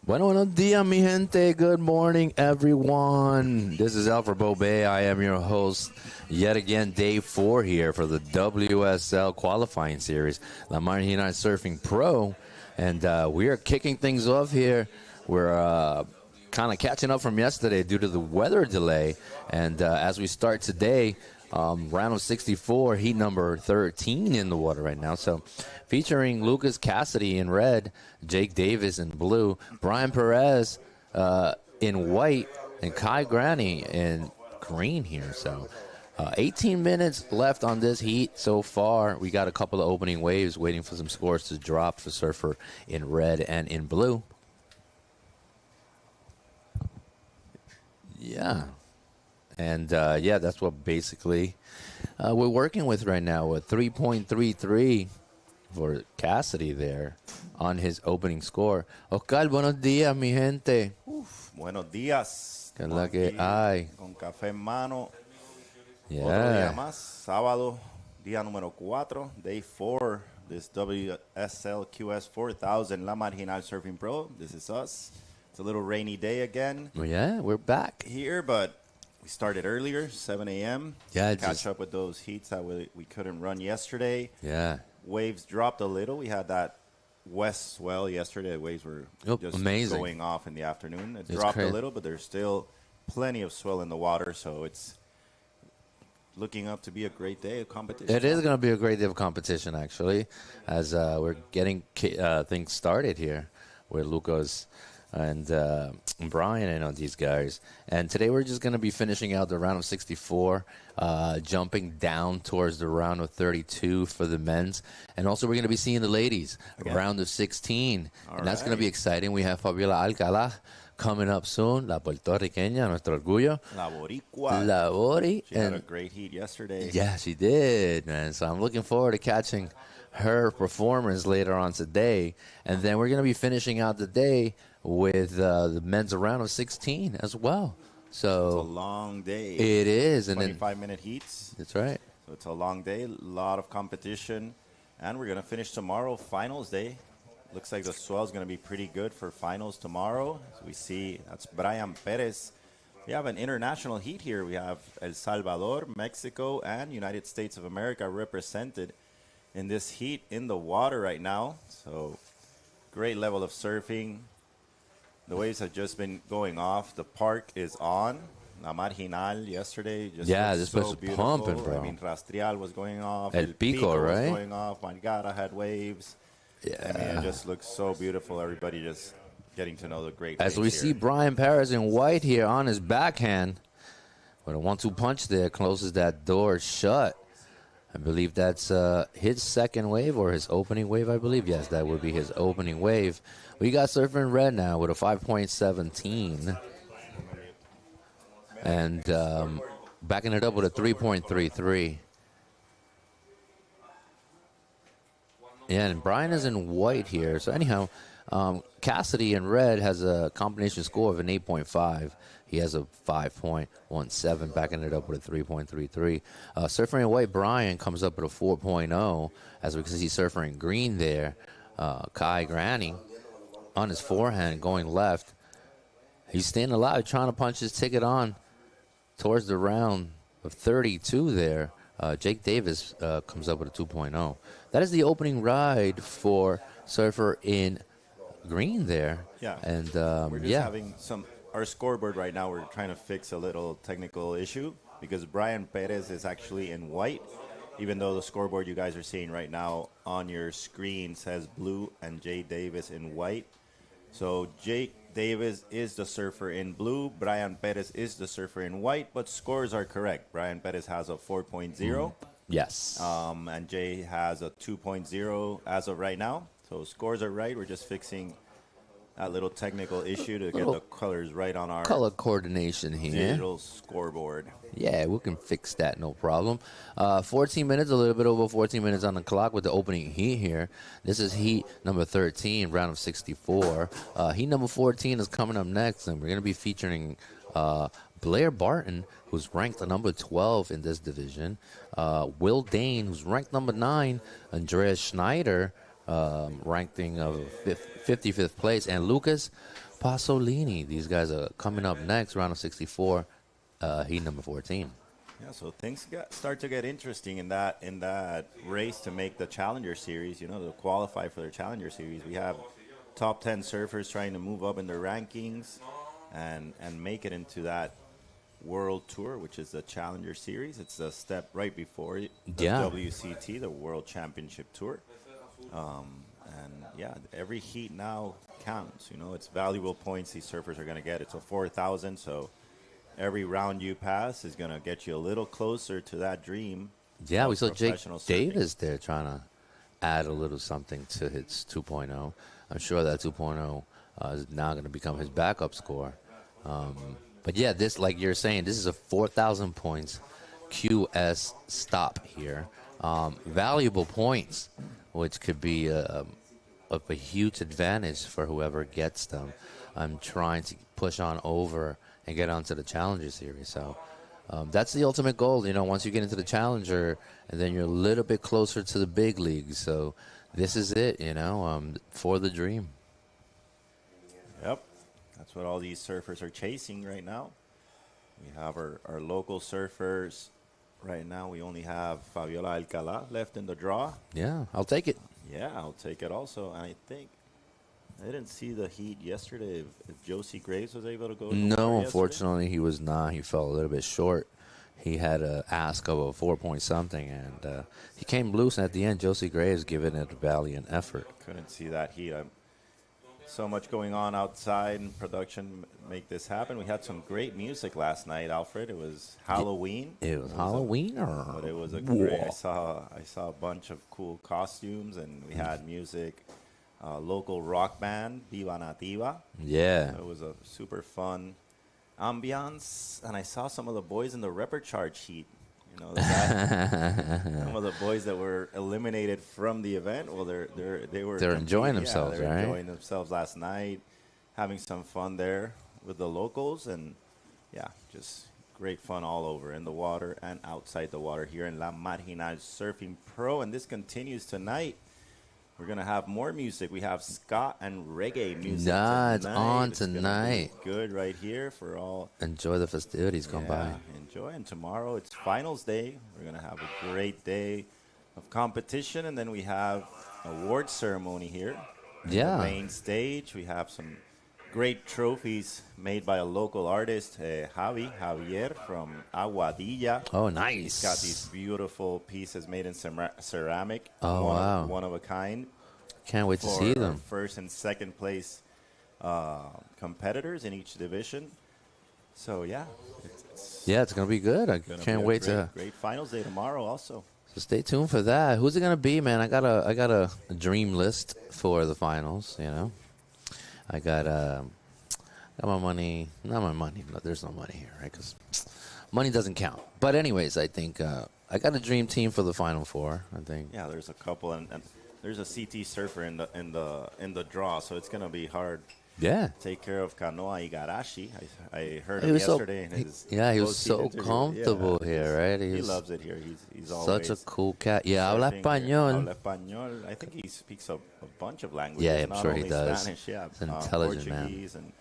Buenos dias, mi gente. Good morning, everyone. This is Alfred Bobe. I am your host. Yet again, day 4 here for the WSL qualifying series, La Marginal Surfing Pro. And we are kicking things off here. We're kind of catching up from yesterday due to the weather delay. And as we start today, round of 64, heat number 13 in the water right now. So featuring Lucas Cassidy in red, Jake Davis in blue, Brian Perez in white, and Kai Granny in green here. So 18 minutes left on this heat so far. We got a couple of opening waves waiting for some scores to drop for Surfer in red and in blue. Yeah. And, yeah, that's what basically we're working with right now, with 3.33 for Cassidy there on his opening score. Oscar, buenos días, mi gente. Buenos días. ¿Qué es la que hay? Con café en mano. Yeah. Otro día más. Sábado, día número 4, day 4. This WSL QS 4000 La Marginal Surfing Pro. This is us. It's a little rainy day again. Well, yeah, we're back here, but we started earlier, 7 a.m. Yeah, catch up with those heats that we couldn't run yesterday. Yeah. Waves dropped a little. We had that west swell yesterday. The waves were just amazing. Going off in the afternoon. It dropped a little, but there's still plenty of swell in the water, so it's looking up to be a great day of competition. It is going to be a great day of competition, actually, as we're getting things started here with Lucas and Brian and on these guys. And today we're just going to be finishing out the round of 64, jumping down towards the round of 32 for the men's. And also we're going to be seeing the ladies, round of 16. And that's going to be exciting. We have Fabiola Alcalá coming up soon, la puertorriqueña, nuestro orgullo. La Boricua. La Bori. She had a great heat yesterday. Yeah, she did, man. So I'm looking forward to catching her performance later on today. And then we're going to be finishing out the day with the men's round of 16 as well. So it's a long day. It is. 25-minute heats. That's right. So it's a long day, a lot of competition. And we're going to finish tomorrow, finals day. Looks like the swell is going to be pretty good for finals tomorrow. So we see that's Brian Perez. We have an international heat here. We have El Salvador, Mexico, and United States of America represented in this heat in the water right now. So great level of surfing. The waves have just been going off. The park is on. La Marginal yesterday this place was pumping, bro. I mean, Rastrial was going off. El Pico, right? Was going off. Margara had waves. Yeah. I mean, it just looks so beautiful. Everybody just getting to know the great as we see Brian Perez in white here on his backhand with a 1-2 punch there, closes that door shut. I believe that's his second wave or his opening wave, I believe. Yes, that would be his opening wave. We got Surfer in red now with a 5.17. And backing it up with a 3.33. Yeah, and Brian is in white here. So anyhow, Cassidy in red has a combination score of an 8.5. He has a 5.17, backing it up with a 3.33. Surfer in white, Brian comes up with a 4.0. As we can see, Surfer in green there, Kai Granny on his forehand going left. He's staying alive, trying to punch his ticket on towards the round of 32 there. Jake Davis comes up with a 2.0. That is the opening ride for Surfer in green there. Yeah. And we're just having our scoreboard right now, we're trying to fix a little technical issue because Brian Perez is actually in white, even though the scoreboard you guys are seeing right now on your screen says blue and Jake Davis in white. So Jake Davis is the surfer in blue. Brian Perez is the surfer in white, but scores are correct. Brian Perez has a 4.0. Yes. And Jay has a 2.0 as of right now. So scores are right. We're just fixing that little technical issue to get the colors right on our color coordination here. Digital scoreboard. Yeah, we can fix that, no problem. 14 minutes, a little bit over 14 minutes on the clock with the opening heat here. This is heat number 13, round of 64. Heat number 14 is coming up next, and we're going to be featuring Blair Barton, who's ranked number 12 in this division. Will Dane, who's ranked number 9. Andreas Schneider, ranking of 55th place. And Lucas Pasolini. These guys are coming up next, round of 64. Heat number 14. Yeah, so things start to get interesting in that race to make the Challenger Series. You know, to qualify for the Challenger Series, we have top 10 surfers trying to move up in their rankings and make it into that World Tour, which is the Challenger Series. It's a step right before the WCT, the World Championship Tour. And yeah, every heat now counts. You know, it's valuable points these surfers are going to get. It's a 4,000, so every round you pass is going to get you a little closer to that dream. Yeah, we saw Jake surfing. Davis there trying to add a little something to his 2.0. I'm sure that 2.0 is now going to become his backup score. But yeah, this, like you're saying, this is a 4,000 points QS stop here. Valuable points, which could be of a huge advantage for whoever gets them. I'm trying to push on over and get onto the Challenger Series. So that's the ultimate goal, you know, once you get into the Challenger, and then you're a little bit closer to the big leagues. So this is it, you know, for the dream. Yep. That's what all these surfers are chasing right now. We have our local surfers. Right now, we only have Fabiola Alcalá left in the draw. Yeah, I'll take it. Yeah, I'll take it also. And I think I didn't see the heat yesterday. If Josie Graves was able to go. No, unfortunately, he was not. He fell a little bit short. He had an ask of a 4 point something, and he came loose. And at the end, Josie Graves giving it a valiant effort. Couldn't see that heat. So much going on outside in production make this happen. We had some great music last night, Alfred. It was Halloween. It was Halloween, but it was a great. I saw a bunch of cool costumes, and we had music. Local rock band, Viva Nativa. Yeah. So it was a super fun ambiance, and I saw some of the boys in the repertoire heat. You know, some of the boys that were eliminated from the event. Well, they're enjoying themselves, they're right? Enjoying themselves last night, having some fun there with the locals, and yeah, just great fun all over in the water and outside the water here in La Marginal Surfing Pro, and this continues tonight. We're going to have more music. We have ska and reggae music tonight. It's on tonight. It's good right here for all. Enjoy the festivities come by. Enjoy. And tomorrow it's finals day. We're going to have a great day of competition. And then we have award ceremony here. Yeah. The main stage. We have some great trophies made by a local artist, Javier from Aguadilla. Oh, nice. He's got these beautiful pieces made in ceramic. Oh, wow. One of a kind. Can't wait to see them. First and second place competitors in each division. So, yeah. It's going to be good. I can't wait to. Great finals day tomorrow also. So stay tuned for that. Who's it going to be, man? I got a dream list for the finals, you know. I got my money. Not my money. No, there's no money here, right? Because money doesn't count. But anyways, I think I got a dream team for the Final Four. I think. Yeah, there's a couple, and there's a CT surfer in the draw, so it's gonna be hard. Yeah. Take care of Kanoa Igarashi. I heard him yesterday. He was so comfortable here, right? He loves it here. He's such a cool cat. Yeah, habla español. I think he speaks a bunch of languages. Yeah, I'm sure he does. Spanish, He's an intelligent Portuguese man.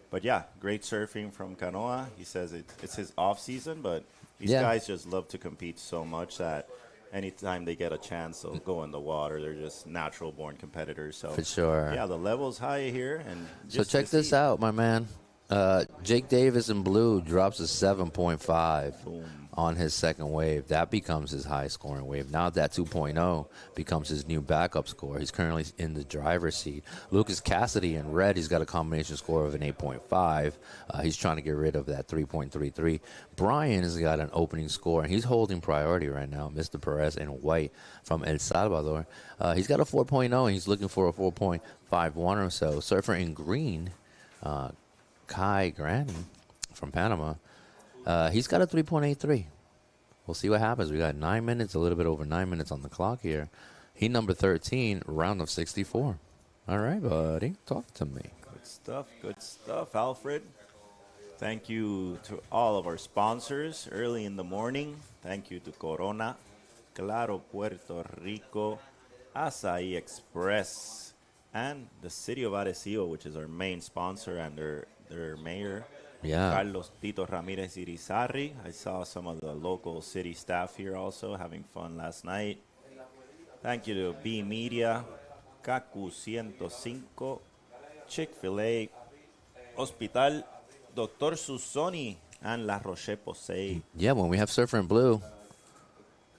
But yeah, great surfing from Kanoa. He says it's his off season, but these guys just love to compete so much that anytime they get a chance, they'll go in the water. They're just natural-born competitors. So for sure. Yeah, the level's high here. And so check this out, my man. Jake Davis in blue drops a 7.5 on his second wave. That becomes his high-scoring wave. Now that 2.0 becomes his new backup score. He's currently in the driver's seat. Lucas Cassidy in red, he's got a combination score of an 8.5. He's trying to get rid of that 3.33. Brian has got an opening score, and he's holding priority right now. Mr. Perez in white from El Salvador. He's got a 4.0, and he's looking for a 4.51 or so. Surfer in green, Kai Granny from Panama, he's got a 3.83. We'll see what happens. We got 9 minutes, a little bit over 9 minutes on the clock here. He number 13, round of 64. All right, buddy, talk to me. Good stuff, Alfred. Thank you to all of our sponsors early in the morning. Thank you to Corona, Claro Puerto Rico, Acai Express, and the city of Arecibo, which is our main sponsor, and their mayor, Yeah. Carlos Tito Ramirez Irizarry. I saw some of the local city staff here also having fun last night. Thank you to B Media, Kaku 105, Chick-fil-A, Hospital Dr. Susoni, and La Roche Posay. Yeah, when we have Surfer in Blue,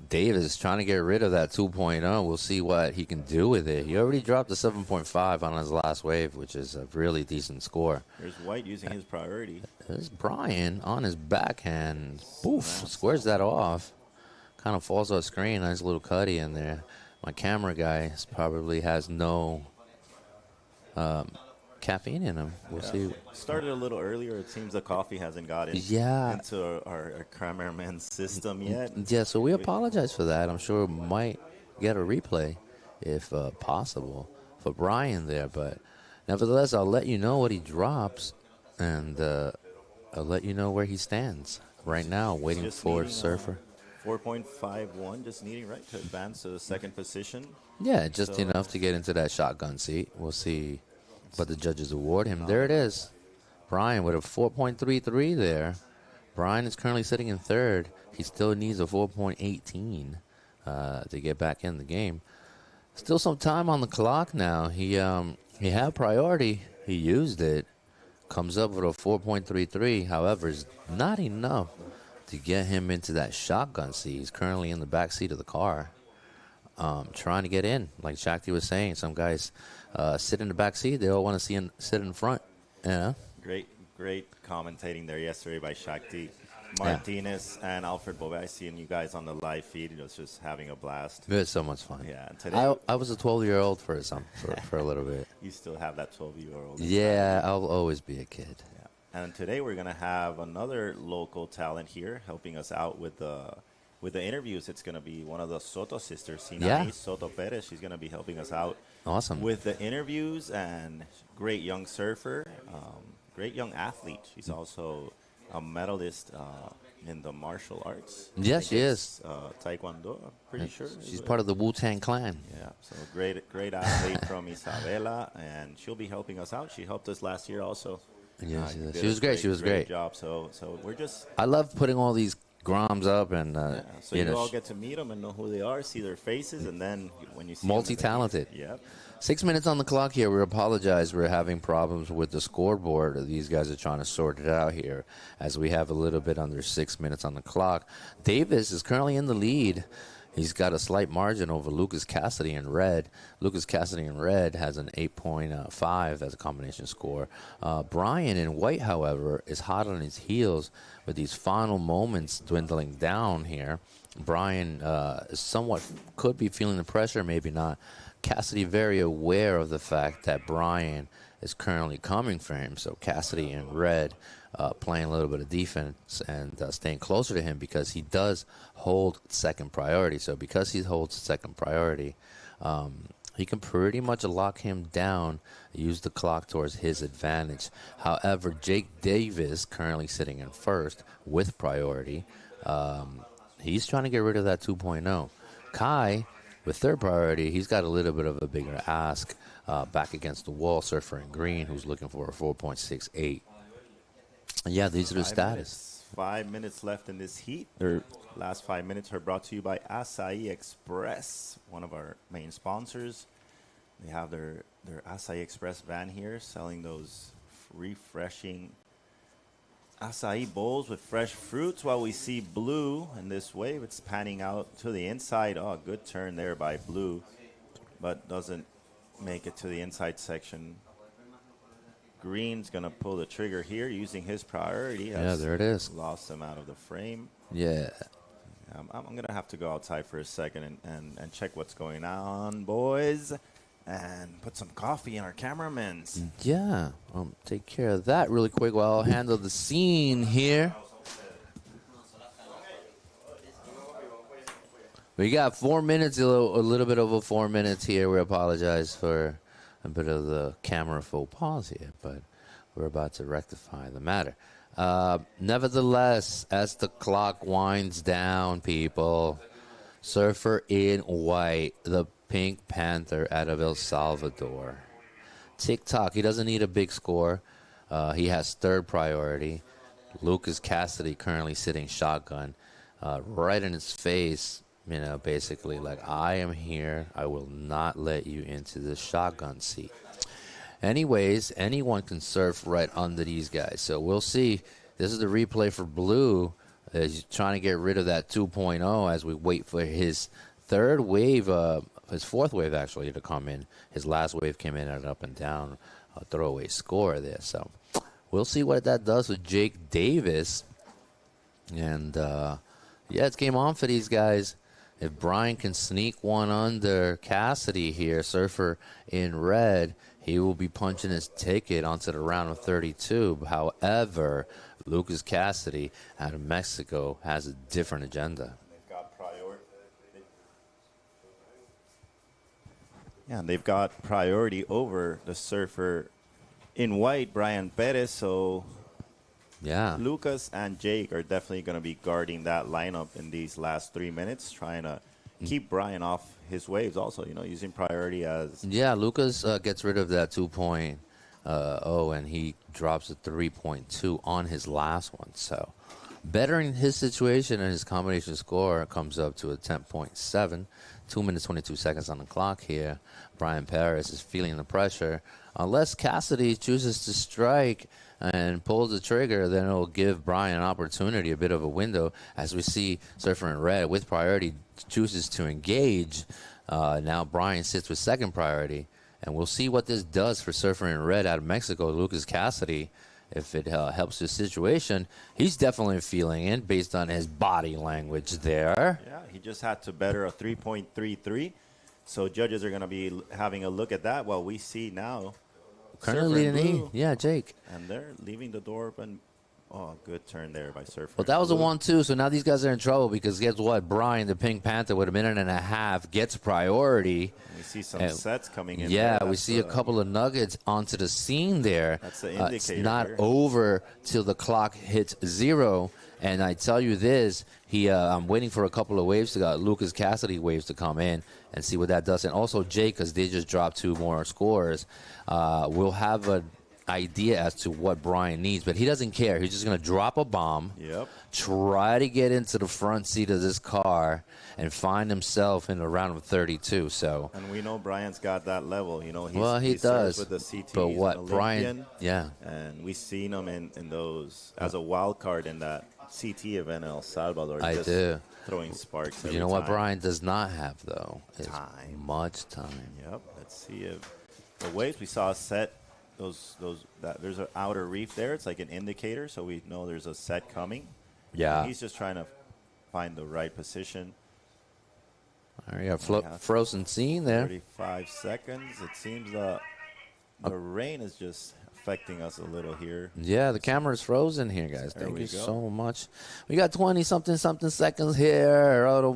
Davis is trying to get rid of that 2.0. We'll see what he can do with it. He already dropped a 7.5 on his last wave, which is a really decent score. There's White using his priority. There's Brian on his backhand. Poof, squares that off. Kind of falls off screen. Nice little cutty in there. My camera guy probably has no caffeine in him. We'll see. Started a little earlier. It seems the coffee hasn't gotten into our cameraman's system yet. Yeah, so we apologize for that. I'm sure we might get a replay if possible for Brian there. But nevertheless, I'll let you know what he drops, and I'll let you know where he stands right now, waiting Just for needing, Surfer. 4.51, just needing, right, to advance to the second position. Yeah, just So- enough to get into that shotgun seat. We'll see what the judges award him. There it is. Brian with a 4.33 there. Brian is currently sitting in third. He still needs a 4.18 to get back in the game. Still some time on the clock now. He had priority. He used it. Comes up with a 4.33. However, it's not enough to get him into that shotgun seat. He's currently in the back seat of the car, trying to get in. Like Shakti was saying, some guys sit in the back seat. They all want to see him sit in front. Yeah. Great commentating there yesterday by Shakti Martinez and Alfred Bobe. I seen you guys on the live feed. It was just having a blast. It was so much fun. Yeah, and today I was a 12-year-old for a little bit. you still have that 12-year-old. Yeah, I'll always be a kid. Yeah. And today we're gonna have another local talent here helping us out with the interviews. It's gonna be one of the Soto sisters, Sinai Soto Perez. She's gonna be helping us out Awesome. with the interviews, and great young surfer, great young athlete. She's also a medalist in the martial arts. I Yes, think she it's, Taekwondo, I'm pretty sure. She's part of the Wu-Tang Clan. Yeah, so great athlete from Isabela, and she'll be helping us out. She helped us last year also. Yes, Did she a was great. She was great. job. So we're just I love putting all these groms up and so you all get to meet them and know who they are, see their faces, and then when you see them, multi-talented. Yep. 6 minutes on the clock here. We apologize. We're having problems with the scoreboard. These guys are trying to sort it out here as we have a little bit under 6 minutes on the clock. Davis is currently in the lead. He's got a slight margin over Lucas Cassidy in red. Lucas Cassidy in red has an 8.5 as a combination score. Brian in white, however, is hot on his heels with these final moments dwindling down here. Brian somewhat could be feeling the pressure, maybe not. Cassidy very aware of the fact that Brian is currently coming for him. So Cassidy in red playing a little bit of defense and staying closer to him because he does hold second priority. So because he holds second priority, he can pretty much lock him down, use the clock towards his advantage. However, Jake Davis currently sitting in first with priority. He's trying to get rid of that 2.0. Kai, with third priority, he's got a little bit of a bigger ask back against the wall. Surfer in green, who's looking for a 4.68. Yeah, these are the status. 5 minutes left in this heat. Their last 5 minutes are brought to you by Acai Express, one of our main sponsors. They have their Acai Express van here selling those refreshing acai bowls with fresh fruits while we see Blue in this wave. It's panning out to the inside. Oh, good turn there by Blue, but doesn't make it to the inside section. Green's going to pull the trigger here using his priority. Yeah, there it is. Lost him out of the frame. Yeah. I'm going to have to go outside for a second and check what's going on, boys, and put some coffee in our cameramans. Yeah. Take care of that really quick while I'll handle the scene here. We got 4 minutes, a little bit over 4 minutes here. We apologize for a bit of the camera faux pas here, but we're about to rectify the matter. Nevertheless, as the clock winds down, people, Surfer in white, the Pink Panther out of El Salvador. TikTok, he doesn't need a big score. He has third priority. Lucas Cassidy currently sitting shotgun right in his face, basically like, I am here. I will not let you into the shotgun seat. Anyways, anyone can surf right under these guys. So we'll see. This is the replay for Blue. He's trying to get rid of that 2.0 as we wait for his third wave, his fourth wave actually to come in. His last wave came in at an up and down throwaway score there. So we'll see what that does with Jake Davis. And, it's game on for these guys. If Brian can sneak one under Cassidy here, surfer in red, he will be punching his ticket onto the round of 32. However, Lucas Cassidy out of Mexico has a different agenda. They've got priority. Yeah, and they've got priority over the surfer in white, Brian Perez. So yeah, Lucas and Jake are definitely going to be guarding that lineup in these last 3 minutes, trying to keep Brian off his waves also, using priority as... Yeah, Lucas gets rid of that 2.0, and he drops a 3.2 on his last one. So bettering his situation, and his combination score comes up to a 10.7. 2 minutes, 22 seconds on the clock here. Brian Perez is feeling the pressure. Unless Cassidy chooses to strike and pulls the trigger, then it'll give Brian an opportunity, a bit of a window, as we see Surfer in red with priority chooses to engage. Now Brian sits with second priority, and we'll see what this does for Surfer in red out of Mexico, Lucas Cassidy. If it helps his situation, he's definitely feeling it based on his body language there. Yeah, he just had to better a 3.33. So judges are going to be having a look at that. Well, we see now currently leading Jake. And they're leaving the door open. Oh, good turn there by Surfer. Well, that was a 1-2, so now these guys are in trouble because guess what? Brian, the Pink Panther, with a minute and a half, gets priority. We see some sets coming in. Yeah, we see a couple of nuggets onto the scene there. That's the indicator. It's not over till the clock hits 0. And I tell you this, I'm waiting for a couple of waves to go, Lucas Cassidy waves to come in and see what that does. And also Jake, because they just dropped 2 more scores. We'll have an idea as to what Brian needs, but he doesn't care. He's just going to drop a bomb, try to get into the front seat of this car, and find himself in the round of 32. So, and we know Brian's got that level. He does. With the CTers, but what Brian? Yeah, and we've seen him in those as a wild card in that CT event in El Salvador. I do. Throwing sparks. But you know what Brian does not have though? Is time. Much time. Yep. Let's see if the waves we saw set. There's an outer reef there. It's like an indicator, so we know there's a set coming. Yeah. And he's just trying to find the right position. All right, frozen scene there. 35 seconds. It seems the rain is just affecting us a little here. Yeah, the camera's frozen here, guys. Thank you so much. We got 20-something seconds here. Oh,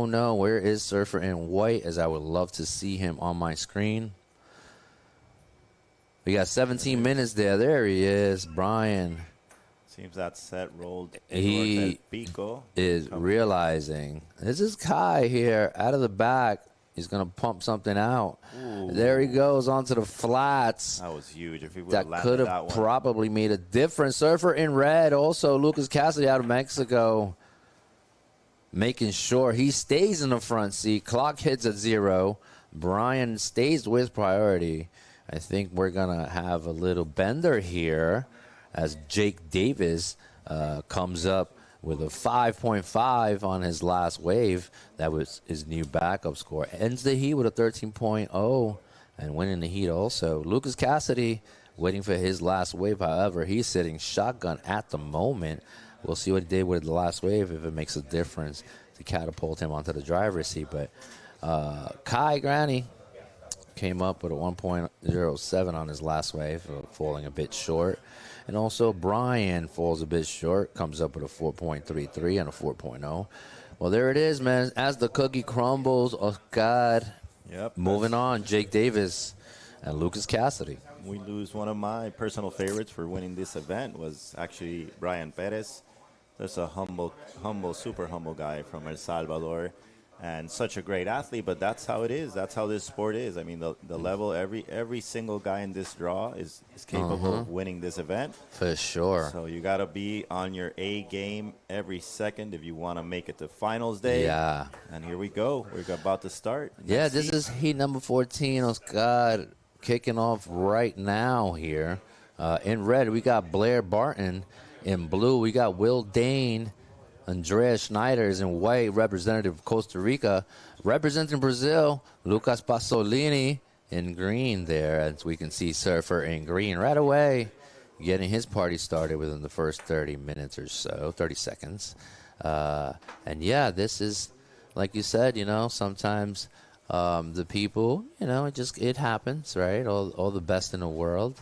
no. Where is Surfer in white, as I would love to see him on my screen. We got 17 minutes there. There he is, Brian. Seems that set rolled. He is realizing this is Kai here out of the back. He's going to pump something out. Ooh. There he goes onto the flats. That was huge. If he would that have could have probably made a difference. Surfer in red. Also, Lucas Cassidy out of Mexico, making sure he stays in the front seat. Clock hits at 0. Brian stays with priority. I think we're going to have a little bender here as Jake Davis comes up with a 5.5 on his last wave. That was his new backup score. Ends the heat with a 13.0 and winning the heat also. Lucas Cassidy waiting for his last wave. However, he's sitting shotgun at the moment. We'll see what he did with the last wave, if it makes a difference to catapult him onto the driver's seat. But Kai Granny came up with a 1.07 on his last wave, falling a bit short. And also Brian falls a bit short, comes up with a 4.33 and a 4.0. Well, there it is, man. As the cookie crumbles, oh, God. Yep. Moving on, Jake Davis and Lucas Cassidy. We lose one of my personal favorites for winning this event was actually Brian Perez. That's a humble, super humble guy from El Salvador. and such a great athlete, but that's how it is. That's how this sport is. I mean, the level, every single guy in this draw is capable of winning this event. For sure. So you got to be on your A game every second if you want to make it to finals day. Yeah. And here we go. We're about to start. Yeah, this is heat number 14. Oh, God, kicking off right now here. In red, we got Blair Barton. In blue, we got Will Dane. Andrea Schneider is in white, representative of Costa Rica. Representing Brazil, Lucas Pasolini in green there, as we can see Surfer in green right away, getting his party started within the first 30 minutes or so, 30 seconds. And, yeah, this is, like you said, sometimes the people, it happens, right? All the best in the world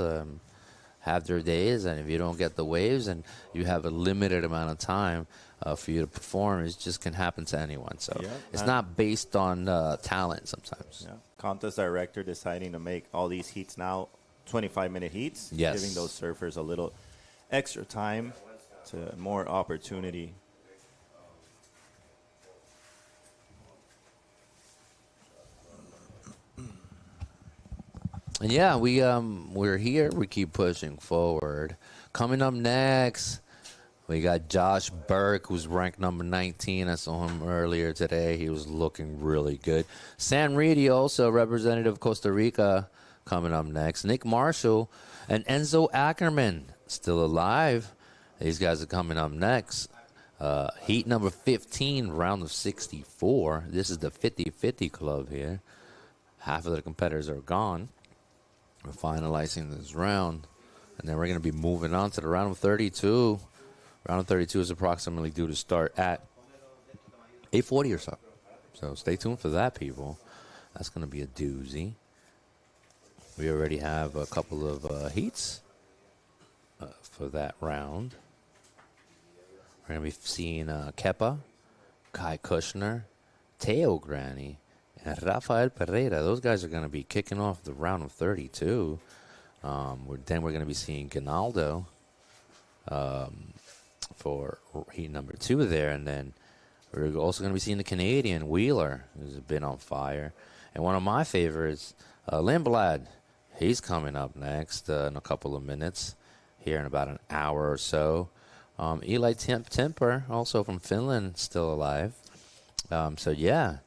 have their days, and if you don't get the waves and you have a limited amount of time for you to perform, it just can happen to anyone. So it's not based on talent sometimes. Yeah. Contest director deciding to make all these heats now 25-minute heats, giving those surfers a little extra time to more opportunity. And yeah, we're here. We keep pushing forward. Coming up next, we got Josh Burke, who's ranked number 19. I saw him earlier today. He was looking really good. Sam Reedy, also representative of Costa Rica, coming up next. Nick Marshall and Enzo Ackerman, still alive. These guys are coming up next. Heat number 15, round of 64. This is the 50-50 club here. Half of the competitors are gone. We're finalizing this round, and then we're going to be moving on to the round of 32. Round of 32 is approximately due to start at 8:40 or so. So stay tuned for that, people. That's going to be a doozy. We already have a couple of heats for that round. We're going to be seeing Kepa, Kai Kushner, Teo Granny, and Rafael Pereira. Those guys are going to be kicking off the round of 32. Then we're going to be seeing Ginaldo for heat number 2 there. And then we're also going to be seeing the Canadian Wheeler, who's been on fire. And one of my favorites, Lindblad. He's coming up next in a couple of minutes, here in about an hour or so. Eli Temper, also from Finland, still alive. So, yeah.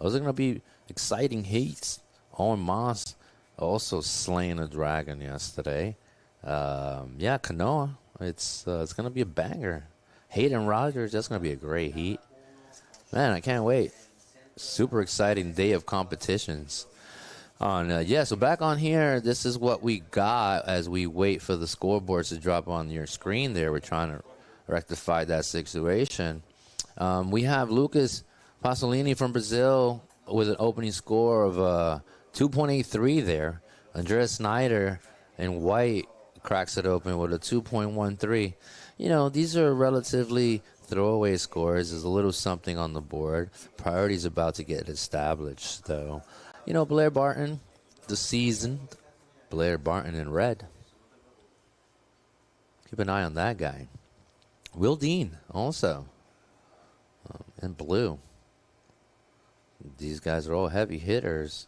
Those are going to be exciting heats. Owen Moss also slaying a dragon yesterday. Kanoa. It's going to be a banger. Hayden Rogers, that's going to be a great heat. Man, I can't wait. Super exciting day of competitions. So back on here, this is what we got as we wait for the scoreboards to drop on your screen there. We're trying to rectify that situation. We have Lucas Pasolini from Brazil with an opening score of 2.83 there. Andreas Snyder in white cracks it open with a 2.13. These are relatively throwaway scores. There's a little something on the board. Priority's about to get established, though. Blair Barton, the seasoned Blair Barton in red. Keep an eye on that guy. Will Dean also in blue. These guys are all heavy hitters.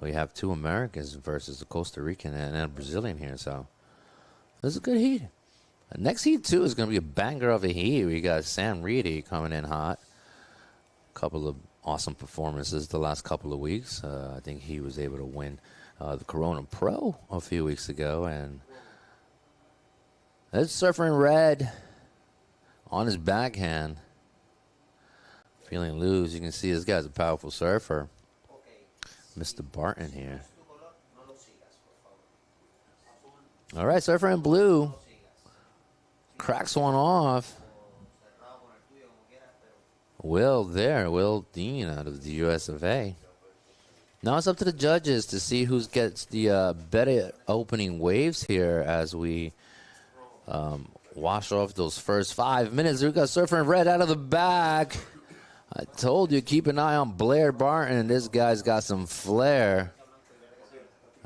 We have 2 Americans versus a Costa Rican and a Brazilian here, so this is a good heat. The next heat, too, is going to be a banger of a heat. We got Sam Reedy coming in hot. A couple of awesome performances the last couple of weeks. I think he was able to win the Corona Pro a few weeks ago. And there's Surfer in red on his backhand. Feeling loose. You can see this guy's a powerful surfer. Mr. Barton here. All right, Surfer in blue. Cracks one off. Will Dean out of the US of A. Now it's up to the judges to see who gets the better opening waves here as we wash off those first 5 minutes. We got Surfer in red out of the back. I told you, keep an eye on Blair Barton. This guy's got some flair.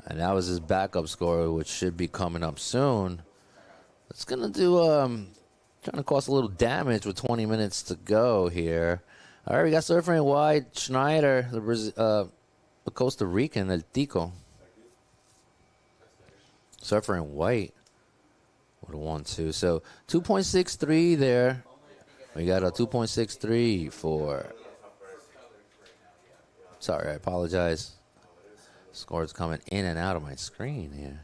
And that was his backup score, which should be coming up soon. It's going to do, trying to cause a little damage with 20 minutes to go here. All right, we got surfer in white, Schneider, the Costa Rican, El Tico. Surfer in white with a 1-2. So 2.63 there. We got a 2.63 for. Sorry, I apologize. Scores coming in and out of my screen here.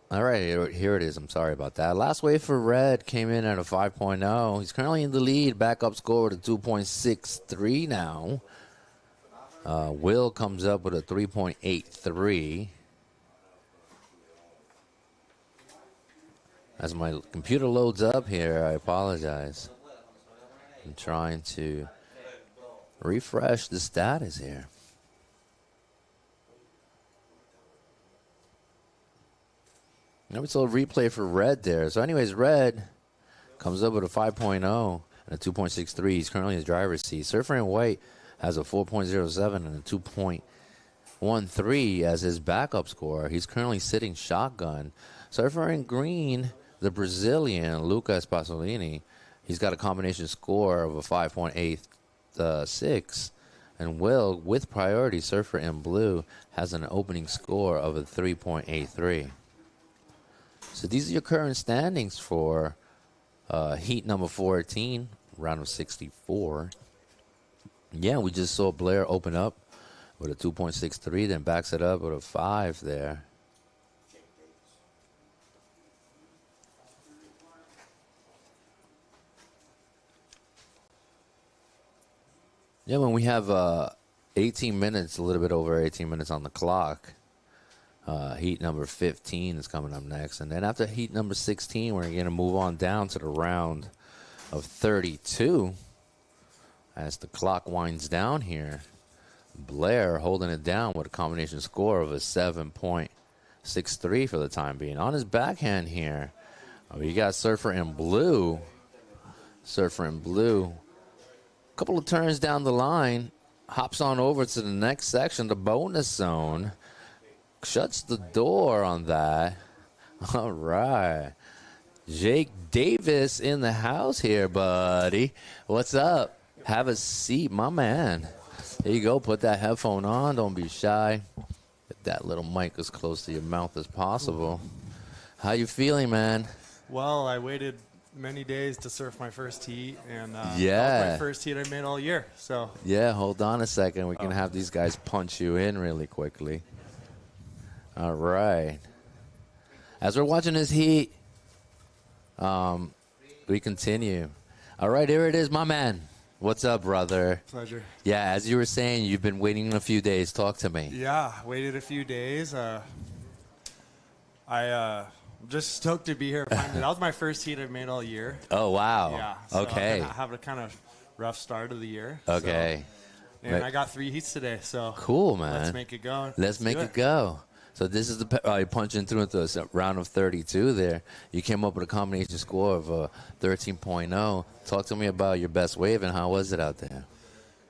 All right, here it is. I'm sorry about that. Last wave for Red came in at a 5.0. He's currently in the lead. Backup score with a 2.63 now. Will comes up with a 3.83. As my computer loads up here, I apologize. I'm trying to refresh the status here. Now we saw a replay for Red there. So anyways, Red comes up with a 5.0 and a 2.63. He's currently in the driver's seat. Surfer in white has a 4.07 and a 2.13 as his backup score. He's currently sitting shotgun. Surfer in green, the Brazilian, Lucas Pasolini, he's got a combination score of a 5.86. And Will, with priority, surfer in blue, has an opening score of a 3.83. So these are your current standings for heat number 14, round of 64. Yeah, we just saw Blair open up with a 2.63, then backs it up with a 5 there. Yeah, when we have 18 minutes, a little bit over 18 minutes on the clock, heat number 15 is coming up next. And then after heat number 16, we're going to move on down to the round of 32. As the clock winds down here, Blair holding it down with a combination score of a 7.63 for the time being. On his backhand here, we got Surfer in blue. Surfer in blue. A couple of turns down the line, hops on over to the next section, the bonus zone. Shuts the door on that. All right. Jake Davis in the house here, buddy. What's up? Have a seat, my man. There you go. Put that headphone on. Don't be shy. Get that little mic as close to your mouth as possible. How you feeling, man? Well, I waited many days to surf my first heat, and that was my first heat I made all year. So yeah, hold on a second. We can have these guys punch you in really quickly. All right. As we're watching this heat, we continue. All right, here it is, my man. What's up, brother? Pleasure. Yeah, as you were saying, you've been waiting a few days. Talk to me. Yeah, waited a few days. I'm just stoked to be here. Finally. That was my first heat I've made all year. Oh, wow. Yeah. So okay. I have a kind of rough start of the year. Okay. So, and I got 3 heats today. So cool, man. Let's make it go. Let's make it go. So this is the you're punching through into a round of 32 there. You came up with a combination score of 13.0. Talk to me about your best wave and how was it out there?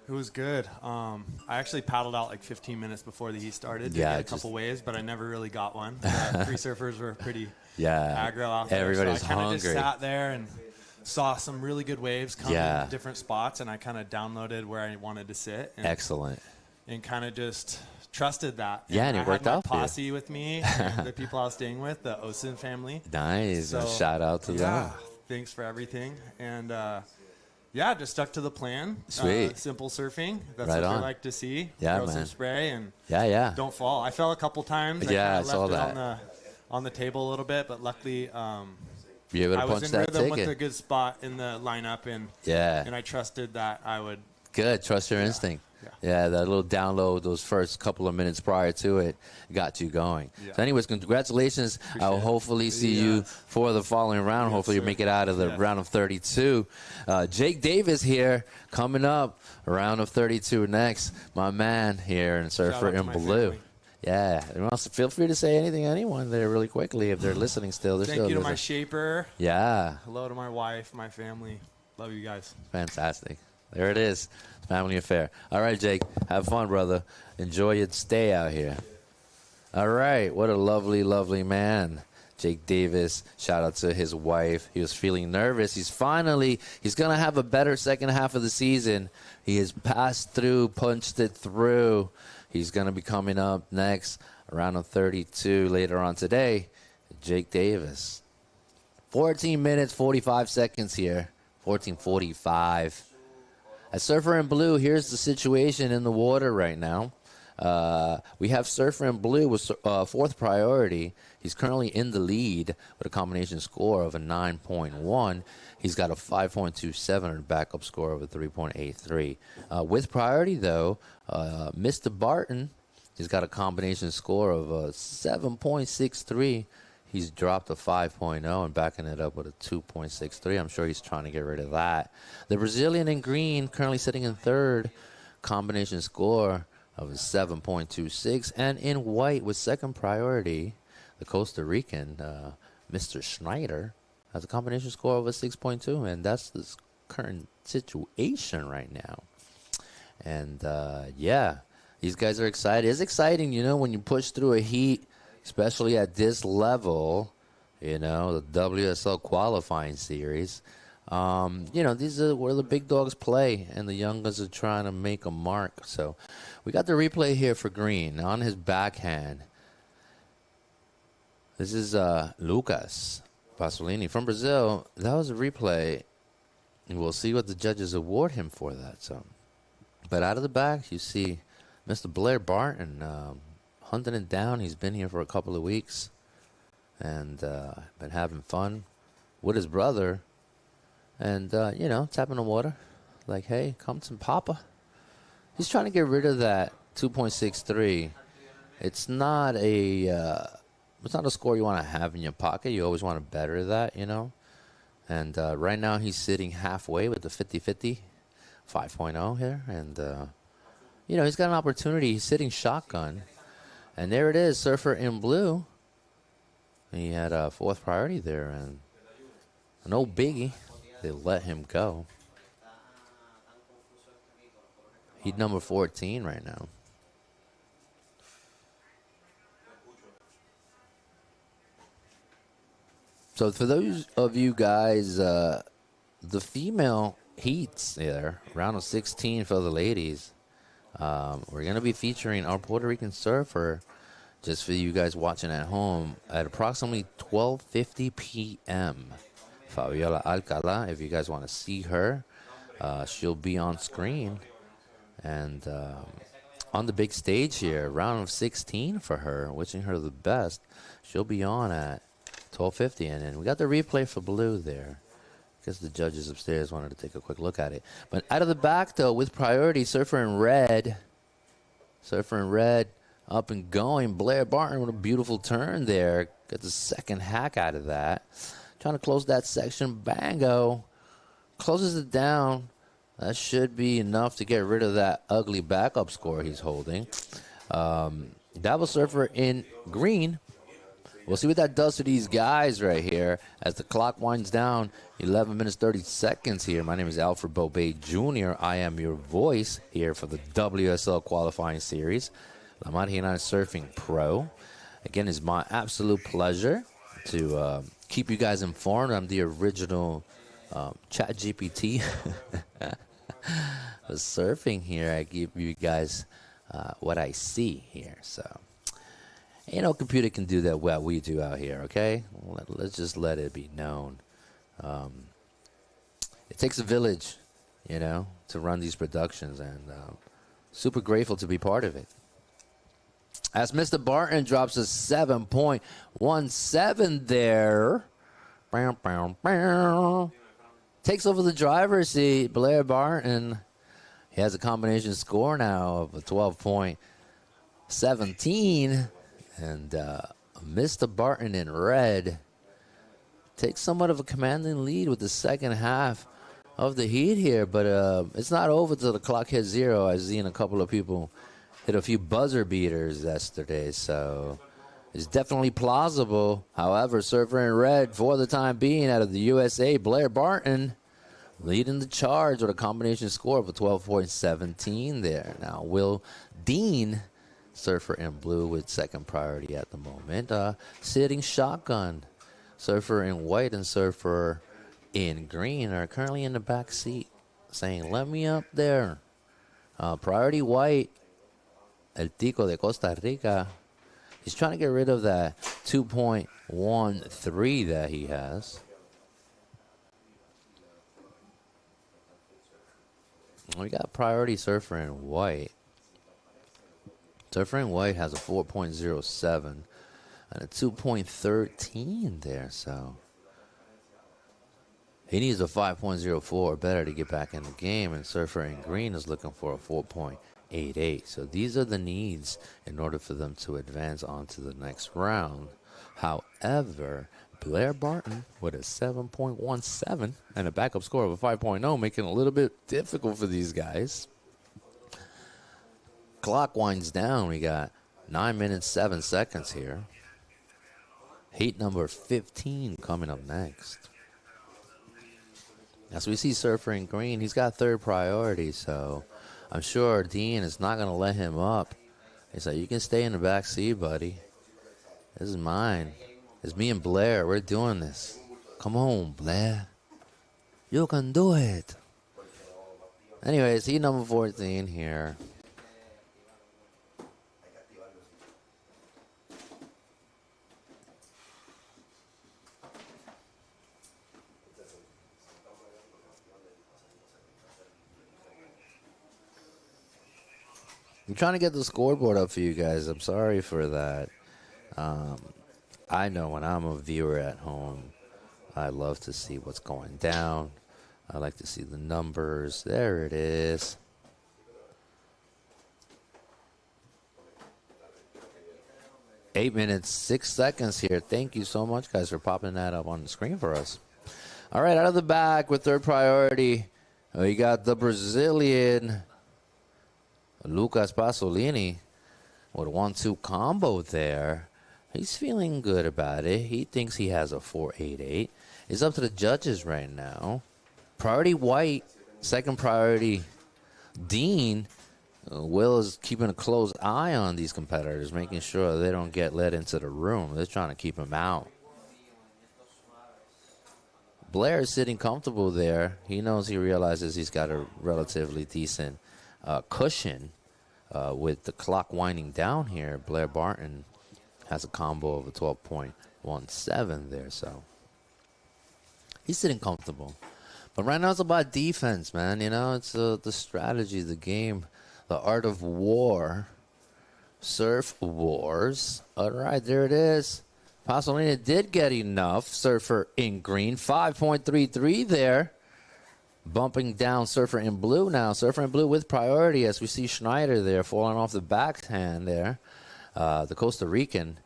It was good. I actually paddled out like 15 minutes before the heat started to get a couple waves, but I never really got one. 3 surfers were pretty aggro out there. Everybody's so I kind of hungry. just sat there and saw some really good waves come in different spots, and I kind of downloaded where I wanted to sit. And, excellent. And kind of just trusted that. Yeah, and it worked out for you. I had my posse with me, and the people I was staying with, the Osen family. Nice. So, shout out to them. Thanks for everything. And, just stuck to the plan. Sweet. Simple surfing. That's right what on. I like to see. Yeah, Throw man. some spray and don't fall. I fell a couple times. I saw that. On the table a little bit, but luckily be able to I was punch in that rhythm ticket. with a good spot in the lineup, and I trusted that I would. Good. Trust your instinct. Yeah, that little download, those first couple of minutes prior to it, got you going. Yeah. So anyways, congratulations. I'll hopefully see you for the following round. Hopefully you make it out of the round of 32. Jake Davis here coming up. Round of 32 next. My man here in Surfer in Blue. Family. Yeah. Feel free to say anything to anyone there really quickly if they're listening still. Thank you to my shaper. Yeah. Hello to my wife, my family. Love you guys. Fantastic. There it is. Family affair. All right, Jake. Have fun, brother. Enjoy your stay out here. All right. What a lovely, lovely man. Jake Davis, shout out to his wife. He was feeling nervous. He's going to have a better second half of the season. He has passed through, punched it through. He's going to be coming up next around 32 later on today. Jake Davis. 14 minutes, 45 seconds here. 14:45. At Surfer in Blue, here's the situation in the water right now. We have Surfer in Blue with fourth priority. He's currently in the lead with a combination score of a 9.1. He's got a 5.27 and a backup score of a 3.83. With priority, though, Mr. Barton, he's got a combination score of a 7.63. He's dropped a 5.0 and backing it up with a 2.63. I'm sure he's trying to get rid of that. The Brazilian in green currently sitting in third, combination score of a 7.26. And in white with second priority, the Costa Rican, Mr. Schneider, has a combination score of a 6.2. And that's the current situation right now. And, yeah, these guys are excited. It's exciting, when you push through a heat, especially at this level, the WSL qualifying series. These are where the big dogs play, and the young guns are trying to make a mark. So we got the replay here for Green on his backhand. This is Lucas Pasolini from Brazil. That was a replay, and we'll see what the judges award him for that. So, but out of the back, you see Mr. Blair Barton hunting it down. He's been here for a couple of weeks and been having fun with his brother. And, tapping the water. Like, hey, come to Papa. He's trying to get rid of that 2.63. It's not a score you want to have in your pocket. You always want to better that, And right now he's sitting halfway with the 50-50, 5.0 here. And, he's got an opportunity. He's sitting shotgun. And there it is, Surfer in Blue. He had a fourth priority there. And no biggie. They let him go. He's number 14 right now. So for those of you guys, the female heats there, round of 16 for the ladies. We're going to be featuring our Puerto Rican surfer, just for you guys watching at home, at approximately 12:50 p.m. Fabiola Alcala, if you guys want to see her, she'll be on screen. And on the big stage here, round of 16 for her, wishing her the best. She'll be on at 12:50. And then we got the replay for Blue there. I guess the judges upstairs wanted to take a quick look at it. But out of the back, though, with priority, Surfer in red. Surfer in red, up and going. Blair Barton with a beautiful turn there. Got the second hack out of that. Trying to close that section. Bango. Closes it down. That should be enough to get rid of that ugly backup score he's holding. Double Surfer in green. We'll see what that does to these guys right here as the clock winds down. 11 minutes, 30 seconds here. My name is Alfred Bobet Jr. I am your voice here for the WSL qualifying series. La Marginal Surfing Pro. Again, it's my absolute pleasure to keep you guys informed. I'm the original Chat GPT. Surfing here, I give you guys what I see here. So, computer can do that what we do out here, okay? Let's just let it be known. It takes a village, to run these productions, and super grateful to be part of it. As Mr. Barton drops a 7.17 there. Bow, bow, bow. Takes over the driver's seat, Blair Barton. He has a combination score now of a 12.17. And Mr. Barton in red takes somewhat of a commanding lead with the second half of the heat here. But it's not over till the clock hits zero. I've seen a couple of people hit a few buzzer beaters yesterday, so it's definitely plausible. However, surfer in red for the time being out of the USA, Blair Barton, leading the charge with a combination score of a 12.17 there. Now, Will Dean, surfer in blue with second priority at the moment, sitting shotgun. Surfer in white and surfer in green are currently in the back seat, saying, let me up there. Priority white, El Tico de Costa Rica, he's trying to get rid of that 2.13 that he has. We got priority surfer in white. Surfer in white has a 4.07 and a 2.13 there, so he needs a 5.04 or better to get back in the game, and surfer in green is looking for a 4.88. So these are the needs in order for them to advance on to the next round. However, Blair Barton with a 7.17 and a backup score of a 5.0, making it a little bit difficult for these guys. Clock winds down. We got 9 minutes, 7 seconds here. Heat number 15 coming up next. As we see surfer in green, he's got third priority, so I'm sure Dean is not going to let him up. He's like, you can stay in the back seat, buddy. This is mine. It's me and Blair. We're doing this. Come on, Blair. You can do it. Anyways, heat number 14 here. I'm trying to get the scoreboard up for you guys. I'm sorry for that. I know when I'm a viewer at home, I love to see what's going down. I like to see the numbers. There it is. Eight minutes, 6 seconds here. Thank you so much, guys, for popping that up on the screen for us. All right, out of the back with third priority, we got the Brazilian Lucas Pasolini with a 1-2 combo there. He's feeling good about it. He thinks he has a 4.88. It's up to the judges right now. Priority white, second priority Dean. Will is keeping a close eye on these competitors, making sure they don't get let into the room. They're trying to keep them out. Blair is sitting comfortable there. He realizes he's got a relatively decent cushion with the clock winding down here. Blair Barton has a combo of a 12.17 there, so he's sitting comfortable. But right now it's about defense, man. It's the strategy, the game, the art of war, surf wars. All right, there it is. Pasolini did get enough. Surfer in green, 5.33 there. Bumping down surfer in blue now. Surfer in blue with priority as we see Schneider there falling off the backhand there. The Costa Rican,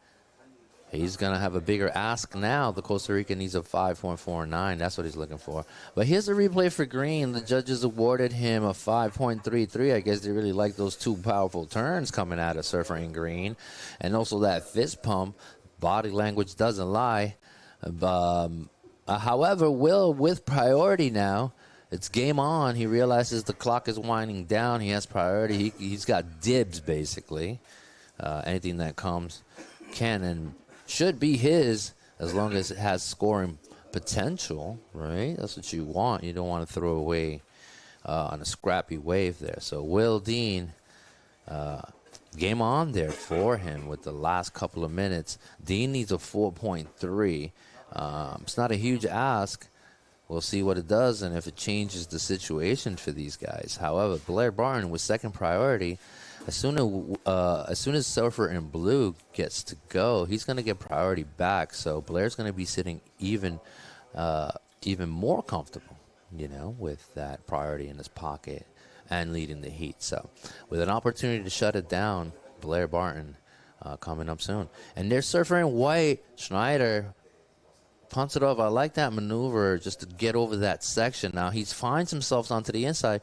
he's going to have a bigger ask now. The Costa Rican needs a 5.49. That's what he's looking for. But here's the replay for green. The judges awarded him a 5.33. I guess they really like those two powerful turns coming out of surfer in green. And also that fist pump. Body language doesn't lie. However, Will with priority now. It's game on. He realizes the clock is winding down. He has priority. He's got dibs, basically. Anything that comes can and should be his as long as it has scoring potential, right? That's what you want. You don't want to throw away on a scrappy wave there. So Will Dean, game on there for him with the last couple of minutes. Dean needs a 4.3. It's not a huge ask. We'll see what it does and if it changes the situation for these guys. However, Blair Barton with second priority, as soon as surfer in blue gets to go, he's going to get priority back. So Blair's going to be sitting even more comfortable, with that priority in his pocket and leading the heat. So with an opportunity to shut it down, Blair Barton coming up soon. And there's surfer in white, Schneider. punts it off. I like that maneuver just to get over that section. Now he finds himself onto the inside,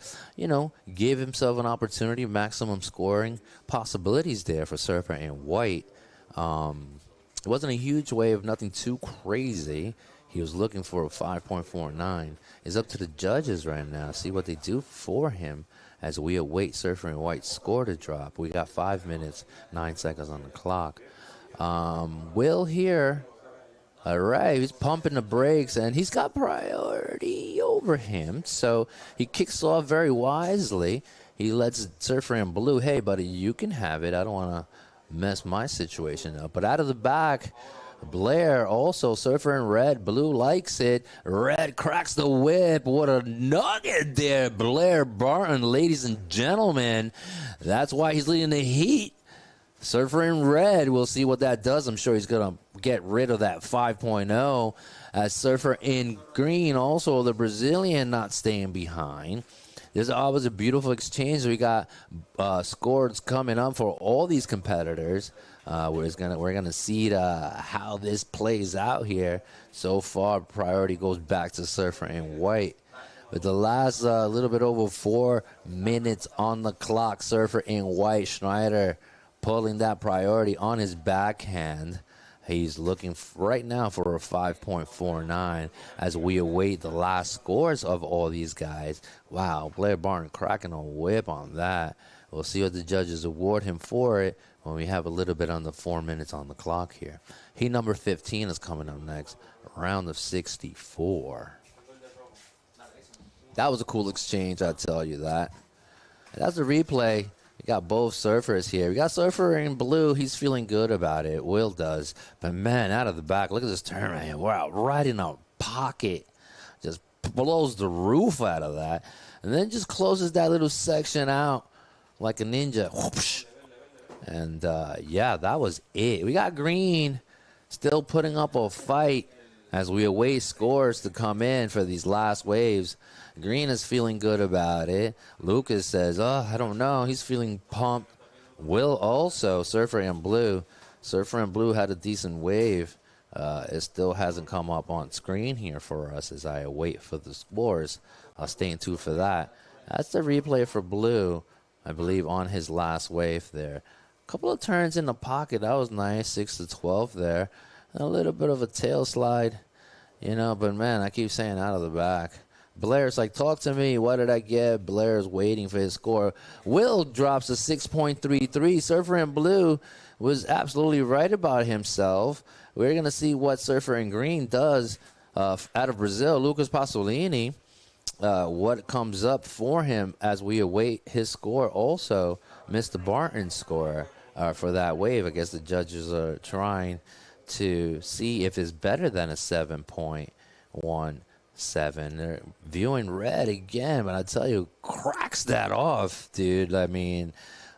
give himself an opportunity, maximum scoring possibilities there for Surfer in white. It wasn't a huge wave, nothing too crazy. He was looking for a 5.49. It's up to the judges right now. See what they do for him as we await Surfer in white's score to drop. We got 5 minutes, 9 seconds on the clock. Will here. All right, he's pumping the brakes, and he's got priority over him. So he kicks off very wisely. He lets Surfer in blue, hey, buddy, you can have it. I don't want to mess my situation up. But out of the back, Blair also, Surfer in red. Blue likes it. Red cracks the whip. What a nugget there. Blair Barton, ladies and gentlemen. That's why he's leading the heat. Surfer in red, we'll see what that does. I'm sure he's going to get rid of that 5.0. As Surfer in green, also the Brazilian not staying behind. There's always a beautiful exchange. We got scores coming up for all these competitors. We're gonna see how this plays out here. So far, priority goes back to Surfer in white. With the last little bit over 4 minutes on the clock, Surfer in white, Schneider pulling that priority on his backhand. He's looking right now for a 5.49 as we await the last scores of all these guys. Wow, Blair Barton cracking a whip on that. We'll see what the judges award him for it when we have a little bit under 4 minutes on the clock here. Heat number 15 is coming up next, round of 64. That was a cool exchange, I tell you that. That's a replay. We got both surfers here. We got Surfer in blue. He's feeling good about it. Will does. But, man, out of the back, look at this turn right here. We're out right in our pocket. Just blows the roof out of that. And then just closes that little section out like a ninja. Whoosh. And, yeah, that was it. We got green still putting up a fight as we await scores to come in for these last waves. Green is feeling good about it. Lucas says, I don't know. He's feeling pumped. Will also, Surfer in blue. Surfer in blue had a decent wave. It still hasn't come up on screen here for us as I await for the scores. I'll stay tuned for that. That's the replay for blue, I believe, on his last wave there. A couple of turns in the pocket. That was nice. 6 to 12 there. A little bit of a tail slide, but, man, I keep saying out of the back. Blair's like, talk to me. What did I get? Blair's waiting for his score. Will drops a 6.33. Surfer in blue was absolutely right about himself. We're going to see what Surfer in green does out of Brazil. Lucas Pasolini, what comes up for him as we await his score. Also, Mr. Barton's score for that wave. I guess the judges are trying to see if it's better than a 7.17. They're viewing red again, but I tell you, cracks that off, dude. I mean,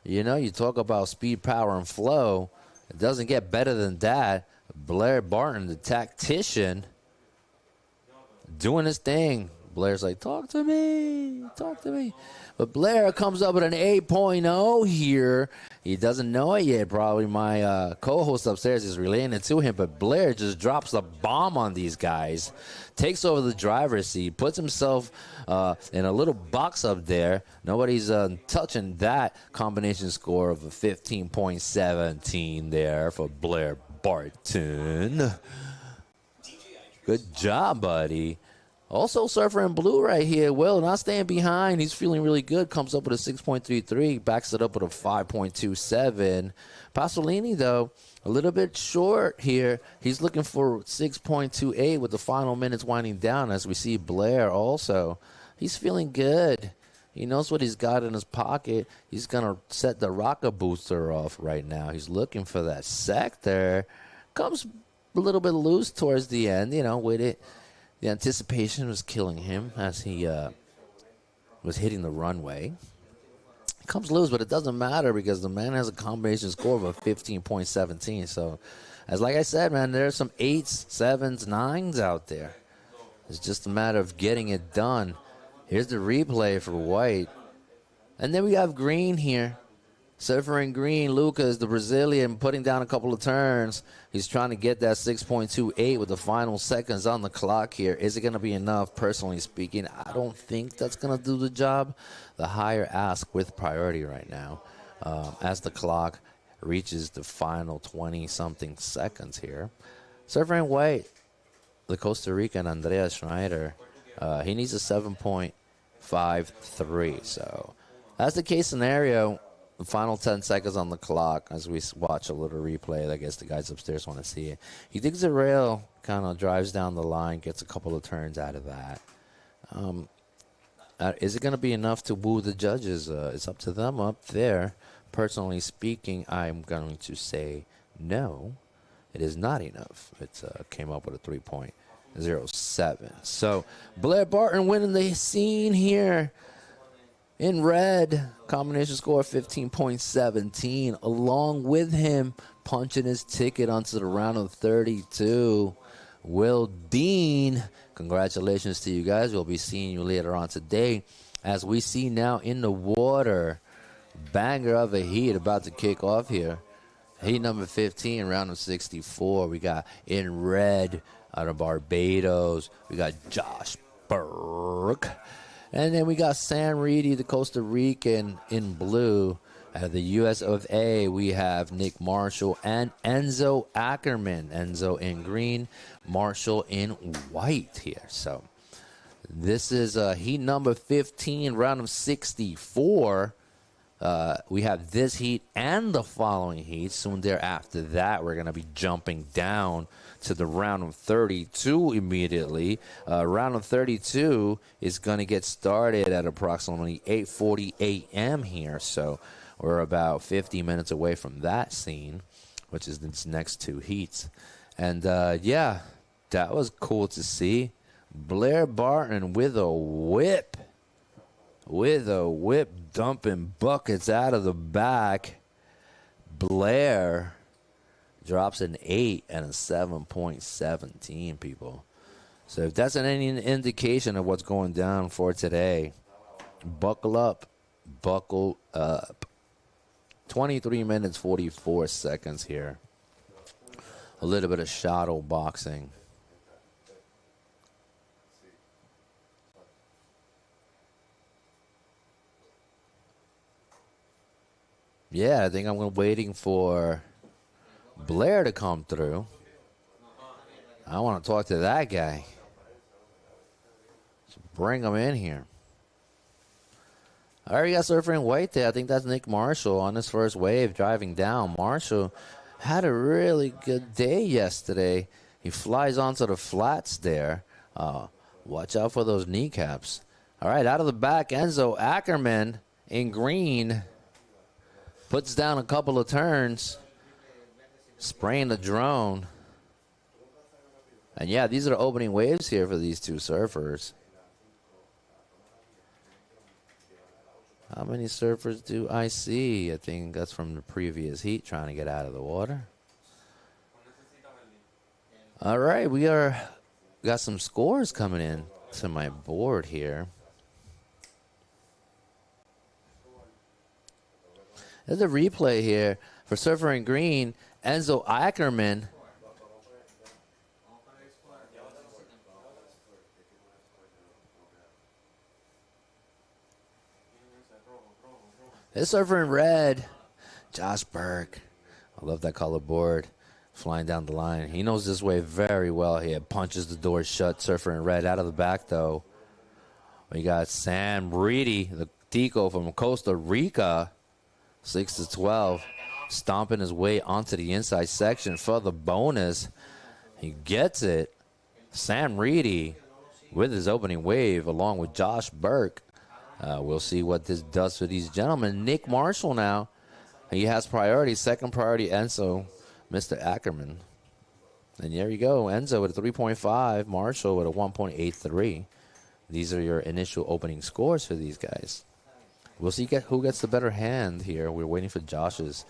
you talk about speed, power, and flow. It doesn't get better than that. Blair Barton, the tactician, doing his thing. Blair's like, talk to me. But Blair comes up with an 8.0 here. He doesn't know it yet. Probably my co-host upstairs is relaying it to him. But Blair just drops the bomb on these guys. Takes over the driver's seat. Puts himself in a little box up there. Nobody's touching that combination score of a 15.17 there for Blair Barton. Good job, buddy. Also, Surfer in blue right here. Will not staying behind. He's feeling really good. Comes up with a 6.33. Backs it up with a 5.27. Pasolini, though, a little bit short here. He's looking for 6.28 with the final minutes winding down as we see Blair also. He's feeling good. He knows what he's got in his pocket. He's going to set the rocket booster off right now. He's looking for that sector. Comes a little bit loose towards the end, with it. The anticipation was killing him as he was hitting the runway. It comes loose, but it doesn't matter because the man has a combination score of a 15.17. So, like I said, man, there's some 8s, 7s, 9s out there. It's just a matter of getting it done. Here's the replay for white. And then we have green here. Surfer in green, Lucas, the Brazilian, putting down a couple of turns. He's trying to get that 6.28 with the final seconds on the clock here. Is it going to be enough? Personally speaking, I don't think that's going to do the job. The higher ask with priority right now as the clock reaches the final 20-something seconds here. Surfer in white, the Costa Rican Andreas Schneider, he needs a 7.53. So that's the case scenario. The final 10 seconds on the clock as we watch a little replay. I guess the guys upstairs want to see it. He digs a rail, kind of drives down the line, gets a couple of turns out of that. Is it going to be enough to woo the judges? It's up to them up there. Personally speaking, I'm going to say no. It is not enough. It came up with a 3.07. So Blair Barton winning the scene here. In red, combination score 15.17. Along with him, punching his ticket onto the round of 32, Will Dean. Congratulations to you guys. We'll be seeing you later on today. As we see now in the water, banger of a heat about to kick off here. Heat number 15, round of 64. We got in red out of Barbados. We got Josh Burke. And then we got Sam Reedy, the Costa Rican, in blue. Out of the US of A, we have Nick Marshall and Enzo Ackerman. Enzo in green, Marshall in white here. So this is heat number 15, round of 64. We have this heat and the following heat. Soon thereafter that, we're going to be jumping down to the round of 32 immediately. Round of 32 is going to get started at approximately 8:40 a.m. here. So we're about 50 minutes away from that scene, which is its next two heats. And, yeah, that was cool to see. Blair Barton with a whip. Dumping buckets out of the back. Blair drops an 8 and a 7.17, people. So if that's any indication of what's going down for today, buckle up. 23 minutes, 44 seconds here. A little bit of shadow boxing. Yeah, I think I'm waiting for Blair to come through. I want to talk to that guy. So bring him in here. I already got surfer in white there. I think that's Nick Marshall on his first wave driving down. Marshall had a really good day yesterday. He flies onto the flats there. Watch out for those kneecaps. All right, out of the back, Enzo Ackerman in green. Puts down a couple of turns. Spraying the drone. And yeah, these are the opening waves here for these two surfers. How many surfers do I see? I think that's from the previous heat trying to get out of the water. All right, we got some scores coming in to my board here. There's a replay here for surfer in green, Enzo Ackerman. This surfer in red, Josh Burke. I love that color board. Flying down the line. He knows this way very well here. Punches the door shut. Surfer in red out of the back, though. We got Sam Reedy, the Tico from Costa Rica. 6-12, stomping his way onto the inside section for the bonus. He gets it. Sam Reedy with his opening wave along with Josh Burke. We'll see what this does for these gentlemen. Nick Marshall now. He has priority. Second priority, Enzo, Mr. Ackerman. And there you go. Enzo with a 3.5. Marshall with a 1.83. These are your initial opening scores for these guys. We'll see who gets the better hand here. We're waiting for Josh's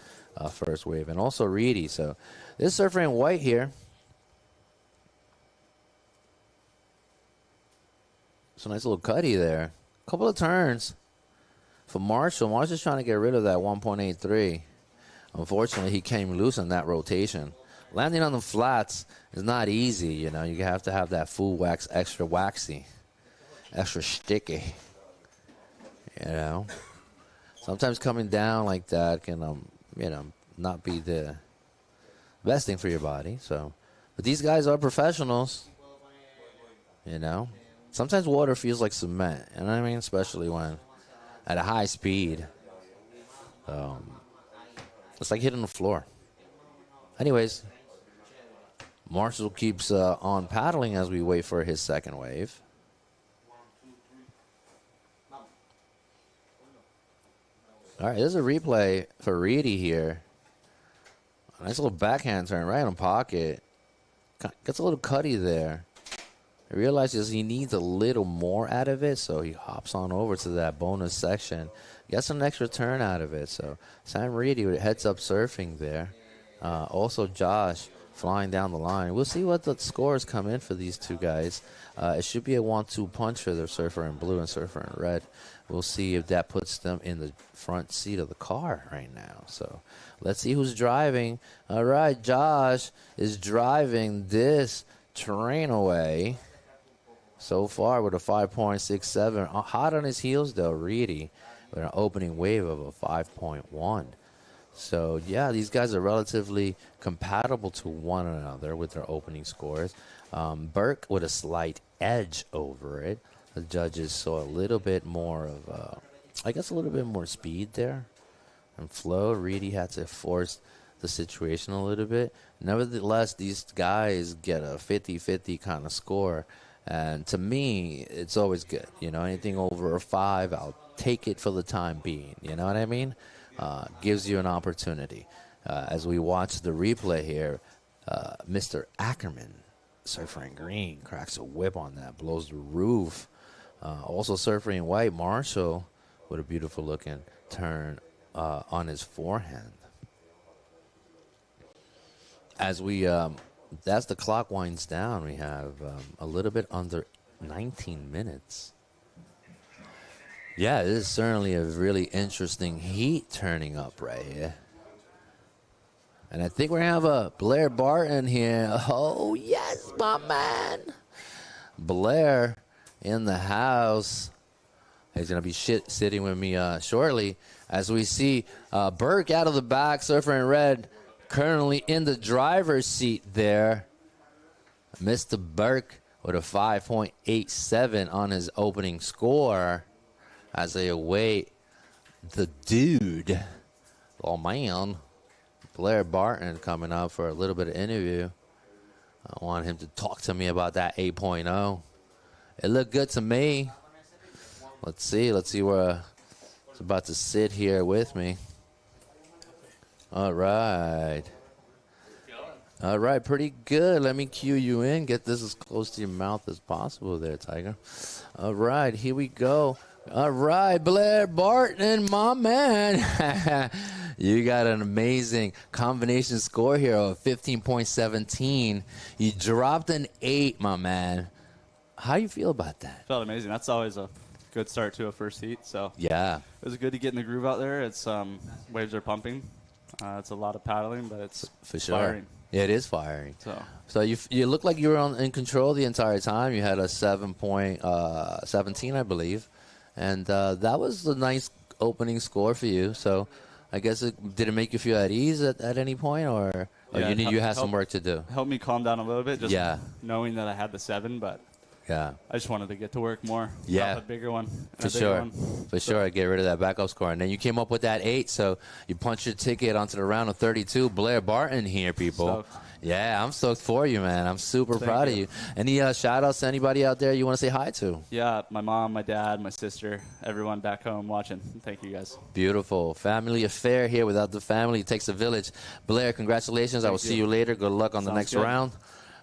first wave. And also Reedy. So this surfer in white here. It's a nice little cutty there. Couple of turns. for Marshall. Marshall's trying to get rid of that 1.83. Unfortunately, he came loose in that rotation. Landing on the flats is not easy, you know. You have to have that full wax, extra waxy, extra sticky, you know. Sometimes coming down like that can, you know, not be the best thing for your body. So, but these guys are professionals, you know. Sometimes water feels like cement, you know what I mean? Especially when at a high speed. It's like hitting the floor. Anyways, Marshall keeps on paddling as we wait for his second wave. All right, there's a replay for Reedy here. A nice little backhand turn right on pocket. Gets a little cutty there. He realizes he needs a little more out of it, so he hops on over to that bonus section. Gets an extra turn out of it. So Sam Reedy with heads up surfing there. Also Josh flying down the line. We'll see what the scores come in for these two guys. It should be a 1-2 punch for the surfer in blue and surfer in red. We'll see if that puts them in the front seat of the car right now. So let's see who's driving. All right, Josh is driving this terrain away so far with a 5.67. Hot on his heels, though, Reedy, with an opening wave of a 5.1. So, yeah, these guys are relatively compatible to one another with their opening scores. Burke with a slight edge over it. The judges saw a little bit more of, I guess, a little bit more speed there and flow. Reedy had to force the situation a little bit. Nevertheless, these guys get a 50-50 kind of score. And to me, it's always good. You know, anything over a 5, I'll take it for the time being. You know what I mean? Gives you an opportunity. As we watch the replay here, Mr. Ackerman, surfer in green, cracks a whip on that, blows the roof. Also surfer in white, Marshall with a beautiful looking turn on his forehand. As we, as the clock winds down, we have a little bit under 19 minutes. Yeah, this is certainly a really interesting heat turning up right here. And I think we're going to have a Blair Barton here. Oh, yes, my man. Blair in the house. He's going to be sitting with me shortly as we see Burke out of the back, surfer in red, currently in the driver's seat there. Mr. Burke with a 5.87 on his opening score as they await the dude, oh man, Blair Barton coming up for a little bit of interview. I want him to talk to me about that 8.0. It looked good to me. Let's see where it's about to sit here with me. All right. All right, pretty good. Let me cue you in. Get this as close to your mouth as possible there, Tiger. All right, here we go. All right, Blair Barton, my man. You got an amazing combination score here of 15.17. You dropped an 8, my man. How do you feel about that? Felt amazing. That's always a good start to a first heat. So yeah, it was good to get in the groove out there. It's waves are pumping. It's a lot of paddling, but it's for sure. Firing. Yeah, it is firing. So you look like you were in control the entire time. You had a 7.17, I believe, and that was a nice opening score for you. So I guess did it make you feel at ease at any point, or you had some work to do? Helped me calm down a little bit, just knowing that I had the 7, but. Yeah, I just wanted to get to work more. Yeah, a bigger one. For sure. Get rid of that backup score, and then you came up with that 8. So you punched your ticket onto the round of 32. Blair Barton here, people. Stoked. Yeah, I'm stoked for you, man. I'm super proud of you. Any shout outs to anybody out there you want to say hi to? Yeah, my mom, my dad, my sister, everyone back home watching. Thank you, guys. Beautiful. Family affair here. Without the family, it takes a village. Blair, congratulations. I will see you later. Good luck on the next round.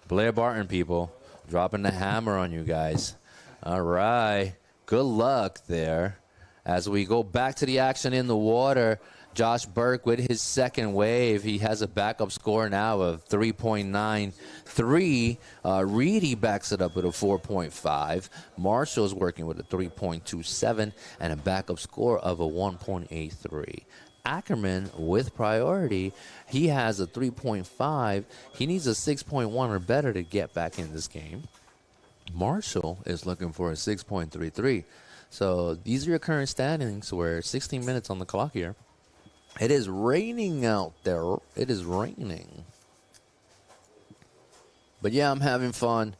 Blair Barton, people. Dropping the hammer on you guys. All right. Good luck there. As we go back to the action in the water, Josh Burke with his second wave. He has a backup score now of 3.93. Reedy backs it up with a 4.5. Marshall's working with a 3.27 and a backup score of a 1.83. Ackerman with priority, he has a 3.5. He needs a 6.1 or better to get back in this game. Marshall is looking for a 6.33. So these are your current standings. We're 16 minutes on the clock here. It is raining out there. It is raining. But yeah, I'm having fun.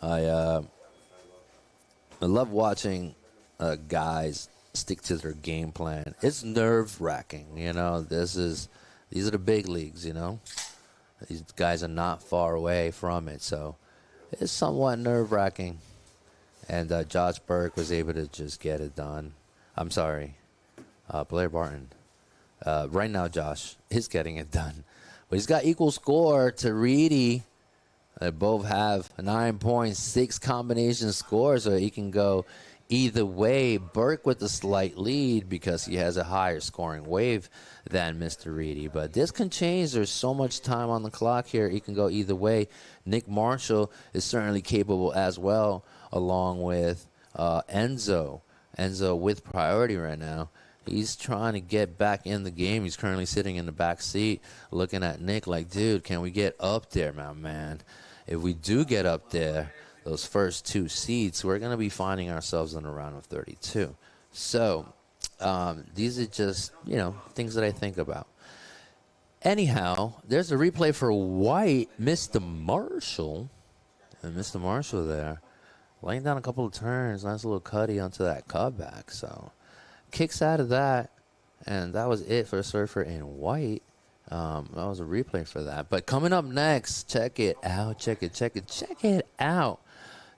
I love watching guys stick to their game plan. It's nerve-wracking, you know. These are the big leagues, you know. These guys are not far away from it, so it's somewhat nerve-wracking. And Josh Burke was able to just get it done. I'm sorry, Blair Barton. Right now, Josh is getting it done. But he's got equal score to Reedy. They both have a 9.6 combination score, so he can go either way. Burke with a slight lead because he has a higher scoring wave than Mr. Reedy. But this can change. There's so much time on the clock here. He can go either way. Nick Marshall is certainly capable as well, along with Enzo. Enzo with priority right now. He's trying to get back in the game. He's currently sitting in the back seat looking at Nick like, dude, can we get up there, my man? If we do get up there, those first two seats, we're going to be finding ourselves in a round of 32. So these are just, you know, things that I think about. Anyhow, there's a replay for White, Mr. Marshall. And Mr. Marshall there, laying down a couple of turns. Nice little cutty onto that cutback. So kicks out of that, and that was it for a surfer in White. That was a replay for that. But coming up next, check it out. Check it out.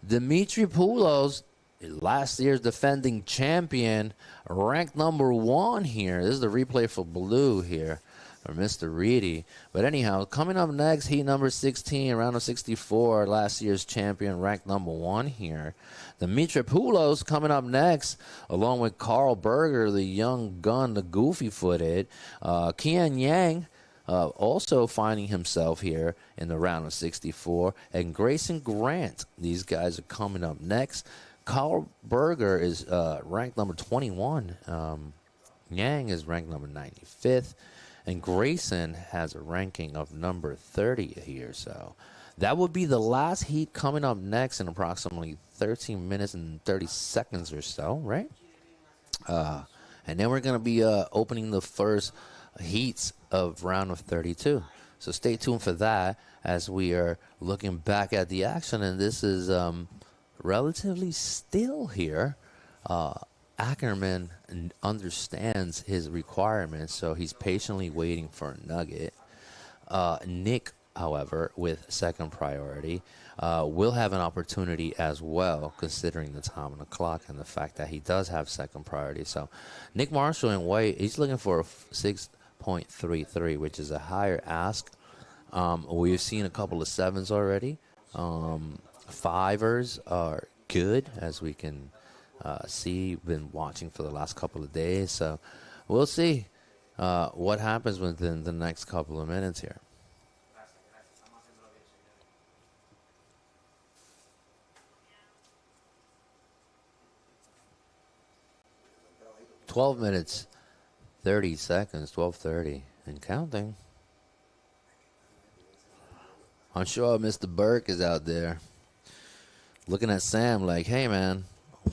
Dimitri Poulos, last year's defending champion, ranked number 1 here. This is the replay for Blue here, or Mr. Reedy. But anyhow, coming up next, heat number 16, round of 64, last year's champion, ranked number 1 here. Dimitri Poulos coming up next, along with Carl Berger, the young gun, the goofy-footed. Kian Yang, also finding himself here in the round of 64. And Grayson Grant, these guys are coming up next. Carl Berger is ranked number 21. Yang is ranked number 95th. And Grayson has a ranking of number 30 here. So that would be the last heat coming up next in approximately 13 minutes and 30 seconds or so, right? And then we're going to be opening the first heats of round of 32. So stay tuned for that as we are looking back at the action. And this is relatively still here. Ackerman understands his requirements, so he's patiently waiting for a nugget. Nick, however, with second priority, will have an opportunity as well, considering the time on the clock and the fact that he does have second priority. So Nick Marshall in White, he's looking for a 6.33, which is a higher ask. We've seen a couple of 7s already. 5ers are good, as we can see. Been watching for the last couple of days, so we'll see what happens within the next couple of minutes here. "12 minutes, 30 seconds, 12:30, and counting." I'm sure Mr. Burke is out there looking at Sam like, hey, man,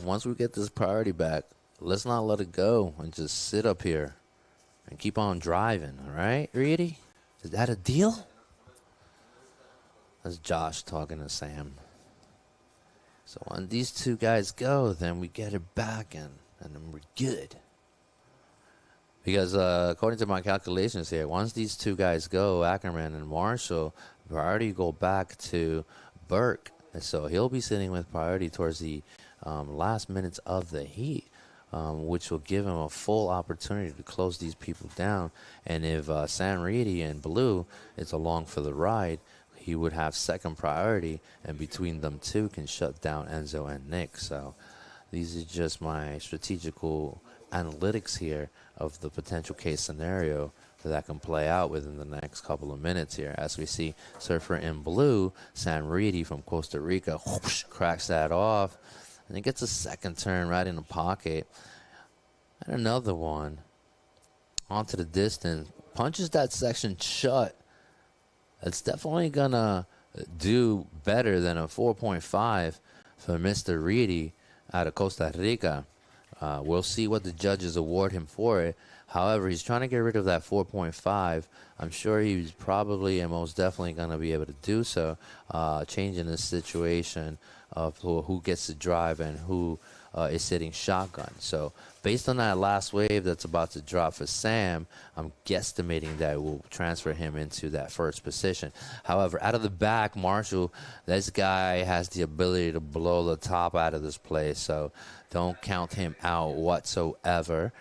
once we get this priority back, let's not let it go and just sit up here and keep on driving, all right, Reedy? Is that a deal? That's Josh talking to Sam. So when these two guys go, then we get it back and then we're good. Because according to my calculations here, once these two guys go, Ackerman and Marshall, priority go back to Burke. And so he'll be sitting with priority towards the last minutes of the heat, which will give him a full opportunity to close these people down. And if Sam Reedy and Blue is along for the ride, he would have second priority, and between them two can shut down Enzo and Nick. So these are just my strategical analytics here of the potential case scenario that can play out within the next couple of minutes here. As we see surfer in blue, Sam Reedy from Costa Rica, whoosh, cracks that off, and he gets a second turn right in the pocket. And another one onto the distance, punches that section shut. It's definitely going to do better than a 4.5 for Mr. Reedy out of Costa Rica. We'll see what the judges award him for it. However, he's trying to get rid of that 4.5. I'm sure he's probably and most definitely going to be able to do so, changing the situation of who gets to drive and who is sitting shotgun. So based on that last wave that's about to drop for Sam, I'm guesstimating that it will transfer him into that first position. However, out of the back, Marshall, this guy has the ability to blow the top out of this place, so don't count him out whatsoever.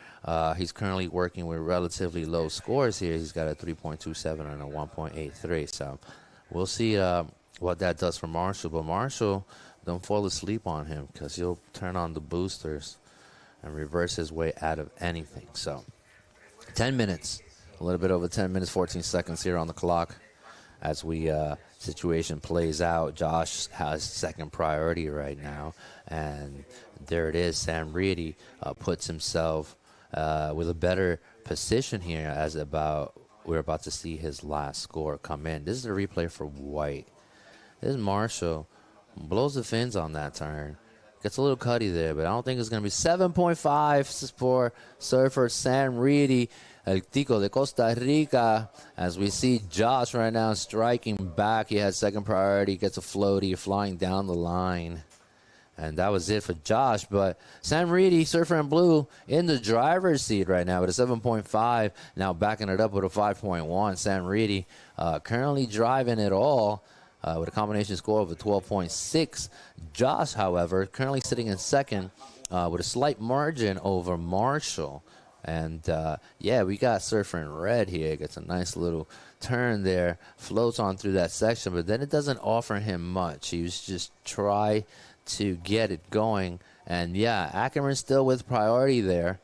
He's currently working with relatively low scores here. He's got a 3.27 and a 1.83, so we'll see what that does for Marshall. But Marshall, don't fall asleep on him, because he'll turn on the boosters and reverse his way out of anything. So 10 minutes, a little bit over 10 minutes, 14 seconds here on the clock as we situation plays out. Josh has second priority right now, and there it is. Sam Reedy puts himself with a better position here as we're about to see his last score come in. This is a replay for White. This is Marshall. Blows the fins on that turn. Gets a little cutty there, but I don't think it's going to be 7.5 for surfer Sam Reedy, El Tico de Costa Rica. As we see Josh right now striking back. He had second priority, gets a floaty, flying down the line. And that was it for Josh. But Sam Reedy, surfer in blue, in the driver's seat right now with a 7.5. Now backing it up with a 5.1. Sam Reedy currently driving it all. With a combination score of a 12.6. Josh, however, currently sitting in second with a slight margin over Marshall. And, yeah, we got surfer in red here. Gets a nice little turn there. Floats on through that section, but then it doesn't offer him much. He was just try to get it going. And, yeah, Ackerman's still with priority there.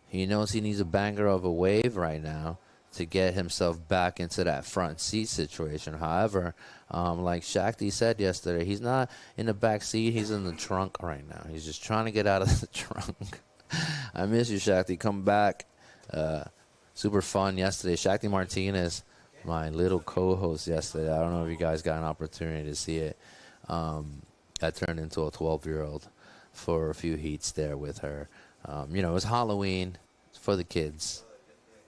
He knows he needs a banger of a wave right now to get himself back into that front seat situation. However, like Shakti said yesterday, he's not in the back seat. He's in the trunk right now. He's just trying to get out of the trunk. I miss you, Shakti. Come back. Super fun yesterday. Shakti Martinez, my little co-host yesterday. I don't know if you guys got an opportunity to see it. I turned into a 12-year-old for a few heats there with her. It was Halloween for the kids.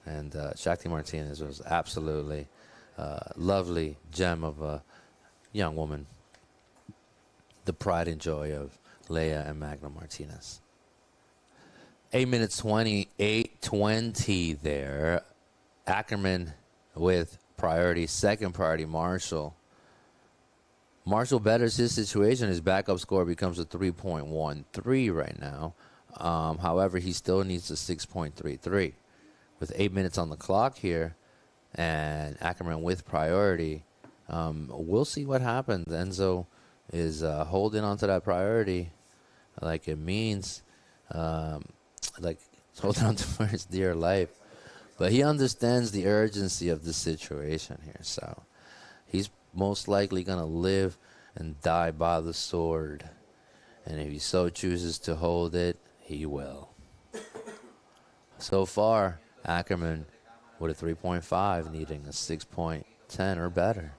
And Shakti Martinez was absolutely lovely gem of a young woman. The pride and joy of Leia and Magna Martinez. 8 minutes 28:20 there. Ackerman with priority, second priority, Marshall. Marshall betters his situation. His backup score becomes a 3.13 right now. However, he still needs a 6.33. With 8 minutes on the clock here, and Ackerman with priority, we'll see what happens. Enzo is holding on to that priority like it means, like holding on to for his dear life. But he understands the urgency of the situation here, so he's most likely going to live and die by the sword. And if he so chooses to hold it, he will. So far, Ackerman with a 3.5, needing a 6.10 or better.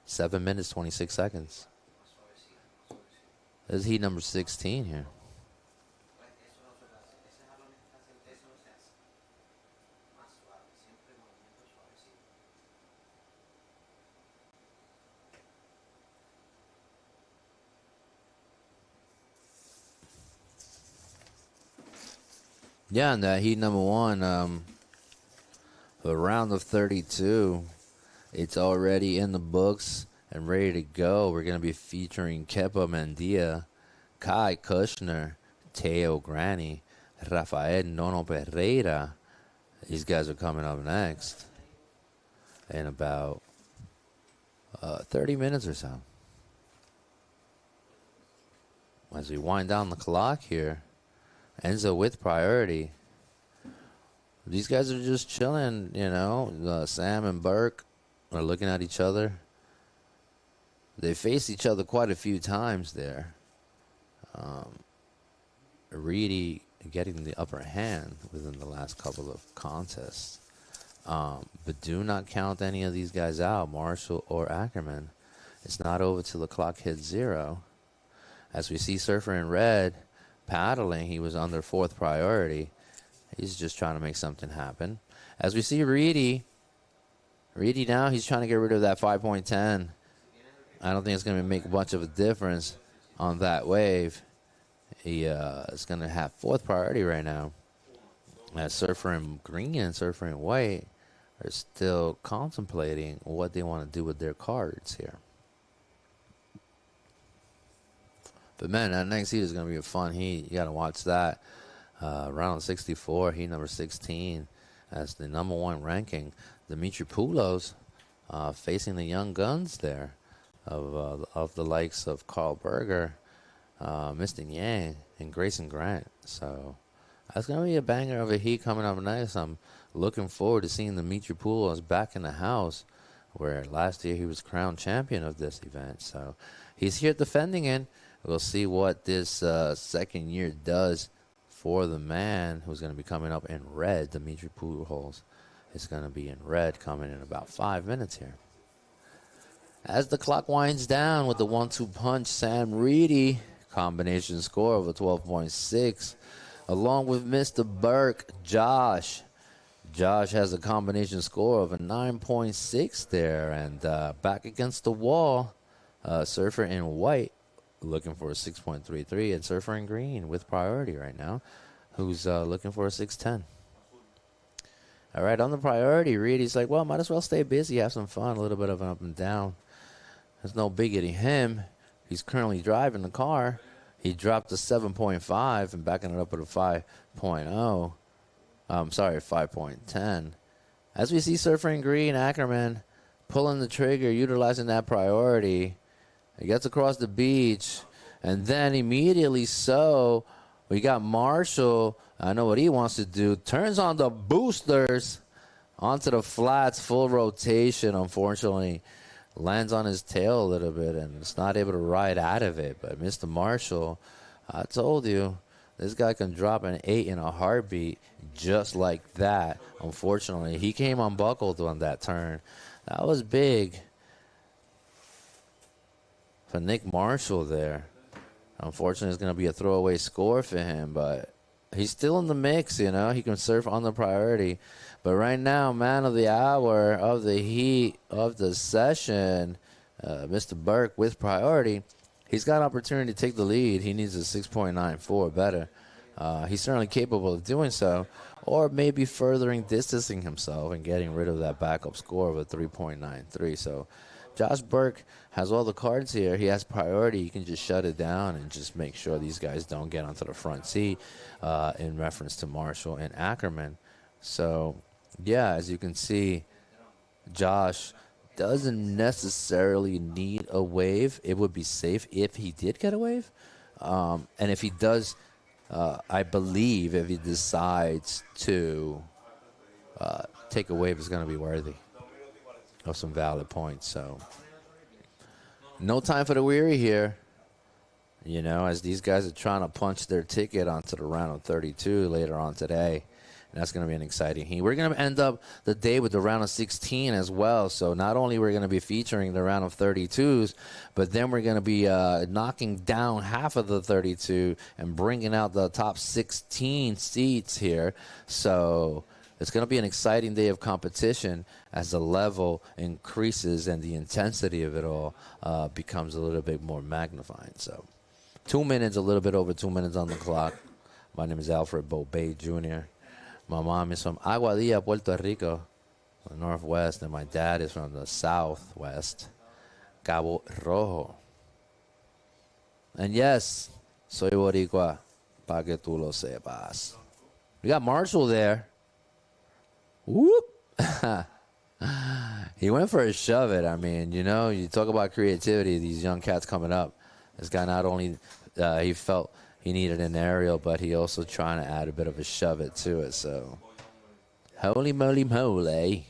7 minutes, 26 seconds. This is heat number 16 here. Yeah, and that heat number one, the round of 32, it's already in the books and ready to go. We're going to be featuring Kepa Mendia, Kai Kushner, Teo Granny, Rafael Nono Pereira. These guys are coming up next in about 30 minutes or so. As we wind down the clock here, Enzo with priority. these guys are just chilling, you know. Sam and Burke are looking at each other. They faced each other quite a few times there. Reedy getting the upper hand within the last couple of contests. But do not count any of these guys out, Marshall or Ackerman. It's not over till the clock hits 0. As we see Surfer in red paddling, he was under 4th priority. He's just trying to make something happen. As we see Reedy now, he's trying to get rid of that 5.10. I don't think it's going to make much of a difference on that wave. He is going to have 4th priority right now. As Surfer in green and Surfer in white are still contemplating what they want to do with their cards here. But man, that next heat is going to be a fun heat. You got to watch that. Round 64, heat number 16, as the number 1 ranking. Dimitri Poulos facing the young guns there of the likes of Carl Berger, Mr. Yang, and Grayson Grant. So that's going to be a banger of a heat coming up next. I'm looking forward to seeing Dimitri Poulos back in the house, where last year he was crowned champion of this event. So he's here defending it. We'll see what this second year does for the man who's going to be coming up in red. Dimitri Poulos is going to be in red coming in about 5 minutes here. As the clock winds down with the 1-2 punch, Sam Reedy, combination score of a 12.6, along with Mr. Burke, Josh. Josh has a combination score of a 9.6 there, and back against the wall, Surfer in white looking for a 6.33, and Surfer in green with priority right now, who's looking for a 6.10. All right, on the priority, Reedy's like, well, might as well stay busy, have some fun, a little bit of an up and down. There's no biggie to him. He's currently driving the car. He dropped a 7.5 and backing it up with a 5.0. 5.10. As we see Surfer in green, Ackerman pulling the trigger, utilizing that priority. He gets across the beach, and then immediately we got Marshall. I know what he wants to do. Turns on the boosters onto the flats, full rotation. Unfortunately, lands on his tail a little bit and is not able to ride out of it. But Mr. Marshall, I told you, this guy can drop an 8 in a heartbeat just like that. Unfortunately, he came unbuckled on that turn. That was big for Nick Marshall there. Unfortunately, it's going to be a throwaway score for him, but he's still in the mix, you know. He can surf on the priority. But right now, man of the hour, of the heat, of the session, Mr. Burke with priority, he's got an opportunity to take the lead. He needs a 6.94 better. He's certainly capable of doing so, or maybe furthering distancing himself and getting rid of that backup score of a 3.93. So Josh Burke has all the cards here. He has priority. He can just shut it down and just make sure these guys don't get onto the front seat in reference to Marshall and Ackerman. So, yeah, as you can see, Josh doesn't necessarily need a wave. It would be safe if he did get a wave. And if he does, I believe if he decides to take a wave, it's going to be worthy of some valid points. So no time for the weary here, you know, as these guys are trying to punch their ticket onto the round of 32 later on today. And that's going to be an exciting heat. We're going to end up the day with the round of 16 as well. So not only we're going to be featuring the round of 32s, but then we're going to be knocking down half of the 32 and bringing out the top 16 seats here. So it's going to be an exciting day of competition as the level increases and the intensity of it all becomes a little bit more magnified. So 2 minutes, a little bit over 2 minutes on the clock. My name is Alfred Bobay Jr. My mom is from Aguadilla, Puerto Rico, the northwest, and my dad is from the southwest, Cabo Rojo. And yes, soy boricua, pa que tú lo sepas. We got Marshall there. Whoop! He went for a shove it. I mean, you know, you talk about creativity, these young cats coming up. This guy not only, he felt he needed an aerial, but he also trying to add a bit of a shove it to it. So Holy moly moly.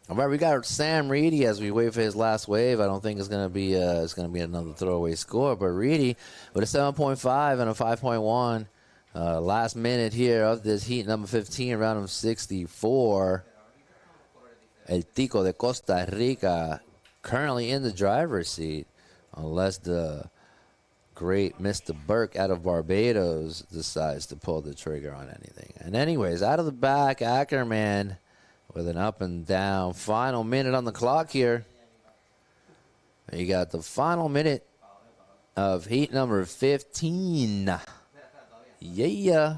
All right, we got Sam Reedy as we wait for his last wave. I don't think it's gonna be another throwaway score, but Reedy with a 7.5 and a 5.1. Last minute here of this heat number 15, round of 64. El Tico de Costa Rica currently in the driver's seat, unless the great Mr. Burke out of Barbados decides to pull the trigger on anything. And anyways, out of the back, Ackerman with an up and down. Final minute on the clock here. You got the final minute of heat number 15. Yeah.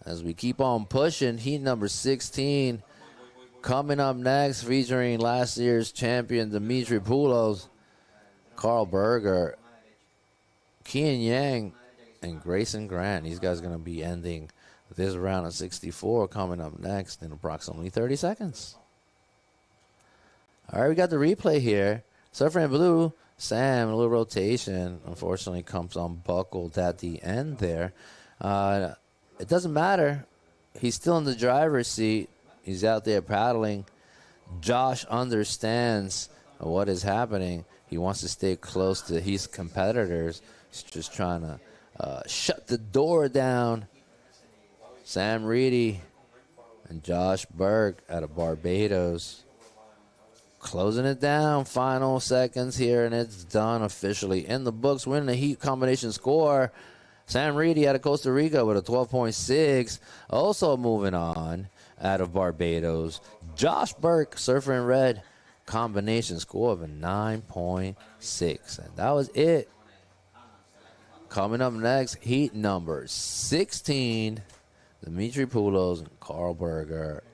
As we keep on pushing, heat number 16 coming up next, featuring last year's champion Dimitri Poulos, Carl Berger, Kian Yang, and Grayson Grant. These guys are going to be ending this round of 64 coming up next in approximately 30 seconds. All right, we got the replay here. Surfer in blue, Sam, a little rotation. Unfortunately, comes unbuckled at the end there. It doesn't matter. He's still in the driver's seat. He's out there paddling. Josh understands what is happening. He wants to stay close to his competitors. He's just trying to shut the door down. Sam Reedy and Josh Berg out of Barbados. Closing it down. Final seconds here, and it's done officially. In the books, winning the heat combination score. Sam Reedy out of Costa Rica with a 12.6. Also moving on out of Barbados. Josh Burke, Surfer in red, combination score of a 9.6. And that was it. Coming up next, heat number 16. Dimitri Poulos and Carl Berger,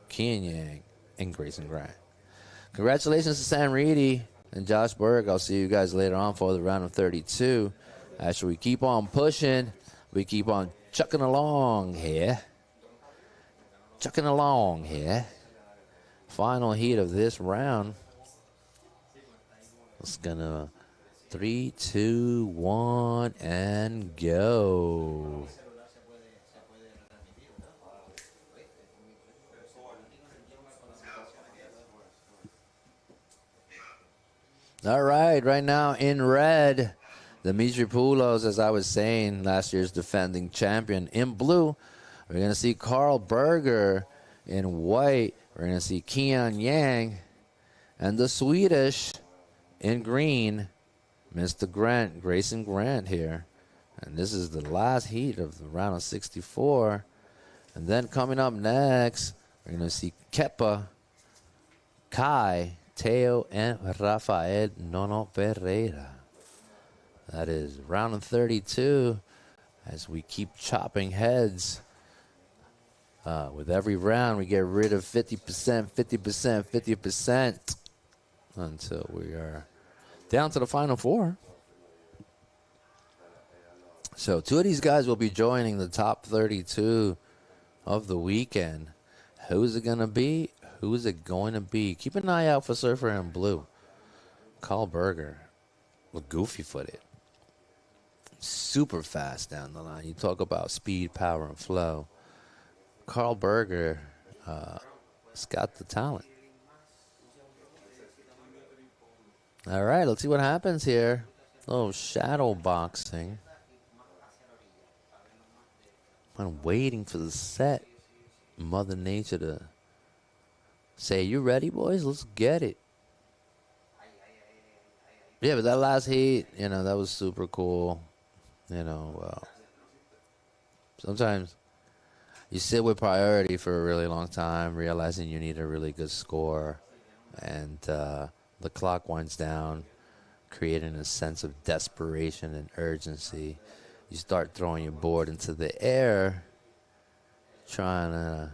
Kian Yang, and Grayson Grant. Congratulations to Sam Reedy and Josh Berg. I'll see you guys later on for the round of 32. As we keep on pushing, we keep on chucking along here. Final heat of this round. It's gonna 3, 2, 1, and go. All right, right now in red, Dimitri Poulos, as I was saying, last year's defending champion. In blue, we're going to see Carl Berger. In white, we're going to see Kian Yang. And the Swedish, in green, Mr. Grant, Grayson Grant here. And this is the last heat of the round of 64. And then coming up next, we're going to see Kepa, Kai, Teo, and Rafael Nono Pereira. That is round of 32 as we keep chopping heads. With every round, we get rid of 50%, 50%, 50% until we are down to the final four. So 2 of these guys will be joining the top 32 of the weekend. Who's it going to be? Who's it going to be? Keep an eye out for Surfer in blue. Carl Berger with goofy footed. Super fast down the line. You talk about speed, power, and flow. Carl Berger has got the talent. All right, let's see what happens here. A little shadow boxing. I'm waiting for the set. Mother Nature to say, you ready, boys? Let's get it. Yeah, but that last heat, that was super cool. Sometimes you sit with priority for a really long time, realizing you need a really good score. And the clock winds down, creating a sense of desperation and urgency. You start throwing your board into the air, trying to,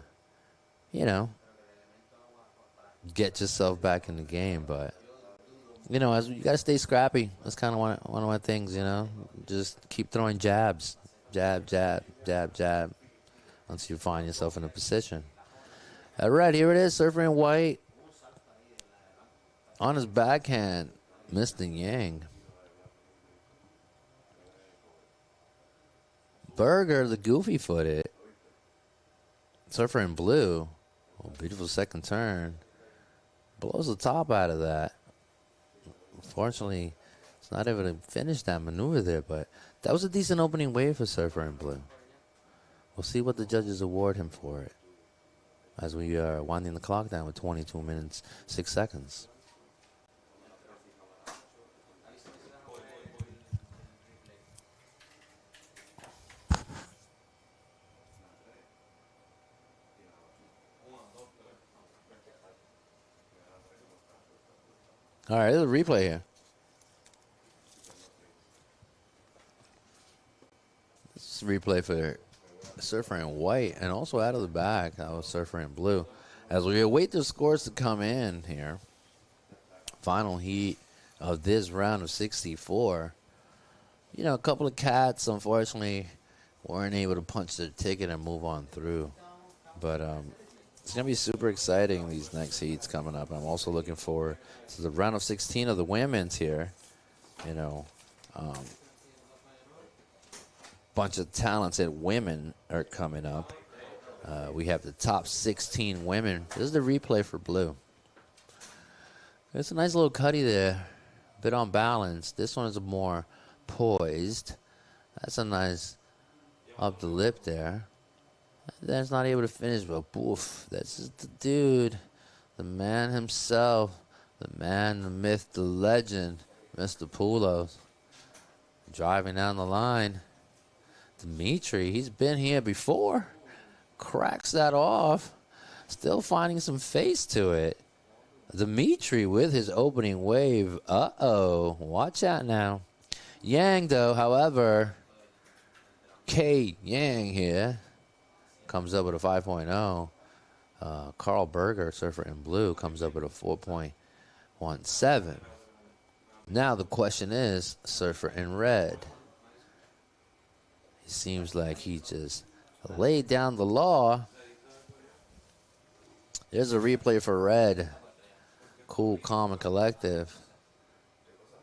get yourself back in the game. But, as you got to stay scrappy. That's kind of one of my things, Just keep throwing jabs. Jab, jab, jab, jab. Until you find yourself in a position. All right, here it is. Surfer in white. On his backhand, Mr. Yang. Berger, the goofy-footed, surfer in blue, beautiful second turn, blows the top out of that. Unfortunately, it's not able to finish that maneuver there, but that was a decent opening wave for surfer in blue. We'll see what the judges award him for it as we are winding the clock down with 22 minutes, 6 seconds. All right, there's a replay here. This is a replay for surfer in white, and also out of the back, that was surfer in blue. As we await the scores to come in here, final heat of this round of 64. You know, a couple of cats, unfortunately, weren't able to punch their ticket and move on through. But it's going to be super exciting, these next heats coming up. I'm also looking forward to the round of 16 of the women's here. You know, bunch of talented women are coming up. We have the top 16 women. This is the replay for blue. It's a nice little cutty there, a bit on balance. This one is more poised. That's a nice up the lip there. That's not able to finish, but poof, that's just the dude, the man himself, the man, the myth, the legend, Mr. Poulos, driving down the line. Dimitri, he's been here before, cracks that off, still finding some face to it. Dimitri with his opening wave. Uh-oh, watch out now. Yang, though, however, K. Yang here, comes up with a 5.0. Carl Berger, surfer in blue, comes up with a 4.17. Now the question is, surfer in red. It seems like he just laid down the law. There's a replay for red. Cool, calm, and collective.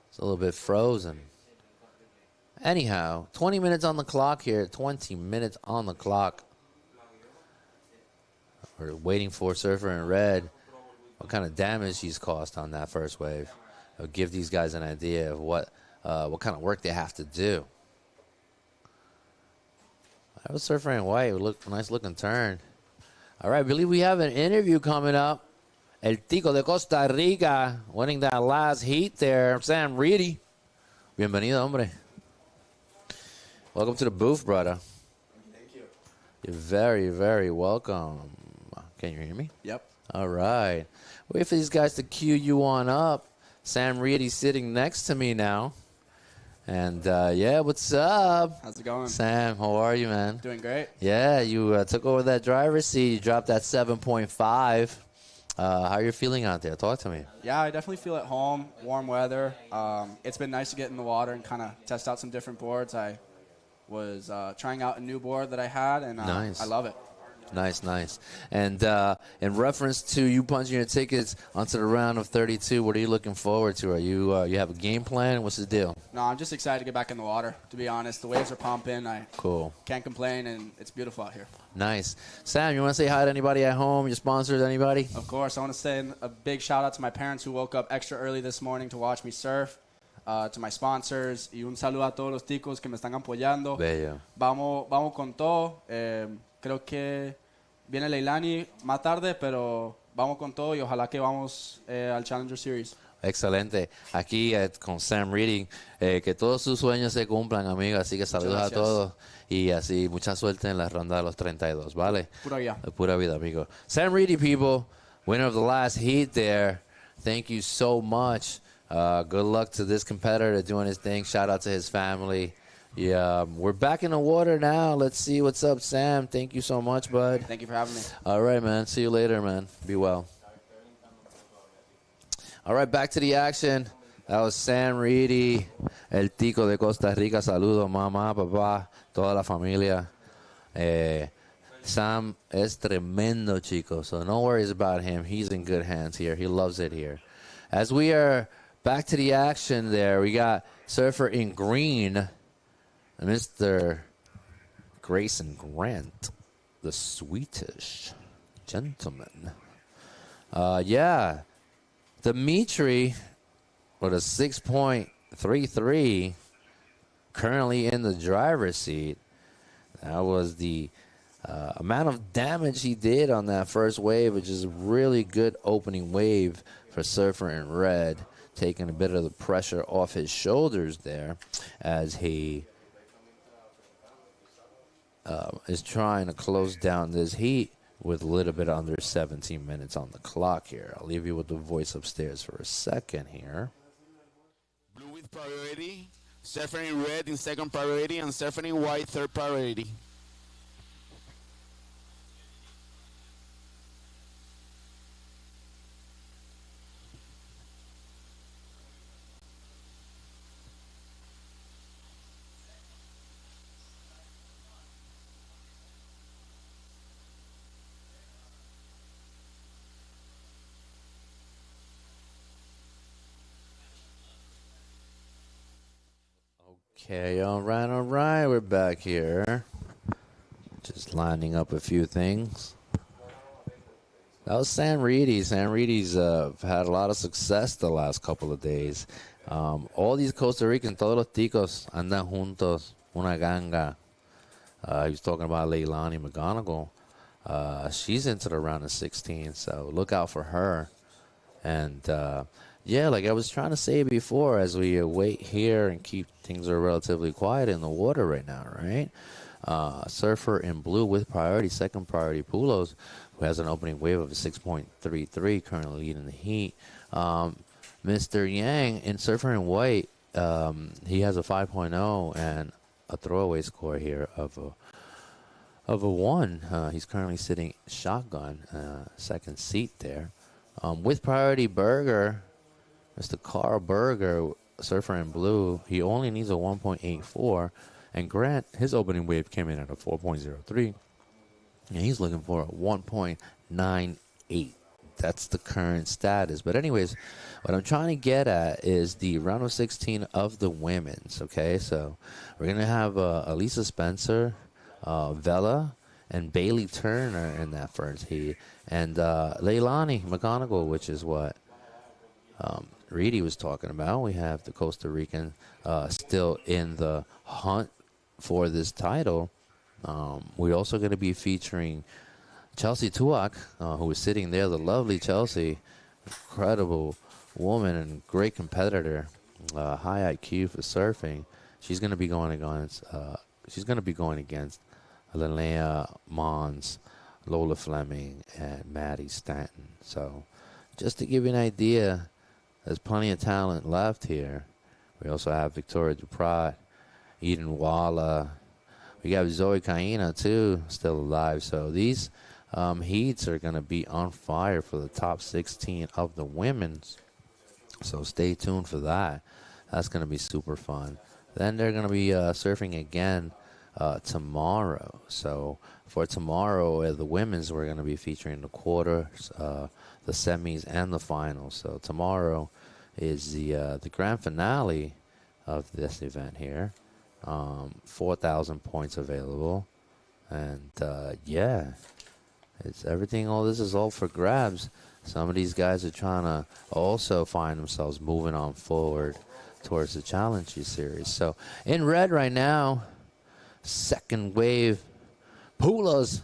It's a little bit frozen. Anyhow, 20 minutes on the clock here. 20 minutes on the clock. We're waiting for surfer in red. What kind of damage he's caused on that first wave. It'll give these guys an idea of what kind of work they have to do. That was surfer in white. Look, nice looking turn. All right, I believe we have an interview coming up. El Tico de Costa Rica winning that last heat there. Sam Reedy. Bienvenido, hombre. Welcome to the booth, brother. Thank you. You're very, very welcome. Can you hear me? Yep. All right. Wait for these guys to cue you on up. Sam Reedy's sitting next to me now. And, yeah, what's up? How's it going? Sam, how are you, man? Doing great. Yeah, you took over that driver's seat. You dropped that 7.5. How are you feeling out there? Talk to me. Yeah, I definitely feel at home. Warm weather. It's been nice to get in the water and kind of test out some different boards. I was trying out a new board that I had, and nice. I love it. Nice, nice. And in reference to you punching your tickets onto the round of 32, what are you looking forward to? Are you you have a game plan? What's the deal? No, I'm just excited to get back in the water, to be honest. The waves are pumping. I can't complain, and it's beautiful out here. Nice. Sam, you want to say hi to anybody at home, your sponsors, anybody? Of course. I want to say a big shout-out to my parents who woke up extra early this morning to watch me surf. To my sponsors, y un saludo a todos los ticos que me están apoyando. Bello. Vamos con todo. Creo que viene Leilani más tarde, pero vamos con todo y ojalá que vamos al Challenger Series. Excelente. Aquí con Sam Reedy, que todos sus sueños se cumplan, amigo. Así que saludos a todos y así mucha suerte en la ronda de los 32, ¿vale? Pura vida. Pura vida, amigo. Sam Reedy, people, winner of the last heat there. Thank you so much. Good luck to this competitor doing his thing. Shout out to his family. Yeah, we're back in the water now. Let's see what's up, Sam. Thank you so much, bud. Thank you for having me. All right, man. See you later, man. Be well. All right, back to the action. That was Sam Reedy, el tico de Costa Rica. Saludos, mamá, papá, toda la familia. Sam es tremendo, chico, so no worries about him. He's in good hands here. He loves it here. As we are back to the action there, we got surfer in green, Mr. Grayson Grant. the Swedish gentleman. Yeah, Dimitri with a 6.33, currently in the driver's seat. That was the amount of damage he did on that first wave, which is a really good opening wave for Surfer in red, taking a bit of the pressure off his shoulders there as he is trying to close down this heat with a little bit under 17 minutes on the clock here. I'll leave you with the voice upstairs for a second here. Blue with priority, Surfer in red in second priority, and Surfer in white third priority. Okay, all right, we're back here. Just lining up a few things. That was San Reedy. San Reedy's had a lot of success the last couple of days. All these Costa Ricans, todos los ticos andan juntos, una ganga. He was talking about Leilani McGonigal. She's into the round of 16, so look out for her. And yeah, like I was trying to say before, as we wait here and keep things are relatively quiet in the water right now, right? Surfer in blue with priority, second priority, Pulos, who has an opening wave of a 6.33, currently leading the heat. Mr. Yang in Surfer in white, he has a 5.0 and a throwaway score here of a 1. He's currently sitting shotgun, second seat there. With priority Berger, Mr. Carl Berger, Surfer in blue, he only needs a 1.84. And Grant, his opening wave came in at a 4.03. And he's looking for a 1.98. That's the current status. But anyways, what I'm trying to get at is the round of 16 of the women's, okay? So we're going to have Elisa Spencer, Vela, and Bailey Turner in that first heat. And Leilani McGonigal, which is what Reedy was talking about. We have the Costa Rican still in the hunt for this title. We're also going to be featuring Chelsea Tuak, who is sitting there, the lovely Chelsea, incredible woman and great competitor, high IQ for surfing. She's going to be going against Linnea Mons, Lola Fleming, and Maddie Stanton. So just to give you an idea, there's plenty of talent left here. We also have Victoria Duprat, Eden Walla. We got Zoe Caina, too, still alive. So these heats are going to be on fire for the top 16 of the women's. So stay tuned for that. That's going to be super fun. Then they're going to be surfing again tomorrow. So for tomorrow, the women's, we're going to be featuring the quarters, the semis, and the finals. So tomorrow is the grand finale of this event here. 4,000 points available. And yeah, it's everything. All this is all for grabs. Some of these guys are trying to also find themselves moving on forward towards the Challenger Series. So in red right now, second wave, Pulas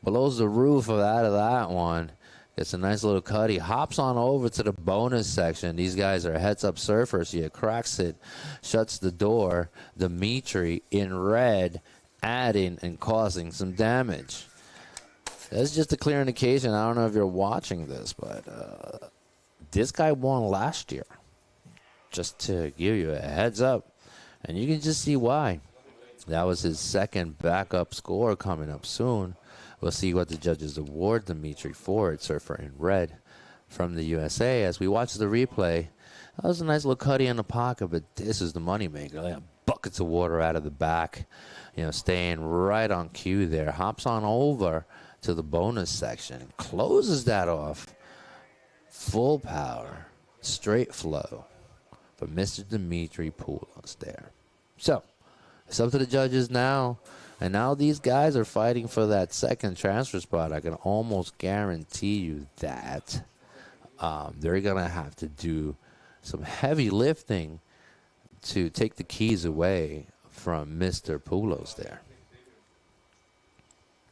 blows the roof out of that one. Gets a nice little cut. He hops on over to the bonus section. These guys are heads-up surfers. He cracks it, shuts the door. Dimitri in red, adding and causing some damage. That's just a clear indication. I don't know if you're watching this, but this guy won last year. Just to give you a heads up. And you can just see why. That was his second backup score coming up soon. We'll see what the judges award Dimitri for. Surfer in red from the USA. As we watch the replay, that was a nice little cutty in the pocket, but this is the moneymaker. Like buckets of water out of the back, staying right on cue there. Hops on over to the bonus section, closes that off. Full power, straight flow for Mr. Dimitri Pulas there. So, it's up to the judges now. And now these guys are fighting for that second transfer spot. I can almost guarantee you that they're going to have to do some heavy lifting to take the keys away from Mr. Poulos there.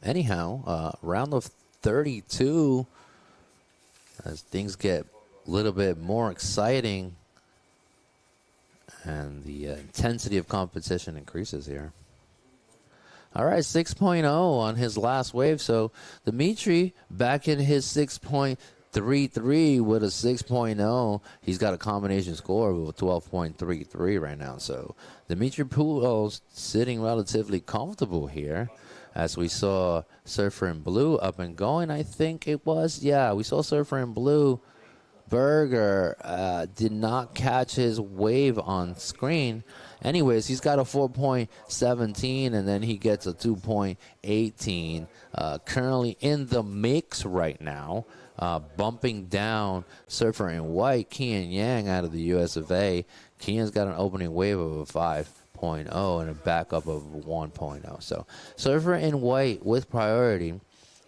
Anyhow, round of 32, as things get a little bit more exciting and the intensity of competition increases here. All right, 6.0 on his last wave. So Dimitri back in his 6.33 with a 6.0. He's got a combination score of a 12.33 right now. So Dimitri Poulos sitting relatively comfortable here. As we saw Surfer in Blue up and going, I think it was. Yeah, we saw Surfer in Blue. Berger did not catch his wave on screen. Anyways, he's got a 4.17, and then he gets a 2.18. Currently in the mix right now, bumping down Surfer in White, Kian Yang out of the US of A. Kian's got an opening wave of a 5.0 and a backup of 1.0. So Surfer in White with priority.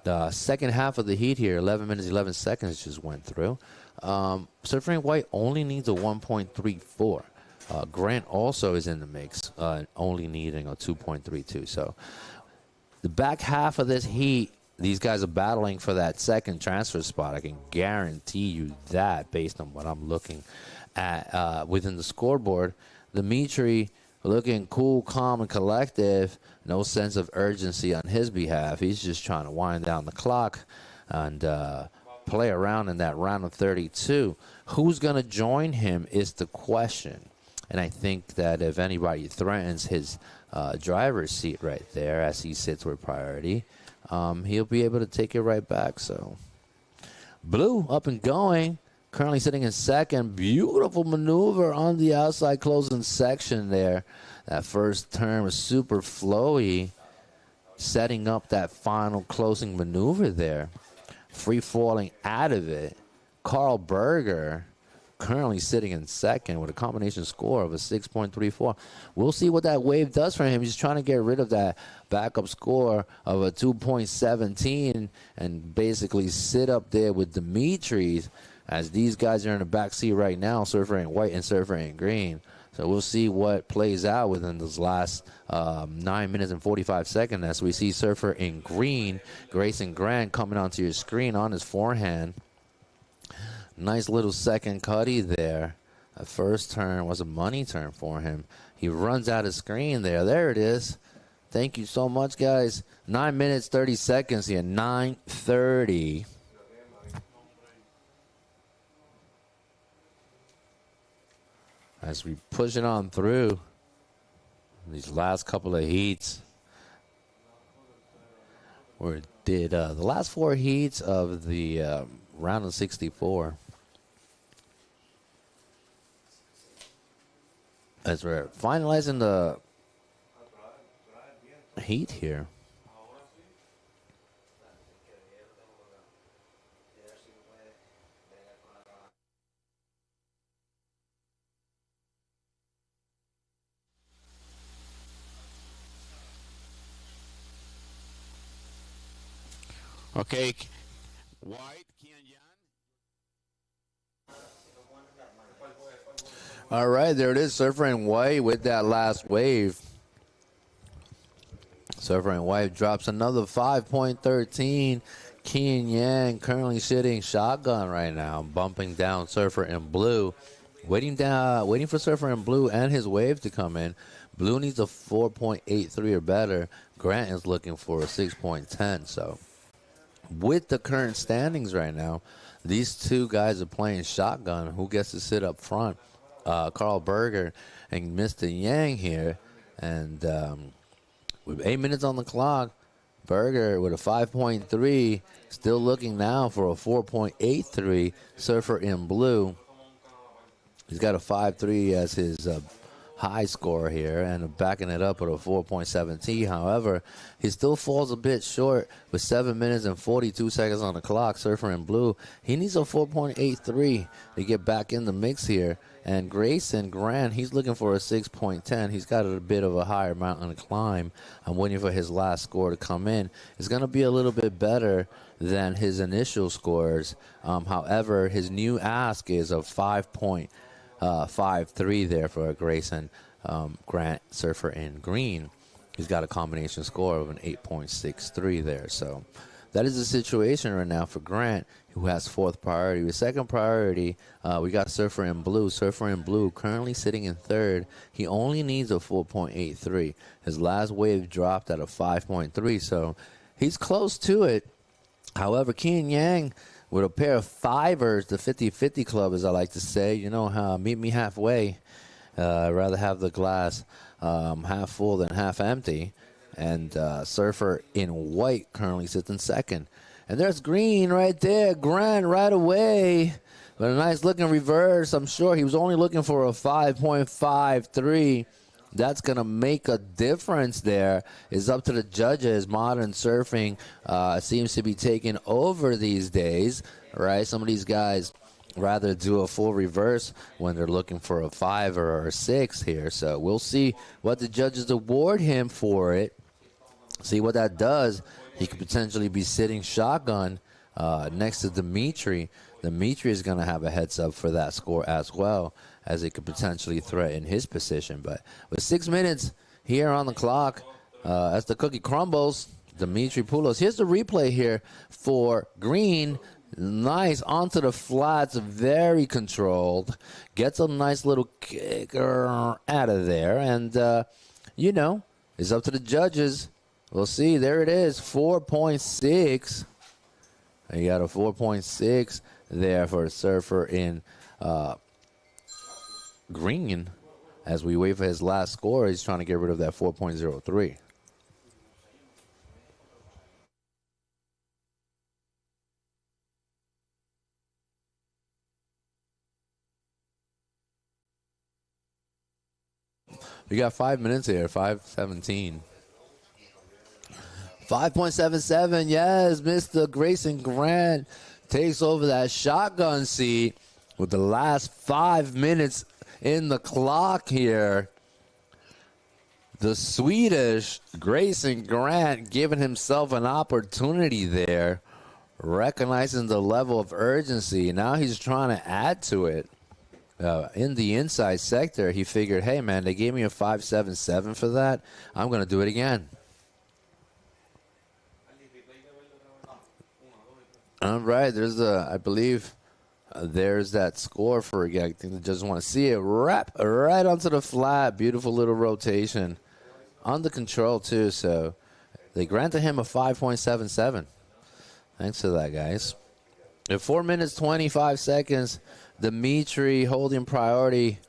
The second half of the heat here, 11 minutes, 11 seconds just went through. Surfer in White only needs a 1.34. Grant also is in the mix, only needing a 2.32. So the back half of this heat, these guys are battling for that second transfer spot. I can guarantee you that based on what I'm looking at within the scoreboard. Dimitri looking cool, calm, and collective. No sense of urgency on his behalf. He's just trying to wind down the clock and play around in that round of 32. Who's going to join him is the question. And I think that if anybody threatens his driver's seat right there as he sits with priority, he'll be able to take it right back. So Blue up and going, currently sitting in second. Beautiful maneuver on the outside closing section there. That first turn was super flowy, setting up that final closing maneuver there. Free falling out of it. Carl Berger currently sitting in second with a combination score of a 6.34. We'll see what that wave does for him. He's trying to get rid of that backup score of a 2.17 and basically sit up there with Dimitri's, as these guys are in the back seat right now, Surfer in White and Surfer in Green. So we'll see what plays out within those last 9 minutes and 45 seconds as we see Surfer in Green, Grayson Grant, coming onto your screen on his forehand. Nice little second cutty there. The first turn was a money turn for him. He runs out of screen there. There it is. Thank you so much, guys. 9 minutes, 30 seconds here. 9:30. As we push it on through these last couple of heats. We did the last 4 heats of the round of 64. As we're finalizing the heat here. Okay, White, Kian Yan. All right, there it is. Surfer in White with that last wave. Surfer in White drops another 5.13. Kian Yang currently sitting shotgun right now, bumping down Surfer in Blue. Waiting for Surfer in Blue and his wave to come in. Blue needs a 4.83 or better. Grant is looking for a 6.10. So with the current standings right now, these two guys are playing shotgun. Who gets to sit up front? Carl Berger and Mr. Yang here. And with 8 minutes on the clock, Berger with a 5.3, still looking now for a 4.83. Surfer in Blue, he's got a 5.3 as his high score here and backing it up with a 4.7T. However, he still falls a bit short with 7 minutes and 42 seconds on the clock. Surfer in blue, he needs a 4.83 to get back in the mix here. And Grayson Grant, he's looking for a 6.10. He's got a bit of a higher mountain to climb. I'm waiting for his last score to come in. It's going to be a little bit better than his initial scores. However, his new ask is a 5.53 there for Grayson Grant, surfer in green. He's got a combination score of an 8.63 there. So that is the situation right now for Grant, who has fourth priority. With second priority, we got Surfer in blue. Surfer in blue currently sitting in third. He only needs a 4.83. His last wave dropped at a 5.3, so he's close to it. However, Kian Yang with a pair of fivers, the 50-50 club, as I like to say, you know, meet me halfway. I'd rather have the glass half full than half empty. And Surfer in white currently sits in second. And there's Green right there. Grant right away. But a nice looking reverse. I'm sure he was only looking for a 5.53. That's going to make a difference there. It's up to the judges. Modern surfing seems to be taking over these days, right? Some of these guys rather do a full reverse when they're looking for a 5 or a 6 here. So we'll see what the judges award him for it. See what that does. He could potentially be sitting shotgun next to Dimitri. Dimitri is going to have a heads up for that score as well, as it could potentially threaten his position. But with 6 minutes here on the clock, as the cookie crumbles, Dimitri Poulos. Here's the replay here for Green. Nice onto the flats, very controlled. Gets a nice little kicker out of there. And, you know, it's up to the judges. We'll see. There it is, 4.6. You got a 4.6 there for a surfer in green. As we wait for his last score, he's trying to get rid of that 4.03. We got 5 minutes here, 5:17. 5.77, yes, Mr. Grayson Grant takes over that shotgun seat with the last 5 minutes in the clock here. The Swedish Grayson Grant giving himself an opportunity there, recognizing the level of urgency. Now he's trying to add to it. In the inside sector, he figured, hey, man, they gave me a 5.77 for that. I'm going to do it again. All right, there's I believe there's that score for again. I think they just want to see it wrap right onto the flat. Beautiful little rotation. Under control, too, so they granted him a 5.77. Thanks for that, guys. At 4 minutes, 25 seconds, Dimitri holding priority.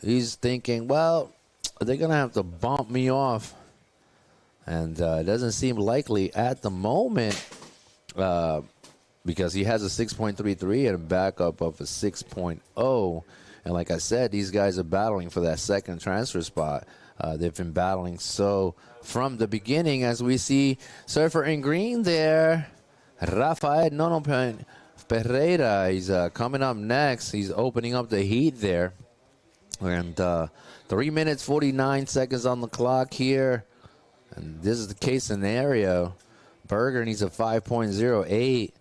He's thinking, well, they're going to have to bump me off. And it doesn't seem likely at the moment. Because he has a 6.33 and a backup of a 6.0. And like I said, these guys are battling for that second transfer spot. They've been battling so from the beginning, as we see surfer in green there. Rafael Nono Pereira, he's coming up next. He's opening up the heat there. And 3 minutes, 49 seconds on the clock here. And this is the case scenario. Berger needs a 5.08.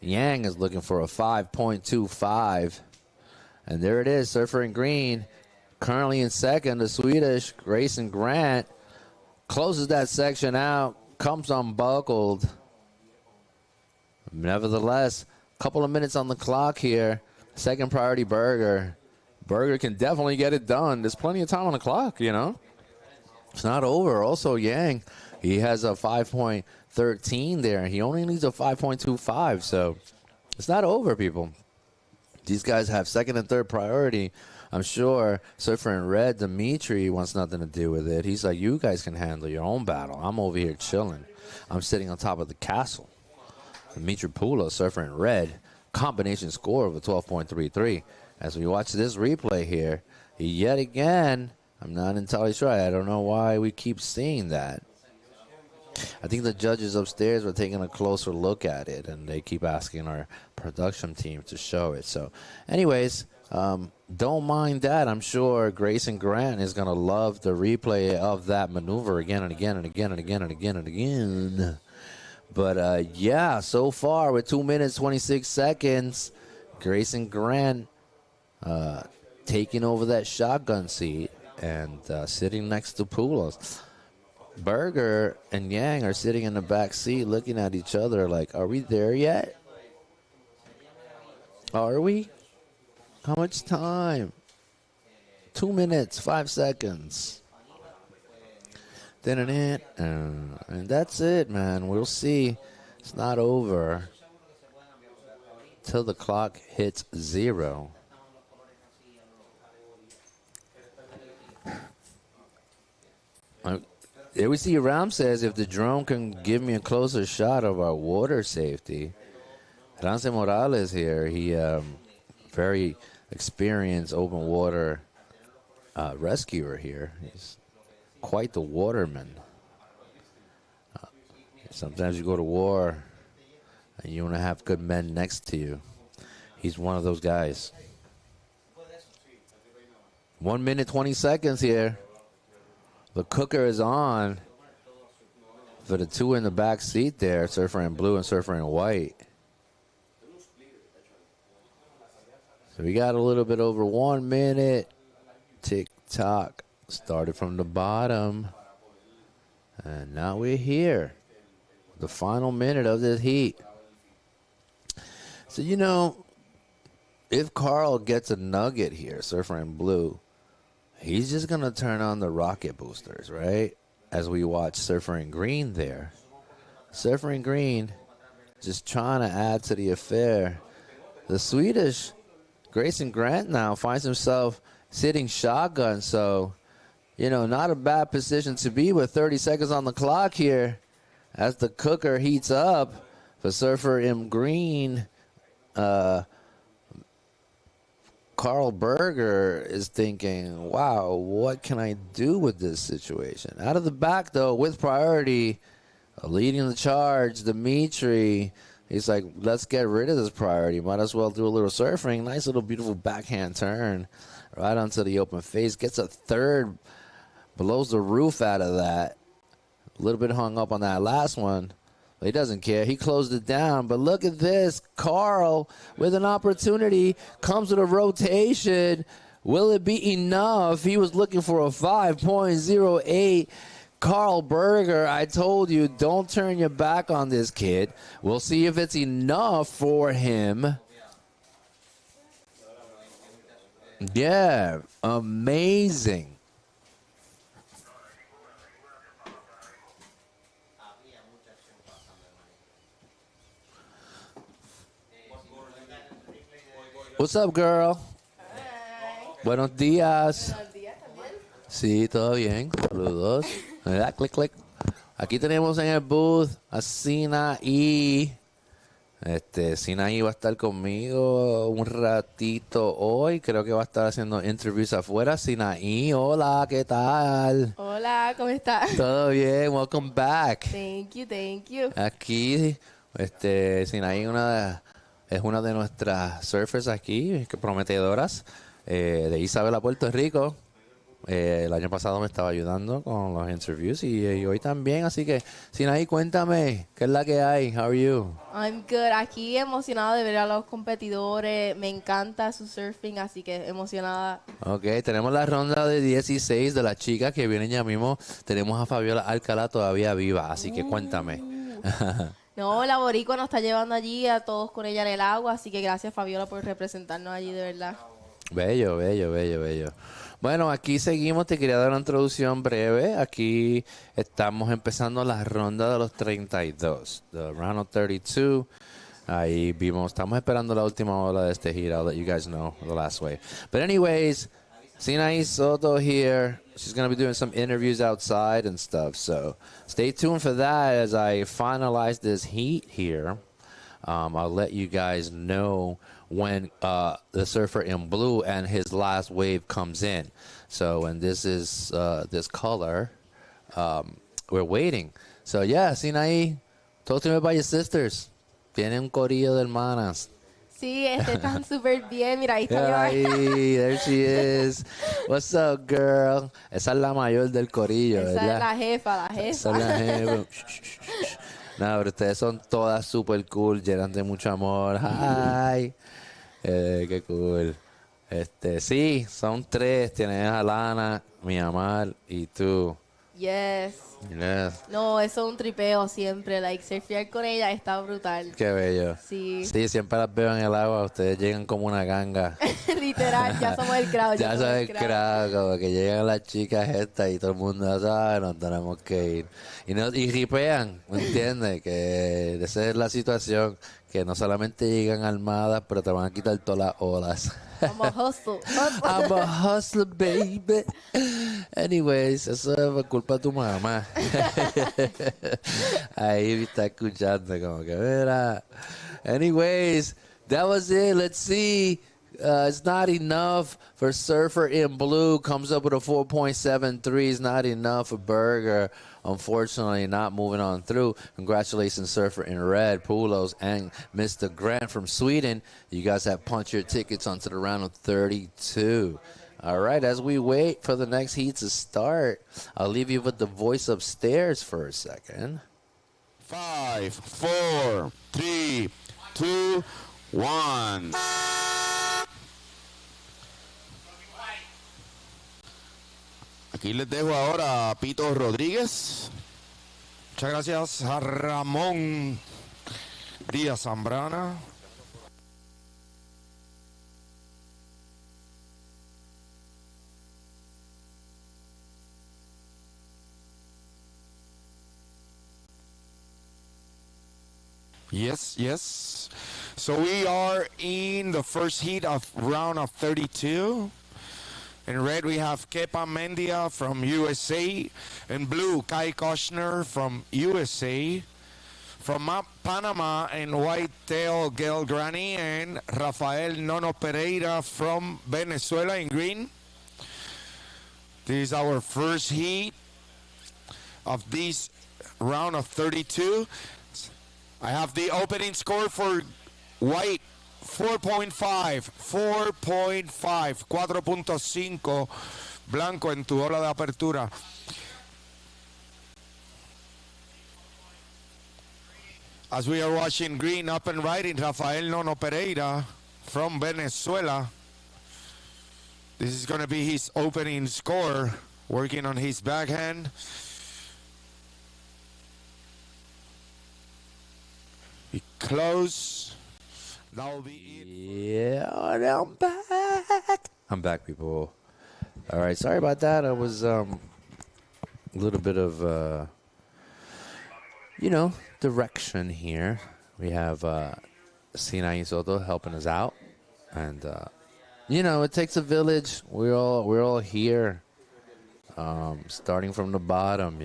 Yang is looking for a 5.25. And there it is, surfer in green. Currently in second, the Swedish Grayson Grant closes that section out, comes unbuckled. Nevertheless, a couple of minutes on the clock here. Second priority, Berger. Berger can definitely get it done. There's plenty of time on the clock, you know. It's not over. Also, Yang, he has a 5.13 there. He only needs a 5.25, so it's not over, people. These guys have second and third priority. I'm sure surfer in red, Dimitri, wants nothing to do with it. He's like, you guys can handle your own battle. I'm over here chilling. I'm sitting on top of the castle. Dimitri Poulos, surfer in red, combination score of a 12.33. As we watch this replay here, yet again, I'm not entirely sure. I don't know why we keep seeing that. I think the judges upstairs were taking a closer look at it, and they keep asking our production team to show it. So, anyways, don't mind that. I'm sure Grayson Grant is going to love the replay of that maneuver again and again and again and again and again and again. But, yeah, so far with 2 minutes, 26 seconds, Grayson Grant taking over that shotgun seat and sitting next to Poulos. Berger and Yang are sitting in the back seat looking at each other like, are we there yet? Are we? How much time? 2 minutes, 5 seconds. And that's it, man. We'll see. It's not over till the clock hits 0. There we see Ram says if the drone can give me a closer shot of our water safety. Rance Morales here, he very experienced open water rescuer here. He's quite the waterman. Sometimes you go to war and you want to have good men next to you. He's one of those guys. 1 minute, 20 seconds here. The cooker is on for the two in the back seat there, Surfer in blue and Surfer in white. So we got a little bit over 1 minute. Tick-tock. Started from the bottom. And now we're here. The final minute of this heat. So, you know, if Carl gets a nugget here, Surfer in blue, he's just going to turn on the rocket boosters, right? As we watch Surfer in green there. Surfer in green just trying to add to the affair. The Swedish Grayson Grant now finds himself sitting shotgun. So, you know, not a bad position to be with 30 seconds on the clock here as the cooker heats up for Surfer in green. Carl Berger is thinking, wow, what can I do with this situation? Out of the back, though, with priority, leading the charge, Dimitri. He's like, let's get rid of this priority. Might as well do a little surfing. Nice little beautiful backhand turn right onto the open face. Gets a third, blows the roof out of that. A little bit hung up on that last one. He doesn't care. He closed it down. But look at this. Carl with an opportunity comes with a rotation. Will it be enough? He was looking for a 5.08. Carl Berger, I told you, don't turn your back on this kid. We'll see if it's enough for him. Yeah, amazing. What's up, girl? Hi. Buenos días. Buenos días también. Sí, todo bien. Saludos. ¿Verdad? Clic, clic. Aquí tenemos en el booth a Sinaí. Sinaí va a estar conmigo un ratito hoy. Creo que va a estar haciendo interviews afuera. Sinaí, hola, ¿qué tal? Hola, ¿cómo estás? Todo bien, welcome back. Thank you. Aquí, Sinaí es una de nuestras surfers aquí, prometedoras, de Isabela, Puerto Rico. El año pasado me estaba ayudando con los interviews y hoy también. Así que, Sinaí, cuéntame, ¿qué es la que hay? How are you? I'm good. Aquí emocionada de ver a los competidores. Me encanta su surfing, así que emocionada. Ok, tenemos la ronda de 16 de las chicas que vienen ya mismo. Tenemos a Fabiola Alcalá todavía viva, así que cuéntame. No, la boricua nos está llevando allí a todos con ella en el agua, así que gracias, Fabiola, por representarnos allí, de verdad. Bello, bello, bello, bello. Bueno, aquí seguimos. Te quería dar una introducción breve. Aquí estamos empezando la ronda de los 32, the round of 32. Ahí vimos, estamos esperando la última ola de este giro. I'll let you guys know the last wave. But anyways, Sinaí Soto here. She's going to be doing some interviews outside and stuff. So stay tuned for that as I finalize this heat here. I'll let you guys know when the surfer in blue and his last wave comes in. So when this is this color, we're waiting. So yeah, Sinaí, talk to me about your sisters. Tienen un corillo de hermanas. Sí, están súper bien. Mira, ahí está mi mamá. Hey, there she is. What's up, girl? Esa es la mayor del corillo, Esa ¿verdad? es la jefa, la jefa. Esa es la jefa. No, pero ustedes son todas super cool, llenas de mucho amor. Hi. Qué cool. Sí, son 3. Tienes a Lana, mi amar y tú. Yes. Yes. No, eso es un tripeo siempre. Like, surfear con ella está brutal. Qué bello. Sí. Sí, siempre las veo en el agua. Ustedes llegan como una ganga. Literal, ya somos el crowd. Ya son el crowd, como que llegan las chicas estas y todo el mundo sabe, nos tenemos que ir. Y ripean, ¿me entiendes? Que esa es la situación, que no solamente llegan armadas, pero te van a quitar todas las olas. I'm a hustle. I'm a hustler, baby. Anyways, eso es por culpa de tu mamá. Ahí me está escuchando como que, mira. Anyways, that was it. Let's see. It's not enough for Surfer in Blue. Comes up with a 4.73. It's not enough for Berger. Unfortunately, not moving on through. Congratulations, Surfer in Red, Pulos, and Mr. Grant from Sweden. You guys have punched your tickets onto the round of 32. All right, as we wait for the next heat to start, I'll leave you with the voice upstairs for a second. 5, 4, 3, 2, 1. Aquí les dejo ahora a Pito Rodríguez. Muchas gracias a Ramón Díaz Zambrana. Yes. So we are in the first heat of round of 32. In red, we have Kepa Mendia from USA. In blue, Kai Koshner from USA. From Panama, in white-tail, Gail Granny and Rafael Nono Pereira from Venezuela in green. This is our first heat of this round of 32. I have the opening score for white. 4.5, 4.5 blanco en tu ola de apertura. As we are watching green up and riding, Rafael Nono Pereira from Venezuela. This is going to be his opening score, working on his backhand. He close. That will be it. Yeah, I'm back. I'm back, people. All right, sorry about that. I was a little bit of, direction here. We have Sinai Soto helping us out, and it takes a village. We're all here, starting from the bottom.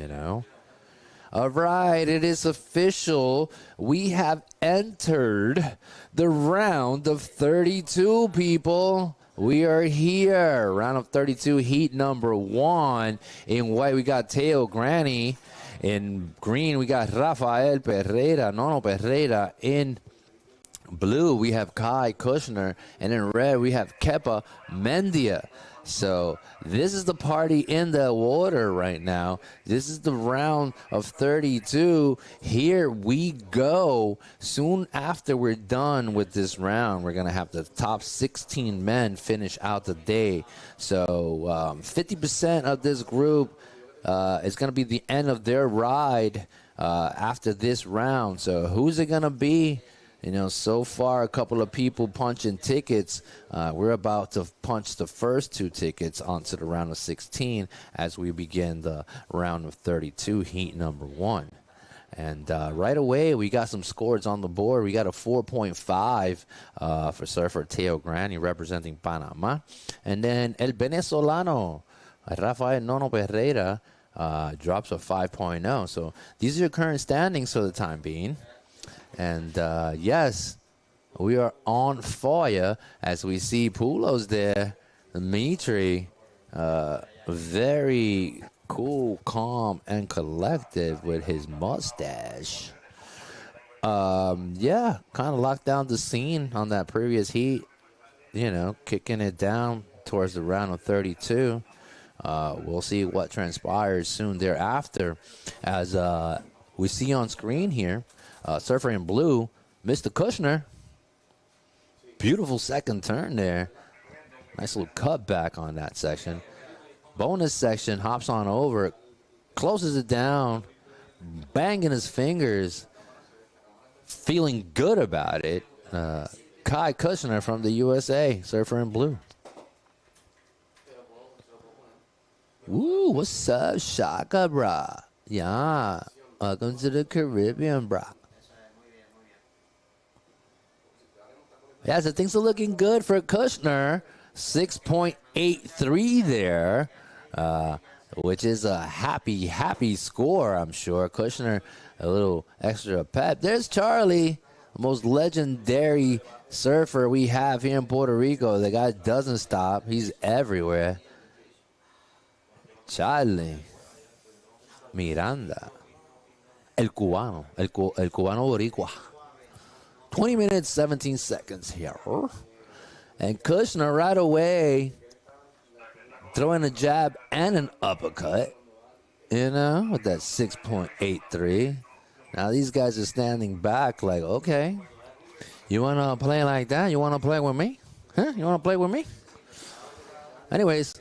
All right, it is official. We have entered the round of 32, people. We are here. Round of 32, heat number 1. In white, we got Teo Granny. In green, we got Rafael Pereira, Nono Pereira. In blue, we have Kai Kushner. And in red, we have Kepa Mendia. So this is the party in the water right now. This is the round of 32. Here we go. Soon after we're done with this round, we're going to have the top 16 men finish out the day. So 50% of this group is going to be the end of their ride after this round. So who's it going to be? So far, a couple of people punching tickets. We're about to punch the first 2 tickets onto the round of 16 as we begin the round of 32, heat number 1. And right away, we got some scores on the board. We got a 4.5 for surfer Teo Granny representing Panama. And then El Venezolano, Rafael Nono Pereira, drops a 5.0. So these are your current standings for the time being. And yes, we are on fire as we see Pulos there. Dimitri, very cool, calm, and collected with his mustache. Yeah, kind of locked down the scene on that previous heat. You know, kicking it down towards the round of 32. We'll see what transpires soon thereafter. As we see on screen here, surfer in blue, Mr. Kushner. Beautiful second turn there. Nice little cutback on that section. Bonus section, hops on over, closes it down, banging his fingers, feeling good about it. Kai Kushner from the USA, surfer in blue. Woo, what's up, Shaka, brah? Yeah, welcome to the Caribbean, brah. Yeah, so things are looking good for Kushner. 6.83 there, which is a happy score, I'm sure. Kushner, a little extra pep. There's Charlie, the most legendary surfer we have here in Puerto Rico. The guy doesn't stop. He's everywhere. Charlie Miranda, el cubano boricua. 20 minutes, 17 seconds here. And Kushner right away throwing a jab and an uppercut, you know, with that 6.83. Now these guys are standing back like, okay, you want to play like that? You want to play with me? Huh? You want to play with me? Anyways,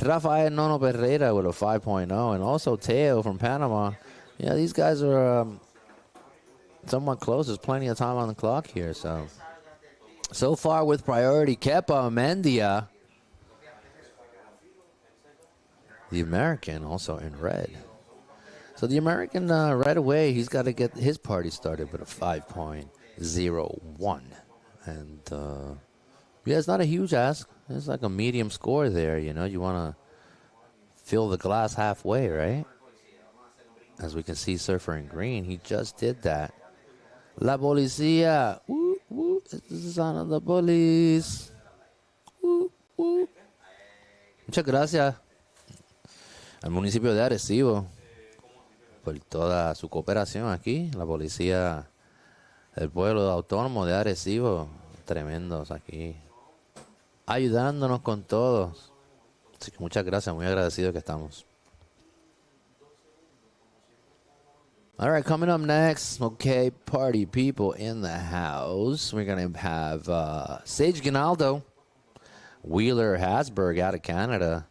Rafael Nono Pereira with a 5.0 and also Teo from Panama. Yeah, these guys are somewhat close. There's plenty of time on the clock here, so far with priority, Kepa Mendia, the American, also in red. So the American, right away, he's got to get his party started with a 5.01. And, yeah, it's not a huge ask. It's like a medium score there, you know. You want to fill the glass halfway, right? As we can see, surfer in green, he just did that. La Policía. Woo, woo. This is the sound of the police. Woo, woo. Muchas gracias al municipio de Arecibo por toda su cooperación aquí. La policía del pueblo autónomo de Arecibo. Tremendos aquí. Ayudándonos con todos. Así que muchas gracias. Muy agradecido que estamos. All right, coming up next, okay, party people in the house. We're going to have Sage Ginaldo, Wheeler Hasberg out of Canada.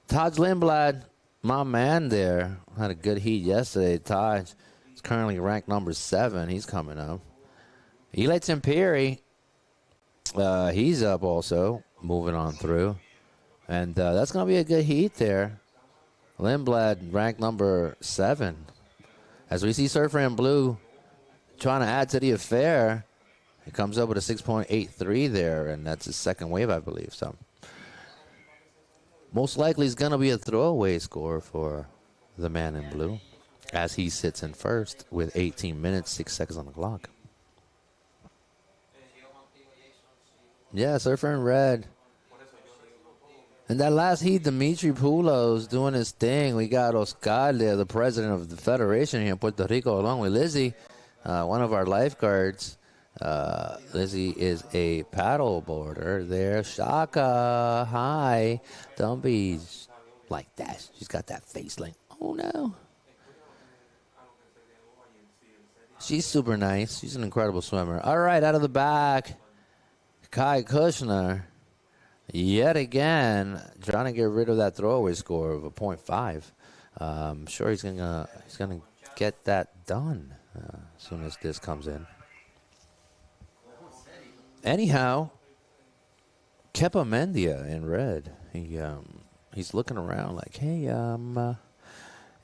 Taj Lindblad, my man there, had a good heat yesterday. Taj is currently ranked number 7. He's coming up. Eli Temperi, he's up also, moving on through. And that's going to be a good heat there. Lindblad ranked number 7. As we see Surfer in Blue trying to add to the affair, he comes up with a 6.83 there, and that's his second wave, I believe. So most likely it's going to be a throwaway score for the man in blue as he sits in first with 18 minutes, 6 seconds on the clock. Yeah, Surfer in red. In that last heat, Dimitri Poulos doing his thing. We got Oscar there, the president of the federation here in Puerto Rico, along with Lizzie, one of our lifeguards. Lizzie is a paddle boarder there. Shaka, hi. Don't be like that. She's got that face like, oh no. She's super nice. She's an incredible swimmer. All right, out of the back, Kai Kushner. Yet again, trying to get rid of that throwaway score of a 0.5. I'm sure he's gonna get that done as soon as this comes in. Anyhow, Kepa Mendia in red. He's looking around like, hey,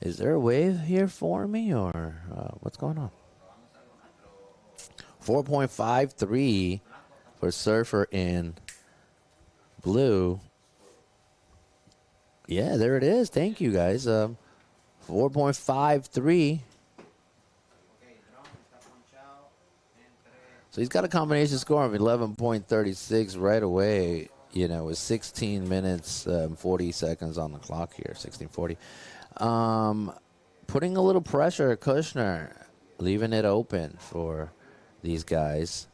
is there a wave here for me or what's going on? 4.53 for Surfer in blue. Yeah, there it is. Thank you, guys. 4.53. So he's got a combination score of 11.36 right away, with 16 minutes and 40 seconds on the clock here, 16:40. Putting a little pressure at Kushner, leaving it open for these guys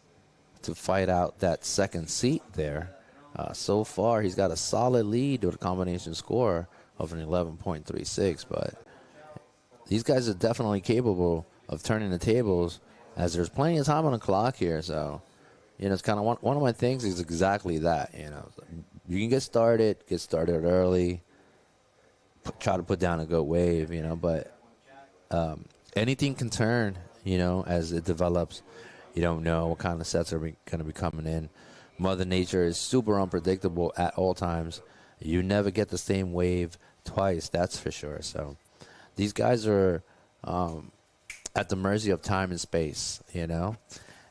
to fight out that second seat there. So far, he's got a solid lead with a combination score of an 11.36, but these guys are definitely capable of turning the tables as there's plenty of time on the clock here. So, it's kind of one of my things is exactly that. You can get started early, try to put down a good wave, but anything can turn, as it develops. You don't know what kind of sets are going to be coming in. Mother Nature is super unpredictable at all times. You never get the same wave twice, that's for sure. So these guys are at the mercy of time and space,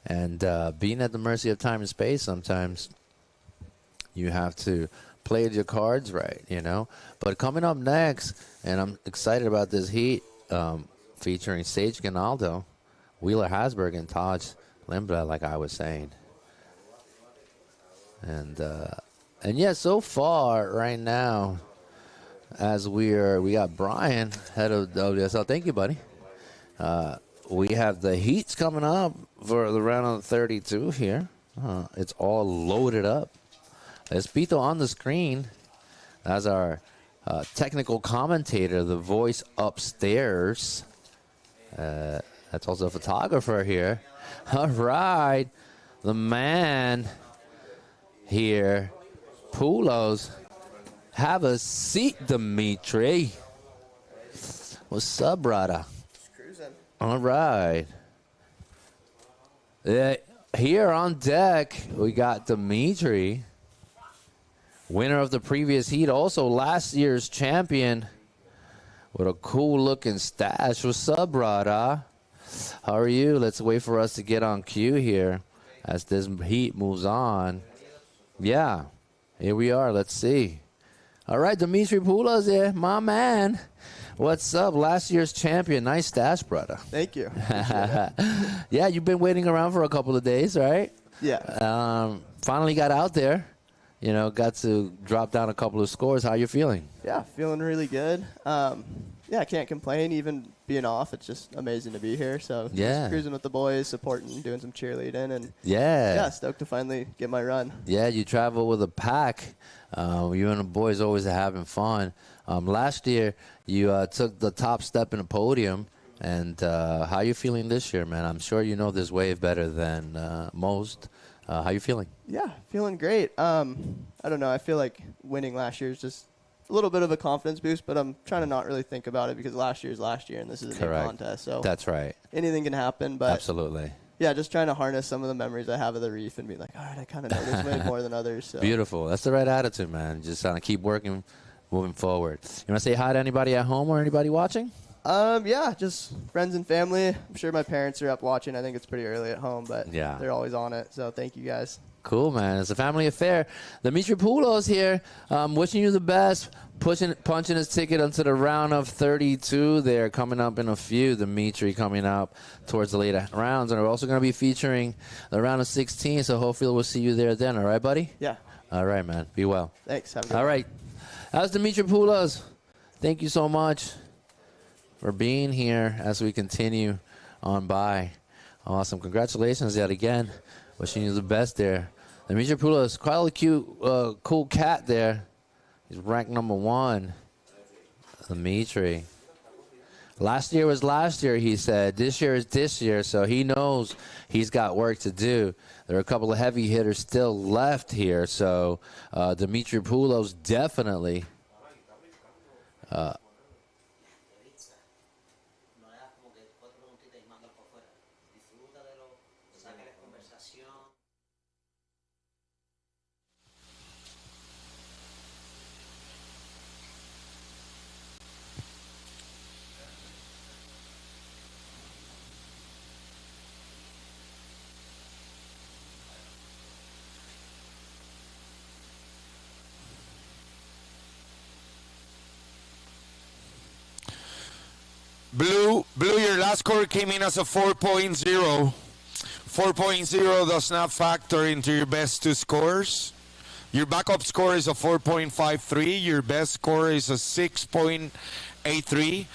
And being at the mercy of time and space, sometimes you have to play your cards right, But coming up next, and I'm excited about this heat, featuring Sage Ginaldo, Wheeler Hasberg, and Taj Lindblad, like I was saying. And yeah, so far right now, as we got Brian, head of WSL. Thank you, buddy. We have the heats coming up for the round of 32 here. It's all loaded up. Espito on the screen as our technical commentator, the voice upstairs. That's also a photographer here. All right, the man here, Poulos. Have a seat, Dimitri. What's up, brother? Just cruising. All right. Here on deck, we got Dimitri, winner of the previous heat, also last year's champion, with a cool-looking stash. What's up, brother? How are you? Let's wait for us to get on cue here as this heat moves on. Yeah, here we are. Let's see. All right, Dimitri Poulos here, my man. What's up? Last year's champion. Nice stash, brother. Thank you. Yeah, you've been waiting around for a couple of days, right? Yeah. Finally got out there. Got to drop down a couple of scores. How you feeling? Yeah, feeling really good. Yeah, I can't complain. Even being off, it's just amazing to be here. So just cruising with the boys, supporting, doing some cheerleading, and yeah, stoked to finally get my run. Yeah, you travel with a pack. You and the boys always having fun. Last year, you took the top step in the podium. And how you feeling this year, man? I'm sure you know this wave better than most. How you feeling? Yeah, feeling great. I don't know. I feel like winning last year is just a little bit of a confidence boost, but I'm trying to not really think about it because last year is last year, and this is a new contest. So that's right. Anything can happen, but absolutely. Yeah, just trying to harness some of the memories I have of the reef and be like, all right, I kind of know this way more than others. So. Beautiful. That's the right attitude, man. Just trying to keep working, moving forward. You want to say hi to anybody at home or anybody watching? Yeah, just friends and family. I'm sure my parents are up watching. I think it's pretty early at home, but they're always on it. So thank you guys. Cool, man. It's a family affair. Dimitri Poulos here, wishing you the best, punching his ticket onto the round of 32 there, coming up in a few. Dimitri coming up towards the later rounds. And we're also going to be featuring the round of 16, so hopefully we'll see you there then. All right, buddy? Yeah. All right, man. Be well. Thanks. Have a good All right. That was Dimitri Poulos. Thank you so much for being here as we continue on by. Awesome. Congratulations yet again. Wishing you the best there. Dimitri Poulos, quite a cute, cool cat there. He's ranked number 1. Dimitri. Last year was last year, he said. This year is this year, so he knows he's got work to do. There are a couple of heavy hitters still left here, so Dimitri Poulos definitely Blue, your last score came in as a 4.0. 4.0 does not factor into your best two scores. Your backup score is a 4.53. Your best score is a 6.83.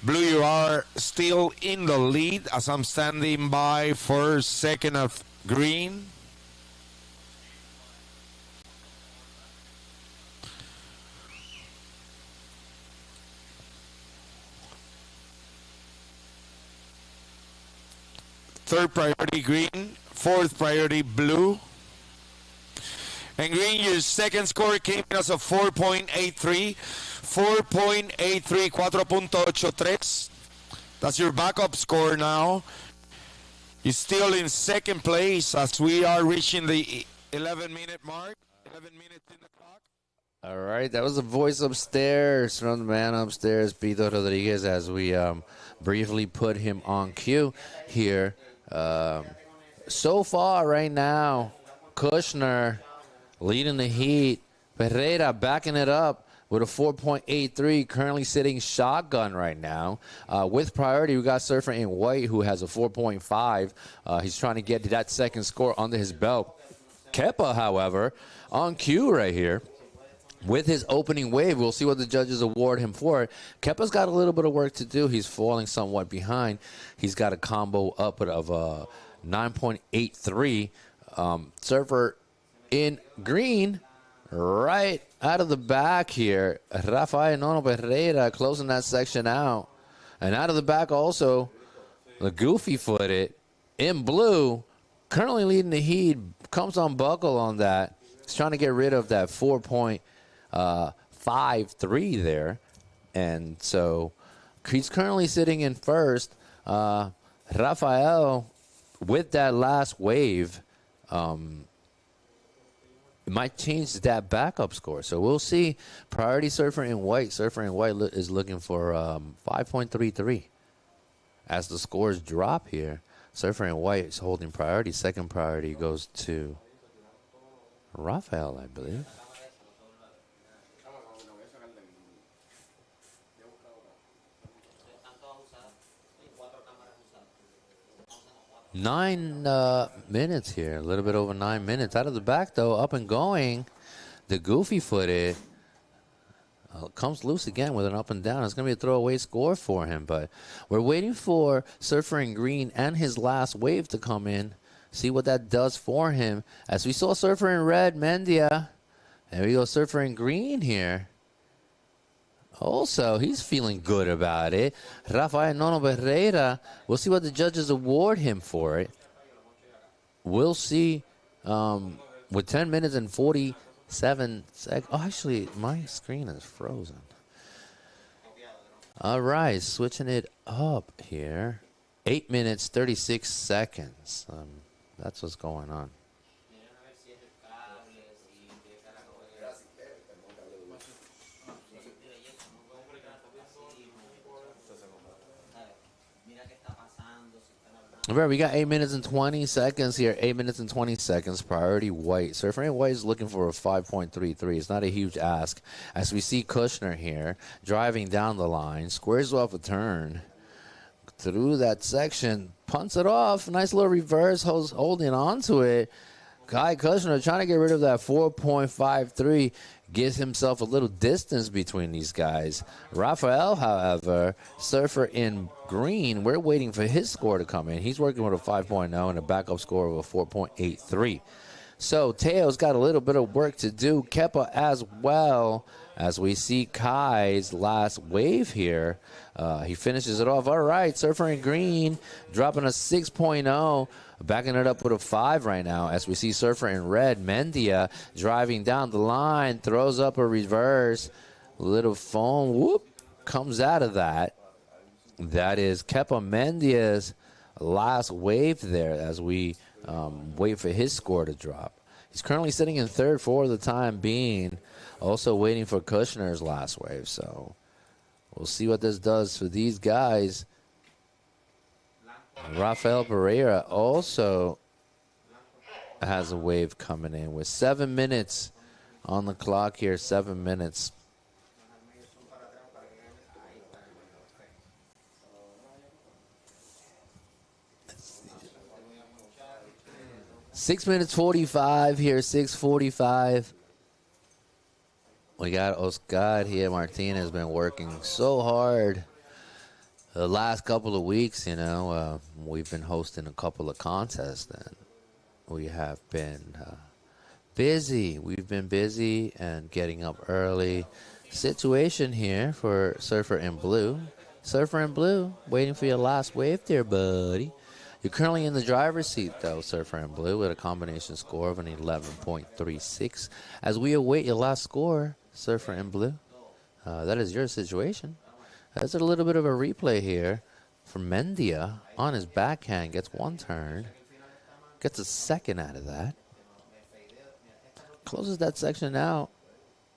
Blue, you are still in the lead as I'm standing by for second of green. Third priority green, fourth priority blue. And green, your second score came in as a 4.83. 4.83, 4.83. That's your backup score now. You're still in second place as we are reaching the 11-minute mark. 11 minutes in the clock. All right, that was the voice upstairs from the man upstairs, Pito Rodriguez, as we briefly put him on cue here. So far right now, Kushner leading the heat. Pereira backing it up with a 4.83, currently sitting shotgun right now. With priority, we got Surfer in white, who has a 4.5. He's trying to get that second score under his belt. Kepa, however, on cue right here with his opening wave. We'll see what the judges award him for. Kepa's got a little bit of work to do. He's falling somewhat behind. He's got a combo up of 9.83. Surfer in green, right out of the back here. Rafael Nono Pereira closing that section out. And out of the back also, the goofy-footed in blue, currently leading the heat, comes on buckle on that. He's trying to get rid of that 4.53 there. And so he's currently sitting in first. Rafael, with that last wave, it might change that backup score. So we'll see. Priority Surfer in white. Surfer in white is looking for 5.33. As the scores drop here, Surfer in white is holding priority. Second priority goes to Rafael, I believe. Nine minutes here, a little bit over 9 minutes. Out of the back, though, up and going. The goofy-footed comes loose again with an up and down. It's going to be a throwaway score for him, but we're waiting for Surfer in green and his last wave to come in. See what that does for him. As we saw Surfer in red, Mendia. There we go, Surfer in green here. Also, he's feeling good about it. Rafael Nono Pereira, we'll see what the judges award him for it. We'll see with 10 minutes and 47 seconds. Oh, actually, my screen is frozen. All right, switching it up here. 8 minutes, 36 seconds. That's what's going on. All right, we got 8 minutes and 20 seconds here. 8 minutes and 20 seconds. Priority white. Surfer in white is looking for a 5.33. It's not a huge ask. As we see Kushner here driving down the line, squares off a turn through that section, punts it off. Nice little reverse, holding on to it. Kai Kushner trying to get rid of that 4.53. Gives himself a little distance between these guys. Rafael, however, Surfer in green, we're waiting for his score to come in. He's working with a 5.0 and a backup score of a 4.83. So Teo's got a little bit of work to do. Kepa as well, as we see Kai's last wave here. He finishes it off. All right, Surfer in green, dropping a 6.0. Backing it up with a 5 right now as we see Surfer in red. Mendia driving down the line, throws up a reverse. Little foam, whoop, comes out of that. That is Kepa Mendia's last wave there as we wait for his score to drop. He's currently sitting in third for the time being, also waiting for Kushner's last wave. So we'll see what this does for these guys. Rafael Pereira also has a wave coming in with 7 minutes on the clock here. 7 minutes. 6 minutes 45 here, 6:45. We got Oscar here. Martinez has been working so hard the last couple of weeks. We've been hosting a couple of contests, and we have been busy. We've been busy and getting up early. Situation here for Surfer in Blue. Surfer in Blue, waiting for your last wave there, buddy. You're currently in the driver's seat, though, Surfer in Blue, with a combination score of an 11.36. As we await your last score, Surfer in Blue, that is your situation. There's a little bit of a replay here for Mendia on his backhand. Gets one turn. Gets a second out of that. Closes that section out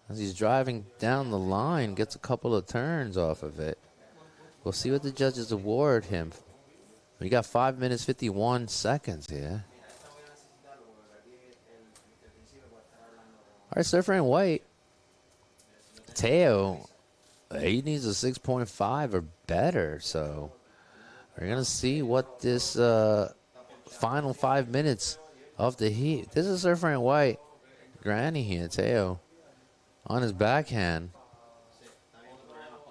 as he's driving down the line. Gets a couple of turns off of it. We'll see what the judges award him. We got 5 minutes, 51 seconds here. All right, Surfer in white. Teo, he needs a 6.5 or better. So we're going to see what this final 5 minutes of the heat. This is Surfer in white. Granny here, Teo, on his backhand.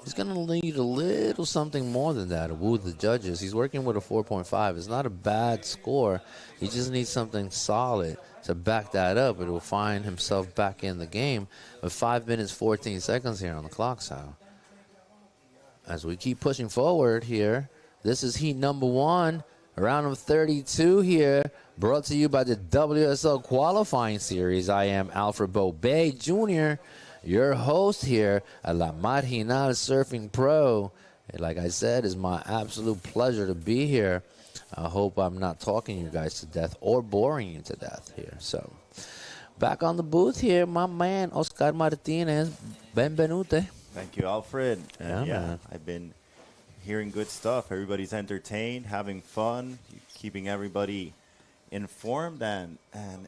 He's going to need a little something more than that to woo the judges. He's working with a 4.5. It's not a bad score. He just needs something solid to back that up. It will find himself back in the game with 5 minutes, 14 seconds here on the clock. So as we keep pushing forward here, this is heat number 1, round of 32 here, brought to you by the WSL qualifying series. I am Alfred Bobay Jr., your host here at La Marginal Surfing Pro. Like I said, it's my absolute pleasure to be here. I hope I'm not talking you guys to death or boring you to death here. So, back on the booth here, my man, Oscar Martinez. Benvenute. Thank you, Alfred. Yeah, I've been hearing good stuff. Everybody's entertained, having fun, keeping everybody informed and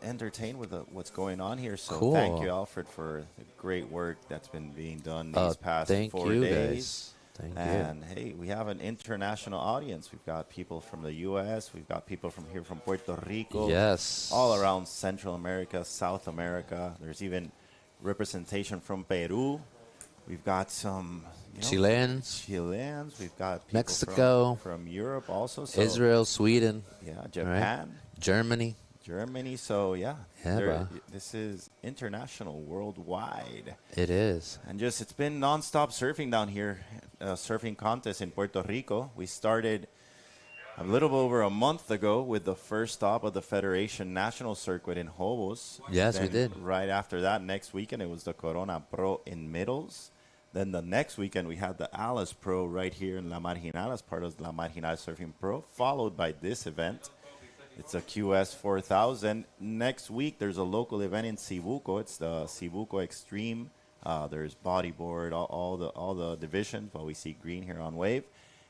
entertained with what's going on here. So cool. Thank you, Alfred, for the great work that's been being done these past 4 days. Thank and you. Hey, we have an international audience. We've got people from the U.S. We've got people from here from Puerto Rico. Yes. All around Central America, South America. There's even representation from Peru. We've got some Chileans. We've got people Mexico. from Europe also. So Israel, Sweden. Yeah, Japan. Right. Germany. So, yeah bro. This is international, worldwide. It is. And it's been nonstop surfing down here, surfing contest in Puerto Rico. We started a little over a month ago with the first stop of the Federation National Circuit in Hobos. Yes, we did. Right after that, next weekend, it was the Corona Pro in Middles. Then the next weekend, we had the Alice Pro right here in La Marginal as part of La Marginal Surfing Pro, followed by this event. It's a QS 4000. Next week, there's a local event in Cibuco. It's the Cibuco Extreme. There's bodyboard, all the divisions, but we see green here on wave.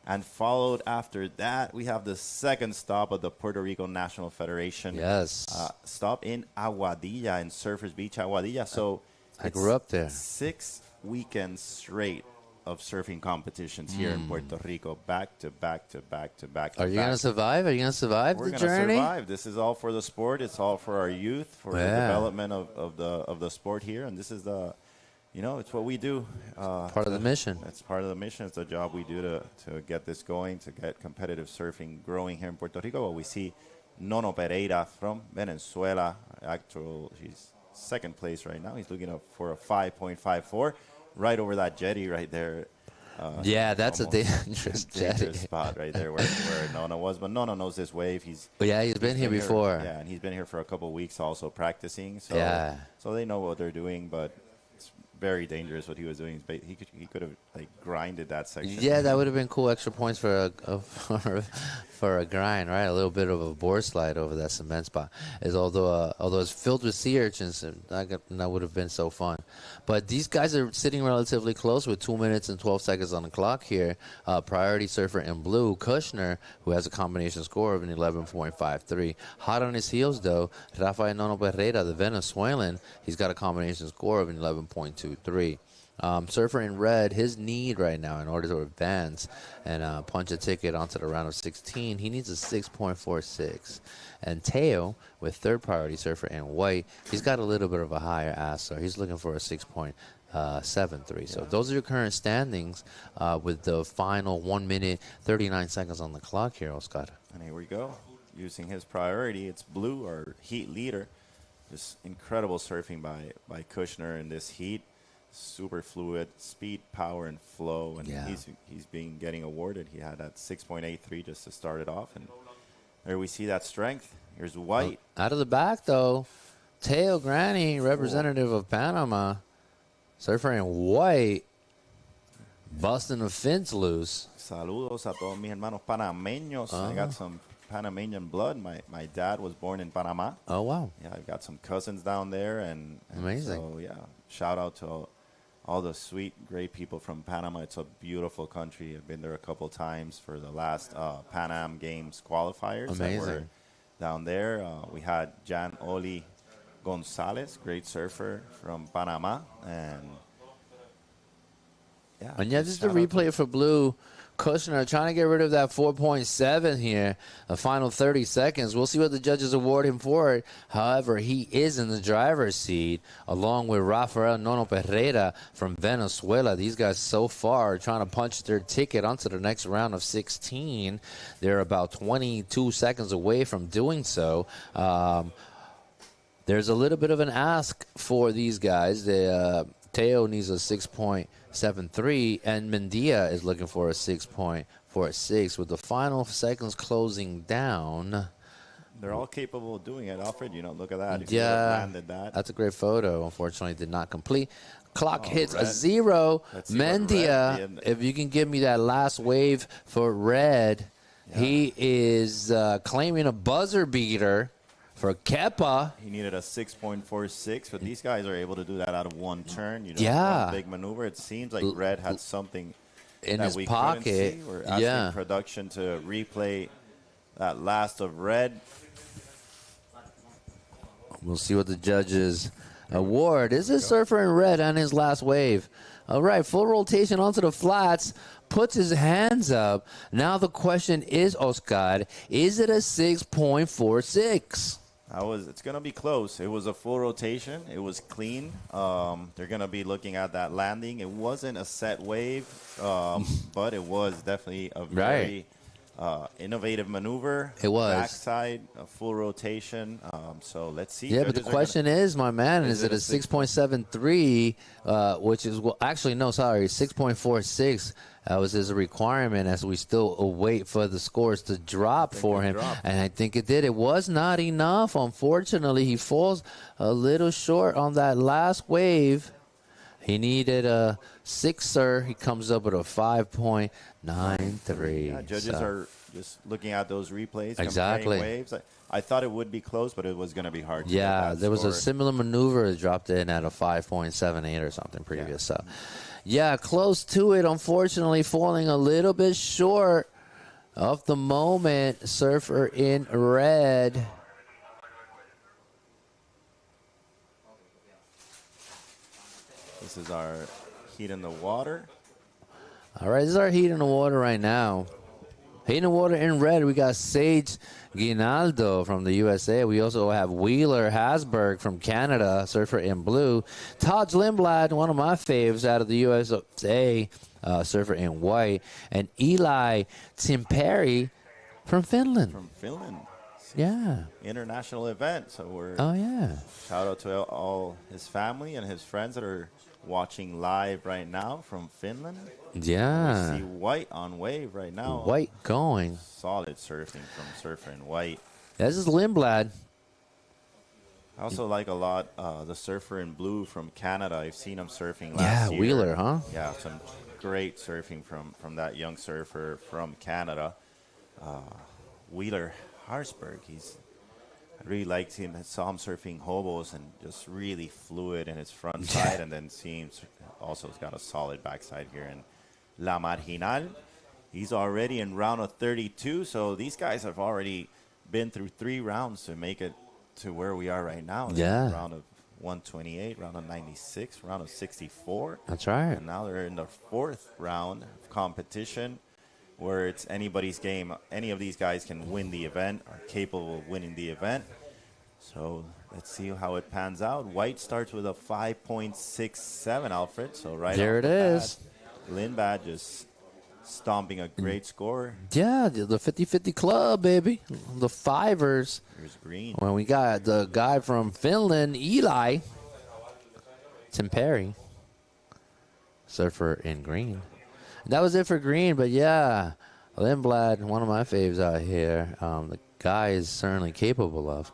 And followed after that, we have the second stop of the Puerto Rico National Federation. Yes. Stop in Aguadilla, in Surfers Beach, Aguadilla. So I grew up there. 6 weekends straight of surfing competitions here in Puerto Rico, back to back to back to back. Are you going to survive? Are you going to survive the journey? We're going to survive. This is all for the sport. It's all for our youth, for the development of the sport here. And this is it's what we do. Part of the mission. It's part of the mission. It's a job we do to get this going, to get competitive surfing growing here in Puerto Rico. Well, we see Nono Pereira from Venezuela. He's second place right now. He's looking for a 5.54. Right over that jetty right there. That's a dangerous jetty spot right there where Nono was. But Nono knows this wave. He's been here before. And he's been here for a couple of weeks also practicing. So, so they know what they're doing, but it's very dangerous what he was doing. He could have grinded that section. Yeah, that would have been cool. Extra points for a grind, right? A little bit of a board slide over that cement spot. Although it's filled with sea urchins, that would have been so fun. But these guys are sitting relatively close with 2 minutes and 12 seconds on the clock here. Priority surfer in blue, Kushner, who has a combination score of an 11.53. Hot on his heels, though, Rafael Nono Pereira, the Venezuelan. He's got a combination score of an 11.23. Surfer in red, his need right now in order to advance and punch a ticket onto the round of 16, he needs a 6.46. And Teo, with third priority surfer in white, he's got a little bit of a higher ask, so he's looking for a 6.73. So those are your current standings with the final 1 minute, 39 seconds on the clock here, Oscar. And here we go. Using his priority, it's Blue, our heat leader. Just incredible surfing by Kushner in this heat. Super fluid, speed, power, and flow. And he's been getting awarded. He had that 6.83 just to start it off. And there we see that strength. Here's White. Out of the back, though, Teo Granny, representative of Panama, surfer in white, busting the fins loose. Saludos a todos mis hermanos panameños. I got some Panamanian blood. My dad was born in Panama. Oh, wow. Yeah, I've got some cousins down there. And amazing. So, yeah, shout out to all the sweet, great people from Panama. It's a beautiful country. I've been there a couple times for the last Pan Am Games qualifiers. Amazing. Down there, we had Jan Oli Gonzalez, great surfer from Panama. And just a replay for Blue. Kushner trying to get rid of that 4.7 here. The final 30 seconds. We'll see what the judges award him for it. However, he is in the driver's seat along with Rafael Nono Pereira from Venezuela. These guys so far are trying to punch their ticket onto the next round of 16. They're about 22 seconds away from doing so. There's a little bit of an ask for these guys. Teo needs a 6.73, and Mendia is looking for a 6.46. With the final seconds closing down. They're all capable of doing it. Alfred, look at that. If landed that. That's a great photo. Unfortunately, did not complete. Clock hits a 0. Mendia, if you can give me that last wave for red, he is claiming a buzzer beater. For Kepa, he needed a 6.46, but these guys are able to do that out of one turn. One big maneuver. It seems like Red had something in his pocket. We're asking production to replay that last of Red. We'll see what the judges award. Is this surfer in red on his last wave? All right, full rotation onto the flats. Puts his hands up. Now the question is, Oscar, is it a 6.46? It's going to be close. It was a full rotation. It was clean. They're going to be looking at that landing. It wasn't a set wave, but it was definitely a very innovative maneuver. It was. Backside, a full rotation. So let's see. Yeah, but the question is, my man, is it a 6.73, which is, 6.46. That was his requirement as we still await for the scores to drop for him. And I think it did. It was not enough. Unfortunately, he falls a little short on that last wave. He needed a 6er. He comes up with a 5.93. Yeah, judges are just looking at those replays. Exactly. Waves. I thought it would be close, but it was going to be hard. Yeah, there was a similar maneuver that dropped in at a 5.78 or something previous. So. Yeah, close to it, unfortunately, falling a little bit short of the moment. Surfer in red. This is our heat in the water. All right, this is our heat in the water right now. Heat in the water in red, we got Sage Guinaldo from the USA. We also have Wheeler Hasberg from Canada, surfer in blue. Taj Lindblad, one of my faves out of the USA, surfer in white. And Eli Timperi from Finland. Yeah. International event. So we're shout out to all his family and his friends that are watching live right now from Finland. Yeah. We see White on wave right now. White going. Solid surfing from Surfer in White. This is Lindblad. I also like a lot the surfer in blue from Canada. I've seen him surfing last year. Yeah, Wheeler, huh? Yeah, some great surfing from that young surfer from Canada. Wheeler Harsberg, I really liked him. I saw him surfing hobos and just really fluid in his front side, and then seeing also has got a solid backside here in La Marginal. He's already in round of 32, so these guys have already been through 3 rounds to make it to where we are right now. Yeah. Round of 128, round of 96, round of 64. That's right. And now they're in the fourth round of competition where it's anybody's game. Any of these guys can win the event, are capable of winning the event. So let's see how it pans out. White starts with a 5.67, Alfred. So right there off it the is. bat, Lindblad just stomping a great score. Yeah, the 50-50 club, baby. The fivers. Here's green. When we got the guy from Finland, Eli. Tim Perry. Surfer in green. That was it for green, but yeah, Lindblad, one of my faves out here. The guy is certainly capable of.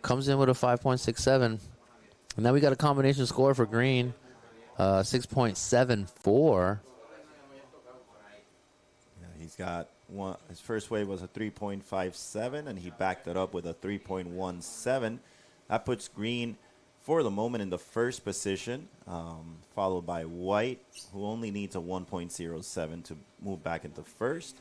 Comes in with a 5.67. And now we got a combination score for green, 6.74. He's got one. His first wave was a 3.57, and he backed it up with a 3.17. That puts green, for the moment, in the first position, followed by white, who only needs a 1.07 to move back into first.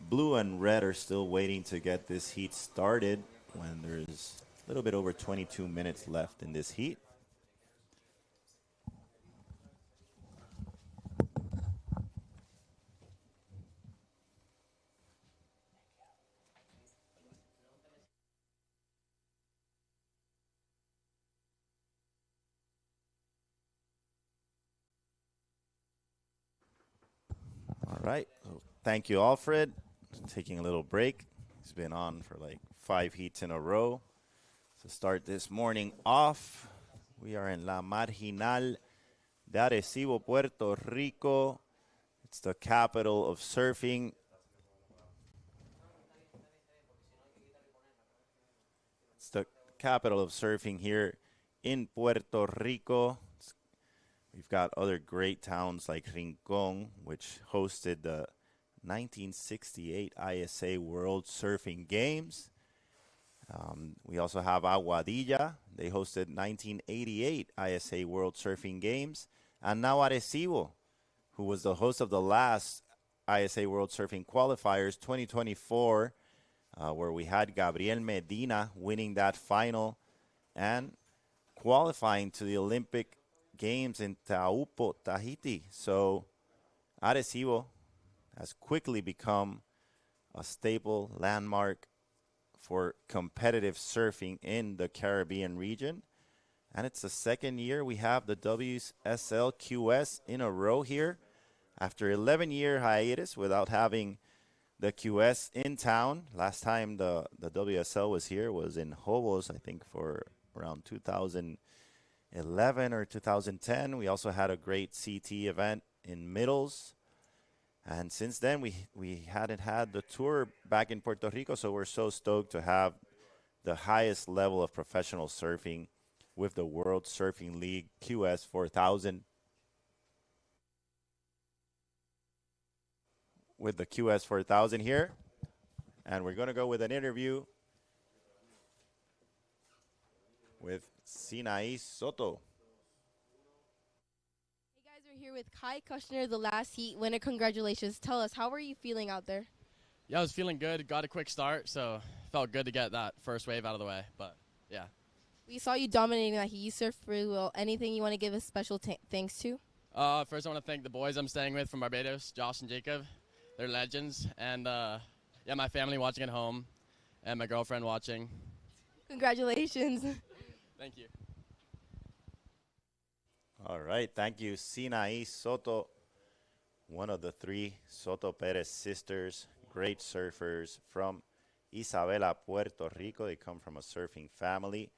Blue and red are still waiting to get this heat started when there's a little bit over 22 minutes left in this heat. All right. So thank you, Alfred. Taking a little break. He's been on for like 5 heats in a row. To start this morning off, we are in La Marginal de Arecibo, Puerto Rico. It's the capital of surfing. It's the capital of surfing here in Puerto Rico. We've got other great towns like Rincon, which hosted the 1968 ISA World Surfing Games. We also have Aguadilla. They hosted 1988 ISA World Surfing Games. And now Arecibo, who was the host of the last ISA World Surfing Qualifiers 2024, where we had Gabriel Medina winning that final and qualifying to the Olympic Games in Taupo, Tahiti. So Arecibo has quickly become a staple landmark for competitive surfing in the Caribbean region. And it's the second year we have the WSL QS in a row here after 11-year hiatus without having the QS in town. Last time the WSL was here was in Hobos, I think, for around 2011 or 2010. We also had a great CT event in Middles. And since then, we hadn't had the tour back in Puerto Rico, so we're so stoked to have the highest level of professional surfing with the World Surfing League QS 4000. With the QS 4000 here. And we're going to go with an interview with Sinai Soto. We're here with Kai Kushner, the last heat winner. Congratulations. Tell us, how were you feeling out there? Yeah, I was feeling good. Got a quick start, so felt good to get that first wave out of the way. But, yeah. We saw you dominating that heat. You surfed really well. Anything you want to give a special thanks to? First, I want to thank the boys I'm staying with from Barbados, Josh and Jacob. They're legends. And, yeah, my family watching at home and my girlfriend watching. Congratulations. Thank you. All right. Thank you, Sinai Soto, one of the 3 Soto Perez sisters, great surfers from Isabela, Puerto Rico. They come from a surfing family.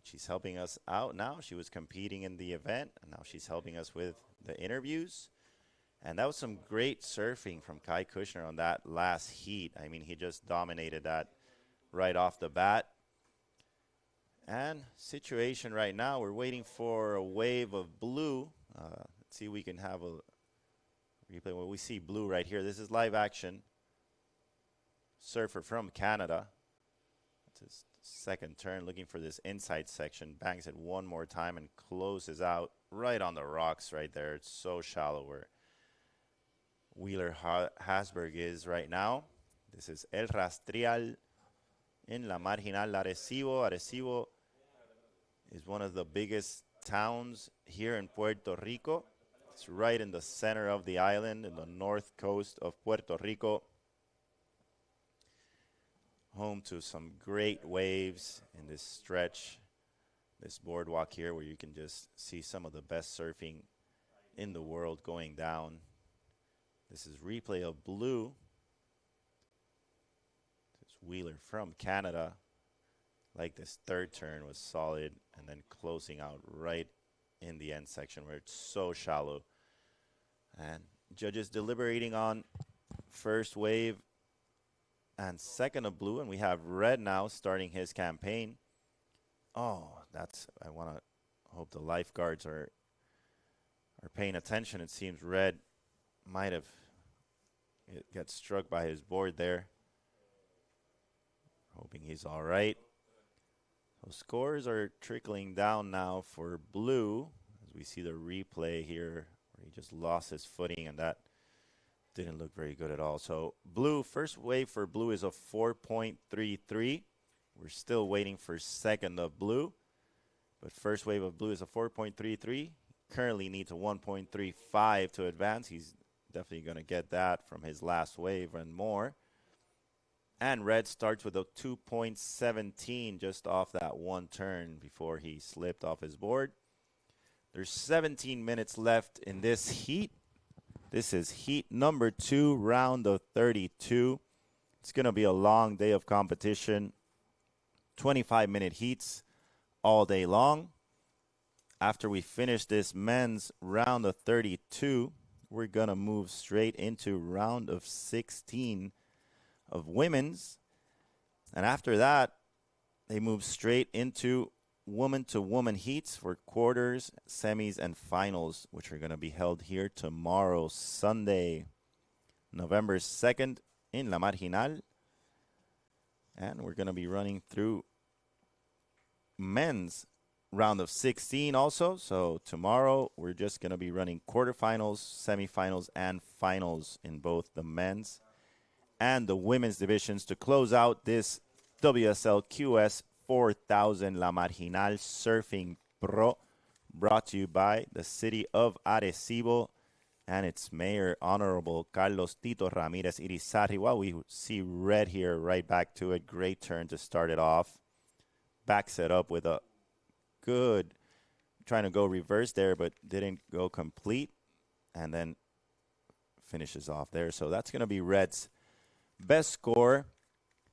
She's helping us out now. She was competing in the event, and now she's helping us with the interviews. And that was some great surfing from Kai Kushner on that last heat. I mean, he just dominated that right off the bat. And situation right now, we're waiting for a wave of blue. Let's see if we can have a replay. Well, we see blue right here. This is live action. Surfer from Canada. That's his second turn, looking for this inside section. Bangs it one more time and closes out right on the rocks right there. It's so shallow where Wheeler Hasberg is right now. This is El Rastrial in La Marginal, Arecibo. Arecibo is one of the biggest towns here in Puerto Rico. It's right in the center of the island, in the north coast of Puerto Rico. Home to some great waves in this stretch, this boardwalk here, where you can just see some of the best surfing in the world going down. This is replay of Blue. This Wheeler from Canada. Like this third turn was solid, and then closing out right in the end section where it's so shallow. And judges deliberating on first wave and second of Blue, and we have Red now starting his campaign. Oh, I want to hope the lifeguards are paying attention. It seems Red might have got struck by his board there. Hoping he's all right. So scores are trickling down now for Blue, as we see the replay here where he just lost his footing, and that didn't look very good at all. So Blue, first wave for Blue is a 4.33. We're still waiting for second of Blue, but first wave of Blue is a 4.33. Currently needs a 1.35 to advance. He's definitely going to get that from his last wave and more. And Red starts with a 2.17 just off that one turn before he slipped off his board. There's 17 minutes left in this heat. This is heat number 2, round of 32. It's going to be a long day of competition. 25-minute heats all day long. After we finish this men's round of 32, we're going to move straight into round of 16 of women's. And after that, they move straight into woman-to-woman heats for quarters, semis, and finals, which are going to be held here tomorrow, Sunday, November 2nd in La Marginal. And we're going to be running through men's round of 16 also. So tomorrow, we're just going to be running quarterfinals, semifinals, and finals in both the men's and the women's divisions to close out this WSL QS 4000 La Marginal Surfing Pro, brought to you by the city of Arecibo and its mayor, Honorable Carlos Tito Ramirez Irizarry. Well, we see Red here right back to it. Great turn to start it off. Backs it up with a good, trying to go reverse there, but didn't go complete, and then finishes off there. So that's going to be Red's best score.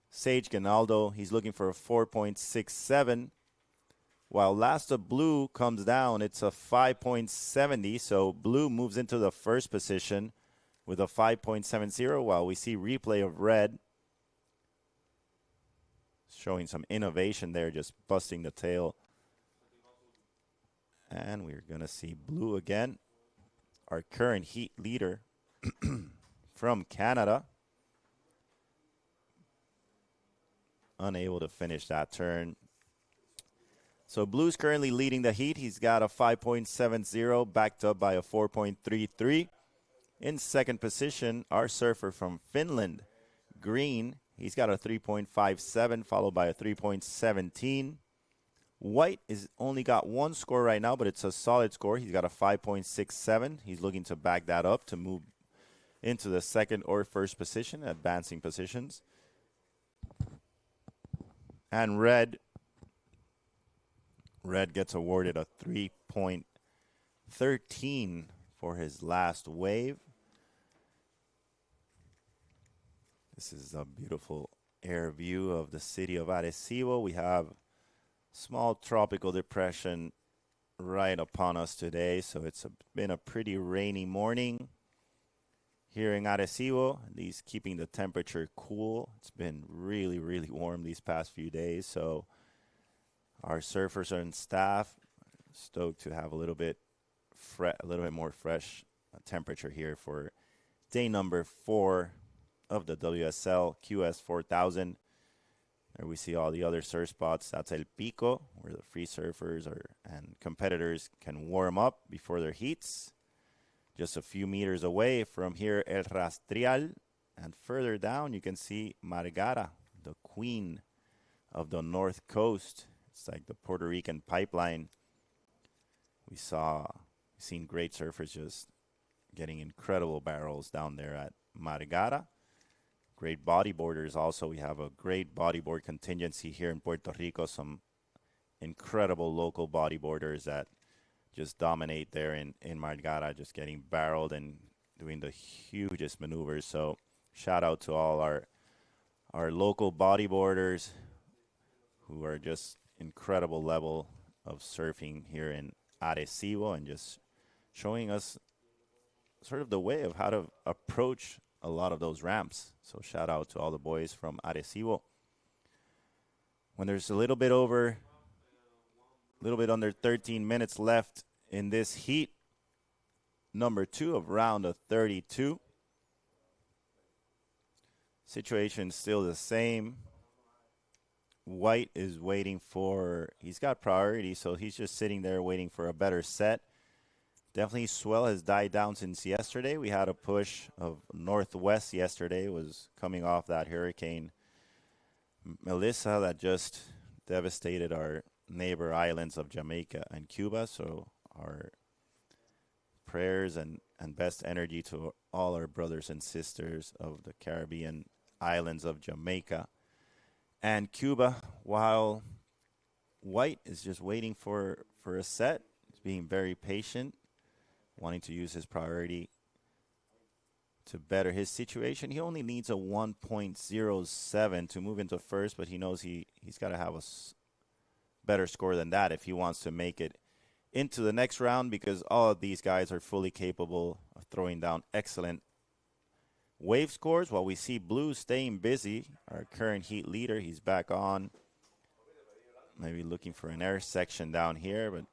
Sage Ganaldo, he's looking for a 4.67. While last of Blue comes down, it's a 5.70. So Blue moves into the first position with a 5.70, while we see replay of Red showing some innovation there, just busting the tail. And we're going to see Blue again, our current heat leader from Canada. Unable to finish that turn. So Blue's currently leading the heat. He's got a 5.70, backed up by a 4.33. In second position, our surfer from Finland, Green. He's got a 3.57, followed by a 3.17. White is only got one score right now, but it's a solid score. He's got a 5.67. He's looking to back that up to move into the second or first position, advancing positions. And Red gets awarded a 3.13 for his last wave. This is a beautiful air view of the city of Arecibo. We have small tropical depression right upon us today, so it's been a pretty rainy morning here in Arecibo, at least keeping the temperature cool. It's been really, really warm these past few days, so our surfers and staff stoked to have a little bit more fresh temperature here for day number 4 of the WSL QS 4000. There we see all the other surf spots. That's El Pico, where the free surfers and competitors can warm up before their heats. Just a few meters away from here, El Rastrial. And further down, you can see Margara, the queen of the North Coast. It's like the Puerto Rican pipeline. We've seen great surfers just getting incredible barrels down there at Margara. Great bodyboarders also. We have a great bodyboard contingency here in Puerto Rico. Some incredible local bodyboarders that just dominate there in Margara, just getting barreled and doing the hugest maneuvers. So shout out to all our local bodyboarders who are just incredible level of surfing here in Arecibo and just showing us sort of the way of how to approach a lot of those ramps. So shout out to all the boys from Arecibo. When there's a little bit under 13 minutes left in this heat, number 2 of round of 32. Situation still the same. White is waiting for, he's got priority, so he's just sitting there waiting for a better set. Definitely swell has died down since yesterday. We had a push of northwest yesterday. Was coming off that Hurricane Melissa that just devastated our neighbor islands of Jamaica and Cuba. So our prayers and best energy to all our brothers and sisters of the Caribbean islands of Jamaica and Cuba, while White is just waiting for a set. He's being very patient, wanting to use his priority to better his situation. He only needs a 1.07 to move into first, but he knows he's got to have a better score than that if he wants to make it into the next round, because all of these guys are fully capable of throwing down excellent wave scores. While we see Blue staying busy, our current heat leader, he's back on. Maybe looking for an air section down here, but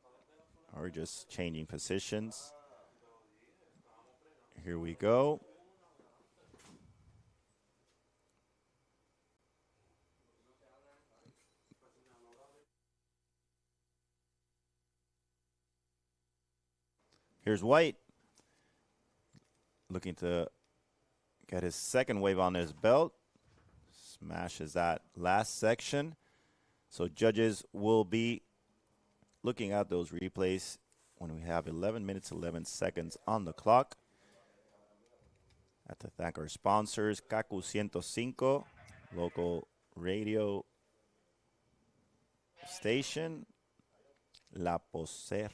or just changing positions. Here we go. Here's White, looking to get his second wave on his belt. Smashes that last section. So judges will be looking at those replays when we have 11 minutes, 11 seconds on the clock. I have to thank our sponsors, Kaku 105, local radio station, La Roche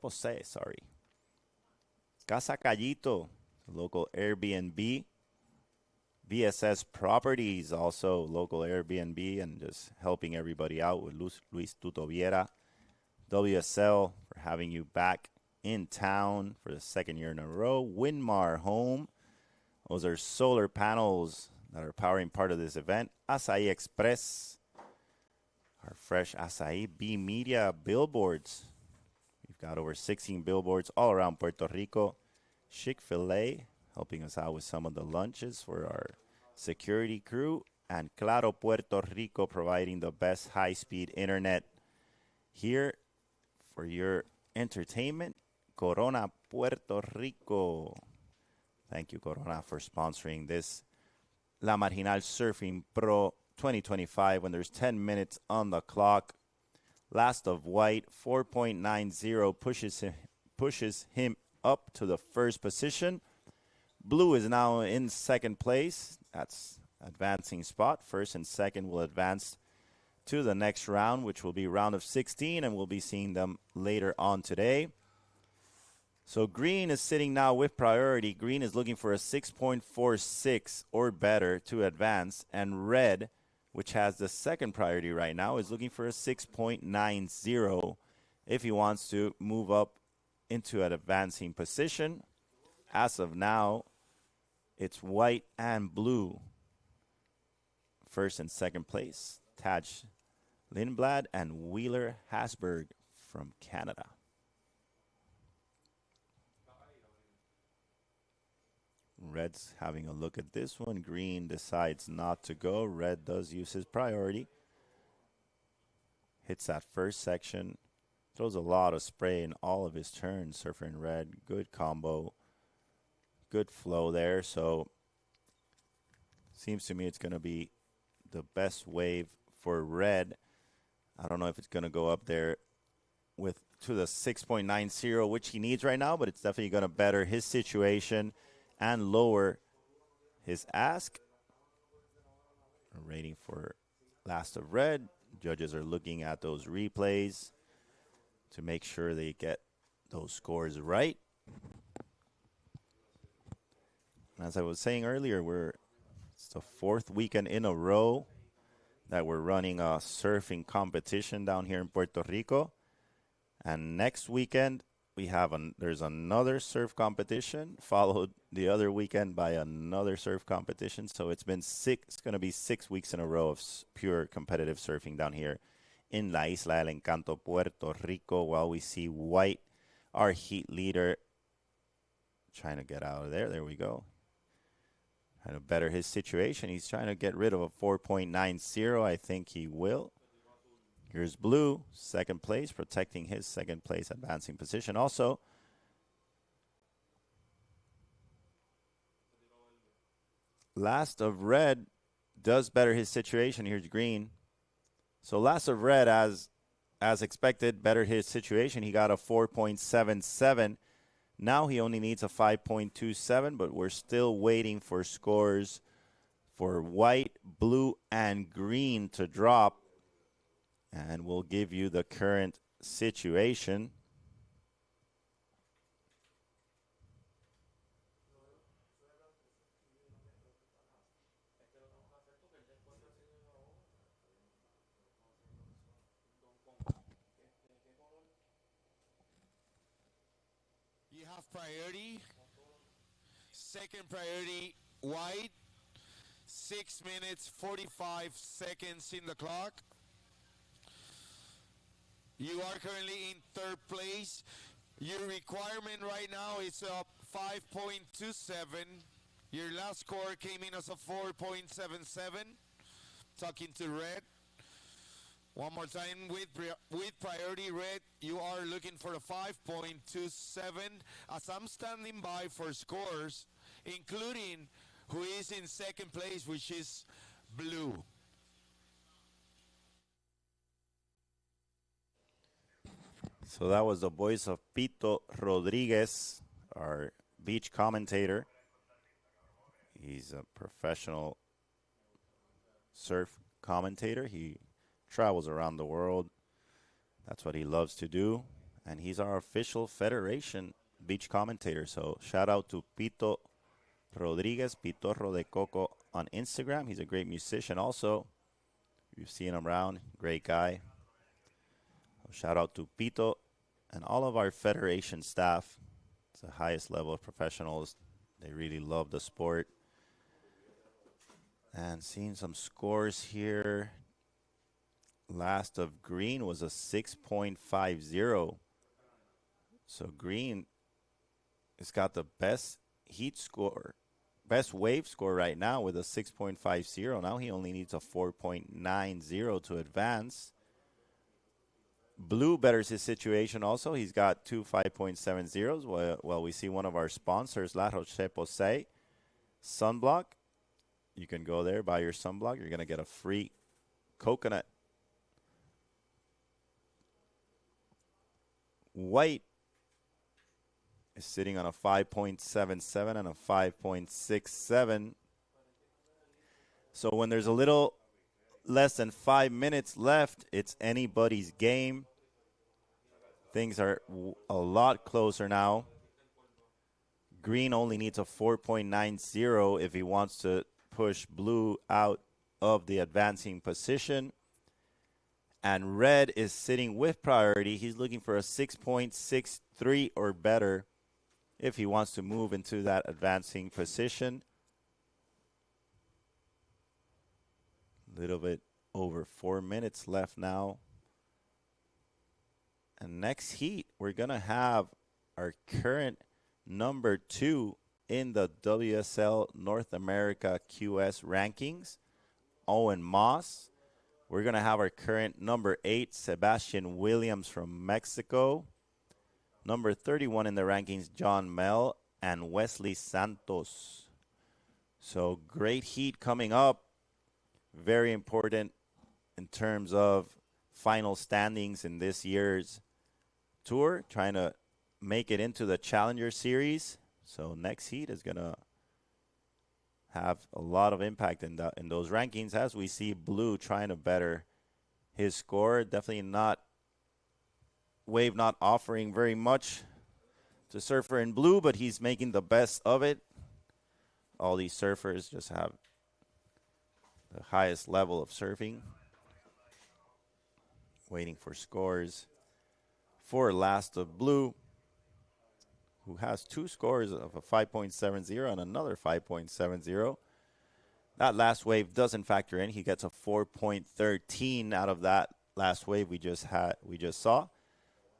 Posay, sorry. Casa Callito, local Airbnb. VSS Properties, also local Airbnb, and just helping everybody out with Luis Tutoviera. WSL for having you back in town for the second year in a row. Winmar Home, those are solar panels that are powering part of this event. Acai Express, our fresh acai. B Media billboards. We've got over 16 billboards all around Puerto Rico. Chick-fil-A helping us out with some of the lunches for our security crew. And Claro Puerto Rico providing the best high-speed internet here for your entertainment. Corona Puerto Rico. Thank you, Corona, for sponsoring this La Marginal Surfing Pro 2025 when there's 10 minutes on the clock. Last of White, 4.90 pushes him up to the first position. Blue is now in second place. That's advancing spot. First and second will advance to the next round, which will be round of 16, and we'll be seeing them later on today. So Green is sitting now with priority. Green is looking for a 6.46 or better to advance, and Red, which has the second priority right now, is looking for a 6.90 if he wants to move up into an advancing position. As of now, it's White and Blue. First and second place, Taj Lindblad and Wheeler Hasberg from Canada. Red's having a look at this one. Green decides not to go. Red does use his priority. Hits that first section. Throws a lot of spray in all of his turns. Surfer in Red. Good combo. Good flow there. So seems to me it's going to be the best wave for Red. I don't know if it's going to go up there to the 6.90, which he needs right now, but it's definitely going to better his situation and lower his ask. We're waiting for Last of Red. Judges are looking at those replays to make sure they get those scores right. As I was saying earlier, it's the 4th weekend in a row that we're running a surfing competition down here in Puerto Rico. And next weekend, there's another surf competition, followed the other weekend by another surf competition. So it's going to be 6 weeks in a row of pure competitive surfing down here in La Isla del Encanto, Puerto Rico, while we see White, our heat leader, trying to get out of there. There we go. Trying to better his situation. He's trying to get rid of a 4.90. I think he will. Here's Blue, second place, protecting his second place advancing position. Also, Last of Red does better his situation. Here's Green. So Last of Red, as expected, bettered his situation. He got a 4.77. Now he only needs a 5.27, but we're still waiting for scores for White, Blue, and Green to drop. And we'll give you the current situation. You have priority. Second priority, White. 6 minutes, 45 seconds in the clock. You are currently in third place. Your requirement right now is a 5.27. Your last score came in as a 4.77. Talking to Red. One more time, with priority Red, you are looking for a 5.27. As I'm standing by for scores, including who is in second place, which is Blue. So that was the voice of Pito Rodriguez, our beach commentator. He's a professional surf commentator. He travels around the world. That's what he loves to do. And he's our official federation beach commentator. So shout out to Pito Rodriguez, Pitorro de Coco on Instagram. He's a great musician also. You've seen him around. Great guy. Shout out to Pito and all of our federation staff. It's the highest level of professionals. They really love the sport. And seeing some scores here. Last of Green was a 6.50. So Green has got the best heat score, best wave score right now with a 6.50. Now he only needs a 4.90 to advance. Blue betters his situation also. He's got two 5.70s. Well, we see one of our sponsors, La Roche-Posay, sunblock. You can go there, buy your sunblock. You're going to get a free coconut. White is sitting on a 5.77 and a 5.67. So when there's a little less than 5 minutes left, it's anybody's game. Things are a lot closer now. Green only needs a 4.90 if he wants to push Blue out of the advancing position. And Red is sitting with priority. He's looking for a 6.63 or better if he wants to move into that advancing position. A little bit over 4 minutes left now. And next heat, we're going to have our current number 2 in the WSL North America QS rankings, Owen Moss. We're going to have our current number 8, Sebastian Williams from Mexico. Number 31 in the rankings, John Mel and Wesley Santos. So great heat coming up. Very important in terms of final standings in this year's tour, trying to make it into the Challenger Series. So next heat is going to have a lot of impact in those rankings, as we see Blue trying to better his score. Definitely not wave not offering very much to surfer in Blue, but he's making the best of it. All these surfers just have the highest level of surfing. Waiting for scores for last of Blue, who has 2 scores of a 5.70 and another 5.70. That last wave doesn't factor in. He gets a 4.13 out of that last wave we just saw.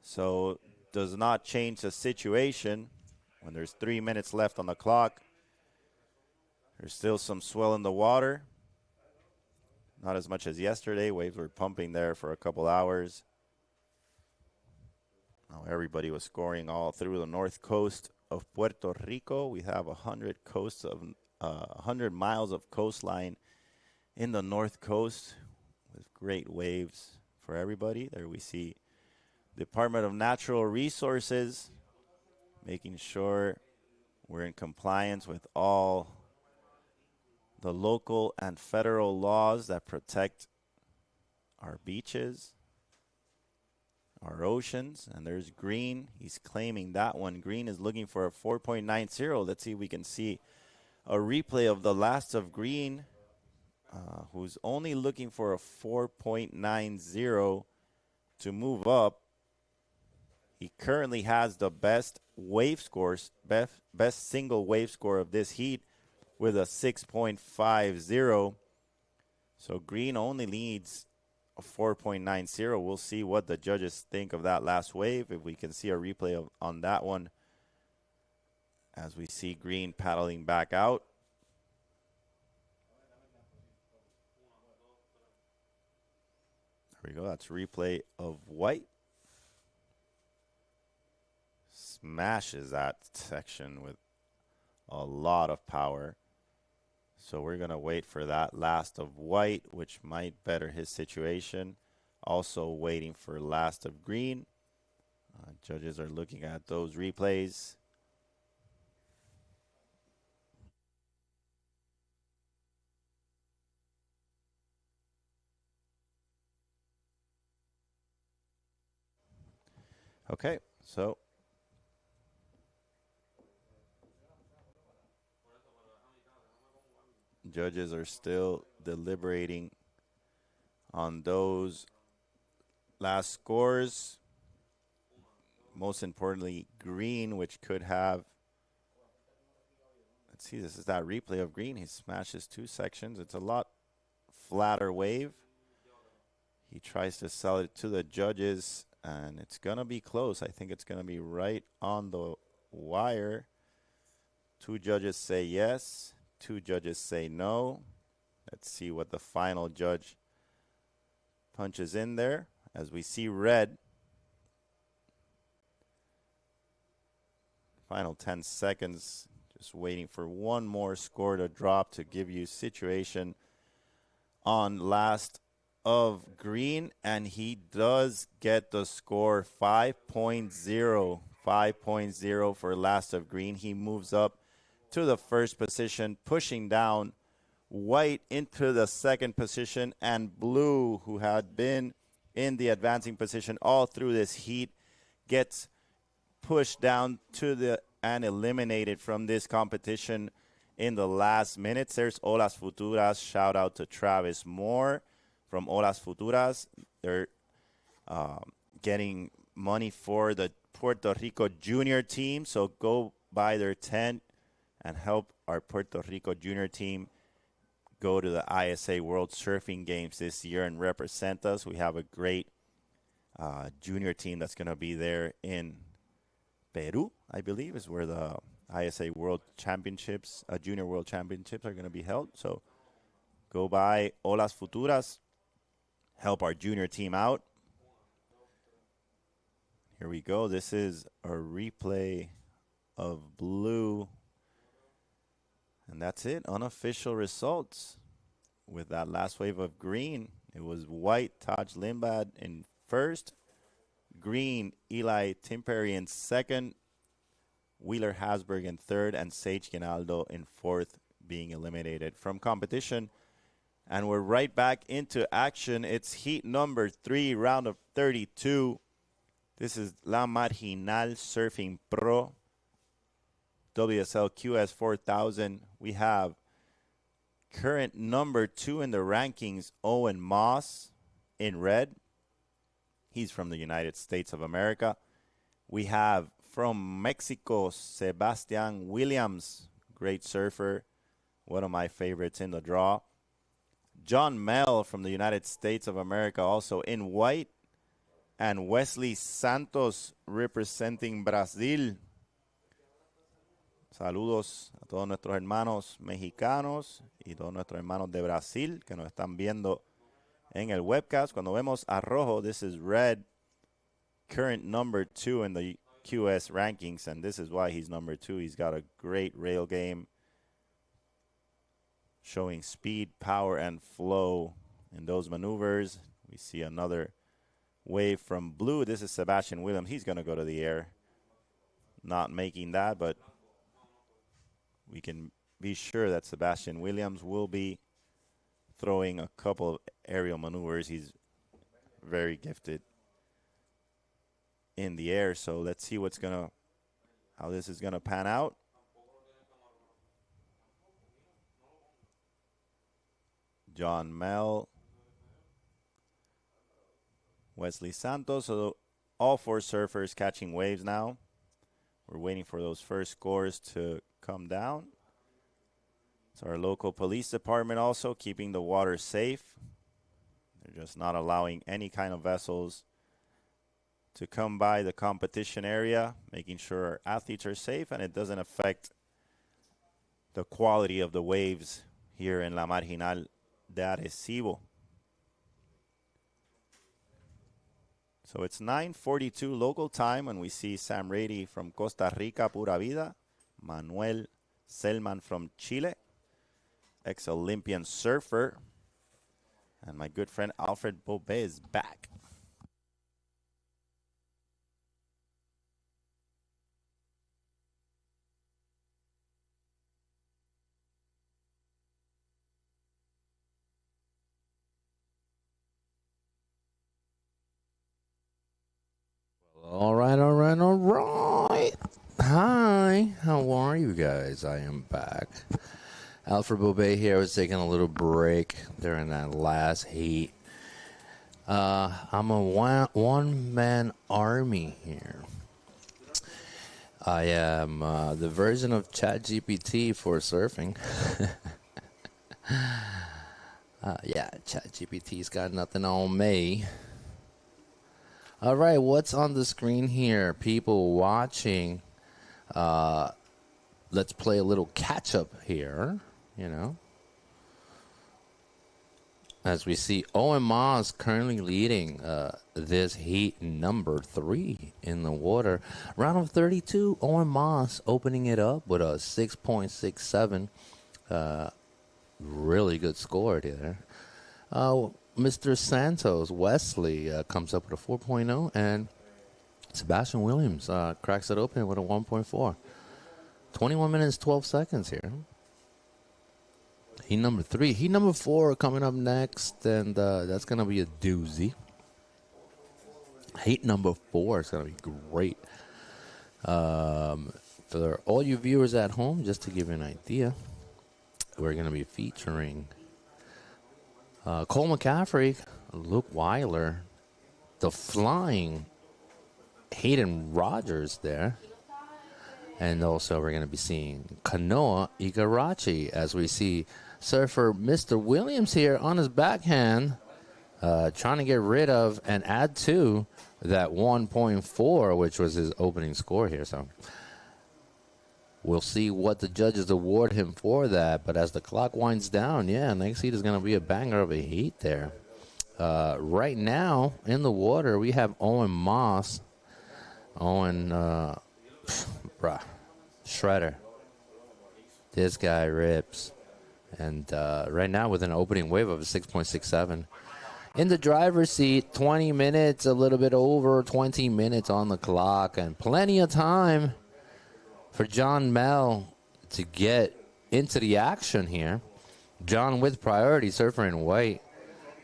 So does not change the situation when there's 3 minutes left on the clock. There's still some swell in the water. Not as much as yesterday. Waves were pumping there for a couple hours. Now everybody was scoring all through the north coast of Puerto Rico. We have 100 miles of coastline in the north coast with great waves for everybody. There we see Department of Natural Resources making sure we're in compliance with all the local and federal laws that protect our beaches, our oceans. And there's Green. He's claiming that one. Green is looking for a 4.90. Let's see if we can see a replay of the last of Green, who's only looking for a 4.90 to move up. He currently has the best wave scores, best single wave score of this heat, with a 6.50. So Green only needs a 4.90. We'll see what the judges think of that last wave, if we can see a replay on that one, as we see Green paddling back out. There we go. That's replay of White. Smashes that section with a lot of power. So we're going to wait for that last of White, which might better his situation. Also waiting for last of Green. Judges are looking at those replays. Okay, so judges are still deliberating on those last scores. Most importantly, Green, which could have, let's see, this is that replay of Green. He smashes 2 sections. It's a lot flatter wave. He tries to sell it to the judges, and it's going to be close. I think it's going to be right on the wire. 2 judges say yes. 2 judges say no. Let's see what the final judge punches in there. As we see red. Final 10 seconds. Just waiting for one more score to drop to give you situation on last of Green. And he does get the score 5.0. 5.0 for last of Green. He moves up to the first position, pushing down White into the second position, and Blue, who had been in the advancing position all through this heat, gets pushed down to and eliminated from this competition in the last minutes. There's Olas Futuras. Shout out to Travis Moore from Olas Futuras. They're getting money for the Puerto Rico junior team, so go buy their tent and help our Puerto Rico junior team go to the ISA World Surfing Games this year and represent us. We have a great junior team that's going to be there in Peru, I believe, is where the ISA World Championships, Junior World Championships are going to be held. So go buy Olas Futuras, help our junior team out. Here we go. This is a replay of Blue. And that's it. Unofficial results with that last wave of Green. It was white, Taj Limbad in first. Green, Eli Timpery in second. Wheeler Hasberg in third. And Sage Ginaldo in fourth, being eliminated from competition. And we're right back into action. It's heat number 3, round of 32. This is La Marginal Surfing Pro WSL QS 4000. We have current number 2 in the rankings, Owen Moss in red. He's from the United States of America. We have from Mexico, Sebastian Williams, great surfer, one of my favorites in the draw. John Mel from the United States of America, also in white. And Wesley Santos representing Brazil. Saludos a todos nuestros hermanos mexicanos y todos nuestros hermanos de Brasil que nos están viendo en el webcast. Cuando vemos a rojo, this is red, current number 2 in the QS rankings, and this is why he's number 2. He's got a great rail game, showing speed, power, and flow in those maneuvers. We see another wave from blue. This is Sebastian Williams. He's going to go to the air. Not making that, but we can be sure that Sebastian Williams will be throwing a couple of aerial maneuvers. He's very gifted in the air. So let's see how this is going to pan out. John Mel, Wesley Santos. So all 4 surfers catching waves now. We're waiting for those first scores to come down. So our local police department also keeping the water safe. They're just not allowing any kind of vessels to come by the competition area, making sure our athletes are safe and it doesn't affect the quality of the waves here in La Marginal de Arecibo. So it's 9:42 local time when we see Sam Rady from Costa Rica, Pura Vida, Manuel Selman from Chile, ex-Olympian surfer, and my good friend Alfred Bobet is back. All right. Hi, how are you guys? I am back. Alfred Bobet here. I was taking a little break during that last heat. I'm a one-man army here. I am the version of ChatGPT for surfing. Yeah, ChatGPT's got nothing on me. All right, what's on the screen here? People watching. Let's play a little catch-up here, As we see, Owen Moss currently leading this heat number 3 in the water. Round of 32, Owen Moss opening it up with a 6.67. Really good score there. Mr. Santos, Wesley, comes up with a 4.0, and Sebastian Williams cracks it open with a 1.4. 21 minutes, 12 seconds here. Heat number 3. Heat number 4 coming up next, and that's going to be a doozy. Heat number 4 is going to be great. For all you viewers at home, just to give you an idea, we're going to be featuring Cole McCaffrey, Luke Weiler, the flying Hayden Rogers there. And also we're going to be seeing Kanoa Igarashi as we see surfer Mr. Williams here on his backhand, trying to get rid of and add to that 1.4, which was his opening score here. So we'll see what the judges award him for that. But as the clock winds down, next heat is going to be a banger of a heat there. Right now in the water, we have Owen Moss. Owen, shredder. This guy rips. And right now with an opening wave of a 6.67. in the driver's seat. 20 minutes, a little bit over 20 minutes on the clock, and plenty of time for John Mel to get into the action here. John with priority, surfer in white,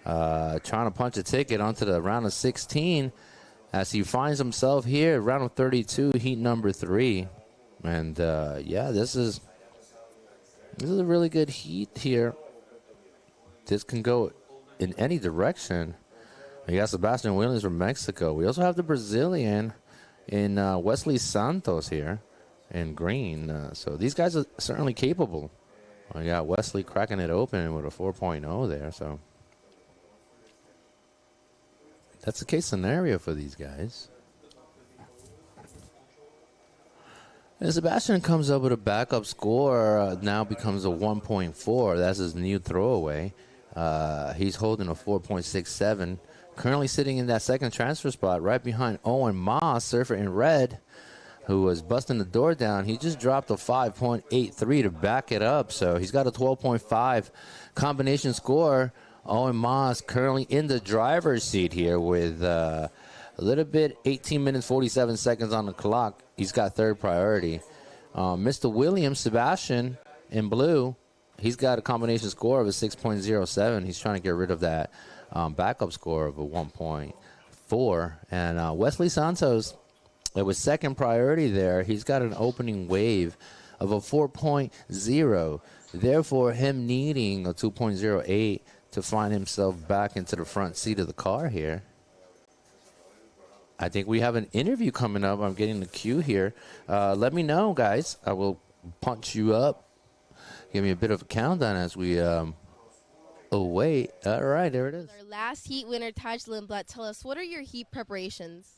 trying to punch a ticket onto the round of 16 as he finds himself here, round of 32, heat number 3. And, yeah, this is a really good heat here. This can go in any direction. We got Sebastian Williams from Mexico. We also have the Brazilian in Wesley Santos here in green. So these guys are certainly capable. We got Wesley cracking it open with a 4.0 there. So that's the case scenario for these guys. And Sebastian comes up with a backup score, now becomes a 1.4. That's his new throwaway. He's holding a 4.67. Currently sitting in that second transfer spot right behind Owen Moss, surfer in red, who was busting the door down. He just dropped a 5.83 to back it up. So he's got a 12.5 combination score. Owen Moss currently in the driver's seat here with a little bit, 18 minutes, 47 seconds on the clock. He's got third priority. Mr. Williams, Sebastian in blue, he's got a combination score of a 6.07. He's trying to get rid of that backup score of a 1.4. And Wesley Santos, it was second priority there. He's got an opening wave of a 4.0. Therefore, him needing a 2.08 to find himself back into the front seat of the car here. I think we have an interview coming up. I'm getting the cue here. Let me know, guys. I will punch you up. Give me a bit of a countdown as we wait. All right, there it is. Our last heat winner, Taj Lindblad. Tell us, what are your heat preparations?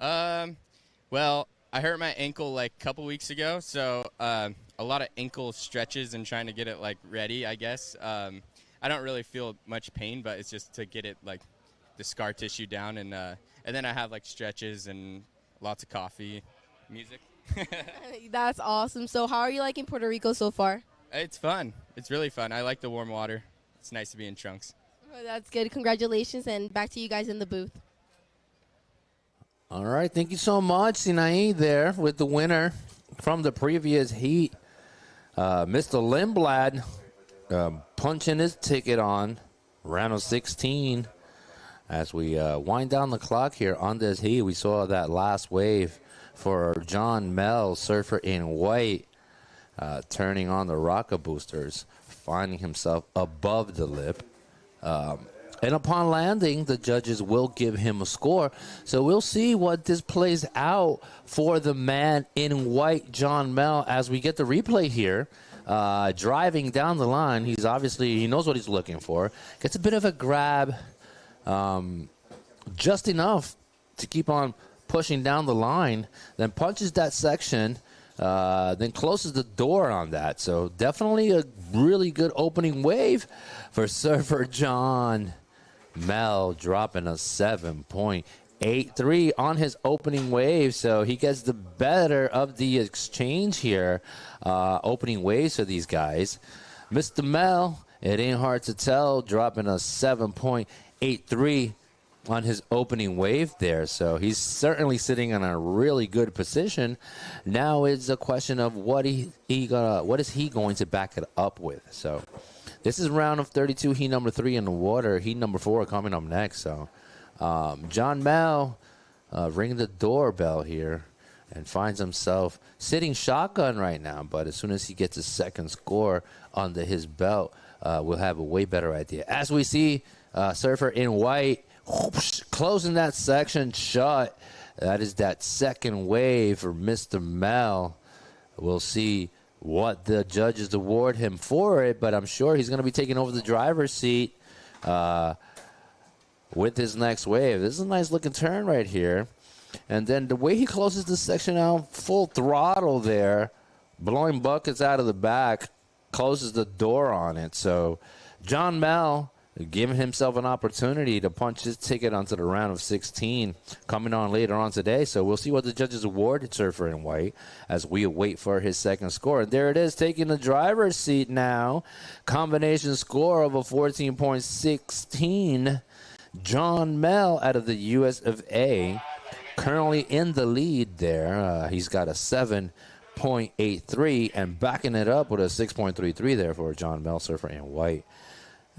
Well, I hurt my ankle like a couple weeks ago, so a lot of ankle stretches and trying to get it like ready, I guess. I don't really feel much pain, but it's just to get it like the scar tissue down, and then I have like stretches and lots of coffee, music. That's awesome. So how are you liking Puerto Rico so far? It's fun. It's really fun. I like the warm water. It's nice to be in trunks. Oh, that's good. Congratulations, and back to you guys in the booth. All right. Thank you so much, Sinai, there with the winner from the previous heat. Mr. Lindblad punching his ticket on round of 16. As we wind down the clock here on this heat, we saw that last wave for John Mel, surfer in white, turning on the rocket boosters, finding himself above the lip. And upon landing, the judges will give him a score. So we'll see what this plays out for the man in white, John Mel, as we get the replay here. Driving down the line, he knows what he's looking for. Gets a bit of a grab, just enough to keep on pushing down the line, then punches that section, then closes the door on that. So definitely a really good opening wave for surfer John Mel, dropping a 7.83 on his opening wave. So he gets the better of the exchange here. Opening waves for these guys. Mr. Mel, it ain't hard to tell, dropping a 7.83 on his opening wave there. So he's certainly sitting in a really good position. Now it's a question of what is he going to back it up with. So this is round of 32, heat number 3 in the water. Heat number 4 coming up next. So John Mel ringing the doorbell here and finds himself sitting shotgun right now. But as soon as he gets a second score under his belt, we'll have a way better idea. As we see surfer in white closing that section shut. That is that second wave for Mr. Mel. We'll see what the judges award him for it, but I'm sure he's going to be taking over the driver's seat with his next wave. This is a nice looking turn right here. And then the way he closes the section out, full throttle there, blowing buckets out of the back, closes the door on it. So John Mel giving himself an opportunity to punch his ticket onto the round of 16 coming on later on today. So we'll see what the judges awarded surfer in white as we wait for his second score. And there it is, taking the driver's seat now. Combination score of a 14.16. John Mel out of the US of A, currently in the lead there. He's got a 7.83 and backing it up with a 6.33 there for John Mel, surfer in white.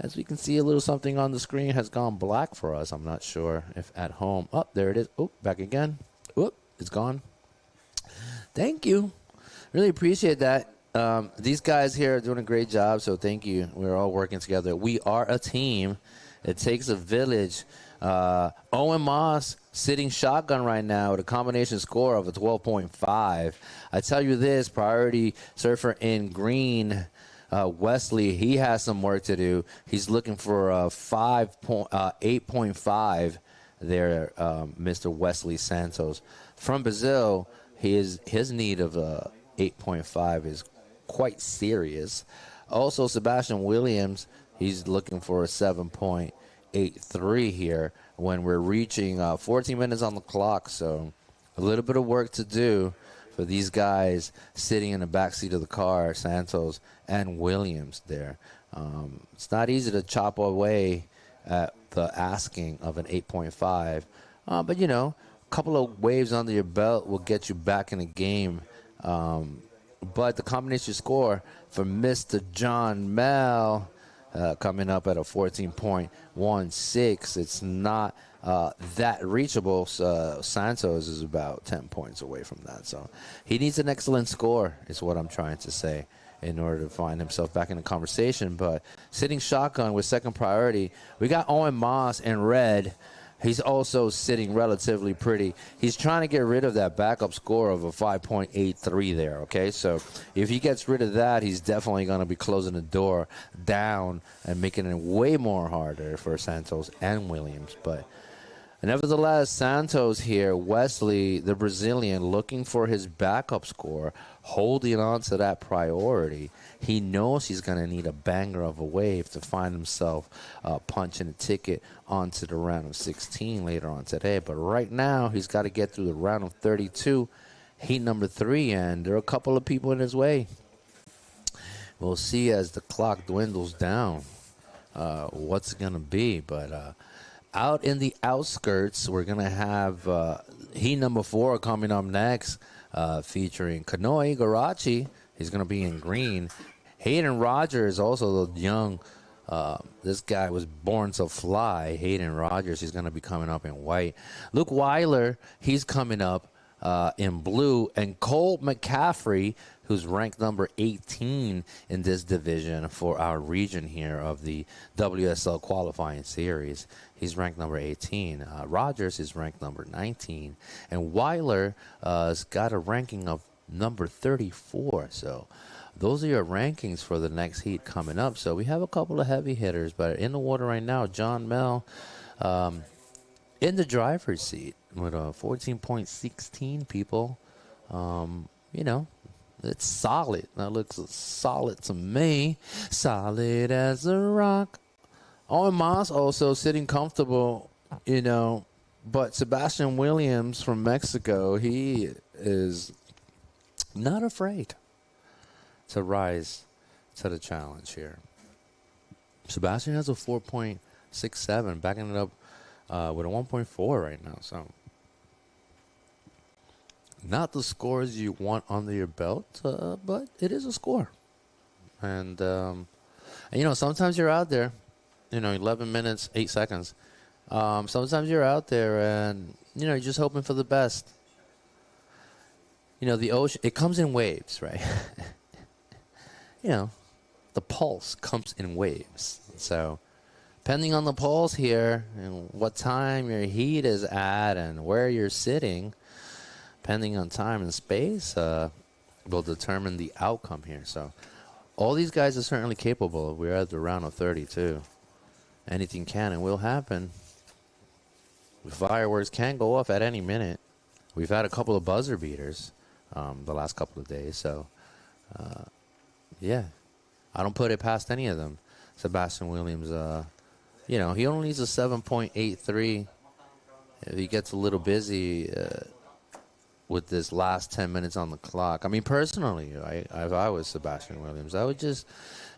As we can see, a little something on the screen has gone black for us. I'm not sure if at home. Oh, there it is. Oh, back again. Oh, it's gone. Thank you. Really appreciate that. These guys here are doing a great job, so thank you. We're all working together. We are a team. It takes a village. Owen Moss sitting shotgun right now with a combination score of a 12.5. I tell you this, priority surfer in green, Wesley, he has some work to do. He's looking for a 8.5 there, Mr. Wesley Santos. From Brazil, his need of 8.5 is quite serious. Also, Sebastian Williams, he's looking for a 7.83 here when we're reaching 14 minutes on the clock. So a little bit of work to do for these guys sitting in the backseat of the car, Santos and Williams there. It's not easy to chop away at the asking of an 8.5. But, you know, a couple of waves under your belt will get you back in the game. But the combination score for Mr. John Mel coming up at a 14.16. It's not that reachable. Santos is about 10 points away from that. So he needs an excellent score is what I'm trying to say in order to find himself back in the conversation. But sitting shotgun with second priority, we got Owen Moss in red. He's also sitting relatively pretty. He's trying to get rid of that backup score of a 5.83 there, okay? So if he gets rid of that, he's definitely going to be closing the door down and making it way more harder for Santos and Williams. But nevertheless, Santos here, Wesley, the Brazilian, looking for his backup score, holding on to that priority. He knows he's going to need a banger of a wave to find himself punching a ticket onto the round of 16 later on today. But right now, he's got to get through the round of 32, heat number 3, and there are a couple of people in his way. We'll see as the clock dwindles down what's going to be. But out in the outskirts, we're going to have heat number 4 coming up next, featuring Kanoe Garachi. He's going to be in green. Hayden Rogers, also the young, this guy was born to fly. Hayden Rogers, he's going to be coming up in white. Luke Weiler, he's coming up in blue. And Cole McCaffrey, who's ranked number 18 in this division for our region here of the WSL qualifying series. He's ranked number 18. Rogers is ranked number 19. And Weiler has got a ranking of number 34. So those are your rankings for the next heat coming up. So we have a couple of heavy hitters, but in the water right now, John Mel in the driver's seat with a 14.16 people. You know, it's solid. That looks solid to me. Solid as a rock. Owen Moss also sitting comfortable, you know, but Sebastian Williams from Mexico, he is not afraid to rise to the challenge here. Sebastian has a 4.67, backing it up with a 1.4 right now. So not the scores you want under your belt, but it is a score. And you know, sometimes you're out there, you know, 11 minutes, 8 seconds. Sometimes you're out there and, you know, you're just hoping for the best. You know, the ocean, it comes in waves, right? You know, the pulse comes in waves. So, depending on the pulse here and what time your heat is at and where you're sitting, depending on time and space, will determine the outcome here. So, all these guys are certainly capable. We're at the round of 32. Anything can and will happen. The fireworks can go off at any minute. We've had a couple of buzzer beaters the last couple of days. So, yeah, I don't put it past any of them. Sebastian Williams, you know, he only needs a 7.83. If he gets a little busy with this last 10 minutes on the clock. I mean, personally, if I was Sebastian Williams, I would just,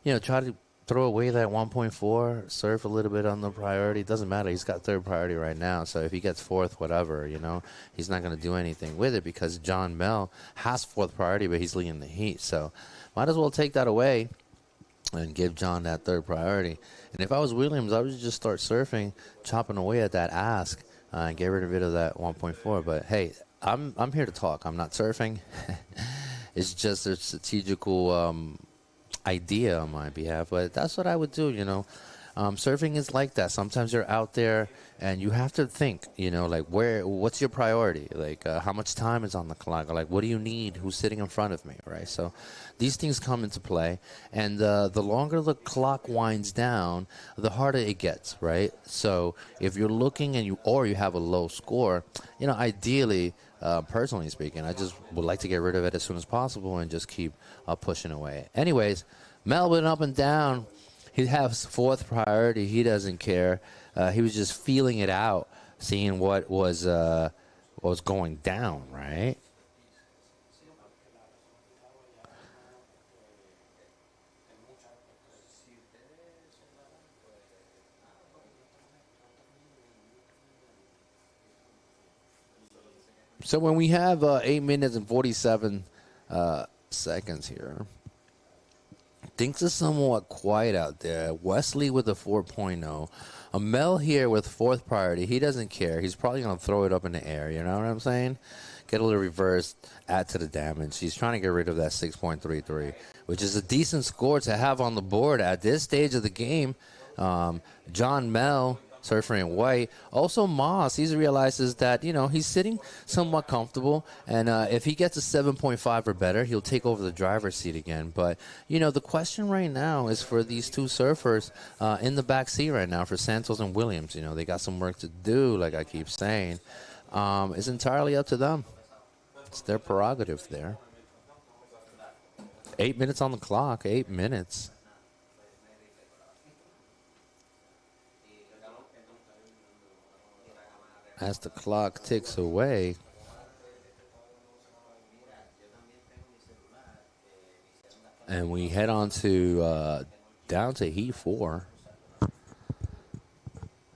you know, try to throw away that 1.4, surf a little bit on the priority. It doesn't matter. He's got third priority right now. So if he gets fourth, whatever, he's not going to do anything with it because John Mel has fourth priority, but he's leading the heat. So might as well take that away and give John that third priority. And if I was Williams, I would just start surfing, chopping away at that ask, and get rid of that 1.4. But hey, I'm here to talk. I'm not surfing. It's just a strategical idea on my behalf, but that's what I would do. Surfing is like that. Sometimes you're out there and you have to think, like what's your priority? Like how much time is on the clock? Or like what do you need? Who's sitting in front of me, right? So these things come into play, and the longer the clock winds down, the harder it gets, right? So if you're looking and you have a low score, ideally, personally speaking, I just would like to get rid of it as soon as possible and just keep pushing away. Anyways, Melbourne up and down. He has fourth priority. He doesn't care. He was just feeling it out, seeing what was going down, right? So when we have 8 minutes and 47 seconds here, things are somewhat quiet out there. Wesley with a 4.0. Mel here with fourth priority. He doesn't care. He's probably going to throw it up in the air. You know what I'm saying? Get a little reverse, add to the damage. He's trying to get rid of that 6.33, which is a decent score to have on the board at this stage of the game. John Mel, surfing in white. Also, Moss, he realizes that, he's sitting somewhat comfortable, and if he gets a 7.5 or better, he'll take over the driver's seat again. But, the question right now is for these two surfers in the back seat right now, for Santos and Williams. They got some work to do, like I keep saying. It's entirely up to them. It's their prerogative there. 8 minutes on the clock, 8 minutes. As the clock ticks away, and we head on to down to Heat 4.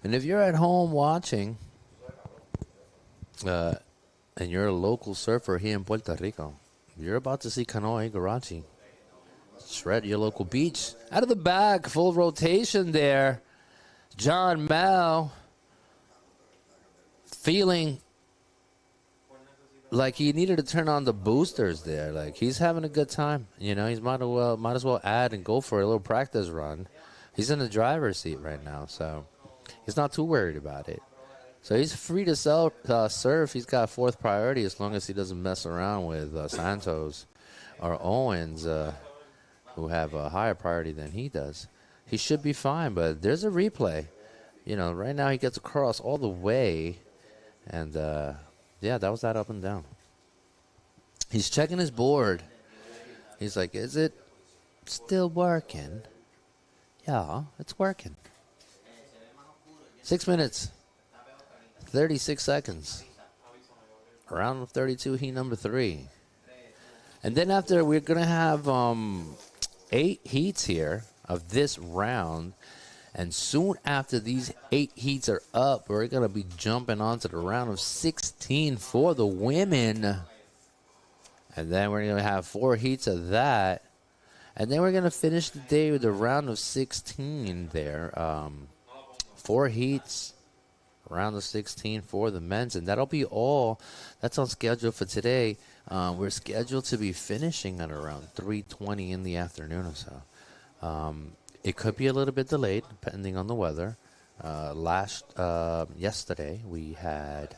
And if you're at home watching, and you're a local surfer here in Puerto Rico, you're about to see Kanoa Igarashi shred your local beach. Out of the back, full rotation there. John Mel feeling like he needed to turn on the boosters there. Like he's having a good time. He's might as well add and go for a little practice run. He's in the driver's seat right now, so he's not too worried about it. So he's free to surf. He's got fourth priority as long as he doesn't mess around with Santos or Owens, who have a higher priority than he does. He should be fine, but there's a replay. Right now he gets across all the way. And, that was that up and down. He's checking his board. He's like, is it still working? Yeah, it's working. 6 minutes, 36 seconds. Round of 32, heat number 3. And then after, we're going to have 8 heats here of this round. And soon after these 8 heats are up, we're going to be jumping on to the round of 16 for the women. And then we're going to have 4 heats of that. And then we're going to finish the day with the round of 16 there. 4 heats, round of 16 for the men's. And that'll be all that's on schedule for today. We're scheduled to be finishing at around 3:20 in the afternoon or so. It could be a little bit delayed, depending on the weather. Yesterday, we had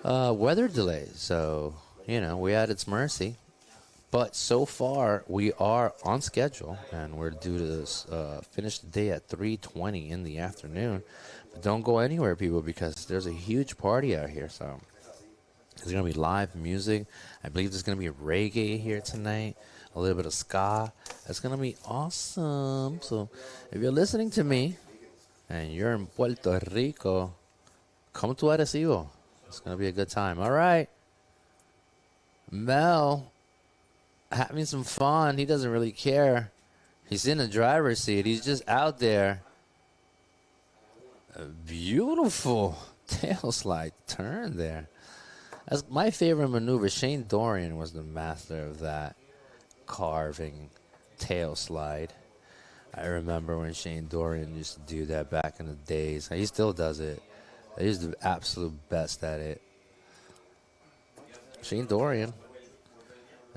weather delays. So, we had its mercy. But so far, we are on schedule, and we're due to finish the day at 3:20 in the afternoon. But don't go anywhere, people, because there's a huge party out here. So there's going to be live music. I believe there's going to be reggae here tonight. A little bit of ska. It's going to be awesome. So if you're listening to me and you're in Puerto Rico, come to Arecibo. It's going to be a good time. All right. Mel having some fun. He doesn't really care. He's in the driver's seat. He's just out there. A beautiful tail slide turn there. That's my favorite maneuver. Shane Dorian was the master of that carving tail slide. I remember when Shane Dorian used to do that back in the days. He still does it. He's the absolute best at it. Shane Dorian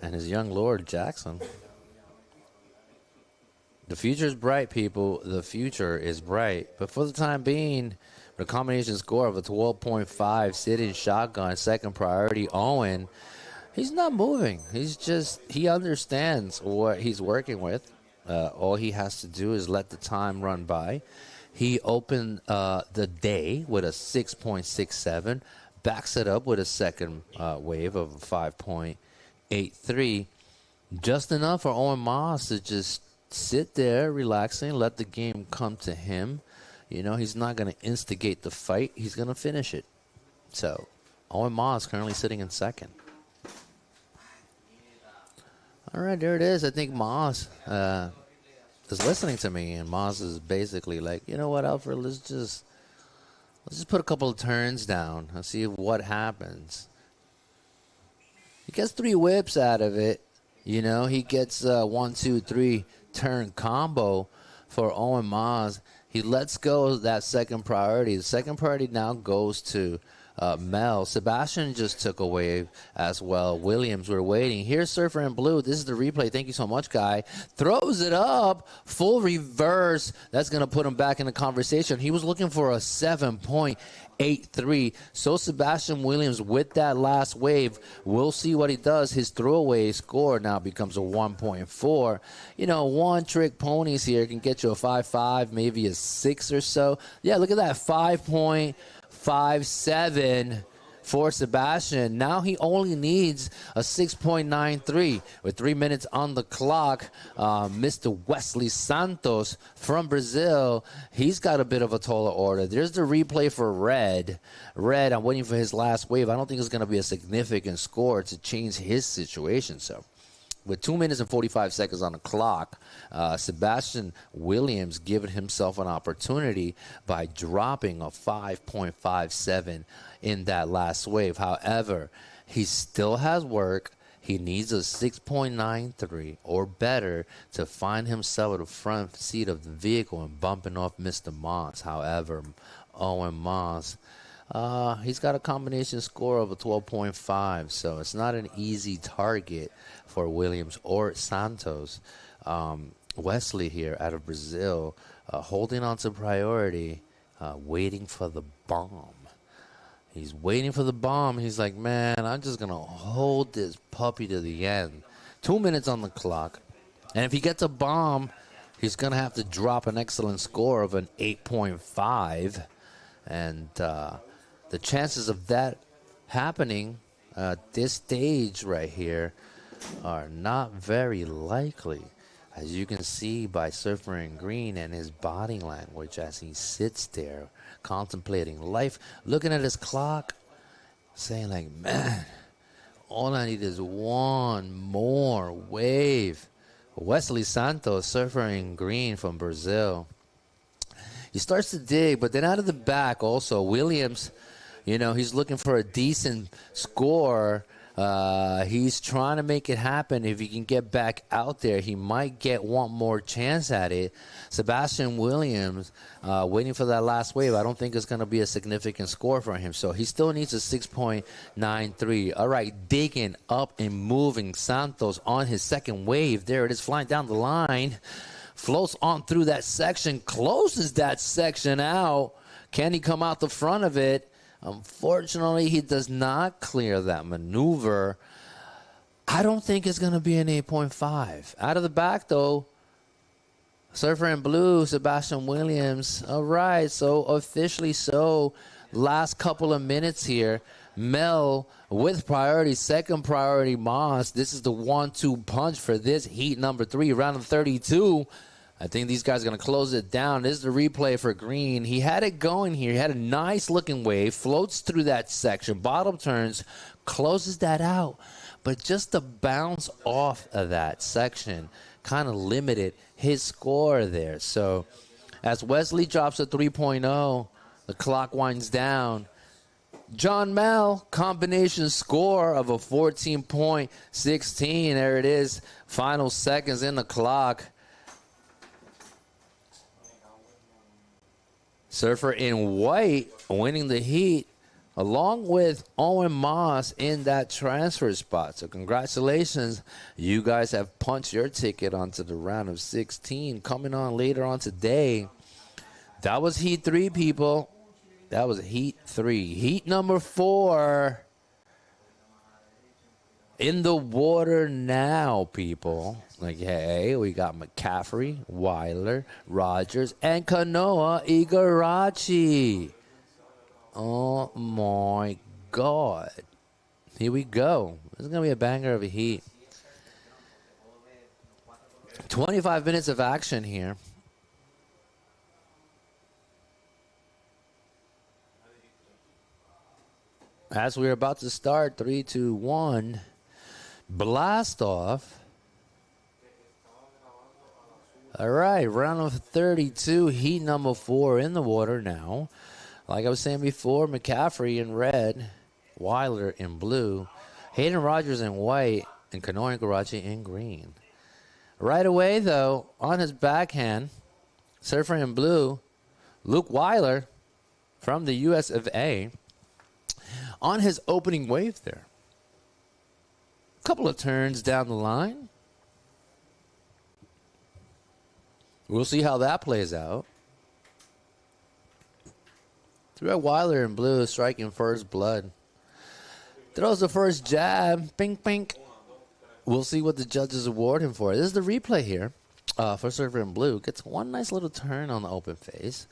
and his young lord, Jackson. The future is bright, people. The future is bright. But for the time being, the combination score of a 12.5 sitting shotgun, second priority, Owen, he's not moving. He understands what he's working with. All he has to do is let the time run by. He opened the day with a 6.67, backs it up with a second wave of a 5.83. Just enough for Owen Moss to just sit there relaxing, let the game come to him. He's not going to instigate the fight. He's going to finish it. So, Owen Moss currently sitting in second. All right, there it is. I think Moss is listening to me, and Moss is basically like, you know what, Alfred, let's just put a couple of turns down and see what happens. He gets 3 whips out of it. He gets 1, 2, 3 turn combo for Owen Moss. He lets go of that second priority. The second priority now goes to Mel. Sebastian just took a wave as well. Williams, we're waiting. Here's Surfer in Blue. This is the replay. Thank you so much, Guy. Throws it up. Full reverse. That's going to put him back in the conversation. He was looking for a 7.83. So Sebastian Williams with that last wave. We'll see what he does. His throwaway score now becomes a 1.4. One trick ponies here can get you a 5.5, maybe a 6 or so. Yeah, look at that 5.57 for Sebastian. Now he only needs a 6.93 with 3 minutes on the clock. Mr. Wesley Santos from Brazil, he's got a bit of a taller order. There's the replay for Red. I'm waiting for his last wave. I don't think it's going to be a significant score to change his situation. So with 2 minutes and 45 seconds on the clock, Sebastian Williams giving himself an opportunity by dropping a 5.57 in that last wave. However, he still has work. He needs a 6.93 or better to find himself at the front seat of the vehicle and bumping off Mr. Moss. However, Owen Moss, he's got a combination score of a 12.5, so it's not an easy target for Williams or Santos. Wesley here out of Brazil, holding on to priority, waiting for the bomb. He's waiting for the bomb. He's like, man, I'm just going to hold this puppy to the end. 2 minutes on the clock. And if he gets a bomb, he's going to have to drop an excellent score of an 8.5. And the chances of that happening at this stage right here are not very likely. As you can see by Surfer in Green and his body language as he sits there contemplating life, looking at his clock, saying like, man, all I need is one more wave. Wesley Santos, Surfer in Green from Brazil. He starts to dig, but then out of the back also, Williams, he's looking for a decent score. He's trying to make it happen. If he can get back out there, he might get one more chance at it. Sebastian Williams, waiting for that last wave. I don't think it's going to be a significant score for him. So he still needs a 6.93. All right, digging up and moving. Santos on his second wave. There it is, flying down the line. Floats on through that section, closes that section out. Can he come out the front of it? Unfortunately, he does not clear that maneuver. I don't think it's going to be an 8.5. Out of the back, though, Surfer in Blue, Sebastian Williams. All right, so officially so. Last couple of minutes here. Mel with priority, second priority Moss. This is the 1-2 punch for this heat number 3, round of 32. I think these guys are going to close it down. This is the replay for Green. He had it going here. He had a nice-looking wave, floats through that section, bottom turns, closes that out. But just the bounce off of that section kind of limited his score there. So as Wesley drops a 3.0, the clock winds down. John Mel, combination score of a 14.16. There it is. Final seconds in the clock. Surfer in white winning the heat, along with Owen Moss in that transfer spot. So congratulations. You guys have punched your ticket onto the round of 16. Coming on later on today. That was Heat 3, people. That was Heat 3. Heat number 4 in the water now, people. Like, hey, we got McCaffrey, Weiler, Rogers, and Kanoa Igarashi. Oh, my God. Here we go. This is going to be a banger of a heat. 25 minutes of action here. As we're about to start, 3, 2, 1, blast off. All right, round of 32, heat number 4 in the water now. Like I was saying before, McCaffrey in red, Weiler in blue, Hayden Rogers in white, and Kanoa Igarashi in green. Right away, though, on his backhand, surfer in blue, Luke Weiler from the US of A. On his opening wave there. A couple of turns down the line. We'll see how that plays out. Threw Weiler in blue, striking first blood. Throws the first jab. Pink, pink. We'll see what the judges award him for. This is the replay here for surfer in blue. Gets one nice little turn on the open face.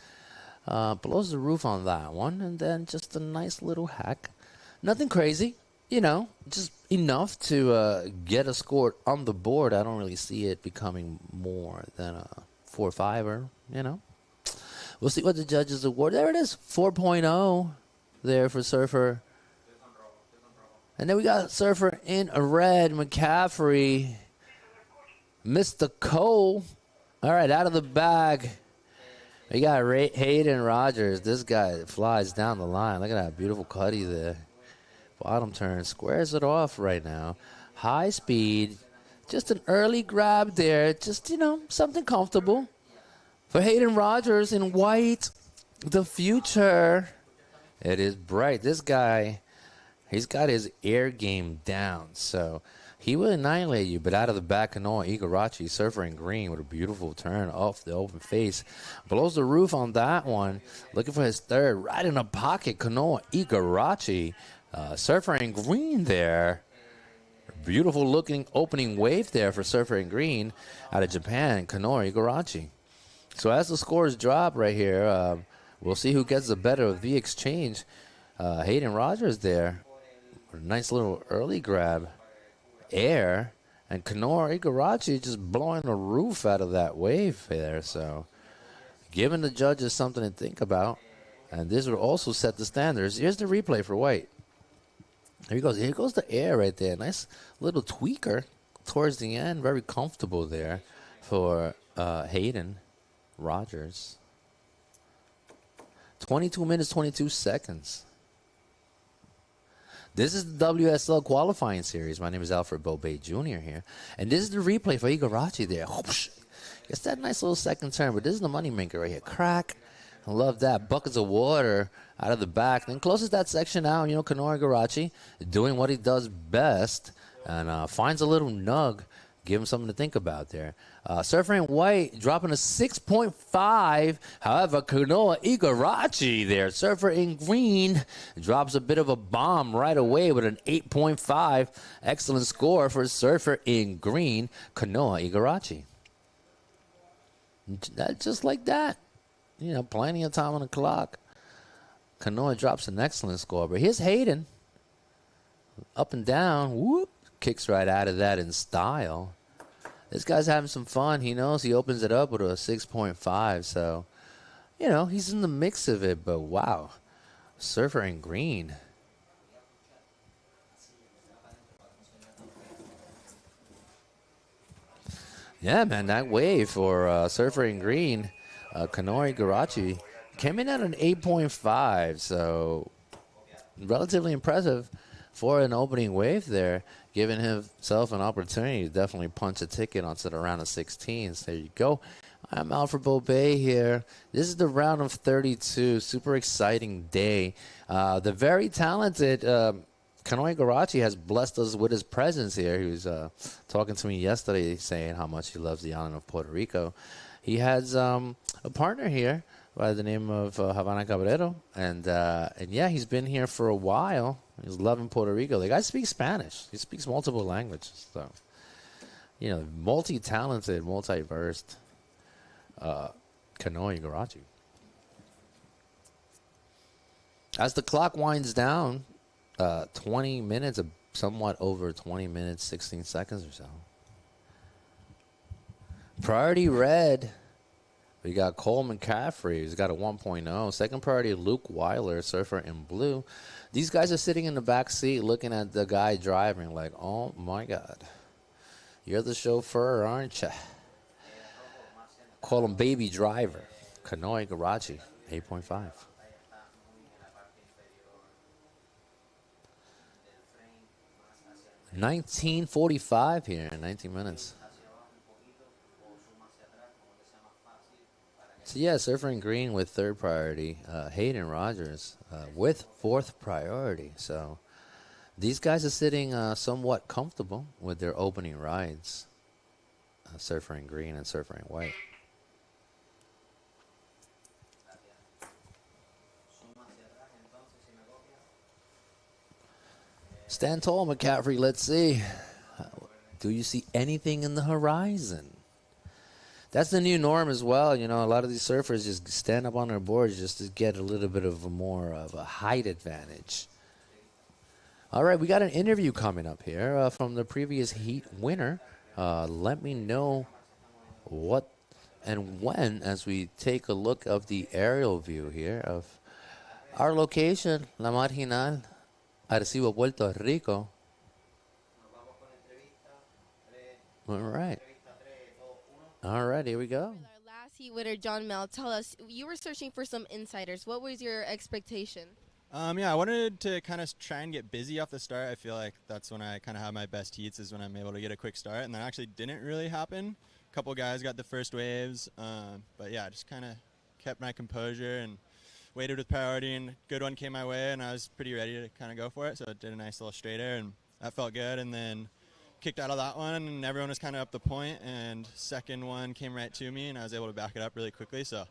Blows the roof on that one. And then just a nice little hack. Nothing crazy, you know, just enough to get a score on the board. I don't really see it becoming more than a 4-5er, you know. We'll see what the judges award. There it is, 4.0 there for Surfer. And then we got Surfer in a red, McCaffrey, Mr. Cole. All right, out of the bag. We got Hayden Rogers. This guy flies down the line. Look at that beautiful cutty there. Bottom turn, squares it off right now. High speed, just an early grab there. Just, you know, something comfortable. For Hayden Rogers in white, the future. It is bright. This guy, he's got his air game down. So he will annihilate you, but out of the back, Kanoa Igarashi, surfer in green with a beautiful turn off the open face. Blows the roof on that one. Looking for his third. Right in the pocket, Kanoa Igarashi. Surfer in green there. Beautiful looking opening wave there for Surfer in green out of Japan, Kanoa Igarashi. So as the scores drop right here, we'll see who gets the better of the exchange. Hayden Rogers there. Nice little early grab. Air. And Kanoa Igarashi just blowing the roof out of that wave there. So giving the judges something to think about. And this will also set the standards. Here's the replay for white. Here he goes. Here goes the air right there. Nice little tweaker towards the end. Very comfortable there for Hayden Rogers. 22 minutes, 22 seconds. This is the WSL qualifying series. My name is Alfred Bobay Jr. here. And this is the replay for Igarashi there. Gets that nice little second turn. But this is the moneymaker right here. Crack. I love that. Buckets of water out of the back. Then closes that section out. You know, Kanoa Igarashi doing what he does best. And finds a little nug. Give him something to think about there. Surfer in white dropping a 6.5. However, Kanoa Igarashi there. Surfer in green drops a bit of a bomb right away with an 8.5. Excellent score for Surfer in green, Kanoa Igarashi. Just like that. You know, plenty of time on the clock. Kanoa drops an excellent score. But here's Hayden. Up and down. Whoop. Kicks right out of that in style. This guy's having some fun. He knows he opens it up with a 6.5. So, you know, he's in the mix of it. But, wow. Surfer in green. Yeah, man, that wave for Surfer in Green, Kanoi Garachi, came in at an 8.5, so relatively impressive for an opening wave there, giving himself an opportunity to definitely punch a ticket onto the round of 16s. There you go. I'm Alfred Bobay here. This is the round of 32. Super exciting day. The very talented Kanoi Garachi has blessed us with his presence here. He was talking to me yesterday saying how much he loves the island of Puerto Rico. He has a partner here by the name of Havana Cabrero. And yeah, he's been here for a while. He's loving Puerto Rico. The guy speaks Spanish. He speaks multiple languages. So, you know, multi-talented, multi-versed Kanoi Garachi. As the clock winds down, 20 minutes, somewhat over 20 minutes, 16 seconds or so. Priority red, we got Cole McCaffrey, who's got a 1.0. Second priority, Luke Weiler, surfer in blue. These guys are sitting in the back seat looking at the guy driving like, oh, my God. You're the chauffeur, aren't you? Call him baby driver. Kanoi Garachi, 8.5. 19:45 here in 19 minutes. So, yeah, Surfer in Green with third priority. Hayden Rogers with fourth priority. So, these guys are sitting somewhat comfortable with their opening rides. Surfer in Green and Surfer in White. Stand tall, McCaffrey. Let's see. Do you see anything in the horizon? That's the new norm as well. You know, a lot of these surfers just stand up on their boards just to get a little bit of more of a height advantage. All right, we got an interview coming up here from the previous heat winner. Let me know what and when as we take a look of the aerial view here of our location, La Marginal, Arecibo, Puerto Rico. All right. All right, here we go. Our last heat winner, John Mel, tell us, you were searching for some insiders. What was your expectation? Yeah, I wanted to kind of try and get busy off the start. I feel like that's when I kind of have my best heats, is when I'm able to get a quick start, and that actually didn't really happen. A couple guys got the first waves, but yeah, just kind of kept my composure and waited with priority, and a good one came my way, and I was pretty ready to kind of go for it, so I did a nice little straighter, and that felt good, and then kicked out of that one, and everyone was kind of up the point, and second one came right to me, and I was able to back it up really quickly, so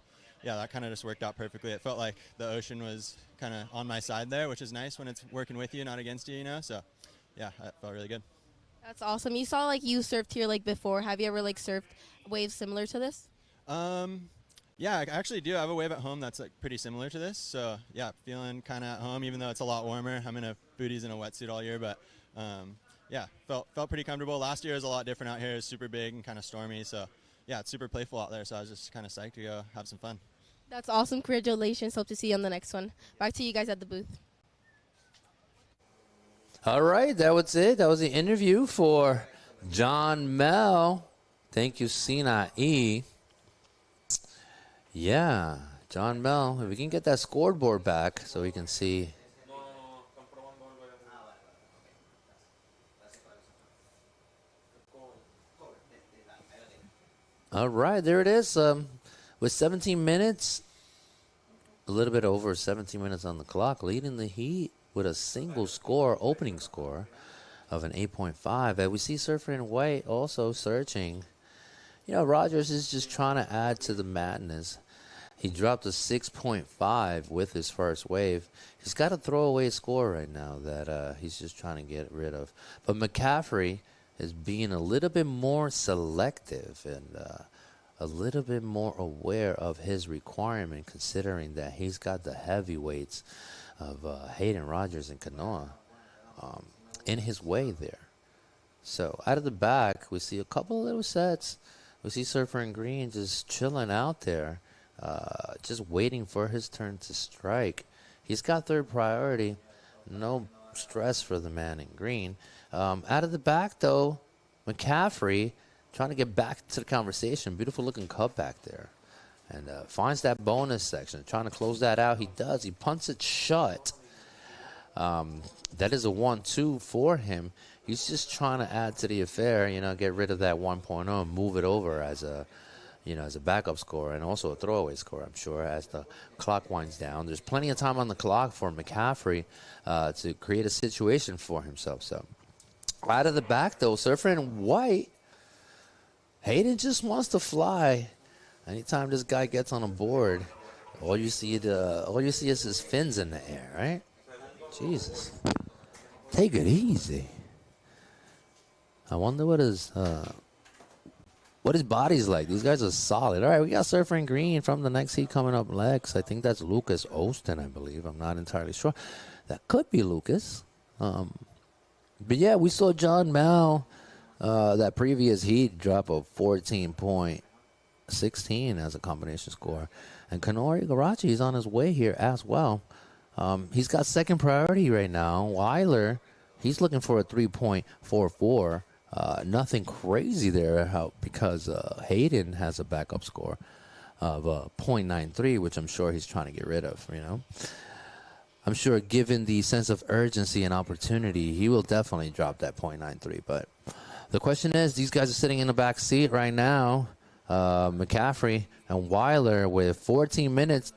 yeah, that kind of just worked out perfectly. It felt like the ocean was kind of on my side there, which is nice when it's working with you, not against you, you know, so yeah, that felt really good. That's awesome. You saw, like, you surfed here, like, before. Have you ever, like, surfed waves similar to this? Yeah, I actually do. I have a wave at home that's like pretty similar to this. So yeah, feeling kind of at home, even though it's a lot warmer. I'm in a booties and a wetsuit all year, but yeah, felt pretty comfortable. Last year was a lot different out here. It was super big and kind of stormy. So yeah, it's super playful out there. So I was just kind of psyched to go have some fun. That's awesome. Congratulations. Hope to see you on the next one. Back to you guys at the booth. All right, that was it. That was the interview for John Mel. Thank you, Sina E. Yeah, John Mel, if we can get that scoreboard back so we can see. All right, there it is. With 17 minutes, a little bit over 17 minutes on the clock, leading the heat with a single score, opening score of an 8.5. And we see Surfer in White also searching. You know, Rogers is just trying to add to the madness. He dropped a 6.5 with his first wave. He's got a throwaway score right now that he's just trying to get rid of. But McCaffrey is being a little bit more selective and a little bit more aware of his requirement, considering that he's got the heavyweights of Hayden Rogers and Kanoa in his way there. So out of the back, we see a couple of little sets. We see Surfer in Green just chilling out there, just waiting for his turn to strike. He's got third priority. No stress for the man in green. Out of the back, though, McCaffrey trying to get back to the conversation. Beautiful looking cut back there. And finds that bonus section. Trying to close that out. He does. He punts it shut. That is a 1-2 for him. He's just trying to add to the affair, get rid of that 1.0 and move it over as a backup score and also a throwaway score, I'm sure, as the clock winds down. There's plenty of time on the clock for McCaffrey to create a situation for himself. So out of the back, though, Surfer in white, Hayden just wants to fly. Anytime this guy gets on a board, all you see is his fins in the air, right? Jesus. Take it easy. I wonder what his body's like. These guys are solid. All right, we got Surfer in green from the next heat coming up next. I think that's Lucas Austin, I believe. I'm not entirely sure. That could be Lucas. But yeah, we saw John Mal, that previous heat, drop a 14.16 as a combination score. And Kanori Garachi is on his way here as well. He's got second priority right now. Weiler, he's looking for a 3.44. Nothing crazy there because Hayden has a backup score of 0.93, which I'm sure he's trying to get rid of, I'm sure given the sense of urgency and opportunity, he will definitely drop that 0.93. But the question is, these guys are sitting in the back seat right now. McCaffrey and Weiler with 14 minutes,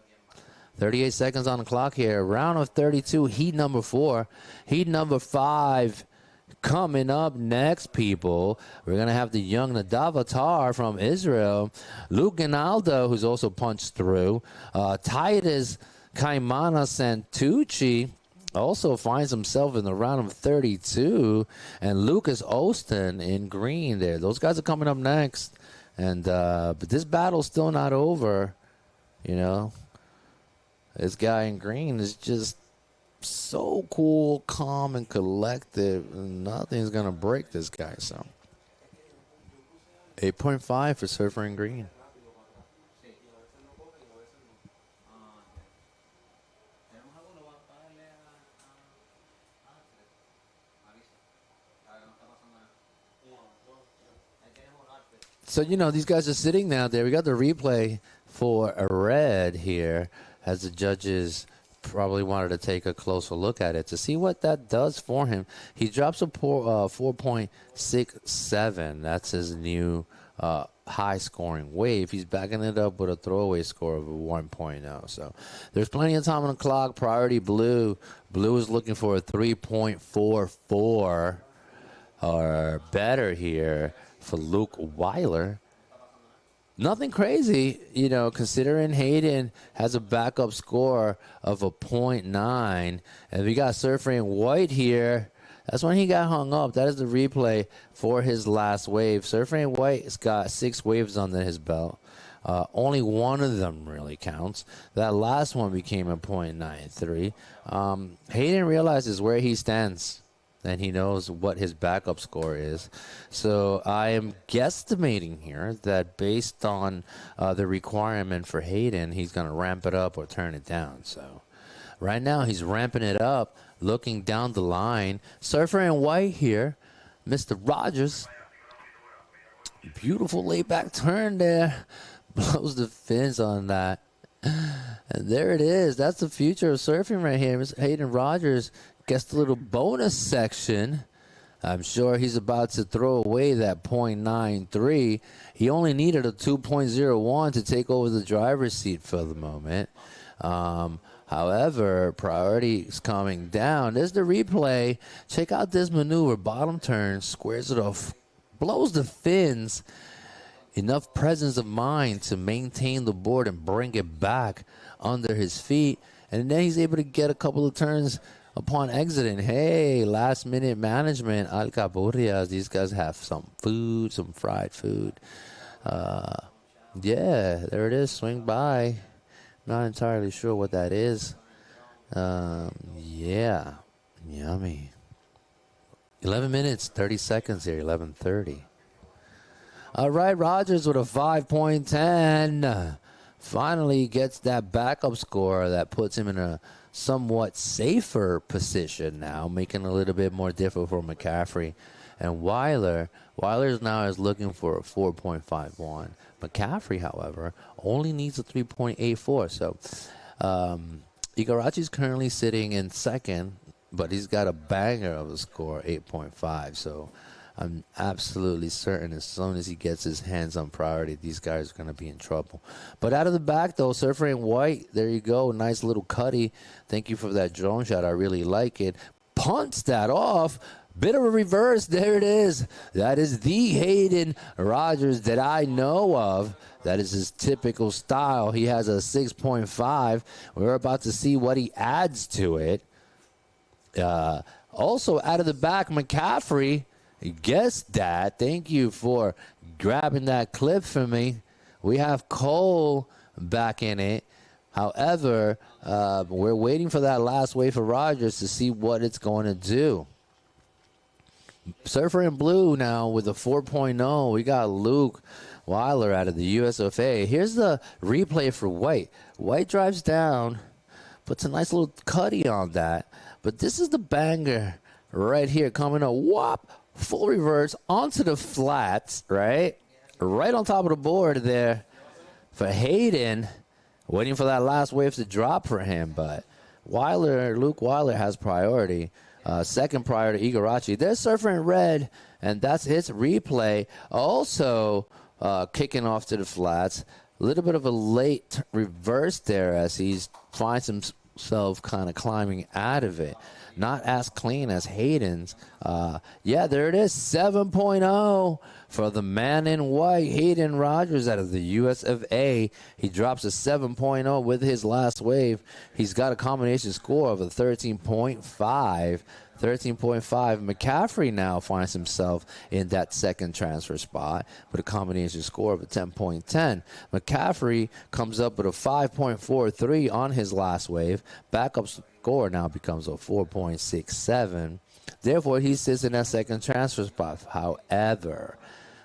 38 seconds on the clock here. Round of 32, heat number 4. Heat number 5 coming up next, people. We're going to have the young Nadavatar from Israel. Luke Ginaldo, who's also punched through. Titus Kaimana Santucci also finds himself in the round of 32. And Lucas Austin in green there. Those guys are coming up next. And but this battle's still not over, This guy in green is just so cool, calm, and collected. Nothing's going to break this guy. So 8.5 for Surfer in green. So, these guys are sitting down there. We got the replay for a red here as the judges probably wanted to take a closer look at it to see what that does for him. He drops a 4.67. That's his new high-scoring wave. He's backing it up with a throwaway score of a 1.0. So there's plenty of time on the clock. Priority Blue. Blue is looking for a 3.44 or better here for Luke Weiler. Nothing crazy, considering Hayden has a backup score of a 0.9. And we got Surfer in white here. That's when he got hung up. That is the replay for his last wave. Surfer in white has got 6 waves under his belt. Only one of them really counts. That last one became a 0.93. Hayden realizes where he stands, and he knows what his backup score is. So I am guesstimating here that based on the requirement for Hayden, he's going to ramp it up or turn it down. So right now he's ramping it up, looking down the line. Surfer in white here, Mr. Rogers. Beautiful laid back turn there. Blows the fins on that. And there it is. That's the future of surfing right here. Mr. Hayden Rogers gets the little bonus section. I'm sure he's about to throw away that 0.93. He only needed a 2.01 to take over the driver's seat for the moment. However, priority is coming down. There's the replay. Check out this maneuver. Bottom turn, squares it off, blows the fins. Enough presence of mind to maintain the board and bring it back under his feet. And then he's able to get a couple of turns upon exiting. Hey, last minute management. Alcaburrias. These guys have some food, some fried food. Yeah, there it is. Swing by. Not entirely sure what that is. Yeah, yummy. 11 minutes, 30 seconds here, 11:30. All right, Rogers with a 5.10. Finally gets that backup score that puts him in a somewhat safer position now, making it a little bit more difficult for McCaffrey And Weiler's now is looking for a 4.51. McCaffrey, however, only needs a 3.84. So Igarachi's currently sitting in second, but he's got a banger of a score, 8.5. So I'm absolutely certain as soon as he gets his hands on priority, these guys are going to be in trouble. But out of the back, though, Surfer in white, there you go. Nice little cutty. Thank you for that drone shot. I really like it. Punts that off. Bit of a reverse. There it is. That is the Hayden Rogers that I know of. That is his typical style. He has a 6.5. We're about to see what he adds to it. Also, out of the back, McCaffrey. Guessed that. Thank you for grabbing that clip for me. We have Cole back in it. However, we're waiting for that last wave for Rogers to see what it's going to do. Surfer in blue now with a 4.0. We got Luke Weiler out of the US of A. Here's the replay for White. White drives down, puts a nice little cutty on that. But this is the banger right here coming up. Whop! Full reverse onto the flats, right? Right on top of the board there for Hayden. Waiting for that last wave to drop for him. But Luke Weiler has priority. Second prior to Igarachi. There's Surfer in red, and that's his replay. Also kicking off to the flats. A little bit of a late reverse there as he finds himself kind of climbing out of it. Not as clean as Hayden's. Yeah, there it is. 7.0 for the man in white, Hayden Rogers out of the US of A. He drops a 7.0 with his last wave. He's got a combination score of a 13.5. 13.5. McCaffrey now finds himself in that second transfer spot with a combination score of a 10.10. McCaffrey comes up with a 5.43 on his last wave. Backup score now becomes a 4.67. Therefore, he sits in that second transfer spot. However,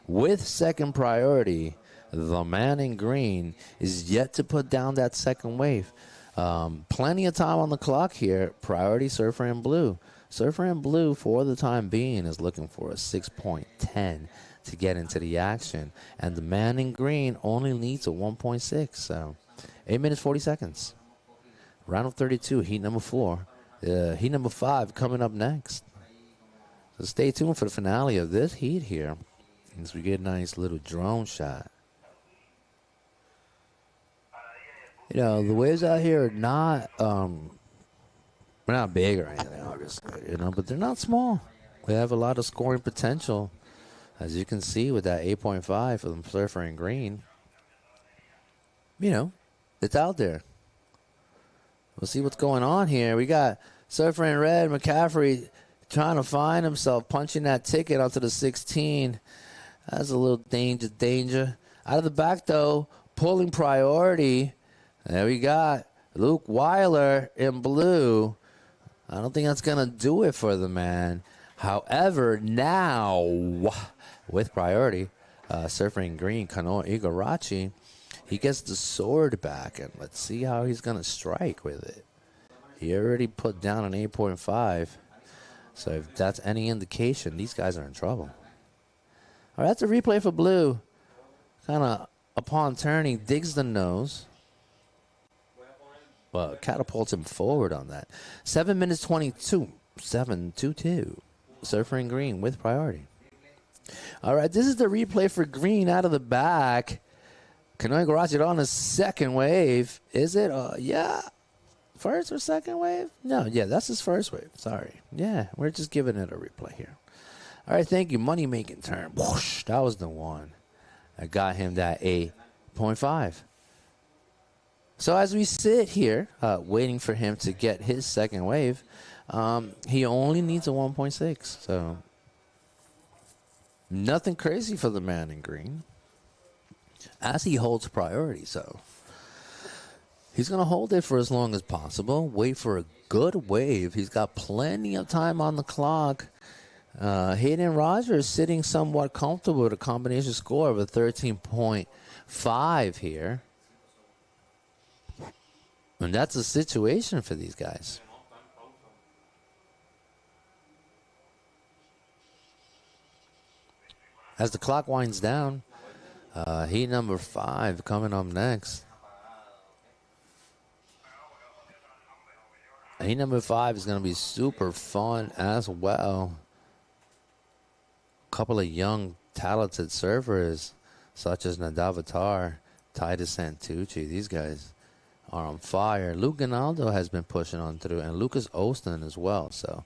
with second priority, the man in green is yet to put down that second wave. Plenty of time on the clock here. Priority Surfer in blue. Surfer in blue, for the time being, is looking for a 6.10 to get into the action. And the man in green only needs a 1.6. So 8 minutes, 40 seconds. Round of 32, heat number 4. Heat number 5 coming up next. So stay tuned for the finale of this heat here as we get a nice little drone shot. You know, the waves out here are not... They're not big or anything, obviously, but they're not small. They have a lot of scoring potential, as you can see with that 8.5 for the Surfer in green. It's out there. We'll see what's going on here. We got Surfer in red, McCaffrey trying to find himself, punching that ticket onto the 16. That's a little danger. Out of the back, though, pulling priority. There we got Luke Weiler in blue. I don't think that's going to do it for the man. However, now, with priority, Surfer in green, Kanoa Igarachi, he gets the sword back, and let's see how he's going to strike with it. He already put down an 8.5, so if that's any indication, these guys are in trouble. All right, that's a replay for blue. Kind of, upon turning, digs the nose. Catapults him forward on that. 7 minutes 22. 7-2-2. Surfer in green with priority. All right, this is the replay for green out of the back. Kanoa Igarachi on his second wave. Is it? Yeah. First or second wave? No, yeah, that's his first wave. Sorry. Yeah, we're just giving it a replay here. All right, thank you. Money-making turn. Whoosh, that was the one. I got him that 8.5. So as we sit here, waiting for him to get his second wave, he only needs a 1.6. So nothing crazy for the man in green, as he holds priority. So he's going to hold it for as long as possible, wait for a good wave. He's got plenty of time on the clock. Hayden Rogers sitting somewhat comfortable with a combination score of a 13.5 here. And that's a situation for these guys. as the clock winds down, heat number 5 coming up next. Heat number 5 is going to be super fun as well. A couple of young, talented surfers, such as Nadavatar, Titus Santucci. These guys are on fire. Luke Ginaldo has been pushing on through, and Lucas Ostin as well. So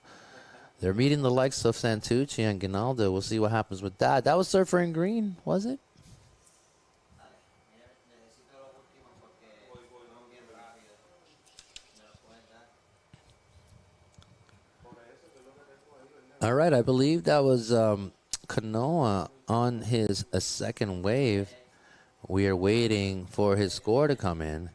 they're meeting the likes of Santucci and Ginaldo. We'll see what happens with that. That was Surfer in Green, was it? All right, I believe that was Kanoa on his second wave. We are waiting for his score to come in.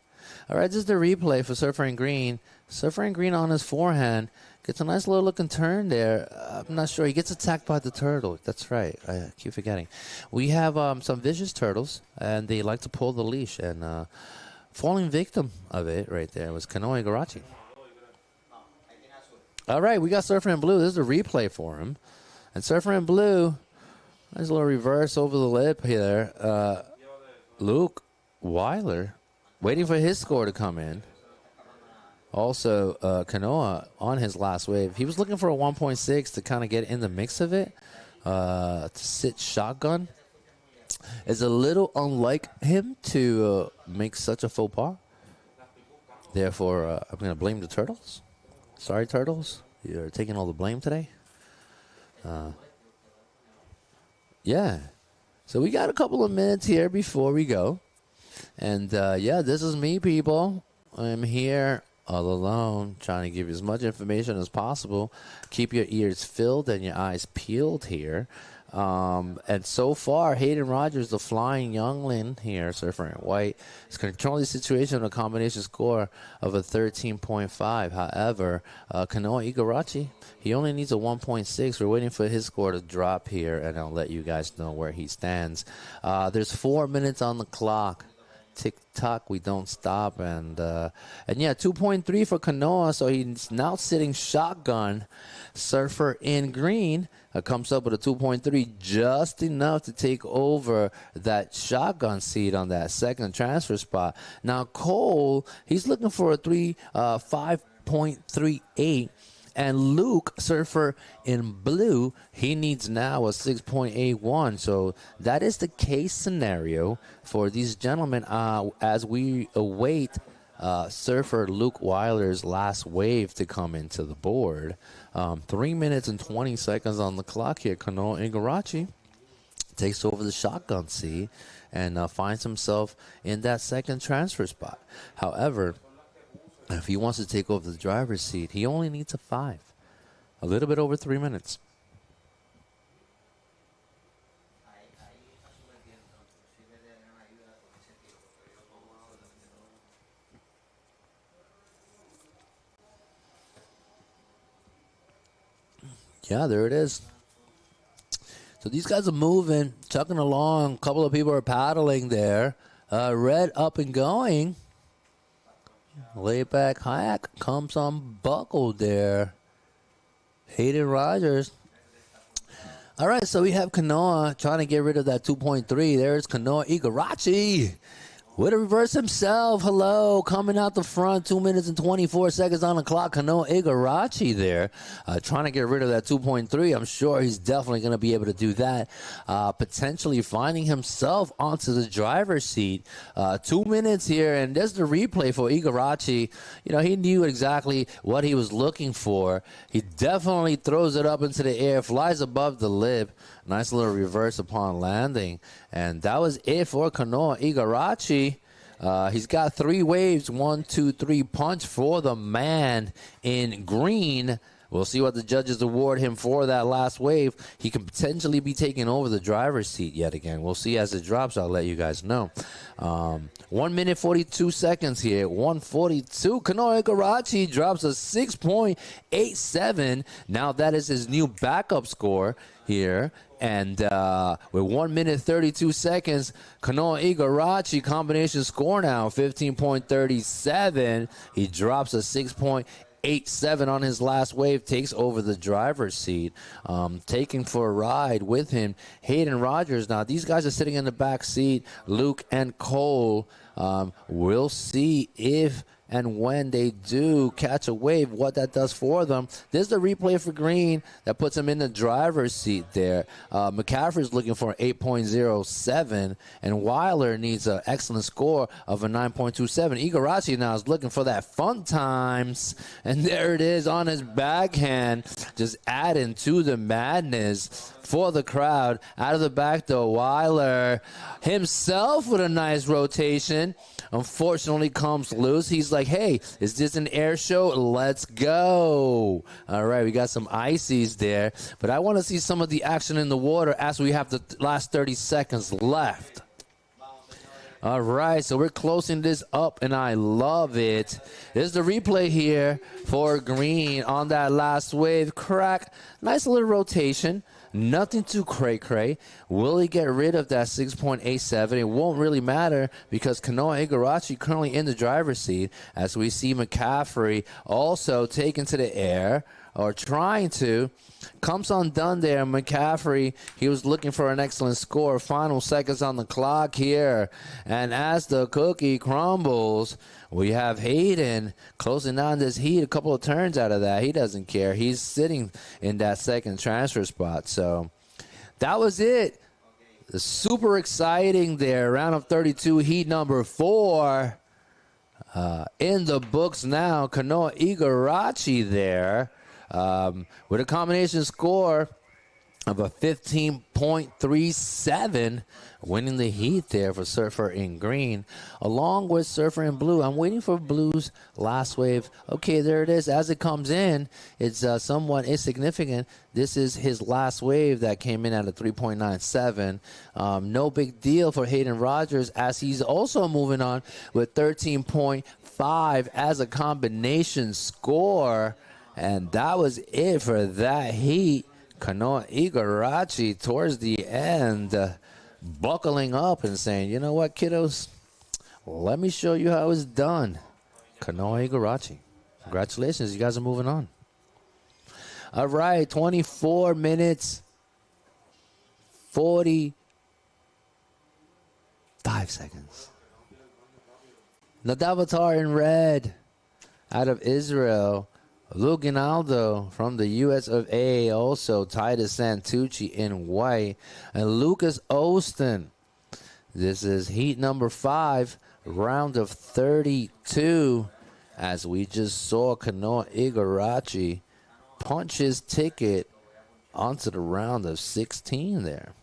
All right, this is the replay for Surfer in Green. Surfer in Green on his forehand. Gets a nice little looking turn there. I'm not sure. He gets attacked by the turtle. That's right. I keep forgetting. We have some vicious turtles, and they like to pull the leash. And falling victim of it right there was Kanoa Igarashi. All right, we got Surfer in Blue. This is a replay for him. And Surfer in Blue, nice little reverse over the lip here. Luke Weiler waiting for his score to come in. Also, Kanoa on his last wave. He was looking for a 1.6 to kind of get in the mix of it. To sit shotgun. It's a little unlike him to make such a faux pas. Therefore, I'm going to blame the turtles. Sorry, turtles. You're taking all the blame today. Yeah. So we got a couple of minutes here before we go. And, yeah, this is me, people. I'm here all alone trying to give you as much information as possible. Keep your ears filled and your eyes peeled here. And so far, Hayden Rogers, the flying youngling here, surfer in white, is controlling the situation with a combination score of a 13.5. However, Kanoa Igarashi, he only needs a 1.6. We're waiting for his score to drop here, and I'll let you guys know where he stands. There's 4 minutes on the clock. Tick-tock, we don't stop. And yeah, 2.3 for Kanoa, so he's now sitting shotgun. Surfer in Green comes up with a 2.3, just enough to take over that shotgun seat on that second transfer spot. Now, Cole, he's looking for a 5.38. And Luke, Surfer in Blue, he needs now a 6.81. So that is the case scenario for these gentlemen as we await Surfer Luke Weiler's last wave to come into the board. 3 minutes and 20 seconds on the clock here. Kanoa Igarashi takes over the shotgun seat and finds himself in that second transfer spot. However, if he wants to take over the driver's seat, he only needs a 5. A little bit over 3 minutes. Yeah, there it is. So these guys are moving, chugging along. A couple of people are paddling there. Red up and going. Laid back hack comes unbuckled there. Hayden Rogers. All right, so we have Kanoa trying to get rid of that 2.3. There's Kanoa Igarashi with a reverse himself. Hello, coming out the front. 2 minutes and 24 seconds on the clock. Kanoa Igarashi there trying to get rid of that 2.3. I'm sure he's definitely going to be able to do that. Potentially finding himself onto the driver's seat. 2 minutes here, and there's the replay for Igarashi. You know, he knew exactly what he was looking for. He definitely throws it up into the air, flies above the lip. Nice little reverse upon landing. And that was it for Kanoa Igarashi. He's got 3 waves, 1, 2, 3 punch for the man in green. We'll see what the judges award him for that last wave. He can potentially be taking over the driver's seat yet again. We'll see as it drops. I'll let you guys know. 1 minute, 42 seconds here. 1:42. Kanoa Igarashi drops a 6.87. Now that is his new backup score here. And with 1 minute, 32 seconds, Kanoa Igarashi combination score now, 15.37. He drops a 6.87. 8.7 on his last wave, takes over the driver's seat. Taking for a ride with him, Hayden Rogers. Now, these guys are sitting in the back seat, Luke and Cole. We'll see if and when they do catch a wave, what that does for them. There's the replay for Green that puts him in the driver's seat there. McCaffrey's looking for an 8.07, and Weiler needs an excellent score of a 9.27. Igarashi now is looking for that fun times, and there it is on his backhand, just adding to the madness for the crowd. Out of the back, though, Weiler himself with a nice rotation. Unfortunately, comes loose. He's like, hey, is this an air show? Let's go. All right, we got some ices there. But I want to see some of the action in the water as we have the last 30 seconds left. All right, so we're closing this up, and I love it. There's the replay here for Green on that last wave. Crack, nice little rotation. Nothing too cray-cray. Will he get rid of that 6.87? It won't really matter because Kanoa Igarashi currently in the driver's seat as we see McCaffrey also taken to the air or trying to. Comes undone there. McCaffrey, he was looking for an excellent score. Final seconds on the clock here. And as the cookie crumbles, we have Hayden closing down this heat. A couple of turns out of that. He doesn't care. He's sitting in that second transfer spot. So that was it. Super exciting there. Round of 32, heat number 4. In the books now. Kanoa Igarashi there. With a combination score of a 15.37, winning the heat there for Surfer in green, along with Surfer in blue. I'm waiting for Blue's last wave. Okay, there it is. As it comes in, it's somewhat insignificant. This is his last wave that came in at a 3.97. No big deal for Hayden Rogers as he's also moving on with 13.5 as a combination score. And that was it for that heat. Kanoa Igarashi towards the end, buckling up and saying, you know what, kiddos? Let me show you how it's done. Kanoa Igarashi. Congratulations, you guys are moving on. All right, 24 minutes, 45 seconds. Nadavatar in red out of Israel. Luke Ginaldo from the US of A, also Titus Santucci in white, and Lucas Austin. This is heat number 5, round of 32, as we just saw Kanoa Igarashi punch his ticket onto the round of 16 there.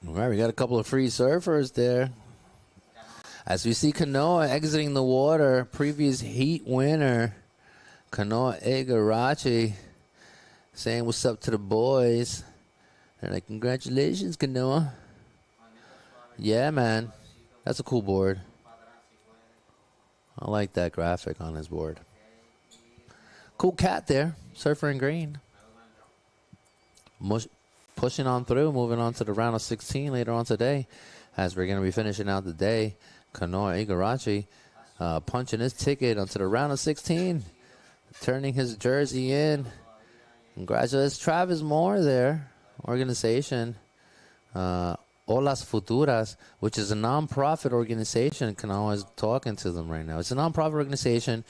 All right, we got a couple of free surfers there. As we see Kanoa exiting the water, previous heat winner, Kanoa Igarashi, saying what's up to the boys. They're like, congratulations, Kanoa. Yeah, man. That's a cool board. I like that graphic on his board. Cool cat there, surfer in green. Pushing on through, moving on to the round of 16 later on today, as we're going to be finishing out the day. Kanoa Igarashi punching his ticket onto the round of 16, turning his jersey in. Congratulations, Travis Moore there, organization. Olas Futuras, which is a non-profit organization. Kanoa is talking to them right now. It's a non-profit organization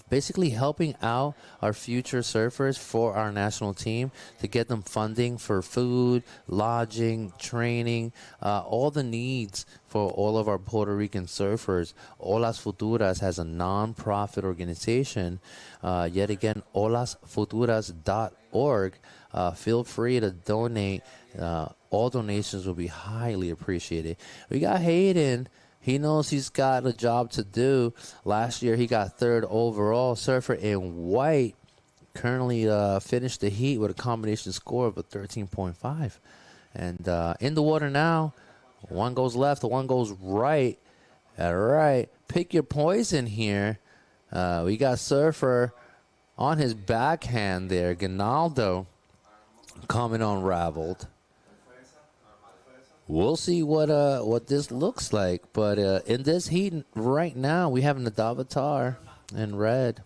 basically helping out our future surfers for our national team to get them funding for food, lodging, training, all the needs for all of our Puerto Rican surfers. Olas Futuras has a non-profit organization. Yet again, olasfuturas.org. Feel free to donate. All donations will be highly appreciated. We got Hayden. He knows he's got a job to do. Last year, he got 3rd overall. Surfer in white currently finished the heat with a combination score of a 13.5. And in the water now, one goes left, one goes right. All right, pick your poison here. We got Surfer on his backhand there. Ginaldo coming unraveled. We'll see what this looks like. But in this heat right now, we have Nadavatar in red.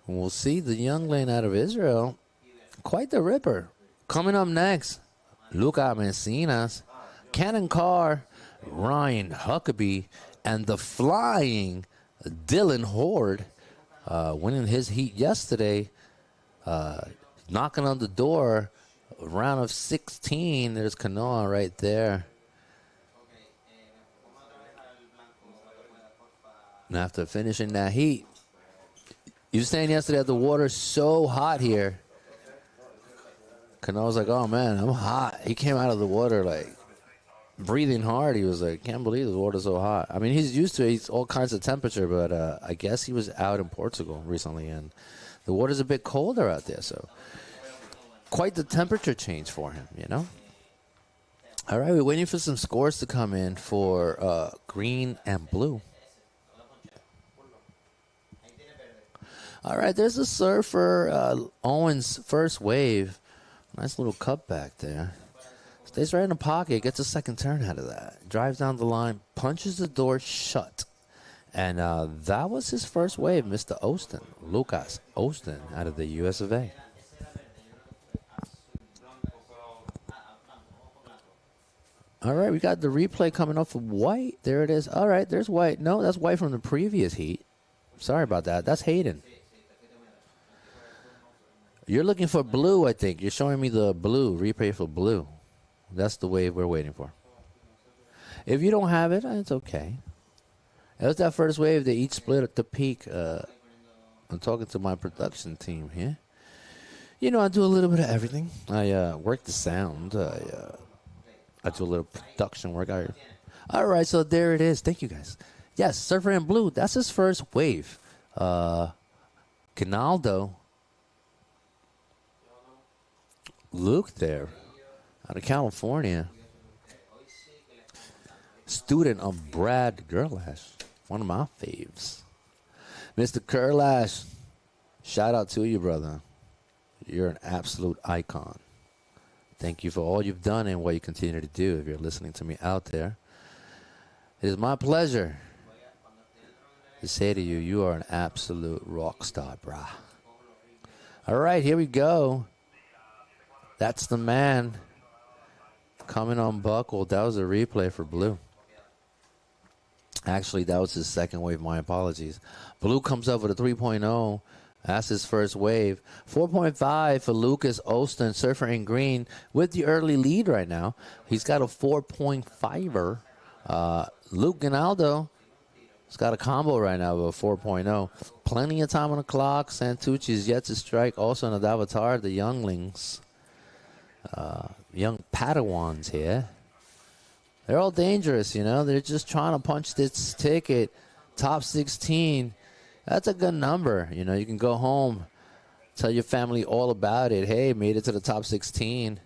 We'll see the youngling out of Israel. Quite the ripper. Coming up next, Luca Messinas, Cannon Carr, Ryan Huckabee, and the flying Dylan Horde, winning his heat yesterday, knocking on the door, round of 16. There's Kanoa right there. And after finishing that heat, you were saying yesterday that the water's so hot here. Kanoa's like, oh man, I'm hot. He came out of the water like breathing hard. He was like, can't believe the water's so hot. I mean, he's used to it. He's all kinds of temperature, but I guess he was out in Portugal recently, and the water's a bit colder out there, so quite the temperature change for him, you know? All right, we're waiting for some scores to come in for green and blue. All right, there's a surfer, Owen's first wave. Nice little cutback there. Stays right in the pocket, gets a second turn out of that. Drives down the line, punches the door shut. And that was his first wave, Mr. Austin, Lucas Austin, out of the US of A. All right, we got the replay coming up for White. There it is. All right, there's White. No, that's White from the previous heat. Sorry about that. That's Hayden. You're looking for blue, I think. You're showing me the blue, replay for blue. That's the wave we're waiting for. If you don't have it, it's okay. It was that first wave. They each split at the peak. I'm talking to my production team here. You know, I do a little bit of everything. I work the sound. I do a little production work. All right, so there it is. Thank you, guys. Yes, Surfer in Blue. That's his first wave. Ginaldo. Luke there, out of California. Student of Brad Gerlash, one of my faves. Mr. Gerlash, shout out to you, brother. You're an absolute icon. Thank you for all you've done and what you continue to do. If you're listening to me out there, it is my pleasure to say to you, you are an absolute rock star, brah. All right, here we go. That's the man coming unbuckled. That was a replay for Blue. Actually, that was his second wave. My apologies. Blue comes up with a 3.0. That's his first wave. 4.5 for Lucas Austin, surfer in green, with the early lead right now. He's got a 4.5er. Luke Ginaldo has got a combo right now with a 4.0. Plenty of time on the clock. Santucci is yet to strike. Also on the Avatar, the younglings. Young Padawans here. They're all dangerous, you know. They're just trying to punch this ticket. Top 16. That's a good number. You know, you can go home, tell your family all about it. Hey, made it to the top 16.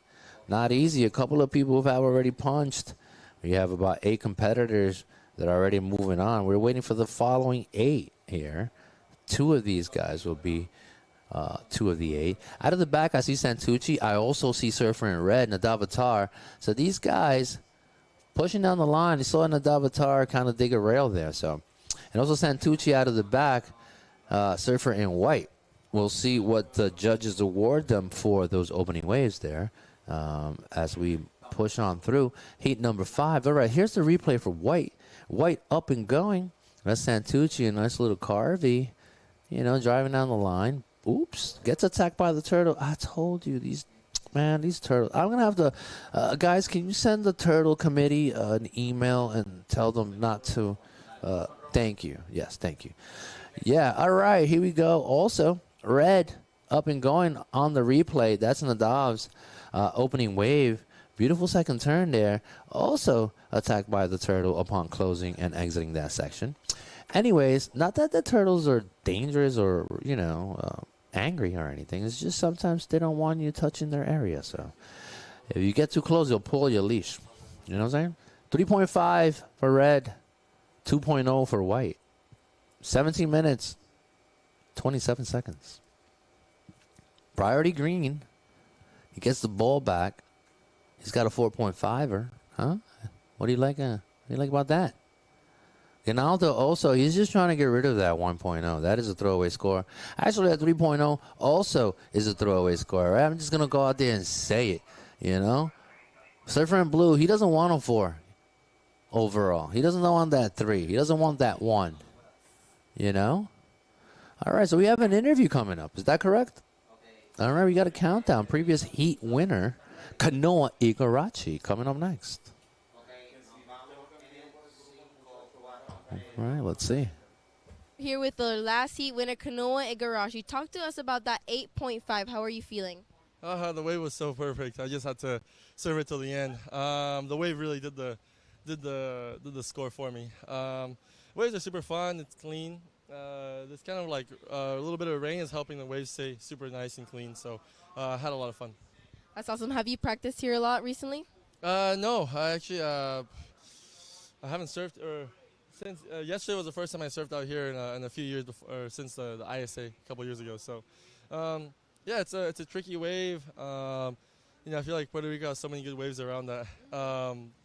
Not easy. A couple of people have already punched. We have about 8 competitors that are already moving on. We're waiting for the following 8 here. 2 of these guys will be 2 of the 8. Out of the back, I see Santucci. I also see Surfer in red, Nadavatar. So these guys pushing down the line. You saw Nadavatar kind of dig a rail there. So, and also Santucci out of the back, Surfer in white. We'll see what the judges award them for those opening waves there as we push on through. Heat number 5. All right, here's the replay for White. White up and going. That's Santucci, a nice little Carvey, you know, driving down the line. Oops, gets attacked by the turtle. I told you, these turtles. I'm going to have to, guys, can you send the turtle committee an email and tell them not to, thank you. Yes, thank you. Yeah, all right, here we go. Also, red up and going on the replay. That's Nadav's opening wave. Beautiful second turn there. Also attacked by the turtle upon closing and exiting that section. Anyways, not that the turtles are dangerous or, you know, angry or anything. It's just sometimes they don't want you touching their area. So if you get too close, they'll pull your leash. You know what I'm saying? 3.5 for red, 2.0 for white. 17 minutes 27 seconds. Priority green. He gets the ball back. He's got a 4.5er. Huh? What do you like? What do you like about that? Ronaldo also, he's just trying to get rid of that 1.0. That is a throwaway score. Actually, that 3.0 also is a throwaway score, right? I'm just going to go out there and say it, you know? Surfer in Blue, he doesn't want a 4 overall. He doesn't want that 3. He doesn't want that 1, you know? All right, so we have an interview coming up. Is that correct? All right, we got a countdown. Previous heat winner, Kanoa Igarashi, coming up next. All right, let's see. Here with the last heat winner, Kanoa Igarashi. Talk to us about that 8.5. How are you feeling? The wave was so perfect. I just had to serve it till the end. The wave really did the score for me. Waves are super fun. It's clean. It's kind of like a little bit of rain is helping the waves stay super nice and clean. So I had a lot of fun. That's awesome. Have you practiced here a lot recently? No, I actually I haven't surfed since yesterday was the first time I surfed out here in a few years before, since the ISA a couple years ago. So yeah, it's a tricky wave. You know, I feel like Puerto Rico has so many good waves around that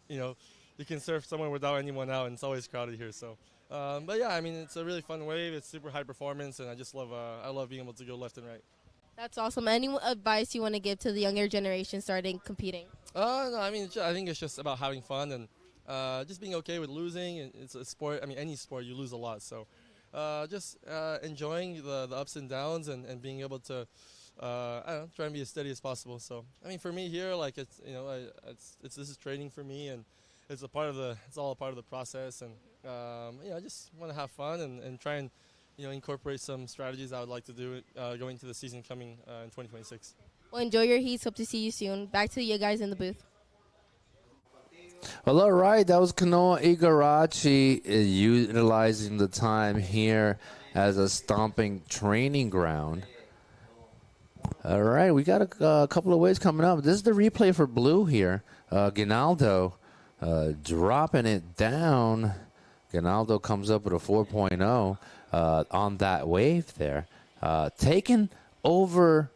you know, you can surf somewhere without anyone out, and it's always crowded here. So, but yeah, I mean, it's a really fun wave. It's super high performance, and I just love I love being able to go left and right. That's awesome. Any advice you want to give to the younger generation starting competing? No, I mean, I think it's just about having fun and just being okay with losing. It's a sport. I mean, any sport, you lose a lot. So just enjoying the ups and downs and being able to, I don't know, try and be as steady as possible. So, I mean, for me here, like, it's, you know, this is training for me, and it's all a part of the process. And, you know, I just want to have fun and try and, you know, incorporate some strategies I would like to do going into the season coming in 2026. Well, enjoy your heats. Hope to see you soon. Back to you guys in the booth. Well, all right. That was Kanoa Igarashi utilizing the time here as a stomping training ground. All right. We got a couple of waves coming up. This is the replay for Blue here. Ginaldo dropping it down. Ginaldo comes up with a 4.0 on that wave there. Taking over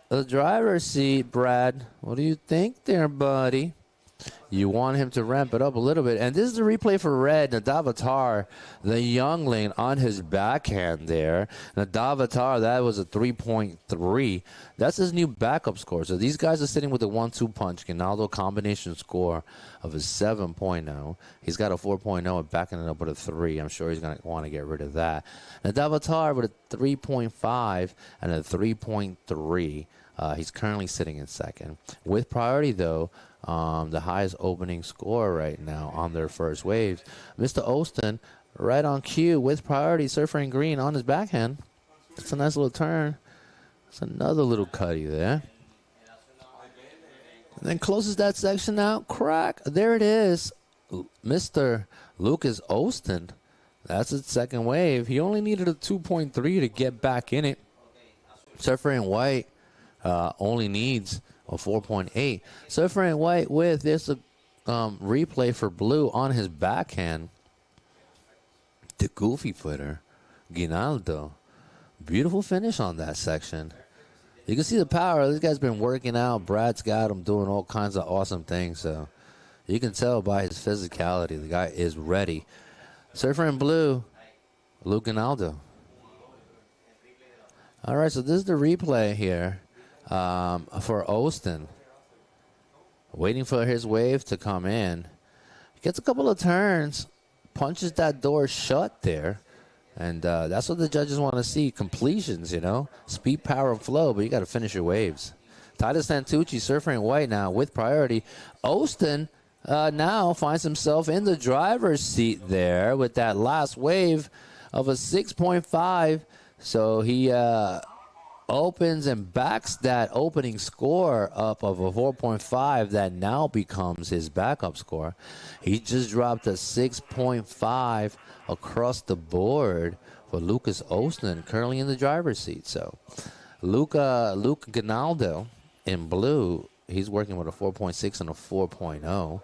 the driver's seat, Brad. What do you think there, buddy? You want him to ramp it up a little bit. And this is the replay for Red. Nadavatar, the youngling, on his backhand there. Nadavatar, that was a 3.3. That's his new backup score. So these guys are sitting with a 1-2 punch. Ginaldo combination score of a 7.0. He's got a 4.0 and backing it up with a 3. I'm sure he's going to want to get rid of that. Nadavatar with a 3.5 and a 3.3. He's currently sitting in second. With priority, though, the highest opening score right now on their first waves. Mr. Austin, right on cue with priority, surfer in green on his backhand. It's a nice little turn. It's another little cutty there. And then closes that section out. Crack. There it is. Mr. Lucas Austin. That's his second wave. He only needed a 2.3 to get back in it. Surfer in white only needs a 4.8. Surfer in white with this replay for Blue on his backhand. The goofy footer, Ginaldo. Beautiful finish on that section. You can see the power. This guy's been working out. Brad's got him doing all kinds of awesome things. So you can tell by his physicality, the guy is ready. Surfer in Blue, Luke Ginaldo. All right, so this is the replay here. For Austin, waiting for his wave to come in. He gets a couple of turns, punches that door shut there, and that's what the judges want to see, completions, you know, speed, power, and flow, but you got to finish your waves. Titus Santucci, surfer in white now with priority. Austin now finds himself in the driver's seat there with that last wave of a 6.5, so he opens and backs that opening score up of a 4.5 that now becomes his backup score. He just dropped a 6.5 across the board for Lucas Austin, currently in the driver's seat. So Luke Ginaldo in Blue, he's working with a 4.6 and a 4.0.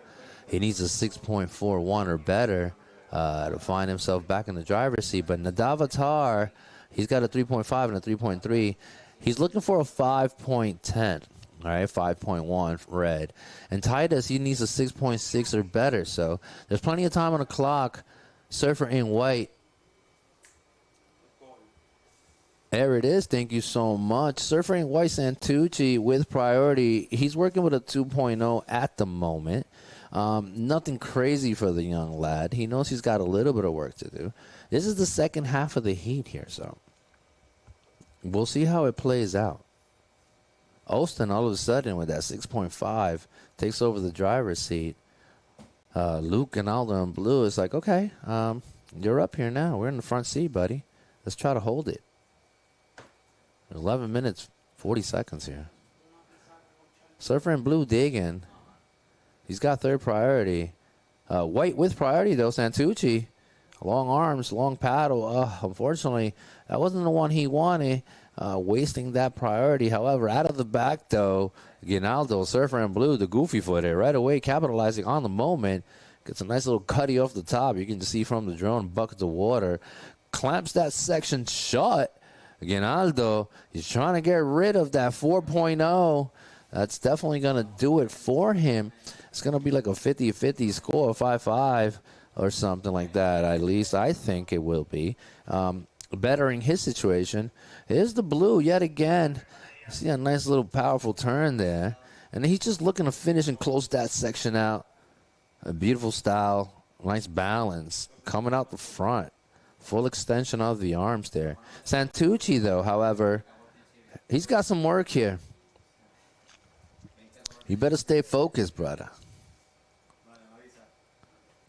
He needs a 6.41 or better to find himself back in the driver's seat. But Nadavatar, He's got a 3.5 and a 3.3. He's looking for a 5.10. All right, 5.1 red. And Titus, he needs a 6.6 or better. So there's plenty of time on the clock. Surfer in white. There it is. Thank you so much. Surfer in white Santucci with priority. He's working with a 2.0 at the moment. Nothing crazy for the young lad. He knows he's got a little bit of work to do. This is the second half of the heat here, so we'll see how it plays out. Austin, all of a sudden, with that 6.5, takes over the driver's seat. Luke and Aldo in blue is like, okay, you're up here now. We're in the front seat, buddy. Let's try to hold it. 11 minutes, 40 seconds here. Surfer in blue digging. He's got third priority. White with priority, though, Santucci. Long arms, long paddle. Unfortunately, that wasn't the one he wanted. Wasting that priority. However, out of the back, though, Ginaldo, surfer in blue, the goofy footer, right away capitalizing on the moment. Gets a nice little cutty off the top. You can just see from the drone, buckets of water. Clamps that section shut. Ginaldo, he's trying to get rid of that 4.0. That's definitely going to do it for him. It's going to be like a 50-50 score, 5-5 or something like that. At least I think it will be. Bettering his situation. Here's the blue yet again. You see a nice little powerful turn there. And he's just looking to finish and close that section out. A beautiful style. Nice balance. Coming out the front. Full extension of the arms there. Santucci, though, however, he's got some work here. You better stay focused, brother.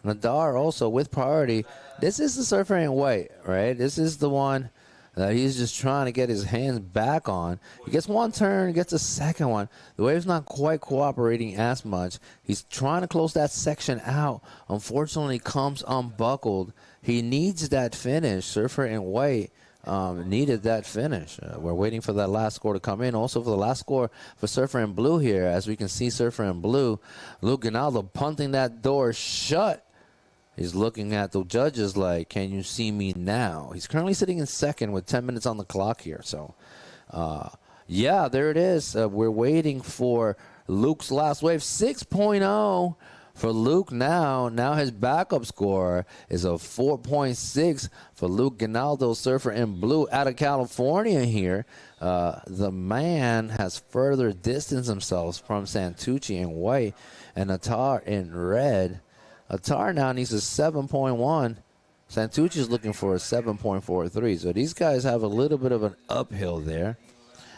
Nadar also with priority. This is the surfer in white, right? This is the one that he's just trying to get his hands back on. He gets one turn, gets a second one. The wave's not quite cooperating as much. He's trying to close that section out. Unfortunately, comes unbuckled. He needs that finish. Surfer in white needed that finish. We're waiting for that last score to come in. Also for the last score for Surfer in blue here. As we can see, Surfer in blue, Luke Ginaldo punting that door shut. He's looking at the judges like, can you see me now? He's currently sitting in second with 10 minutes on the clock here. So, yeah, there it is. We're waiting for Luke's last wave. 6.0 for Luke now. Now his backup score is a 4.6 for Luke Ginaldo, surfer in blue out of California here. The man has further distanced himself from Santucci in white and Attar in red. Attar now needs a 7.1. Santucci is looking for a 7.43. So these guys have a little bit of an uphill there.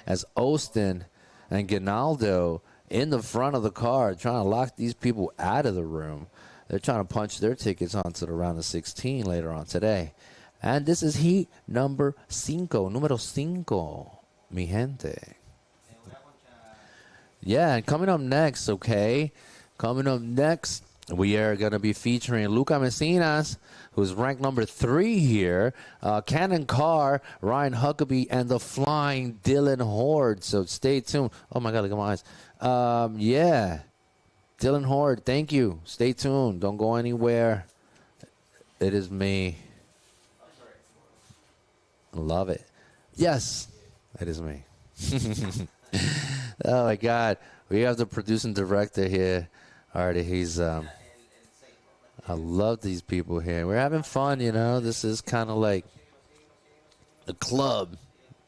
As Austin and Ginaldo in the front of the car trying to lock these people out of the room. They're trying to punch their tickets onto the round of 16 later on today. And this is heat number 5, número 5, mi gente. Yeah, and coming up next, okay? Coming up next, we are going to be featuring Luca Messinas, who's ranked number 3 here. Cannon Carr, Ryan Huckabee, and the Flying Dylan Horde. So stay tuned. Oh, my God, look at my eyes. Yeah. Dylan Horde, thank you. Stay tuned. Don't go anywhere. It is me. Love it. Yes, it is me. Oh, my God. We have the producing director here. Already, he's... I love these people here. We're having fun, you know. This is kind of like a club,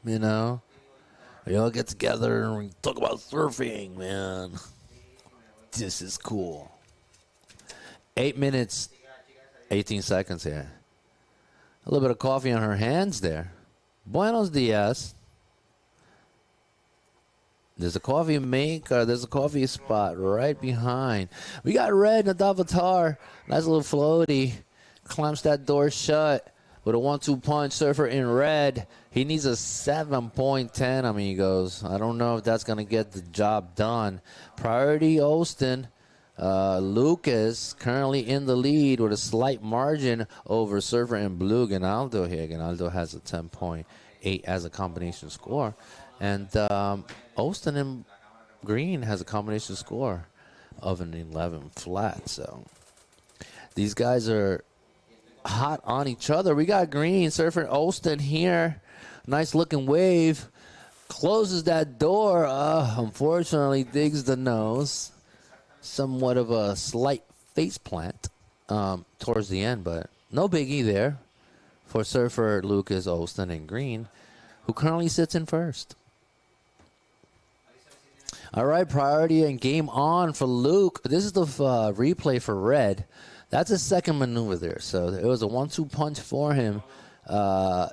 you know. We all get together and we talk about surfing, man. This is cool. 8 minutes, 18 seconds here. A little bit of coffee on her hands there. Buenos dias. There's a coffee maker. There's a coffee spot right behind. We got red Nadav Attar. Nice little floaty. Clamps that door shut with a 1-2 punch. Surfer in red. He needs a 7.10, amigos. I don't know if that's going to get the job done. Priority Austin. Lucas currently in the lead with a slight margin over Surfer in blue. Ginaldo here. Ginaldo has a 10.8 as a combination score. And Austin in green has a combination score of an 11 flat. So these guys are hot on each other. We got green, Surfer Austin here. Nice looking wave. Closes that door. Unfortunately, digs the nose. Somewhat of a slight face plant towards the end, but no biggie there for surfer Lucas Olston in green, who currently sits in first. All right, priority and game on for Luke. This is the replay for red. That's his second maneuver there. So it was a 1-2 punch for him.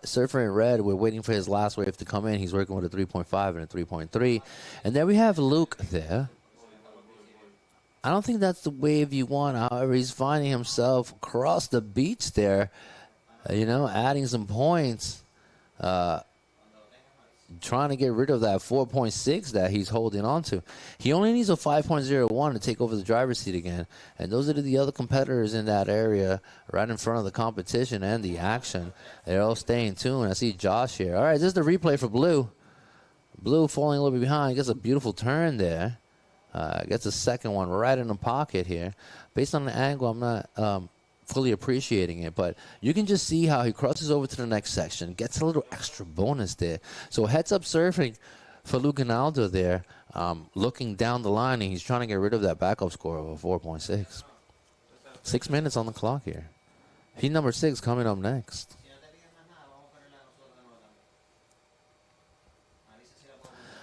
Surfer in red, we're waiting for his last wave to come in. He's working with a 3.5 and a 3.3. And then we have Luke there. I don't think that's the wave you want. However, he's finding himself across the beach there, adding some points, trying to get rid of that 4.6 that he's holding on to. He only needs a 5.01 to take over the driver's seat again. And those are the other competitors in that area right in front of the competition and the action. They're all staying tuned. I see Josh here. All right, this is the replay for Blue. Blue falling a little bit behind. Gets a beautiful turn there. Gets a second one right in the pocket here. Based on the angle, I'm not fully appreciating it, but you can just see how he crosses over to the next section, gets a little extra bonus there. So heads up surfing for Luke Ginaldo there, looking down the line, and he's trying to get rid of that backup score of a 4.6. 6 minutes on the clock here. Heat number 6 coming up next.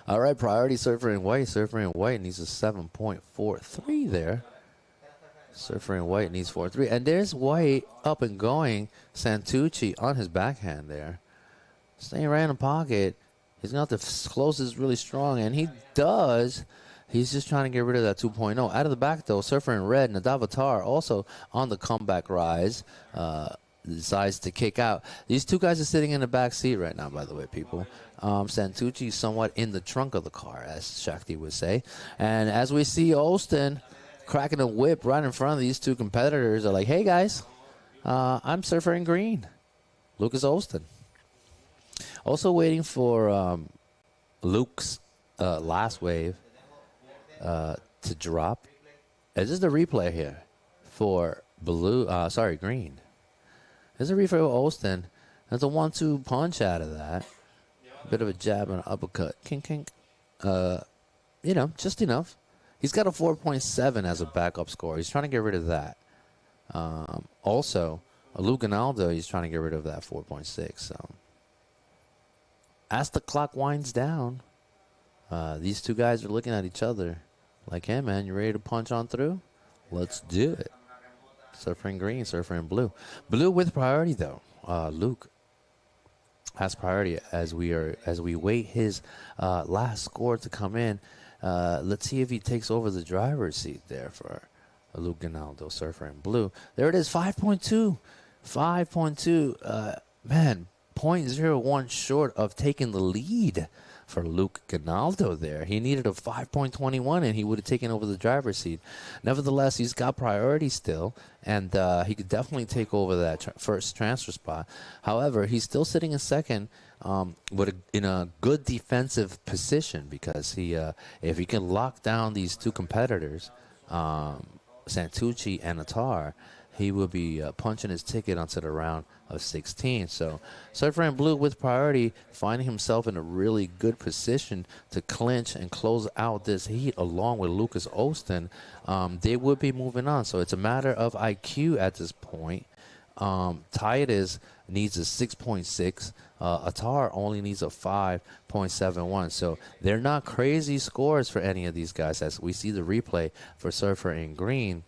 All right, priority surfer in white. Surfer in white needs a 7.43 there. Surfer in white needs 4.3. And there's white up and going. Santucci on his backhand there. Staying right in the pocket. He's going to have to close this really strong. And he does. He's just trying to get rid of that 2.0. Out of the back, though, Surfer in red, Nadavatar also on the comeback rise. Decides to kick out. These two guys are sitting in the back seat right now, by the way, people. Santucci somewhat in the trunk of the car, as Shakti would say. And as we see Olston cracking a whip right in front of these two competitors, are like, hey, guys, I'm Surfer in green. Lucas Olston. Also waiting for Luke's last wave to drop. This is the replay here for green. There's a replay for Olston. There's a 1-2 punch out of that. Bit of a jab and an uppercut. Kink, kink. Just enough. He's got a 4.7 as a backup score. He's trying to get rid of that. Also, Luke Ginaldo, he's trying to get rid of that 4.6. So, as the clock winds down, these two guys are looking at each other like, hey, man, you ready to punch on through? Let's do it. Surfer in green, surfer in blue. Blue with priority, though. Luke has priority as we wait his last score to come in. Let's see if he takes over the driver's seat there for Luke Ginaldo, surfer in blue. There it is, 5.2. 5.2. Man, 0.01 short of taking the lead for Luke Ginaldo there. He needed a 5.21, and he would have taken over the driver's seat. Nevertheless, he's got priority still, and he could definitely take over that first transfer spot. However, he's still sitting in second in a good defensive position because if he can lock down these two competitors, Santucci and Attar, he will be punching his ticket onto the round of 16. So Surfer in blue with priority, finding himself in a really good position to clinch and close out this heat along with Lucas Olston. They would be moving on. So it's a matter of IQ at this point. Titus needs a 6.6. Attar only needs a 5.71. So they're not crazy scores for any of these guys as we see the replay for Surfer in green.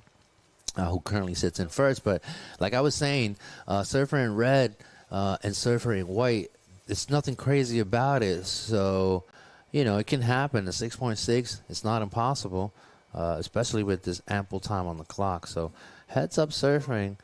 Who currently sits in first. But like I was saying, Surfer in red and Surfer in white, there's nothing crazy about it. So, it can happen. A 6.6, it's not impossible, especially with this ample time on the clock. So heads up surfing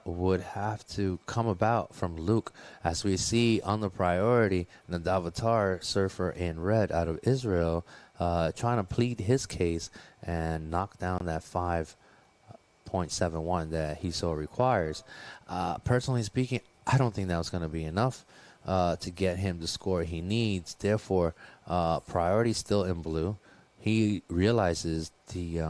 would have to come about from Luke, as we see on the priority, Nadavatar, surfer in red out of Israel, trying to plead his case and knock down that 5.71 that he so requires. Personally speaking, I don't think that was going to be enough to get him the score he needs. Therefore, priority still in blue. He realizes the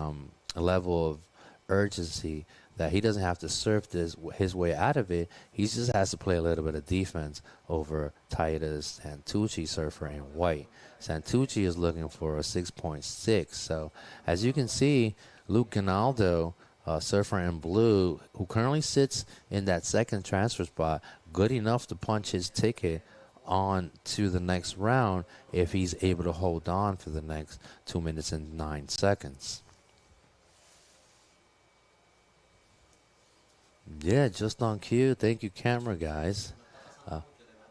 level of urgency that he doesn't have to surf his way out of it. He just has to play a little bit of defense over Titus Santucci, surfer in white. Santucci is looking for a 6.6. So as you can see, Luke Ginaldo, surfer in blue, who currently sits in that second transfer spot, good enough to punch his ticket on to the next round if he's able to hold on for the next 2 minutes and 9 seconds. Yeah, just on cue. Thank you, camera guys.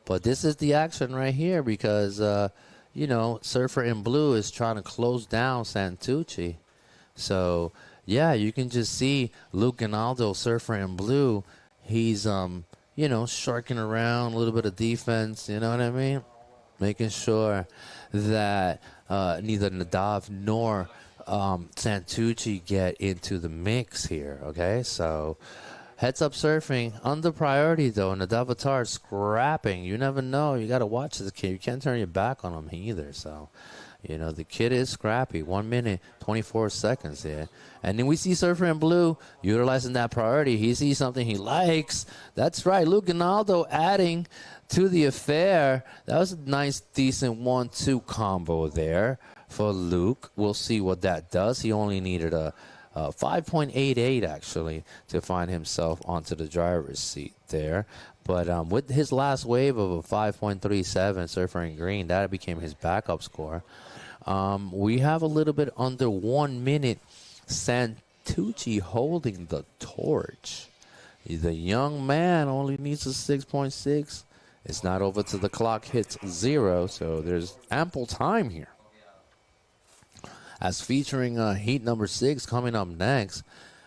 But this is the action right here because, you know, surfer in blue is trying to close down Santucci. So, yeah, you can just see Luke Ginaldo, surfer in blue. He's, you know, sharking around, a little bit of defense, you know what I mean? Making sure that neither Nadav nor Santucci get into the mix here, okay? So, heads up surfing, under priority though, and the Avatar scrapping. You never know. You got to watch this kid. You can't turn your back on him either. So, you know, the kid is scrappy. 1 minute, 24 seconds here. And then we see Surfer in Blue utilizing that priority. He sees something he likes. That's right. Luke Ginaldo adding to the affair. That was a nice, decent 1-2 combo there for Luke. We'll see what that does. He only needed a 5.88 actually to find himself onto the driver's seat there. But with his last wave of a 5.37 surfer in green, that became his backup score. We have a little bit under 1 minute. Santucci holding the torch. The young man only needs a 6.6. It's not over till the clock hits 0, so there's ample time here. As featuring heat number 6 coming up next,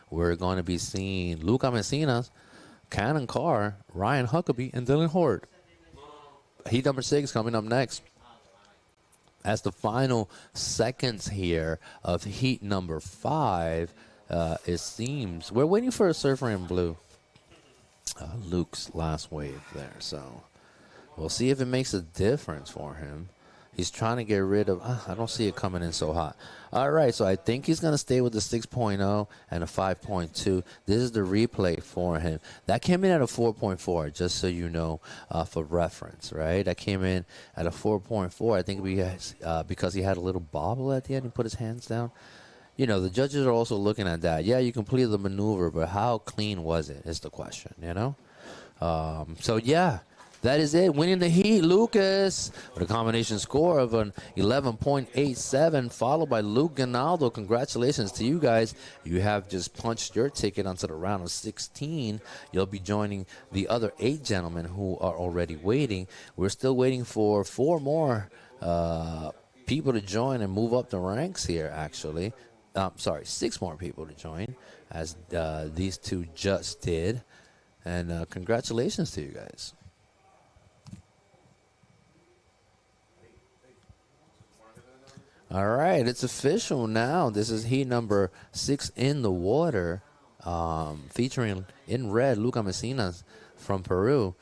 we're going to be seeing Luca Messinas, Cannon Carr, Ryan Huckabee, and Dylan Horde. Heat number 6 coming up next. As the final seconds here of heat number 5, it seems we're waiting for a surfer in blue. Luke's last wave there, so we'll see if it makes a difference for him. He's trying to get rid of, I don't see it coming in so hot. All right, so I think he's going to stay with the 6.0 and a 5.2. This is the replay for him. That came in at a 4.4, just so you know, for reference, right? That came in at a 4.4. I think because he had a little bobble at the end, he put his hands down. You know, the judges are also looking at that. Yeah, you completed the maneuver, but how clean was it is the question, you know? So, yeah. That is it. Winning the heat, Lucas, with a combination score of an 11.87, followed by Luke Ginaldo. Congratulations to you guys. You have just punched your ticket onto the round of 16. You'll be joining the other 8 gentlemen who are already waiting. We're still waiting for 4 more people to join and move up the ranks here, actually. 6 more people to join, as these 2 just did. And congratulations to you guys. All right, it's official now. This is heat number 6 in the water, featuring in red Luca Messinas from Peru,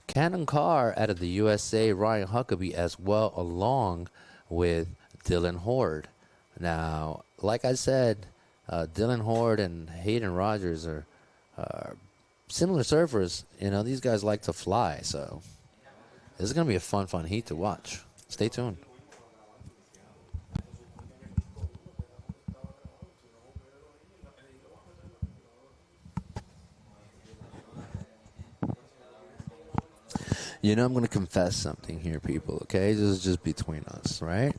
Cannon Carr out of the USA, Ryan Huckabee as well, along with Dylan Horde. Now, like I said, Dylan Horde and Hayden Rogers are similar surfers. You know, these guys like to fly, so this is going to be a fun heat to watch. Stay tuned. You know, I'm going to confess something here, people, okay? This is just between us, right?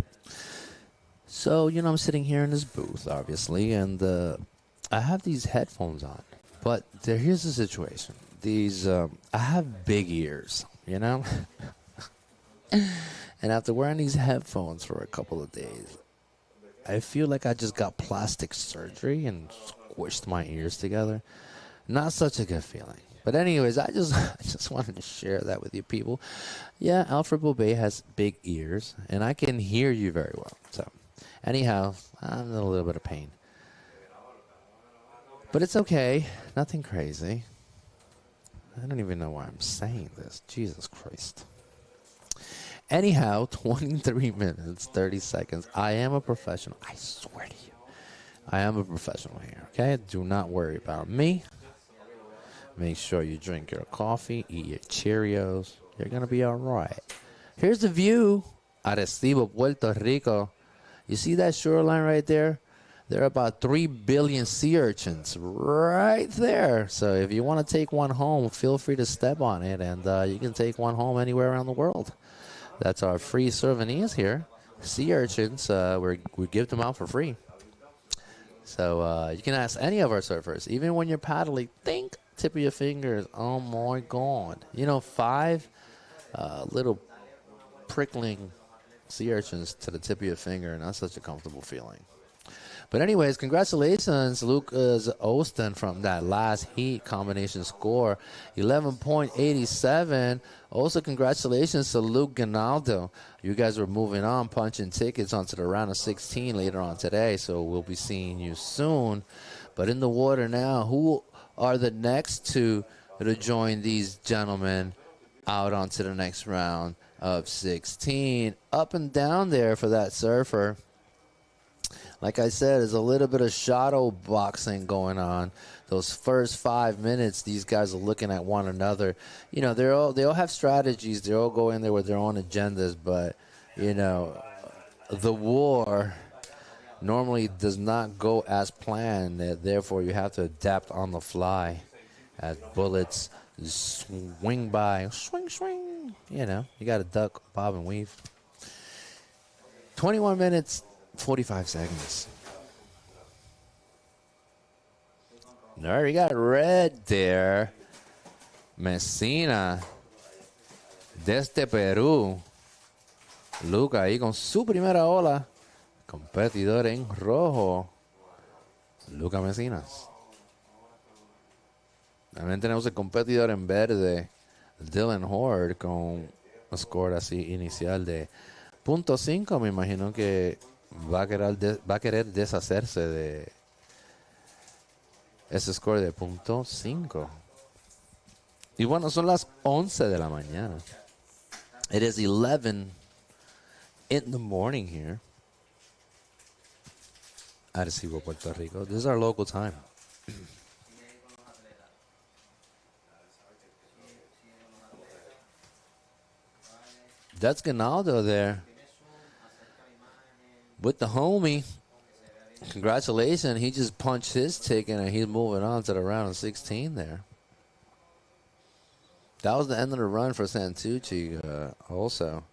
So, you know, I'm sitting here in this booth, obviously, and I have these headphones on. But here's the situation. I have big ears, you know? And after wearing these headphones for a couple of days, I feel like I just got plastic surgery and squished my ears together. Not such a good feeling. But anyways, I just wanted to share that with you people. Yeah, Alfred Bobet has big ears, and I can hear you very well. So anyhow, I'm in a little bit of pain. But it's okay. Nothing crazy. I don't even know why I'm saying this. Jesus Christ. Anyhow, 23 minutes, 30 seconds. I am a professional. I swear to you. I am a professional here, okay? Do not worry about me. Make sure you drink your coffee, eat your Cheerios. You're going to be all right. Here's the view. Arecibo, Puerto Rico. You see that shoreline right there? There are about 3 billion sea urchins right there. So if you want to take one home, feel free to step on it, and you can take one home anywhere around the world. That's our free souvenirs here. Sea urchins, we give them out for free. So you can ask any of our surfers, even when you're paddling, think, tip of your fingers, oh my God. 5 little prickling sea urchins to the tip of your finger, and that's such a comfortable feeling. But anyways, congratulations, Lucas Austin, from that last heat combination score, 11.87. Also, congratulations to Luke Ganaldo. You guys were moving on, punching tickets onto the round of 16 later on today, so we'll be seeing you soon. But in the water now, who are the next to join these gentlemen out onto the next round of 16? Up and down there for that surfer. Like I said, there's a little bit of shadow boxing going on. Those first 5 minutes, these guys are looking at one another. They all have strategies. They all go in there with their own agendas. But, the war normally does not go as planned. Therefore, you have to adapt on the fly as bullets swing by. Swing, swing. You got to duck, bob, and weave. 21 minutes. 45 seconds. All right, we got red there. Messina desde Perú. Luca ahí con su primera ola. Competidor en rojo. Luca Messinas. También tenemos el competidor en verde. Dylan Horde con un score así inicial de .5. Me imagino que va a querer deshacerse de ese score de .5. Y bueno, son las 11 de la mañana. It is 11 in the morning here. Arecibo, Puerto Rico. This is our local time. That's Ganaldo there with the homie. Congratulations. He just punched his ticket and he's moving on to the round of 16 there. That was the end of the run for Santucci also.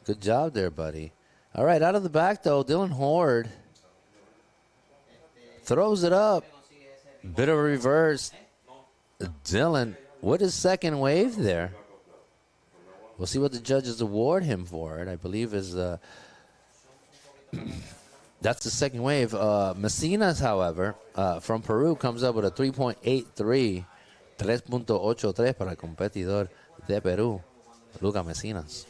Good job there, buddy. All right, out of the back, though, Dylan Horde throws it up. Bit of a reverse. Dylan with his second wave there. We'll see what the judges award him for it. I believe is that's the second wave. Messinas, however, from Peru, comes up with a 3.83, 3.83 para el competidor de Perú, Lucas Messinas.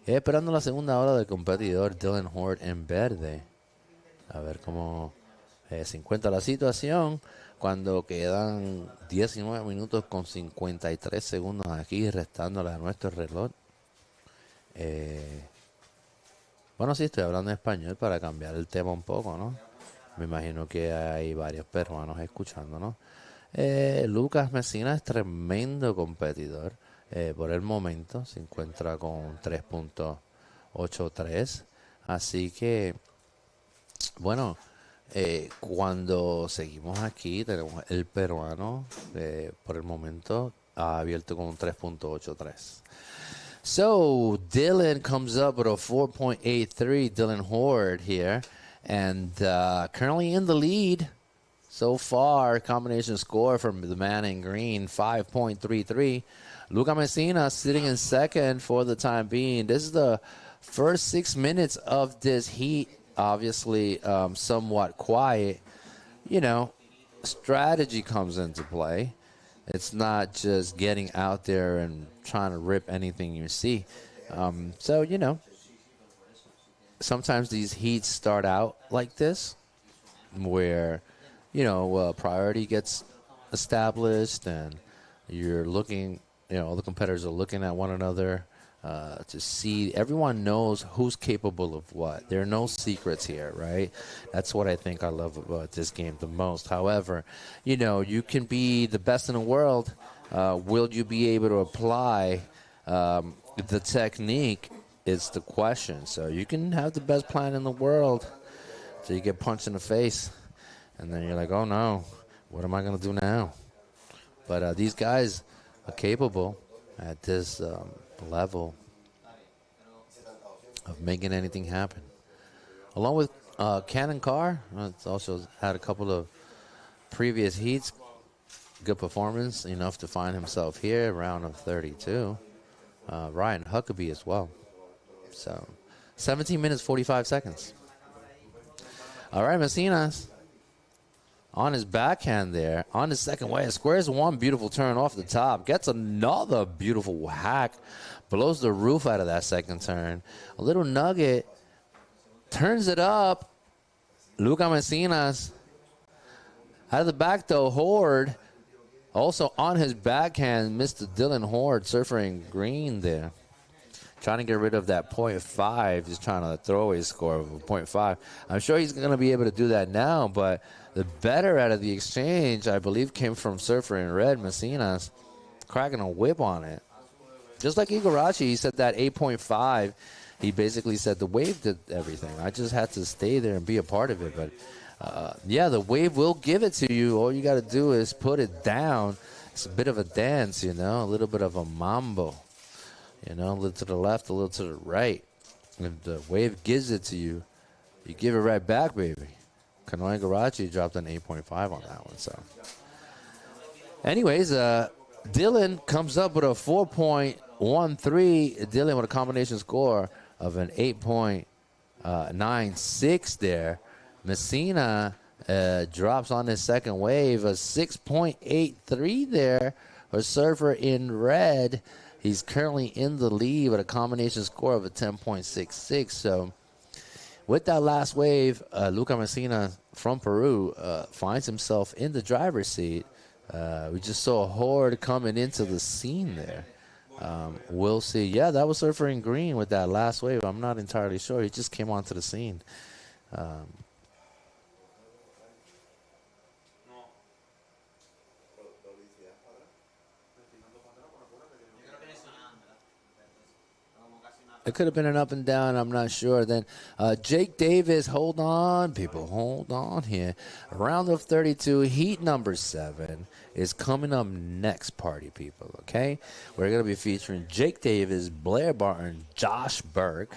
Y esperando la segunda hora del competidor Dylan Horde en verde. A ver cómo se encuentra la situación cuando quedan 19 minutos con 53 segundos aquí, restándole a nuestro reloj. Bueno, sí, estoy hablando en español para cambiar el tema un poco, ¿no? Me imagino que hay varios peruanos escuchando, ¿no? Lucas Messina es tremendo competidor. Por el momento se encuentra con 3.83. Así que, bueno, cuando seguimos aquí, tenemos el peruano, por el momento, ha abierto con un 3.83. So, Dylan comes up with a 4.83, Dylan Horde here, and currently in the lead so far. Combination score from the man in green, 5.33. Luca Messina sitting in second for the time being. This is the first 6 minutes of this heat. Obviously, somewhat quiet. Strategy comes into play. It's not just getting out there and trying to rip anything you see. So, sometimes these heats start out like this, where, priority gets established and you're looking, all the competitors are looking at one another to see. Everyone knows who's capable of what. There are no secrets here, right? That's what I think I love about this game the most. However, you can be the best in the world. Will you be able to apply the technique is the question. So you can have the best plan in the world till you get punched in the face. And then you're like, oh, no, what am I going to do now? But these guys are capable at this level of making anything happen. Along with Cannon Carr, it's also had a couple of previous heats. Good performance, enough to find himself here, round of 32. Ryan Huckabee as well. So 17 minutes, 45 seconds. All right, Messinas on his backhand there, on his second wave, squares one beautiful turn off the top, gets another beautiful hack, blows the roof out of that second turn. A little nugget, turns it up. Luca Messinas out of the back, though. Horde also on his backhand, Mr. Dylan Horde, surfer in green there. Trying to get rid of that 0.5, just trying to throw away score of a 0.5. I'm sure he's going to be able to do that now, but the better out of the exchange, I believe, came from surfer in red, Messinas, cracking a whip on it. Just like Igarashi, he said that 8.5, he basically said the wave did everything. I just had to stay there and be a part of it. But, yeah, the wave will give it to you. All you got to do is put it down. It's a bit of a dance, a little bit of a mambo. A little to the left, a little to the right. If the wave gives it to you, you give it right back, baby. Kanoe Igarashi dropped an 8.5 on that one. So, anyways, Dylan comes up with a 4.13. Dylan with a combination score of an 8.96 there. Messina drops on his second wave, a 6.83 there. A surfer in red. He's currently in the lead with a combination score of a 10.66. So with that last wave, Luca Messina from Peru finds himself in the driver's seat. We just saw a Horde coming into the scene there. We'll see. Yeah, that was surfer in green with that last wave. I'm not entirely sure. He just came onto the scene. It could have been an up and down. I'm not sure. Then Jake Davis, hold on, people. Hold on here. Round of 32, heat number 7 is coming up next, party people, okay? We're going to be featuring Jake Davis, Blair Barton, Josh Burke,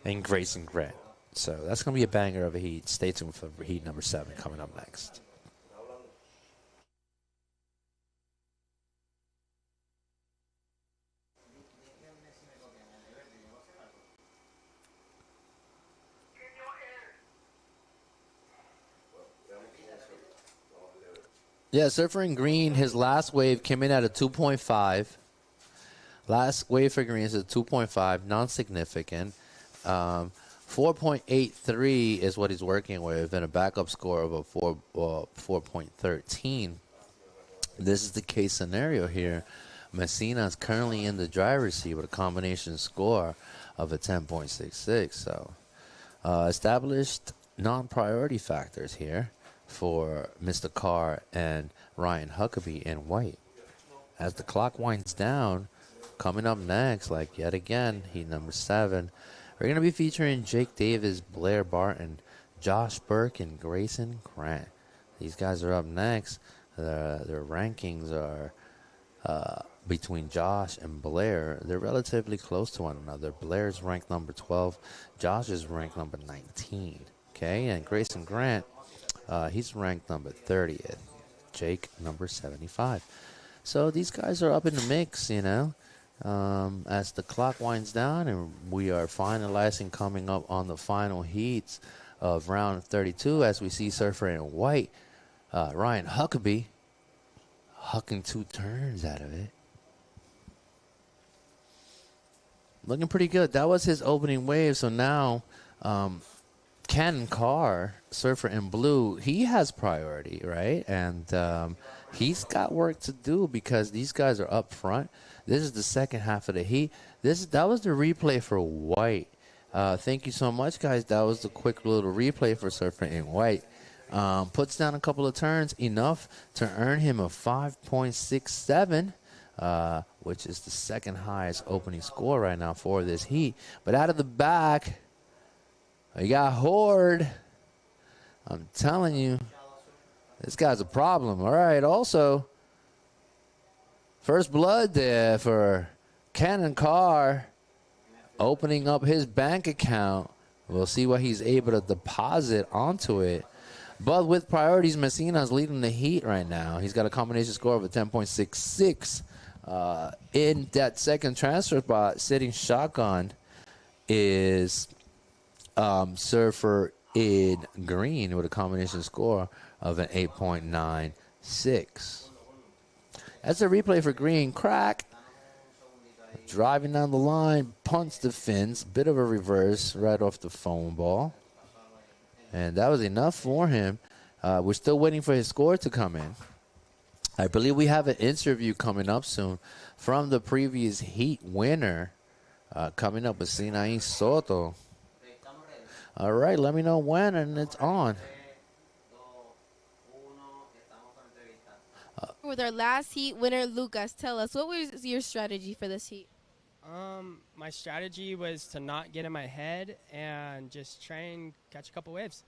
and Grayson Grant. So that's going to be a banger of a heat. Stay tuned for heat number 7 coming up next. Yeah, surfer in green, his last wave came in at a 2.5. Last wave for green is a 2.5, non-significant. 4.83 is what he's working with, and a backup score of a 4.13. This is the case scenario here. Messina is currently in the driver's seat with a combination score of a 10.66. So established non-priority factors here for Mr. Carr and Ryan Huckabee in white. As the clock winds down, coming up next, like yet again, heat number 7, we're going to be featuring Jake Davis, Blair Barton, Josh Burke, and Grayson Grant. These guys are up next. Their rankings are between Josh and Blair. They're relatively close to one another. Blair's ranked number 12. Josh is ranked number 19. Okay, and Grayson Grant, he's ranked number 30th. Jake, number 75. So these guys are up in the mix, as the clock winds down, and we are finalizing coming up on the final heats of round 32 as we see surfer in white, Ryan Huckabee hucking 2 turns out of it. Looking pretty good. That was his opening wave, so now Ken Carr, surfer in blue, he has priority, right? And he's got work to do because these guys are up front. This is the second half of the heat. That was the replay for white. Thank you so much, guys. That was the quick little replay for surfer in white. Puts down a couple of turns, enough to earn him a 5.67, which is the second highest opening score right now for this heat. But out of the back, you got Horde. I'm telling you, this guy's a problem. All right, also, first blood there for Cannon Carr, opening up his bank account. We'll see what he's able to deposit onto it. But with priorities, Messina's leading the heat right now. He's got a combination score of a 10.66. In that second transfer spot, sitting shotgun is surfer in green with a combination score of an 8.96. That's a replay for green. Crack. Driving down the line, punts the fins. Bit of a reverse right off the foam ball. And that was enough for him. We're still waiting for his score to come in. I believe we have an interview coming up soon from the previous heat winner coming up with Sinaí Soto. All right, let me know when, and it's on. With our last heat winner, Lucas, tell us, what was your strategy for this heat? My strategy was to not get in my head and just try and catch a couple waves.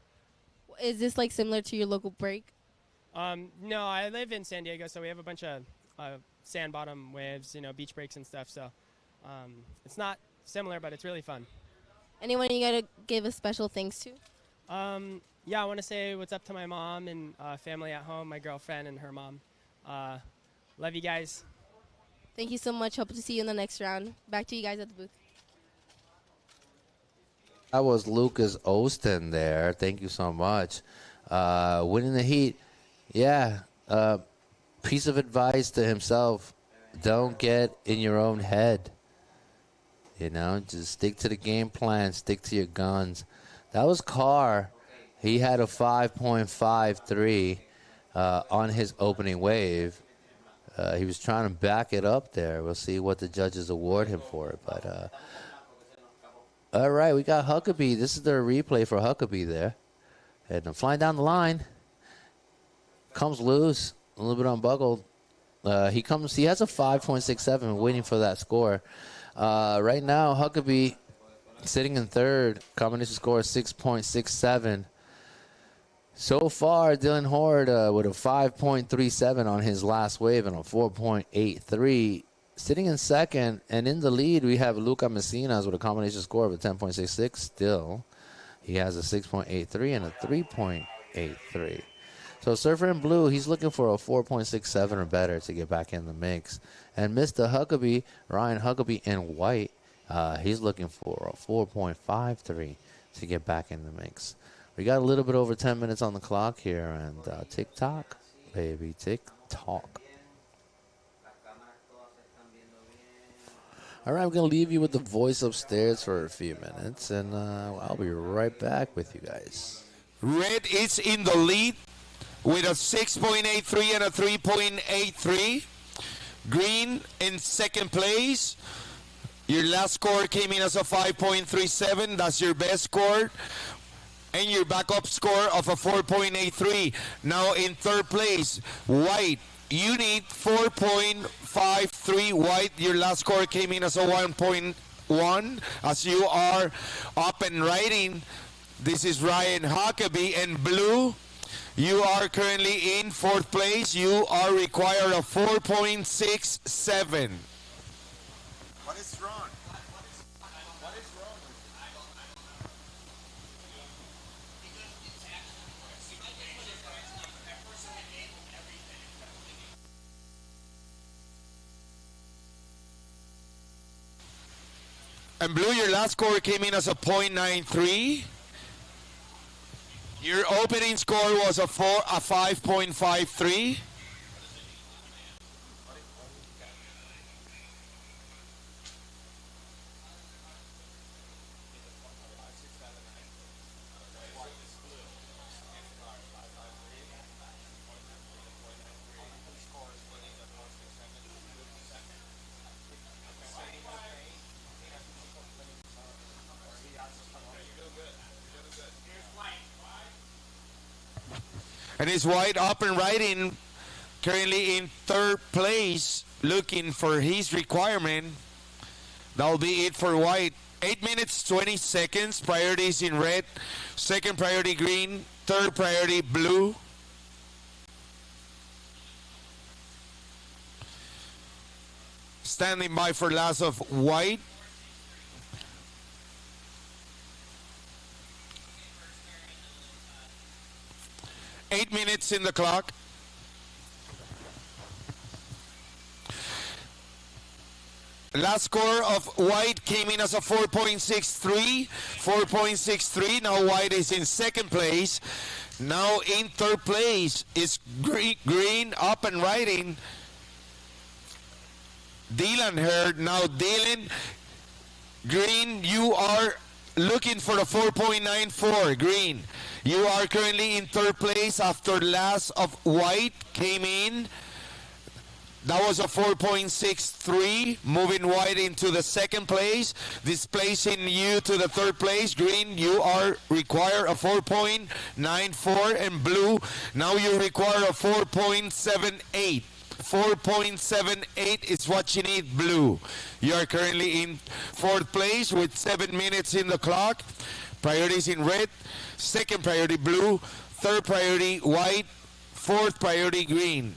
Is this like similar to your local break? No, I live in San Diego, so we have a bunch of sand bottom waves, beach breaks and stuff. So it's not similar, but it's really fun. Anyone you gotta give a special thanks to? Yeah, I want to say what's up to my mom and family at home, my girlfriend and her mom. Love you guys. Thank you so much. Hope to see you in the next round. Back to you guys at the booth. That was Lucas Ostin there. Thank you so much. Winning the heat. Yeah. Piece of advice to himself. Don't get in your own head. Just stick to the game plan. Stick to your guns. That was Carr. He had a 5.53 on his opening wave. He was trying to back it up there. We'll see what the judges award him for it. But all right, we got Huckabee. This is the replay for Huckabee there. And flying down the line. Comes loose. A little bit unbuckled. He has a 5.67 waiting for that score. Right now, Huckabee sitting in third. Combination score is 6.67. So far, Dylan Horde with a 5.37 on his last wave and a 4.83. Sitting in second and in the lead, we have Luca Messinas with a combination score of a 10.66 still. He has a 6.83 and a 3.83. So Surfer in blue, he's looking for a 4.67 or better to get back in the mix. And Mr. Huckabee, Ryan Huckabee in white, he's looking for a 4.53 to get back in the mix. We got a little bit over 10 minutes on the clock here, and tick-tock, baby, tick-tock. All right, I'm going to leave you with the voice upstairs for a few minutes, and I'll be right back with you guys. Red is in the lead with a 6.83 and a 3.83. Green in second place. Your last score came in as a 5.37. That's your best score. And your backup score of a 4.83. Now in third place, white. You need 4.53 white. Your last score came in as a 1.1. As you are up and riding, this is Ryan Huckabee. And blue, you are currently in fourth place. You are required a 4.67. What is wrong? And blue, your last score came in as a 0.93. Your opening score was a 5.53. And it's White up and riding, currently in third place, looking for his requirement. That'll be it for White. 8 minutes, 20 seconds. Priorities in red. Second priority green. Third priority blue. Standing by for last of White. Eight minutes in the clock. Last score of White came in as a 4.63. 4.63. Now White is in second place. Now in third place is Green up and riding. Dylan Hurd. Now Dylan, Green, you are looking for the 4.94. Green, you are currently in third place after last of White came in. That was a 4.63, moving White into the second place, displacing you to the third place. Green, you require a 4.94, and Blue, now you require a 4.78. 4.78 is what you need, Blue. You are currently in fourth place with 7 minutes in the clock. Priorities in red, second priority Blue, third priority White, fourth priority Green.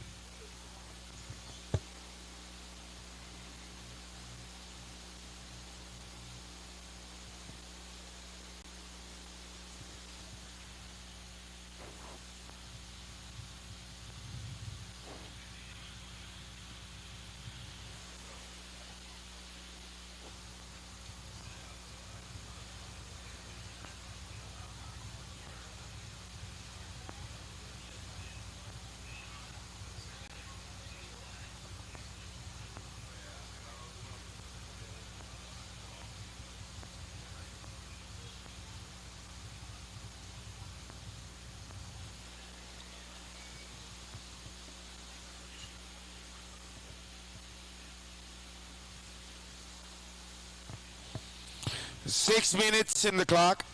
Six minutes in the clock.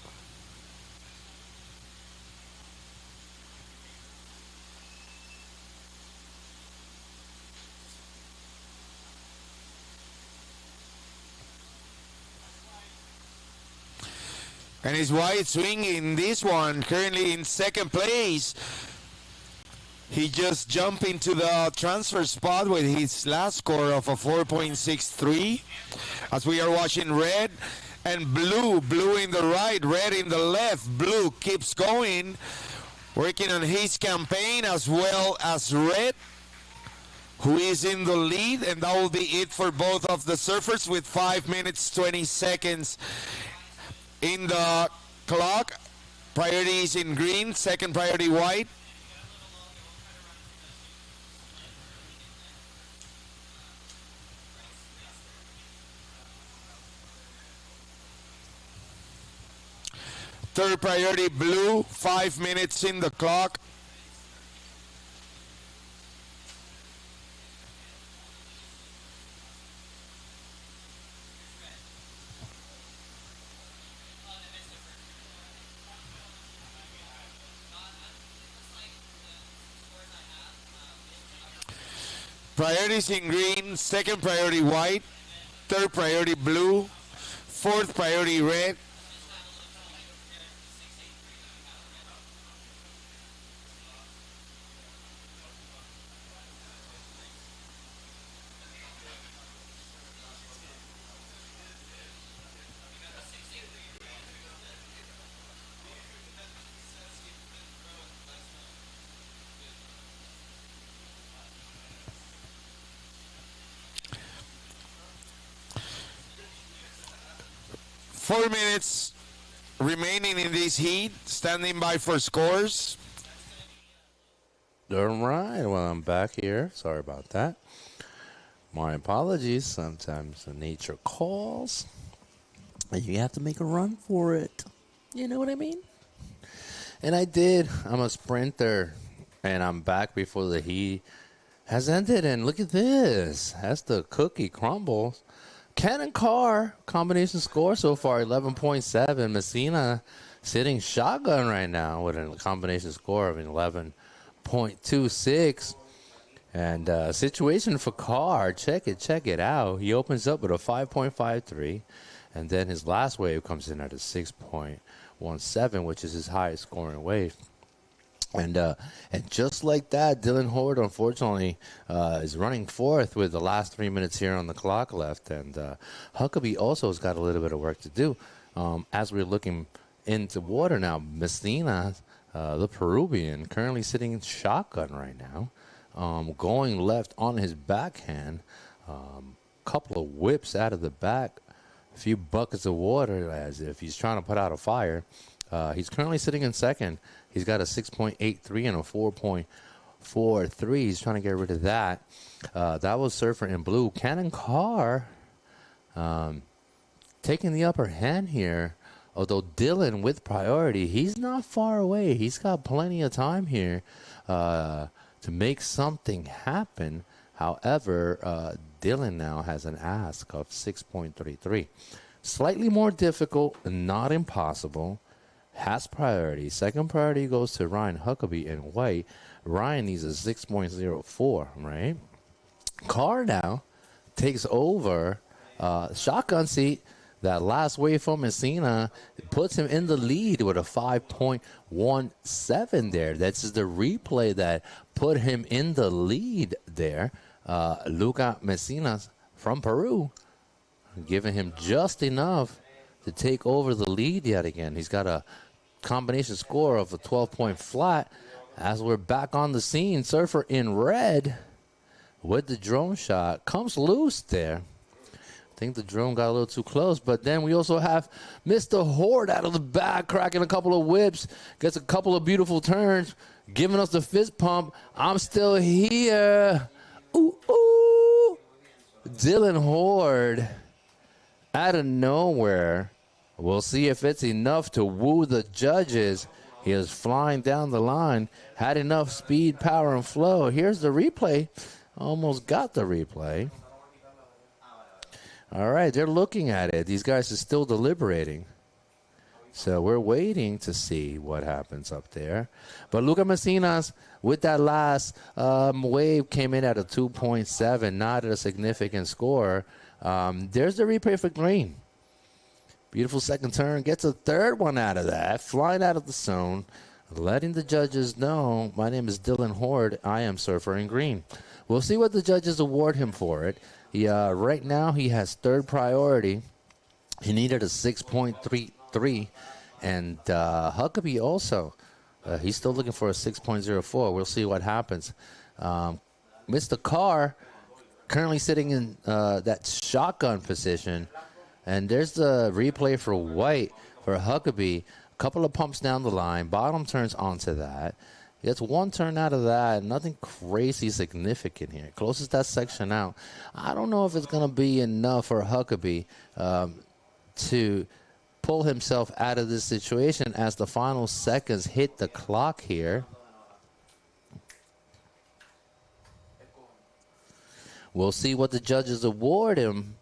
And it's White swinging this one, currently in second place. He just jumped into the transfer spot with his last score of a 4.63. As we are watching red and blue, blue in the right, red in the left. Blue keeps going, working on his campaign, as well as red, who is in the lead. And that will be it for both of the surfers with 5 minutes, 20 seconds in the clock. Priority is in green, second priority White. Third priority Blue, 5 minutes in the clock. Priorities in green, second priority White, third priority Blue, fourth priority Red. Four minutes remaining in this heat. Standing by for scores. All right. Well, I'm back here. Sorry about that. My apologies. Sometimes the nature calls, and you have to make a run for it. You know what I mean? And I did. I'm a sprinter, and I'm back before the heat has ended. And look at this. As the cookie crumbles. Cannon Carr, combination score so far, 11.7. Messina sitting shotgun right now with a combination score of 11.4. 6.26. And situation for Carr, check it out. He opens up with a 5.53, and then his last wave comes in at a 6.17, which is his highest scoring wave. And just like that, Dylan Horde, unfortunately, is running fourth with the last 3 minutes here on the clock left. And Huckabee also has got a little bit of work to do. As we're looking into water now, Messina, the Peruvian, currently sitting in shotgun right now. Going left on his backhand, couple of whips out of the back, a few buckets of water as if he's trying to put out a fire. He's currently sitting in second. He's got a 6.83 and a 4.43. He's trying to get rid of that. That was Surfer in blue. Cannon Carr taking the upper hand here. Although Dylan with priority, he's not far away. He's got plenty of time here to make something happen. However, Dylan now has an ask of 6.33. Slightly more difficult, not impossible. Has priority. Second priority goes to Ryan Huckabee in white. Ryan needs a 6.04, right? Carr now takes over shotgun seat. That last wave from Messina puts him in the lead with a 5.17 there. That's the replay that put him in the lead there. Luca Messina from Peru, giving him just enough to take over the lead yet again. He's got a combination score of a 12-point flat. As we're back on the scene, Surfer in red with the drone shot comes loose there. I think the drone got a little too close, but then we also have Mr. Horde out of the back, cracking a couple of whips, gets a couple of beautiful turns, giving us the fist pump. I'm still here. Ooh, ooh. Dylan Horde out of nowhere. We'll see if it's enough to woo the judges. He is flying down the line, had enough speed, power, and flow. Here's the replay. Almost got the replay. All right, they're looking at it. These guys are still deliberating. So we're waiting to see what happens up there. But Luca Messinas, with that last wave, came in at a 2.7, not a significant score. There's the replay for green. Beautiful second turn. Gets a third one out of that. Flying out of the zone. Letting the judges know, my name is Dylan Horde. I am Surfer in green. We'll see what the judges award him for it. Right now, he has third priority. He needed a 6.33. And Huckabee also, he's still looking for a 6.04. We'll see what happens. Mr. Carr currently sitting in that shotgun position. And there's the replay for white for Huckabee. A couple of pumps down the line. Bottom turns onto that. He gets one turn out of that. Nothing crazy significant here. Closes that section out. I don't know if it's going to be enough for Huckabee to pull himself out of this situation as the final seconds hit the clock here. We'll see what the judges award him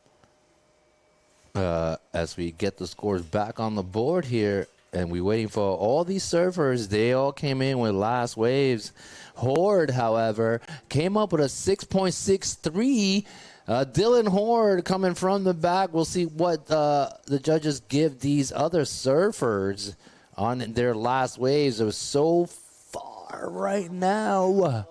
as we get the scores back on the board here. And we're waiting for all these surfers. They all came in with last waves. Horde, however, came up with a 6.63. Dylan Horde coming from the back. We'll see what the judges give these other surfers on their last waves. It was so far right now.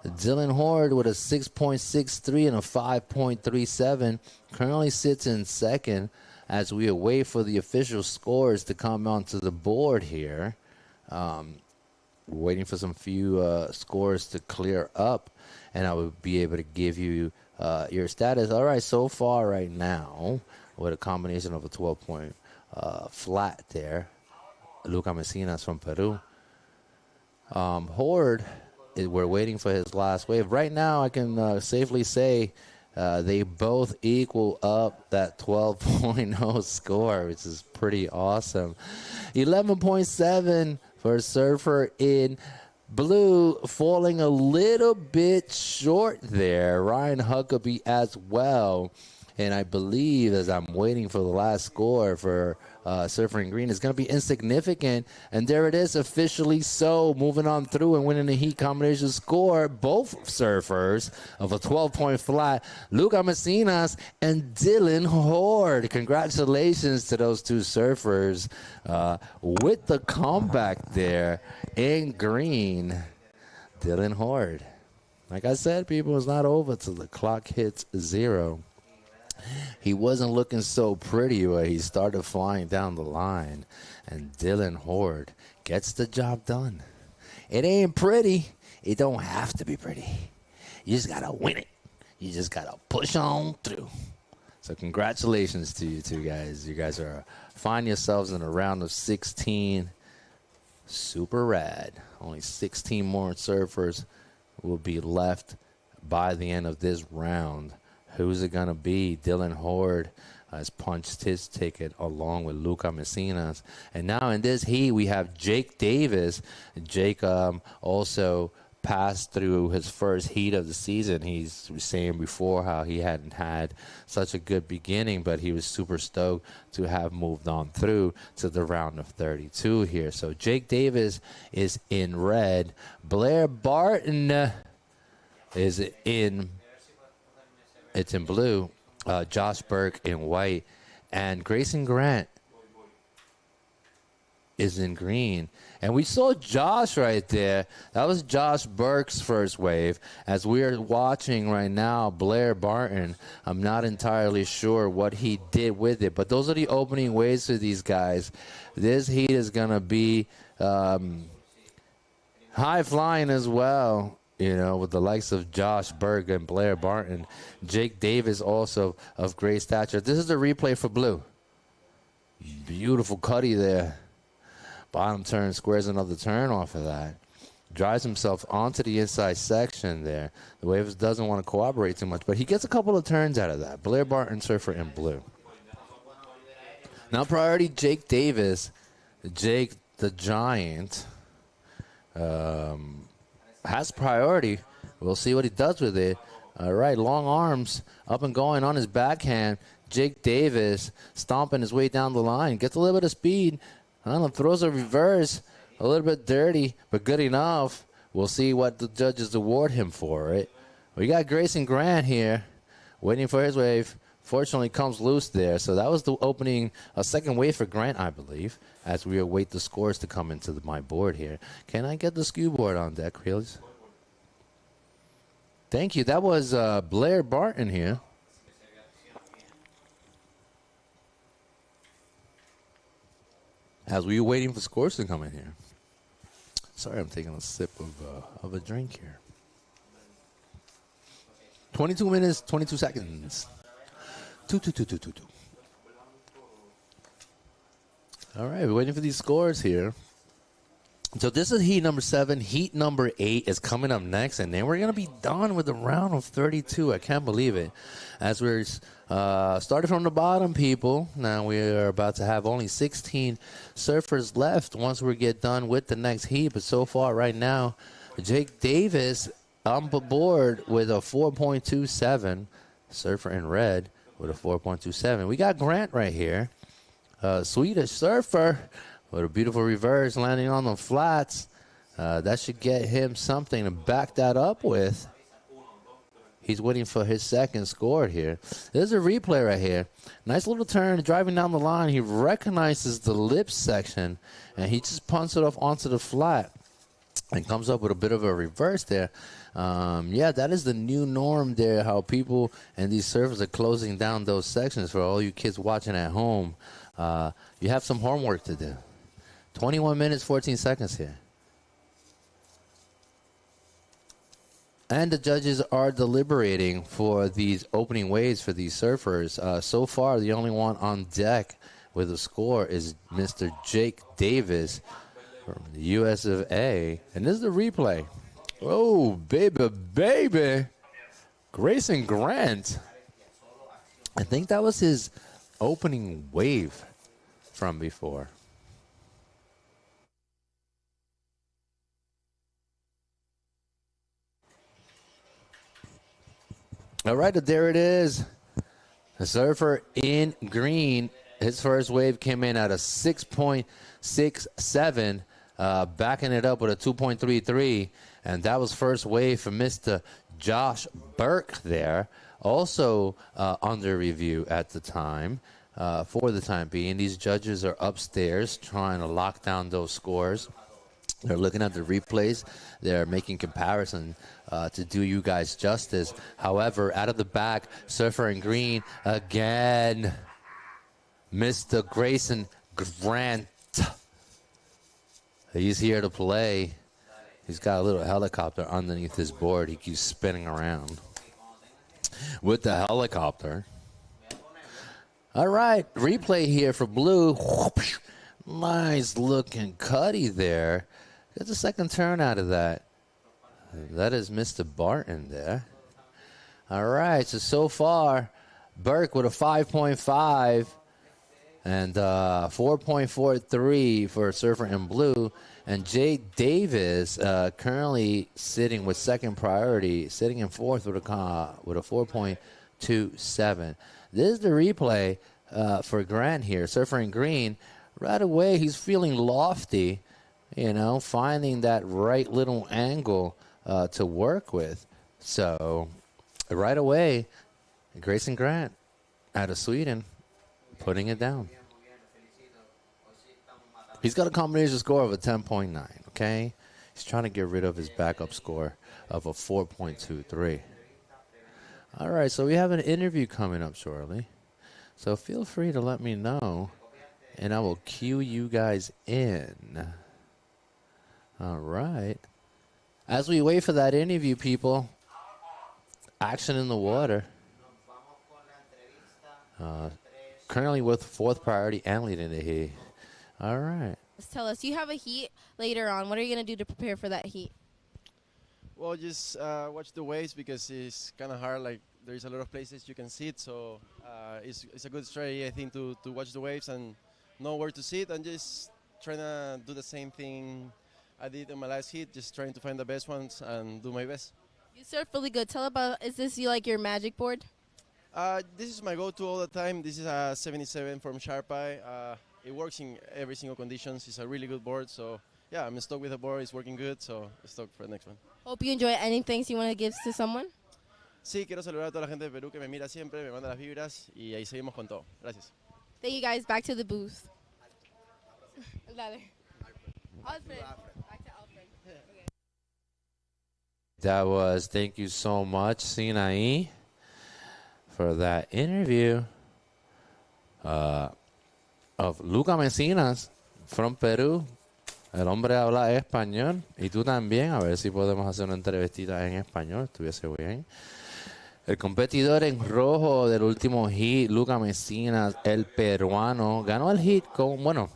Dylan Horde with a 6.63 and a 5.37 currently sits in second as we await for the official scores to come onto the board here. We're waiting for some few scores to clear up, and I will be able to give you your status. All right, so far right now, with a combination of a 12-point flat there, Luca Messinas from Peru. Horde, we're waiting for his last wave. Right now, I can safely say they both equal up that 12.0 score, which is pretty awesome. 11.7 for Surfer in blue, falling a little bit short there. Ryan Huckabee as well. And I believe, as I'm waiting for the last score for surfer in green is going to be insignificant. And there it is, officially so. Moving on through and winning the heat combination score, both surfers of a 12-point flat, Luca Messinas and Dylan Horde. Congratulations to those two surfers with the comeback there in green. Dylan Horde. Like I said, people, it's not over till the clock hits 0. He wasn't looking so pretty when he started flying down the line. And Dylan Horde gets the job done. It ain't pretty. It don't have to be pretty. You just got to win it. You just got to push on through. So congratulations to you two guys. You guys are find yourselves in a round of 16. Super rad. Only 16 more surfers will be left by the end of this round. Who's it going to be? Dylan Horde has punched his ticket along with Luca Messinas. And now in this heat, we have Jake Davis. Jake also passed through his first heat of the season. He's saying before how he hadn't had such a good beginning, but he was super stoked to have moved on through to the round of 32 here. So Jake Davis is in red. Blair Barton is in blue. Josh Burke in white. And Grayson Grant is in green. And we saw Josh right there. That was Josh Burke's first wave. As we are watching right now, Blair Barton, I'm not entirely sure what he did with it, but those are the opening waves for these guys. This heat is going to be high flying as well, you know, with the likes of Josh Burke and Blair Barton. Jake Davis also of great stature. This is the replay for blue. Beautiful cutty there. Bottom turn, squares another turn off of that. Drives himself onto the inside section there. The wave doesn't want to cooperate too much, but he gets a couple of turns out of that. Blair Barton, surfer in blue. Now priority Jake Davis. Jake the Giant has priority. We'll see what he does with it. All right, long arms up and going on his backhand. Jake Davis stomping his way down the line. Gets a little bit of speed. I don't know, throws a reverse, a little bit dirty, but good enough. We'll see what the judges award him for it. We got Grayson Grant here waiting for his wave. Fortunately, comes loose there. So that was the opening, a second wave for Grant, I believe, as we await the scores to come into my board here. Can I get the skew board on deck, please? Thank you. That was Blair Barton here. As we were waiting for scores to come in here. Sorry, I'm taking a sip of a drink here. 22 minutes, 22 seconds. 2. All right, we're waiting for these scores here. So this is heat number 7. Heat number 8 is coming up next, and then we're going to be done with the round of 32. I can't believe it. As we're started from the bottom, people, now we are about to have only 16 surfers left once we get done with the next heat. But so far right now, Jake Davis on board with a 4.27. Surfer in red with a 4.27. We got Grant right here, Swedish surfer, with a beautiful reverse landing on the flats. That should get him something to back that up with. He's waiting for his second score here. There's a replay right here. Nice little turn, driving down the line. He recognizes the lip section, and he just punts it off onto the flat and comes up with a bit of a reverse there. Yeah, that is the new norm there, how people and these surfers are closing down those sections. For all you kids watching at home, you have some homework to do. 21 minutes, 14 seconds here. And the judges are deliberating for these opening waves for these surfers. So far, the only one on deck with a score is Mr. Jake Davis from the US of A. And this is the replay. Oh, baby. Grayson Grant. I think that was his opening wave from before. All right, there it is. The surfer in green His first wave came in at a 6.67, backing it up with a 2.33. And that was first wave for Mr. Josh Burke there. Also under review at the time. For the time being, these judges are upstairs trying to lock down those scores. They're looking at the replays. They're making comparison to do you guys justice. However, out of the back, Surfer in green again. Mr. Grayson Grant. He's here to play. He's got a little helicopter underneath his board. He keeps spinning around with the helicopter. All right, replay here for blue. Nice looking cutty there. Gets a second turn out of that. That is Mr. Barton there. All right, so far, Burke with a 5.5 and 4.43 for Surfer in blue. And Jay Davis currently sitting with second priority, sitting in fourth with a 4.27. This is the replay for Grant here. Surfer in green. Right away, he's feeling lofty, you know, finding that right little angle to work with. So right away, Grayson Grant out of Sweden putting it down. He's got a combination score of a 10.9, okay? He's trying to get rid of his backup score of a 4.23. All right, so we have an interview coming up shortly. So feel free to let me know, and I will cue you guys in. All right. As we wait for that interview, people, action in the water. Currently with fourth priority and leading the heat. All right. Tell us, you have a heat later on. What are you going to do to prepare for that heat? Well, just watch the waves because it's kind of hard. Like, there's a lot of places you can sit, so it's a good strategy, I think, to watch the waves and know where to sit and just trying to do the same thing I did in my last heat, just trying to find the best ones and do my best. You surf really good. Tell about, is this like your magic board? This is my go-to all the time. This is a 77 from Sharpeye. It works in every single conditions. It's a really good board, so yeah, I'm stoked with the board. It's working good, so stoked for the next one. Hope you enjoy. Anything you want to give to someone? Sí, quiero saludar a toda la gente de Perú que me mira siempre, me manda las vibras y ahí seguimos con todo. Gracias. Thank you guys. Back to the booth. That was, thank you so much, Sinaí, for that interview of Luca Mesinas from Perú. El hombre habla español y tú también. A ver si podemos hacer una entrevistita en español. Estuviese bien. El competidor en rojo del último hit, Luca Mesinas, el peruano, ganó el hit con, bueno,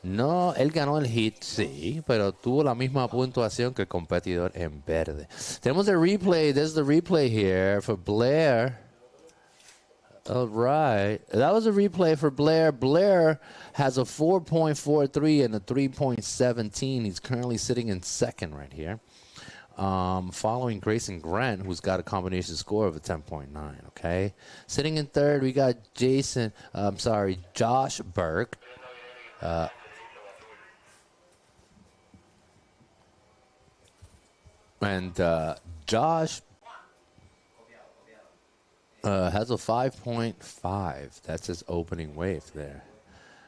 no, él ganó el hit, sí, pero tuvo la misma puntuación que el competidor en verde. Tenemos el replay. There's the replay here for Blair. All right. That was a replay for Blair. Blair has a 4.43 and a 3.17. He's currently sitting in second right here. Following Grayson Grant, who's got a combination score of a 10.9, okay? Sitting in third, we got Josh Burke. Josh has a 5.5. That's his opening wave there.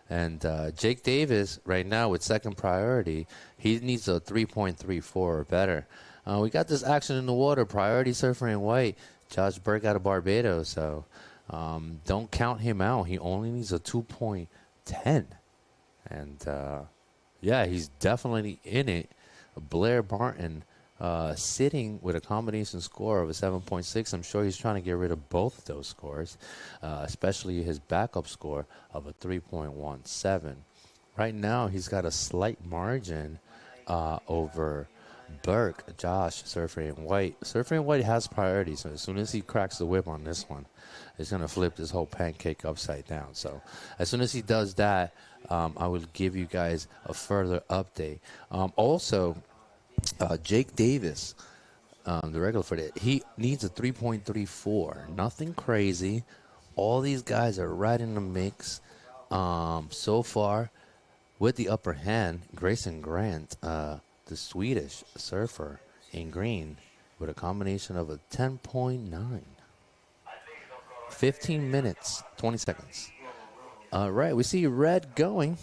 And Jake Davis, right now with second priority, he needs a 3.34 or better. We got this action in the water. Priority surfer in white. Josh Burke out of Barbados. So don't count him out. He only needs a 2.10. And, yeah, he's definitely in it. Blair Barton sitting with a combination score of a 7.6. I'm sure he's trying to get rid of both of those scores, especially his backup score of a 3.17. Right now, he's got a slight margin over Burke, Josh, Surfer in White. Surfer in White has priority, so as soon as he cracks the whip on this one, it's going to flip this whole pancake upside down. So as soon as he does that, I will give you guys a further update. Also, Jake Davis, the regular for that, he needs a 3.34. Nothing crazy. All these guys are right in the mix. so far, with the upper hand, Grayson Grant, the Swedish surfer in green, with a combination of a 10.9. 15 minutes, 20 seconds. All right, we see red going.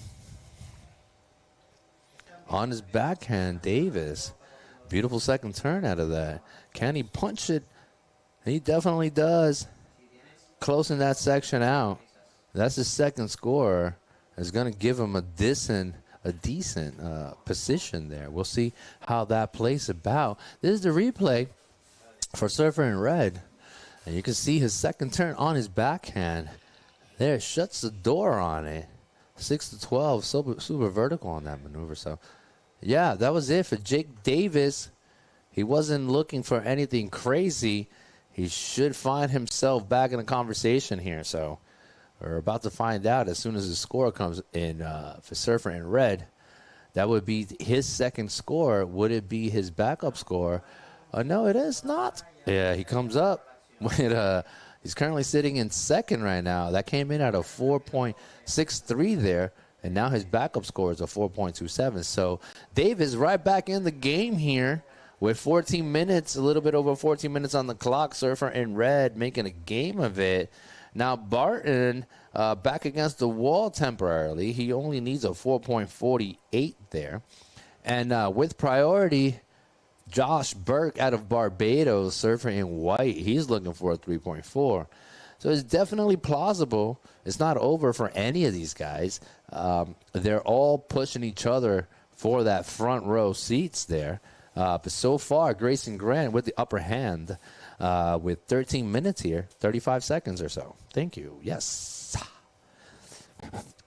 On his backhand, Davis. Beautiful second turn out of that. Can he punch it? He definitely does. Closing that section out. That's his second score. It's going to give him a decent position there. We'll see how that plays about. This is the replay for surfer in red. And you can see his second turn on his backhand. There, shuts the door on it. 6-12, super vertical on that maneuver. So, yeah, that was it for Jake Davis. He wasn't looking for anything crazy. He should find himself back in the conversation here. So, we're about to find out as soon as the score comes in for surfer in red. That would be his second score. Would it be his backup score? No, it is not. Yeah, he comes up with he's currently sitting in second right now. That came in at a 4.63 there, and now his backup score is a 4.27. So Davis right back in the game here with 14 minutes, a little bit over 14 minutes on the clock. Surfer in red making a game of it. Now Barton back against the wall temporarily. He only needs a 4.48 there. And with priority, Josh Burke out of Barbados, surfer in white. He's looking for a 3.4. So it's definitely plausible. It's not over for any of these guys. They're all pushing each other for that front row seats there. But so far, Grayson Grant with the upper hand with 13 minutes here, 35 seconds or so. Thank you. Yes.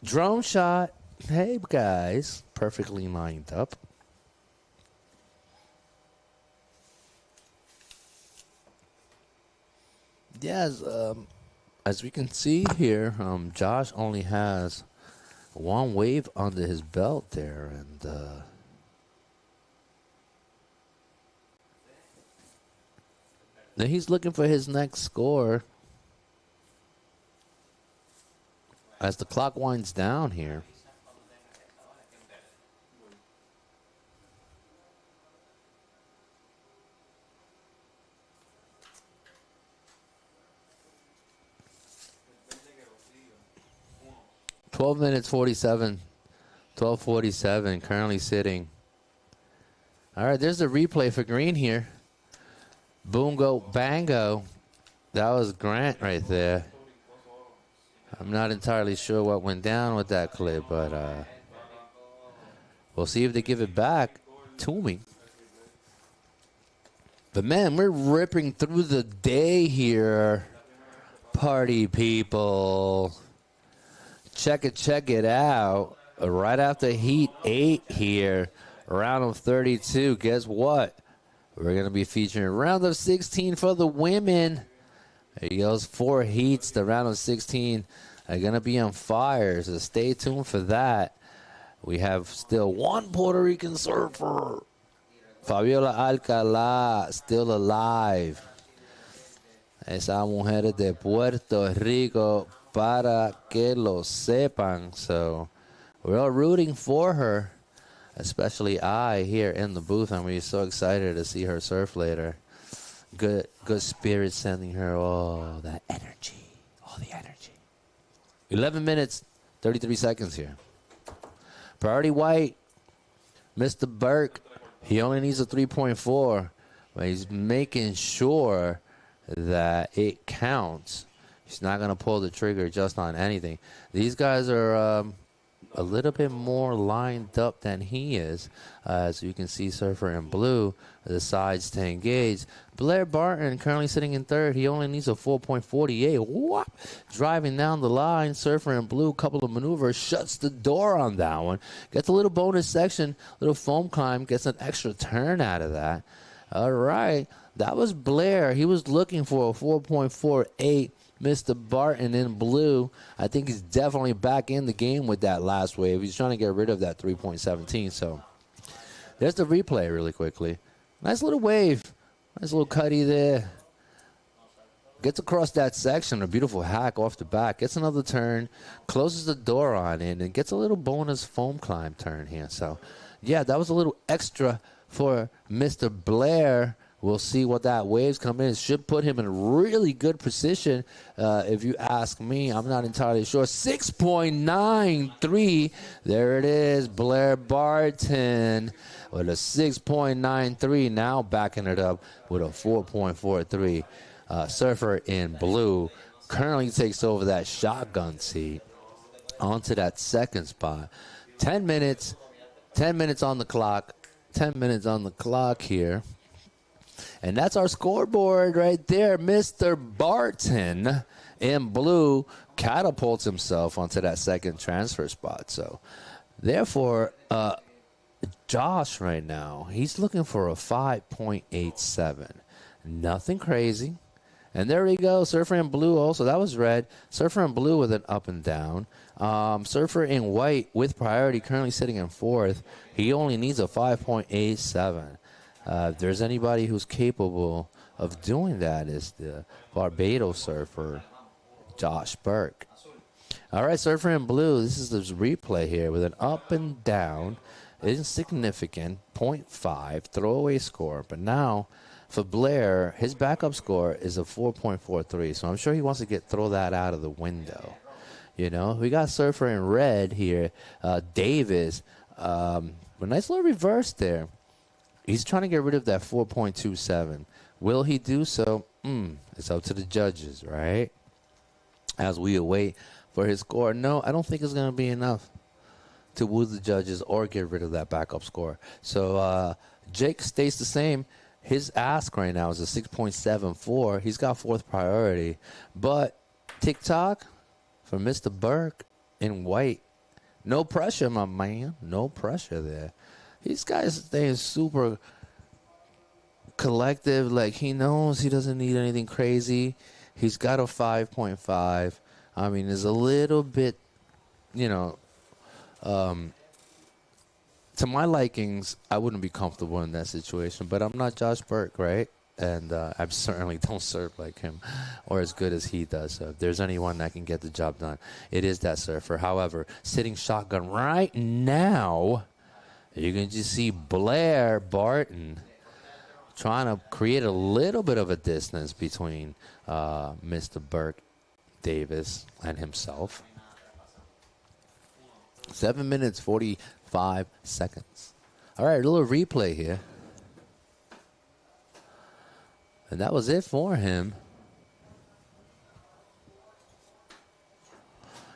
Drone shot. Hey, guys. Perfectly lined up. Yes, as we can see here, Josh only has one wave under his belt there, and then he's looking for his next score as the clock winds down here. 12 minutes 47, 12:47, currently sitting. All right, there's the replay for green here. Boongo Bango. That was Grant right there. I'm not entirely sure what went down with that clip, but we'll see if they give it back to me. But, man, we're ripping through the day here, party people. Check it out. Right after Heat 8 here, round of 32. Guess what? We're going to be featuring round of 16 for the women. There goes 4 heats. The round of 16 are going to be on fire, so stay tuned for that. We have still one Puerto Rican surfer, Fabiola Alcalá, still alive. Esa mujer es de Puerto Rico, para que lo sepan. So we're all rooting for her, especially I here in the booth. I'm really so excited to see her surf later. Good spirit sending her all that energy, all the energy. 11 minutes, 33 seconds here. Priority white, Mr. Burke. He only needs a 3.4, but he's making sure that it counts. He's not going to pull the trigger just on anything. These guys are a little bit more lined up than he is. As you can see, surfer in blue decides to engage. Blair Barton currently sitting in third. He only needs a 4.48. Whoop! Driving down the line, surfer in blue, couple of maneuvers, shuts the door on that one. Gets a little bonus section, little foam climb, gets an extra turn out of that. All right, that was Blair. He was looking for a 4.48. Mr. Barton in blue. I think he's definitely back in the game with that last wave. He's trying to get rid of that 3.17. So there's the replay really quickly. Nice little wave. Nice little cutty there. Gets across that section, a beautiful hack off the back. Gets another turn, closes the door on it, and gets a little bonus foam climb turn here. So, yeah, that was a little extra for Mr. Blair. We'll see what that waves come in. Should put him in really good position. If you ask me, I'm not entirely sure. 6.93. There it is. Blair Barton with a 6.93. Now backing it up with a 4.43. Surfer in blue currently takes over that shotgun seat onto that second spot. 10 minutes. 10 minutes on the clock. 10 minutes on the clock here. And that's our scoreboard right there. Mr. Barton in blue catapults himself onto that second transfer spot. So, therefore, Josh right now, he's looking for a 5.87. Nothing crazy. And there we go. Surfer in blue also. That was red. Surfer in blue with an up and down. Surfer in white with priority currently sitting in fourth. He only needs a 5.87. If there's anybody who's capable of doing that, is the Barbados surfer, Josh Burke. All right, surfer in blue. This is the replay here with an up and down. Insignificant, 0.5, throwaway score. But now for Blair, his backup score is a 4.43. So I'm sure he wants to throw that out of the window. You know, we got surfer in red here, Davis. A nice little reverse there. He's trying to get rid of that 4.27. Will he do so? It's up to the judges, right? As we await for his score. No, I don't think it's going to be enough to woo the judges or get rid of that backup score. So Jake stays the same. His ask right now is a 6.74. He's got fourth priority. But TikTok for Mr. Burke in white. No pressure, my man. No pressure there. These guys staying super collective. Like, he knows he doesn't need anything crazy. He's got a 5.5. I mean, there's a little bit, to my likings, I wouldn't be comfortable in that situation. But I'm not Josh Burke, right? And I certainly don't serve like him or as good as he does. So if there's anyone that can get the job done, it is that surfer. However, sitting shotgun right now, you can just see Blair Barton trying to create a little bit of a distance between Mr. Burke Davis and himself. 7 minutes, 45 seconds. All right, a little replay here. And that was it for him.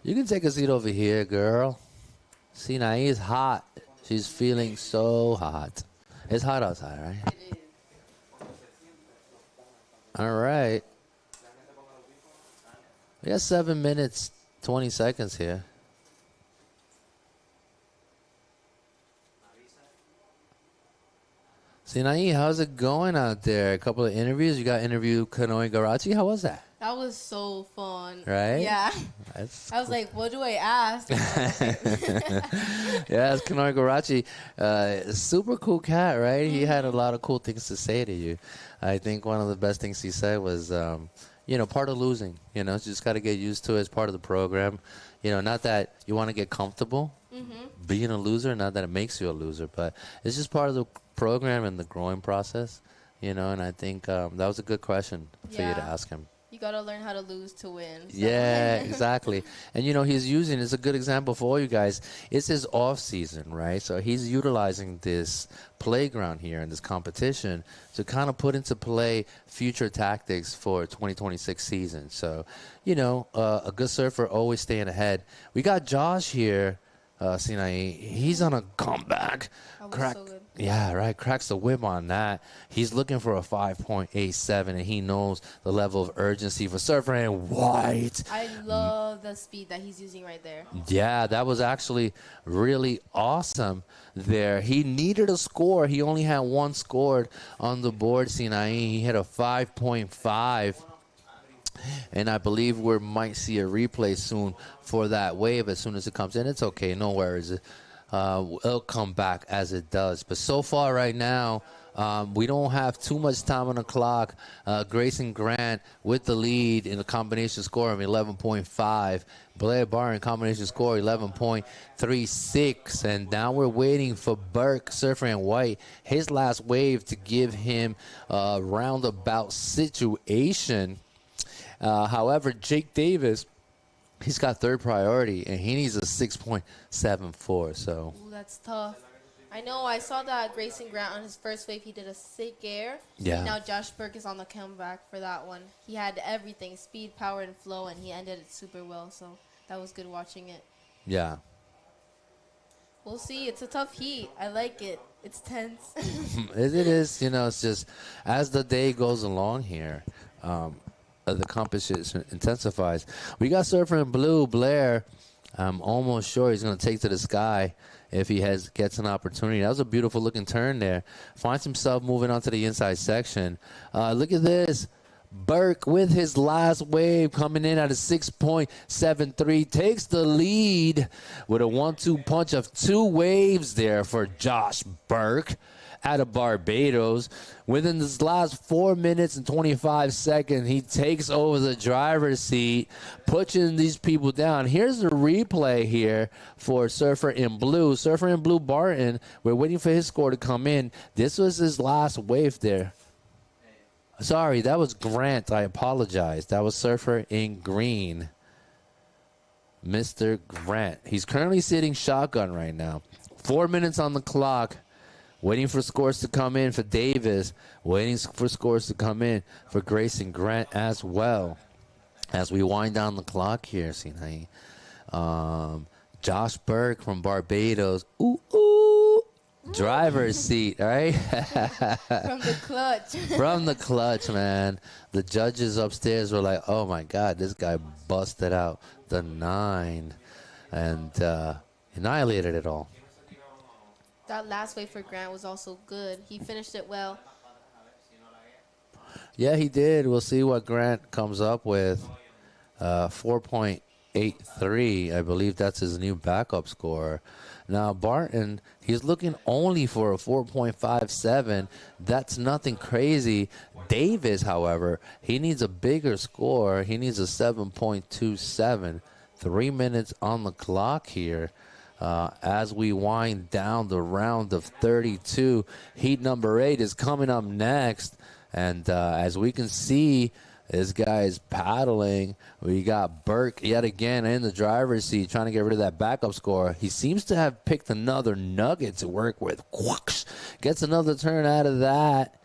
You can take a seat over here, girl. Sinai is hot. She's feeling so hot. It's hot outside, right? It is. All right. We got 7 minutes, 20 seconds here. Sinai, how's it going out there? A couple of interviews. You got interviewed Kanoe Garachi. How was that? That was so fun. Right? Yeah. That's I was like, what do I ask? Yeah, it's Kanoe Garachi. Super cool cat, right? He had a lot of cool things to say to you. I think one of the best things he said was, part of losing. You just got to get used to it as part of the program. Not that you want to get comfortable being a loser, not that it makes you a loser, but it's just part of the program and the growing process, and I think that was a good question for you to ask him. You got to learn how to lose to win. So. Yeah, exactly. And, it's a good example for all you guys. It's his off season, right? So he's utilizing this playground here in this competition to kind of put into play future tactics for 2026 season. So, a good surfer always staying ahead. We got Josh here, Sinai. He's on a comeback. So good. Yeah, right. Cracks the whip on that. He's looking for a 5.87, and he knows the level of urgency for surfer in white. I love the speed that he's using right there. Yeah, that was actually really awesome there. He needed a score. He only had one scored on the board, Sinai. He hit a 5.5. And I believe we might see a replay soon for that wave as soon as it comes in. It's okay. No worries. It'll come back as it does. But so far right now, We don't have too much time on the clock. Grayson Grant with the lead in a combination score of 11.5. Blair Barton combination score 11.36. And now we're waiting for Burke, Surfer and White, his last wave to give him a roundabout situation. However, Jake Davis, he's got third priority, and he needs a 6.74. So ooh, that's tough. I know. I saw that Grayson Grant on his first wave, he did a sick air. Yeah. And now Josh Burke is on the comeback for that one. He had everything, speed, power, and flow, and he ended it super well. So that was good watching it. yeah. We'll see. It's a tough heat. I like it. It's tense. It is. It's just as the day goes along here, the competition intensifies. We got Surfer in Blue, Blair. I'm almost sure he's going to take to the sky if he gets an opportunity. That was a beautiful looking turn there. Finds himself moving onto the inside section. Look at this. Burke with his last wave coming in at a 6.73. Takes the lead with a 1-2 punch of 2 waves there for Josh Burke out of Barbados. Within this last 4 minutes and 25 seconds, he takes over the driver's seat, pushing these people down. Here's the replay here for Surfer in Blue. Surfer in Blue Barton, we're waiting for his score to come in. This was his last wave there. Sorry, that was Grant. I apologize. That was Surfer in Green. Mr. Grant. He's currently sitting shotgun right now. 4 minutes on the clock. Waiting for scores to come in for Davis. Waiting for scores to come in for Grayson Grant as well. As we wind down the clock here, Josh Burke from Barbados. Ooh, ooh. Driver's seat, right? From the clutch. From the clutch, man. The judges upstairs were like, oh, my God, this guy busted out the 9 and annihilated it all. That last wave for Grant was also good. He finished it well. Yeah, he did. We'll see what Grant comes up with. 4.83. I believe that's his new backup score. Now, Barton, he's looking only for a 4.57. That's nothing crazy. Davis, however, he needs a bigger score. He needs a 7.27. 3 minutes on the clock here. As we wind down the round of 32, heat number 8 is coming up next. And as we can see, this guy is paddling. We got Burke yet again in the driver's seat trying to get rid of that backup score. He seems to have picked another nugget to work with. Gets another turn out of that.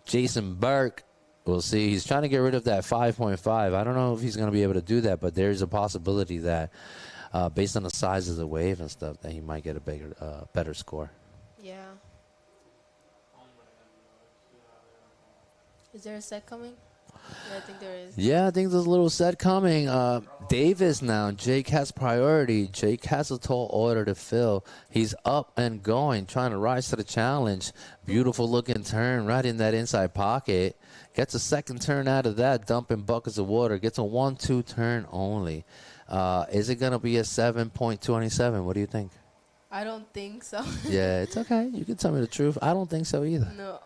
Jason Burke, we'll see. He's trying to get rid of that 5.5. I don't know if he's going to be able to do that, but there's a possibility that based on the size of the wave and stuff, that he might get a better score. Yeah. Is there a set coming? Yeah, I think there is. Yeah, I think there's a little set coming. Davis now. Jake has priority. Jake has a tall order to fill. He's up and going, trying to rise to the challenge. Beautiful looking turn right in that inside pocket. Gets a second turn out of that, dumping buckets of water. Gets a 1-2 turn only. Is it going to be a 7.27? What do you think? I don't think so. Yeah, it's okay. You can tell me the truth. I don't think so either. No.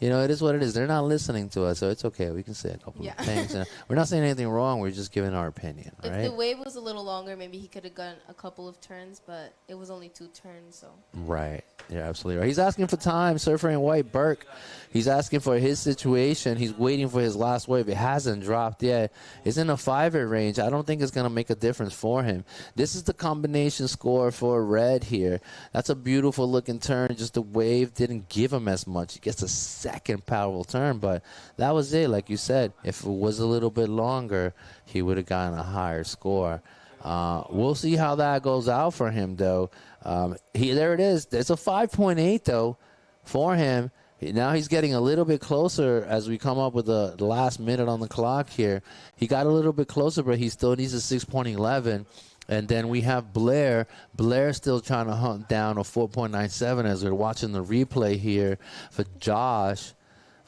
You know, it is what it is. They're not listening to us, so it's okay. We can say a couple of things. We're not saying anything wrong. We're just giving our opinion, if right? the wave was a little longer, maybe he could have gotten a couple of turns, but it was only 2 turns, so. Right. Yeah, absolutely right. He's asking for time. Surfer in White, Burke. He's asking for his situation. He's waiting for his last wave. It hasn't dropped yet. It's in a 5-er range. I don't think it's going to make a difference for him. This is the combination score for Red here. That's a beautiful looking turn. Just the wave didn't give him as much. He gets a second powerful turn, but that was it. Like you said, if it was a little bit longer, he would have gotten a higher score. We'll see how that goes out for him, though. There it is. It's a 5.8, though, for him. Now he's getting a little bit closer as we come up with the last minute on the clock here. He got a little bit closer, but he still needs a 6.11. And then we have Blair. Blair still trying to hunt down a 4.97 as we're watching the replay here for Josh.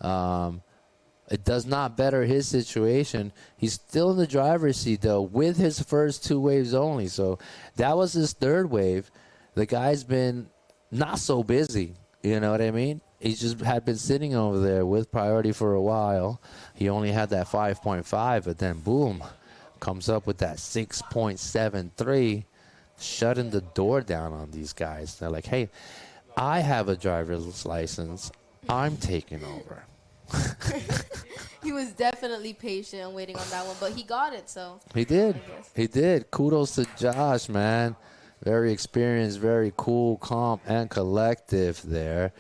It does not better his situation. He's still in the driver's seat, though, with his first 2 waves only. So that was his 3rd wave. The guy's been not so busy. You know what I mean? he just had been sitting over there with priority for a while. He only had that 5.5, but then boom, comes up with that 6.73, shutting the door down on these guys. They're like, hey, I have a driver's license. I'm taking over. He was definitely patient and waiting on that one, but he got it, so. He did. He did. Kudos to Josh, man. Very experienced, very cool, calm, and collective there.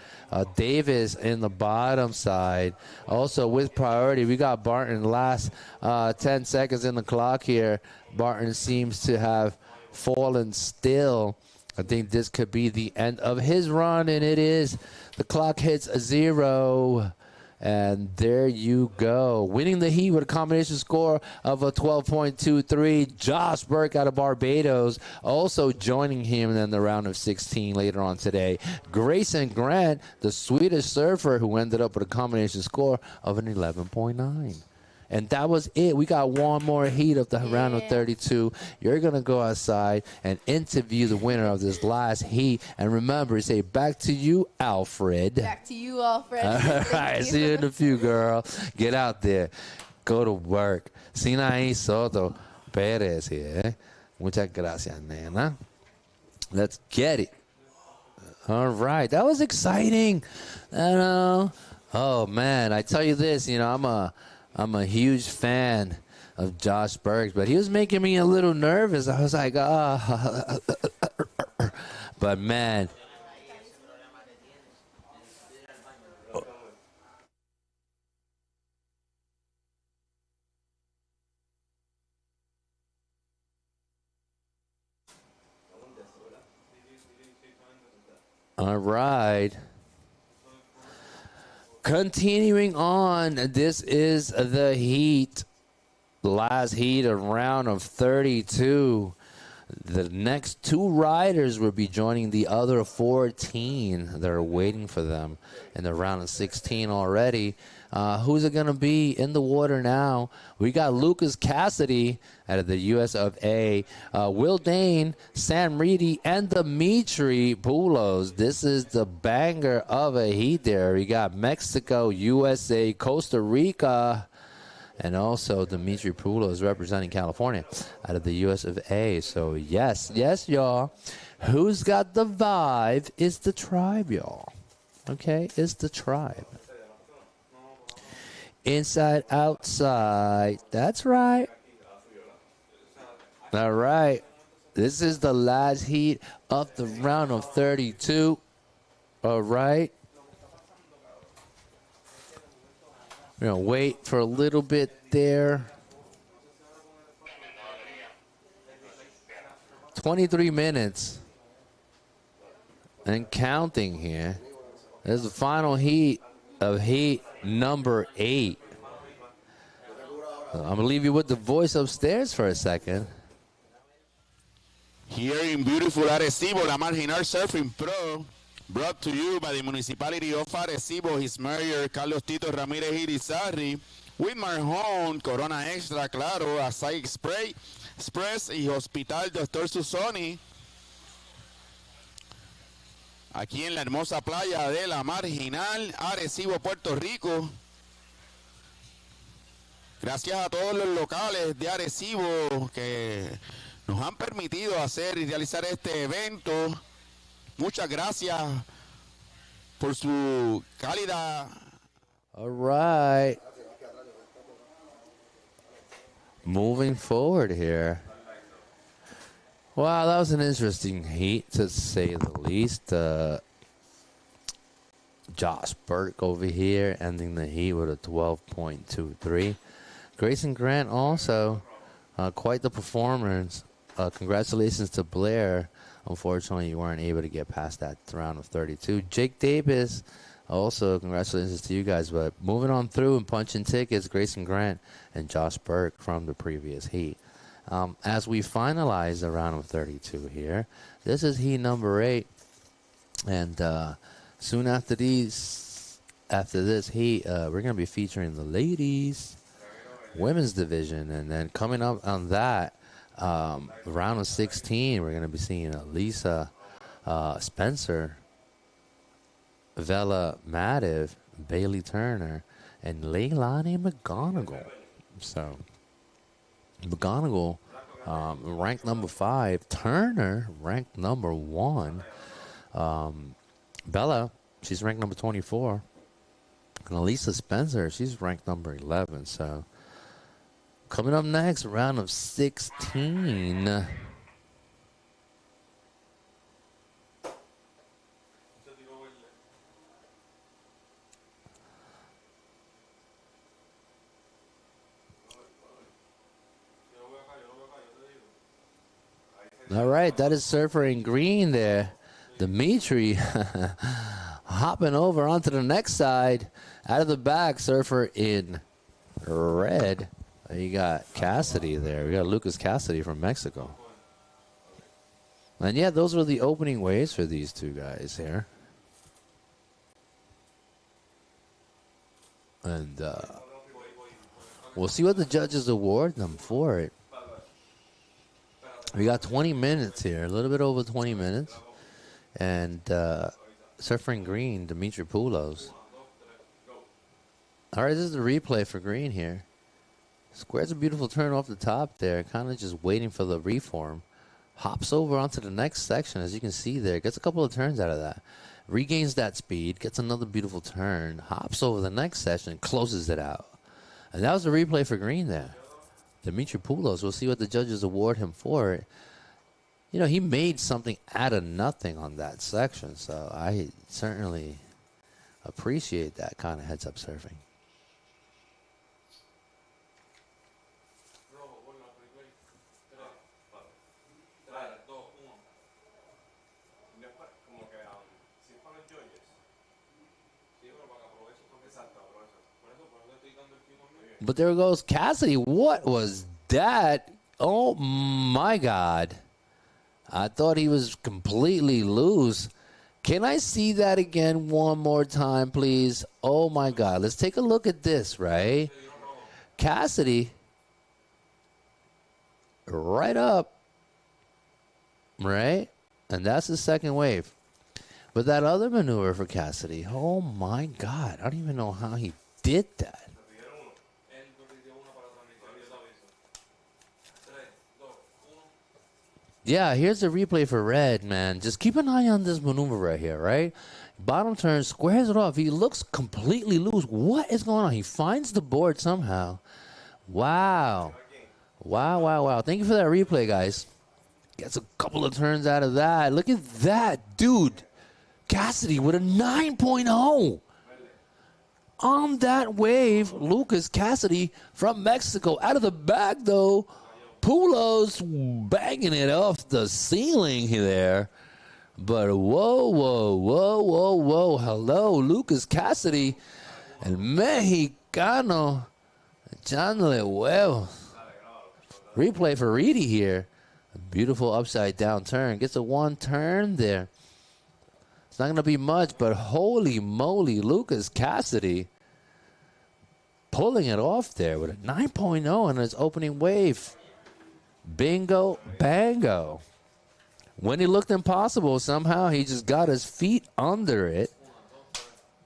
Davis in the bottom side. Also with priority, we got Barton last 10 seconds in the clock here. Barton seems to have fallen still. I think this could be the end of his run, and it is. The clock hits 0. And there you go. Winning the heat with a combination score of a 12.23. Josh Burke out of Barbados also joining him in the round of 16 later on today. Grayson Grant, the Swedish surfer, who ended up with a combination score of an 11.9. And that was it. We got one more heat of the round of 32. You're going to go outside and interview the winner of this last heat. And remember, say back to you, Alfred. Back to you, Alfred. All right. See you in a few, girl. Get out there. Go to work. Sinaí Soto Pérez here. Muchas gracias, nena. Let's get it. All right. That was exciting. I know. Oh, man. I tell you this, I'm a huge fan of Josh Burke, but he was making me a little nervous. I was like, but man. All right. Continuing on, this is the heat. Last heat, a round of 32. The next two riders will be joining the other 14 that are waiting for them in the round of 16 already. Who's it going to be in the water now? We got Lucas Cassidy out of the US of A, Will Dane, Sam Reedy, and Dimitri Poulos. This is the banger of a heat there. We got Mexico, USA, Costa Rica, and also Dimitri Poulos representing California out of the US of A. So, yes, y'all. Who's got the vibe is the tribe, y'all. Okay, it's the tribe. Inside, outside. That's right. All right. This is the last heat of the round of 32. All right. We're going to wait for a little bit there. 23 minutes. And counting here. This is the final heat of heat number 8. I'm going to leave you with the voice upstairs for a second. Here in beautiful Arecibo, la Marginal Surfing Pro, brought to you by the municipality of Arecibo, his mayor, Carlos Tito Ramirez Irizarry, with Marjón, Corona Extra, claro, Açaí Express y Hospital Dr. Susoni. Aquí en la hermosa playa de la Marginal, Arecibo, Puerto Rico. Gracias a todos los locales de Arecibo que nos han permitido hacer y realizar este evento. Muchas gracias por su cálida. All right. Moving forward here. Wow, that was an interesting heat, to say the least. Josh Burke over here ending the heat with a 12.23. Grayson Grant also, quite the performance. Congratulations to Blair. Unfortunately, you weren't able to get past that round of 32. Jake Davis, also congratulations to you guys. But moving on through and punching tickets, Grayson Grant and Josh Burke from the previous heat. As we finalize the round of 32 here, this is heat number 8. And soon after this heat, we're going to be featuring the ladies women's division. And then coming up on that, round of 16, we're going to be seeing Lisa Spencer Vela Madiv, Bailey Turner, and Leilani McGonigal. So McGonigal ranked number 5. Turner ranked number 1. Bella, she's ranked number 24. And Elisa Spencer, she's ranked number 11. So coming up next, round of 16. All right, that is surfer in green there. Dimitri hopping over onto the next side. Out of the back, surfer in red. You got Cassidy there. We got Lucas Cassidy from Mexico. And yeah, those were the opening waves for these two guys here. And we'll see what the judges award them for it. We got 20 minutes here, a little bit over 20 minutes. And surfing green, Dimitri Poulos. All right, this is the replay for green here. Squares a beautiful turn off the top there, kind of just waiting for the reform. Hops over onto the next section, as you can see there. Gets a couple of turns out of that. Regains that speed, gets another beautiful turn. Hops over the next section, closes it out. And that was the replay for green there. Dimitri Poulos, we'll see what the judges award him for it. You know, he made something out of nothing on that section, so I certainly appreciate that kind of heads-up surfing. But there goes Cassidy. What was that? Oh, my God. I thought he was completely loose. Can I see that again one more time, please? Oh, my God. Let's take a look at this, right? Cassidy, right up, right? And that's the second wave. But that other maneuver for Cassidy, oh, my God. I don't even know how he did that. Yeah, here's the replay for red, man. Just keep an eye on this maneuver right here, right? Bottom turn, squares it off. He looks completely loose. What is going on? He finds the board somehow. Wow. Wow, wow, wow. Thank you for that replay, guys. Gets a couple of turns out of that. Look at that, dude. Cassidy with a 9.0. On that wave, Lucas Cassidy from Mexico. Out of the bag, though. Poulos banging it off the ceiling there. But whoa, whoa, whoa, whoa, whoa. Hello, Lucas Cassidy, el Mexicano, echándole huevos. Replay for Reedy here. A beautiful upside down turn. Gets a one turn there. It's not going to be much, but holy moly, Lucas Cassidy pulling it off there with a 9.0 in his opening wave. Bingo, bango. When he looked impossible, somehow he just got his feet under it.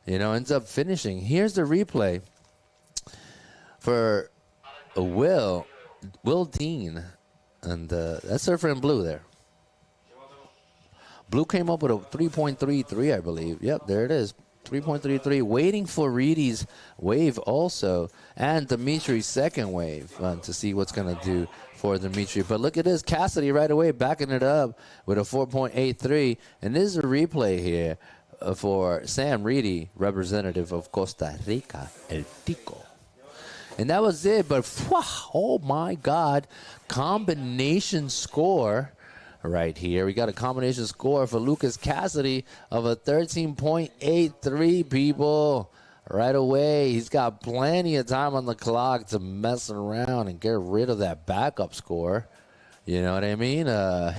You know, ends up finishing. Here's the replay for Will Dean. And that's surfer in blue there. Blue came up with a 3.33, I believe. Yep, there it is. 3.33. Waiting for Reedy's wave also. And Dimitri's second wave to see what's going to do for Dimitri. But look at this. Cassidy right away backing it up with a 4.83. And this is a replay here for Sam Reedy, representative of Costa Rica, El Tico. And that was it. But, oh, my God. Combination score right here. We got a combination score for Lucas Cassidy of a 13.83, people. Right away, he's got plenty of time on the clock to mess around and get rid of that backup score. You know what I mean?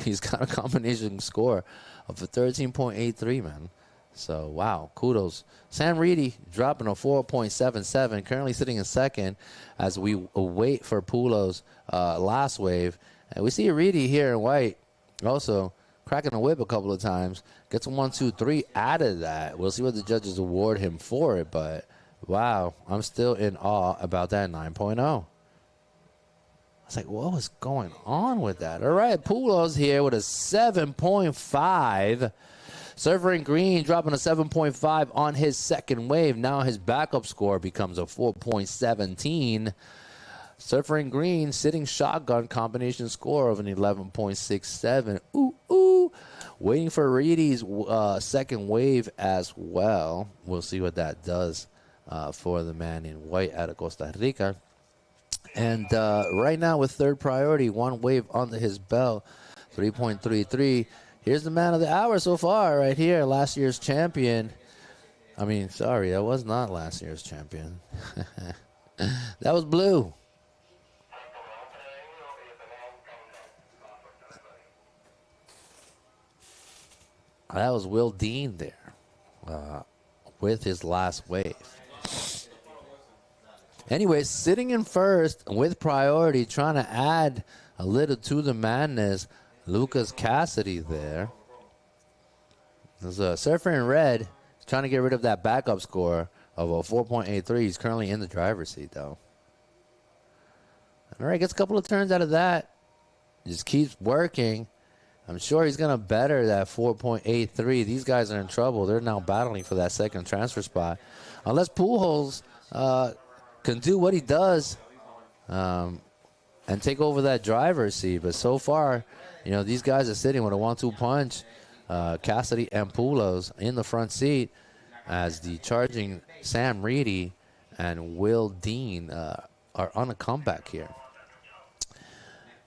He's got a combination score of a 13.83, man. So, wow, kudos. Sam Reedy dropping a 4.77, currently sitting in second as we wait for Poulos' last wave. And we see Reedy here in white also cracking a whip a couple of times. Gets a 1, 2, 3 out of that. We'll see what the judges award him for it, but wow, I'm still in awe about that 9.0. I was like, what was going on with that? All right, Pulos here with a 7.5. Surfer in green dropping a 7.5 on his second wave. Now his backup score becomes a 4.17. Surfer in green sitting shotgun combination score of an 11.67. Ooh, ooh. Waiting for Reedy's second wave as well. We'll see what that does for the man in white out of Costa Rica. And right now with third priority, one wave under his belt, 3.33. Here's the man of the hour so far right here, last year's champion. I mean, sorry, that was not last year's champion. That was Blue. That was Will Dean there with his last wave. Anyway, sitting in first with priority, trying to add a little to the madness, Lucas Cassidy there. There's a surfer in red trying to get rid of that backup score of a 4.83. He's currently in the driver's seat, though. All right, gets a couple of turns out of that. Just keeps working. I'm sure he's going to better that 4.83. These guys are in trouble. They're now battling for that second transfer spot. Unless Pujols can do what he does and take over that driver's seat. But so far, you know, these guys are sitting with a 1-2 punch. Cassidy and Pujols in the front seat as the charging Sam Reedy and Will Dean are on a comeback here.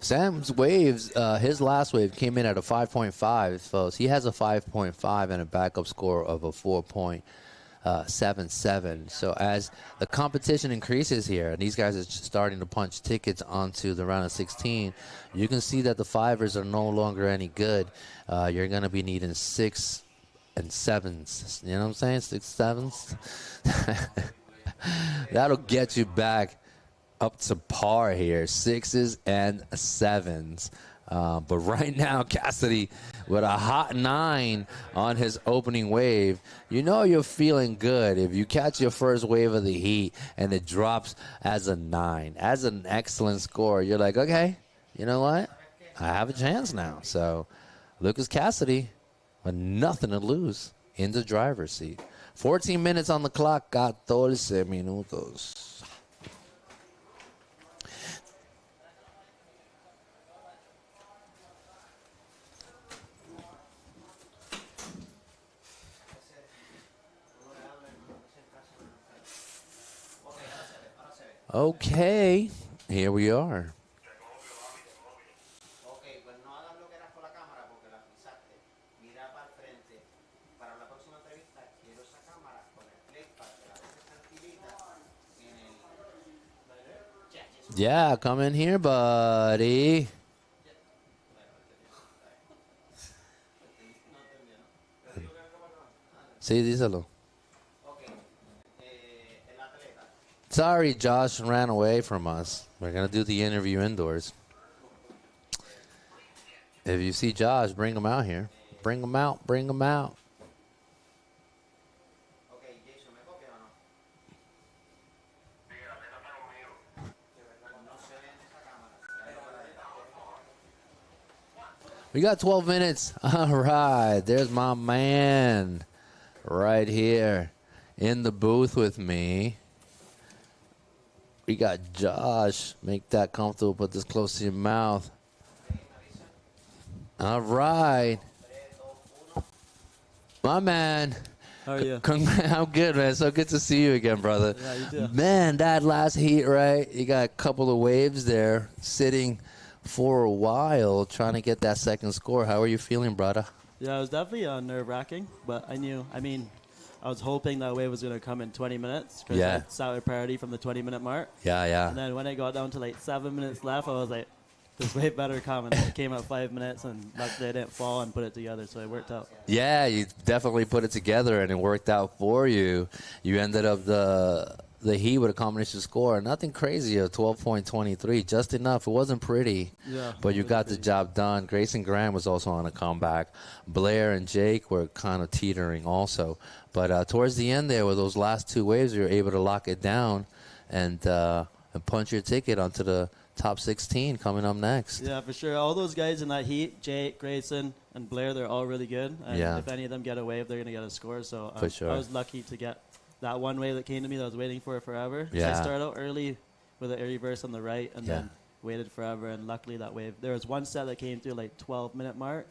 Sam's waves, his last wave came in at a 5.5, folks. He has a 5.5 and a backup score of a 4.77. So as the competition increases here, and these guys are starting to punch tickets onto the round of 16, you can see that the fivers are no longer any good. You're going to be needing 6 and 7s. You know what I'm saying? 6 7s. That'll get you back up to par here, 6s and 7s. But right now, Cassidy with a hot 9 on his opening wave. You know you're feeling good if you catch your first wave of the heat and it drops as a 9, as an excellent score. You're like, okay, you know what? I have a chance now. So Lucas Cassidy with nothing to lose in the driver's seat. 14 minutes on the clock, 14 minutos. Okay, here we are. Yeah, come in here, buddy. Sí, díselo. Sorry, Josh ran away from us. We're going to do the interview indoors. If you see Josh, bring him out here. Bring him out. Bring him out. We got 12 minutes. All right. There's my man right here in the booth with me. We got Josh. Make that comfortable. Put this close to your mouth. All right. My man. How are you? I'm good, man. So good to see you again, brother. Yeah, you too. Man, that last heat, right? You got a couple of waves there sitting for a while trying to get that second score. How are you feeling, brother? Yeah, it was definitely nerve-wracking, but I was hoping that wave was going to come in 20 minutes because I sat with priority from the 20-minute mark. Yeah. And then when it got down to like 7 minutes left, I was like, this wave better come. And it came at 5 minutes, and luckily I didn't fall and put it together, so it worked out. Yeah, you definitely put it together, and it worked out for you. You ended up the heat with a combination score. Nothing crazy, a 12.23, just enough. It wasn't pretty, but you got the job done. Grayson Graham was also on a comeback. Blair and Jake were kind of teetering also. But towards the end there, with those last two waves, you were able to lock it down and punch your ticket onto the top 16 coming up next. Yeah, for sure. All those guys in that heat, Jake, Grayson, and Blair, they're all really good. And if any of them get a wave, they're going to get a score. So for sure. I was lucky to get that one wave that came to me that I was waiting for forever. Yeah. So I started out early with an air reverse on the right and then waited forever. And luckily that wave, there was one set that came through like 12-minute mark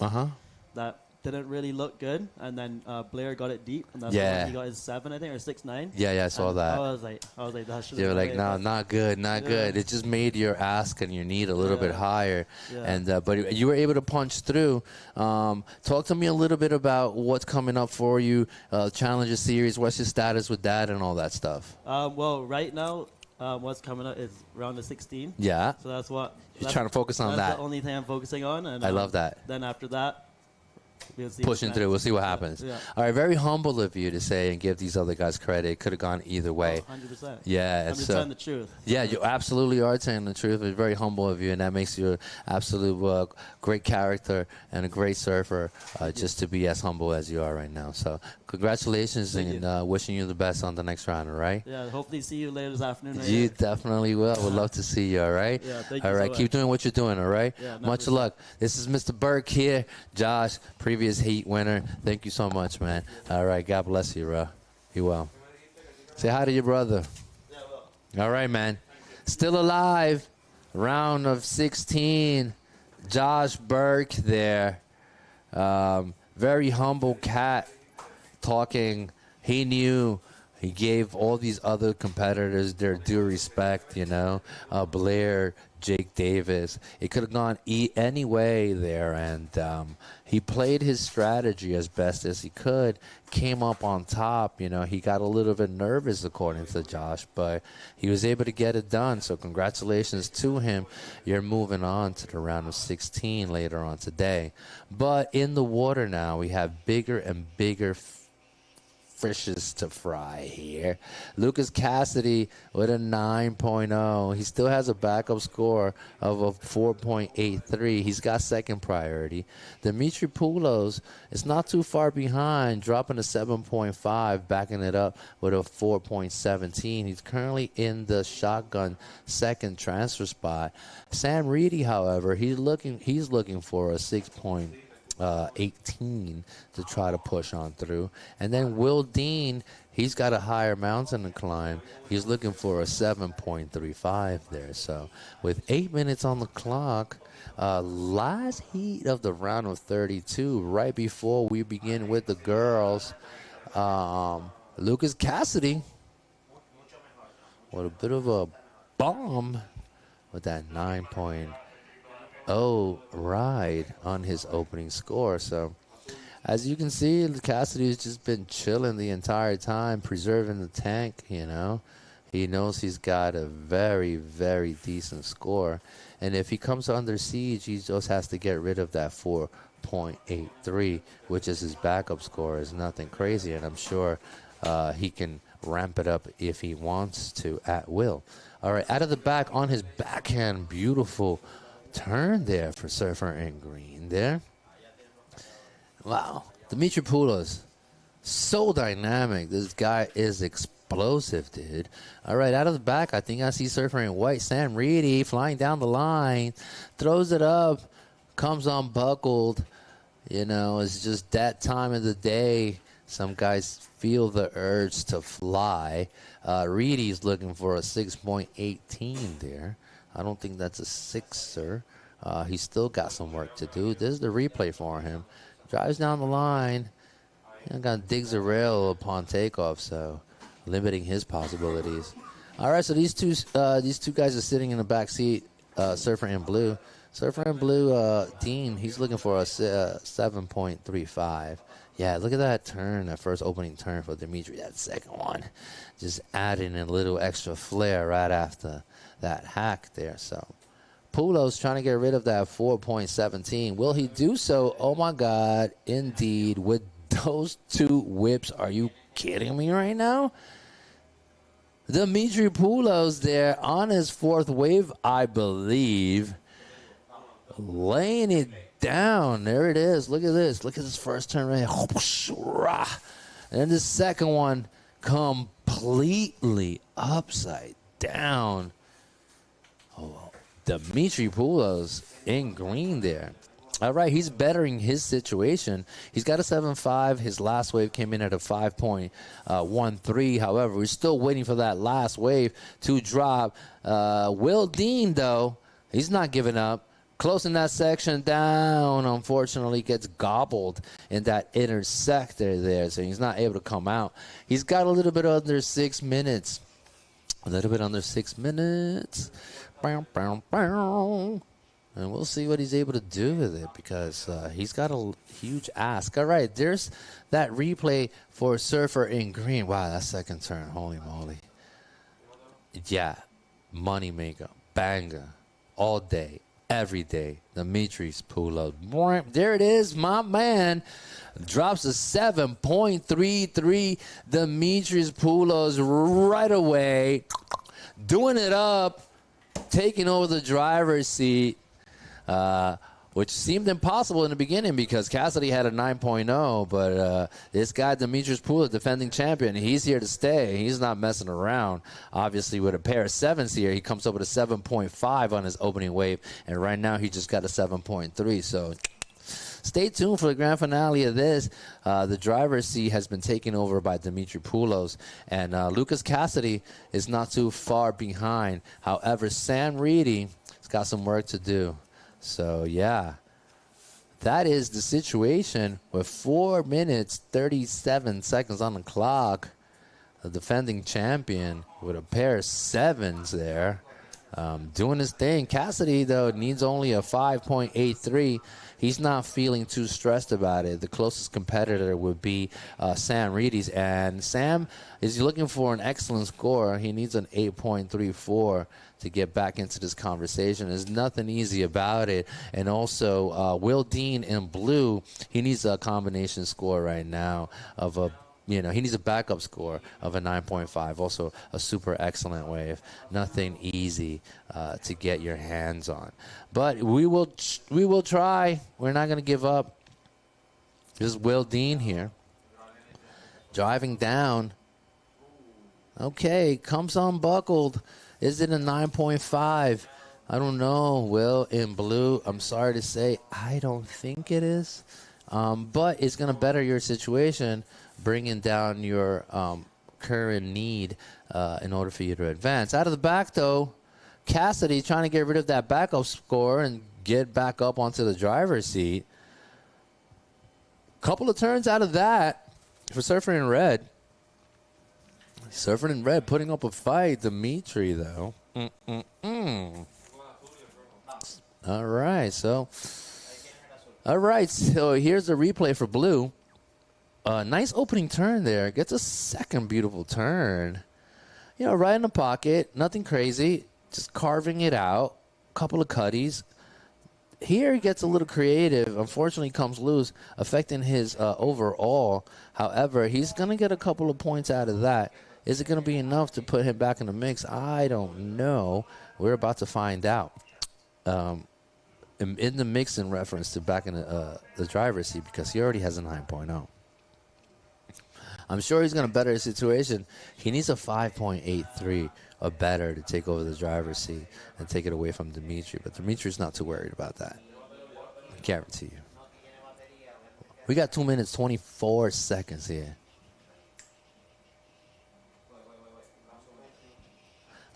that didn't really look good. And then Blair got it deep. And that's when he got his 7, I think, or 6-9. Yeah, I saw that. I was like, that should have been You were like, wave. no, not good, not good. It just made your ask and your need a little bit higher. Yeah. And but you were able to punch through. Talk to me a little bit about what's coming up for you, Challenger Series. What's your status with that and all that stuff? Well, right now, what's coming up is round of 16. Yeah. So that's what. You're trying to focus on that. That's the only thing I'm focusing on. And I love that. Then after that, we'll see pushing through. We'll see what happens. Yeah. All right, very humble of you to say and give these other guys credit. It could have gone either way. 100%. Yeah. I'm just telling the truth. Yeah, you absolutely are telling the truth. It's very humble of you, and that makes you an absolute great character and a great surfer just to be as humble as you are right now. So congratulations and wishing you the best on the next round, all right? Yeah, hopefully see you later this afternoon. You definitely will. We'd love to see you, all right? Yeah, thank you all right, so keep much. doing what you're doing, all right? Yeah, much luck. This is Mr. Burke here. Josh, previous heat winner. Thank you so much, man. All right, God bless you, bro. You well. Say hi to your brother. All right, man. Still alive. Round of 16. Josh Burke there. Very humble cat talking. He knew he gave all these other competitors their due respect, you know. Blair, Jake Davis. It could have gone any way there, and he played his strategy as best as he could, came up on top. You know, he got a little bit nervous, according to Josh, but he was able to get it done, so congratulations to him. You're moving on to the round of 16 later on today. But in the water now, we have bigger and bigger fishes to fry here. Lucas Cassidy with a 9.0. He still has a backup score of a 4.83. He's got second priority. Dimitri Poulos is not too far behind, dropping a 7.5, backing it up with a 4.17. He's currently in the shotgun second transfer spot. Sam Reedy, however, he's looking for a 6.18 to try to push on through. And then Will Dean, he's got a higher mountain to climb. He's looking for a 7.35 there. So with 8 minutes on the clock, last heat of the round of 32, right before we begin with the girls, Lucas Cassidy, what a bit of a bomb with that 9.0 ride on his opening score. So as you can see, Cassidy has just been chilling the entire time, preserving the tank, you know. He knows he's got a very, very decent score. And if he comes under siege, he just has to get rid of that 4.83, which is his backup score. Is nothing crazy, and I'm sure he can ramp it up if he wants to at will. All right, out of the back on his backhand, beautiful turn there for Surfer and Green there. Wow. Dimitri Poulos, so dynamic. This guy is explosive, dude. All right, out of the back, I think I see Surfer in white. Sam Reedy flying down the line, throws it up, comes unbuckled. You know, it's just that time of the day. Some guys feel the urge to fly. Reedy's looking for a 6.18 there. I don't think that's a sixer. He's still got some work to do. This is the replay for him. Drives down the line. Got digs a rail upon takeoff, so limiting his possibilities. All right, so these two guys are sitting in the back seat. Surfer and Blue. Surfer and Blue, Dean, he's looking for a 7.35. Yeah, look at that turn, that first opening turn for Dimitri. That second one, just adding a little extra flair right after that hack there. So Poulos trying to get rid of that 4.17. Will he do so? Oh, my God, indeed. With those two whips, are you kidding me right now? Dimitri Poulos there on his fourth wave, I believe. Laying it down. There it is. Look at this. Look at this first turn right here. And the second one completely upside down. Oh, Dimitri Poulos in green there. All right, he's bettering his situation. He's got a 7.5. His last wave came in at a 5.13. However, we're still waiting for that last wave to drop. Will Dean, though, he's not giving up. Closing that section down, unfortunately, gets gobbled in that inner sector there, so he's not able to come out. He's got a little bit under 6 minutes. A little bit under 6 minutes. Bow, bow, bow. And we'll see what he's able to do with it because he's got a huge ask. All right, there's that replay for Surfer in green. Wow, that second turn. Holy moly. Yeah, money maker, banger, all day, every day. Dimitris Poulos. There it is, my man. Drops a 7.33. Dimitris Poulos right away. Doing it up. Taking over the driver's seat. Which seemed impossible in the beginning because Cassidy had a 9.0, but this guy, Dimitris Poulos, defending champion, he's here to stay. He's not messing around. Obviously, with a pair of sevens here, he comes up with a 7.5 on his opening wave, and right now he just got a 7.3. So stay tuned for the grand finale of this. The driver's seat has been taken over by Dimitri Poulos, and Lucas Cassidy is not too far behind. However, Sam Reedy has got some work to do. So, yeah, that is the situation with 4 minutes, 37 seconds on the clock. The defending champion with a pair of sevens there, doing his thing. Cassidy, though, needs only a 5.83. He's not feeling too stressed about it. The closest competitor would be Sam Reedy's, and Sam is looking for an excellent score. He needs an 8.34 to get back into this conversation. There's nothing easy about it. And also, Will Dean in blue, he needs a combination score right now of a, he needs a backup score of a 9.5. Also, a super excellent wave. Nothing easy to get your hands on. But we will try. We're not going to give up. This is Will Dean here. Driving down. Okay, comes unbuckled. Is it a 9.5? I don't know. Will in blue, I'm sorry to say, I don't think it is. But it's going to better your situation, bringing down your current need in order for you to advance. Out of the back, though, Cassidy trying to get rid of that backup score and get back up onto the driver's seat. Couple of turns out of that for Surfer in red. Surfer in red putting up a fight. Dimitri, though. All right, so here's the replay for blue. Nice opening turn there. Gets a second beautiful turn. Right in the pocket. Nothing crazy. Just carving it out. Couple of cutties. Here he gets a little creative. Unfortunately, comes loose, affecting his overall. However, he's going to get a couple of points out of that. Is it going to be enough to put him back in the mix? I don't know. We're about to find out. In the mix in reference to back in the driver's seat because he already has a 9.0. I'm sure he's going to better his situation. He needs a 5.83 or better to take over the driver's seat and take it away from Dimitri. But Dimitri's not too worried about that. I guarantee you. We got 2 minutes, 24 seconds here.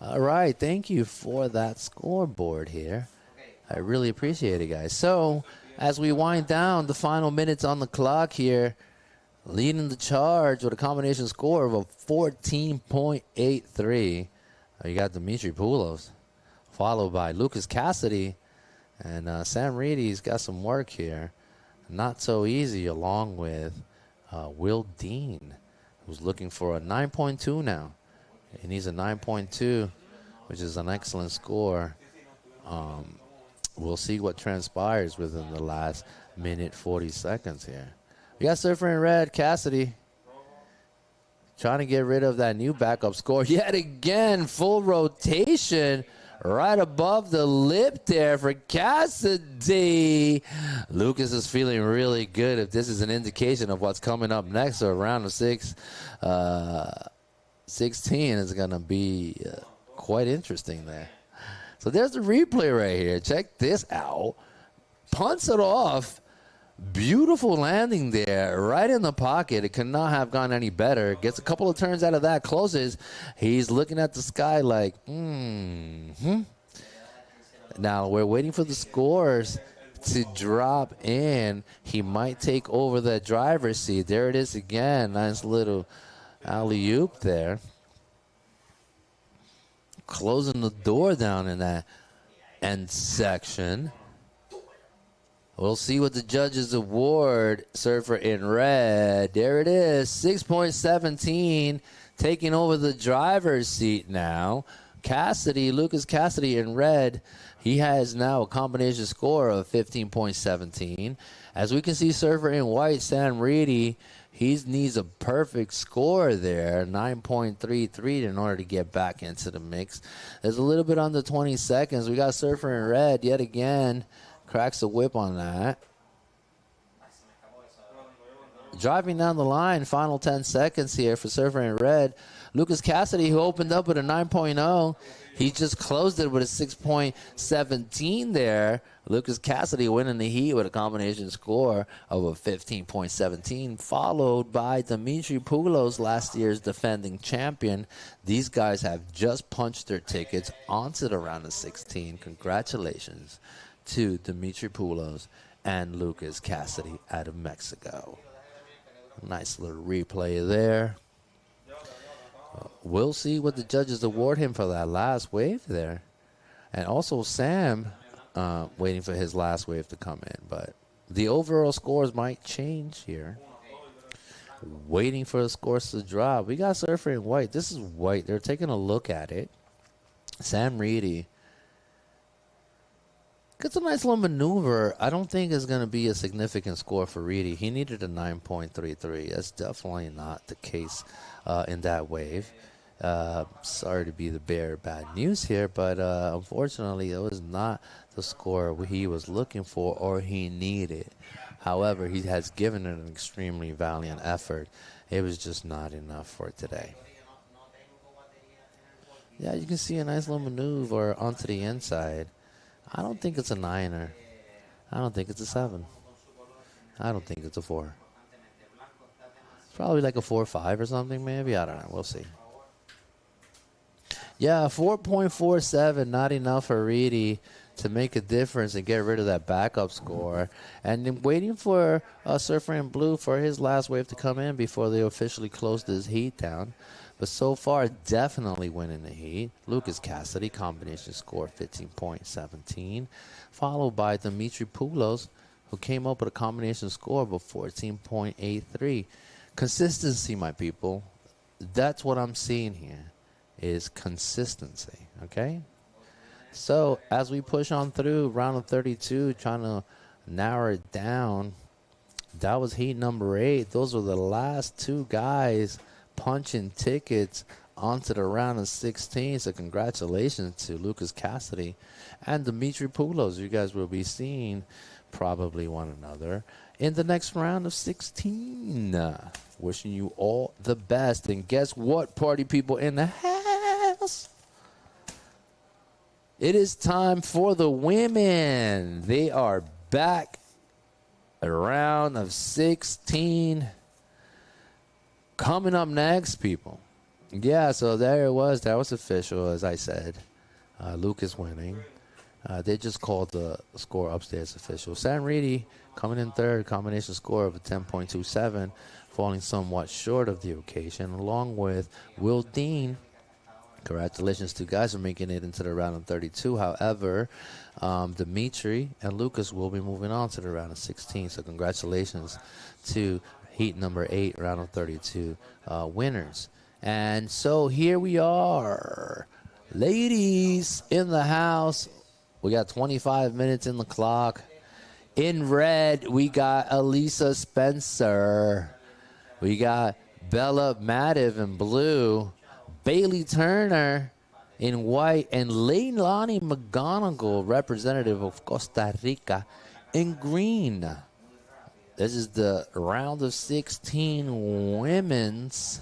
All right, thank you for that scoreboard here. I really appreciate it, guys. So, as we wind down the final minutes on the clock here, leading the charge with a combination score of a 14.83. You got Dimitri Poulos, followed by Lucas Cassidy, and Sam Reedy's got some work here. Not so easy, along with Will Dean, who's looking for a 9.2 now. He needs a 9.2, which is an excellent score. We'll see what transpires within the last minute 40 seconds here. We got Surfer in red, Cassidy. trying to get rid of that new backup score. Yet again, full rotation right above the lip there for Cassidy. Lucas is feeling really good if this is an indication of what's coming up next. So round of 16 is going to be quite interesting there. So there's the replay right here. Check this out. Punts it off. Beautiful landing there, right in the pocket. It could not have gone any better. Gets a couple of turns out of that, closes. He's looking at the sky like, Now, we're waiting for the scores to drop in. He might take over the driver's seat. There it is again. Nice little alley-oop there. Closing the door down in that end section. We'll see what the judges award Surfer in red. There it is, 6.17, taking over the driver's seat now. Cassidy, Lucas Cassidy in red, he has now a combination score of 15.17. As we can see, Surfer in white, Sam Reedy, he needs a perfect score there, 9.33 in order to get back into the mix. There's a little bit under 20 seconds. We got Surfer in red yet again. Cracks the whip on that. Driving down the line, final 10 seconds here for Surfer in red. Lucas Cassidy, who opened up with a 9.0, he just closed it with a 6.17 there. Lucas Cassidy winning the heat with a combination score of a 15.17, followed by Dimitri Poulos, last year's defending champion. These guys have just punched their tickets onto the round of 16. Congratulations to Dimitri Poulos and Lucas Cassidy out of Mexico. Nice little replay there. We'll see what the judges award him for that last wave there. And also Sam waiting for his last wave to come in. But the overall scores might change here. Waiting for the scores to drop. We got Surfer in white. This is white. They're taking a look at it. Sam Reedy gets a nice little maneuver. I don't think it's going to be a significant score for Reedy. He needed a 9.33. That's definitely not the case in that wave. Sorry to be the bearer of bad news here, but unfortunately, it was not the score he was looking for or he needed. However, he has given it an extremely valiant effort. It was just not enough for today. Yeah, you can see a nice little maneuver onto the inside. I don't think it's a 9er. I don't think it's a 7. I don't think it's a 4. It's probably like a 4.5 or something, maybe. I don't know. We'll see. Yeah, 4.47, not enough for Reedy to make a difference and get rid of that backup score. And then waiting for Surfer in Blue for his last wave to come in before they officially closed his heat down. But so far, definitely winning the heat. Lucas Cassidy, combination score 15.17, followed by Dimitri Poulos, who came up with a combination score of a 14.83. Consistency, my people. That's what I'm seeing here, is consistency, okay? So as we push on through round of 32, trying to narrow it down, that was heat number 8. Those were the last two guys punching tickets onto the round of 16. So congratulations to Lucas Cassidy and Dimitri Poulos. You guys will be seeing probably one another in the next round of 16. Wishing you all the best. And guess what, party people in the house? It is time for the women. They are back. A round of 16. Coming up next, people. Yeah, so there it was. That was official, as I said. Lucas winning. They just called the score upstairs official. Sam Reedy coming in third, combination score of a 10.27, falling somewhat short of the occasion, along with Will Dean. Congratulations to guys for making it into the round of 32. However, Dimitri and Lucas will be moving on to the round of 16. So congratulations to heat number 8, round of 32 winners. And so here we are. Ladies in the house. We got 25 minutes in the clock. In red, we got Elisa Spencer. We got Bella Mativ in blue, Bailey Turner in white, and Leilani McGonigal, representative of Costa Rica, in green. This is the round of 16 women's.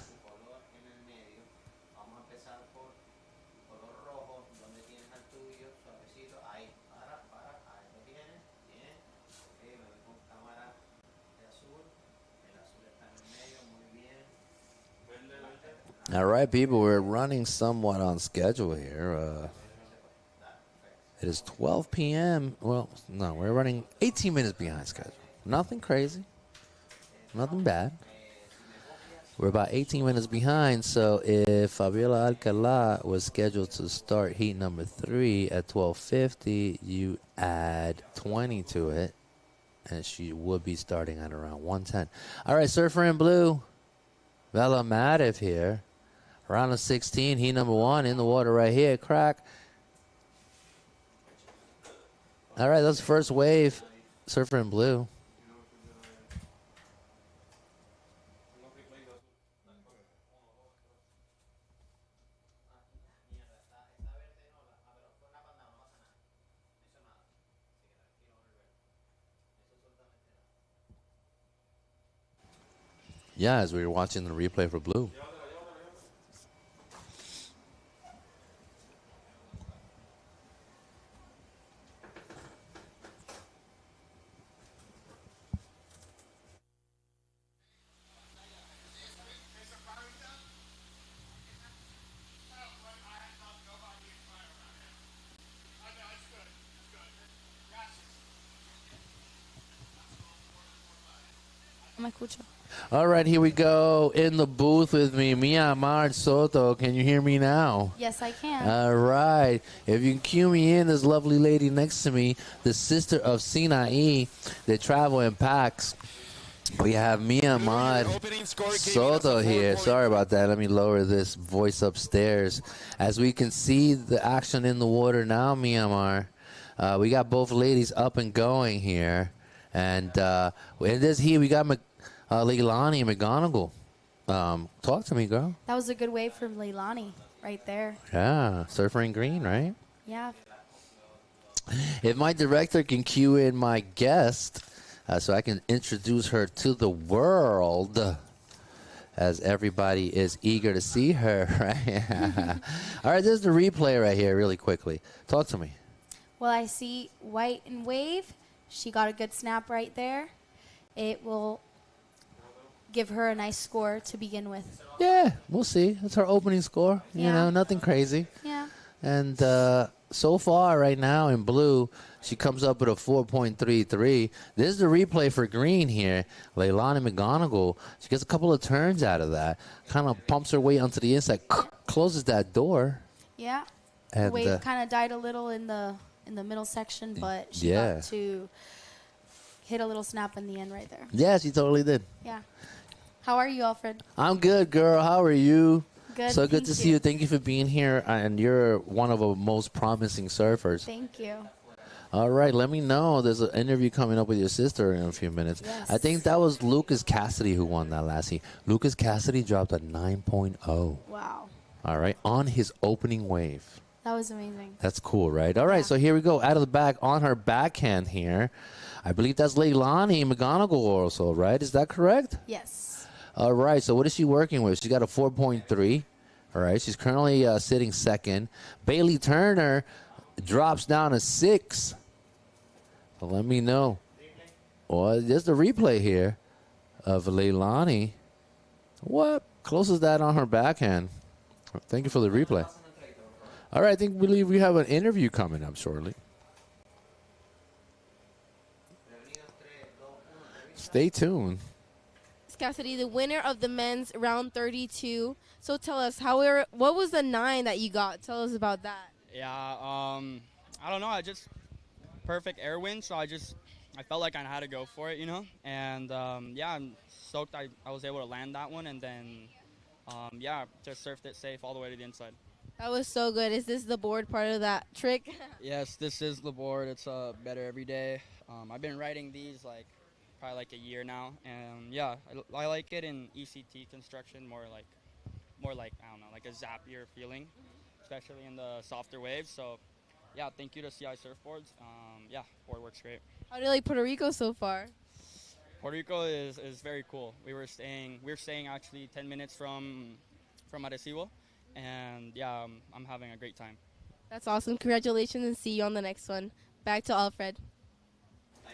All right, people, we're running somewhat on schedule here. It is 12 p.m. Well, no, we're running 18 minutes behind schedule. Nothing crazy. Nothing bad. We're about 18 minutes behind, so if Fabiola Alcala was scheduled to start heat number 3 at 12:50, you add 20 to it, and she would be starting at around 1:10. All right, surfer in blue, Bella Mativ here. Round of 16, heat number 1 in the water right here. Crack. All right, that's the first wave. Surfer in blue. Yeah, as we were watching the replay for blue. All right, here we go. In the booth with me, Mia Mar Soto. Can you hear me now? Yes, I can. All right. If you can cue me in, this lovely lady next to me, the sister of Sinai, they travel in packs. We have Mia Mar Soto here. Sorry about that. Let me lower this voice upstairs. As we can see the action in the water now, Mia Mar. We got both ladies up and going here. And in this heat, we got Leilani McGonigal. Talk to me, girl. That was a good wave from Leilani right there. Yeah, surfer in green, right? Yeah. If my director can cue in my guest so I can introduce her to the world, as everybody is eager to see her, right? All right, there's the replay right here really quickly. Talk to me. Well, I see white and wave. She got a good snap right there. It will give her a nice score to begin with. Yeah, we'll see. That's her opening score. Yeah. You know, nothing crazy. Yeah. And so far right now in blue, she comes up with a 4.33. This is the replay for green here. Leilani McGonigal, she gets a couple of turns out of that. Kind of pumps her way onto the inside, closes that door. Yeah. And, the wave kind of died a little in the middle section, but she got to hit a little snap in the end right there. Yeah, she totally did. Yeah. How are you, Alfred? I'm good, girl. How are you? Good. So good to see you. Thank you for being here. And you're one of the most promising surfers. Thank you. All right. Let me know. There's an interview coming up with your sister in a few minutes. Yes. I think that was Lucas Cassidy who won that last heat. Lucas Cassidy dropped a 9.0. Wow. All right. On his opening wave. That was amazing. That's cool, right? All right. So here we go. Out of the back on her backhand here. I believe that's Leilani McGonigal also, right? Is that correct? Yes. All right. So what is she working with? She got a 4.3. All right. She's currently sitting second. Bailey Turner drops down a 6. So let me know. Well, there's the replay here of Leilani. What? Closes that on her backhand. Thank you for the replay. All right. I believe we have an interview coming up shortly. Stay tuned. Cassidy, the winner of the men's round 32. So tell us, what was the 9 that you got? Tell us about that. Yeah, I don't know. I just perfect air wind, so I felt like I had to go for it, you know. And yeah, I'm stoked I was able to land that one, and then yeah, just surfed it safe all the way to the inside. That was so good. Is this the board part of that trick? Yes, this is the board. It's better every day. I've been riding these like probably like a year now, and yeah, I like it in ECT construction more like I don't know, like a zappier feeling, especially in the softer waves. So yeah, thank you to CI Surfboards. Yeah, board works great. How do you like Puerto Rico so far? Puerto Rico is very cool. We were staying actually 10 minutes from Arecibo, and yeah, I'm having a great time. That's awesome. Congratulations, and see you on the next one. Back to Alfred.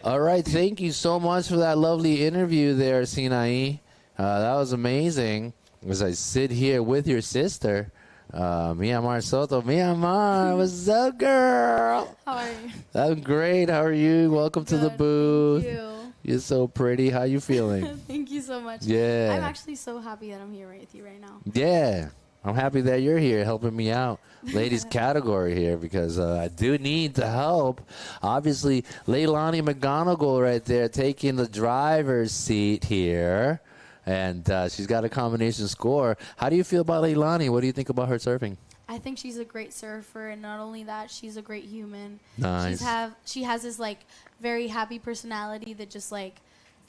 All right, thank you so much for that lovely interview there, Sinai. That was amazing. As I sit here with your sister, Miamar Soto. Miamar, what's up, girl? How are you? I'm great. How are you? Welcome to the booth. Thank you. You're so pretty. How you feeling? Thank you so much. Yeah. I'm actually so happy that I'm here with you right now. Yeah. I'm happy that you're here helping me out. Ladies category here because I do need the help. Obviously, Leilani McGonigal right there taking the driver's seat here. And she's got a combination score. How do you feel about Leilani? What do you think about her surfing? I think she's a great surfer, and not only that, she's a great human. Nice. She has this like very happy personality that just like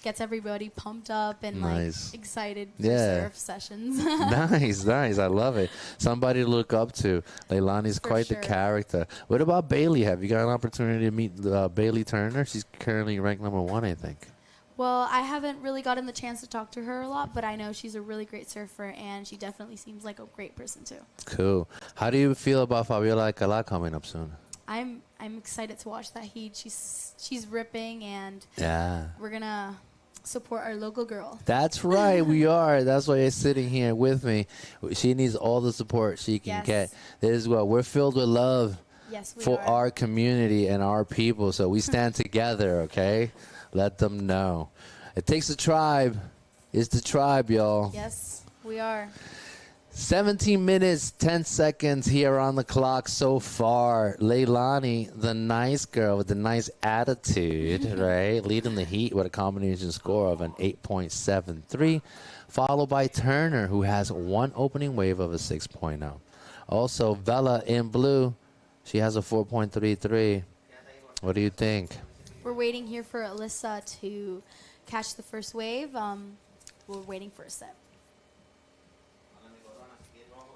gets everybody pumped up and like excited for surf sessions. Nice. I love it. Somebody to look up to. Leilani's quite the character. What about Bailey? Have you got an opportunity to meet Bailey Turner? She's currently ranked #1, I think. Well, I haven't really gotten the chance to talk to her a lot, but I know she's a really great surfer, and she definitely seems like a great person too. Cool. How do you feel about Fabiola Alcalá coming up soon? I'm excited to watch that heat. She's ripping, and we're gonna support our local girl. That's right, we are. That's why you're sitting here with me. She needs all the support she can get. This is what we're filled with love for our community and our people, so we stand together, okay? Let them know. It takes a tribe. It's the tribe, y'all. Yes, we are. 17 minutes, 10 seconds here on the clock so far. Leilani, the nice girl with the nice attitude, right? Leading the heat with a combination score of an 8.73. Followed by Turner, who has one opening wave of a 6.0. Also, Vela in blue. She has a 4.33. What do you think? We're waiting here for Alyssa to catch the first wave. We're waiting for a set.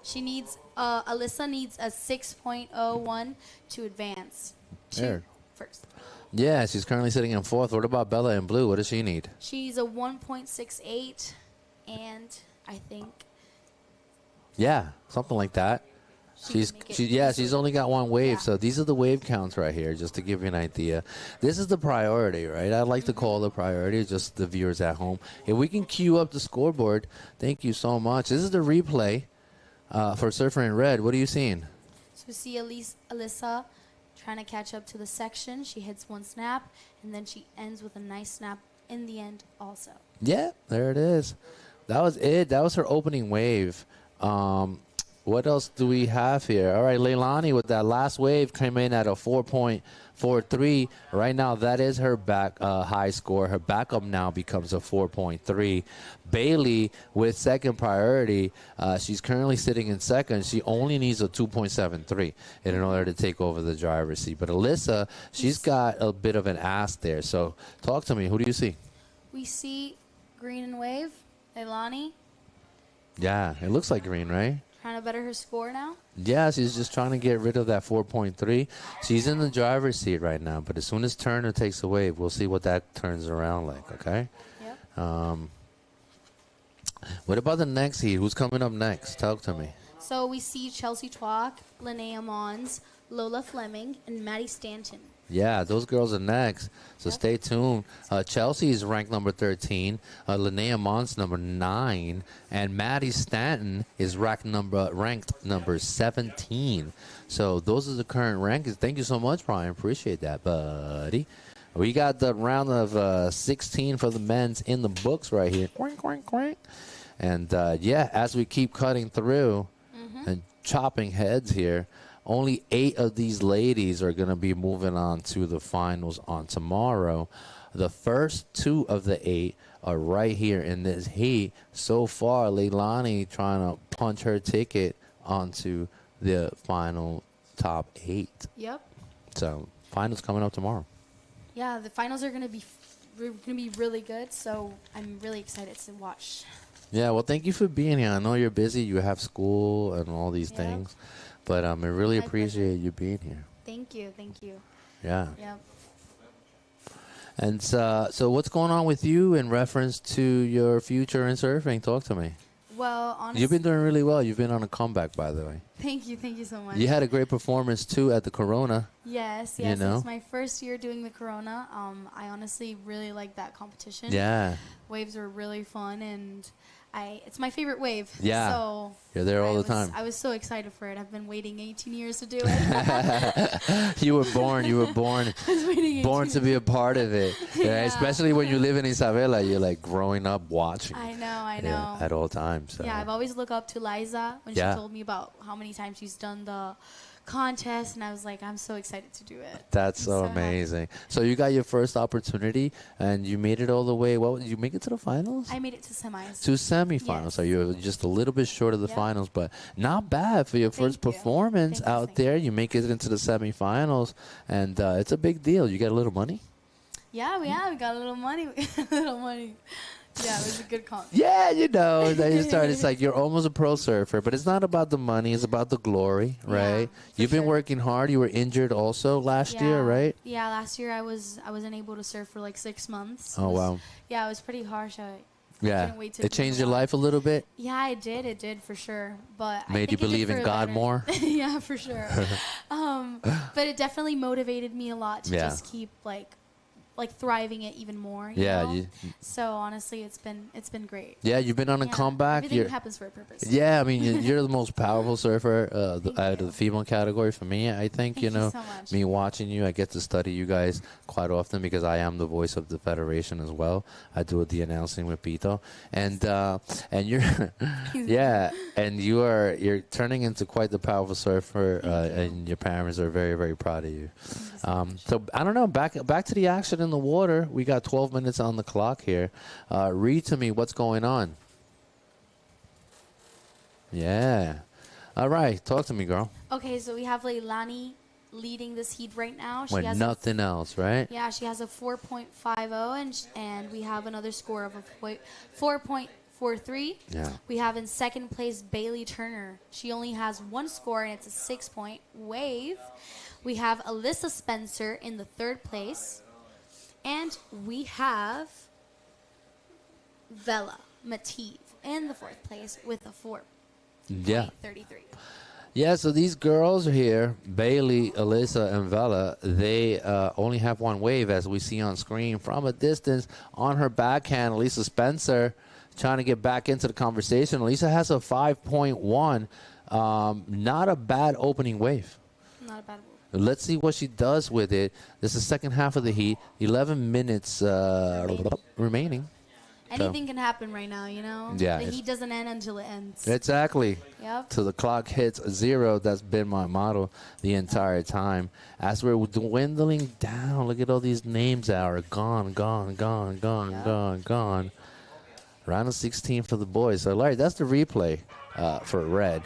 She needs, Alyssa needs a 6.01 to advance to first. Yeah, she's currently sitting in fourth. What about Bella in blue? What does she need? She's a 1.68, and I think. Yeah, something like that. She's only got one wave, so these are the wave counts right here, just to give you an idea. This is the priority, right? I like to call the priority, just the viewers at home. If we can queue up the scoreboard, thank you so much. This is the replay for Surfer in Red. What are you seeing? So we see Alyssa trying to catch up to the section. She hits one snap, and then she ends with a nice snap in the end also. Yeah, there it is. That was it. That was her opening wave. What else do we have here? All right, Leilani with that last wave came in at a 4.43. Right now, that is her back high score. Her backup now becomes a 4.3. Bailey with second priority. She's currently sitting in second. She only needs a 2.73 in order to take over the driver's seat. But Alyssa, she's got a bit of an ass there. So talk to me. Who do you see? We see green and wave, Leilani. Yeah, it looks like green, right? Trying to better her score now? Yeah, she's just trying to get rid of that 4.3. She's in the driver's seat right now, but as soon as Turner takes a wave, we'll see what that turns around like, okay? Yep. What about the next heat? Who's coming up next? Talk to me. So we see Chelsea Twock, Linnea Mons, Lola Fleming, and Maddie Stanton. Yeah, those girls are next, so stay tuned. Chelsea is ranked number 13, Linnea Mons number 9, and Maddie Stanton is ranked number 17. So those are the current rankings. Thank you so much, Brian. Appreciate that, buddy. We got the round of 16 for the men's in the books right here. And, yeah, as we keep cutting through and chopping heads here, only 8 of these ladies are going to be moving on to the finals on tomorrow. The first 2 of the 8 are right here in this heat. So far, Leilani trying to punch her ticket onto the final top 8. Yep. So finals coming up tomorrow. Yeah, the finals are going to be going to be really good. So I'm really excited to watch. Yeah, well, thank you for being here. I know you're busy. You have school and all these things. But I really appreciate you being here. Thank you. Thank you. Yeah. Yep. And so what's going on with you in reference to your future in surfing? Talk to me. Well, honestly, you've been doing really well. You've been on a comeback, by the way. Thank you so much. You had a great performance, too, at the Corona. Yes. You know? It's my first year doing the Corona. I honestly really like that competition. Yeah. Waves are really fun, and it's my favorite wave. Yeah. So you're there all the time. I was so excited for it. I've been waiting 18 years to do it. You were born to be a part of it. Yeah. Especially when you live in Isabela, you're like growing up watching. I know. Yeah, at all times. So. Yeah, I've always looked up to Liza when she told me about how many times she's done the contest, and I was like, I'm so excited to do it. That's so amazing. So you got your first opportunity, and you made it all the way. What did you make it to the finals? I made it to semis. To semifinals. So you were just a little bit short of the finals, but not bad for your first performance out there. You make it into the semifinals, and it's a big deal. You get a little money. Yeah, we got a little money. Yeah, it was a good comp. Yeah, then you start. It's like you're almost a pro surfer, but it's not about the money. It's about the glory, right? You've been working hard. You were injured also last year, right? Yeah, last year I wasn't able to surf for like 6 months. Oh, wow. Yeah, it was pretty harsh. I Yeah, wait to it changed your life a little bit. Yeah, it did for sure. But Made you believe in God more. Yeah, for sure. But it definitely motivated me a lot to just keep like thriving it even more. You know? So honestly, it's been great. Yeah, you've been on a comeback. Everything happens for a purpose. Yeah, I mean, you're the most powerful surfer out of the female category for me. I think Thank you so much. Me watching you, I get to study you guys quite often because I am the voice of the federation as well. I do the announcing with Pito, and you're and you're turning into quite the powerful surfer, and your parents are very, very proud of you. So I don't know. Back to the action in the water. We got 12 minutes on the clock here. Read to me what's going on. Yeah. All right. Talk to me, girl. Okay, so we have Leilani leading this heat right now. She With has nothing else, right? Yeah, she has a 4.50, and we have another score of a 4.43. Yeah. We have in second place Bailey Turner. She only has one score, and it's a 6-point wave. We have Alyssa Spencer in the third place. And we have Vela Mative in the fourth place with a 4.33. Yeah, so these girls are here, Bailey, Alyssa, and Vela, they only have one wave, as we see on screen. From a distance, on her backhand, Alyssa Spencer trying to get back into the conversation. Alyssa has a 5.1. Not a bad opening wave. Not a bad wave. Let's see what she does with it. This is the second half of the heat. 11 minutes remaining. Anything can happen right now, you know? Yeah. The heat doesn't end until it ends. Exactly. Yep. Till the clock hits 0. That's been my motto the entire time. As we're dwindling down, look at all these names that are gone. Round of 16 for the boys. So, Larry, that's the replay for red.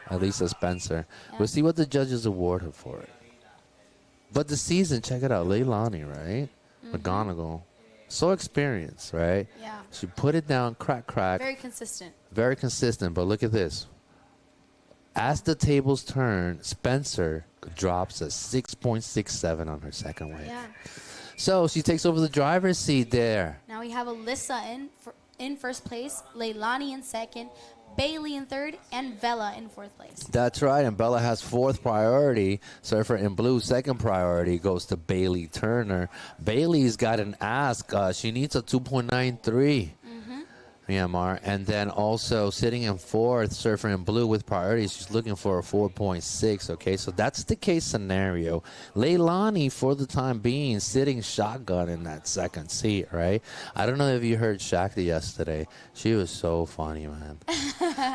Alyssa Spencer. We'll see what the judges award her for it. But the season, check it out. Leilani, right? McGonigal. So experienced, right? Yeah. She put it down, crack. Very consistent. Very consistent, but look at this. As the tables turn, Spencer drops a 6.67 on her second wave. Yeah. So she takes over the driver's seat there. Now we have Alyssa in first place, Leilani in second, Bailey in third, and Vela in fourth place. That's right, and Bella has fourth priority. Surfer in blue, second priority goes to Bailey Turner. Bailey's got an ask. She needs a 2.93. Myanmar. And then also sitting in fourth, surfer in blue with priority. She's looking for a 4.6. Okay, so that's the case scenario. Leilani, for the time being, sitting shotgun in that second seat, right? I don't know if you heard Shakti yesterday. She was so funny, man.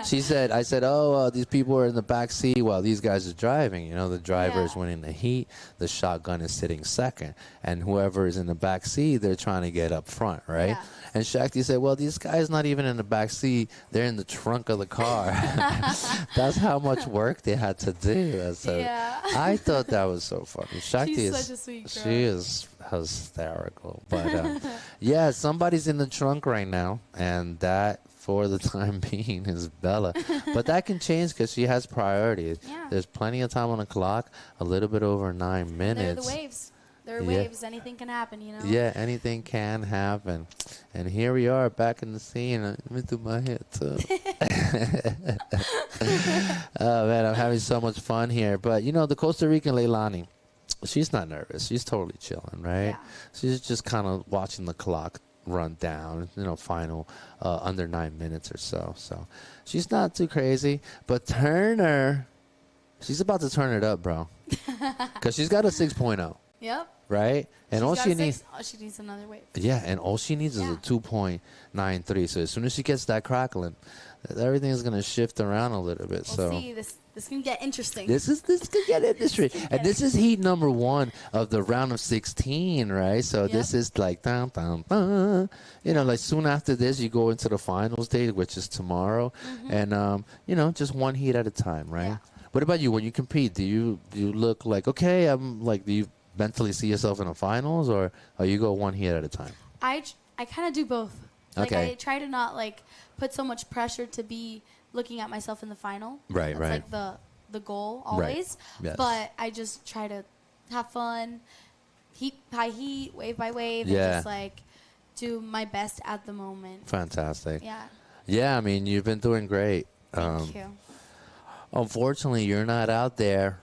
she said, I said, oh, these people are in the back seat while these guys are driving. You know, the driver is winning the heat. The shotgun is sitting second. And whoever is in the back seat, they're trying to get up front, right? Yeah. And Shakti said, well, these guys not even in the back seat. They're in the trunk of the car. That's how much work they had to do. So I thought that was so funny. Shakti She's is such a sweet girl. she is hysterical. But yeah, somebody's in the trunk right now, and that for the time being is Bella. But that can change because she has priorities. Yeah. There's plenty of time on the clock, a little bit over 9 minutes. They're the waves. They're waves. Anything can happen, you know? Yeah, anything can happen. And here we are back in the scene. Let me do my hair too. Oh, man, I'm having so much fun here. But, you know, the Costa Rican Leilani, she's not nervous. She's totally chilling, right? Yeah. She's just kind of watching the clock run down, you know, final under 9 minutes or so. So she's not too crazy. But Turner, she's about to turn it up, bro. Because she's got a 6.0. Yep. Right? And all she needs... Oh, she needs another wave. Yeah, and all she needs is a 2.93. So as soon as she gets that crackling, everything is going to shift around a little bit. We'll So see. This can get interesting. this could get interesting. And this is heat number 1 of the round of 16, right? So this is like, dun, dun, dun. You know, like soon after this, you go into the finals day, which is tomorrow. And, you know, just one heat at a time, right? Yeah. What about you? When you compete, do you look like, okay, I'm like, do you mentally see yourself in the finals, or you go one heat at a time? I kind of do both. Like, Okay. I try to not like put so much pressure to be looking at myself in the final. Right, That's right. like the goal Right. always. Yes. But I just try to have fun, heat by heat, wave by wave, Yeah. and just like do my best at the moment. Fantastic. Yeah. Yeah, I mean, you've been doing great. Thank you. Unfortunately, you're not out there,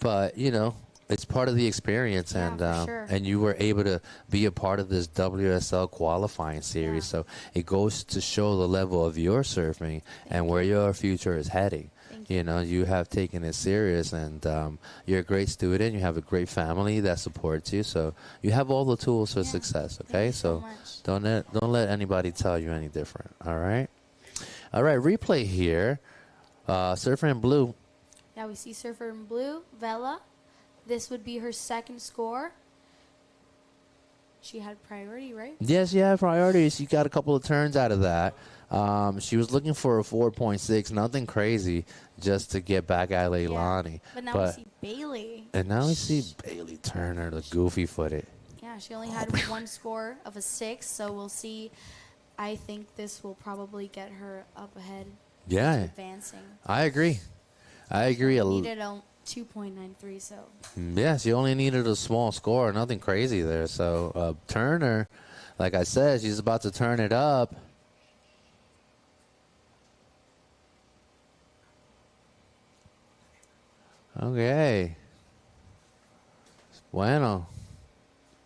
but, you know, it's part of the experience, and sure. and you were able to be a part of this WSL qualifying series. So it goes to show the level of your surfing and where your future is heading. You know, you have taken it serious, and you're a great student. You have a great family that supports you. So you have all the tools for success. Okay, so don't let anybody tell you any different. All right, replay here. Surfer in blue. Yeah, we see Surfer in blue, Vela. This would be her second score. She had priority, right? Yes, you had priorities. She got a couple of turns out of that. She was looking for a 4.6, nothing crazy, just to get back at Leilani. But now we see Bailey. And now we see Bailey Turner, the goofy-footed. Yeah, she only had one score of a 6, so we'll see. I think this will probably get her up ahead. Yeah. Advancing. I agree. Needed a 2.93, so. Yeah, she only needed a small score, nothing crazy there. So Turner, like I said, she's about to turn it up. Okay. Bueno.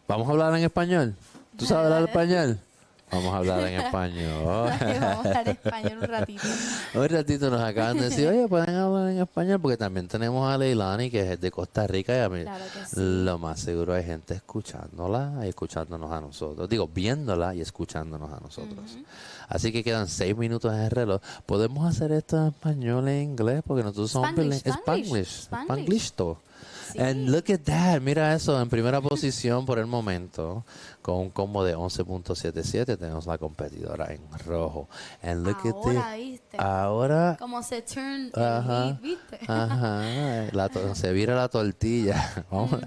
Vamos a hablar en español. ¿Tú sabes hablar español? Vamos a hablar en español. Vamos a hablar español un ratito. Un ratito nos acaban de decir, oye, pueden hablar en español, porque también tenemos a Leilani, que es de Costa Rica, y a mí Claro que sí. lo más seguro hay gente escuchándola y escuchándonos a nosotros. Digo, viéndola y escuchándonos a nosotros. Así que quedan 6 minutos en el reloj. ¿Podemos hacer esto en español e inglés? Porque nosotros somos Spanglish. And look at that. Mira eso, en primera posición por el momento, con un combo de 11.77, tenemos la competidora en rojo. And look at Ahora, this. ¿viste? Ahora. Como se turn Ajá. ¿viste? Ajá. Se vira la tortilla. Vamos,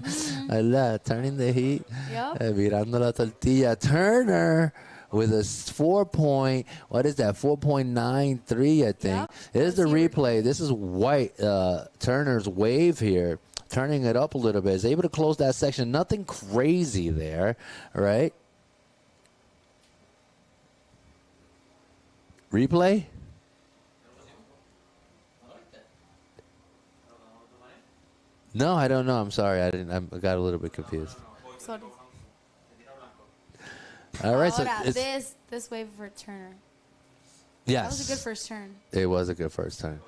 ¿verdad? Turning the heat. Yep. Virando la tortilla. Turner with a 4.93, I think. Yep. Here's the replay. This is White Turner's wave here, turning it up a little bit. Is able to close that section. Nothing crazy there, right? Replay? No, I don't know. I'm sorry. I got a little bit confused. Sorry. All right, so Ahora, it's, this wave for Turner. yes, That was a good first turn. It was a good first turn.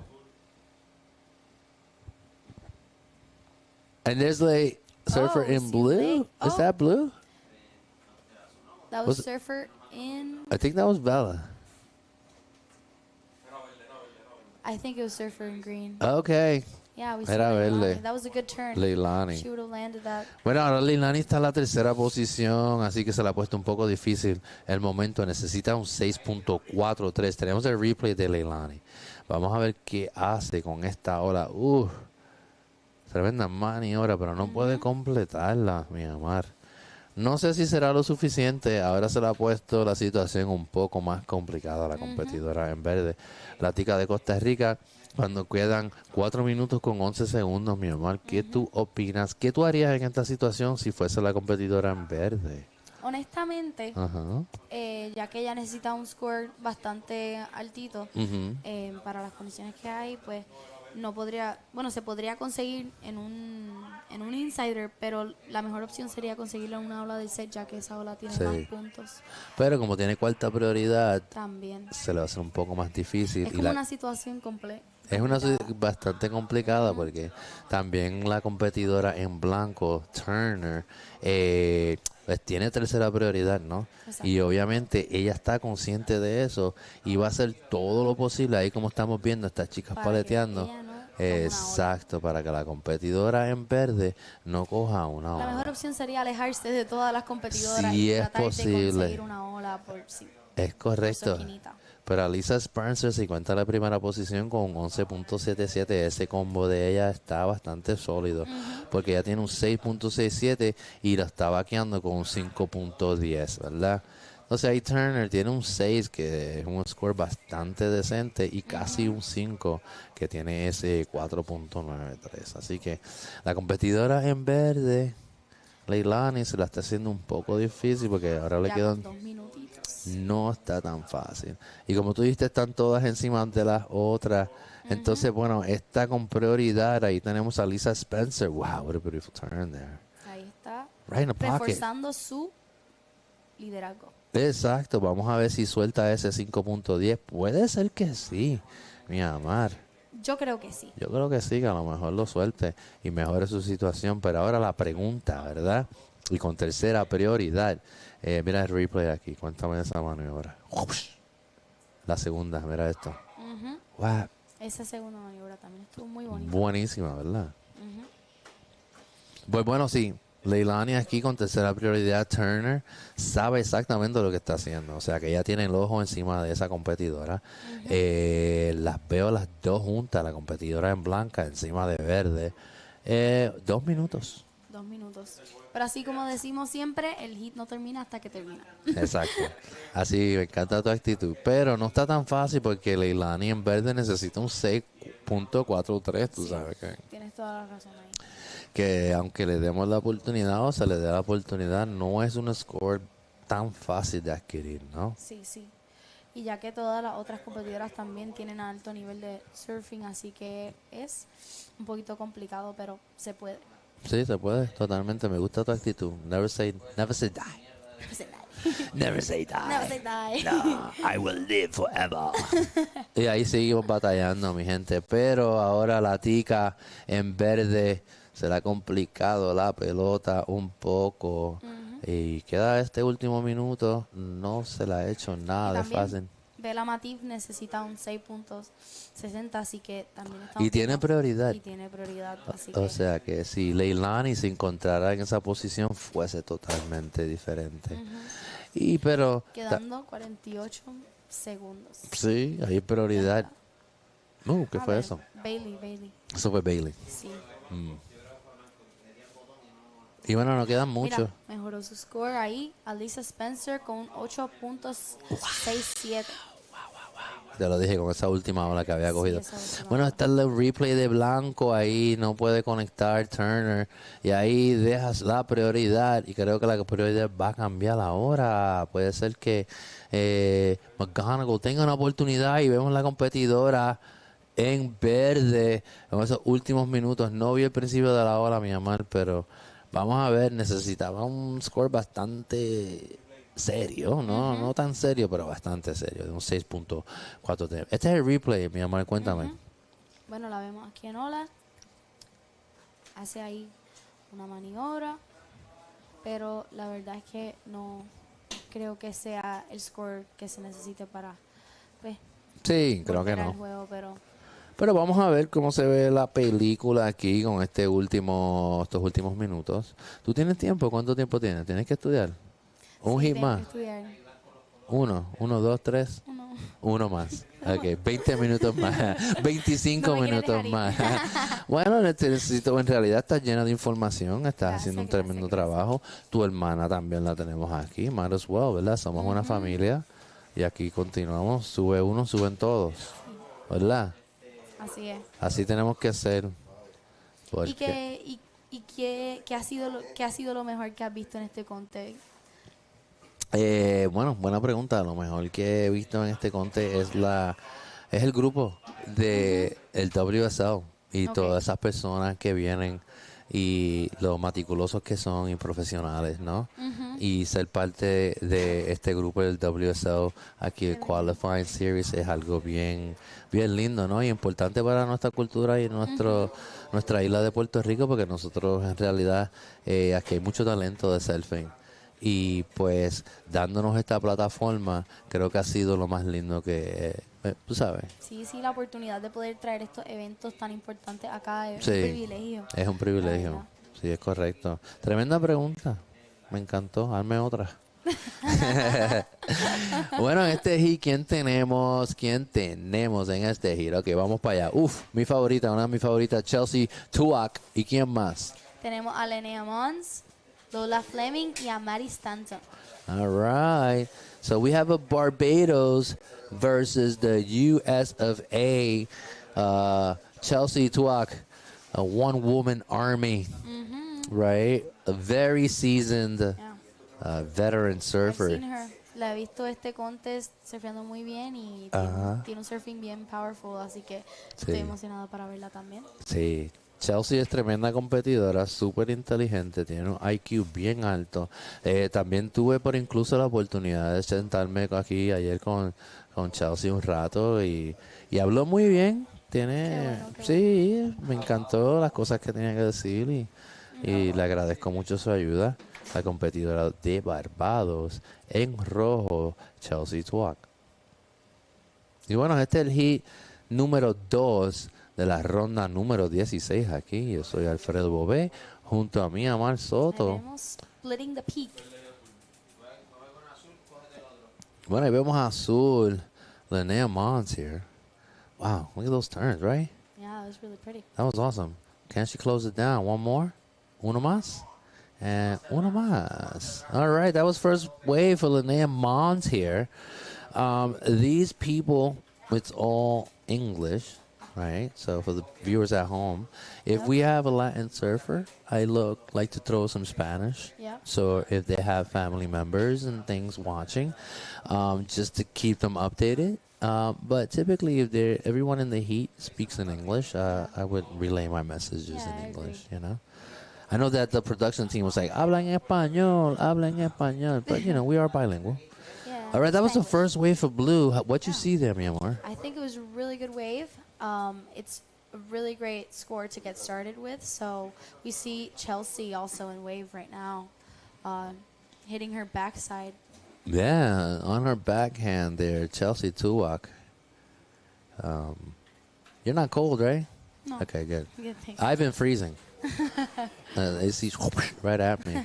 And there's like Surfer in blue. Is that blue? That was Surfer in. I think that was Bella. I think it was surfer in green. Okay. Yeah, we Era saw Leilani. verde. That was a good turn. Leilani. She would have landed that. Bueno, ahora Leilani está en la tercera posición, así que se la ha puesto un poco difícil el momento. Necesita un 6.43. Tenemos el replay de Leilani. Vamos a ver qué hace con esta ola. Tremenda maniobra, pero no puede completarla, mi amor. No sé si será lo suficiente. Ahora se le ha puesto la situación un poco más complicada a la competidora en verde. La tica de Costa Rica, cuando quedan 4 minutos con 11 segundos, mi amor. ¿Qué tú opinas? ¿Qué tú harías en esta situación si fuese la competidora en verde? Honestamente, ya que ella necesita un score bastante altito para las condiciones que hay, pues no podría, bueno, se podría conseguir en un insider, pero la mejor opción sería conseguirlo en una ola del set, ya que esa ola tiene más puntos. Pero como tiene cuarta prioridad, también se le va a hacer un poco más difícil. Es como una situación compleja. Es una bastante complicada porque también la competidora en blanco, Turner, pues tiene tercera prioridad, ¿no? Exacto. Y obviamente ella está consciente de eso y va a hacer todo lo posible, ahí como estamos viendo, estas chicas paleteando. Exacto, para que la competidora en verde no coja una ola. La mejor opción sería alejarse de todas las competidoras si y es tratar posible. de conseguir una ola por sí. Es correcto. Pero Alisa Spencer se encuentra en la primera posición con 11.77. Ese combo de ella está bastante sólido. Porque ella tiene un 6.67 y la está vaqueando con un 5.10, ¿verdad? Entonces ahí Turner tiene un 6, que es un score bastante decente, y casi un 5, que tiene ese 4.93. Así que la competidora en verde, Leilani, se la está haciendo un poco difícil porque ahora le quedan 2 minutitos. No está tan fácil. Y como tú dijiste, están todas encima de las otras. Entonces, bueno, está con prioridad. Ahí tenemos a Lisa Spencer. Wow, what a beautiful turn there. Ahí está. Right in the pocket. Reforzando su liderazgo. Exacto. Vamos a ver si suelta ese 5.10. Puede ser que sí, mi amor. Yo creo que sí. Yo creo que sí, que a lo mejor lo suelte y mejore su situación. Pero ahora la pregunta, ¿verdad? Y con tercera prioridad. Mira el replay aquí. Cuéntame esa maniobra. La segunda, mira esto. Wow. Esa segunda maniobra también estuvo muy bonita. Buenísima, ¿verdad? Pues bueno, sí. Leilani aquí con tercera prioridad. Turner sabe exactamente lo que está haciendo. O sea, que ella tiene el ojo encima de esa competidora. Las veo las dos juntas. La competidora en blanca encima de verde. 2 minutos. 2 minutos. Pero así como decimos siempre, el hit no termina hasta que termina. Exacto. Así, me encanta tu actitud. Pero no está tan fácil porque Leilani en verde necesita un 6.43, tú sabes que. Tienes toda la razón ahí. Que aunque le demos la oportunidad o se le dé la oportunidad, no es un score tan fácil de adquirir, ¿no? Sí, sí. Y ya que todas las otras competidoras también tienen alto nivel de surfing, así que es un poquito complicado, pero se puede. Sí, se puede, totalmente. Me gusta tu actitud. Never say die. Never say die. Never say die. Never say die. No, I will live forever. Y ahí seguimos batallando, mi gente. Pero ahora la tica en verde se le ha complicado la pelota un poco. Y queda este último minuto. No se le ha hecho nada de fácil. Bella Matif necesita un 6.60, así que también está. Y tiene prioridad. Y tiene prioridad, así o sea que si Leilani se encontrara en esa posición, fuese totalmente diferente. Y pero quedando 48 segundos. Sí, hay prioridad. ¿Qué fue eso? Bailey. Eso fue Bailey. Sí. Y bueno, no quedan mucho. Mira, mejoró su score ahí. Alisa Spencer con 8.67. Te lo dije con esa última ola que había cogido. Bueno, está el replay de blanco ahí, no puede conectar Turner. Y ahí dejas la prioridad. Y creo que la prioridad va a cambiar ahora. Puede ser que McGonagall tenga una oportunidad y vemos la competidora en verde en esos últimos minutos. No vi el principio de la ola, mi amor, pero vamos a ver. Necesitaba un score bastante serio, no tan serio, pero bastante serio, de un 6.4. Este es el replay, mi amor, cuéntame. Bueno, la vemos aquí en ola. Hace ahí una maniobra, pero la verdad es que no creo que sea el score que se necesite para sí, creo que no. El juego, pero Pero vamos a ver cómo se ve la película aquí con estos últimos minutos. ¿Tú tienes tiempo? ¿Cuánto tiempo tienes? ¿Tienes que estudiar? ¿Un hit más? Uno, dos, tres. Uno más. Ok, 20 minutos más. 25 minutos más. Bueno, necesito, en realidad estás llena de información, estás haciendo un tremendo trabajo. Tu hermana también la tenemos aquí, might as well, ¿verdad? Somos una familia y aquí continuamos. Sube uno, suben todos, ¿verdad? Así es. Así tenemos que ser. ¿Y qué ha sido lo mejor que has visto en este contest? Bueno, buena pregunta. Lo mejor que he visto en este contest es el grupo de el WSL y todas esas personas que vienen y los meticulosos que son y profesionales, ¿no? Y ser parte de este grupo del WSL aquí el Qualifying Series es algo bien lindo, ¿no? Y importante para nuestra cultura y nuestra isla de Puerto Rico, porque nosotros en realidad aquí hay mucho talento de surfing. Y pues dándonos esta plataforma creo que ha sido lo más lindo que tú sabes. Sí, la oportunidad de poder traer estos eventos tan importantes acá es un privilegio. Es un privilegio, sí, es correcto. Tremenda pregunta, me encantó, hazme otra. Bueno, en este hit, ¿quién tenemos en este hit? Ok, vamos para allá. Mi favorita, una de mis favoritas, Chelsea Tuak. ¿Y quién más? Tenemos a Linnea Mons, Lola Fleming y a Maddie Stanton. All right. So we have a Barbados versus the US of A. Chelsea Tuak, a one-woman army, right? A very seasoned veteran surfer. I've seen her. La he visto este contest surfeando muy bien y tiene un surfing bien powerful, así que estoy emocionada para verla también. Sí. Chelsea es tremenda competidora, súper inteligente, tiene un IQ bien alto. También tuve por incluso la oportunidad de sentarme aquí ayer con Chelsea un rato y habló muy bien. Sí, me encantó las cosas que tenía que decir y le agradezco mucho su ayuda. La competidora de Barbados en rojo, Chelsea Tuak. Y bueno, este es el hit número 2 de la ronda número 16 aquí. Yo soy Alfredo Bobé, junto a mi Amar Soto. Splitting the peak. Bueno, ahí vemos a Azul, Linnea Mons here. Wow, look at those turns, right? Yeah, that was really pretty. That was awesome. Can she close it down? One more? Uno más? And uno más. All right, that was first wave for Linnea Mons here. These people, it's all English. Right, so for the viewers at home, if we have a Latin surfer, I like to throw some Spanish. So if they have family members and things watching, just to keep them updated. But typically, if everyone in the heat speaks in English, I would relay my messages in English. You know, I know that the production team was like, "Habla en español, but we are bilingual. All right, that was the first wave for blue. What you see there, mi amor? I think it was a really good wave. It's a really great score to get started with. So we see Chelsea also in wave right now, hitting her backside. Yeah, on her backhand there, Chelsea Tuak. You're not cold, right? No. Okay, good. Good, I've been freezing. It's right at me.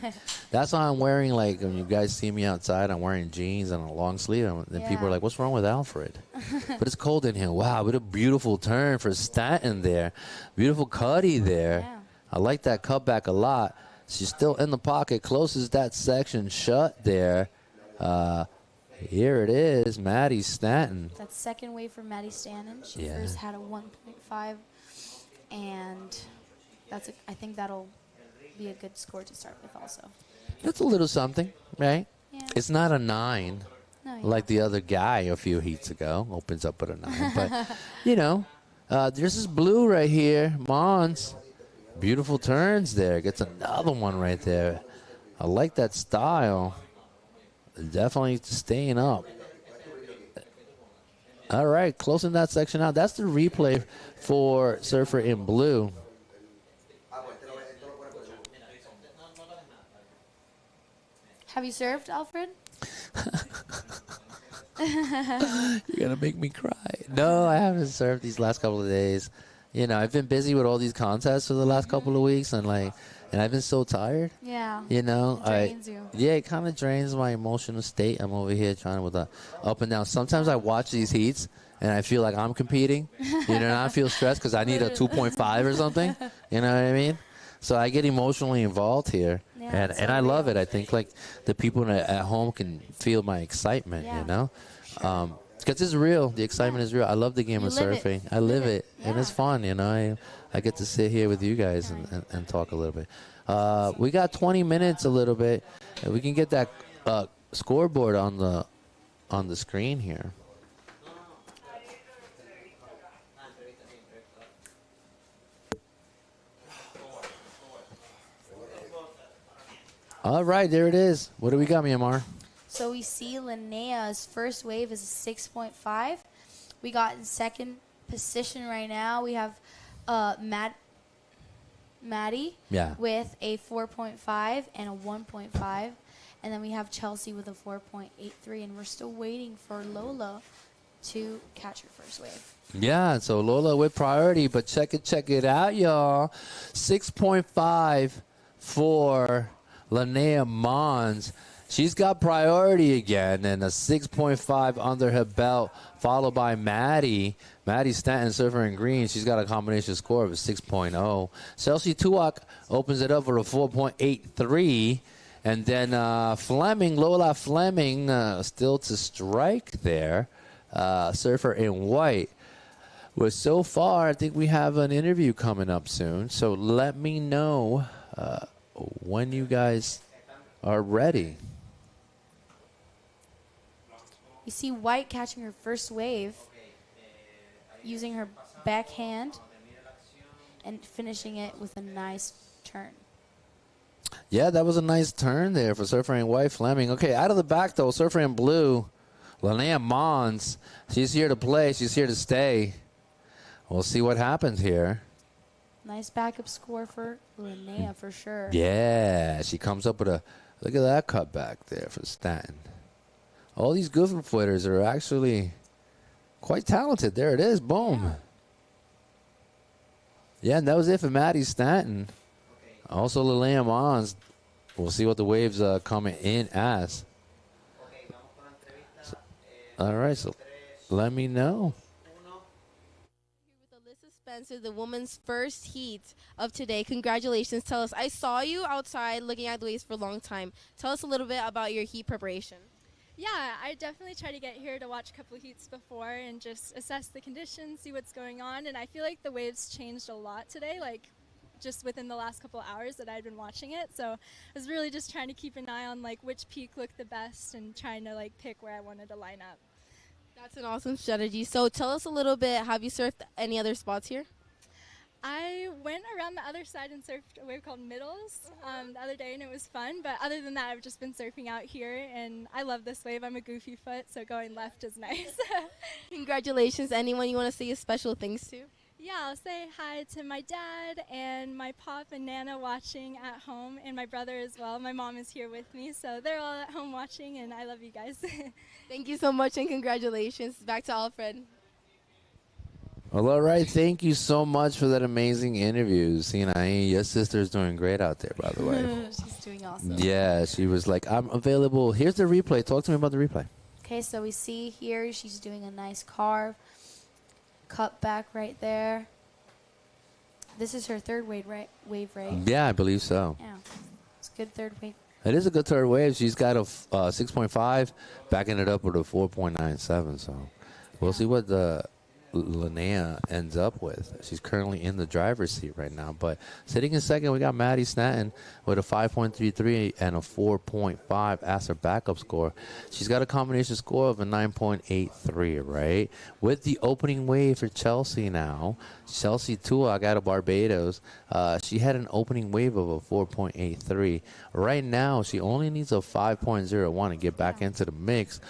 That's why I'm wearing, like, when you guys see me outside, I'm wearing jeans and a long sleeve. And people are like, what's wrong with Alfred? But it's cold in here. Wow, what a beautiful turn for Stanton there. Beautiful cutty there. Yeah. I like that cutback a lot. She's still in the pocket, closes that section shut there. Here it is, Maddie Stanton. That's second wave for Maddie Stanton. She first had a 1.5, and I think that'll be a good score to start with also. It's a little something, right? Yeah. It's not a 9 like the other guy a few heats ago. Opens up at a 9. But, there's this blue right here, Mons. Beautiful turns there. Gets another one right there. I like that style. Definitely staying up. All right, closing that section out. That's the replay for Surfer in blue. Have you surfed, Alfred? You're going to make me cry. No, I haven't surfed these last couple of days. You know, I've been busy with all these contests for the last couple of weeks, and I've been so tired. Yeah. You know, It drains you. Yeah, it kind of drains my emotional state. I'm over here trying with the up and down. Sometimes I watch these heats and I feel like I'm competing. You know, and I feel stressed because I need a 2.5 or something. You know what I mean? So I get emotionally involved here, Yeah, and I love it. I think like the people at home can feel my excitement. Yeah. You know. Because it's real. The excitement is real. I love the game of surfing. I live it. And it's fun, you know. I get to sit here with you guys and talk a little bit. We got 20 minutes a little bit. We can get that scoreboard on the screen here. All right, there it is. What do we got, Myanmar? So we see Linnea's first wave is a 6.5. We got in second position right now. We have Maddie with a 4.5 and a 1.5. And then we have Chelsea with a 4.83. And we're still waiting for Lola to catch her first wave. Yeah, so Lola with priority. But check it out, y'all. 6.5 for Linnea Mons. She's got priority again, and a 6.5 under her belt, followed by Maddie. Maddie Stanton, surfer in green. She's got a combination score of a 6.0. Chelsea Tuak opens it up for a 4.83. And then Lola Fleming, still to strike there, surfer in white. Well, so far, I think we have an interview coming up soon. So let me know when you guys are ready. You see White catching her first wave, using her backhand, and finishing it with a nice turn. Yeah, that was a nice turn there for surfer in white Fleming. Okay, out of the back, though, surfer in blue, Linnea Mons. She's here to play. She's here to stay. We'll see what happens here. Nice backup score for Linnea for sure. Yeah, she comes up with a, look at that cutback there for Stanton. All these goofy footers are actually quite talented. There it is. Boom. Yeah, and that was it for Maddie Stanton. Also, Linnea Mons. We'll see what the waves coming in as. All right, so let me know. Spencer, the woman's first heat of today. Congratulations. Tell us, I saw you outside looking at the waves for a long time. Tell us a little bit about your heat preparation. Yeah, I definitely try to get here to watch a couple of heats before and just assess the conditions, see what's going on. And I feel like the waves changed a lot today, like just within the last couple of hours that I'd been watching it. So I was really just trying to keep an eye on like which peak looked the best and trying to like pick where I wanted to line up. That's an awesome strategy. So tell us a little bit, have you surfed any other spots here? I went around the other side and surfed a wave called Middles the other day, and it was fun. But other than that, I've just been surfing out here, and I love this wave. I'm a goofy foot, so going left is nice. Congratulations. Anyone you want to say a special thanks to? Yeah, I'll say hi to my dad and my pop and Nana watching at home, and my brother as well. My mom is here with me, so they're all at home watching, and I love you guys. Thank you so much, and congratulations. Back to Alfred. Well, all right. Thank you so much for that amazing interview. Sinaí, your sister's doing great out there, by the way. She's doing awesome. Yeah, she was like, I'm available. Here's the replay. Talk to me about the replay. Okay, so we see here she's doing a nice carve. Cut back right there. This is her third wave, right? Yeah, I believe so. Yeah, it's a good third wave. It is a good third wave. She's got a 6.5, backing it up with a 4.97. So we'll see what the Linnea ends up with. She's currently in the driver's seat right now. But sitting in second, we got Maddie Stanton with a 5.33 and a 4.5 as her backup score. She's got a combination score of a 9.83, right? With the opening wave for Chelsea now, Chelsea Tuak out of Barbados, she had an opening wave of a 4.83. Right now, she only needs a 5.01 to get back into the mix.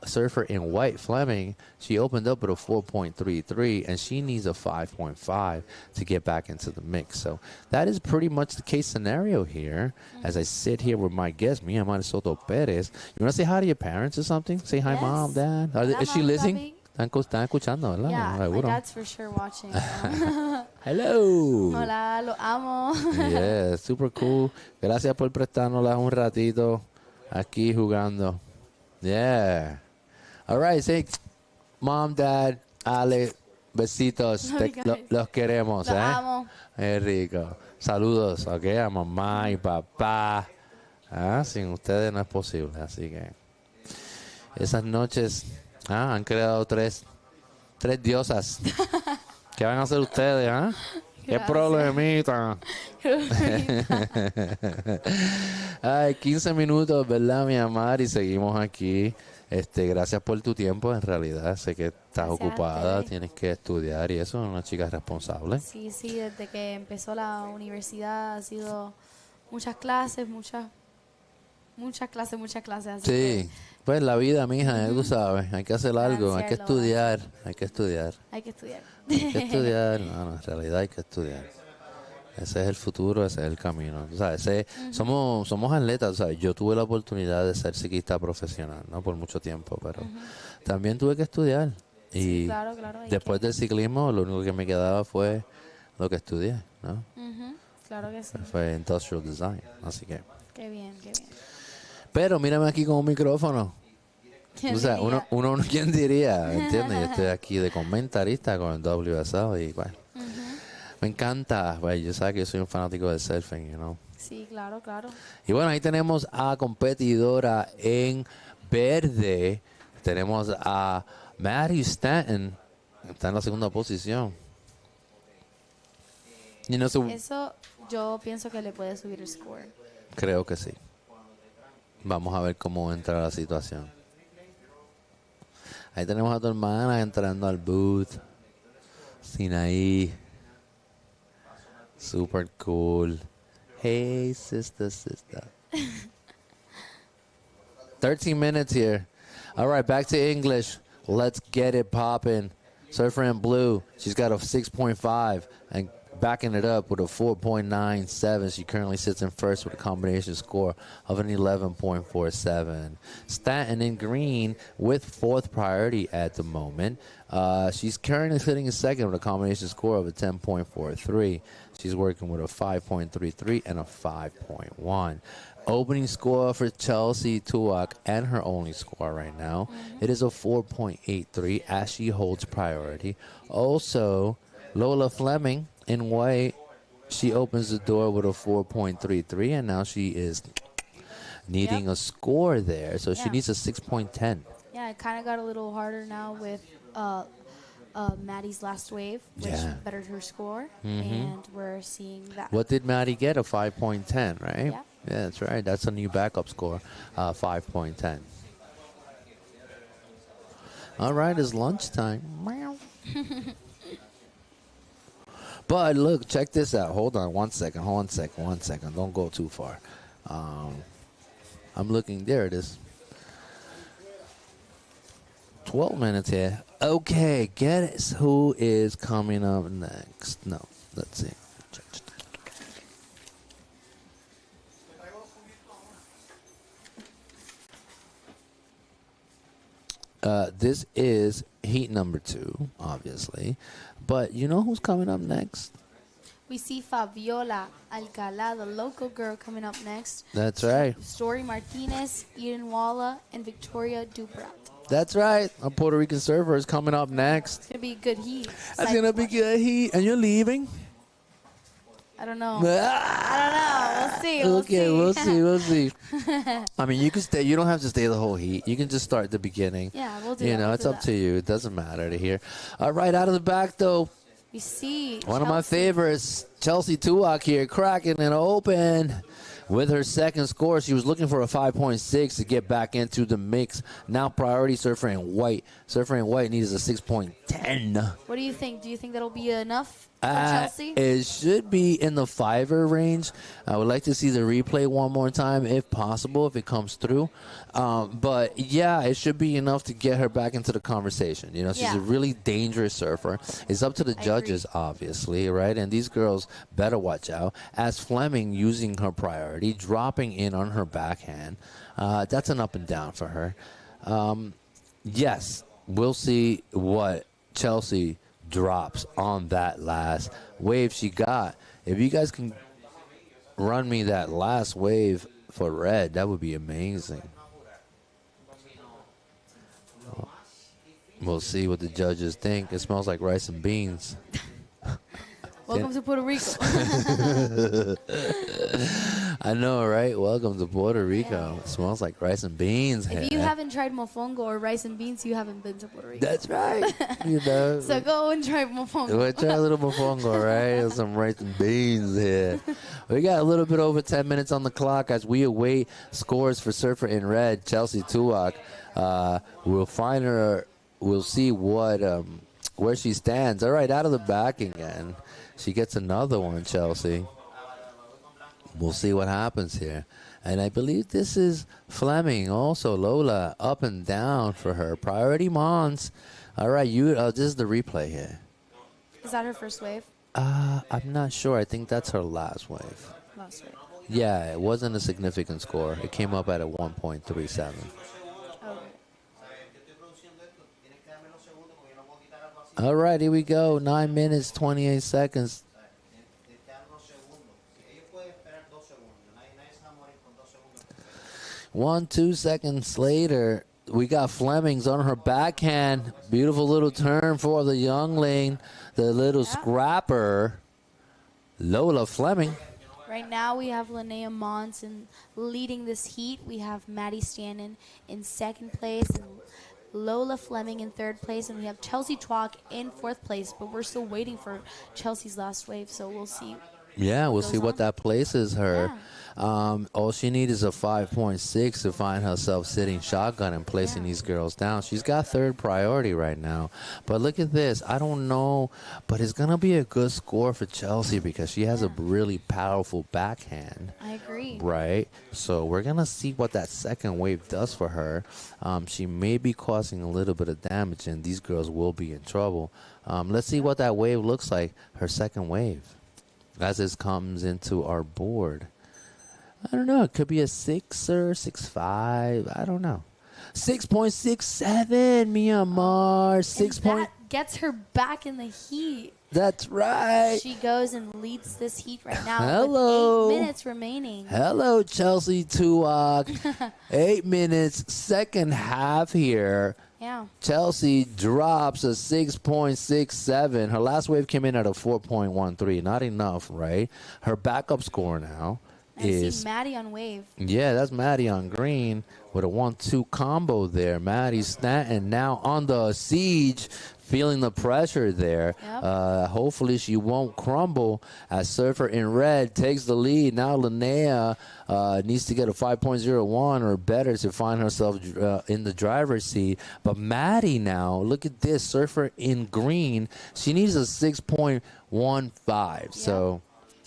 Surfer in white Fleming, she opened up with a 4.33, and she needs a 5.5 to get back into the mix. So that is pretty much the case scenario here. As I sit here with my guest, Mia Soto Perez. You want to say hi to your parents or something? Say hi, Yes. Mom, Dad. Hola, Is she Mom, listening? Papi. están escuchando, ¿verdad? Yeah, my Seguro. dad's for sure watching. Hello. Hola, lo amo. Yeah, super cool. Gracias por prestárnoslas un ratito aquí jugando. Yeah. All right, say, Mom, Dad, Ale, besitos. Los queremos, Los amo. Es rico. Saludos, ok, a mamá y papá. Sin ustedes no es posible, así que esas noches han creado tres diosas. ¿Qué van a hacer ustedes, ¿Qué problemita? Ay, 15 minutos, ¿verdad, mi amor? Y seguimos aquí. Gracias por tu tiempo, en realidad. Sé que estás ocupada, tienes que estudiar y eso, una chica responsable. Sí, desde que empezó la universidad ha sido muchas clases, muchas clases. Así Sí, pues la vida, mija, tú sabes, hay que hacer algo, hay que estudiar. Hay que estudiar. Hay que estudiar, no, en realidad hay que estudiar. Ese es el futuro, ese es el camino. O sea, somos atletas, ¿sabes? Yo tuve la oportunidad de ser ciclista profesional, ¿no? Por mucho tiempo, pero también tuve que estudiar. Y claro, después del ciclismo, lo único que me quedaba fue lo que estudié, ¿no? Claro que sí. Fue Industrial Design, así que... Qué bien. Pero mírame aquí con un micrófono. O sea, uno ¿quién diría? ¿Entiendes? Yo estoy aquí de comentarista con el WSL y bueno. Me encanta, yo sabes que yo soy un fanático del surfing, Sí, claro. Y bueno, ahí tenemos a competidora en verde. Tenemos a Maddie Stanton. Está en la segunda posición. Eso yo pienso que le puede subir el score. Creo que sí. Vamos a ver cómo entra la situación. Ahí tenemos a tu hermana entrando al booth. Sinaí. Super cool. Hey, sister. 13 minutes here. All right, back to English. Let's get it popping. Surfer in blue. She's got a 6.5 and backing it up with a 4.97. She currently sits in first with a combination score of an 11.47. Stanton in green with fourth priority at the moment. She's currently sitting in second with a combination score of a 10.43. She's working with a 5.33 and a 5.1. Opening score for Chelsea Tuak and her only score right now. It is a 4.83 as she holds priority. Also, Lola Fleming in white, she opens the door with a 4.33, and now she is needing a score there. So she needs a 6.10. Yeah, it kind of got a little harder now with Maddie's last wave, which bettered her score, and we're seeing that. What did Maddie get? A 5.10, right? Yeah. Yeah, that's right. That's a new backup score, 5.10. All right, it's lunchtime. But look, check this out. Hold on one second. Don't go too far. I'm looking. There it is. 12 minutes here. Okay, guess who is coming up next? No, let's see. This is heat number 2, obviously. But you know who's coming up next? We see Fabiola Alcalá, the local girl, coming up next. That's right. Story Martinez, Eden Walla, and Victoria Duprat. That's right. A Puerto Rican surfer is coming up next. It's going to be a good heat. It's going to be good heat. And you're leaving? I don't know. We'll see. Okay, we'll see. I mean, you can stay. You don't have to stay the whole heat. You can just start at the beginning. Yeah, we'll do that. You know, it's up to you. It doesn't matter to hear. All right, out of the back, though. We see one of my favorites, Chelsea Tuak here, cracking it open. With her second score, she was looking for a 5.6 to get back into the mix. Now priority surfer in white. Surfer in white needs a 6.10. What do you think? Do you think that'll be enough for Chelsea? It should be in the 5er range. I would like to see the replay one more time if possible, if it comes through. But, yeah, it should be enough to get her back into the conversation. You know, she's a really dangerous surfer. It's up to the judges, obviously, right? And these girls better watch out. As Fleming using her priority, dropping in on her backhand. That's an up and down for her. Yes. we'll see what Chelsea drops on that last wave she got. If you guys can run me that last wave for red, that would be amazing. We'll see what the judges think. It smells like rice and beans. Welcome to Puerto Rico. I know, right? Welcome to Puerto Rico. It smells like rice and beans. If you haven't tried mofongo or rice and beans, you haven't been to Puerto Rico. That's right. You know. So go and try mofongo. We'll try a little mofongo, right? Some rice and beans here. We got a little bit over 10 minutes on the clock as we await scores for Surfer in Red, Chelsea Tuak. We'll find her. We'll see what where she stands. All right, out of the back again. She gets another one, Chelsea. We'll see what happens here. And I believe this is Fleming also. Lola up and down for her. Priority Mons. All right, this is the replay here. Is that her first wave? I'm not sure. I think that's her last wave. Last wave. Yeah, it wasn't a significant score. It came up at a 1.37. All right, here we go. 9 minutes, 28 seconds. 2 seconds later, we got Fleming's on her backhand. Beautiful little turn for the youngling, the little scrapper, Lola Fleming. Right now we have Linnea Monson leading this heat. We have Maddie Stannon in second place and Lola Fleming in third place, and we have Chelsea Twalk in fourth place, but we're still waiting for Chelsea's last wave, so we'll see. Yeah, we'll see what that places her. All she needs is a 5.6 to find herself sitting shotgun and placing these girls down. She's got third priority right now. But look at this. I don't know, but it's going to be a good score for Chelsea because she has a really powerful backhand. I agree. Right? So we're going to see what that second wave does for her. She may be causing a little bit of damage, and these girls will be in trouble. Let's see what that wave looks like, her second wave, as this comes into our board. I don't know. It could be a 6er, 6.5. I don't know. 6.67, Myanmar. 6. That gets her back in the heat. That's right. She goes and leads this heat right now. Hello. With 8 minutes remaining. Hello, Chelsea Tuak. 8 minutes, second half here. Yeah. Chelsea drops a 6.67. Her last wave came in at a 4.13. Not enough, right? Her backup score now is... see Maddie on wave. Yeah, that's Maddie on green with a 1-2 combo there. Maddie Stanton now on the siege, feeling the pressure there. Yep. Hopefully she won't crumble as Surfer in red takes the lead. Now Linnea needs to get a 5.01 or better to find herself in the driver's seat. But Maddie now, look at this, Surfer in green. She needs a 6.15. Yep. So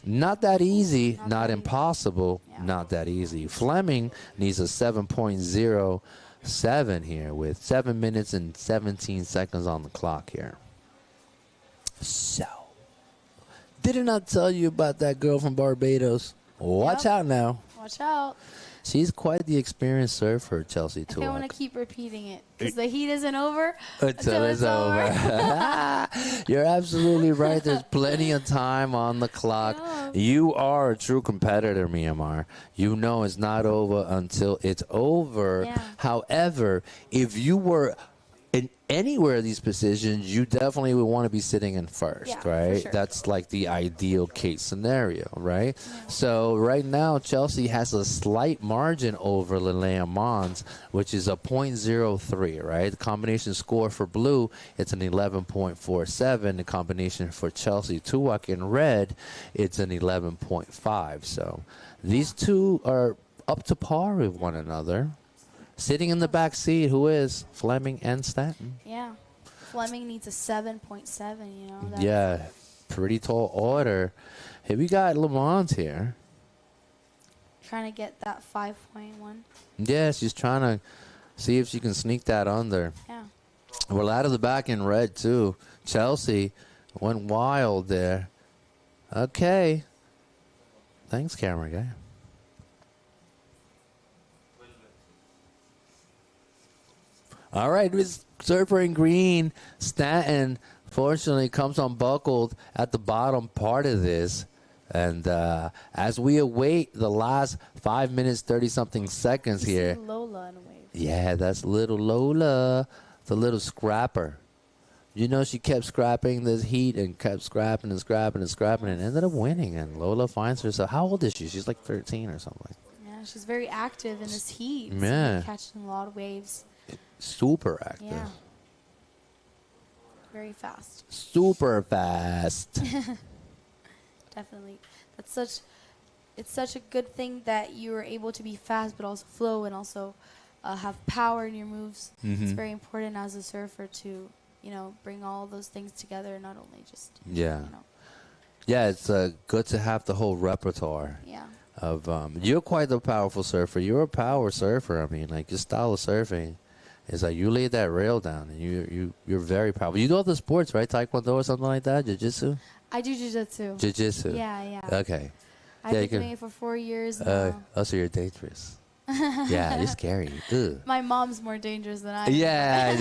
not that easy, not impossible, not that easy. Fleming needs a 7.07 here with 7 minutes and 17 seconds on the clock here. So, did I not tell you about that girl from Barbados? Watch out now. Watch out. She's quite the experienced surfer, Chelsea Tuak. I want to keep repeating it because the heat isn't over until it's over. You're absolutely right. There's plenty of time on the clock. Yeah. You are a true competitor, Myanmar. You know it's not over until it's over. Yeah. However, if you were in anywhere of these positions, you definitely would want to be sitting in first, right? Sure. That's like the ideal case scenario, right? Yeah. So right now, Chelsea has a slight margin over Linnea Mons, which is a 0.03, right? The combination score for blue, it's an 11.47. The combination for Chelsea Tuak in red, it's an 11.5. So these two are up to par with one another. Sitting in the back seat, who is Fleming and Stanton? Yeah. Fleming needs a 7.7, you know. Yeah, pretty tall order. Hey, we got Lamont here. Trying to get that 5.1. Yeah, she's trying to see if she can sneak that under. Yeah. Well, out of the back in red, too. Chelsea went wild there. Okay. Thanks, camera guy. All right, Miss Surfer in green, Stanton, fortunately comes unbuckled at the bottom part of this. And as we await the last 5 minutes, 30-something seconds here. Lola in a wave. Yeah, that's little Lola, the little scrapper. You know, she kept scrapping this heat and kept scrapping and scrapping and scrapping and ended up winning. And Lola finds herself. How old is she? She's like 13 or something. Yeah, she's very active in this heat. Yeah. So catching a lot of waves. Super active. Yeah. Very fast. Super fast. Definitely. It's such a good thing that you are able to be fast but also flow and also have power in your moves. It's very important as a surfer to, bring all those things together, not only just, Yeah. Yeah, it's good to have the whole repertoire. Yeah. Of you're quite a powerful surfer. You're a power surfer. I mean, like your style of surfing is like you lay that rail down and you're very powerful. You do all the sports, right? Taekwondo or something like that? Jiu-jitsu? I do jiu-jitsu. Jiu-jitsu? Yeah. Okay. I've been doing it for 4 years now. Oh, so you're dangerous. Yeah, you're scary. Ugh. My mom's more dangerous than I am. Yeah.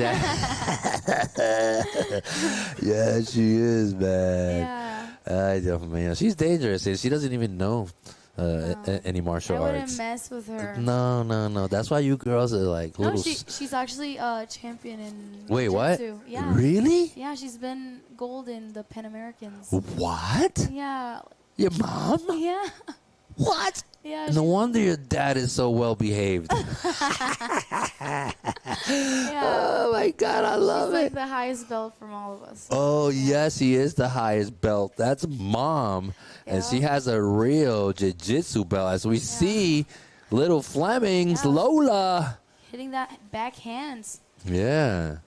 Yeah, she is, man. Yeah. I definitely know. She's dangerous. She doesn't even know any martial I arts. wouldn't mess with her. No. That's why you girls are like No, little. she's actually a champion in Wait, what? jiu-jitsu. Yeah. Really? Yeah, she's been gold in the Pan Americans. What? Yeah. Your mom? Yeah. What? Yeah. No wonder your dad is so well behaved. Oh my God, I love She's it. like the highest belt from all of us. Oh, yes, he is the highest belt. That's mom. And she has a real jiu-jitsu belt. As we see, little Fleming's Lola. Hitting that backhands. Yeah.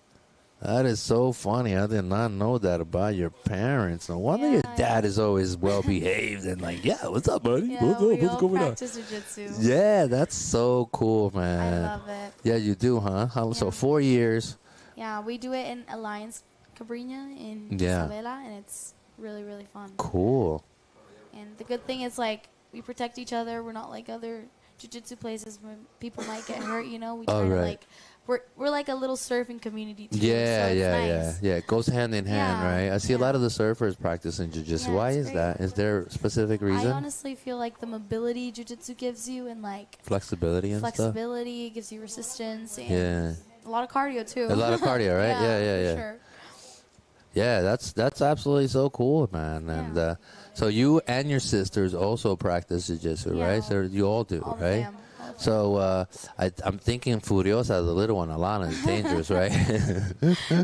That is so funny. I did not know that about your parents. No wonder your dad is always well behaved and like, yeah, what's up, buddy? Yeah, What's up? we What's all going on? practice jiu-jitsu. Yeah, that's so cool, man. I love it. Yeah, you do, huh? So 4 years. Yeah, we do it in Alliance Cabrina in Yeah. Isabela, and it's really, really fun. Cool. And the good thing is, like, we protect each other. We're not like other jiu-jitsu places where people might get hurt, We try to, like, we're like a little surfing community, too. Yeah, so it's nice. yeah. It goes hand in hand, Yeah, right? I see a lot of the surfers practicing jiu-jitsu. Yeah, Why it's is great. that? Is there a specific reason? I honestly feel like the mobility jiu-jitsu gives you and, like, Flexibility and stuff? flexibility, gives you resistance, and Yeah. a lot of cardio, too. A lot of cardio, right? Yeah. For sure. Yeah, that's absolutely so cool, man. And so you and your sisters also practice jiu-jitsu, right? So you all do, right? So I'm thinking Furiosa, the little one, Alana, is dangerous, right?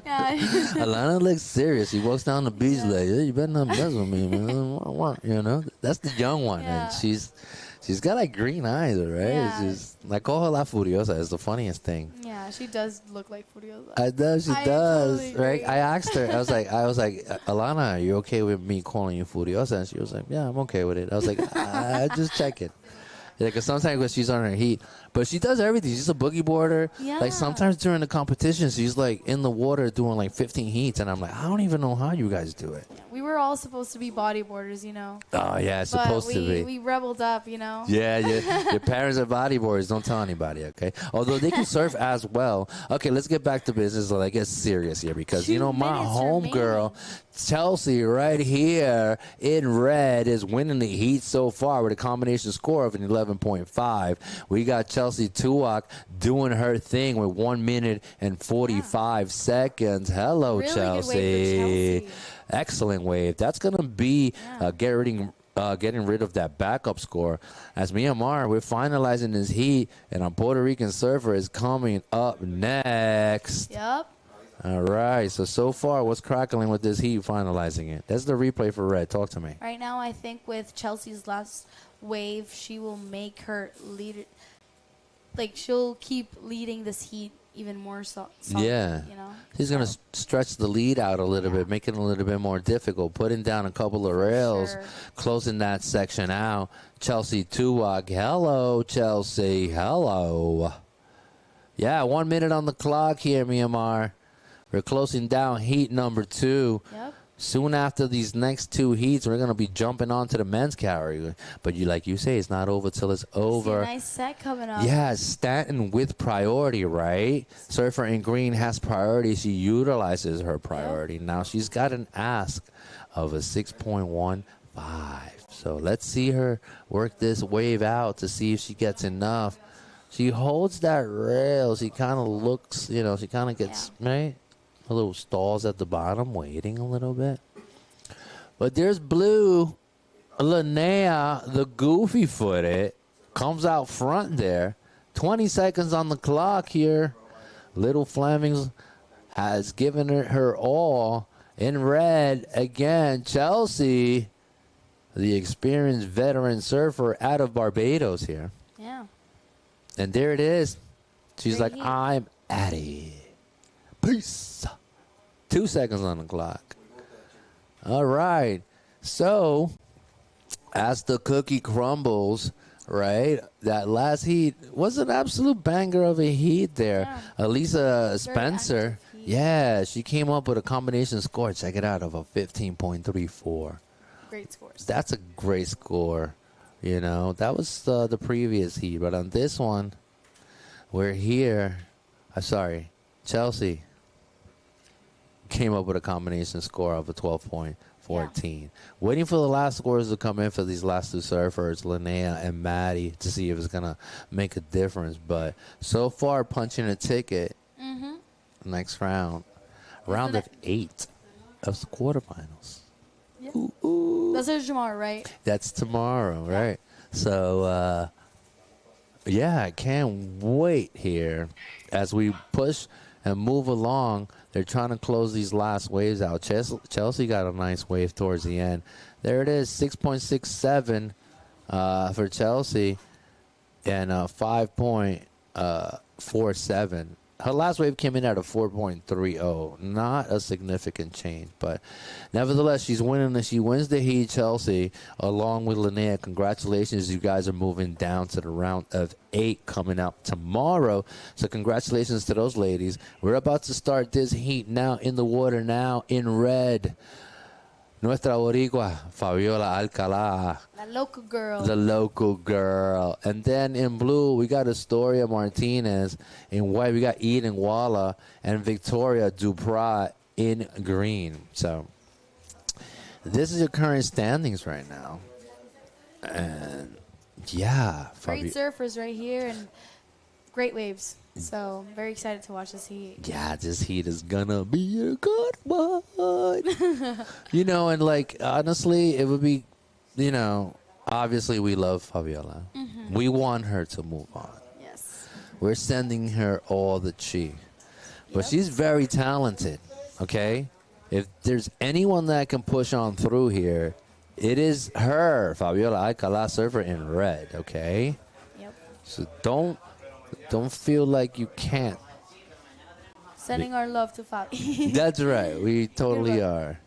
Alana looks serious. He walks down the beach like, hey, you better not mess with me, man. That's the young one, and she's got like green eyes, right? Yeah. It's just like call her La Furiosa. It's the funniest thing. Yeah, she does look like Furiosa. I know she does, totally right? agree. I asked her. I was like, Alana, are you okay with me calling you Furiosa? And she was like, yeah, I'm okay with it. I was like, I just check it. Yeah, because sometimes when she's on her heat, but she does everything. She's a boogie boarder. Yeah. Like sometimes during the competition, she's like in the water doing like 15 heats, and I'm like, I don't even know how you guys do it. We were all supposed to be bodyboarders, Oh yeah, it's but supposed to be. we rebelled up, Yeah, your parents are bodyboarders. Don't tell anybody, okay? Although they can surf as well. Okay, let's get back to business. Like, get serious here because, my homegirl, Chelsea, right here in red, is winning the heat so far with a combination score of an 11.5. We got Chelsea Tuak doing her thing with 1 minute and 45 seconds. Hello, Really good Chelsea. wave for Chelsea. Excellent wave. That's going to be getting rid of that backup score. As Myanmar, we're finalizing this heat, and our Puerto Rican surfer is coming up next. Yep. All right. So far, what's crackling with this heat finalizing it? That's the replay for red. Talk to me. Right now, I think with Chelsea's last wave, she will make her lead. Like, she'll keep leading this heat even more solid, Yeah. She's going to stretch the lead out a little bit, make it a little bit more difficult, putting down a couple of rails, closing that section out. Chelsea Tuwak. Hello, Chelsea. Hello. Yeah, 1 minute on the clock here, Myanmar. We're closing down heat number 2. Yep. Soon after these next 2 heats, we're going to be jumping onto the men's category. But like you say, it's not over till it's over. See a nice set coming up. Yeah, Stanton with priority, right? Surfer in green has priority. She utilizes her priority. Yep. Now she's got an ask of a 6.15. So let's see her work this wave out to see if she gets enough. She holds that rail. She kind of looks, she kind of gets, right? A little stalls at the bottom, waiting a little bit. But there's Blue. Linnea, the goofy-footed, comes out front there. 20 seconds on the clock here. Little Flemings has given her all. In red, again, Chelsea, the experienced veteran surfer out of Barbados here. Yeah. And there it is. She's Great like, heat. I'm at it. Peace. 2 seconds on the clock. All right. So, as the cookie crumbles, right, that last heat was an absolute banger of a heat there. Yeah. Elisa Spencer, yeah, she came up with a combination score, check it out, of a 15.34. Great scores. That's a great score. That was the previous heat. But on this one, we're here. Chelsea came up with a combination score of a 12.14. Yeah. Waiting for the last scores to come in for these last 2 surfers, Linnea and Maddie, to see if it's going to make a difference. But so far, punching a ticket. Next round. Round of 8 of the quarterfinals. Yep. Ooh. That's tomorrow, right? That's tomorrow, right? So, I can't wait here as we push and move along. They're trying to close these last waves out. Chelsea got a nice wave towards the end. There it is, 6.67 for Chelsea and 5.47. Her last wave came in at a 4.30. Not a significant change, but nevertheless, she's winning and she wins the heat, Chelsea, along with Linnea. Congratulations. You guys are moving down to the round of 8 coming up tomorrow. So congratulations to those ladies. We're about to start this heat now in the water now in red. Nuestra boricua, Fabiola Alcalá. The local girl. The local girl. And then in blue, we got Astoria Martinez. In white, we got Eden Walla and Victoria Duprat in green. So this is your current standings right now. And, yeah. Great surfers right here and great waves. So very excited to watch this heat. Yeah, this heat is gonna be a good one. And honestly, it would be, obviously we love Fabiola. We want her to move on. Yes. We're sending her all the chi. But she's very talented, okay? If there's anyone that can push on through here, it is her, Fabiola Alcalá, surfer in red, okay? Yep. So don't feel like you can't. Sending our love to Fabi. That's right. We totally are.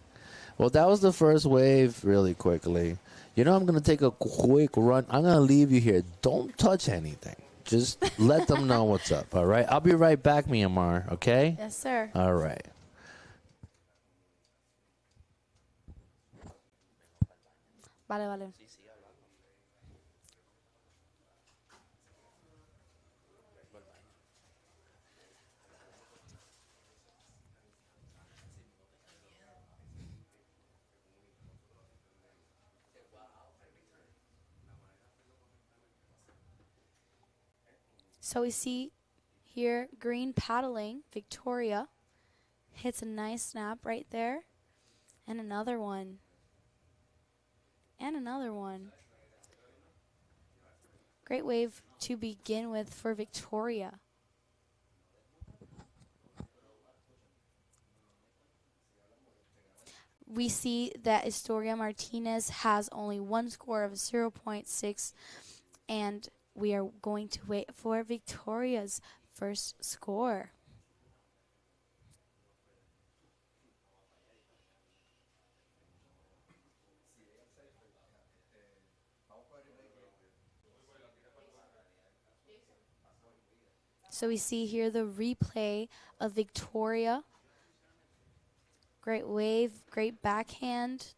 Well, that was the first wave really quickly. I'm going to take a quick run. I'm going to leave you here. Don't touch anything. Just let them know what's up, all right? I'll be right back, Myanmar, okay? Yes, sir. All right. Vale. So we see here green paddling. Victoria hits a nice snap right there. And another one. And another one. Great wave to begin with for Victoria. We see that Astoria Martinez has only one score of 0.6, and we are going to wait for Victoria's first score. So we see here the replay of Victoria Great wave, great backhand.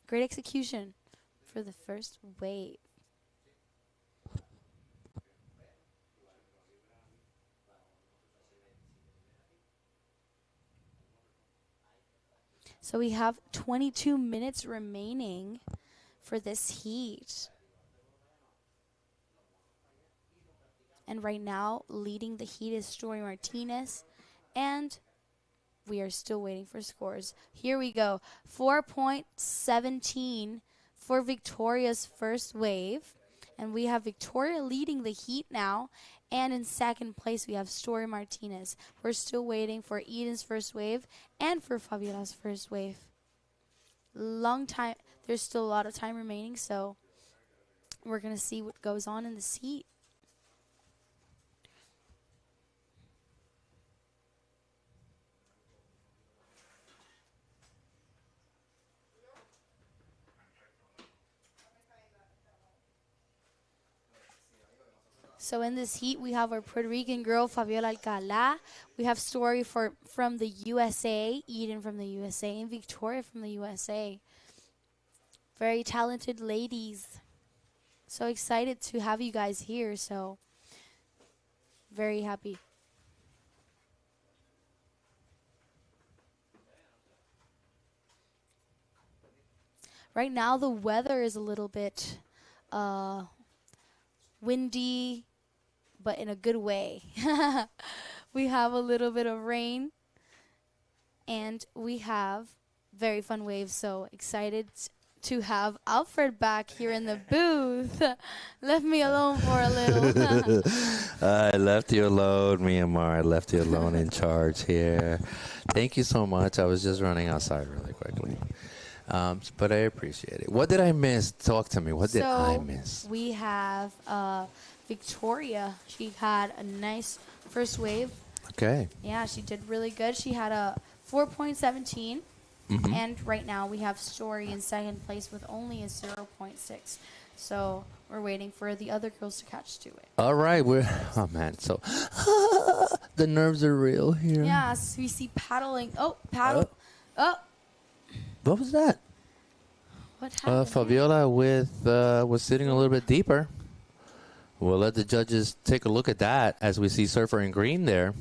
Great execution for the first wave. So we have 22 minutes remaining for this heat. And right now, leading the heat is Story Martinez. And we are still waiting for scores. Here we go. 4.17 for Victoria's first wave. And we have Victoria leading the heat now. And in second place, we have Story Martinez. We're still waiting for Eden's first wave and for Fabiola's first wave. Long time. There's still a lot of time remaining, so we're going to see what goes on in this heat. So in this heat, we have our Puerto Rican girl, Fabiola Alcalá. We have Story from the USA, Eden from the USA, and Victoria from the USA. Very talented ladies. So excited to have you guys here, so very happy. Right now, the weather is a little bit windy, but in a good way. We have a little bit of rain, and we have very fun waves, so excited to have Alfred back here in the booth. Left me alone for a little. I left you alone, Myanmar. I left you alone in charge here. Thank you so much. I was just running outside really quickly. But I appreciate it. What did I miss? Talk to me. What did I miss? We have Victoria. She had a nice first wave. Okay. Yeah, she did really good. She had a 4.17. Mm-hmm. And right now we have Story in second place with only a 0.6. So we're waiting for the other girls to catch to it. All right. Oh, man. So the nerves are real here. Yes, we see paddling. Oh, paddle. Oh. What was that? What happened? Fabiola was sitting a little bit deeper. We'll let the judges take a look at that as we see Surfer in green there.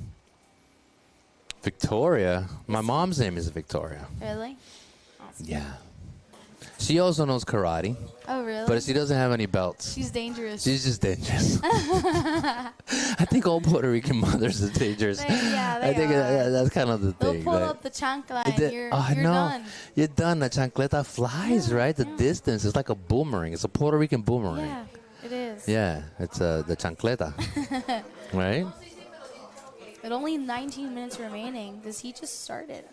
Victoria. My mom's name is Victoria. Really? Awesome. Yeah. She also knows karate. Oh, really? But she doesn't have any belts. She's dangerous. She's just dangerous. I think all Puerto Rican mothers are dangerous. I think that's kind of the thing. They'll pull up the chancla and you're done. You're done. The chancleta flies, right? The distance. It's like a boomerang. It's a Puerto Rican boomerang. Yeah, it is. Yeah, it's the chancleta. Right? With only 19 minutes remaining, this heat just started.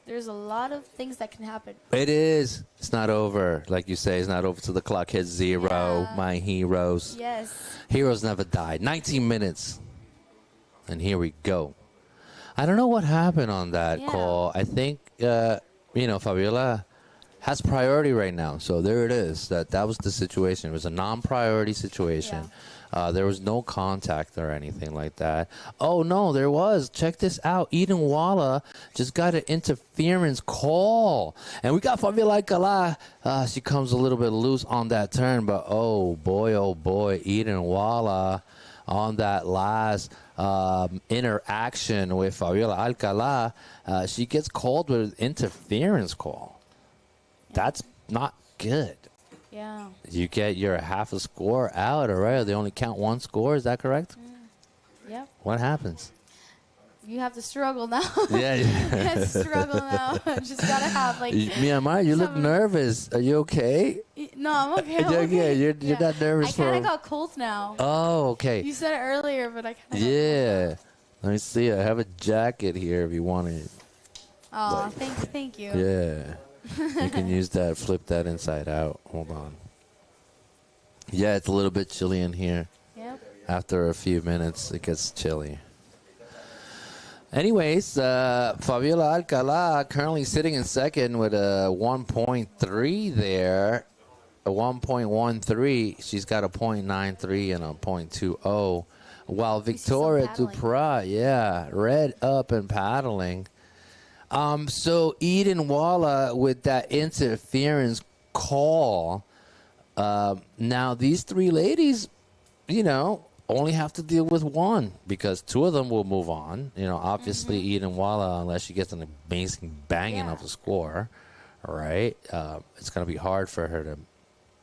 There's a lot of things that can happen. It is. It's not over. Like you say, it's not over till the clock hits 0. Yeah. My heroes. Yes. Heroes never died. 19 minutes. And here we go. I don't know what happened on that call. I think, Fabiola has priority right now. So there it is. That was the situation. It was a non-priority situation. Yeah. There was no contact or anything like that. Oh, no, there was. Check this out. Eden Walla just got an interference call. And we got Fabiola Alcalá. She comes a little bit loose on that turn. But, oh, boy, Eden Walla on that last interaction with Fabiola Alcalá, she gets called with an interference call. That's not good. Yeah. You get your half a score out, all right? They only count one score. Is that correct? Yep. What happens? You have to struggle now. Yeah. You have to struggle now. Just got to have, Myanmar, you look nervous. Are you okay? No, I'm okay. You're okay. You're not nervous I kind of got cold now. Oh, okay. You said it earlier, but I kind of Yeah. Let me see. I have a jacket here if you want it. Oh, thank you. Yeah. You can use that, flip that inside out. Hold on. Yeah, it's a little bit chilly in here. Yep. After a few minutes, it gets chilly. Anyways, Fabiola Alcalá currently sitting in second with a 1.3 there. A 1.13. She's got a 0.93 and a 0.20. while Victoria Duprat, red up and paddling. So Eden Walla with that interference call. Now these three ladies, only have to deal with one because two of them will move on. Obviously Eden Walla, unless she gets an amazing banging of a score, right? It's going to be hard for her to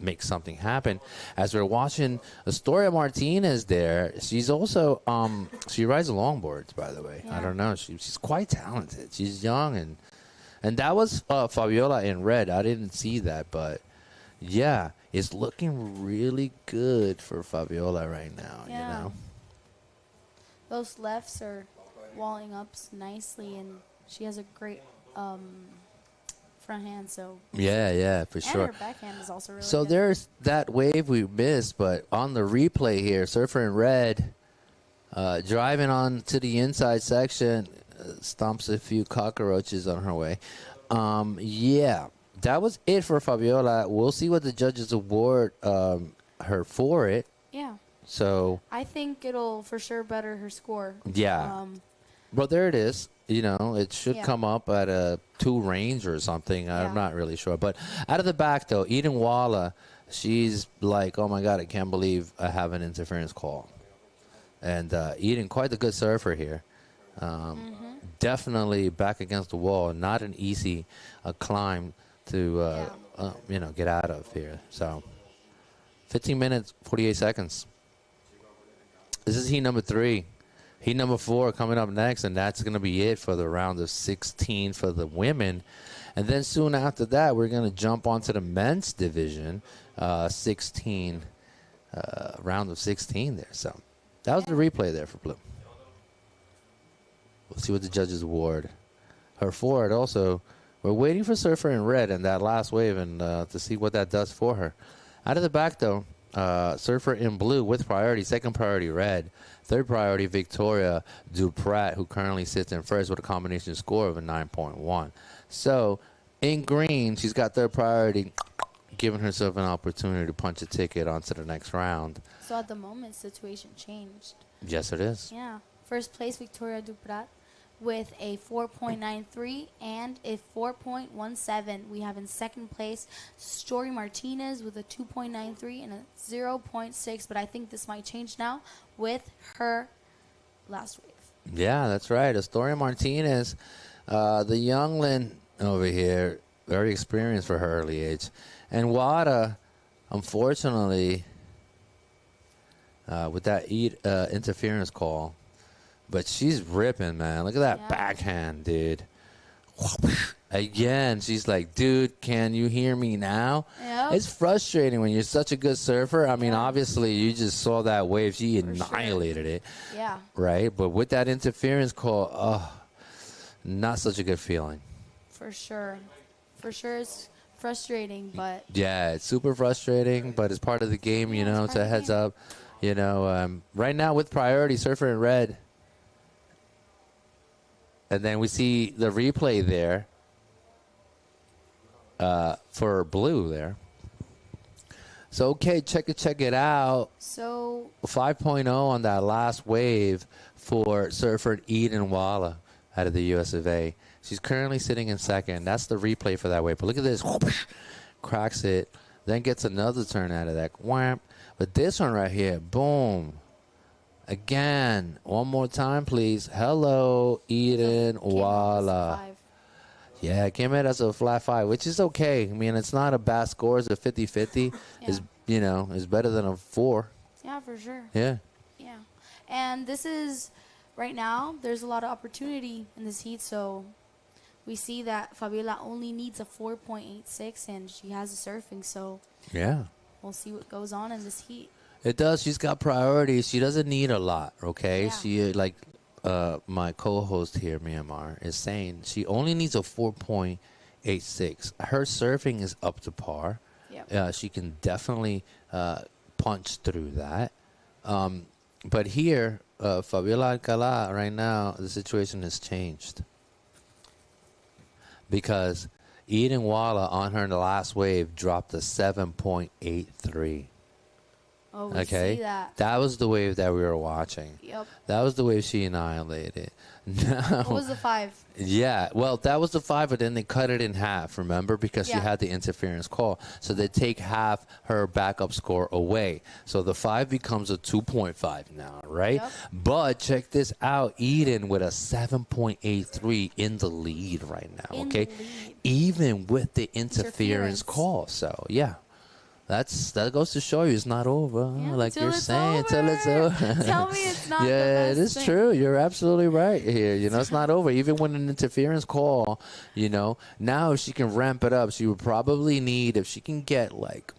make something happen. As we're watching Astoria Martinez there, she's also she rides longboards, by the way. I don't know, she's quite talented. She's young, and that was Fabiola in red. I didn't see that, but yeah, it's looking really good for Fabiola right now. Those lefts are walling up nicely, and she has a great front hand, so yeah, for sure. And her backhand is also really so good. There's that wave we missed, but on the replay here, surfer in red driving on to the inside section, stomps a few cockroaches on her way. That was it for Fabiola. We'll see what the judges award her for it. Yeah. So I think it'll for sure better her score. Yeah. Well, there it is. It should come up at a 2 range or something. I'm not really sure. But out of the back, though, Eden Walla, she's like, oh, my God, I can't believe I have an interference call. And Eden, quite a good surfer here. Definitely back against the wall. Not an easy climb to, get out of here. So 15 minutes, 48 seconds. This is heat number 3. Heat number 4 coming up next, and that's going to be it for the round of 16 for the women. And then soon after that, we're going to jump onto the men's division, 16, round of 16 there. So that was the replay there for Blue. We'll see what the judges award her for it. Also, we're waiting for Surfer in red and that last wave and to see what that does for her. Out of the back, though, Surfer in blue with priority, second priority red, third priority Victoria Duprat, who currently sits in first with a combination score of a 9.1. So in green, she's got third priority, giving herself an opportunity to punch a ticket onto the next round. So at the moment, situation changed. Yes, it is. Yeah. First place, Victoria Duprat with a 4.93 and a 4.17. We have in second place Story Martinez with a 2.93 and a 0.6, but I think this might change now with her last wave. Yeah, that's right. Astoria Martinez, the youngling over here, very experienced for her early age. And Wada, unfortunately, with that interference call, but she's ripping, man. Look at that backhand, dude. Again, she's like, dude, can you hear me now? Yep. It's frustrating when you're such a good surfer. I mean, obviously, you just saw that wave. She annihilated it. Yeah. Right? But with that interference call, not such a good feeling. For sure. For sure, it's frustrating, but... Yeah, it's super frustrating, but it's part of the game, you know. It's a heads up. You know, right now with priority, Surfer in red. And then we see the replay there for blue there. So, okay, check it out. So 5.0 on that last wave for Surfer Eden Walla out of the US of A. She's currently sitting in second. That's the replay for that wave. But look at this. Cracks it. Then gets another turn out of that. Wham. But this one right here, boom. Again, one more time, please. Hello, Eden Walla. Yeah, it came in as a flat 5, which is okay. I mean, it's not a bad score. It's a 50-50. It's, you know, it's better than a 4. Yeah, for sure. Yeah. Yeah. And this is, right now, there's a lot of opportunity in this heat, so we see that Fabiola only needs a 4.86, and she has a surfing, so yeah, we'll see what goes on in this heat. It does. She's got priorities. She doesn't need a lot, okay? Yeah. She, like my co-host here, Myanmar, is saying she only needs a 4.86. Her surfing is up to par. Yep. She can definitely punch through that. But here, Fabiola Alcalá, right now, the situation has changed. Because Eden Walla on her in the last wave dropped a 7.83. Oh, we Okay, see that. that was the wave that we were watching. Yep. That was the wave she annihilated. Now, What was the 5? yeah, well, that was the 5, but then they cut it in half, remember? Because she Yeah. had the interference call. So they take half her backup score away. So the 5 becomes a 2.5 now, right? Yep. But check this out. Eden with a 7.83 in the lead right now, In okay? the lead. Even with the interference call. So, yeah. That goes to show you it's not over, like you're saying. Till it's over. Tell me it's not. Yeah, the best it is thing. true. You're absolutely right here. You know, it's not over. Even when an interference call, you know, now if she can ramp it up, she would probably need, if she can get like,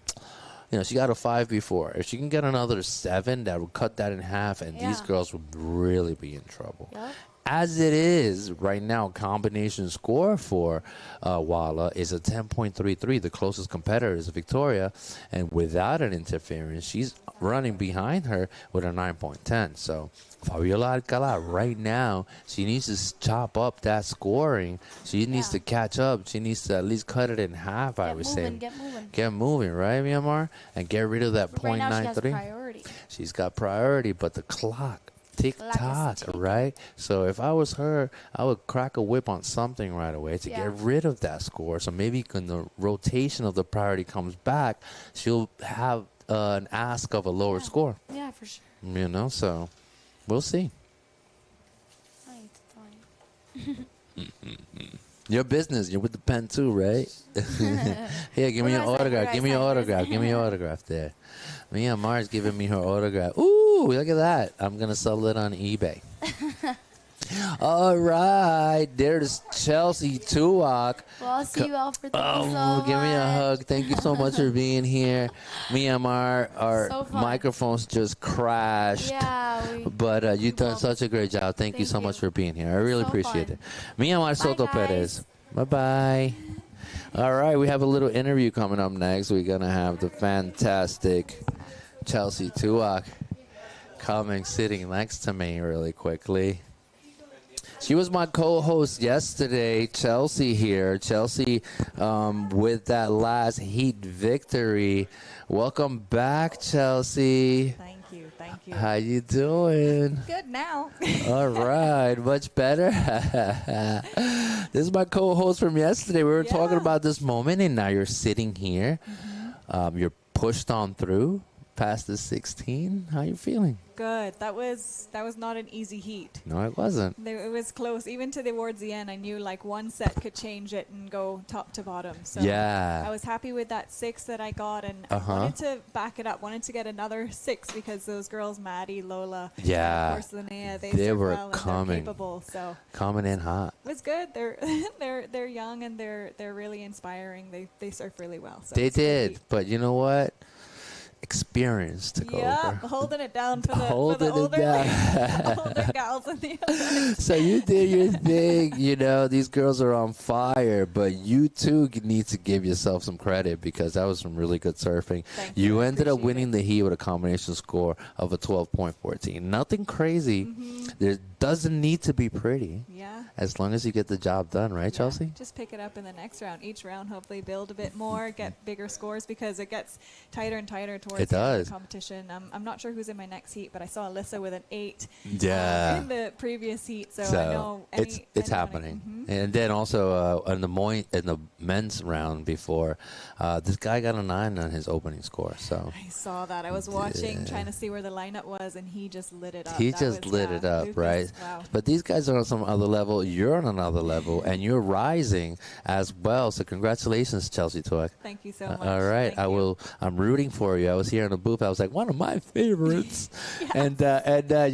you know, she got a 5 before. If she can get another 7, that would cut that in half, and these Yeah. girls would really be in trouble. Yep. As it is right now, combination score for Walla is a 10.33. The closest competitor is Victoria, and without an interference, she's running behind her with a 9.10. So Fabiola Alcala right now, she needs to chop up that scoring. She needs to catch up. She needs to at least cut it in half, I would say. Get moving. Get moving, right, Myanmar? And get rid of that But right now she has 0.93. priority. She's got priority, but the clock, tick-tock, right? So if I was her, I would crack a whip on something right away to get rid of that score. So maybe when the rotation of the priority comes back, she'll have an ask of a lower score. Yeah, for sure. You know, so we'll see. Your business. You're with the pen too, right? Here, give me your autograph. Give me your autograph. Give me your autograph there. Mia Mars giving me her autograph. Ooh, look at that. I'm going to sell it on eBay. All right. There's Chelsea Tuak. Well, I'll see you, Alfred. Thank you so Oh, give me a much. hug. Thank you so much for being here. Myanmar, our So fun. microphones just crashed. Yeah, But you've done such a great job. Thank you so much for being here. I really So appreciate fun. it. Myanmar Soto Perez. Bye-bye. All right, we have a little interview coming up next. We're going to have the fantastic Chelsea Tuak coming, sitting next to me really quickly. She was my co-host yesterday, Chelsea here. Chelsea with that last heat victory. Welcome back, Chelsea. Thank you, thank you. How you doing? Good now. All right, much better. This is my co-host from yesterday. We were talking about this moment, and now you're sitting here. You're pushed on through past the 16. How you feeling? Good. That was not an easy heat. No, it wasn't. It was close. Even towards the end, I knew like one set could change it and go top to bottom. So Yeah. I was happy with that 6 that I got, and I wanted to back it up. Wanted to get another 6 because those girls, Maddie, Lola, Yeah. and of course Linnea, they They surf were well and they're coming. capable. So Coming in hot. it was good. They're young and they're really inspiring. They surf really well. So They it's good did, but you know what? Experience took Yeah, over. holding it down for the Holding it older, down. older gals on the other. So you did your thing, you know, these girls are on fire, but you too need to give yourself some credit because that was some really good surfing. You ended up winning the heat with a combination score of a 12.14. Nothing crazy. There doesn't need to be pretty. Yeah. As long as you get the job done, right, Chelsea? Just pick it up in the next round. Each round, hopefully, build a bit more, get bigger scores because it gets tighter and tighter towards It the end of does. the competition. I'm not sure who's in my next heat, but I saw Alyssa with an 8 Yeah. in the previous heat, so I know it's happening. And then also in the men's round before, this guy got a 9 on his opening score. So I saw that. I was watching, trying to see where the lineup was, and he just lit it up. he That just was, lit it up, Lucas, right? Wow. But these guys are on some other level. You're on another level, and you're rising as well. So congratulations, Chelsea Tuak. Thank you so much. All right, I'm rooting for you. I was here in the booth. I was like, one of my favorites, and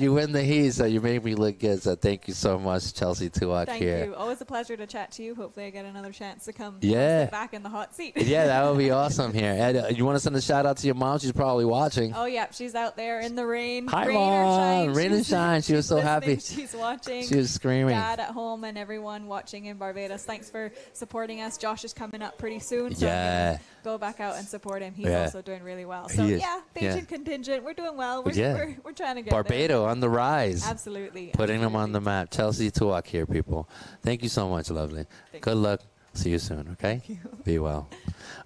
you win the heat, so you made me look good. So thank you so much, Chelsea Tuak. Thank here. you. Always a pleasure to chat to you. Hopefully, I get another chance to come sit back in the hot seat. Yeah, that would be awesome here. And you want to send a shout out to your mom? She's probably watching. Oh, yeah. She's out there in the rain. Hi, rain Mom. or shine. Rain and shine. She was so listening. happy. She's watching. She was screaming. Dad at home and everyone watching in Barbados. Thanks for supporting us. Josh is coming up pretty soon. So Yeah. I'm gonna go back out and support him. He's Yeah. also doing really well. So, He is. yeah, Bajan contingent. We're doing well. We're trying to get Barbados there. on the rise. Absolutely. Putting them on the map. Chelsea Tuak here, people. Thank you so much, lovely. Good luck. See you soon, okay? Be well.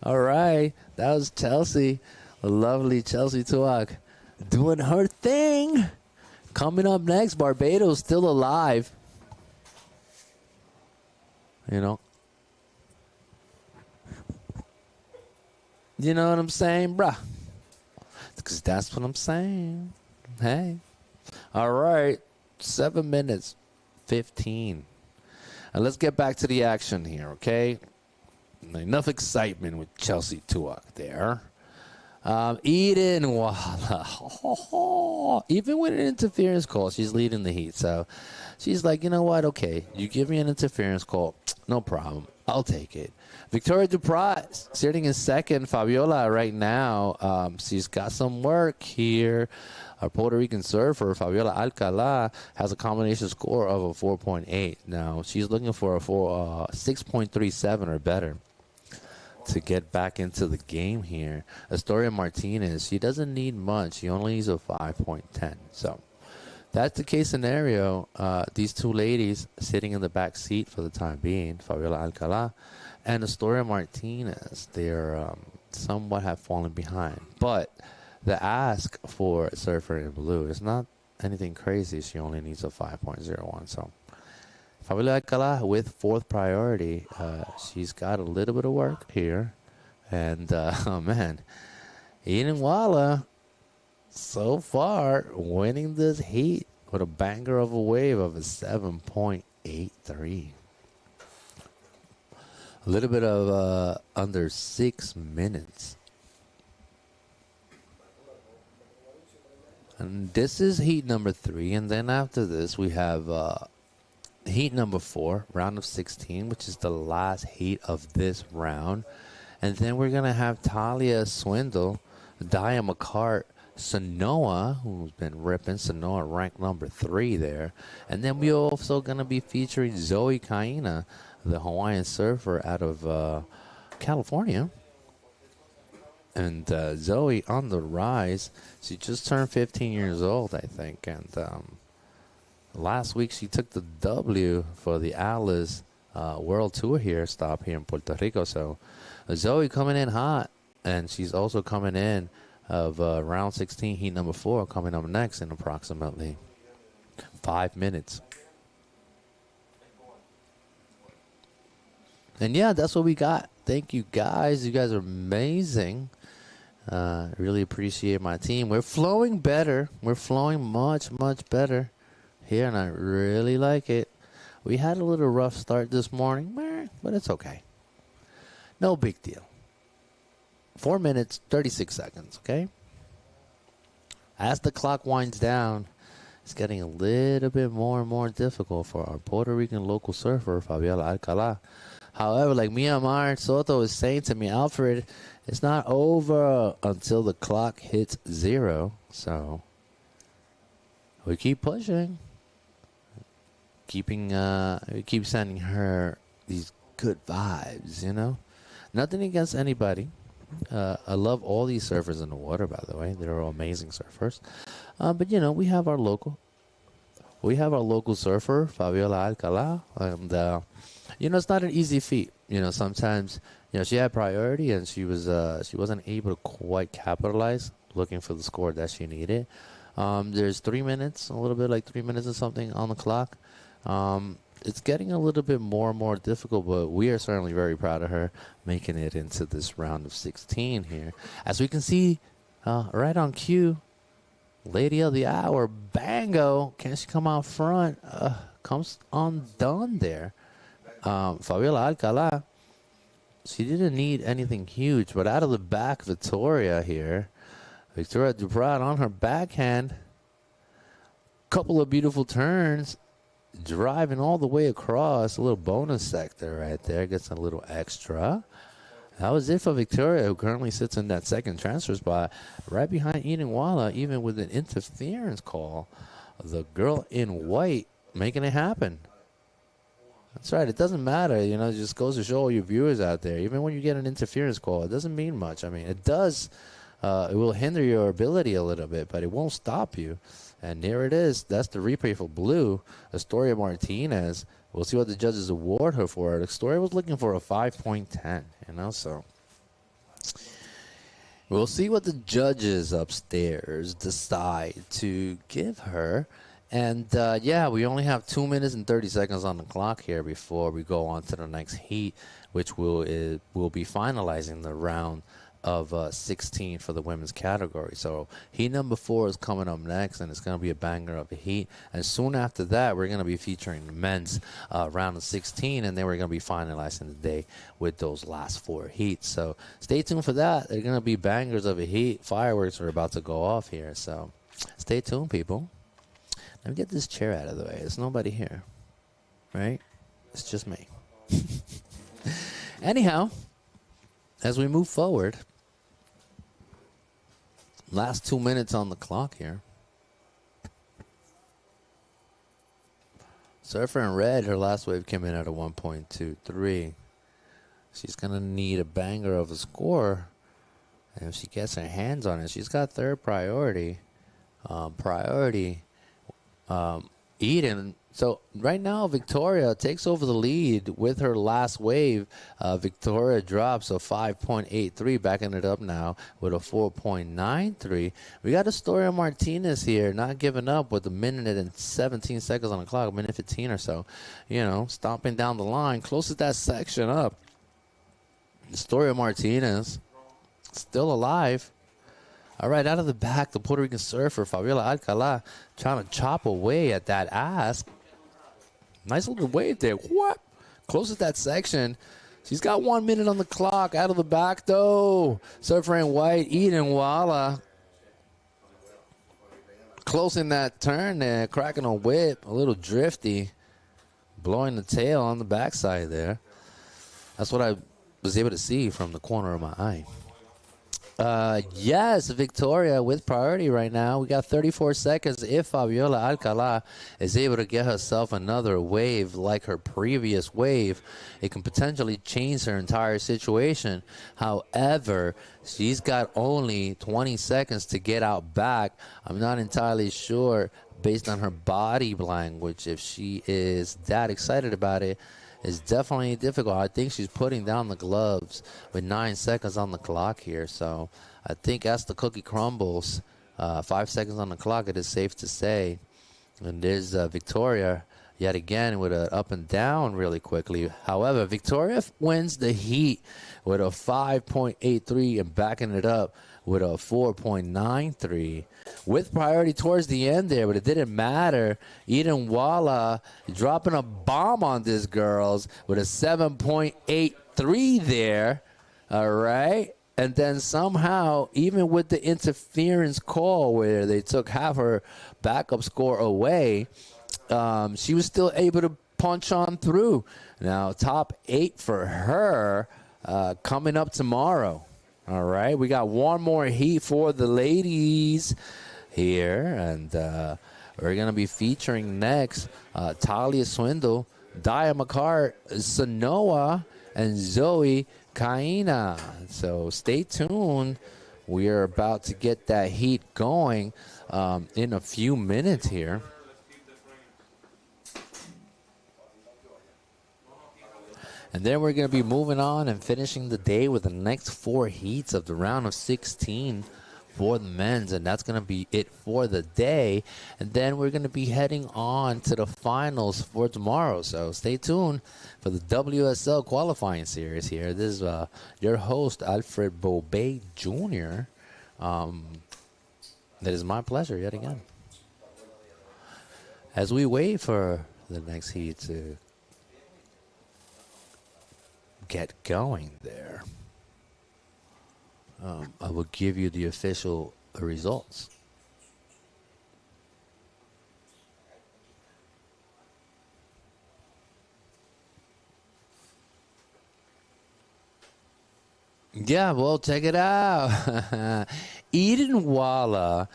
All right. That was Chelsea. Lovely Chelsea Tuak doing her thing. Coming up next, Barbados still alive. You know what I'm saying, bruh? Because that's what I'm saying. Hey. All right. 7 minutes, 15. And let's get back to the action here, okay? Enough excitement with Chelsea Tuak there. Eden Walla. Even with an interference call, she's leading the heat. So she's like, you know what? Okay, you give me an interference call. No problem. I'll take it. Victoria Duprat sitting in second. Fabiola right now, she's got some work here. Our Puerto Rican surfer, Fabiola Alcala, has a combination score of a 4.8. Now, she's looking for a 6.37 or better to get back into the game here. Astoria Martinez, she doesn't need much. She only needs a 5.10. So that's the case scenario. These two ladies sitting in the back seat for the time being, Fabiola Alcala and Astoria Martinez, they're somewhat have fallen behind. But the ask for Surfer in Blue is not anything crazy. She only needs a 5.01. So Fabiola Alcala with fourth priority. She's got a little bit of work here. And, oh, man, Eden Walla so far winning this heat with a banger of a wave of a 7.83. A little bit of under 6 minutes. And this is heat number 3. And then after this, we have heat number 4, round of 16, which is the last heat of this round. And then we're going to have Talia Swindle, Dia McCart, Sanoa, who's been ripping. Sanoa ranked number 3 there. And then we're also going to be featuring Zoe Kaina, the Hawaiian surfer out of California. And Zoe on the rise. She just turned 15 years old, I think. And last week she took the W for the Atlas World Tour here, stop here in Puerto Rico. So Zoe coming in hot. And she's also coming in of round 16, heat number 4, coming up next in approximately 5 minutes. And yeah, that's what we got. Thank you guys. You guys are amazing. Really appreciate my team. We're flowing better. We're flowing much, much better here, and I really like it. We had a little rough start this morning, but it's okay. No big deal. 4 minutes, 36 seconds, okay? As the clock winds down, it's getting a little bit more and more difficult for our Puerto Rican local surfer, Fabiola Alcala. However, like Myanmar Soto is saying to me, Alfred, it's not over until the clock hits 0. So we keep pushing. We keep sending her these good vibes, you know? Nothing against anybody. I love all these surfers in the water, by the way. They're all amazing surfers. But, you know, we have our local surfer, Fabiola Alcala, and you know, it's not an easy feat. You know, sometimes, you know, she had priority and she wasn't able to quite capitalize looking for the score that she needed. There's 3 minutes, a little bit like 3 minutes or something on the clock. It's getting a little bit more and more difficult, but we are certainly very proud of her making it into this round of 16 here. As we can see, right on cue, Lady of the Hour, Bango, can she come out front? Comes undone there. Fabiola Alcala, she didn't need anything huge, but out of the back, Victoria here. Victoria Duprat on her backhand. Couple of beautiful turns. Driving all the way across. A little bonus sector right there. Gets a little extra. That was it for Victoria, who currently sits in that second transfer spot. Right behind Eden Walla, even with an interference call. The girl in white making it happen. That's right. It doesn't matter. You know, it just goes to show all you viewers out there. Even when you get an interference call, it doesn't mean much. I mean, it does. It will hinder your ability a little bit, but it won't stop you. And there it is. That's the replay for blue. Astoria Martinez. We'll see what the judges award her for. Astoria was looking for a 5.10, you know, so. We'll see what the judges upstairs decide to give her. And, yeah, we only have 2 minutes and 30 seconds on the clock here before we go on to the next heat, which will be finalizing the round of 16 for the women's category. So heat number 4 is coming up next, and it's going to be a banger of a heat. And soon after that, we're going to be featuring the men's round of 16, and then we're going to be finalizing the day with those last 4 heats. So stay tuned for that. They're going to be bangers of a heat. Fireworks are about to go off here. So stay tuned, people. Let me get this chair out of the way. There's nobody here, right? It's just me. Anyhow, as we move forward, last 2 minutes on the clock here. Surfer in red, her last wave came in at a 1.23. She's going to need a banger of a score. And if she gets her hands on it, she's got third priority. Eden. So right now, Victoria takes over the lead with her last wave. Victoria drops a 5.83, backing it up now with a 4.93. We got Astoria Martinez here, not giving up with a minute and 17 seconds on the clock, a minute 15 or so. You know, stomping down the line, closes that section up. Astoria Martinez still alive. All right, out of the back, the Puerto Rican surfer, Fabiola Alcala, trying to chop away at that ass. Nice little wave there. What? Closes that section. She's got 1 minute on the clock. Out of the back, though. Surfer in white, Eden Walla. Closing that turn there, cracking a whip, a little drifty. Blowing the tail on the backside there. That's what I was able to see from the corner of my eye. Yes, Victoria with priority right now. We got 34 seconds. If Fabiola Alcala is able to get herself another wave like her previous wave, it can potentially change her entire situation. However, she's got only 20 seconds to get out back. I'm not entirely sure, based on her body language, if she is that excited about it. It's definitely difficult. I think she's putting down the gloves with 9 seconds on the clock here. So I think as the cookie crumbles, 5 seconds on the clock, it is safe to say. And there's Victoria yet again with an up and down really quickly. However, Victoria wins the heat with a 5.83 and backing it up with a 4.93 with priority towards the end there, but it didn't matter. Eden Walla dropping a bomb on this girls with a 7.83 there. All right. And then somehow, even with the interference call where they took half her backup score away, she was still able to punch on through. Now, top 8 for her coming up tomorrow. All right, we got one more heat for the ladies here, and we're going to be featuring next Talia Swindle, Dia McCart, Sanoa, and Zoe Kaina. So stay tuned. We are about to get that heat going in a few minutes here. And then we're going to be moving on and finishing the day with the next 4 heats of the round of 16 for the men's. And that's going to be it for the day. And then we're going to be heading on to the finals for tomorrow. So stay tuned for the WSL qualifying series here. This is your host, Alfred Bobet Jr. It is my pleasure yet again. As we wait for the next heat to get going there, I will give you the official results. Yeah, well, check it out. Eden Walla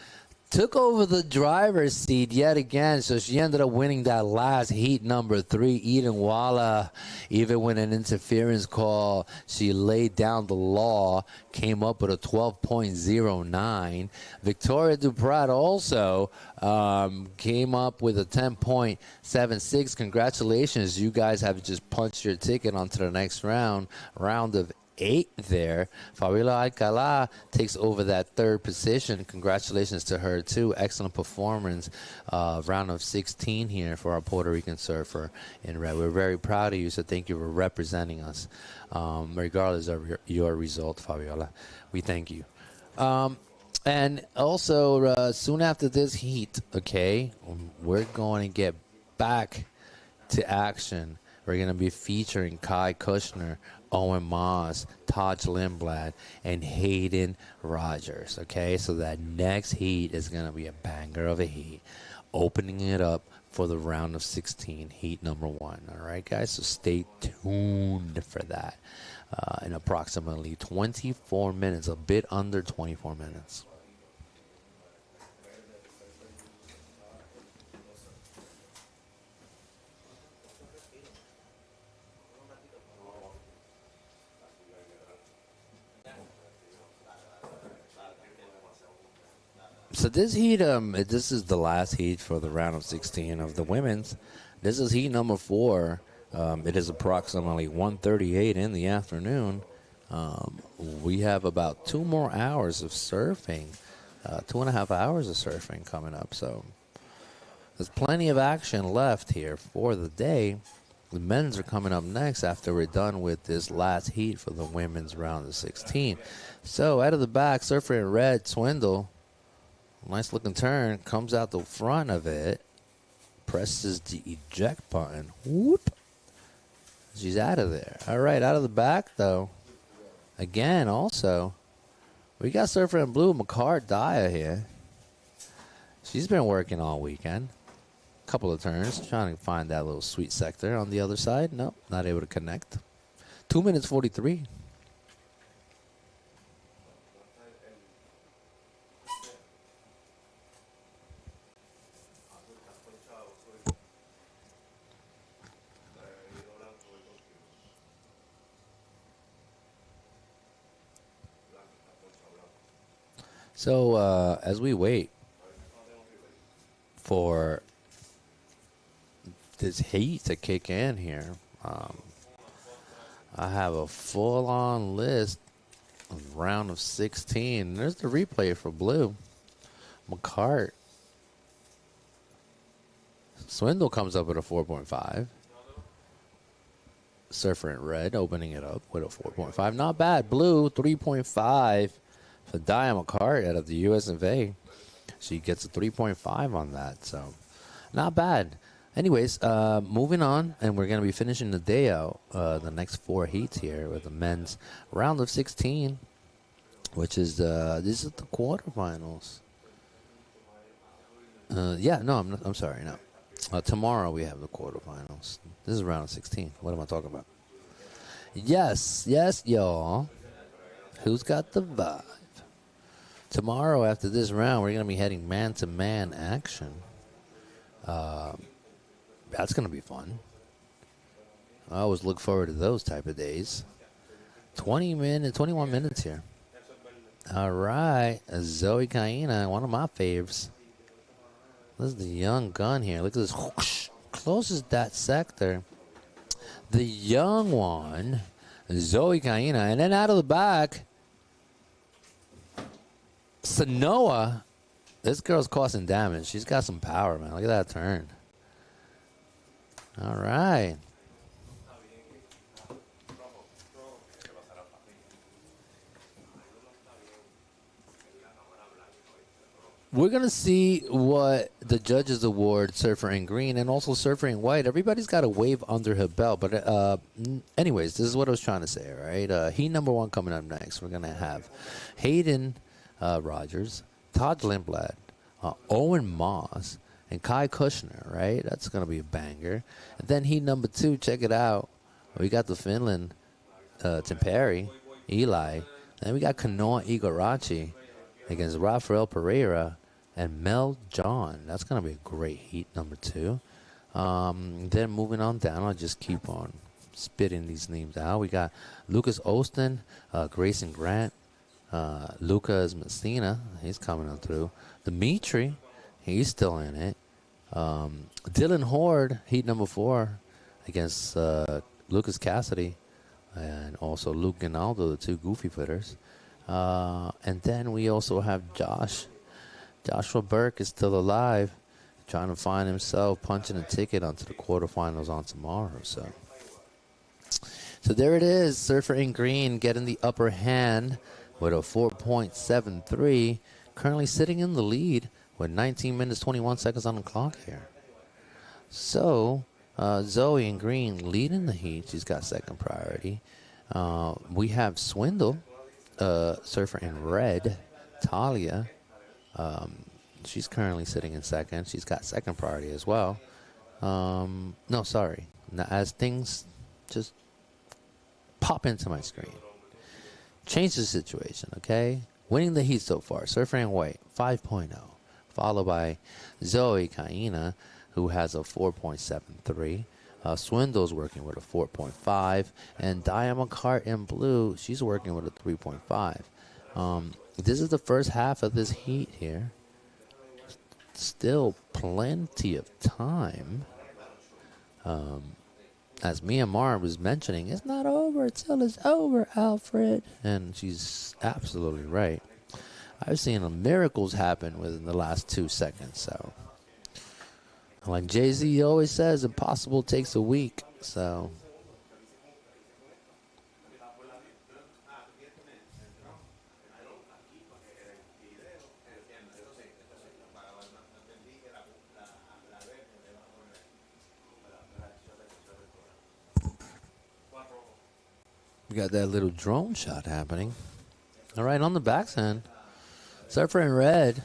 took over the driver's seat yet again, so she ended up winning that last heat, number 3. Eden Walla, even with an interference call, she laid down the law, came up with a 12.09. Victoria Duprat also came up with a 10.76. Congratulations, you guys have just punched your ticket onto the next round of 8 there. Fabiola Alcala takes over that 3rd position. Congratulations to her, too. Excellent performance. Round of 16 here for our Puerto Rican surfer in red. We're very proud of you, so thank you for representing us. Regardless of your result, Fabiola, we thank you. And also, soon after this heat, okay, we're going to get back to action. We're going to be featuring Kai Kushner, Owen Moss, Taj Lindblad, and Hayden Rogers, okay? So that next heat is going to be a banger of a heat, opening it up for the round of 16, heat number 1, all right, guys? So stay tuned for that in approximately 24 minutes, a bit under 24 minutes. So this heat, this is the last heat for the round of 16 of the women's. This is heat number 4. It is approximately 1:38 in the afternoon. We have about 2 more hours of surfing, 2.5 hours of surfing coming up. So there's plenty of action left here for the day. The men's are coming up next after we're done with this last heat for the women's round of 16. So out of the back, surfer in red, Swindle. Nice looking turn, comes out the front of it, presses the eject button. Whoop. She's out of there. All right, out of the back, though. Again, also, we got surfer in blue, McCart Dyer here. She's been working all weekend. Couple of turns, trying to find that little sweet sector on the other side. Nope, not able to connect. 2 minutes 43. So as we wait for this heat to kick in here, I have a full-on list of round of 16. There's the replay for blue. McCart. Swindle comes up with a 4.5. Surfer in red opening it up with a 4.5. Not bad. Blue, 3.5. For Dia McCart out of the US of A. She gets a 3.5 on that, so not bad. Anyways, moving on, and we're going to be finishing the day out, the next 4 heats here with the men's round of 16, which is, this is the quarterfinals. I'm sorry, no. Tomorrow we have the quarterfinals. This is round of 16. What am I talking about? Yes, y'all. Who's got the vibe? Tomorrow, after this round, we're going to be heading man-to-man action. That's going to be fun. I always look forward to those type of days. 21 minutes here. All right. Zoe Kaina, one of my faves. This is the young gun here. Look at this. Whoosh, closes that sector. The young one, Zoe Kaina. And then out of the back, Sanoa, this girl's causing damage. She's got some power, man. Look at that turn. All right. We're going to see what the judges award Surfer in green and also Surfer in white. Everybody's got a wave under her belt. But anyways, this is what I was trying to say, right? Heat number 1 coming up next. We're going to have Hayden Rogers, Todd Lindblad, Owen Moss, and Kai Kushner, right? That's going to be a banger. And then heat number 2, check it out. We got the Finland, Tim Perry, Eli. Then we got Kanoa Igarashi against Rafael Pereira and Mel John. That's going to be a great heat number 2. Then moving on down, I'll just keep on spitting these names out. We got Lucas Austin, Grayson Grant, Lucas Messina, he's coming on through. Dimitri, he's still in it. Dylan Horde, heat number 4 against Lucas Cassidy. and also Luke and Aldo, the two goofy footers. And then we also have Joshua Burke is still alive, trying to find himself punching a ticket onto the quarterfinals on tomorrow. So there it is. Surfer in green getting the upper hand with a 4.73. Currently sitting in the lead with 19 minutes, 21 seconds on the clock here. So Zoe in green leading the heat. She's got second priority. We have Swindle, surfer in red, Talia. She's currently sitting in second. She's got second priority as well. No, sorry. Now, as things just pop into my screen, change the situation, okay? Winning the heat so far, surfer in white, 5.0. Followed by Zoe Kaina, who has a 4.73. Swindle's working with a 4.5. And Diamond Cart in blue, she's working with a 3.5. This is the first half of this heat here. Still plenty of time. As Myanmar was mentioning, it's not over till it's over, Alfred. And she's absolutely right. I've seen miracles happen within the last 2 seconds. So, like Jay-Z always says, impossible takes a week. So, we got that little drone shot happening. All right, on the backside, surfer in red,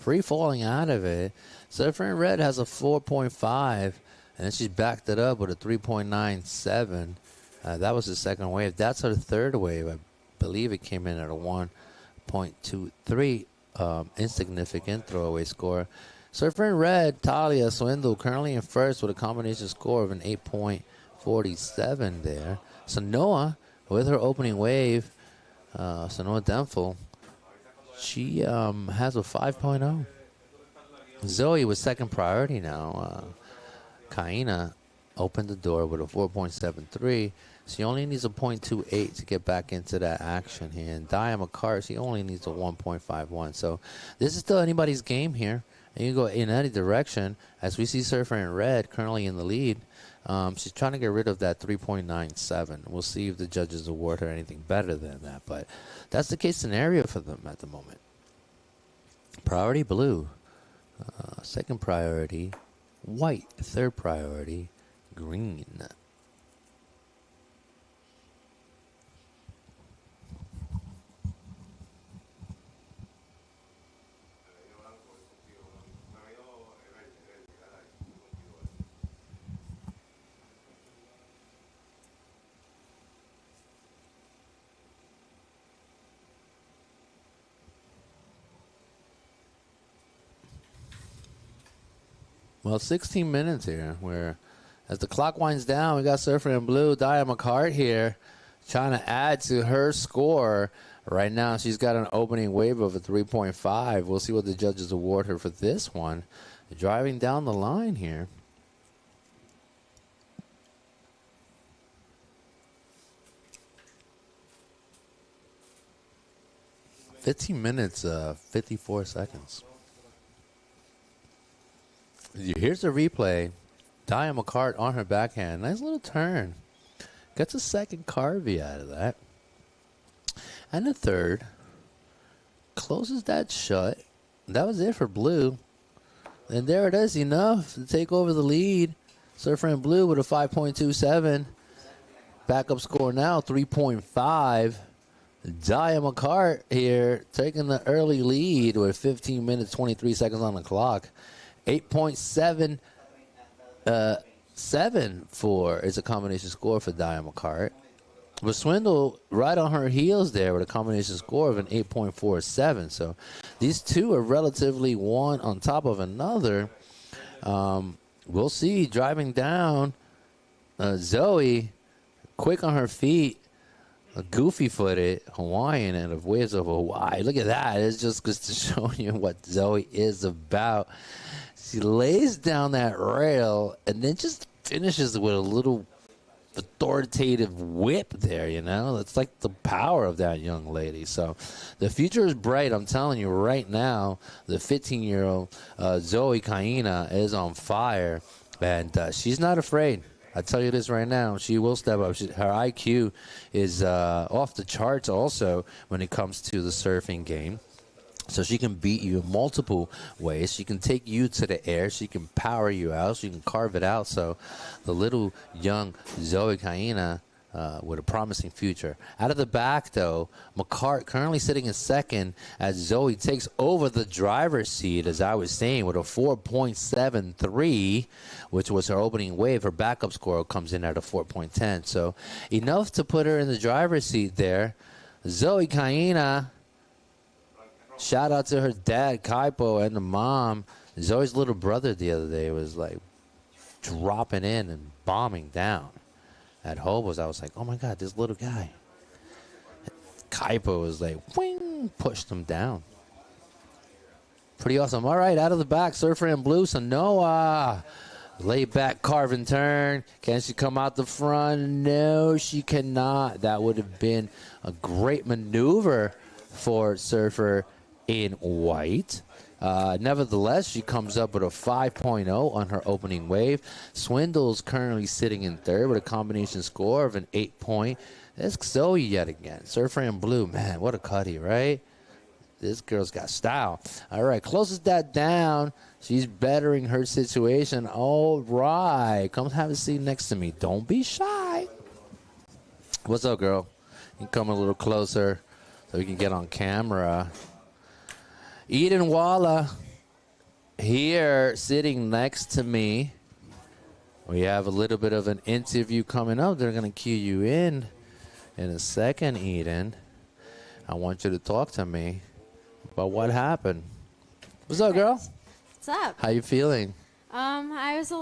free falling out of it. Surfer in red has a 4.5, and then she's backed it up with a 3.97. That was the second wave. That's her third wave. I believe it came in at a 1.23. Insignificant throwaway score. Surfer in red, Talia Swindle, currently in first with a combination score of an 8.47 there. Sanoa, with her opening wave, Sanoa Denful, she has a 5.0. Zoe with second priority now. Kaina opened the door with a 4.73. She only needs a 0.28 to get back into that action here. And Diamond Cart, she only needs a 1.51. So this is still anybody's game here. And you go in any direction. As we see Surfer in red currently in the lead. She's trying to get rid of that 3.97. We'll see if the judges award her anything better than that. But that's the case scenario for them at the moment. Priority blue. Second priority white. Third priority green. Well, 16 minutes here, where as the clock winds down, we got Surfer in blue, Diamond Cart here, trying to add to her score. Right now, she's got an opening wave of a 3.5. We'll see what the judges award her for this one. Driving down the line here. $15 minutes, 54 seconds. Here's the replay. Diamond Cart on her backhand. Nice little turn. Gets a second carvey out of that. And a third. Closes that shut. That was it for blue. And there it is. Enough to take over the lead. Surfer in blue with a 5.27. Backup score now, 3.5. Diamond Cart here taking the early lead with 15 minutes, 23 seconds on the clock. 8.7 is a combination score for Diamond Cart. But Swindle right on her heels there with a combination score of an 8.47. So these two are relatively one on top of another. We'll see driving down. Zoe, quick on her feet, a goofy-footed Hawaiian and of waves of Hawaii. Look at that. It's just to show you what Zoe is about. She lays down that rail and then just finishes with a little authoritative whip there, It's like the power of that young lady. So the future is bright. I'm telling you right now, the 15-year-old Zoe Kaina is on fire, and she's not afraid. I tell you this right now, she will step up. Her IQ is off the charts also when it comes to the surfing game. So she can beat you in multiple ways. She can take you to the air. She can power you out. She can carve it out. So the little young Zoe Kaina with a promising future. Out of the back, though, McCart currently sitting in second as Zoe takes over the driver's seat, as I was saying, with a 4.73, which was her opening wave. Her backup score comes in at a 4.10. So enough to put her in the driver's seat there. Zoe Kaina. Shout out to her dad, Kaipo, and the mom. Zoe's little brother the other day was like dropping in and bombing down at Hobos. I was like, oh my God, this little guy. Kaipo was like, wing, pushed him down. Pretty awesome. All right, out of the back, Surfer in Blue, Sanoa. Lay back, carve and turn. Can she come out the front? No, she cannot. That would have been a great maneuver for Surfer in white. Nevertheless, she comes up with a 5.0 on her opening wave. Swindle's currently sitting in third with a combination score of an 8 point. That's Zoe yet again. Surfer in Blue, man, what a cutty, right? This girl's got style. All right, closes that down. She's bettering her situation. All right, come have a seat next to me. Don't be shy. What's up, girl? You can come a little closer so we can get on camera. Eden Walla here sitting next to me. We have a little bit of an interview coming up. They're going to cue you in a second, Eden. I want you to talk to me about what happened. What's up, girl? What's up? How you feeling? It was a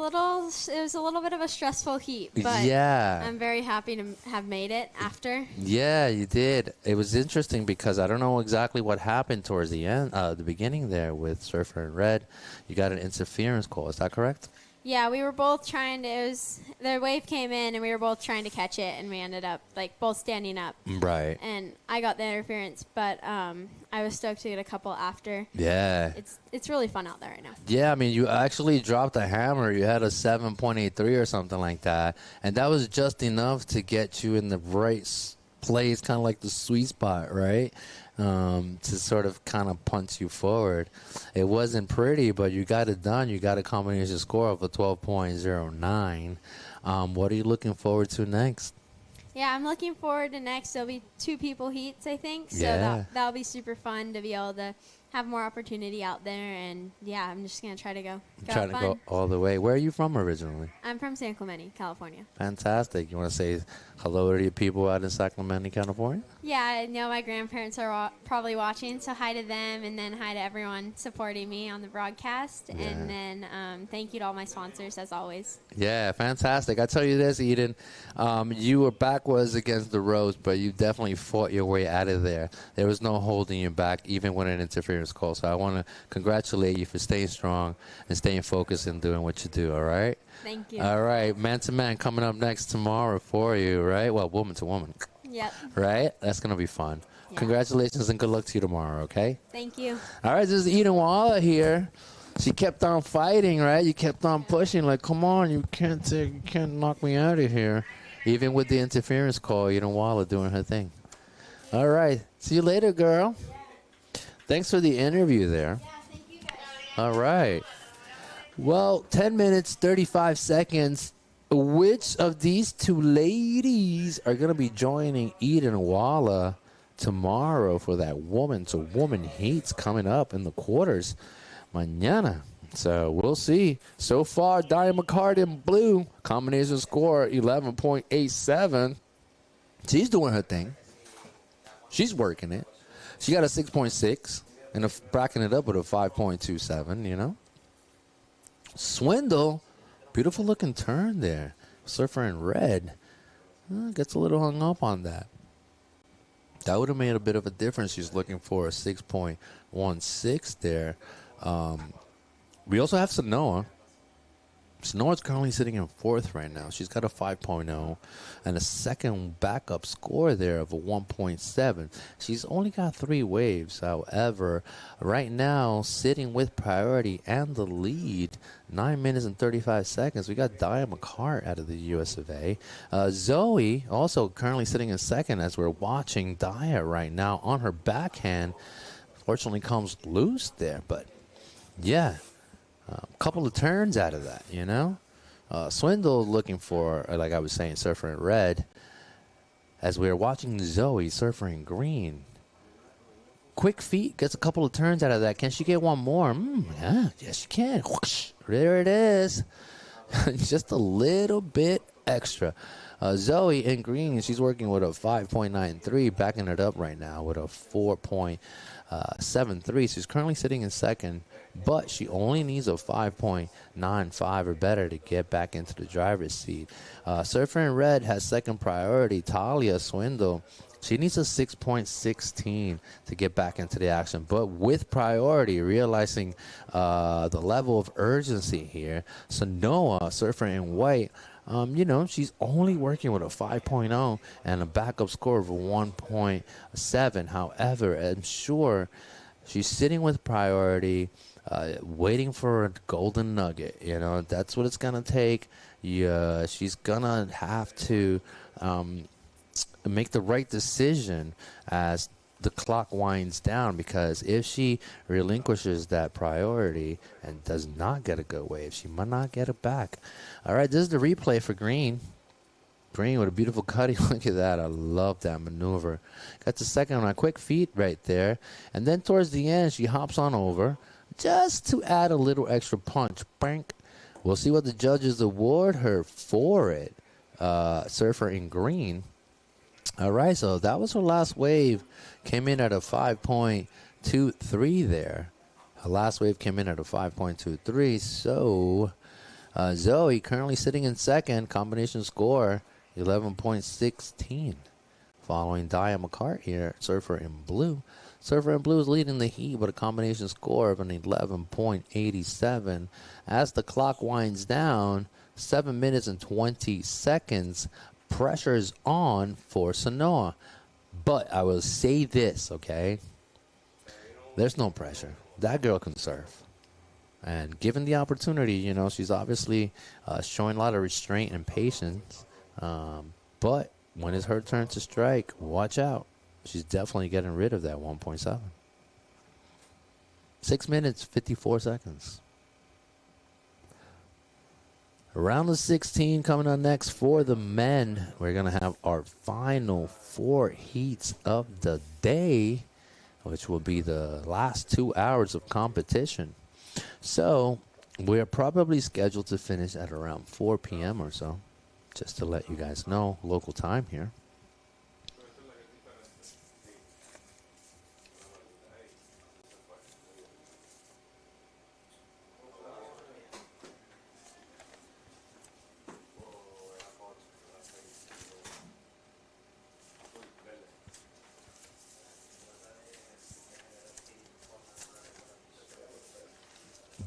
little bit of a stressful heat, but yeah. I'm very happy to have made it after. Yeah, you did. It was interesting because I don't know exactly what happened towards the end, the beginning there with Surfer in Red. You got an interference call. Is that correct? Yeah, we were both trying to. The wave came in, and we were both trying to catch it, and we ended up both standing up. Right. And I got the interference, but I was stoked to get a couple after. Yeah. It's really fun out there right now. Yeah, I mean, you actually dropped a hammer. You had a 7.83 or something like that, and that was just enough to get you in the right place, kind of like the sweet spot, right? To sort of kind of punch you forward. It wasn't pretty, but you got it done. You got a combination score of a 12.09. What are you looking forward to next? Yeah, I'm looking forward to next. There'll be 2 people heats, I think. So Yeah. that'll be super fun to be able to have more opportunity out there. And, yeah, I'm just going to try to go Trying to go all the way. Where are you from originally? I'm from San Clemente, California. Fantastic. You want to say hello to the people out in Sacramento, California? Yeah, I know my grandparents are probably watching, so hi to them, and then hi to everyone supporting me on the broadcast. Yeah. And then thank you to all my sponsors, as always. Yeah, fantastic. I tell you this, Eden, you were backwards against the ropes, but you definitely fought your way out of there. There was no holding you back, even when an interference call. So I want to congratulate you for staying strong and staying focused and doing what you do, all right? Thank you. All right, man-to-man coming up next tomorrow for you, right? Well, woman-to-woman. Yep. Right? That's going to be fun. Yeah. Congratulations and good luck to you tomorrow, okay? Thank you. All right, this is Eden Walla here. She kept on fighting, right? You kept on pushing, like, come on, you can't knock me out of here. Even with the interference call, Eden Walla doing her thing. All right, see you later, girl. Thanks for the interview there. All right. Well, 10 minutes, 35 seconds. Which of these 2 ladies are going to be joining Eden Walla tomorrow for that woman-to-woman heats coming up in the quarters mañana? So we'll see. So far, Diane McCart in blue. Combination score 11.87. She's doing her thing. She's working it. She got a 6.6 and bracking it up with a 5.27, you know. Swindle, beautiful looking turn there. Surfer in Red gets a little hung up on that. That would have made a bit of a difference. She's looking for a 6.16 there. We also have Sanoa. Sonora's currently sitting in 4th right now. She's got a 5.0 and a second backup score there of a 1.7. She's only got 3 waves. However, right now, sitting with priority and the lead, 9 minutes and 35 seconds. We got Dia McCart out of the US of A. Zoe also currently sitting in 2nd as we're watching Dia right now on her backhand. Fortunately comes loose there, but yeah. A couple of turns out of that, you know. Swindle looking for, like I was saying, surfer in red. As we are watching Zoe surfer in green. Quick feet gets a couple of turns out of that. Can she get one more? Yeah, yes, she can. Whoosh, there it is. Just a little bit extra. Zoe in green, she's working with a 5.93, backing it up right now with a 4.73. She's currently sitting in 2nd, but she only needs a 5.95 or better to get back into the driver's seat. Surfer in red has 2nd priority, Talia Swindle. She needs a 6.16 to get back into the action, but with priority, realizing the level of urgency here. So Noah, surfer in white, you know, she's only working with a 5.0 and a backup score of a 1.7. However, I'm sure she's sitting with priority, waiting for a golden nugget. You know, that's what it's going to take. Yeah, she's going to have to make the right decision as the clock winds down, because if she relinquishes that priority and does not get a good wave, she might not get it back. All right, this is the replay for green. Green with a beautiful cutting. Look at that. I love that maneuver. Got the 2nd on a quick feet right there. And then towards the end, she hops on over just to add a little extra punch. Bank. We'll see what the judges award her for it. Surfer in green. All right, so that was her last wave. Came in at a 5.23 there. Her last wave came in at a 5.23. So Zoe currently sitting in 2nd. Combination score 11.16. Following Dia McCart here, surfer in blue. Surfer in blue is leading the heat with a combination score of an 11.87. As the clock winds down, 7 minutes and 20 seconds. Pressure is on for Sanoa. But I will say this, okay? There's no pressure. That girl can surf. And given the opportunity, you know, she's obviously showing a lot of restraint and patience. But when it's her turn to strike, watch out. She's definitely getting rid of that 1.7. 6 minutes, 54 seconds. Round of 16 coming on next for the men. We're going to have our final 4 heats of the day, which will be the last 2 hours of competition. So we're probably scheduled to finish at around 4 p.m. or so, just to let you guys know, local time here.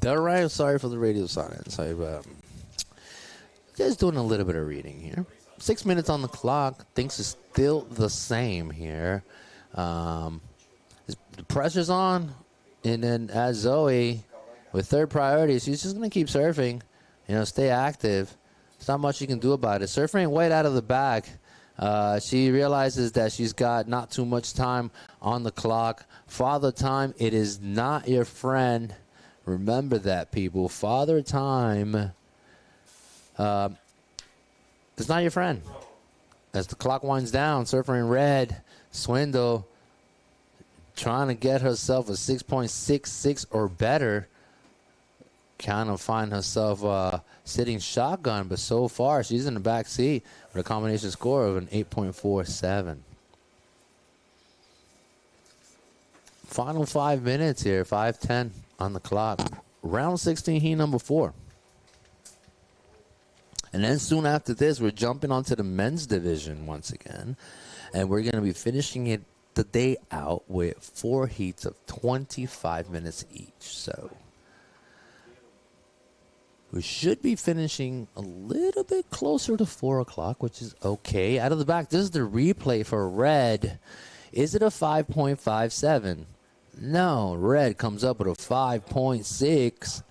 All right, sorry for the radio silence. I'm just doing a little bit of reading here. 6 minutes on the clock. Things are still the same here. The pressure's on. And then as Zoe, with 3rd priority, she's just going to keep surfing. You know, stay active. There's not much you can do about it. Surfing right out of the bag. She realizes that she's got not too much time on the clock. Father time, it is not your friend. Remember that, people. Father time is not your friend. As the clock winds down, surfer in red, Swindle trying to get herself a 6.66 or better. Kind of find herself sitting shotgun, but so far she's in the back seat with a combination score of an 8.47. Final 5 minutes here, 5:10 on the clock. Round 16, heat number 4. And then soon after this, we're jumping onto the men's division once again. And we're going to be finishing it the day out with 4 heats of 25 minutes each. So We should be finishing a little bit closer to 4 o'clock, which is okay. Out of the back, this is the replay for red. Is it a 5.57? No, red comes up with a 5.6.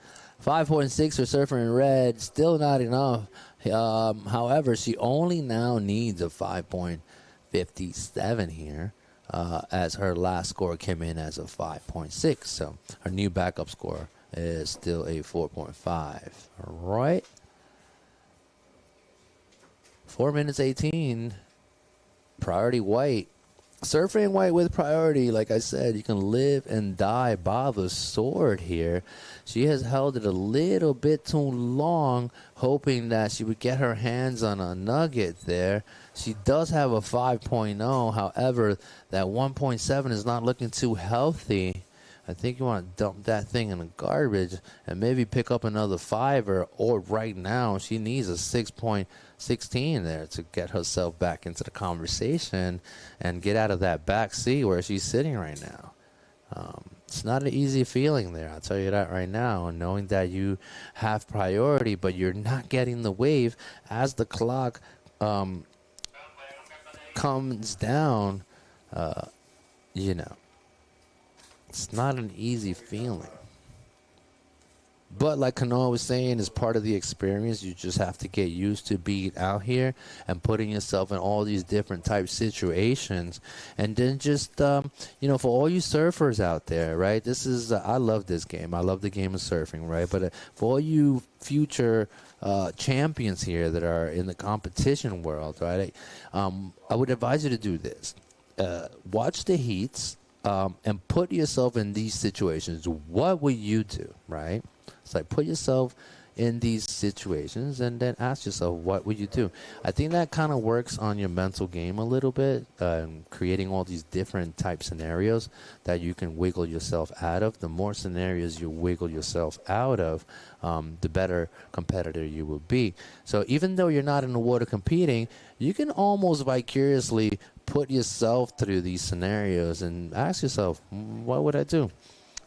5.6 for Surfer in red, still not enough. However, she only now needs a 5.57 here, as her last score came in as a 5.6. So her new backup score is still a 4.5. All right. 4 minutes 18. Priority white. Surfing white with priority, like I said, you can live and die by the sword here. She has held it a little bit too long, hoping that she would get her hands on a nugget there. She does have a 5.0. However, that 1.7 is not looking too healthy. I think you want to dump that thing in the garbage and maybe pick up another fiver, or right now she needs a 6.16 there to get herself back into the conversation and get out of that back seat where she's sitting right now. It's not an easy feeling there, I'll tell you that right now, knowing that you have priority but you're not getting the wave as the clock comes down. You know, it's not an easy feeling. But like Kanoa was saying, as part of the experience, you just have to get used to being out here and putting yourself in all these different type situations. And then just, you know, for all you surfers out there, right, this is, I love this game. I love the game of surfing, right? But for all you future champions here that are in the competition world, right, I would advise you to do this. Watch the heats and put yourself in these situations. What would you do, right? It's like put yourself in these situations and then ask yourself, what would you do? I think that kind of works on your mental game a little bit, creating all these different type scenarios that you can wiggle yourself out of. The more scenarios you wiggle yourself out of, the better competitor you will be. So even though you're not in the water competing, you can almost vicariously put yourself through these scenarios and ask yourself, what would I do?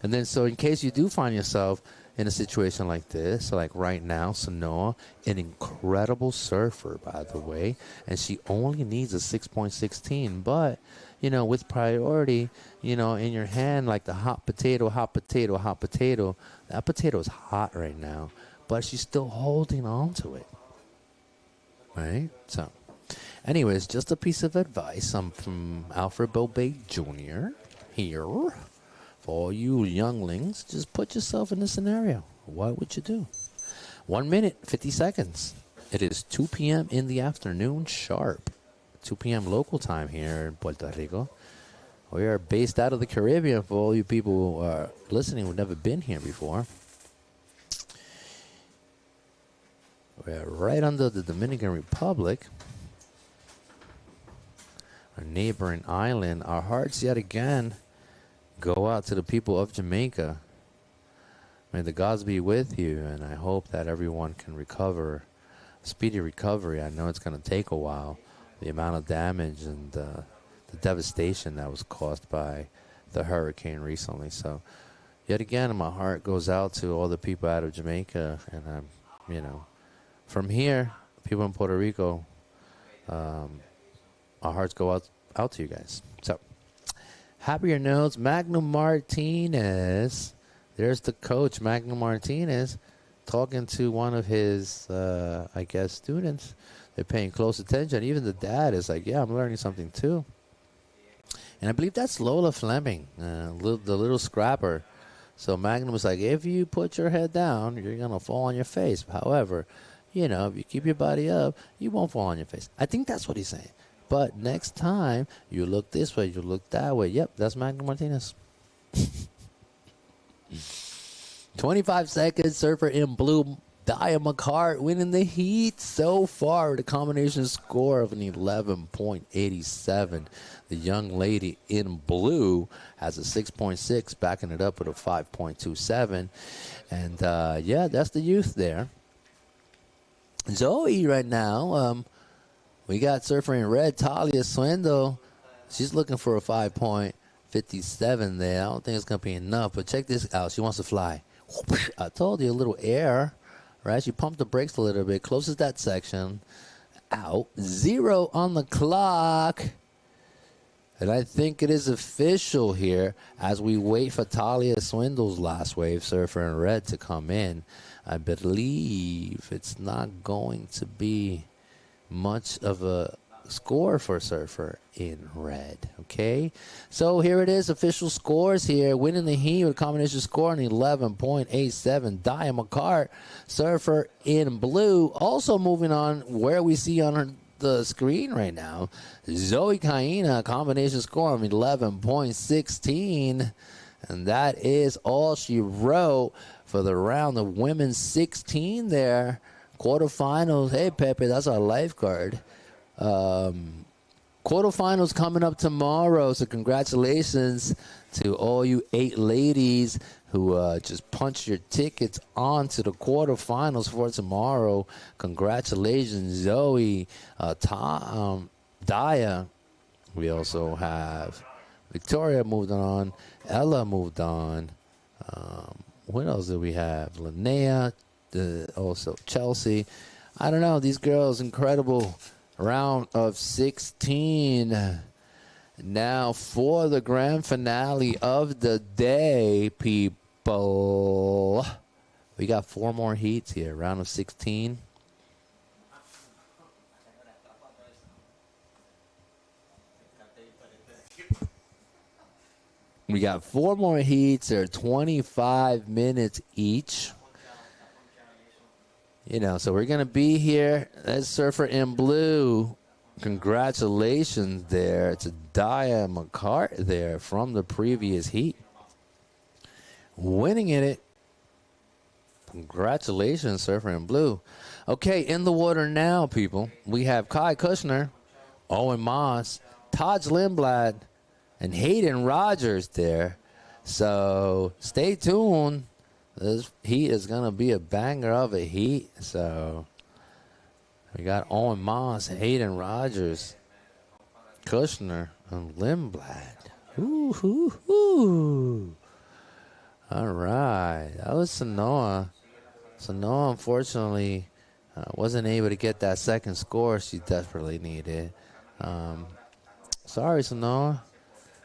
And then so in case you do find yourself in a situation like this, like right now, Sanoa, an incredible surfer, by the way, and she only needs a 6.16. But, you know, with priority, you know, in your hand, like the hot potato, that potato is hot right now, but she's still holding on to it, right? So, anyways, just a piece of advice. I'm from Alfred Bobay Jr. here. For all you younglings, just put yourself in the scenario. What would you do? 1 minute, 50 seconds. It is 2 p.m. in the afternoon sharp. 2 p.m. local time here in Puerto Rico. We are based out of the Caribbean for all you people who are listening who've never been here before. We're right under the Dominican Republic, our neighboring island. Our hearts yet again go out to the people of Jamaica. May the gods be with you, and I hope that everyone can recover, speedy recovery. I know it's going to take a while, the amount of damage and the devastation that was caused by the hurricane recently. So, yet again, my heart goes out to all the people out of Jamaica, and I'm, you know, from here, people in Puerto Rico, our hearts go out to you guys. So, happier notes, Magnum Martinez. There's the coach, Magnum Martinez, talking to one of his, I guess, students. They're paying close attention. Even the dad is like, yeah, I'm learning something too. And I believe that's Lola Fleming, the little scrapper. So Magnum was like, if you put your head down, you're going to fall on your face. However, you know, if you keep your body up, you won't fall on your face. I think that's what he's saying. But next time, you look this way, you look that way. Yep, that's Magnum Martinez. 25 seconds, surfer in blue. Dia McCart winning the heat so far with a combination score of an 11.87. The young lady in blue has a 6.6, backing it up with a 5.27. And, yeah, that's the youth there. Zoe right now, we got surfer in red, Talia Swindle. She's looking for a 5.57 there. I don't think it's going to be enough, but check this out. She wants to fly. I told you, a little air right? She pumped the brakes a little bit, closes that section. Out. 0 on the clock. And I think it is official here as we wait for Talia Swindle's last wave surfer in red to come in. I believe it's not going to be much of a score for surfer in red. Okay, so here it is, official scores here. Winning the heat with combination score on 11.87. Dia McCart, surfer in blue. Also moving on where we see on the screen right now, Zoe Kaina, combination score of 11.16. And that is all she wrote for the round of women's 16 there. Quarterfinals. Hey, Pepe, that's our lifeguard. Quarterfinals coming up tomorrow, so congratulations to all you 8 ladies who just punched your tickets on to the quarterfinals for tomorrow. Congratulations, Zoe, Dia. We also have Victoria moved on, Ella moved on. What else do we have? Linnea, also Chelsea. I don't know, these girls, incredible. Round of 16. Now for the grand finale of the day, people. We got 4 more heats here. Round of 16. We got 4 more heats. They're 25 minutes each. You know, so we're going to be here. That's surfer in blue. Congratulations there to Dia McCart there from the previous heat. Winning it. Congratulations, surfer in blue. Okay, in the water now, people. We have Kai Kushner, Owen Moss, Taj Lindblad, and Hayden Rogers there. So stay tuned. This heat is going to be a banger of a heat. So we got Owen Moss, Hayden Rogers, Kushner, and Lindblad. Ooh. All right. That was Sanoa. Sanoa, unfortunately, wasn't able to get that second score she desperately needed. Sorry, Sanoa.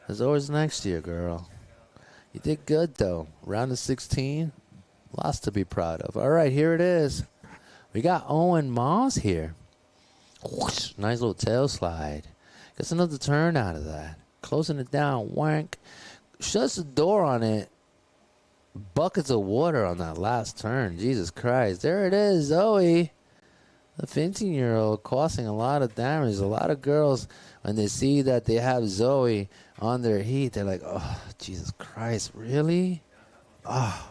There's always next year, girl. You did good, though. Round of 16. Lots to be proud of. All right, here it is. We got Owen Moss here. Whoosh, nice little tail slide. Gets another turn out of that. Closing it down. Wank. Shuts the door on it. Buckets of water on that last turn. Jesus Christ. There it is, Zoe. The 15-year-old causing a lot of damage. A lot of girls, when they see that they have Zoe on their heat, they're like, oh, Jesus Christ, really? Oh.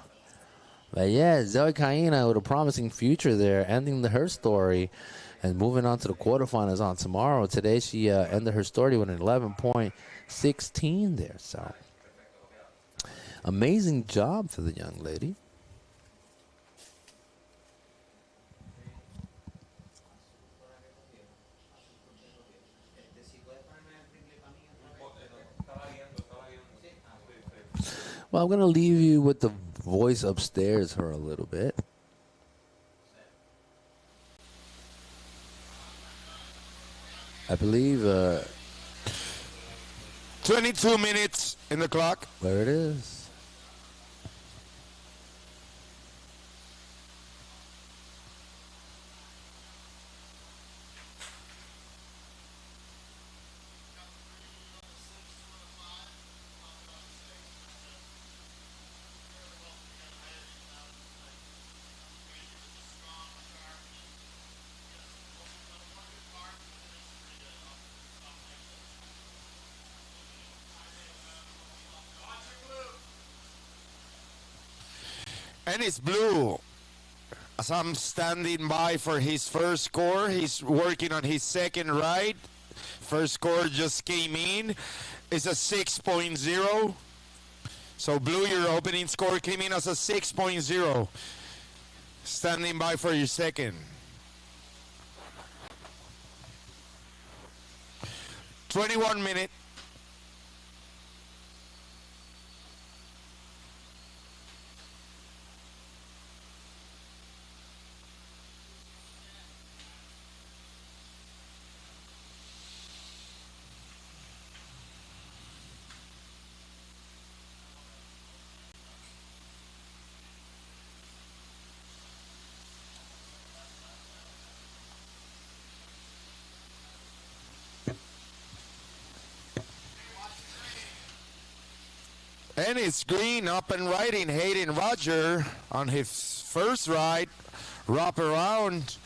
But yeah, Zoe Kaina with a promising future there, ending her story and moving on to the quarterfinals on tomorrow. Today she ended her story with an 11.16 there. So amazing job for the young lady. Well, I'm going to leave you with the voice upstairs for a little bit. I believe 22 minutes in the clock. There it is. And it's blue. As I'm standing by for his first score, he's working on his second ride. First score just came in. It's a 6.0. So blue, your opening score came in as a 6.0. Standing by for your second. 21 minutes. And it's green, up and riding, Hayden Roger on his first ride. Wrap around.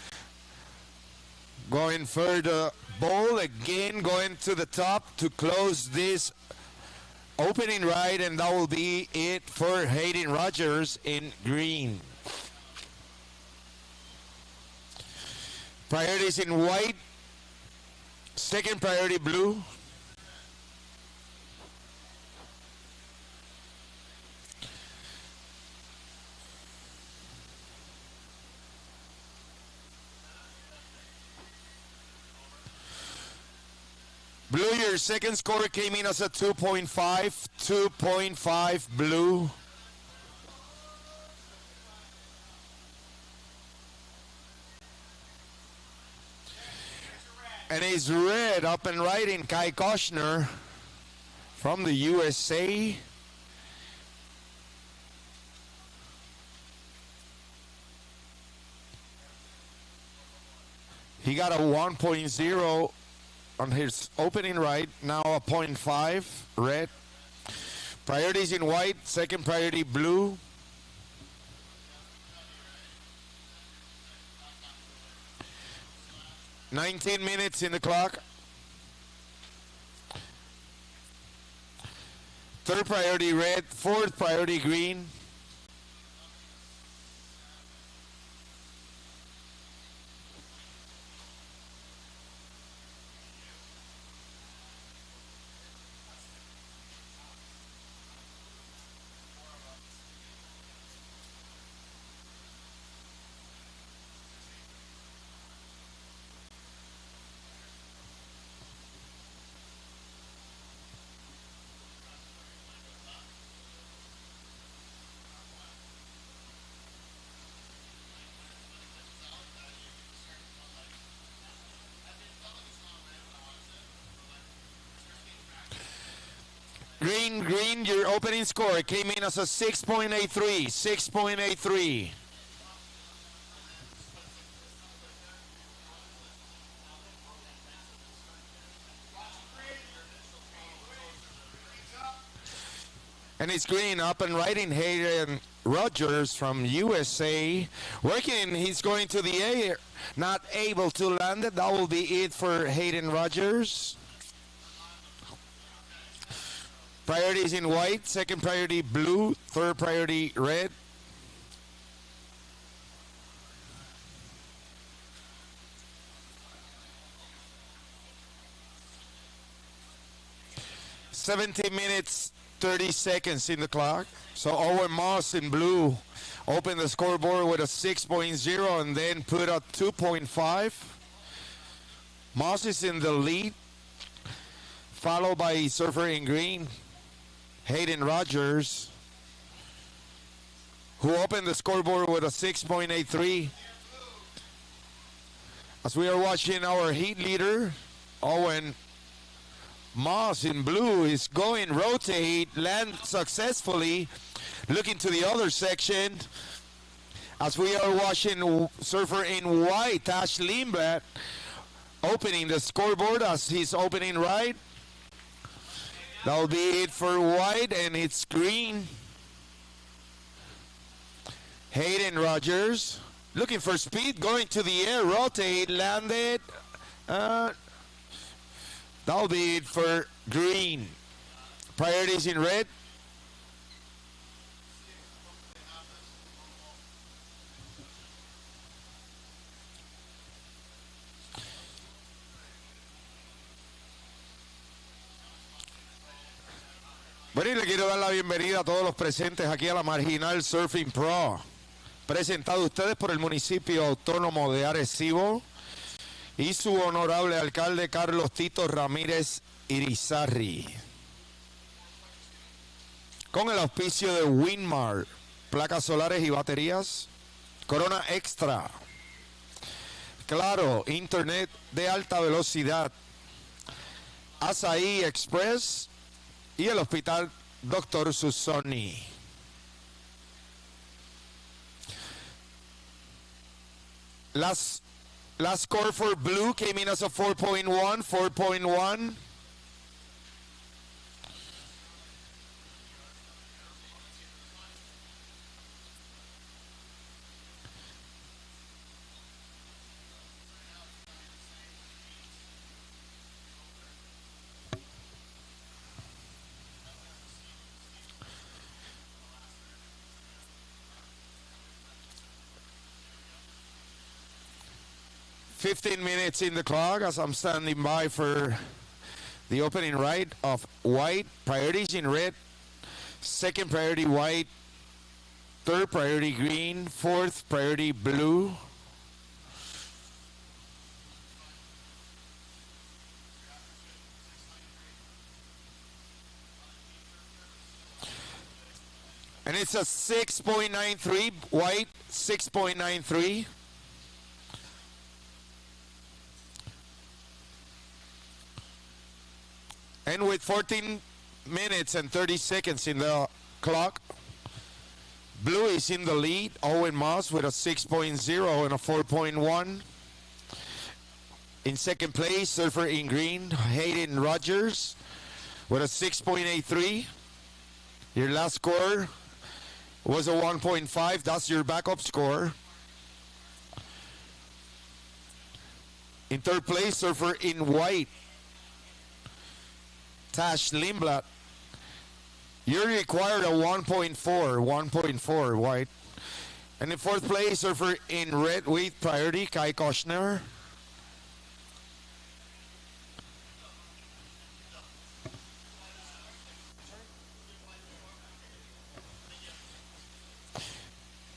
Going for the ball again, going to the top to close this opening ride, and that will be it for Hayden Rogers in green. Priorities in white, second priority blue. Blue, your second score came in as a 2.5. 2.5 blue. And it's red, up and riding, Kai Koshner from the USA. He got a 1.0 on his opening ride, now a 0.5 red. Priorities in white, second priority blue. "19 minutes in the clock. Third priority red, fourth priority green. Green, your opening score came in as a 6.83, 6.83. And it's green, up and riding, Hayden Rogers from USA. Working, he's going to the air, not able to land it. That will be it for Hayden Rogers. Priorities in white, second priority blue, third priority red. "17 minutes, 30 seconds in the clock. So Owen Moss in blue opened the scoreboard with a 6.0 and then put a 2.5. Moss is in the lead, followed by Surfer in green, Hayden Rogers, who opened the scoreboard with a 6.83. As we are watching our heat leader, Owen Moss in blue is going rotate, land successfully, looking to the other section. As we are watching Surfer in white, Ash Lindblad, opening the scoreboard as he's opening right. That'll be it for white, and it's green. Hayden Rogers looking for speed, going to the air, rotate, landed. That'll be it for green. Priorities in red. Bueno, y le quiero dar la bienvenida a todos los presentes aquí a la Marginal Surfing Pro, presentado a ustedes por el municipio autónomo de Arecibo y su honorable alcalde Carlos Tito Ramírez Irizarry, con el auspicio de Winmar, placas solares y baterías, Corona Extra, Claro, Internet de alta velocidad, Asahi Express y el Hospital Dr. Susoni. Last score for blue came in as a 4.1, 4.1. 15 minutes in the clock as I'm standing by for the opening right of white. Priorities in red. Second priority white. Third priority green. Fourth priority blue. And it's a 6.93 white, 6.93. And with 14 minutes and 30 seconds in the clock, blue is in the lead. Owen Moss with a 6.0 and a 4.1. In second place, surfer in green, Hayden Rogers with a 6.83. Your last score was a 1.5. That's your backup score. In third place, surfer in white, Tash Lindblad. You required a 1.4 white. And in fourth place, surfer in red with priority, Kai Koshner.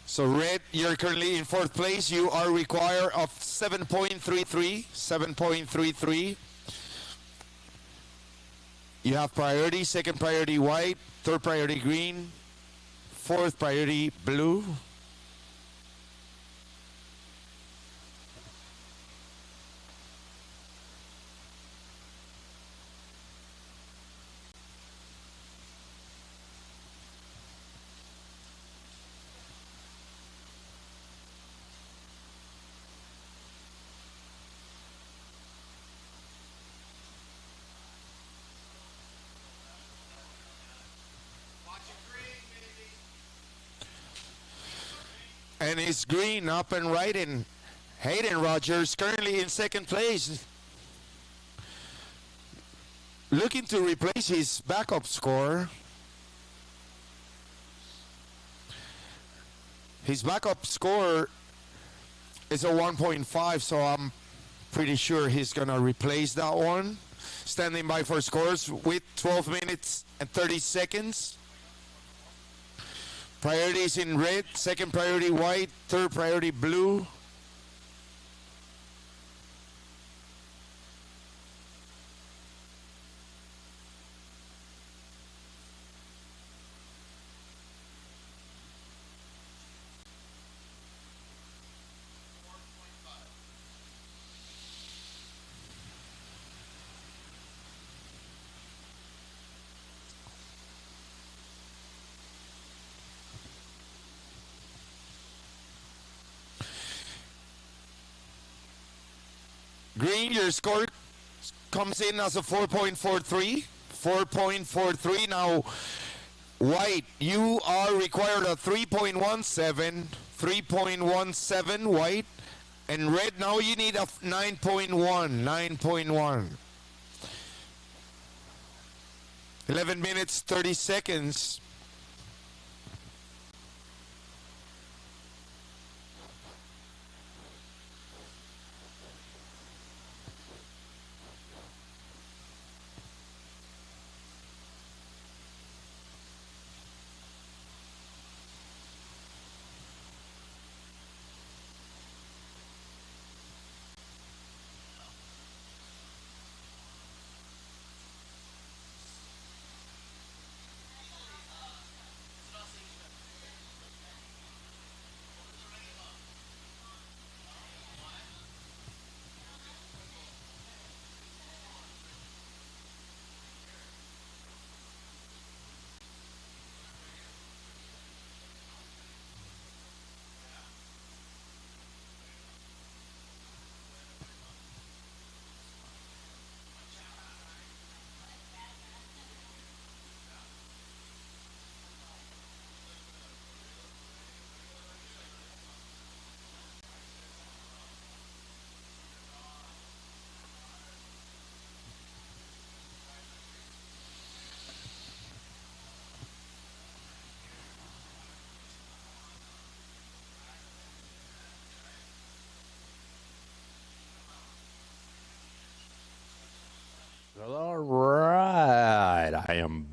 So red, you're currently in fourth place. You are required of 7.33. You have priority, second priority white, third priority green, fourth priority blue. And it's green up and right, and Hayden Rogers currently in second place. Looking to replace his backup score. His backup score is a 1.5, so I'm pretty sure he's going to replace that one. Standing by for scores with 12 minutes and 30 seconds. Priorities in red, second priority white, third priority blue. Green, your score comes in as a 4.43. 4.43. Now, white, you are required a 3.17. 3.17 white. And red, now you need a 9.1. 9.1. 11 minutes, 30 seconds.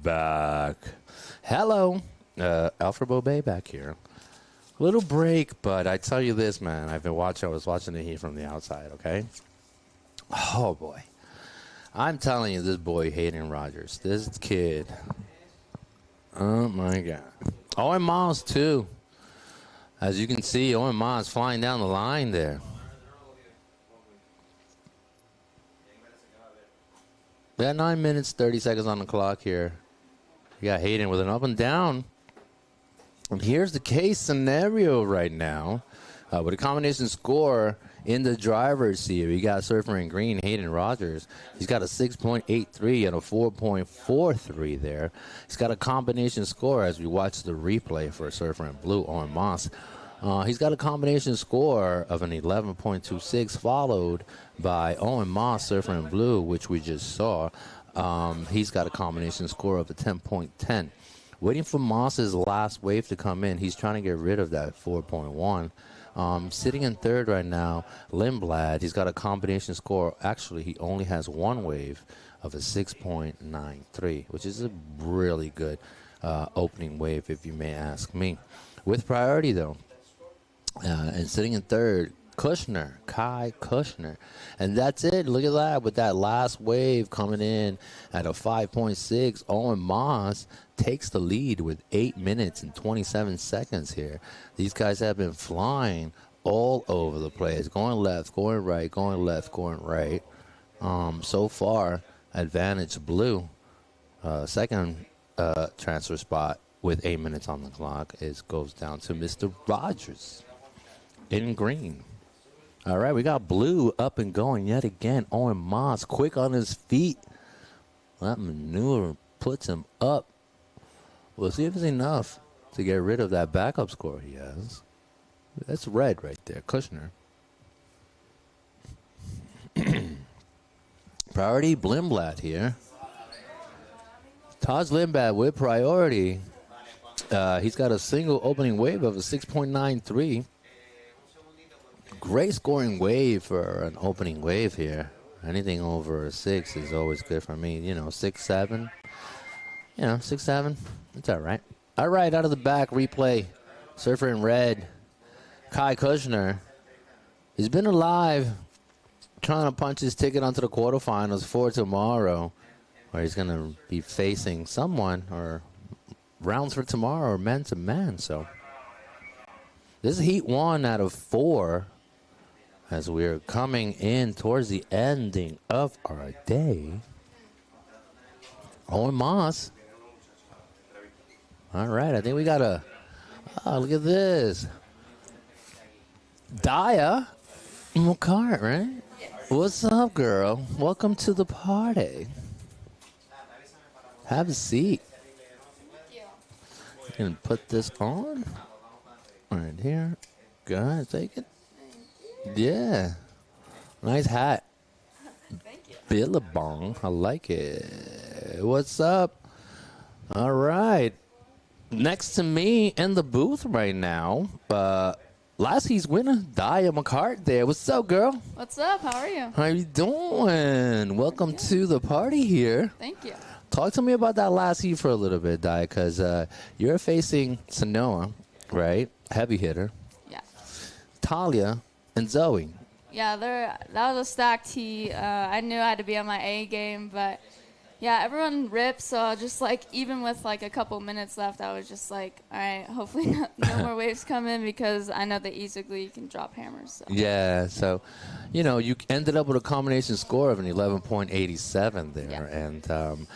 back. Hello. Alfred Bobet back here. Little break, but I tell you this, man. I was watching the Heat from the outside, okay? Oh, boy. I'm telling you, this boy, Hayden Rogers, this kid. Oh, my God. Owen Miles, too. As you can see, Owen Miles flying down the line there. We got 9 minutes, 30 seconds on the clock here. You got Hayden with an up and down. And here's the case scenario right now. With a combination score in the driver's seat, you got surfer in green, Hayden Rogers. He's got a 6.83 and a 4.43 there. He's got a combination score as we watch the replay for surfer in blue, Owen Moss. He's got a combination score of an 11.26, followed by Owen Moss, surfer in blue, which we just saw. He's got a combination score of a 10.10. Waiting for Moss's last wave to come in. He's trying to get rid of that 4.1. Sitting in third right now, Lindblad. He's got a combination score. Actually, he only has one wave of a 6.93, which is a really good opening wave, if you may ask me. With priority, though, and sitting in third, Kai Kushner. And that's it. Look at that. With that last wave coming in at a 5.6, Owen Moss takes the lead with 8 minutes and 27 seconds here. These guys have been flying all over the place, going left, going right, going left, going right. So far, advantage blue. Second transfer spot with 8 minutes on the clock goes down to Mr. Rogers in green. All right, we got blue up and going yet again. Owen Moss, quick on his feet. That maneuver puts him up. We'll see if it's enough to get rid of that backup score he has. That's red right there, Kushner. Priority, Lindblad here. Taj Lindblad with priority. He's got a single opening wave of a 6.93. Great scoring wave for an opening wave here. Anything over a 6 is always good for me. 6, 7. 6, 7. It's all right. All right, out of the back, replay. Surfer in red. Kai Kushner. He's been alive, trying to punch his ticket onto the quarterfinals for tomorrow, where he's going to be facing someone, or rounds for tomorrow, or man to man. So this is Heat 1 out of 4. As we're coming in towards the ending of our day. Owen Moss. All right, I think we got look at this. Daya McCart, right? Yes. What's up, girl? Welcome to the party. Have a seat. You can put this on. Right here. Go ahead, take it. Yeah. Nice hat. Thank you. Billabong. I like it. What's up? All right. Next to me in the booth right now, last Heat's winner, Daya McCart there. What's up, girl? What's up? How are you? How you doing? Welcome to the party here. Thank you. Talk to me about that last Heat for a little bit, Daya, because you're facing Sanoa, right? Heavy hitter. Yeah. Talia and Zoe. Yeah, that was a stacked heat. I knew I had to be on my A game, but yeah, everyone ripped. So just even with a couple minutes left, I was just all right, hopefully no more waves come in, because I know that easily you can drop hammers. So. Yeah, so you ended up with a combination score of an 11.87 there, yeah. And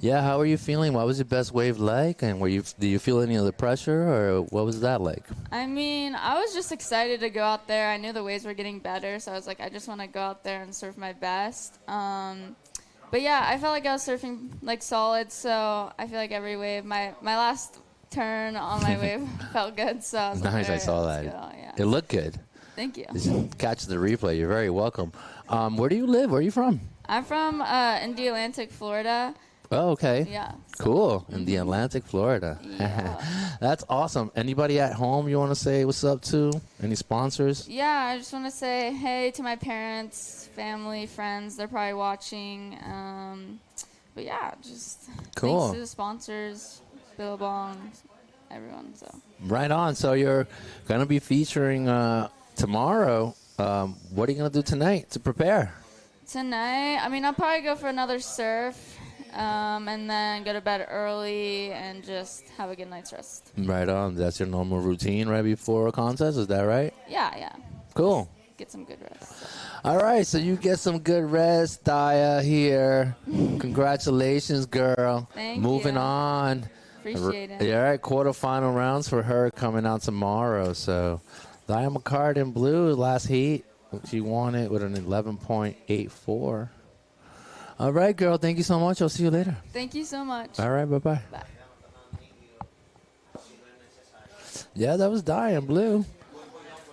yeah, how are you feeling? What was your best wave like? And do you feel any of the pressure, or what was that like? I mean, I was just excited to go out there. I knew the waves were getting better, so I was I just want to go out there and surf my best. But yeah, I felt like I was surfing solid, so I feel like every wave, my last turn on my wave felt good. So I was nice, I saw that. Yeah. It looked good. Thank you. Catch the replay. You're very welcome. Where do you live? Where are you from? I'm from in the Atlantic, Florida. Oh, okay. Yeah. Cool. In the Atlantic, Florida. Yeah. That's awesome. Anybody at home you want to say what's up to? Any sponsors? Yeah, I just want to say hey to my parents, family, friends. They're probably watching. But yeah, just cool. Thanks to the sponsors, Billabong, everyone. So right on. So you're gonna be featuring tomorrow. What are you gonna do tonight to prepare? tonight, I mean, I'll probably go for another surf, and then go to bed early and just have a good night's rest. Right on. That's your normal routine right before a contest. Is that right? Yeah. Cool. Get some good rest. So. All right, so you get some good rest, Daya, here. Congratulations, girl. Thank Moving you. on. Appreciate it. Yeah, all right, quarterfinal rounds for her coming out tomorrow. So Daya McCart in blue, last heat. She won it with an 11.84. All right, girl, thank you so much. I'll see you later. Thank you so much. All right, bye-bye. Bye. Yeah, that was Daya in blue.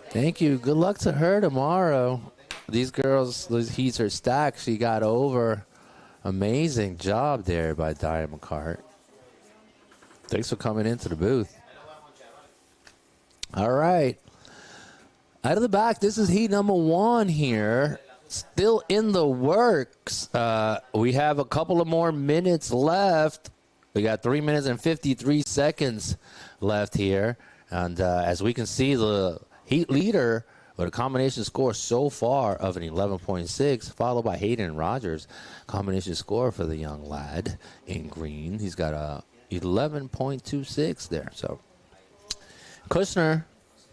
Thank you. Good luck to her tomorrow. These girls, those heats are stacked. She got over. Amazing job there by Daya McCart. Thanks for coming into the booth. All right. Out of the back, this is heat number 1 here. Still in the works. We have a couple of more minutes left. We got 3 minutes and 53 seconds left here. And as we can see, the heat leader with a combination score so far of an 11.6, followed by Hayden Rogers. Combination score for the young lad in green. He's got a 11.26 there. So Kushner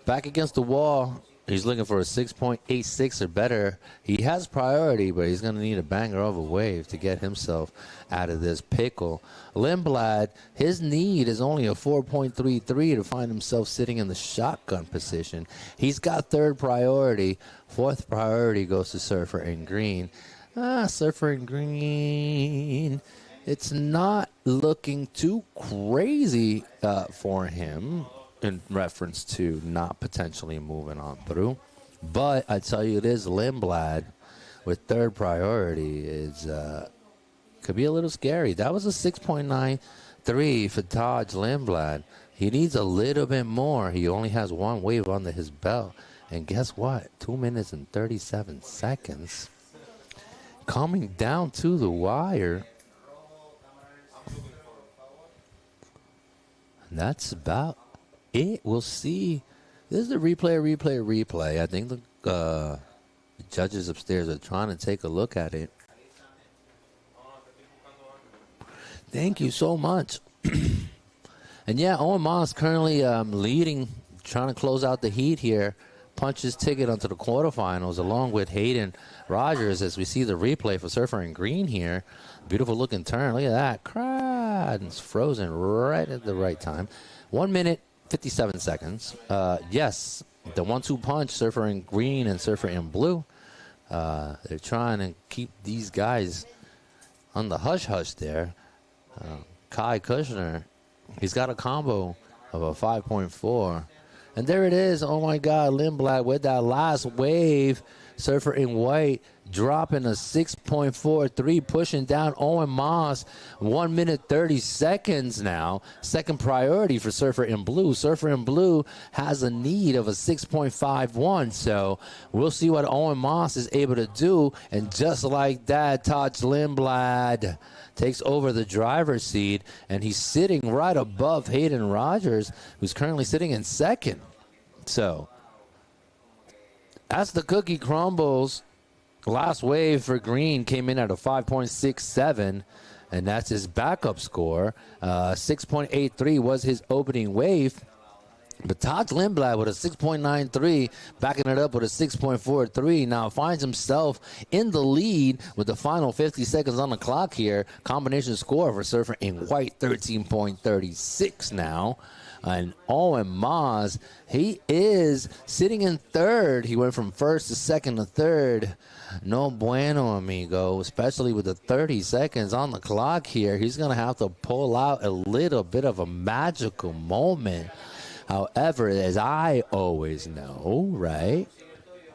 back against the wall. He's looking for a 6.86 or better. He has priority, but he's going to need a banger of a wave to get himself out of this pickle. Lindblad, his need is only a 4.33 to find himself sitting in the shotgun position. He's got third priority. Fourth priority goes to Surfer in green. Surfer in green. It's not looking too crazy for him, in reference to not potentially moving on through. But I tell you, it is Lindblad with third priority is could be a little scary. That was a 6.93 for Taj Lindblad. He needs a little bit more. He only has one wave under his belt. And guess what? 2 minutes and 37 seconds. Coming down to the wire. And that's about it. We'll see. This is the replay. I think the judges upstairs are trying to take a look at it. Thank you so much. And yeah, Owen Moss currently leading, trying to close out the heat here. Punch his ticket onto the quarterfinals along with Hayden Rogers as we see the replay for Surfer in green here. Beautiful looking turn. Look at that. Crud. It's frozen right at the right time. 1 minute, 57 seconds. Yes, the 1-2 punch, Surfer in green and Surfer in blue. They're trying to keep these guys on the hush-hush there. Kai Kushner, he's got a combo of a 5.4. And there it is. Oh, my God, Lindblad with that last wave. Surfer in white dropping a 6.43, pushing down Owen Moss. 1 minute 30 seconds now. Second priority for Surfer in blue. Surfer in blue has a need of a 6.51. So we'll see what Owen Moss is able to do. And just like that, Taj Lindblad takes over the driver's seat. And he's sitting right above Hayden Rogers, who's currently sitting in second. So as the cookie crumbles, last wave for green came in at a 5.67, and that's his backup score. 6.83 was his opening wave. But Taj Lindblad with a 6.93, backing it up with a 6.43, now finds himself in the lead with the final 50 seconds on the clock here. Combination score for Surfer in white, 13.36 now. And Owen Moss, he is sitting in third. He went from first to second to third. No bueno, amigo, especially with the 30 seconds on the clock here. He's going to have to pull out a little bit of a magical moment. However, as I always know, right,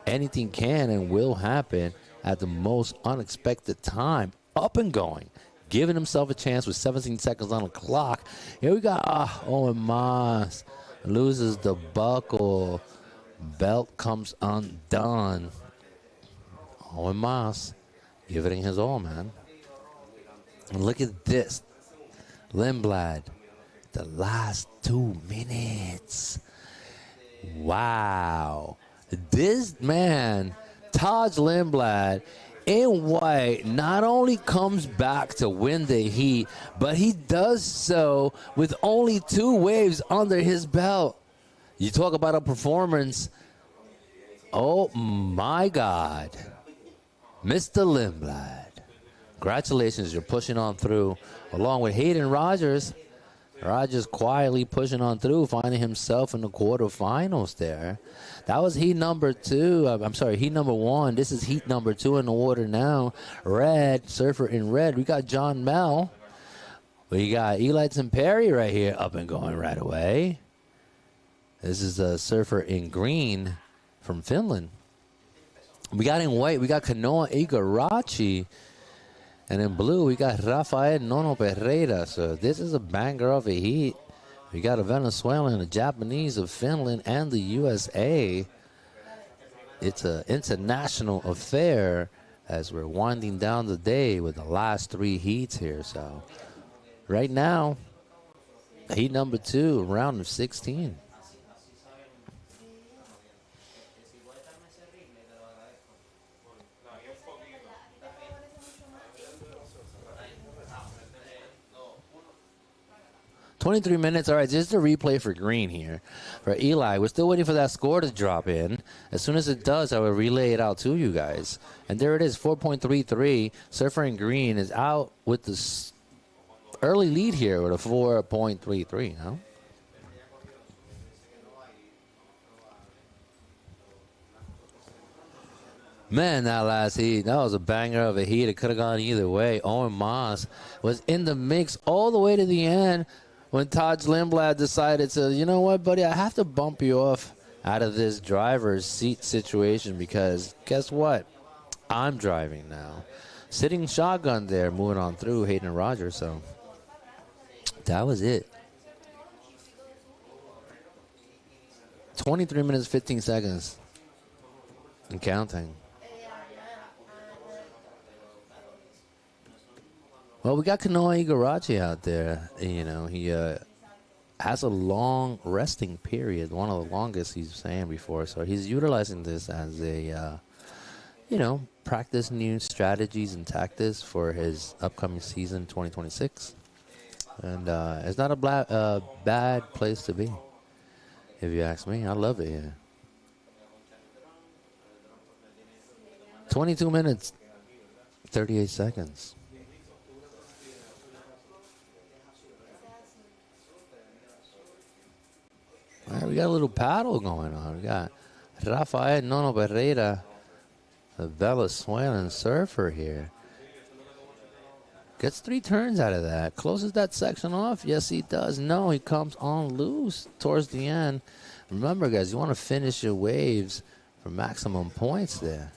anything can and will happen at the most unexpected time. Up and going. Giving himself a chance with 17 seconds on the clock. Here we got Owen Moss loses the buckle. Belt comes undone. Owen Moss giving his all, man. And look at this. Lindblad, the last 2 minutes. Wow. This man, Taj Lindblad, in white, not only comes back to win the heat, but he does so with only 2 waves under his belt. You talk about a performance. Oh, my God. Mr. Lindblad. Congratulations, you're pushing on through. Along with Hayden Rogers. Rogers quietly pushing on through, finding himself in the quarterfinals there. That was heat number 2. I'm sorry, heat number 1. This is heat number 2 in the water now. Red, surfer in red. We got John Mel. We got Eli Perry right here up and going right away. This is a surfer in green from Finland. We got in white, we got Kanoa Igarashi. And in blue, we got Rafael Nono Pereira. So this is a banger of a heat. We got a Venezuelan, a Japanese, of Finland, and the USA. It's an international affair as we're winding down the day with the last 3 heats here. So right now, heat number 2, round of 16. $23 minutes. All right, just a replay for green here. For Eli, we're still waiting for that score to drop in. As soon as it does, I will relay it out to you guys. And there it is, 4.33. Surfer in green is out with the early lead here with a 4.33, huh? Man, that last heat, that was a banger of a heat. It could have gone either way. Owen Moss was in the mix all the way to the end when Taj Lindblad decided to, you know what, buddy, I have to bump you off out of this driver's seat situation because guess what? I'm driving now. Sitting shotgun there, moving on through Hayden Rogers. So that was it. 23 minutes, 15 seconds and counting. Well, we got Kanoa Igarashi out there. You know, he has a long resting period, one of the longest he's saying before. So he's utilizing this as a, practice new strategies and tactics for his upcoming season 2026. And it's not a bad place to be, if you ask me. I love it here. 22 minutes, 38 seconds. All right, we got a little paddle going on. We got Rafael Nono Pereira, the Venezuelan surfer here. Gets 3 turns out of that. Closes that section off. Yes, he does. No, he comes on loose towards the end. Remember, guys, you want to finish your waves for maximum points there.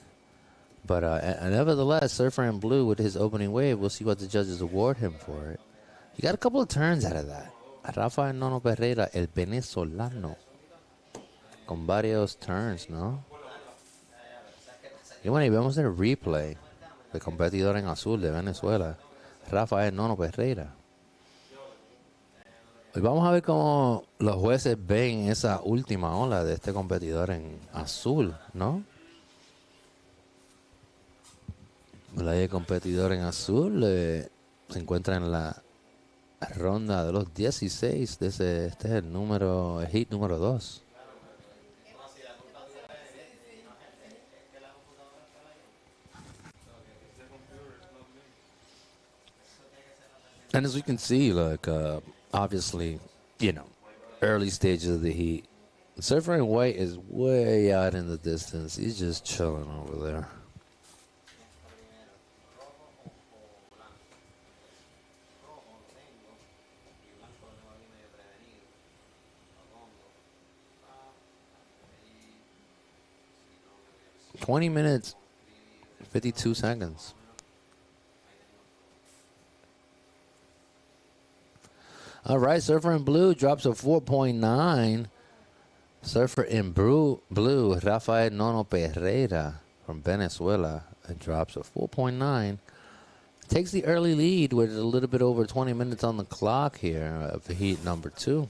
But nevertheless, surfer in blue with his opening wave. We'll see what the judges award him for it. He got a couple of turns out of that. Rafael Nono Pereira, el venezolano, con varios turns, ¿no? Y bueno, y vemos el replay del competidor en azul de Venezuela, Rafael Nono Pereira. Hoy vamos a ver cómo los jueces ven esa última ola de este competidor en azul, ¿no? El competidor en azul se encuentra en la ronda de los 16 de este es el hit número 2. And as we can see, like obviously, early stages of the heat. Surfer in white is way out in the distance. He's just chilling over there. $20 minutes, 52 seconds. All right, surfer in blue drops a 4.9. Surfer in blue, Rafael Nono Pereira from Venezuela, drops a 4.9. takes the early lead with a little bit over 20 minutes on the clock here of heat number 2.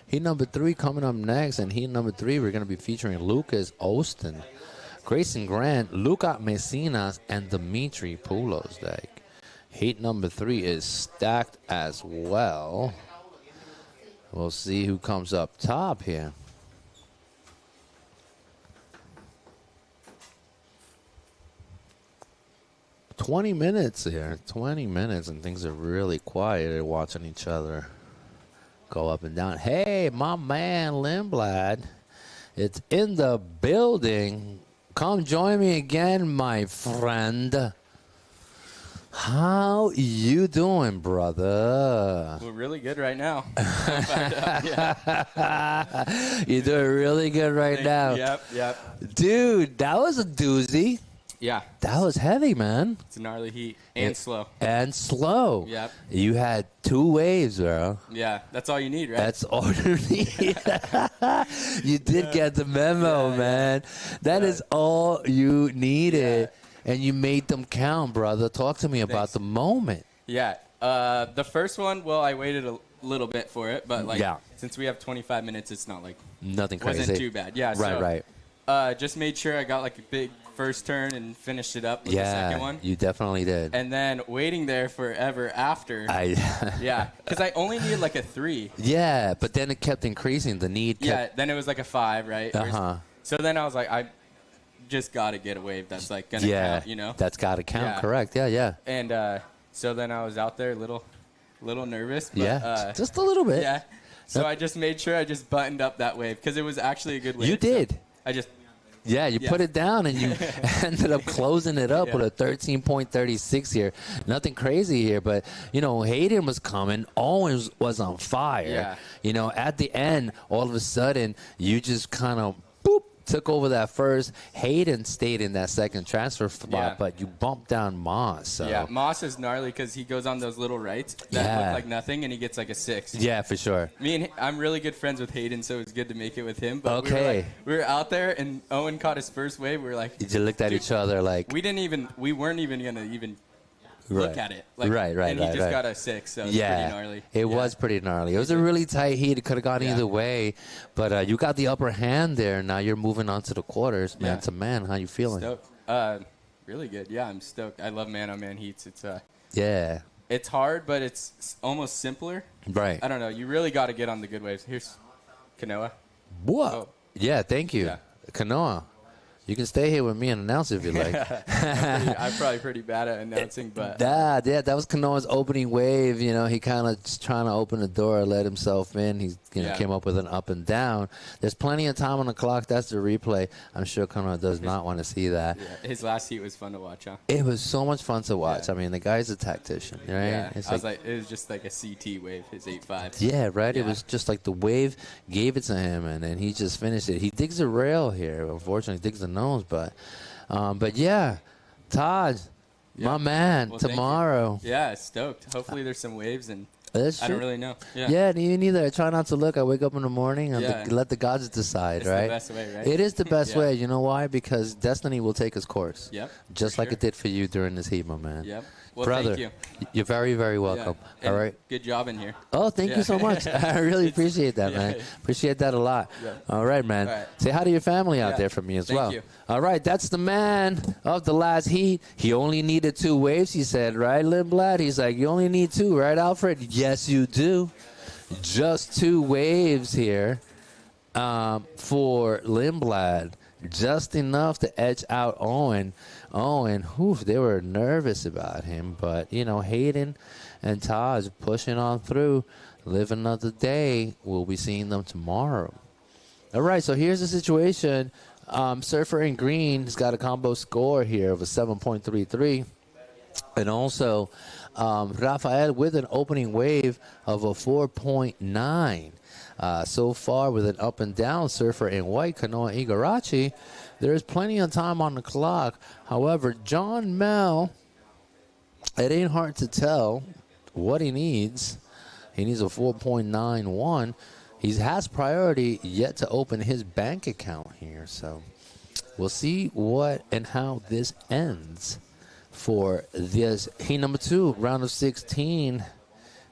Heat number 3 coming up next, and heat number 3 we're going to be featuring Lucas Austin, Grayson Grant, Luca Messinas, and Dimitri Poulos. Heat number 3 is stacked as well. We'll see who comes up top here. 20 minutes here, 20 minutes, and things are really quiet. They're watching each other go up and down. Hey, my man Lindblad, it's in the building. Come join me again, my friend. How you doing, brother? We're really good right now. You're doing really good right now. Yep. Dude, that was a doozy. Yeah. That was heavy, man. It's a gnarly heat and slow. And slow. Yep. You had 2 waves, bro. Yeah, that's all you need, right? That's all you need. You did get the memo, man. That is all you needed. And you made them count, brother. Talk to me about the moment. Yeah. The first one, well, I waited a little bit for it, but since we have 25 minutes, it's not like nothing crazy. Wasn't too bad. Yeah. Right. Just made sure I got like a big first turn and finished it up with the second one. You definitely did. And then waiting there forever after. Because I only needed like a 3. Yeah, but then it kept increasing. The need kept. Then it was like a 5, right? So then I was like, I just got to get a wave that's like going to count, you know? That's got to count, correct. Yeah. And so then I was out there a little nervous. But, just a little bit. Yeah. So I just made sure I just buttoned up that wave because it was actually a good wave. You did. I just... Yeah, you put it down and you ended up closing it up with a 13.36 here. Nothing crazy here, but, you know, Hayden was coming. Owens was on fire. Yeah. You know, at the end, all of a sudden, you just kind of, took over that first. Hayden stayed in that second transfer spot, but you bumped down Moss. So. Yeah, Moss is gnarly because he goes on those little rights that look like nothing, and he gets like a 6. Yeah, for sure. I'm really good friends with Hayden, so it was good to make it with him. But we were out there, and Owen caught his first wave. We were like, you looked at each other like we weren't even gonna look at it. Like, right. And he just got a 6, so it was pretty gnarly. It was pretty gnarly. It was a really tight heat. It could have gone either way, but you got the upper hand there. Now you're moving on to the quarters, man to man. How you feeling? Stoked. Really good. Yeah, I'm stoked. I love man-on-man heats. It's it's hard, but it's almost simpler. Right. I don't know. You really got to get on the good waves. Here's Kanoa. What? Oh. Yeah, thank you. Kanoa. You can stay here with me and announce if you like. I'm probably pretty bad at announcing, but that was Kanoa's opening wave. You know, he kind of just trying to open the door, let himself in. He came up with an up and down. There's plenty of time on the clock. That's the replay. I'm sure Kanoa does not want to see that. Yeah. His last heat was fun to watch, huh? It was so much fun to watch. I mean, the guy's a tactician, right? Yeah. It was just like a CT wave, his 8.5. Yeah, right. It was just like the wave gave it to him, and then he just finished it. He digs the rail here. Unfortunately, digs the nose, but yeah, Todd, my man, tomorrow. Yeah, stoked. Hopefully there's some waves, and I don't really know. Yeah, me neither. I try not to look. I wake up in the morning and let the gods decide, it's right? The best way, right? It is the best way. You know why? Because destiny will take its course. Yep. Just like it did for you during this heat, my man. Yep. Well, brother, thank you. You're very, very welcome. Yeah. All right. Good job in here. Oh, thank you so much. I really appreciate that, man. Appreciate that a lot. Yeah. All right, man. All right. Say hi to your family out there for me as well. Thank you. All right, that's the man of the last heat. He only needed 2 waves, he said, right, Lindblad? He's like, you only need 2, right, Alfred? Yes, you do. Just 2 waves here for Lindblad. Just enough to edge out Owen. They were nervous about him. But, you know, Hayden and Taj pushing on through. Live another day. We'll be seeing them tomorrow. All right, so here's the situation. Surfer in green has got a combo score here of a 7.33. And also Rafael with an opening wave of a 4.9. So far with an up and down, Surfer in white, Kanoa Igarashi. There's plenty of time on the clock. However, John Mel, it ain't hard to tell what he needs. He needs a 4.91. He has priority yet to open his bank account here. So we'll see what and how this ends for this heat number 2, round of 16.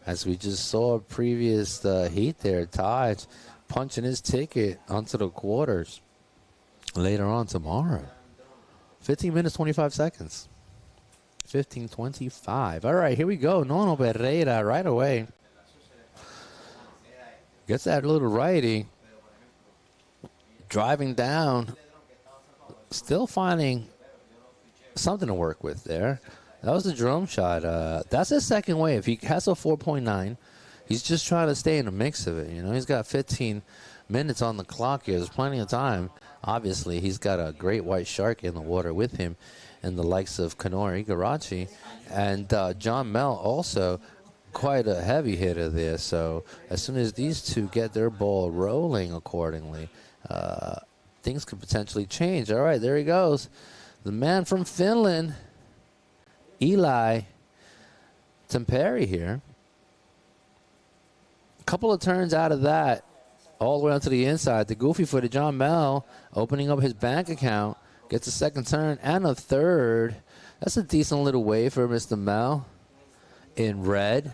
As we just saw previous heat there, Taj punching his ticket onto the quarters later on tomorrow. 15 minutes, 25 seconds. 15:25. All right, here we go. Nono Pereira right away. Gets that little righty. Driving down. Still finding something to work with there. That was a drum shot. That's his second wave. He has a 4.9. He's just trying to stay in the mix of it. You know, he's got 15 minutes on the clock here. There's plenty of time. Obviously, he's got a great white shark in the water with him, and the likes of Kanoa Igarashi. And John Mel also quite a heavy hitter there. So as soon as these two get their ball rolling accordingly, things could potentially change. All right, there he goes. The man from Finland, Eli Temperi here. A couple of turns out of that, all the way onto the inside. The goofy footed John Mel opening up his bank account. Gets a second turn and a third. That's a decent little wave for Mr. Mel in red.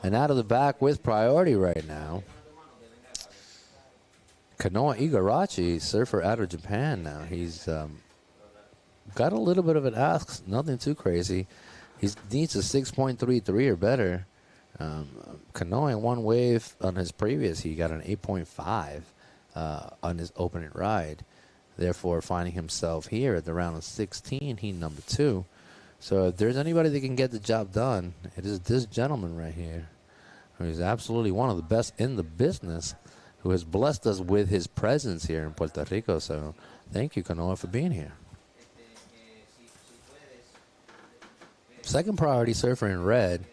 And out of the back with priority right now. Kanoa Igarashi, surfer out of Japan now. He's got a little bit of an ask, nothing too crazy. He needs a 6.33 or better. Kanoa in one wave on his previous, he got an 8.5 on his opening ride. Therefore, finding himself here at the round of 16, heat number 2. So if there's anybody that can get the job done, it is this gentleman right here, who is absolutely one of the best in the business, who has blessed us with his presence here in Puerto Rico. So thank you, Kanoa, for being here. Second priority surfer in red.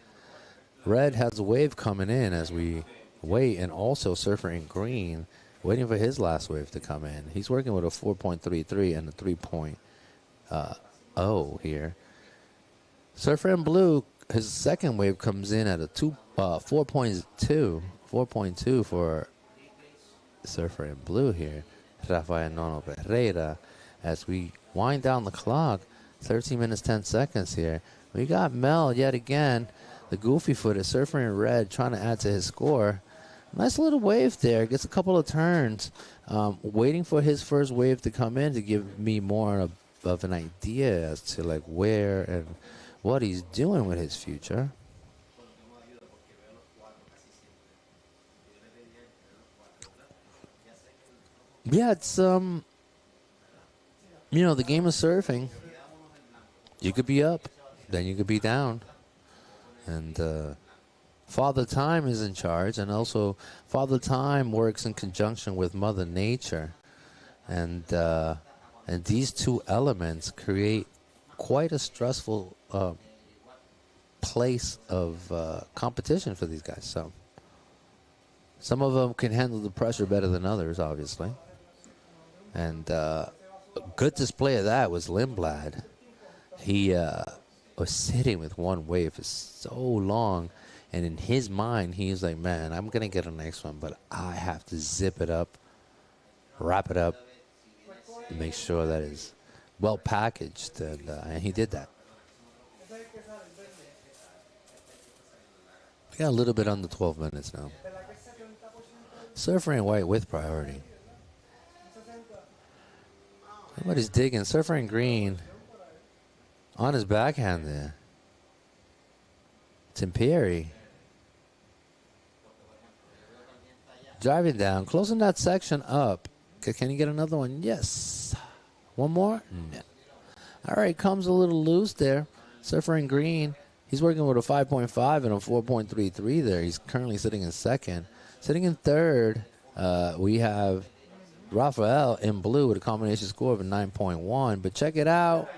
Red has a wave coming in as we wait, and also surfer in green, waiting for his last wave to come in. He's working with a 4.33 and a 3.0 here. Surfer in blue, his second wave comes in at a 4.2 for surfer in blue here, Rafael Nono Pereira. As we wind down the clock, 13 minutes, 10 seconds here. We got Mel yet again, the goofy footed surfer in red, trying to add to his score. Nice little wave there. Gets a couple of turns. Waiting for his first wave to come in to give me more of an idea as to like where and what he's doing with his future. Yeah, it's you know, the game of surfing. You could be up, then you could be down, and Father Time is in charge, and also Father Time works in conjunction with Mother Nature, and these two elements create quite a stressful place of competition for these guys. So some of them can handle the pressure better than others, obviously. And a good display of that was Lindblad. He was sitting with one wave for so long, and in his mind, he's like, man, I'm going to get a next one, but I have to zip it up, wrap it up, and make sure that it's well packaged, and he did that. We got a little bit under 12 minutes now. Surfer in white with priority. Everybody's digging. Surfer in green on his backhand there. Temperi. Driving down, closing that section up. Can you get another one? Yes. One more? No. All right, comes a little loose there. Surfer in green. He's working with a 5.5 and a 4.33 there. He's currently sitting in second. Sitting in third, we have Rafael in blue with a combination score of a 9.1. But check it out.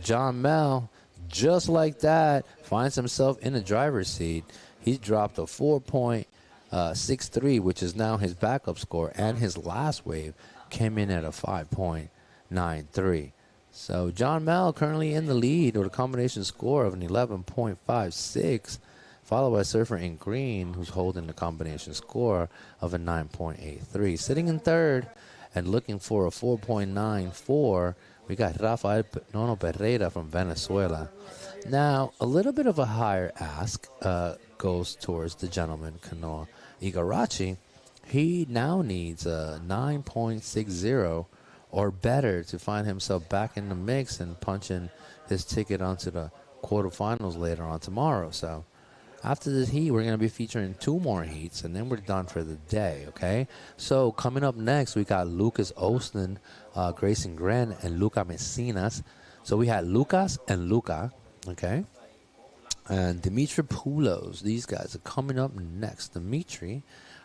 John Mel, just like that, finds himself in the driver's seat. He dropped a 4.63, which is now his backup score, and his last wave came in at a 5.93. So John Mel currently in the lead with a combination score of an 11.56, followed by surfer in green, who's holding the combination score of a 9.83. Sitting in third and looking for a 4.94 We got Rafael Nono Pereira from Venezuela. Now, a little bit of a higher ask goes towards the gentleman, Kanoa Igarashi. He now needs a 9.60 or better to find himself back in the mix and punching his ticket onto the quarterfinals later on tomorrow. So after this heat, we're going to be featuring 2 more heats, and then we're done for the day, okay? So coming up next, we got Lucas Ostin, Grayson Gren, and Luca Messinas. So we had Lucas and Luca, okay? And Dimitri Poulos. These guys are coming up next. Dimitri,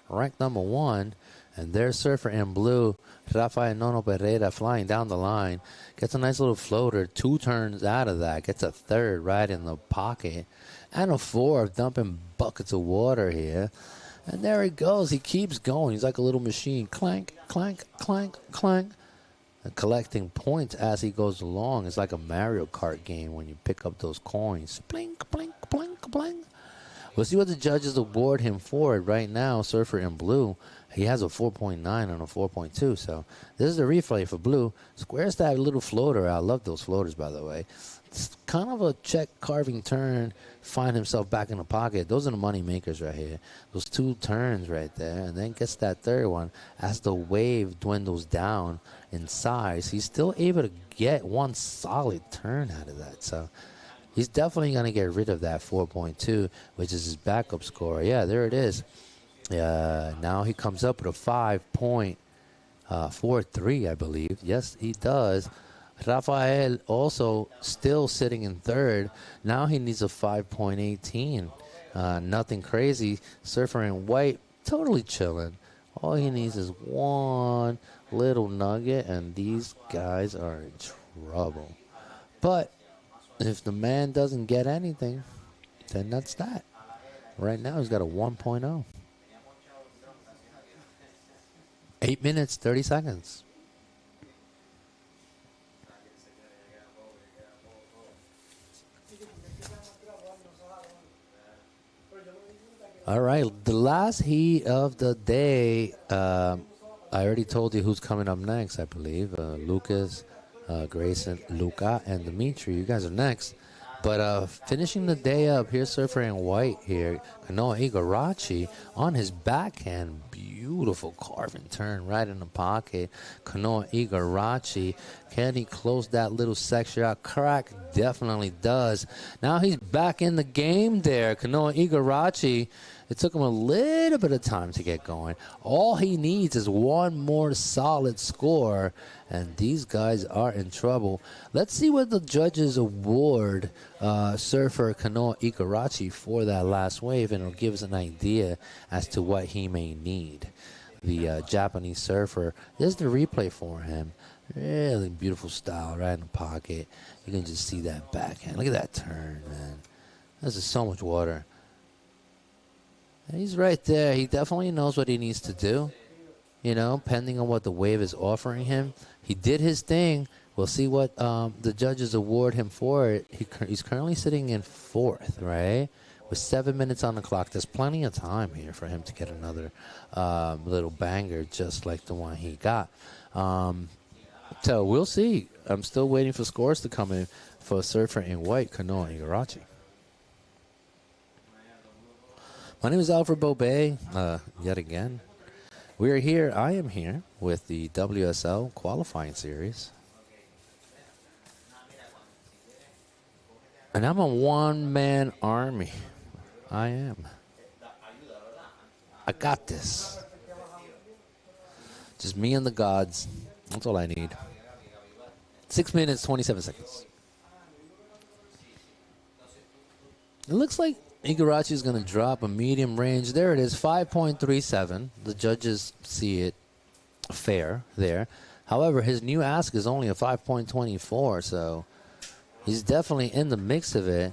ranked number 1, and their surfer in blue, Rafael Nono Pereira, flying down the line, gets a nice little floater, 2 turns out of that, gets a 3rd right in the pocket, and a 4th, dumping buckets of water here. And there he goes. He keeps going. He's like a little machine. Clank, clank, clank, clank. And collecting points as he goes along. It's like a Mario Kart game when you pick up those coins. Blink, blink, blink, blink. We'll see what the judges award him for it right now. Surfer in blue, he has a 4.9 and a 4.2. So this is the replay for blue. Squares that little floater. I love those floaters, by the way. It's kind of a check carving turn, find himself back in the pocket. Those are the money makers right here. Those 2 turns right there, and then gets that 3rd one. As the wave dwindles down in size, he's still able to get 1 solid turn out of that. So he's definitely going to get rid of that 4.2, which is his backup score. Yeah, there it is. Now he comes up with a 5.43, I believe. Yes, he does. Rafael also still sitting in 3rd. Now he needs a 5.18. Nothing crazy. Surfer in white, totally chilling. All he needs is 1 little nugget, and these guys are in trouble. But if the man doesn't get anything, then that's that. Right now he's got a 1.0. 8 minutes, 30 seconds. All right, the last heat of the day, I already told you who's coming up next, I believe. Lucas, Grayson, Luca, and Dimitri. You guys are next. But finishing the day up, here's surfer in white here, Kanoa Igarashi on his backhand. Beautiful carving turn right in the pocket. Kanoa Igarashi, can he close that little sex shot crack? Definitely does. Now he's back in the game there. Kanoa Igarashi, it took him a little bit of time to get going. All he needs is 1 more solid score, and these guys are in trouble. Let's see what the judges award surfer Kanoa Igarashi for that last wave, and it'll give us an idea as to what he may need. The Japanese surfer, there's the replay for him. Really beautiful style right in the pocket. You can just see that backhand. Look at that turn, man. This is so much water. And he's right there. He definitely knows what he needs to do, you know, depending on what the wave is offering him. He did his thing. We'll see what the judges award him for it. He's currently sitting in 4th, right? With 7 minutes on the clock. There's plenty of time here for him to get another little banger just like the one he got. So we'll see. I'm still waiting for scores to come in for surfer in white, Kanoa Igarashi. My name is Alfred Bobet, yet again. We are here, I am here, with the WSL qualifying series. And I'm a one-man army. I am. I got this. Just me and the gods. That's all I need. 6 minutes, 27 seconds. It looks like Igarashi is going to drop a medium range. There it is, 5.37. The judges see it fair there. However, his new ask is only a 5.24, so he's definitely in the mix of it.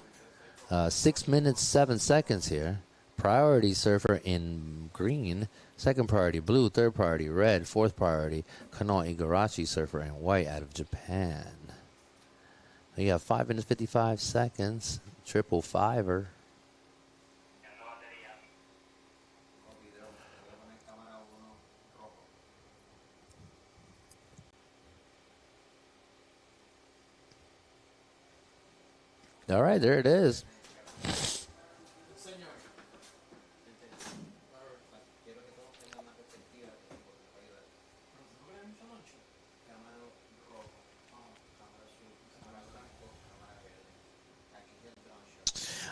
6 minutes, 7 seconds here. Priority surfer in green. Second priority blue. Third priority red. Fourth priority Kanoa Igarashi surfer in white out of Japan. You got 5 minutes, 55 seconds. Triple fiver. All right, there it is.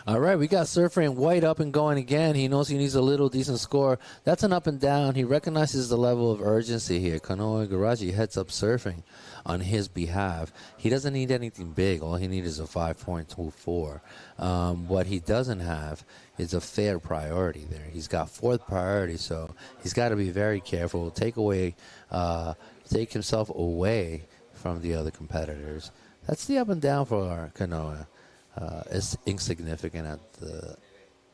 All right, we got Surfer in white up and going again. He knows he needs a little decent score. That's an up and down. He recognizes the level of urgency here. Kanoa Igarashi heads up surfing on his behalf. He doesn't need anything big. All he needs is a 5.24. What he doesn't have is a fair priority there. He's got fourth priority, so he's got to be very careful. Take himself away from the other competitors. That's the up and down for Kanoa. Is insignificant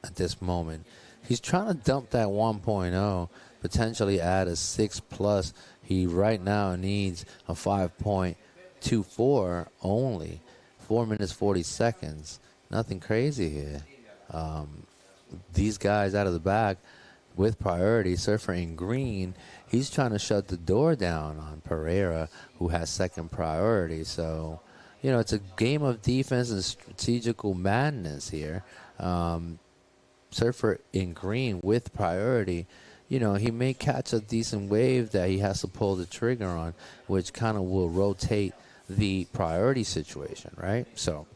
at this moment. He's trying to dump that 1.0, potentially add a 6+. He right now needs a 5.24 only. 4 minutes 40 seconds. Nothing crazy here. These guys out of the back with priority, Surfer in green, he's trying to shut the door down on Pereira, who has second priority. So, you know, it's a game of defense and strategical madness here. Surfer in green with priority, you know, he may catch a decent wave that he has to pull the trigger on, which kind of will rotate the priority situation, right? So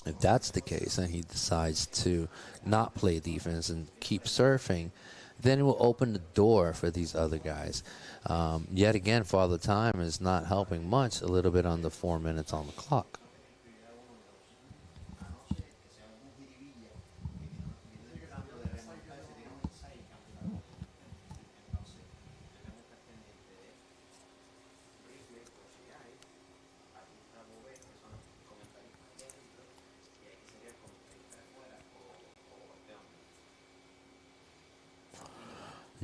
if that's the case and he decides to not play defense and keep surfing, then it will open the door for these other guys. Yet again, Father Time is not helping much, a little bit under 4 minutes on the clock.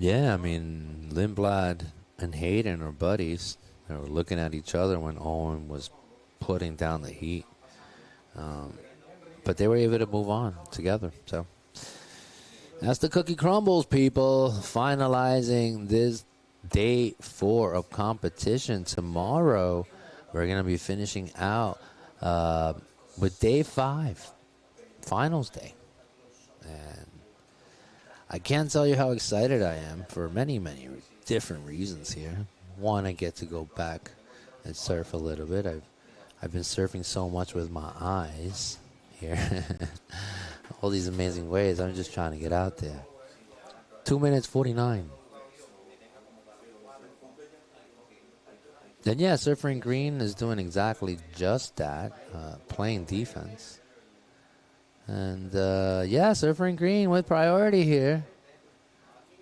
Yeah, I mean, Lindblad and Hayden are buddies. They were looking at each other when Owen was putting down the heat. But they were able to move on together. So that's the cookie crumbles, people. Finalizing this day 4 of competition. Tomorrow, we're going to be finishing out with day 5, finals day. And I can't tell you how excited I am for many, many different reasons here. One, I get to go back and surf a little bit. I've been surfing so much with my eyes here. All these amazing waves. I'm just trying to get out there. 2 minutes 49. Then yeah, Surfer in green is doing exactly just that, playing defense. And, yeah, Surfer in green with priority here.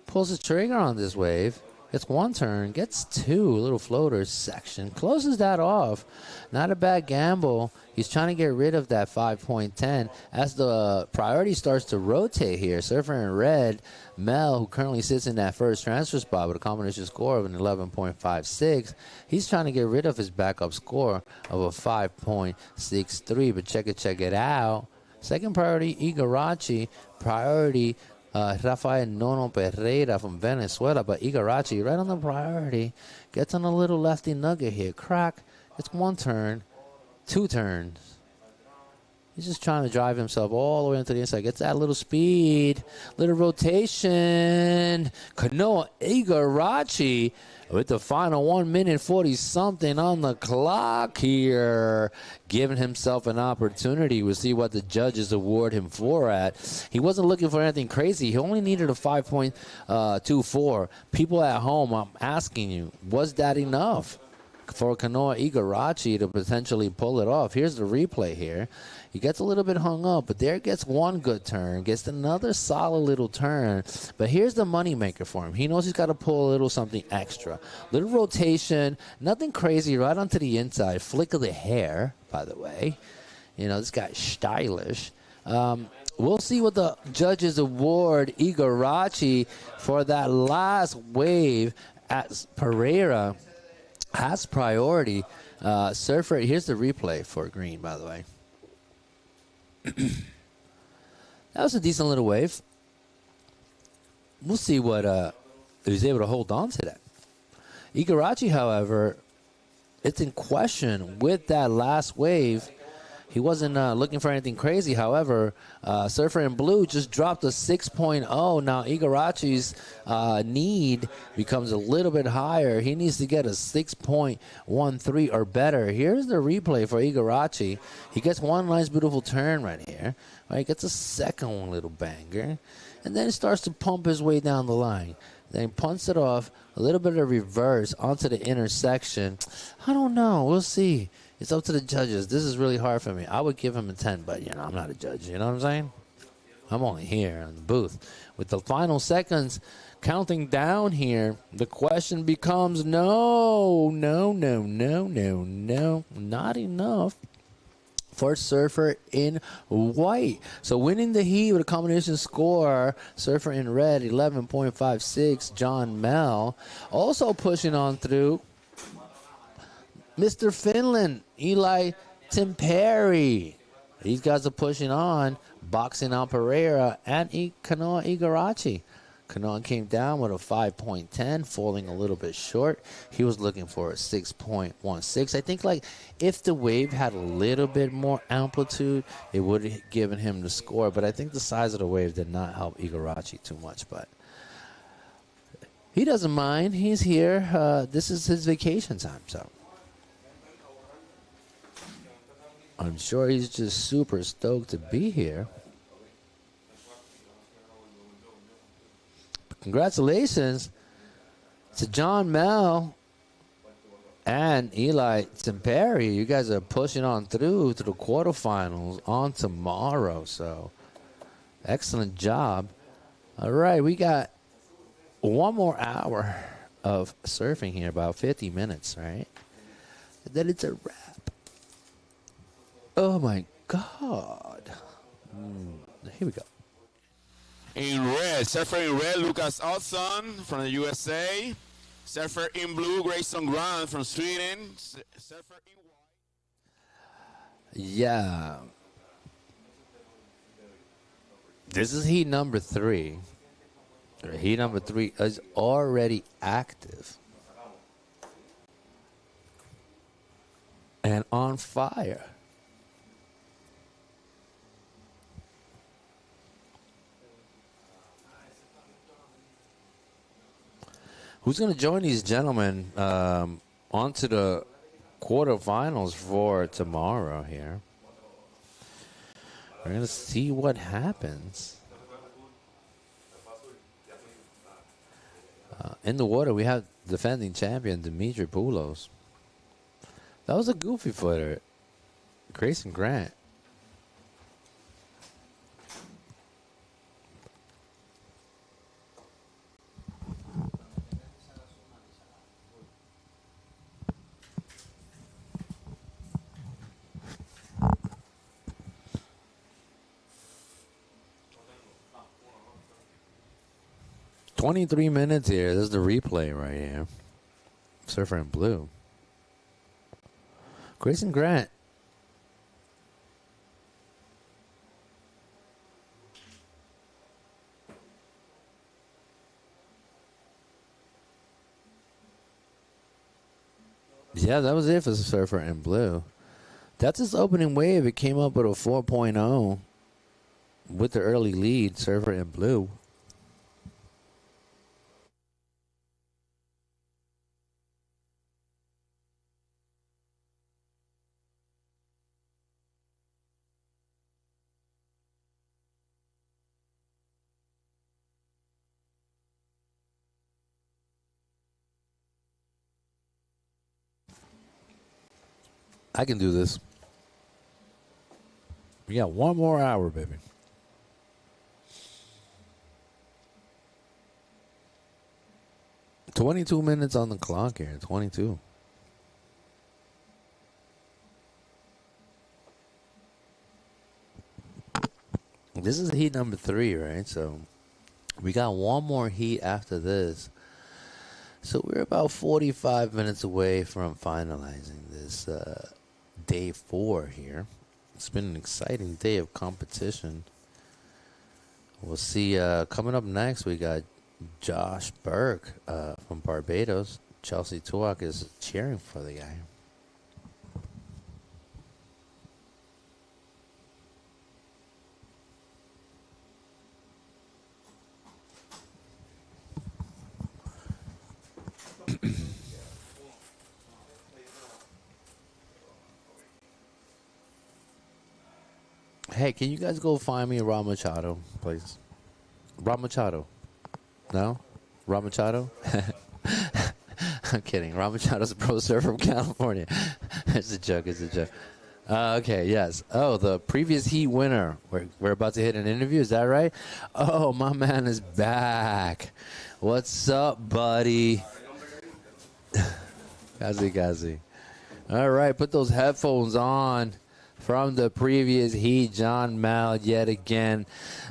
Pulls the trigger on this wave. Gets one turn. Gets two. Little floater section. Closes that off. Not a bad gamble. He's trying to get rid of that 5.10. As the priority starts to rotate here, Surfer in red, Mel, who currently sits in that first transfer spot with a combination score of an 11.56, he's trying to get rid of his backup score of a 5.63. But check it out. Second priority, Igarashi. Priority, Rafael Nono Pereira from Venezuela. But Igarashi, right on the priority, gets on a little lefty nugget here. Crack. It's one turn, two turns. He's just trying to drive himself all the way into the inside. Gets that little speed, little rotation. Kanoa Igarashi with the final 1 minute 40-something on the clock here, giving himself an opportunity. We'll see what the judges award him for at. He wasn't looking for anything crazy. He only needed a 5.24. People at home, I'm asking you, was that enough for Kanoa Igarashi to potentially pull it off? Here's the replay here. He gets a little bit hung up, but there gets one good turn, gets another solid little turn. But here's the moneymaker for him. He knows he's got to pull a little something extra. Little rotation, nothing crazy, right onto the inside. Flick of the hair, by the way. You know, this guy's stylish. We'll see what the judges award Igarashi for that last wave as Pereira has priority. Surfer, here's the replay for green, by the way. That was a decent little wave. We'll see what if he's able to hold on to that. Igarashi, however, it's in question with that last wave. He wasn't looking for anything crazy. However, Surfer in Blue just dropped a 6.0. Now, Igarachi's need becomes a little bit higher. He needs to get a 6.13 or better. Here's the replay for Igarachi. He gets one nice, beautiful turn right here. Right, gets a second one, little banger. And then starts to pump his way down the line. Then he punts it off, a little bit of reverse onto the intersection. I don't know. We'll see. It's up to the judges. This is really hard for me. I would give him a 10, but, I'm not a judge. You know what I'm saying? I'm only here in the booth. With the final seconds counting down here, the question becomes no, not enough for Surfer in white. So winning the heat with a combination score, Surfer in red, 11.56, John Mel. Also pushing on through, Mr. Finland, Eli Timperi. These guys are pushing on, boxing out Pereira and Kanoa Igarachi. Kanoa came down with a 5.10, falling a little bit short. He was looking for a 6.16. I think, if the wave had a little bit more amplitude, it would have given him the score. But I think the size of the wave did not help Igarachi too much. But he doesn't mind. He's here. This is his vacation time, so I'm sure he's just super stoked to be here. Congratulations to John Mel and Eli Timperi. You guys are pushing on through to the quarterfinals on tomorrow. So, excellent job. All right, we got one more hour of surfing here, about 50 minutes, right? And then it's a wrap. Oh, my God. Here we go. In red, Surfer in red, Lucas Olsson from the USA. Surfer in blue, Grayson Grant from Sweden. Surfer in white. Yeah. This is heat number 3. Heat number 3 is already active and on fire. Who's going to join these gentlemen onto the quarterfinals for tomorrow here? We're going to see what happens. In the water, we have defending champion Dimitri Poulos. That was a goofy footer. Grayson Grant. $23 minutes here. This is the replay right here. Surfer in blue. Grayson Grant. Yeah, that was it for Surfer in blue. That's his opening wave. It came up with a 4.0 with the early lead, Surfer in blue. I can do this. We got one more hour, baby. $22 minutes on the clock here. 22. This is heat number 3, right? So we got one more heat after this. So we're about 45 minutes away from finalizing this day 4 here. It's been an exciting day of competition. We'll see. Coming up next, we got Josh Burke from Barbados. Chelsea Tuak is cheering for the guy. Hey, can you guys go find me a Rob Machado, please? Rob Machado. No? Rob Machado? I'm kidding. Rob Machado's a pro surfer from California. It's a joke. It's a joke. Okay, yes. Oh, the previous heat winner. We're about to hit an interview. Is that right? Oh, my man is back. What's up, buddy? Gazi. All right, put those headphones on. From the previous heat, John Mal yet again.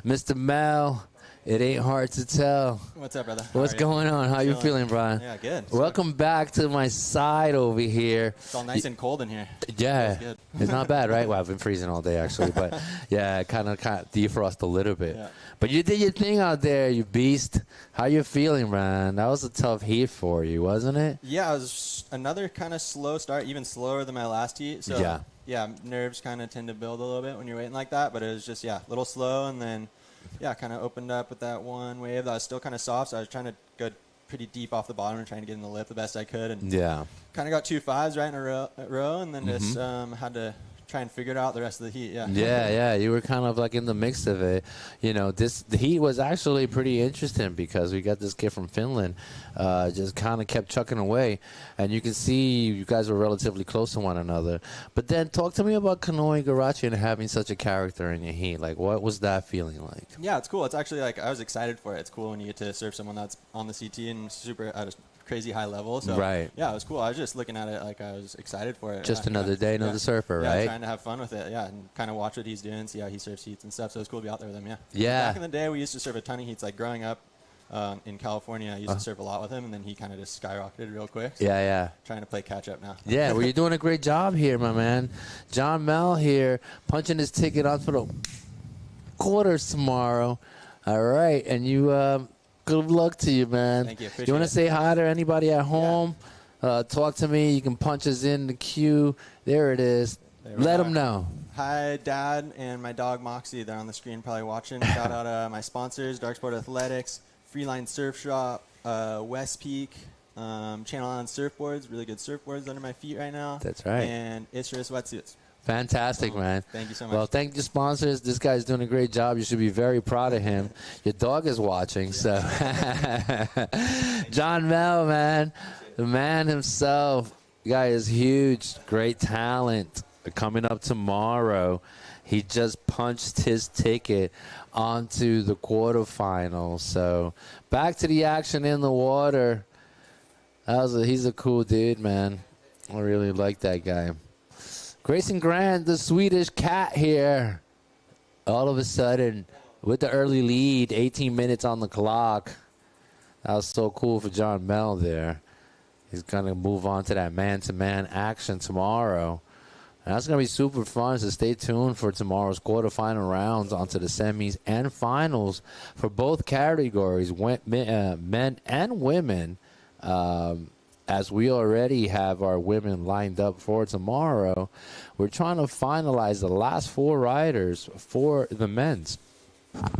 Mr. Mal, it ain't hard to tell. What's up, brother? What's going on? How you feeling, Brian? Yeah, good. Welcome back to my side over here. It's all nice and cold in here. Yeah, Good. it's not bad, right? Well, I've been freezing all day, actually. But, yeah, kind of defrost a little bit. Yeah. But you did your thing out there, you beast. How you feeling, man? That was a tough heat for you, wasn't it? Yeah, it was another kind of slow start, even slower than my last heat. So, yeah, nerves kind of tend to build a little bit when you're waiting like that. But it was just, a little slow. And then, kind of opened up with that one wave that was still kind of soft. So I was trying to go pretty deep off the bottom and trying to get in the lip the best I could. And kind of got 2 5s right in a row and then just had to try and figure it out the rest of the heat. Yeah, you were kind of like in the mix of it. You know, the heat was actually pretty interesting because we got this kid from Finland just kind of kept chucking away, and you can see you guys were relatively close to one another. But then talk to me about canoeing Garachi and having such a character in your heat. Like, what was that feeling like? Yeah, it's cool. It's actually like I was excited for it. It's cool when you get to surf someone that's on the CT and super at a crazy high level. So yeah, it was cool. I was just looking at it like I was excited for it. Just another day, another surfer, right? Trying to have fun with it, and kind of watch what he's doing, see how he surfs heats and stuff. So it's cool to be out there with him, Back in the day, we used to surf a ton of heats. Like growing up in California, I used to surf a lot with him, and then he kind of just skyrocketed real quick. So trying to play catch up now. Yeah, well, you're doing a great job here, my man. John Mel here, punching his ticket on for the quarters tomorrow. All right, and you... good luck to you, man. Thank you. You want to say hi to anybody at home? Talk to me. You can punch us in the queue. There it is. Let them know. Hi, Dad, and my dog, Moxie. They're on the screen probably watching. Shout out my sponsors, Dark Sport Athletics, Freeline Surf Shop, West Peak, Channel Island Surfboards, really good surfboards under my feet right now. That's right. And Isurus Wetsuits. Fantastic, man. Thank you so much. Well, thank you, sponsors. This guy's doing a great job. You should be very proud of him. Your dog is watching, so. John Mel, man, the man himself. The guy is huge, great talent. Coming up tomorrow, he just punched his ticket onto the quarterfinals. So back to the action in the water. He's a cool dude, man. I really like that guy. Grayson Grant, the Swedish cat here. All of a sudden, with the early lead, 18 minutes on the clock. That was so cool for John Mel there. He's going to move on to that man-to-man action tomorrow. And that's going to be super fun, so stay tuned for tomorrow's quarterfinal rounds onto the semis and finals for both categories, men and women. As we already have our women lined up for tomorrow, we're trying to finalize the last 4 riders for the men's. And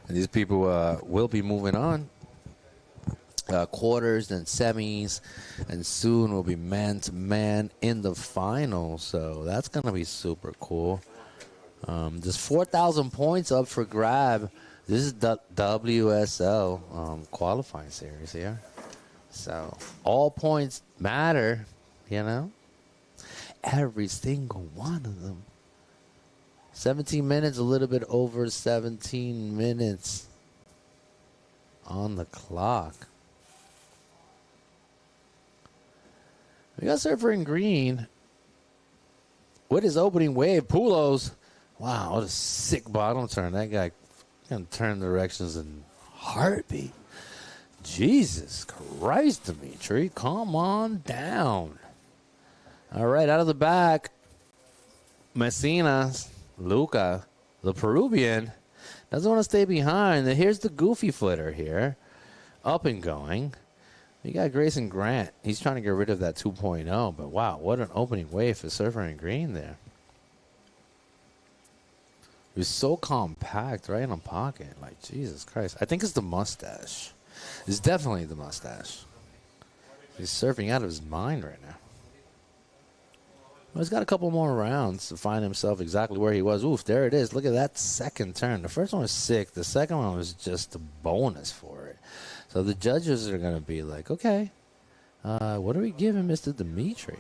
these people will be moving on. Quarters, then semis, and soon will be man-to-man in the finals. So that's going to be super cool. There's 4,000 points up for grab. This is the WSL qualifying series here. So all points matter, you know. Every single one of them. 17 minutes, a little bit over 17 minutes on the clock. We got surfer in green with his opening wave. Pulos. Wow, what a sick bottom turn. That guy can turn directions in heartbeat. Jesus Christ, Dimitri. Come on down. All right, out of the back, Messina, Luca, the Peruvian, doesn't want to stay behind. Here's the goofy footer here. Up and going. You got Grayson Grant. He's trying to get rid of that 2.0, but wow, what an opening wave for surfer in green there. He was so compact, right in the pocket. Like, Jesus Christ. I think it's the mustache. It's definitely the mustache. He's surfing out of his mind right now. Well, he's got a couple more rounds to find himself exactly where he was. Oof, there it is. Look at that second turn. The first one was sick. The second one was just a bonus for it. So the judges are going to be like, okay, what are we giving Mr. Dimitri?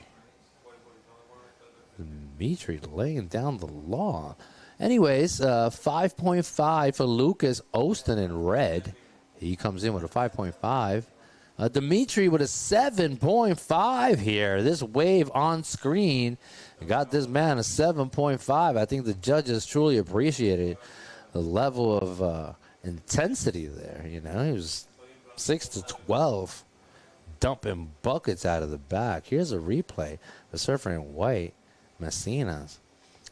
Dimitri laying down the law. Anyways, 5.5 for Lucas Austin in red. He comes in with a 5.5. Dimitri with a 7.5 here. This wave on screen got this man a 7.5. I think the judges truly appreciated the level of intensity there. You know, he was 6 to 12, dumping buckets out of the back. Here's a replay. The surfer in white, Messinas.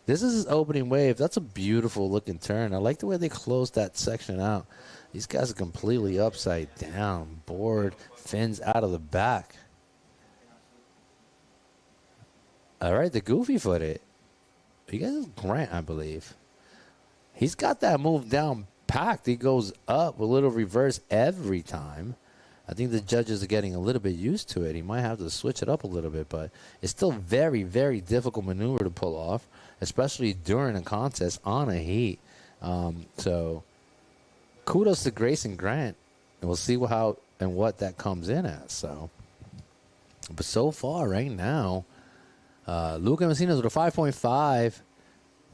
This is his opening wave. That's a beautiful looking turn. I like the way they closed that section out. These guys are completely upside down. Board, fins out of the back. All right, the goofy footed. You guys Grant, I believe. He's got that move down packed. He goes up a little reverse every time. I think the judges are getting a little bit used to it. He might have to switch it up a little bit, but it's still very, very difficult maneuver to pull off, especially during a contest on a heat. So kudos to Grayson Grant, and we'll see how and what that comes in as. So, but so far right now, Luca Messinas with a 5.5.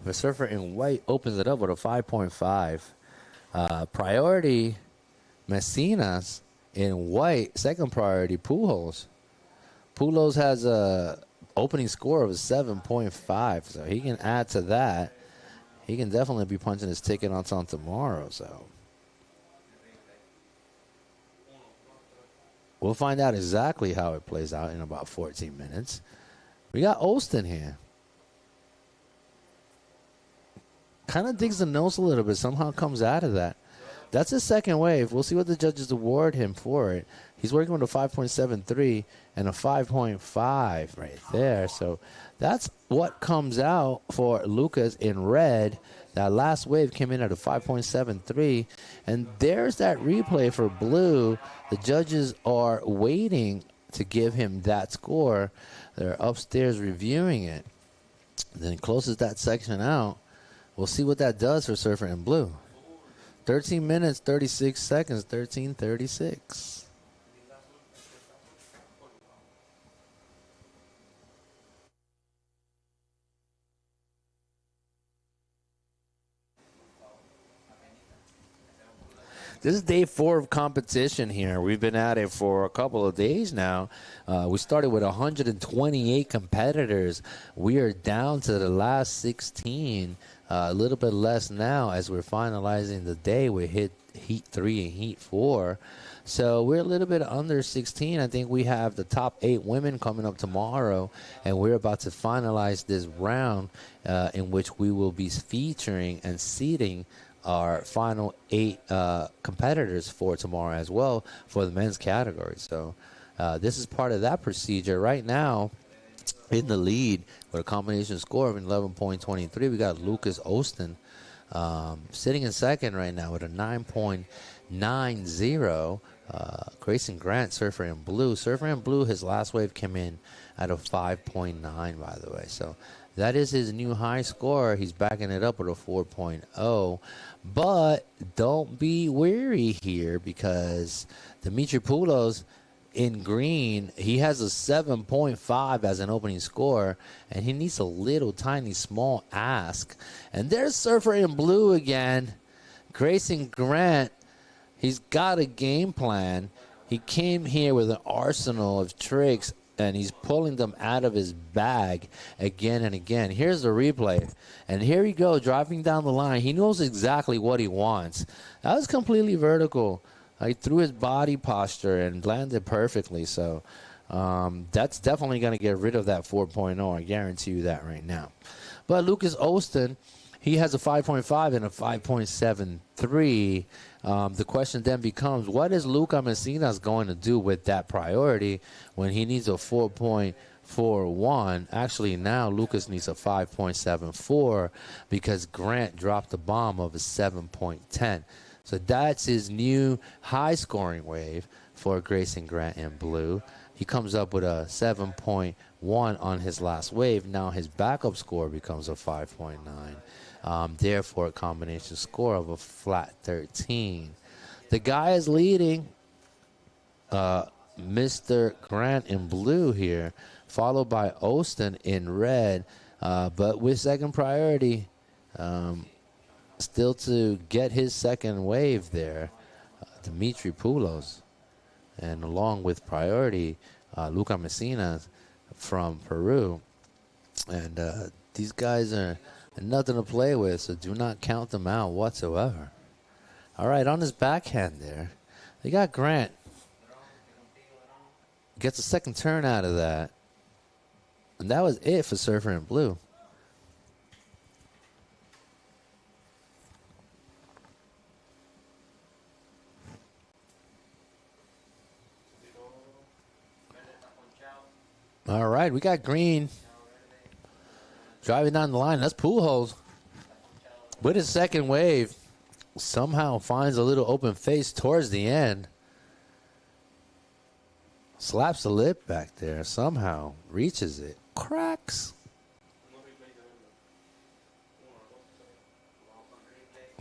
The surfer in white opens it up with a 5.5. Priority Messinas in white, second priority Pujols. Pujols has a opening score of a 7.5, so he can add to that. He can definitely be punching his ticket on tomorrow. So we'll find out exactly how it plays out in about 14 minutes. We got Austin here. Kind of digs the nose a little bit. Somehow comes out of that. That's his second wave. We'll see what the judges award him for it. He's working with a 5.73 and a 5.5 right there. So that's what comes out for Lucas in red. That last wave came in at a 5.73. And there's that replay for blue. The judges are waiting to give him that score. They're upstairs reviewing it. Then closes that section out. We'll see what that does for surfer in blue. 13 minutes, 36 seconds, 13:36. This is day 4 of competition here. We've been at it for a couple of days now. We started with 128 competitors. We are down to the last 16. A little bit less now as we're finalizing the day. We hit Heat 3 and Heat 4. So we're a little bit under 16. I think we have the top 8 women coming up tomorrow, and we're about to finalize this round in which we will be featuring and seeding our final 8 competitors for tomorrow as well for the men's category. So this is part of that procedure. Right now, in the lead with a combination score of 11.23, we got Lucas Austin sitting in second right now with a 9.90. Grayson Grant, surfer in blue. Surfer in blue, his last wave came in at a 5.9, by the way. So that is his new high score. He's backing it up with a 4.0. But don't be weary here because Dimitri Poulos in green, he has a 7.5 as an opening score, and he needs a little tiny small ask. And there's surfer in blue again. Grayson Grant, he's got a game plan. He came here with an arsenal of tricks, and he's pulling them out of his bag again and again. Here's the replay. And here he goes, driving down the line. He knows exactly what he wants. That was completely vertical. He threw his body posture and landed perfectly. So that's definitely going to get rid of that 4.0. I guarantee you that right now. But Lucas Austin, he has a 5.5 and a 5.73. The question then becomes, what is Luca Messinas going to do with that priority when he needs a 4.41? Actually, now Lucas needs a 5.74 because Grant dropped the bomb of a 7.10. So that's his new high-scoring wave. for Grayson Grant in blue. He comes up with a 7.1 on his last wave. Now his backup score becomes a 5.9. Therefore, a combination score of a flat 13. The guy is leading Mr. Grant in blue here, followed by Austin in red. But with second priority, still to get his second wave there, Dimitri Poulos. And along with priority, Luca Messina from Peru. And these guys are nothing to play with, so do not count them out whatsoever. All right, on his backhand there, they got Grant. Gets a second turn out of that. And that was it for Surfer in blue. All right, we got green. Driving down the line. That's Pujols. With his second wave, somehow finds a little open face towards the end. Slaps the lip back there. Somehow reaches it. Cracks.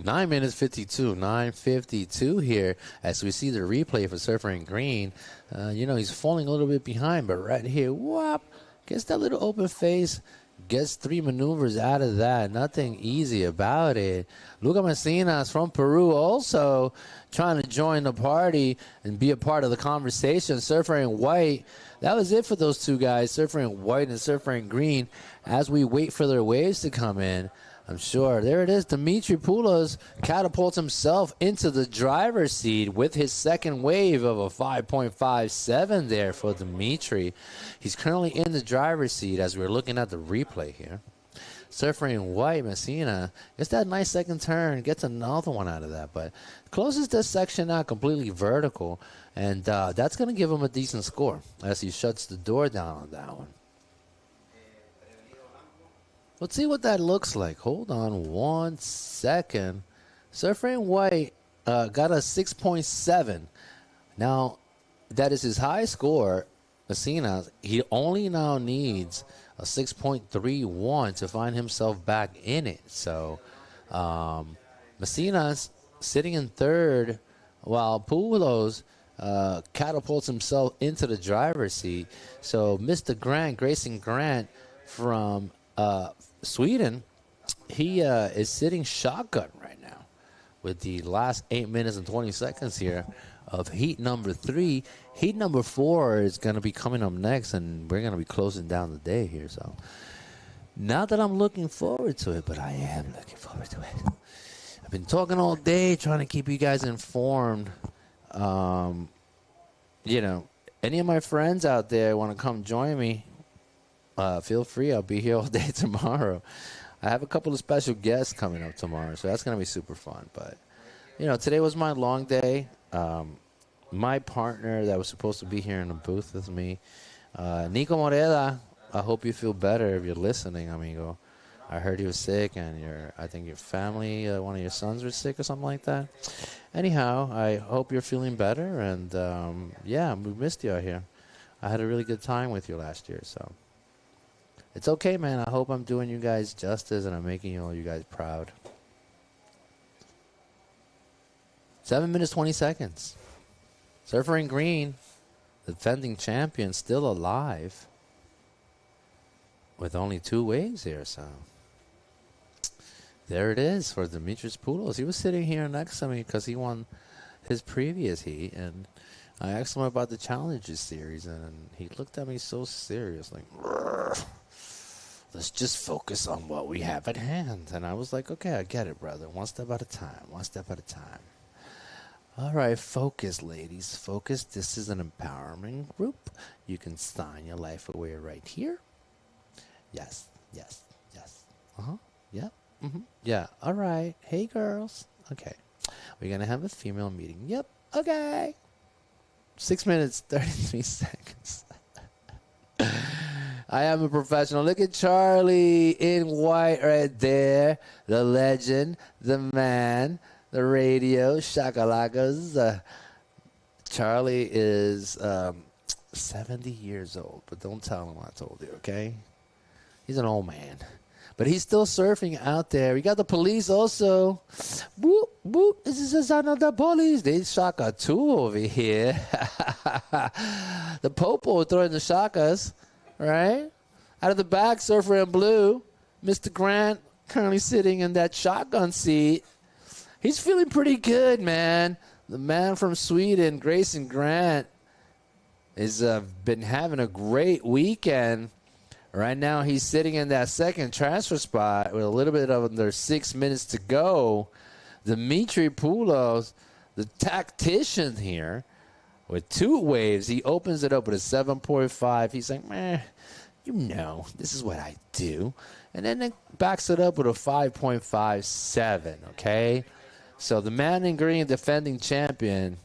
9 minutes 52. 9:52 here as we see the replay for Surfer in green. He's falling a little bit behind, but right here, whop, gets that little open face. Gets 3 maneuvers out of that. Nothing easy about it. Luca Messinas from Peru also trying to join the party and be a part of the conversation. Surfer in white. That was it for those two guys, Surfer in white and Surfer in green, as we wait for their waves to come in. I'm sure. There it is. Dimitri Poulos catapults himself into the driver's seat with his second wave of a 5.57 there for Dimitri. He's currently in the driver's seat as we're looking at the replay here. Surfer in white, Messina gets that nice second turn, gets another one out of that, but closes this section out completely vertical, and that's going to give him a decent score as he shuts the door down on that one. Let's see what that looks like. Hold on 1 second. Surfer in white got a 6.7. Now, that is his high score. Messina, he only now needs a 6.31 to find himself back in it. So, Messina's sitting in third while Poulos catapults himself into the driver's seat. So, Mr. Grant, Grayson Grant from Sweden, he is sitting shotgun right now with the last 8 minutes and 20 seconds here of heat number 3. Heat number 4 is going to be coming up next, and we're going to be closing down the day here. So not that I'm looking forward to it, but I am looking forward to it. I've been talking all day trying to keep you guys informed. Any of my friends out there want to come join me, feel free. I'll be here all day tomorrow. I have a couple of special guests coming up tomorrow, so that's going to be super fun. But, today was my long day. My partner that was supposed to be here in the booth with me, Nico Moreda, I hope you feel better if you're listening, amigo. I heard you were sick, and I think your family, one of your sons was sick or something like that. Anyhow, I hope you're feeling better, and, we missed you out here. I had a really good time with you last year, so. It's okay, man. I hope I'm doing you guys justice and I'm making all you guys proud. 7 minutes, 20 seconds. Surfer in green, the defending champion, still alive with only 2 waves here. So there it is for Dimitris Poulos. He was sitting here next to me because he won his previous heat, and I asked him about the Challenges series, and he looked at me so serious, like, let's just focus on what we have at hand. And I was like, okay, I get it, brother. One step at a time. One step at a time. All right, focus, ladies. Focus. This is an empowerment group. You can sign your life away right here. Yes, yes, yes. Uh-huh. Yep. Mm-hmm. Yeah. All right. Hey, girls. Okay. We're going to have a female meeting. Yep. Okay. 6 minutes, 33 seconds. I am a professional. Look at Charlie in white right there. The legend, the man, the radio, shakalakas. Charlie is 70 years old, but don't tell him I told you, okay? He's an old man. But he's still surfing out there. We got the police also. Boop, boop. This is the sound of the police. They shaka too over here. The popo throwing the shakas, right? Out of the back, surfer in blue. Mr. Grant currently sitting in that shotgun seat. He's feeling pretty good, man. The man from Sweden, Grayson Grant, has been having a great weekend. Right now, he's sitting in that second transfer spot with a little bit under 6 minutes to go. Dimitri Poulos, the tactician here, with 2 waves. He opens it up with a 7.5. He's like, man, you know, this is what I do. And then it backs it up with a 5.57, okay? So the man in green, defending champion,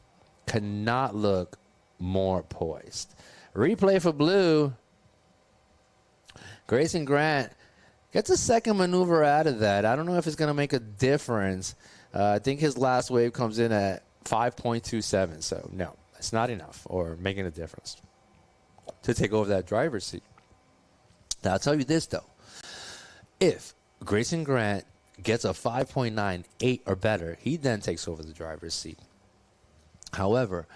cannot look more poised. Replay for blue. Grayson Grant gets a second maneuver out of that. I don't know if it's going to make a difference. I think his last wave comes in at 5.27. So, no, it's not enough or making a difference to take over that driver's seat. Now, I'll tell you this, though. If Grayson Grant gets a 5.98 or better, he then takes over the driver's seat. However,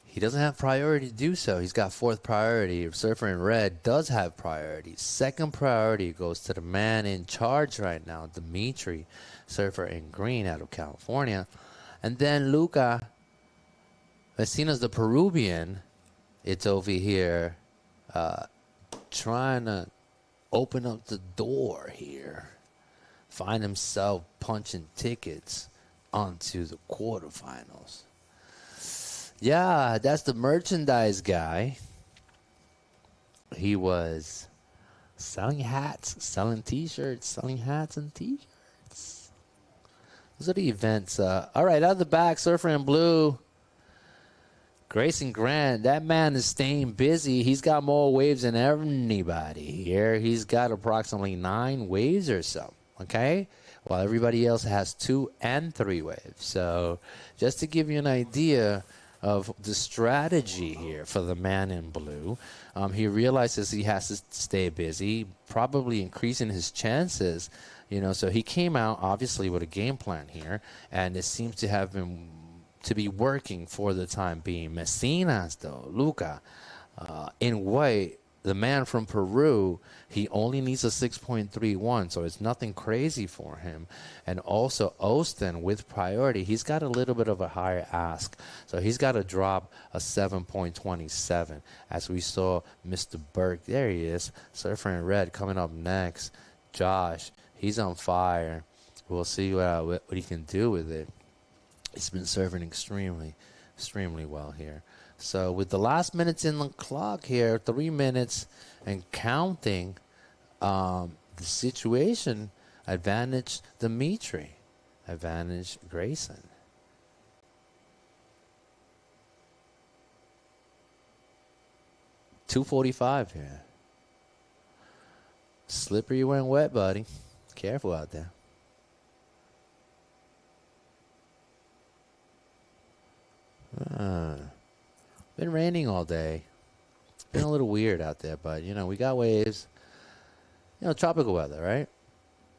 he doesn't have priority to do so. He's got 4th priority. Surfer in red does have priority. 2nd priority goes to the man in charge right now, Dimitri, surfer in green out of California. And then Luca Vecinos, the Peruvian, it's over here trying to open up the door here. Find himself punching tickets onto the quarterfinals. Yeah, that's the merchandise guy. He was selling hats, selling T-shirts, selling hats and T-shirts. Those are the events. All right, out of the back, surfer in blue. Grayson Grant, that man is staying busy. He's got more waves than anybody here. He's got approximately 9 waves or so, okay? While everybody else has 2 and 3 waves. So just to give you an idea of the strategy here for the man in blue. He realizes he has to stay busy, probably increasing his chances, you know, so he came out obviously with a game plan here, and it seems to have been to be working for the time being. Messinas, though, Luca, in white, the man from Peru, he only needs a 6.31, so it's nothing crazy for him. And also Austin with priority, he's got a little bit of a higher ask. So he's got to drop a 7.27. As we saw Mr. Burke, there he is, surfer in red coming up next. Josh, he's on fire. We'll see what he can do with it. He's been surfing extremely well here. So with the last minutes in the clock here, 3 minutes and counting, the situation, advantage Dimitri, advantage Grayson. .245 here. Slippery when wet, buddy. Careful out there. Been raining all day. It's been a little weird out there, but, you know, we got waves. You know, tropical weather, right?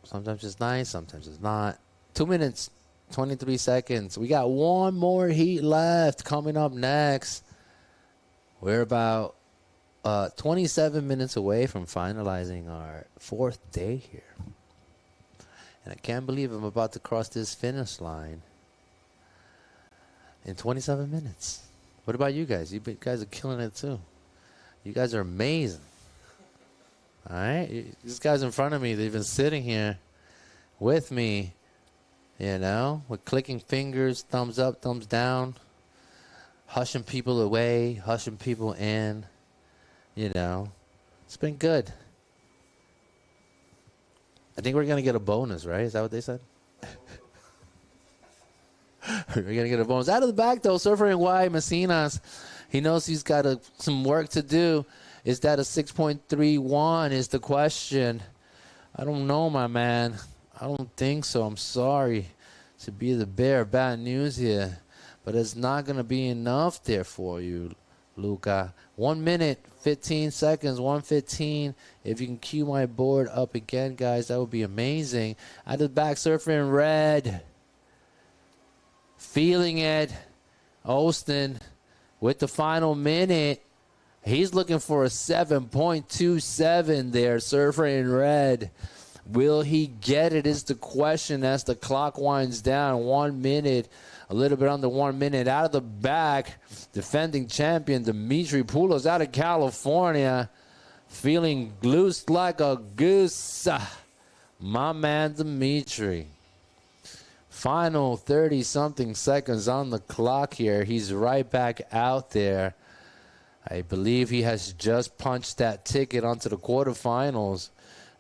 Sometimes it's nice, sometimes it's not. 2 minutes, 23 seconds. We got 1 more heat left coming up next. We're about 27 minutes away from finalizing our 4th day here. And I can't believe I'm about to cross this finish line in 27 minutes. What about you guys? You guys are killing it too. You guys are amazing. All right? These guys in front of me, they've been sitting here with me, you know, with clicking fingers, thumbs up, thumbs down, hushing people away, hushing people in, you know. It's been good. I think we're going to get a bonus, right? Is that what they said? We're going to get a bonus. Out of the back, though, surfer in white, Messinas. He knows he's got some work to do. Is that a 6.31 is the question. I don't know, my man. I don't think so. I'm sorry to be the bearer of bad news here. but it's not going to be enough there for you, Luca. 1 minute, 15 seconds, 1:15. If you can cue my board up again, guys, that would be amazing. Out of the back, surfer in red. Feeling it. Austin with the final minute. He's looking for a 7.27 there, surfer in red. Will he get it is the question as the clock winds down. 1 minute, a little bit under 1 minute. Out of the back, defending champion Dimitri Poulos out of California. Feeling loose like a goose. My man Dimitri. Final 30-something seconds on the clock here. He's right back out there. I believe he has just punched that ticket onto the quarterfinals.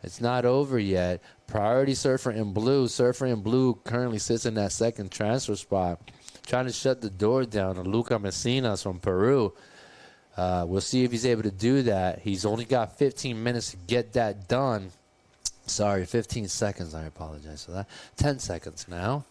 It's not over yet. Priority Surfer in blue. Surfer in blue currently sits in that second transfer spot. Trying to shut the door down to Luca Messinas from Peru. We'll see if he's able to do that. He's only got 15 minutes to get that done. Sorry, 15 seconds. I apologize for that. 10 seconds now.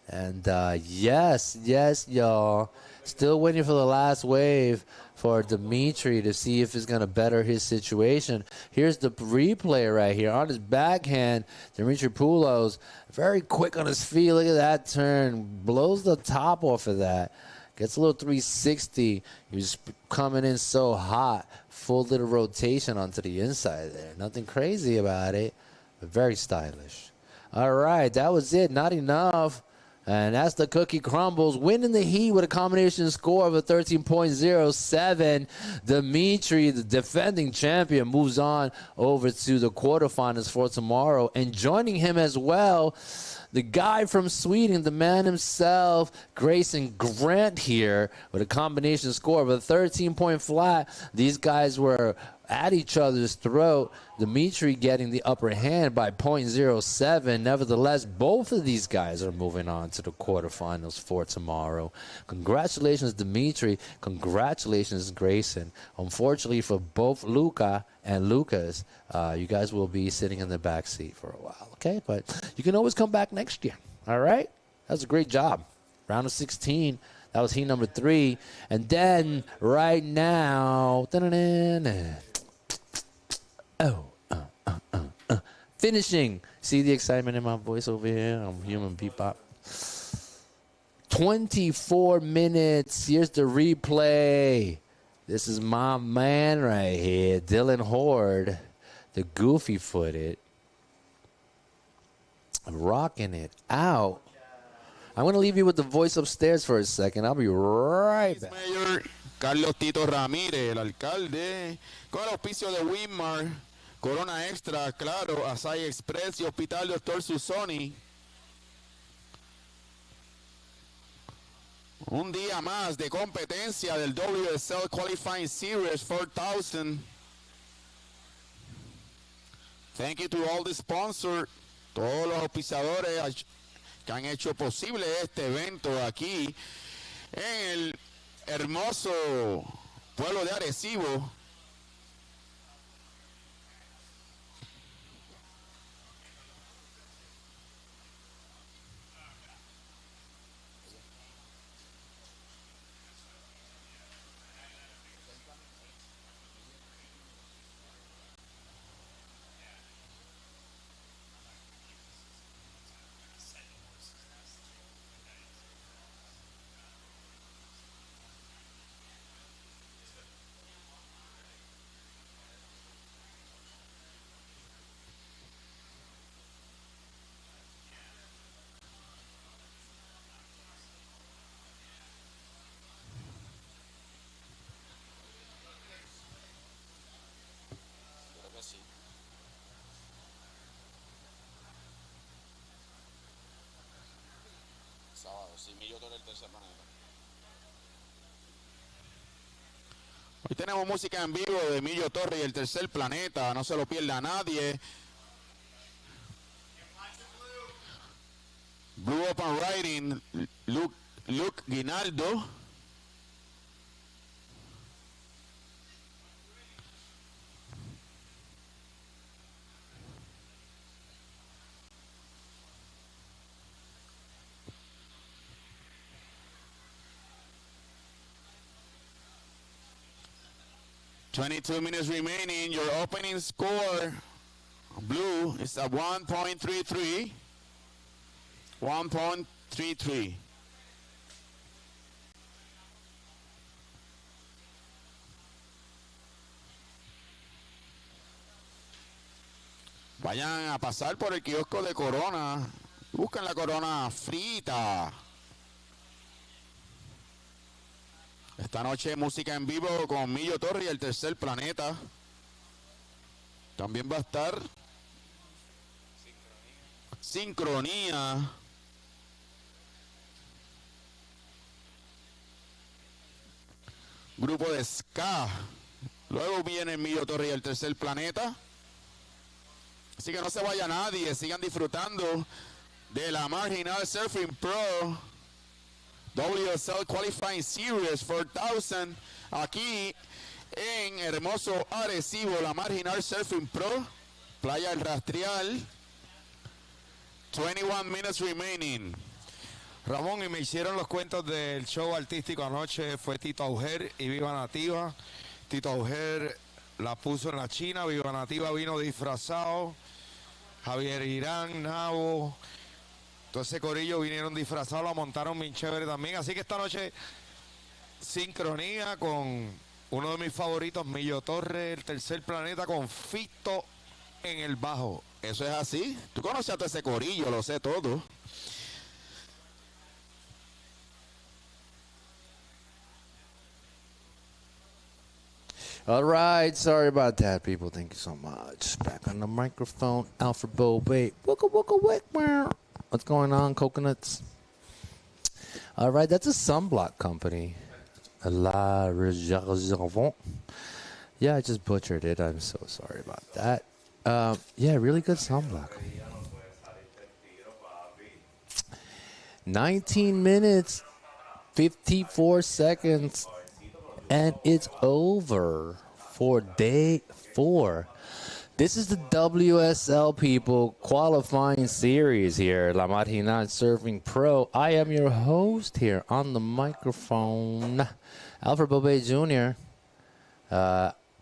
And yes, y'all. Still waiting for the last wave for Dimitri to see if it's going to better his situation. Here's the replay right here. On his backhand, Dimitri Poulos, very quick on his feet. Look at that turn. Blows the top off of that. Gets a little 360. He was coming in so hot. Full little rotation onto the inside there. Nothing crazy about it, but very stylish. All right, that was it. Not enough. And as the cookie crumbles, winning the heat with a combination score of a 13.07. Dimitri, the defending champion, moves on over to the quarterfinals for tomorrow. And joining him as well, the guy from Sweden, the man himself, Grayson Grant here, with a combination score of a 13-point flat. These guys were at each other's throat. Dimitri getting the upper hand by 0.07. Nevertheless, both of these guys are moving on to the quarterfinals for tomorrow. Congratulations, Dimitri. Congratulations, Grayson. Unfortunately for both Luca and Lucas, you guys will be sitting in the back seat for a while, okay? But you can always come back next year, all right? That was a great job. Round of 16. That was heat number 3. And then right now, finishing. See the excitement in my voice over here? I'm human bebop. 24 minutes. Here's the replay. This is my man right here, Dylan Horde, the goofy-footed, rocking it out. I'm going to leave you with the voice upstairs for a second. I'll be right back. Mayor Carlos Tito Ramírez, el alcalde, con el auspicio de Winmar, Corona Extra, Claro, Asahi Express y Hospital Dr. Susoni. Un día más de competencia del WSL Qualifying Series 4000. Thank you to all the sponsors, todos los auspiciadores que han hecho posible este evento aquí en el hermoso pueblo de Arecibo. Hoy tenemos música en vivo de Emilio Torres y el Tercer Planeta, no se lo pierda nadie. Blue Open Riding, Luke Guinaldo. 22 minutes remaining. Your opening score, blue, is a 1.33. 1.33. Vayan a pasar por el kiosco de Corona. Buscan la Corona frita. Esta noche música en vivo con Millo Torre y el Tercer Planeta. También va a estar Sincronía. Grupo de ska. Luego viene Millo Torre y el Tercer Planeta. Así que no se vaya nadie, sigan disfrutando de la Marginal Surfing Pro WSL Qualifying Series 4000 aquí en hermoso Arecibo, la Marginal Surfing Pro, Playa El Rastrial. 21 minutes remaining. Ramón, y me hicieron los cuentos del show artístico anoche, fue Tito Auger y Viva Nativa. Tito Auger la puso en la China, Viva Nativa vino disfrazado, Javier Irán, Nabo, todo ese corillo vinieron disfrazados, la montaron bien chévere también. Así que esta noche, sincronía con uno de mis favoritos, Millo Torre, el Tercer Planeta, con Fito en el bajo. Eso es así. Tú conoces a todo ese corillo, lo sé todo. All right, sorry about that, people. Thank you so much. Back on the microphone, Alfred Bobay. Wooka wooka wick. What's going on, coconuts? All right, that's a sunblock company. La Rastrial. Yeah, I just butchered it. I'm so sorry about that. Yeah, really good sunblock. 19 minutes, 54 seconds. And it's over for day 4. This is the WSL people qualifying series here, La Marginal Surfing Pro. I am your host here on the microphone, Alfred Bobay Jr.,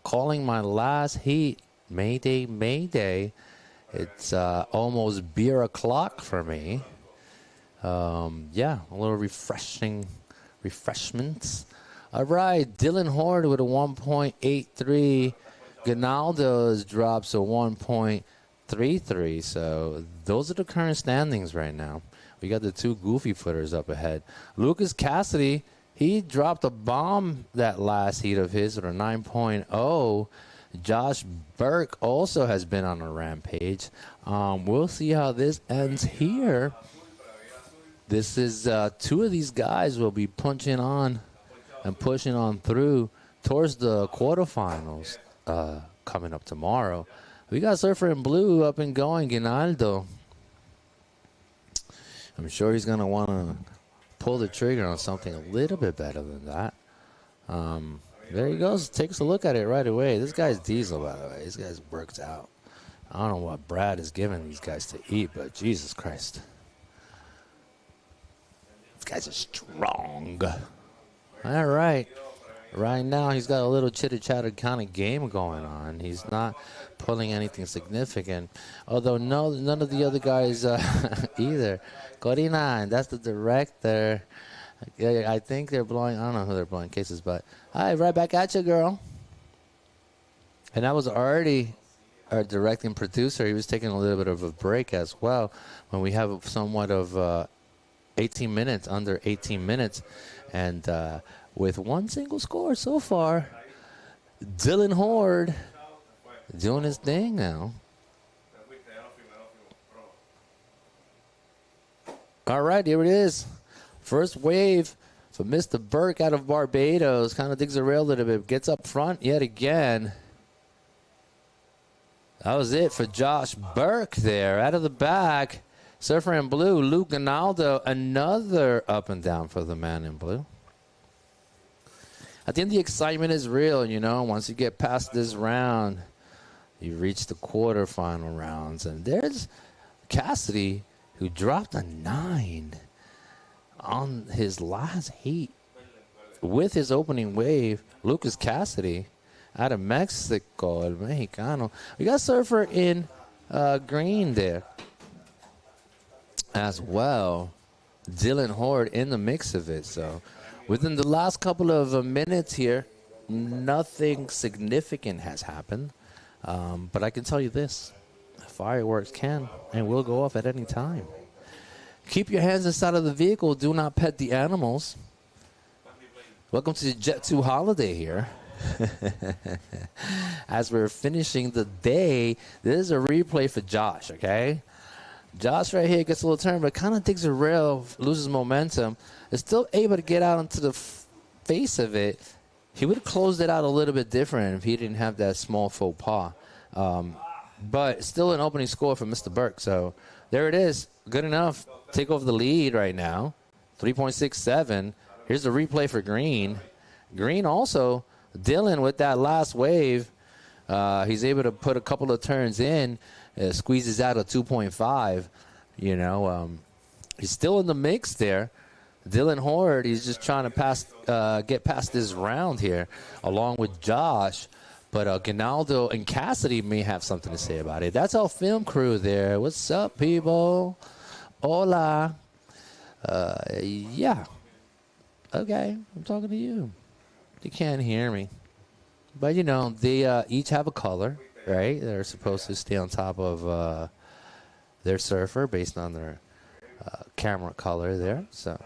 calling my last heat. Mayday, Mayday. It's almost beer o'clock for me. Yeah, a little refreshments. All right, Dylan Horde with a 1.83. Gonaldo's drops a 1.33. So those are the current standings right now. We got the two goofy footers up ahead. Lucas Cassidy, he dropped a bomb that last heat of his with a 9.0. Josh Burke also has been on a rampage. We'll see how this ends here. This is two of these guys will be punching on and pushing on through towards the quarterfinals coming up tomorrow. We got Surfer in Blue up and going, Ginaldo. I'm sure he's going to want to pull the trigger on something a little bit better than that. There he goes. Takes a look at it right away. This guy's diesel, by the way. This guy's worked out. I don't know what Brad is giving these guys to eat, but Jesus Christ. These guys are strong. All right. Right now, he's got a little chitter-chatter kind of game going on. He's not pulling anything significant. Although none of the other guys either. Corina, that's the director. Yeah, I think they're blowing. I don't know who they're blowing cases, but hi, right back at you, girl. And that was already our directing producer. He was taking a little bit of a break as well when we have somewhat of 18 minutes, under 18 minutes. And with one single score so far, Dylan Horde doing his thing now. All right, here it is. First wave for Mr. Burke out of Barbados. Kind of digs a rail a little bit. Gets up front yet again. That was it for Josh Burke there. Out of the back, Surfer in Blue, Luke Gonaldo. Another up and down for the man in blue. I think the excitement is real, you know. Once you get past this round, you reach the quarterfinal rounds. And there's Cassidy, who dropped a 9 on his last heat with his opening wave. Lucas Cassidy out of Mexico, el Mexicano. We got surfer in green there as well. Dylan Horde in the mix of it. So within the last couple of minutes here, nothing significant has happened. But I can tell you this. Fireworks can and will go off at any time. Keep your hands inside of the vehicle. Do not pet the animals. Welcome to the Jet 2 holiday here. As we're finishing the day, this is a replay for Josh, okay? Josh right here gets a little turn, but kind of takes a rail, loses momentum. Is still able to get out into the face of it. He would have closed it out a little bit different if he didn't have that small faux pas. But still an opening score for Mr. Burke. So there it is. Good enough. Take over the lead right now. 3.67. Here's the replay for Green. Green also, Dylan with that last wave. He's able to put a couple of turns in. Squeezes out a 2.5. You know, he's still in the mix there. Dylan Horde, he's just trying to get past this round here along with Josh. But Ginaldo and Cassidy may have something to say about it. That's our film crew there. What's up, people? Hola. Yeah. Okay, I'm talking to you. You can't hear me. But, you know, they each have a color, right? They're supposed to stay on top of their surfer based on their camera color there. So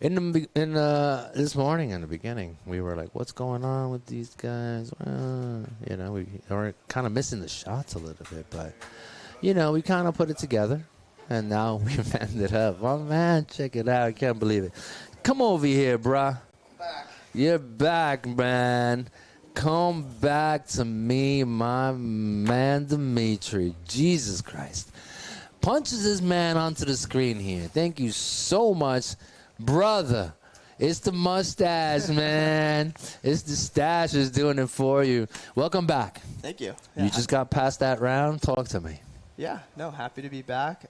this morning in the beginning, we were like, what's going on with these guys? You know, we were kind of missing the shots a little bit. But, you know, we kind of put it together. And now we've ended up. Oh, man, check it out. I can't believe it. Come over here, bruh. You're back, man. Come back to me, my man Dimitri. Jesus Christ. Punches this man onto the screen here. Thank you so much, brother. It's the mustache, man. It's the stash is doing it for you. Welcome back. Thank you. Yeah. You just got past that round. Talk to me. Yeah, no, happy to be back.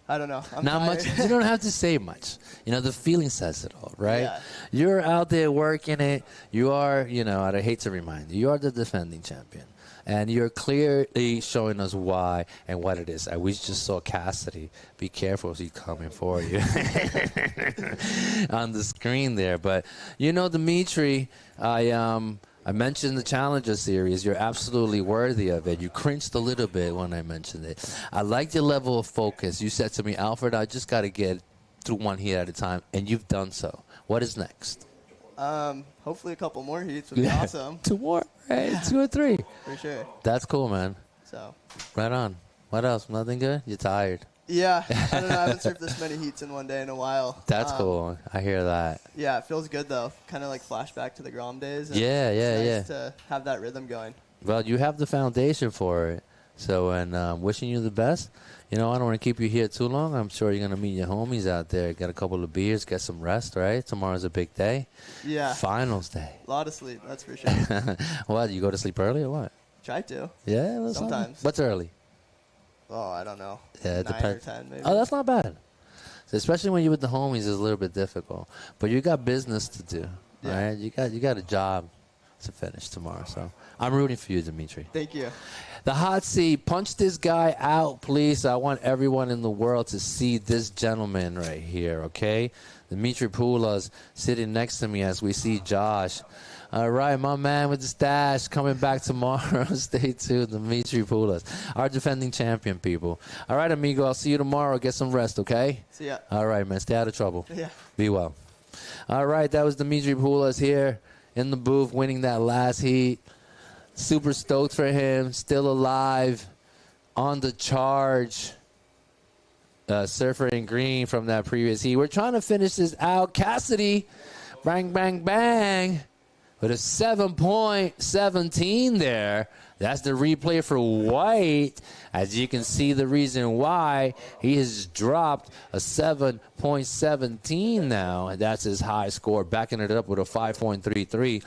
I don't know. I'm Not tired. much. You don't have to say much. You know, the feeling says it all, right? Yeah. You're out there working it. You are, you know, I hate to remind you, you are the defending champion. And you're clearly showing us why and what it is. We just saw Cassidy. Be careful, he's coming for you on the screen there. But, you know, Dimitri, I mentioned the Challenger Series. You're absolutely worthy of it. You cringed a little bit when I mentioned it. I liked your level of focus. You said to me, Alfred, I just got to get through one heat at a time, and you've done so. What is next? Hopefully a couple more heats would be awesome. 2 more, right? 2 or 3. For sure. That's cool, man. So. Right on. What else? Nothing good? You're tired. Yeah. I don't know. I haven't surfed this many heats in one day in a while. That's cool. I hear that. Yeah, it feels good, though. Kind of like flashback to the Grom days. And Yeah. it's nice to have that rhythm going. Well, you have the foundation for it. So, and wishing you the best. You know, I don't want to keep you here too long. I'm sure you're going to meet your homies out there. Get a couple of beers, get some rest, right? Tomorrow's a big day. Yeah. Finals day. A lot of sleep, that's for sure. What, you go to sleep early or what? Try to. Yeah, sometimes. What's early? Oh, I don't know. Yeah, it 9 depends. or 10 maybe. Oh, that's not bad. So especially when you're with the homies, it's a little bit difficult. But you got business to do, right? You got a job to finish tomorrow. So I'm rooting for you, Dimitri. Thank you. The hot seat. Punch this guy out, please. I want everyone in the world to see this gentleman right here, okay? Dimitri Poulas sitting next to me as we see Josh. All right, my man with the stash coming back tomorrow. Stay tuned, Dimitri Poulas, our defending champion, people. All right, amigo, I'll see you tomorrow. Get some rest, okay? See ya. All right, man. Stay out of trouble. Yeah. Be well. All right, that was Dimitri Poulas here in the booth winning that last heat. Super stoked for him. Still alive. On the charge. Surfer in green from that previous heat. We're trying to finish this out. Cassidy. Bang, bang, bang. With a 7.17 there. That's the replay for White. As you can see the reason why he has dropped a 7.17 now. And that's his high score. Backing it up with a 5.33.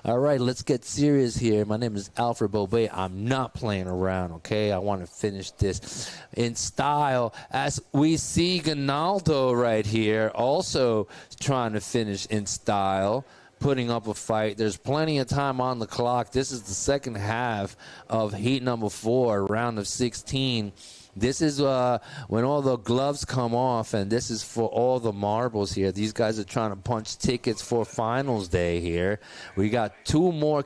All right, let's get serious here. My name is Alfred Bobet. I'm not playing around, okay? I want to finish this in style. As we see Ginaldo right here also trying to finish in style. putting up a fight. There's plenty of time on the clock. This is the second half of heat number 4, round of 16. This is when all the gloves come off, and this is for all the marbles here. These guys are trying to punch tickets for finals day here. We got 2 more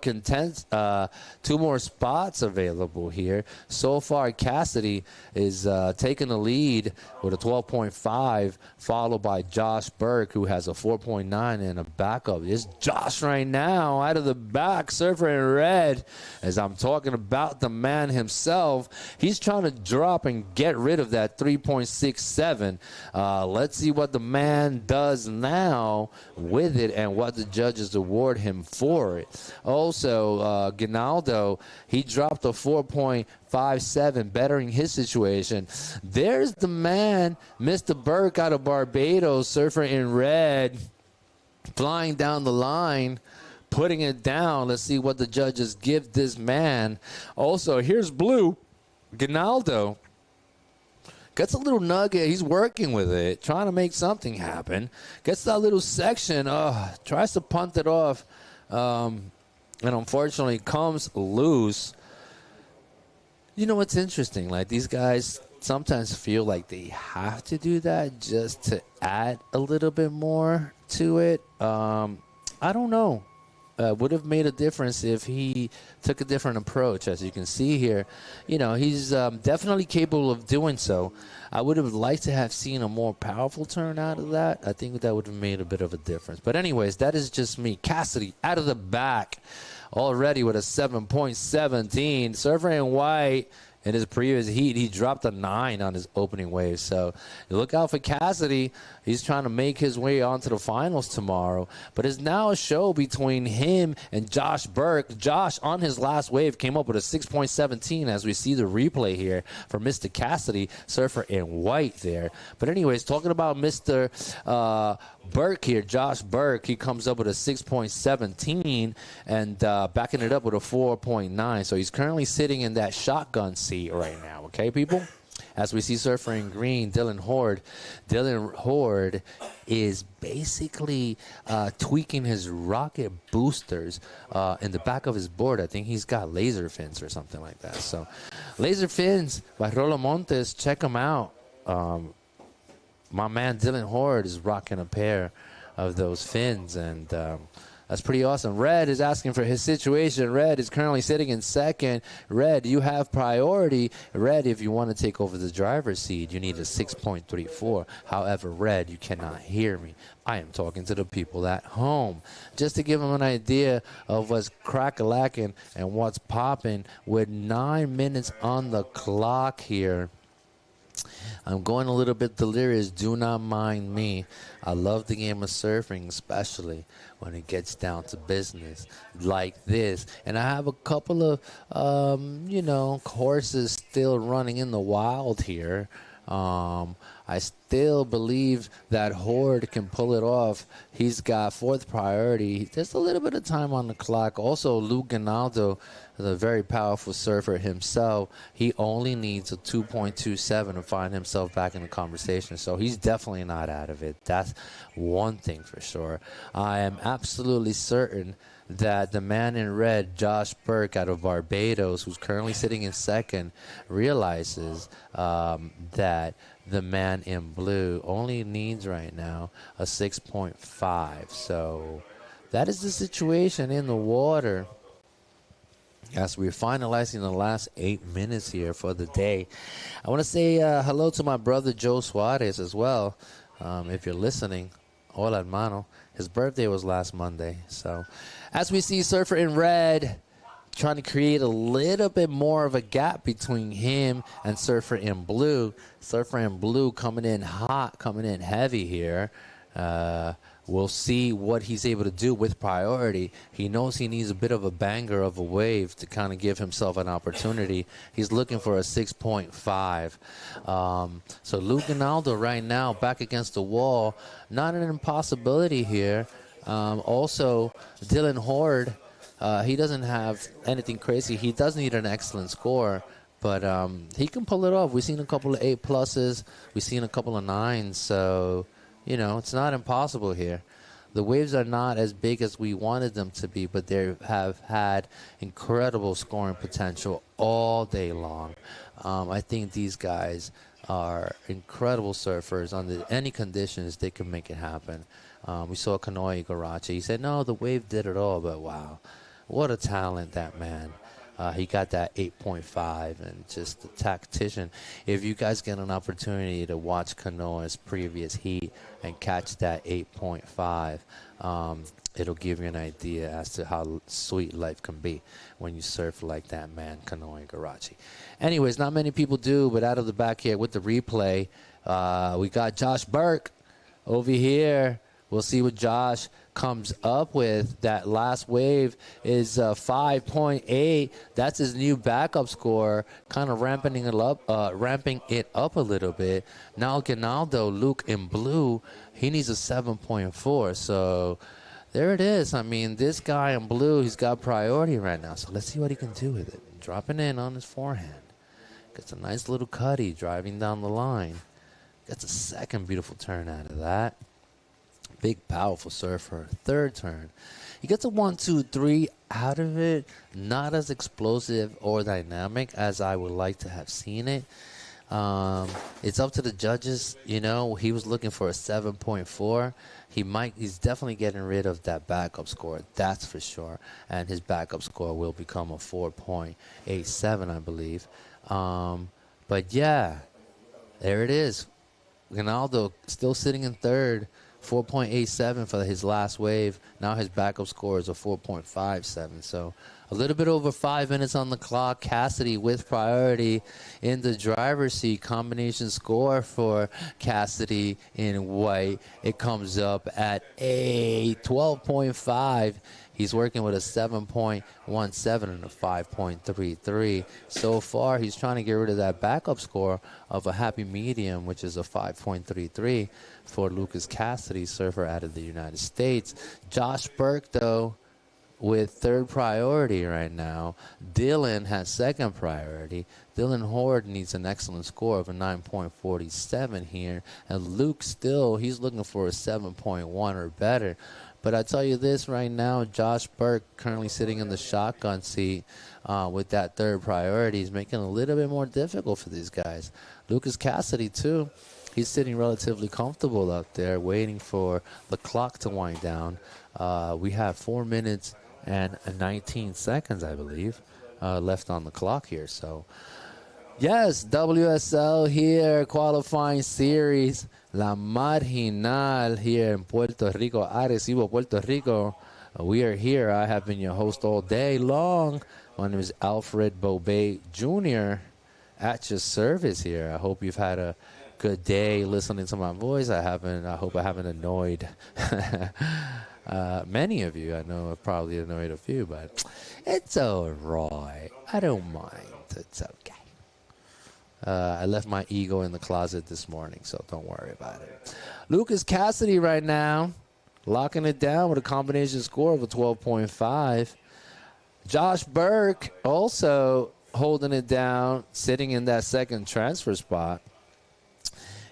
spots available here. So far, Cassidy is taking the lead with a 12.5, followed by Josh Burke, who has a 4.9 and a backup. It's Josh right now out of the back, surfer in red. As I'm talking about the man himself, he's trying to drop and get rid of that 3.67. Let's see what the man does now with it and what the judges award him for it. Also, Ginaldo, he dropped a 4.57, bettering his situation. There's the man, Mr. Burke out of Barbados, surfer in red, flying down the line, putting it down. Let's see what the judges give this man. Also, here's Blue. Ginaldo gets a little nugget. He's working with it, trying to make something happen. Gets that little section, tries to punt it off, and unfortunately comes loose. You know what's interesting? Like, these guys sometimes feel like they have to do that just to add a little bit more to it. I don't know. Would have made a difference if he took a different approach. As you can see here, you know, he's definitely capable of doing so. I would have liked to have seen a more powerful turn out of that. I think that would have made a bit of a difference. But anyways, that is just me. Cassidy out of the back already with a 7.17. Surfer in white. In his previous heat, he dropped a 9 on his opening wave. So look out for Cassidy. He's trying to make his way onto the finals tomorrow. But it's now a show between him and Josh Burke. Josh, on his last wave, came up with a 6.17 as we see the replay here for Mr. Cassidy, surfer in white there. But anyways, talking about Mr. Burke here, Josh Burke, he comes up with a 6.17 and backing it up with a 4.9. So he's currently sitting in that shotgun seat right now, okay, people? As we see surfer in green, Dylan Horde. Dylan Horde is basically tweaking his rocket boosters in the back of his board. I think he's got laser fins or something like that. So laser fins by Rolo Montes, check them out. My man Dylan Horde is rocking a pair of those fins, and that's pretty awesome. Red is asking for his situation. Red is currently sitting in second. Red, you have priority. Red, if you want to take over the driver's seat, you need a 6.34. However, Red, you cannot hear me. I am talking to the people at home. Just to give them an idea of what's crack-a-lacking and what's popping with 9 minutes on the clock here. I'm going a little bit delirious. Do not mind me. I love the game of surfing, especially when it gets down to business like this. And I have a couple of, courses still running in the wild here. I still believe that Horde can pull it off. He's got 4th priority. There's a little bit of time on the clock. Also, Luke Ginaldo is a very powerful surfer himself. He only needs a 2.27 to find himself back in the conversation. So he's definitely not out of it. That's one thing for sure. I am absolutely certain that the man in red, Josh Burke out of Barbados, who's currently sitting in second, realizes that the man in blue only needs right now a 6.5. So that is the situation in the water as we're finalizing the last 8 minutes here for the day. I want to say hello to my brother Joe Suarez as well. If you're listening, hola hermano. His birthday was last Monday. So as we see surfer in red trying to create a little bit more of a gap between him and surfer in blue. Surfer in blue coming in hot, coming in heavy here. We'll see what he's able to do with priority. He knows he needs a bit of a banger of a wave to kind of give himself an opportunity. He's looking for a 6.5. So Luke Ginaldo right now back against the wall. Not an impossibility here. Also, Dylan Horde, he doesn't have anything crazy. He does need an excellent score, but he can pull it off. We've seen a couple of 8+s. We've seen a couple of 9s. So, it's not impossible here. The waves are not as big as we wanted them to be, but they have had incredible scoring potential all day long. I think these guys are incredible surfers. Under any conditions, they can make it happen. We saw Kanoe Igarashi. He said, no, the wave did it all, but wow, what a talent that man. He got that 8.5 and just a tactician. If you guys get an opportunity to watch Kanoa's previous heat and catch that 8.5, it'll give you an idea as to how sweet life can be when you surf like that man, Kanoe Igarashi. Anyways, not many people do, but out of the back here with the replay, we got Josh Burke over here. We'll see what Josh comes up with. That last wave is 5.8. That's his new backup score, kind of ramping it up a little bit. Now Ginaldo, Luke in blue, he needs a 7.4. So there it is. I mean, this guy in blue, he's got priority right now. So let's see what he can do with it. Dropping in on his forehand. Gets a nice little cutty driving down the line. Gets a second beautiful turn out of that. Big, powerful surfer. Third turn. He gets a 1, 2, 3 out of it. Not as explosive or dynamic as I would like to have seen it. It's up to the judges. You know, he was looking for a 7.4. He's definitely getting rid of that backup score. That's for sure. And his backup score will become a 4.87, I believe. But yeah, there it is. Ronaldo still sitting in third. 4.87 for his last wave. Now his backup score is a 4.57. So a little bit over 5 minutes on the clock. Cassidy with priority in the driver's seat. Combination score for Cassidy in white. It comes up at a 12.5. He's working with a 7.17 and a 5.33. So far, he's trying to get rid of that backup score of a happy medium, which is a 5.33 for Lucas Cassidy, surfer out of the United States. Josh Burke, though, with third priority right now. Dylan has second priority. Dylan Horde needs an excellent score of a 9.47 here. And Luke still, he's looking for a 7.1 or better. But I tell you this right now, Josh Burke currently sitting in the shotgun seat with that third priority is making it a little bit more difficult for these guys. Lucas Cassidy, too, he's sitting relatively comfortable up there waiting for the clock to wind down. We have 4 minutes and 19 seconds, I believe, left on the clock here. So, yes, WSL here, qualifying series. La Marginal here in Puerto Rico, Arecibo, Puerto Rico. We are here. I have been your host all day long. My name is Alfred Bobet Jr. at your service here. I hope you've had a good day listening to my voice. I hope I haven't annoyed many of you. I know I've probably annoyed a few, but it's all right. I don't mind. It's okay. I left my ego in the closet this morning, so don't worry about it. Lucas Cassidy right now, locking it down with a combination score of a 12.5. Josh Burke also holding it down, sitting in that second transfer spot.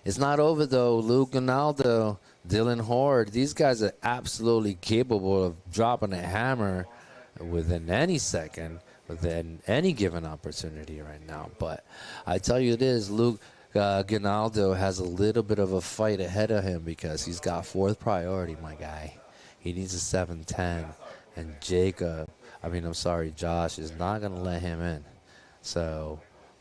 It's not over, though. Luke Ronaldo, Dylan Horde, these guys are absolutely capable of dropping a hammer within any second, within any given opportunity right now. But I tell you this, Luke Ginaldo has a little bit of a fight ahead of him because he's got fourth priority, my guy. He needs a 7.10. And Josh is not going to let him in. So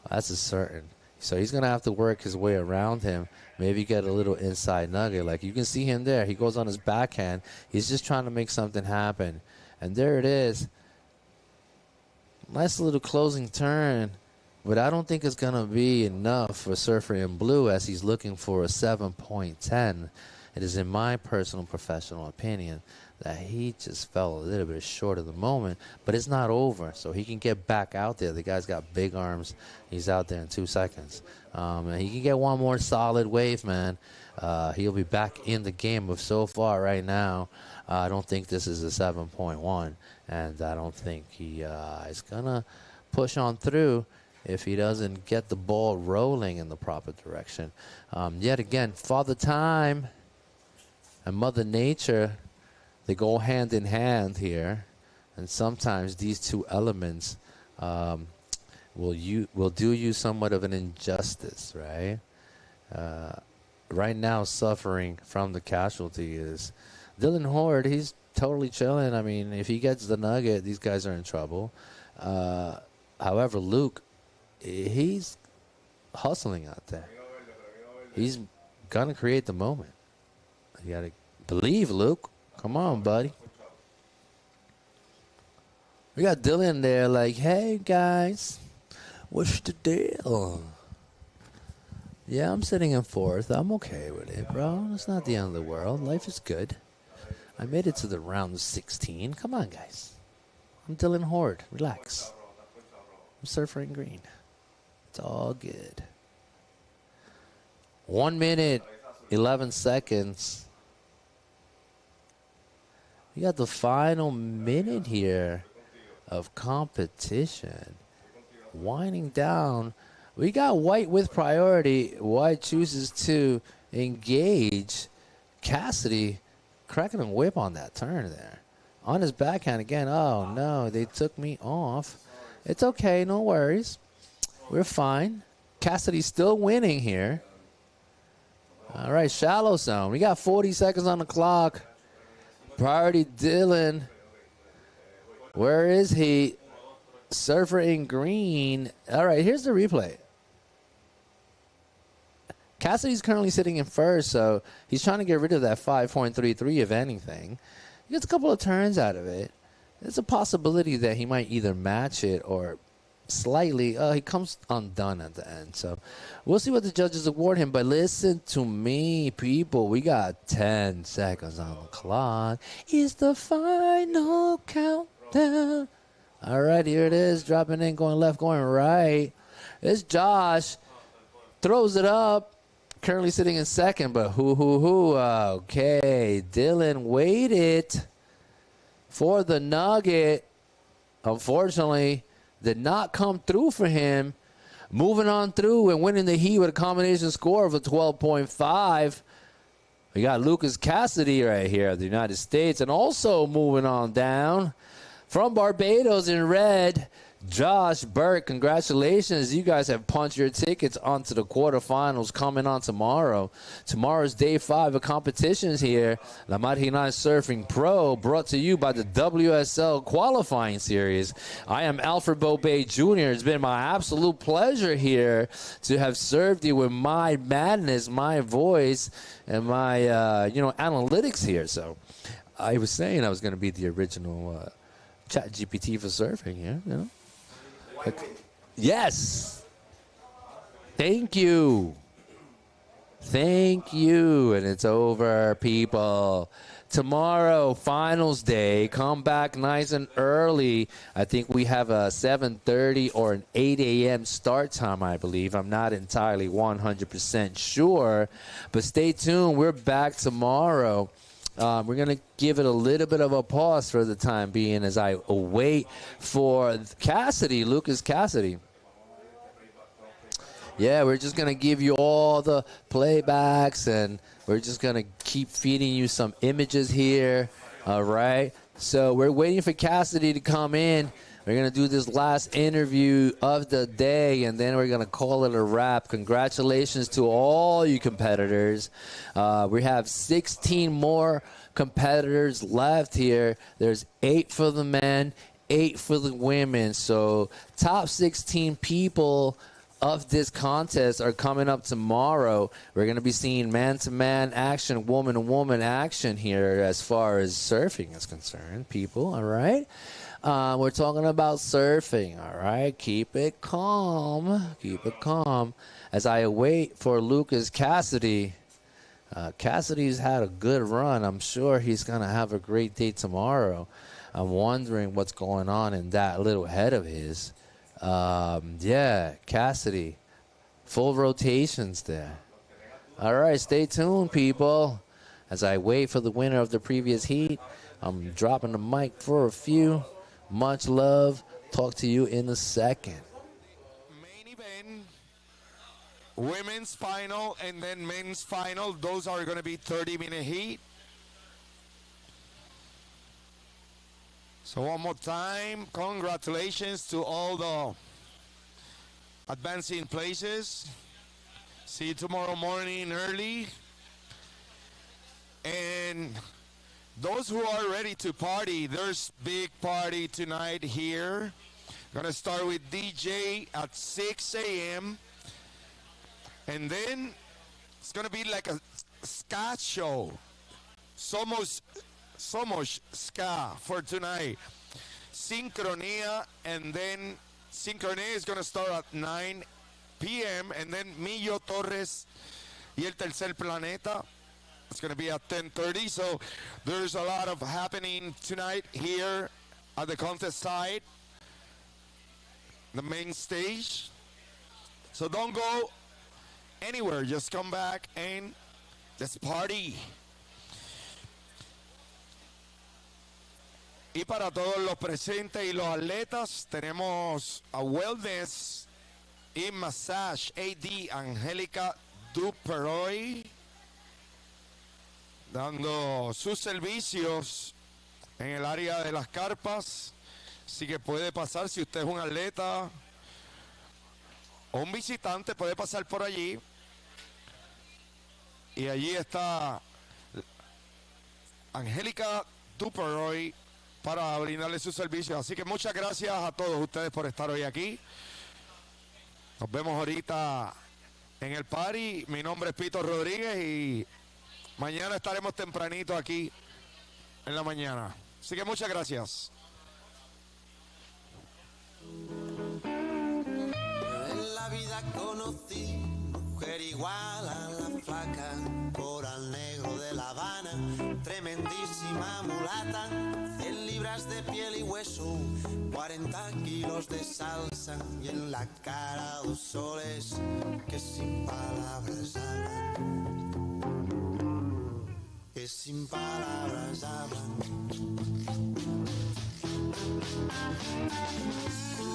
that's a certain. So he's going to have to work his way around him, maybe get a little inside nugget. Like you can see him there. He goes on his backhand. He's just trying to make something happen. And there it is. Nice little closing turn, but I don't think it's going to be enough for Surfer in Blue as he's looking for a 7.10. It is in my personal professional opinion that he just fell a little bit short of the moment, but it's not over, so he can get back out there. The guy's got big arms. He's out there in 2 seconds. And he can get one more solid wave, man. He'll be back in the game, but so far right now, I don't think this is a 7.1, and I don't think he is going to push on through if he doesn't get the ball rolling in the proper direction. Yet again, Father Time and Mother Nature they go hand in hand here, and sometimes these two elements will do you somewhat of an injustice, right? Right now, suffering from the casualty is Dylan Horde. He's totally chilling. I mean, if he gets the nugget, these guys are in trouble. However, Luke, he's hustling out there. He's gonna create the moment. You gotta believe, Luke. Come on, buddy. We got Dylan there like, hey, guys, what's the deal? Yeah, I'm sitting in fourth. I'm okay with it, bro. It's not the end of the world. Life is good. I made it to the round of 16. Come on, guys. I'm Dylan Horde. Relax. I'm Surfer in Green. It's all good. 1 minute, 11 seconds. We got the final minute here of competition. Winding down. We got White with priority. White chooses to engage. Cassidy cracking a whip on that turn there. On his backhand again. Oh, no, they took me off. It's okay, no worries. We're fine. Cassidy's still winning here. All right, shallow zone. We got 40 seconds on the clock. Priority Dylan. Where is he? Surfer in Green. All right, here's the replay. Cassidy's currently sitting in first, so he's trying to get rid of that 5.33 if anything. He gets a couple of turns out of it. There's a possibility that he might either match it or slightly. He comes undone at the end. So we'll see what the judges award him. But listen to me, people. We got 10 seconds on the clock. It's the final countdown. All right, here it is. Dropping in, going left, going right. It's Josh. Throws it up. Currently sitting in second, but okay. Dylan waited for the nugget. Unfortunately, did not come through for him. Moving on through and winning the heat with a combination score of a 12.5. We got Lucas Cassidy right here of the United States. And also moving on down from Barbados in red, Josh Burke. Congratulations. You guys have punched your tickets onto the quarterfinals coming on tomorrow. Tomorrow's day 5 of competitions here. La Marginal Surfing Pro, brought to you by the WSL qualifying series. I am Alfred Bobay Jr. It's been my absolute pleasure here to have served you with my madness, my voice, and my analytics here. So I was saying I was going to be the original Chat GPT for surfing here, you know. Yes. Thank you. Thank you. And it's over, people. Tomorrow, finals day. Come back nice and early. I think we have a 7:30 or an 8 a.m. start time, I believe. I'm not entirely 100% sure. But stay tuned. We're back tomorrow. We're going to give it a little bit of a pause for the time being as I await for Cassidy, Lucas Cassidy. Yeah, we're just going to give you all the playbacks, and we're just going to keep feeding you some images here. All right. So we're waiting for Cassidy to come in. We're going to do this last interview of the day, and then we're going to call it a wrap. Congratulations to all you competitors. We have 16 more competitors left here. There's 8 for the men, 8 for the women. So top 16 people of this contest are coming up tomorrow. We're going to be seeing man-to-man action, woman-to-woman action here as far as surfing is concerned, people, all right? We're talking about surfing, all right? Keep it calm. Keep it calm. As I await for Lucas Cassidy. Cassidy's had a good run. I'm sure he's going to have a great day tomorrow. I'm wondering what's going on in that little head of his. Yeah, Cassidy. Full rotations there. All right, stay tuned, people. As I wait for the winner of the previous heat, I'm dropping the mic for a few. Much love. Talk to you in a second. Main event, women's final, and then men's final. Those are going to be 30-minute heat. So one more time, congratulations to all the advancing places. See you tomorrow morning early. And those who are ready to party, there's big party tonight here. Gonna start with DJ at 6 a.m. And then it's gonna be like a ska show. Somos ska for tonight. Sincronia, and then Sincronia is gonna start at 9 p.m. and then Millo Torres y el Tercer Planeta. It's gonna be at 10:30. So there's a lot of happening tonight here at the contest site, the main stage. So don't go anywhere, just come back and let's party. Y para todos los presentes y los atletas, tenemos a Wellness y Massage AD Angélica Duperoy, dando sus servicios en el área de las carpas. Así que puede pasar, si usted es un atleta o un visitante, puede pasar por allí. Y allí está Angélica Duperoy para brindarle sus servicios. Así que muchas gracias a todos ustedes por estar hoy aquí. Nos vemos ahorita en el party. Mi nombre es Pito Rodríguez y mañana estaremos tempranito aquí en la mañana. Así que muchas gracias. En la vida conocí mujer igual a la flaca, coral negro de La Habana, tremendísima mulata, 100 libras de piel y hueso, 40 kilos de salsa y en la cara 2 soles que sin palabras hablan, que sin palabras hablan.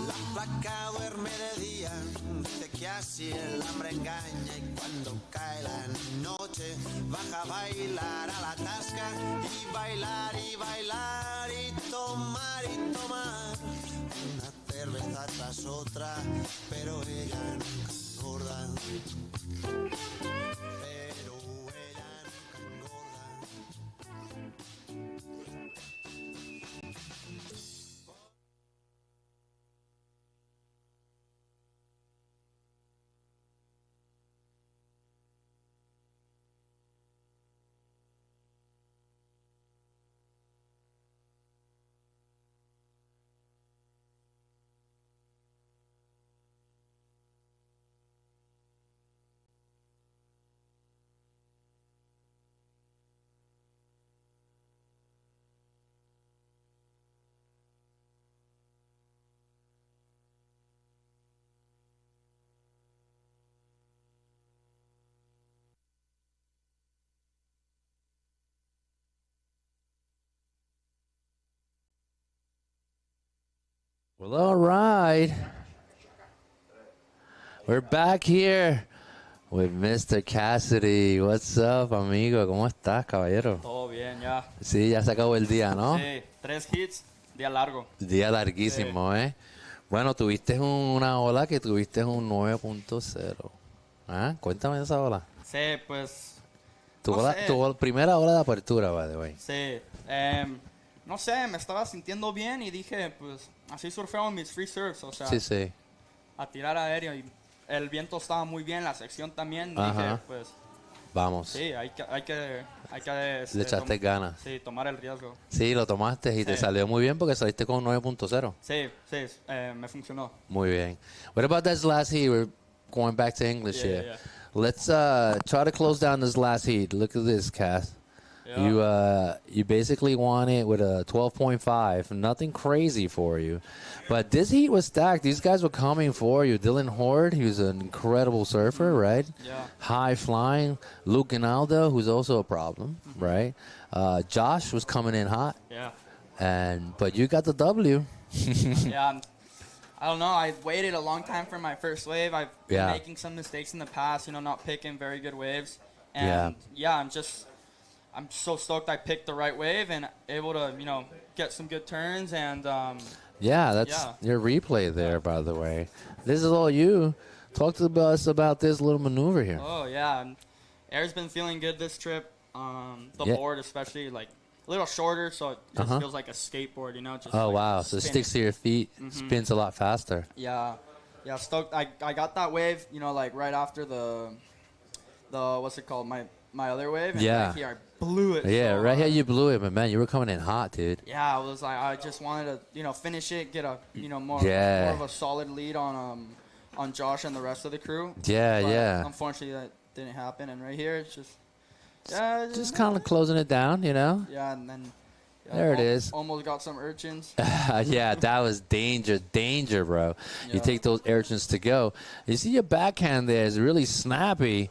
La flaca duerme de día, dice que así el hambre engaña, y cuando cae la noche baja a bailar a la tasca y bailar y bailar y tomar una cerveza tras otra, pero ella nunca engorda, pero ella nunca engorda. Well, all right. We're back here with Mr. Cassidy. What's up, amigo? ¿Cómo estás, caballero? Todo bien, ya. Sí, ya se acabó el día, ¿no? Sí, 3 hits, día largo. Día larguísimo, Sí. ¿eh? Bueno, tuviste una ola que tuviste un 9.0. ¿Ah? Cuéntame de esa ola. Sí, pues... Tu primera ola de apertura, by the way. Sí. No sé, me estaba sintiendo bien y dije, pues, así surfeaba mis free surfs, o sea, Sí. a tirar aéreo, y el viento estaba muy bien, la sección también, Ajá. dije, pues, vamos. sí, hay que Le echaste ganas. Sí, tomar el riesgo. Sí, lo tomaste y te salió muy bien porque saliste con 9.0. Sí, me funcionó. Muy bien. What about this last heat? We're going back to English here. Yeah. Let's try to close down this last heat. Look at this, Cass. Yeah. You basically won it with a 12.5. Nothing crazy for you. But this heat was stacked. These guys were coming for you. Dylan Horde, who's an incredible surfer, right? Yeah. High flying. Luke Ginaldo, who's also a problem, right? Josh was coming in hot. Yeah. But you got the W. Yeah. I don't know. I waited a long time for my first wave. I've been making some mistakes in the past, not picking very good waves. And I'm just I'm so stoked I picked the right wave and able to, you know, get some good turns and. Yeah, that's your replay there, by the way. This is all you. Talk to us about this little maneuver here. Oh, yeah. Air's been feeling good this trip. The board especially, like, a little shorter, so it just feels like a skateboard, you know? Just wow. So it sticks to your feet, spins a lot faster. Yeah. Yeah, stoked. I got that wave, you know, like, right after the what's it called? My other wave. And right here, I blew it. Yeah, so right here you blew it, but, man, you were coming in hot, dude. Yeah, I was like, I just wanted to, you know, finish it, get a, you know, more of a solid lead on Josh and the rest of the crew. Yeah, but unfortunately, that didn't happen. And right here, it's just, just kind of closing it down, you know? Yeah, and then there it is. Almost got some urchins. Yeah, that was danger, bro. Yeah. You take those urchins to go. You see your backhand there is really snappy.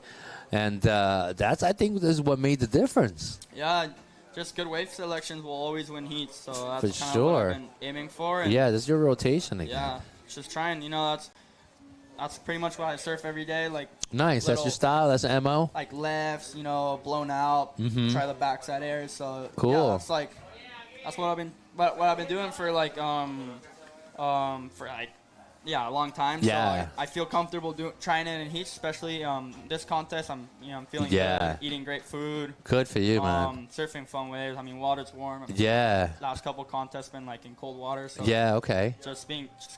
And that's, I think, this is what made the difference. Yeah, just good wave selections will always win heats. So that's for kind sure. of what I've been aiming for. And yeah, this is your rotation again. Yeah, just trying. You know, that's pretty much what I surf every day. Like nice. That's your style. That's the MO. Like lefts, you know, blown out. Try the backside airs. So cool. Yeah, that's what I've been doing for like a long time. Yeah. So I feel comfortable trying it in heats, especially this contest. I'm feeling good, eating great food. Good for you, man. Surfing fun waves. I mean, water's warm. Last couple contests been like in cold water. So yeah, okay. Just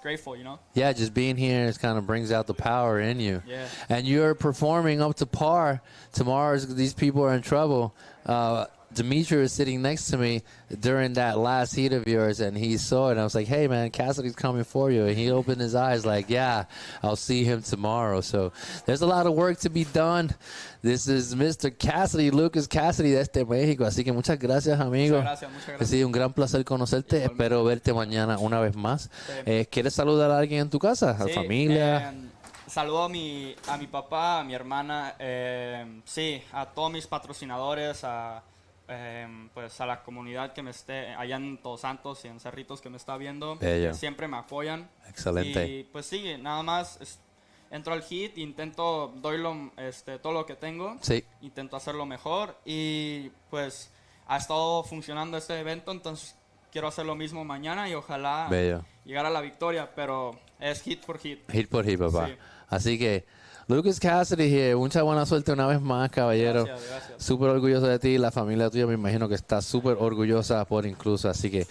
grateful, you know. Yeah, just being here is kind of brings out the power in you. Yeah. And you're performing up to par. Tomorrow, these people are in trouble. Dimitri was sitting next to me during that last heat of yours, and he saw it. And I was like, hey, man, Cassidy's coming for you. And he opened his eyes like, yeah, I'll see him tomorrow. So there's a lot of work to be done. This is Mr. Cassidy, Lucas Cassidy de México. Así que muchas gracias, amigo. Muchas gracias. Ha sido un gran placer conocerte. Espero verte mañana una vez más. ¿Quieres saludar a alguien en tu casa? ¿A la familia? Saludo a mi papá, a mi hermana, a todos mis patrocinadores, pues a la comunidad que me esté allá en Todos Santos y en Cerritos que me está viendo. Bello. Siempre me apoyan. Excelente. Y pues sí, nada más entro al hit, intento, doy todo lo que tengo. Sí. Intento hacerlo mejor y pues ha estado funcionando este evento, entonces quiero hacer lo mismo mañana y ojalá llegar a la victoria, pero es hit por hit. Hit por hit, papá. Sí. Así que Lucas Cassidy here. Mucha buena suerte una vez más, caballero. Gracias. Súper orgulloso de ti. La familia tuya me imagino que está súper orgullosa por incluso. Así que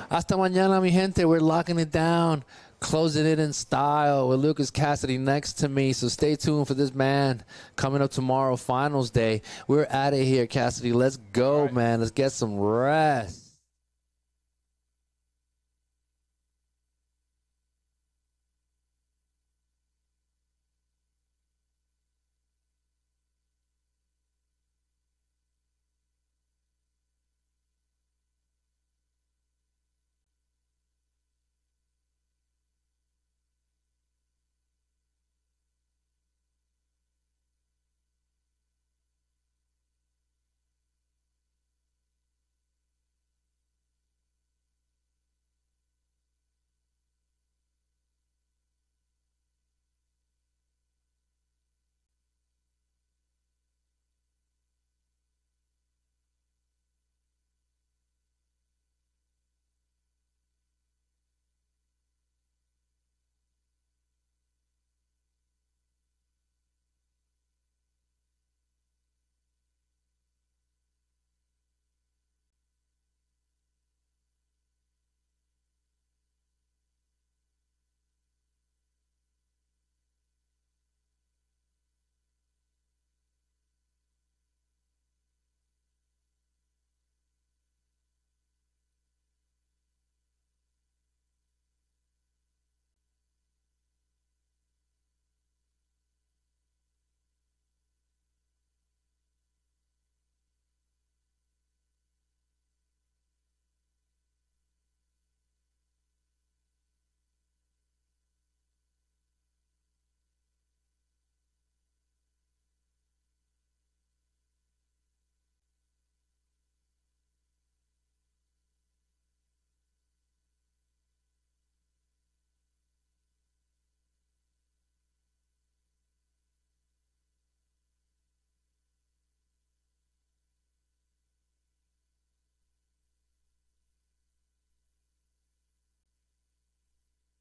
hasta mañana, mi gente. We're locking it down. Closing it in style with Lucas Cassidy next to me. So stay tuned for this man coming up tomorrow, finals day. We're out of here, Cassidy. Let's go, man. Let's get some rest.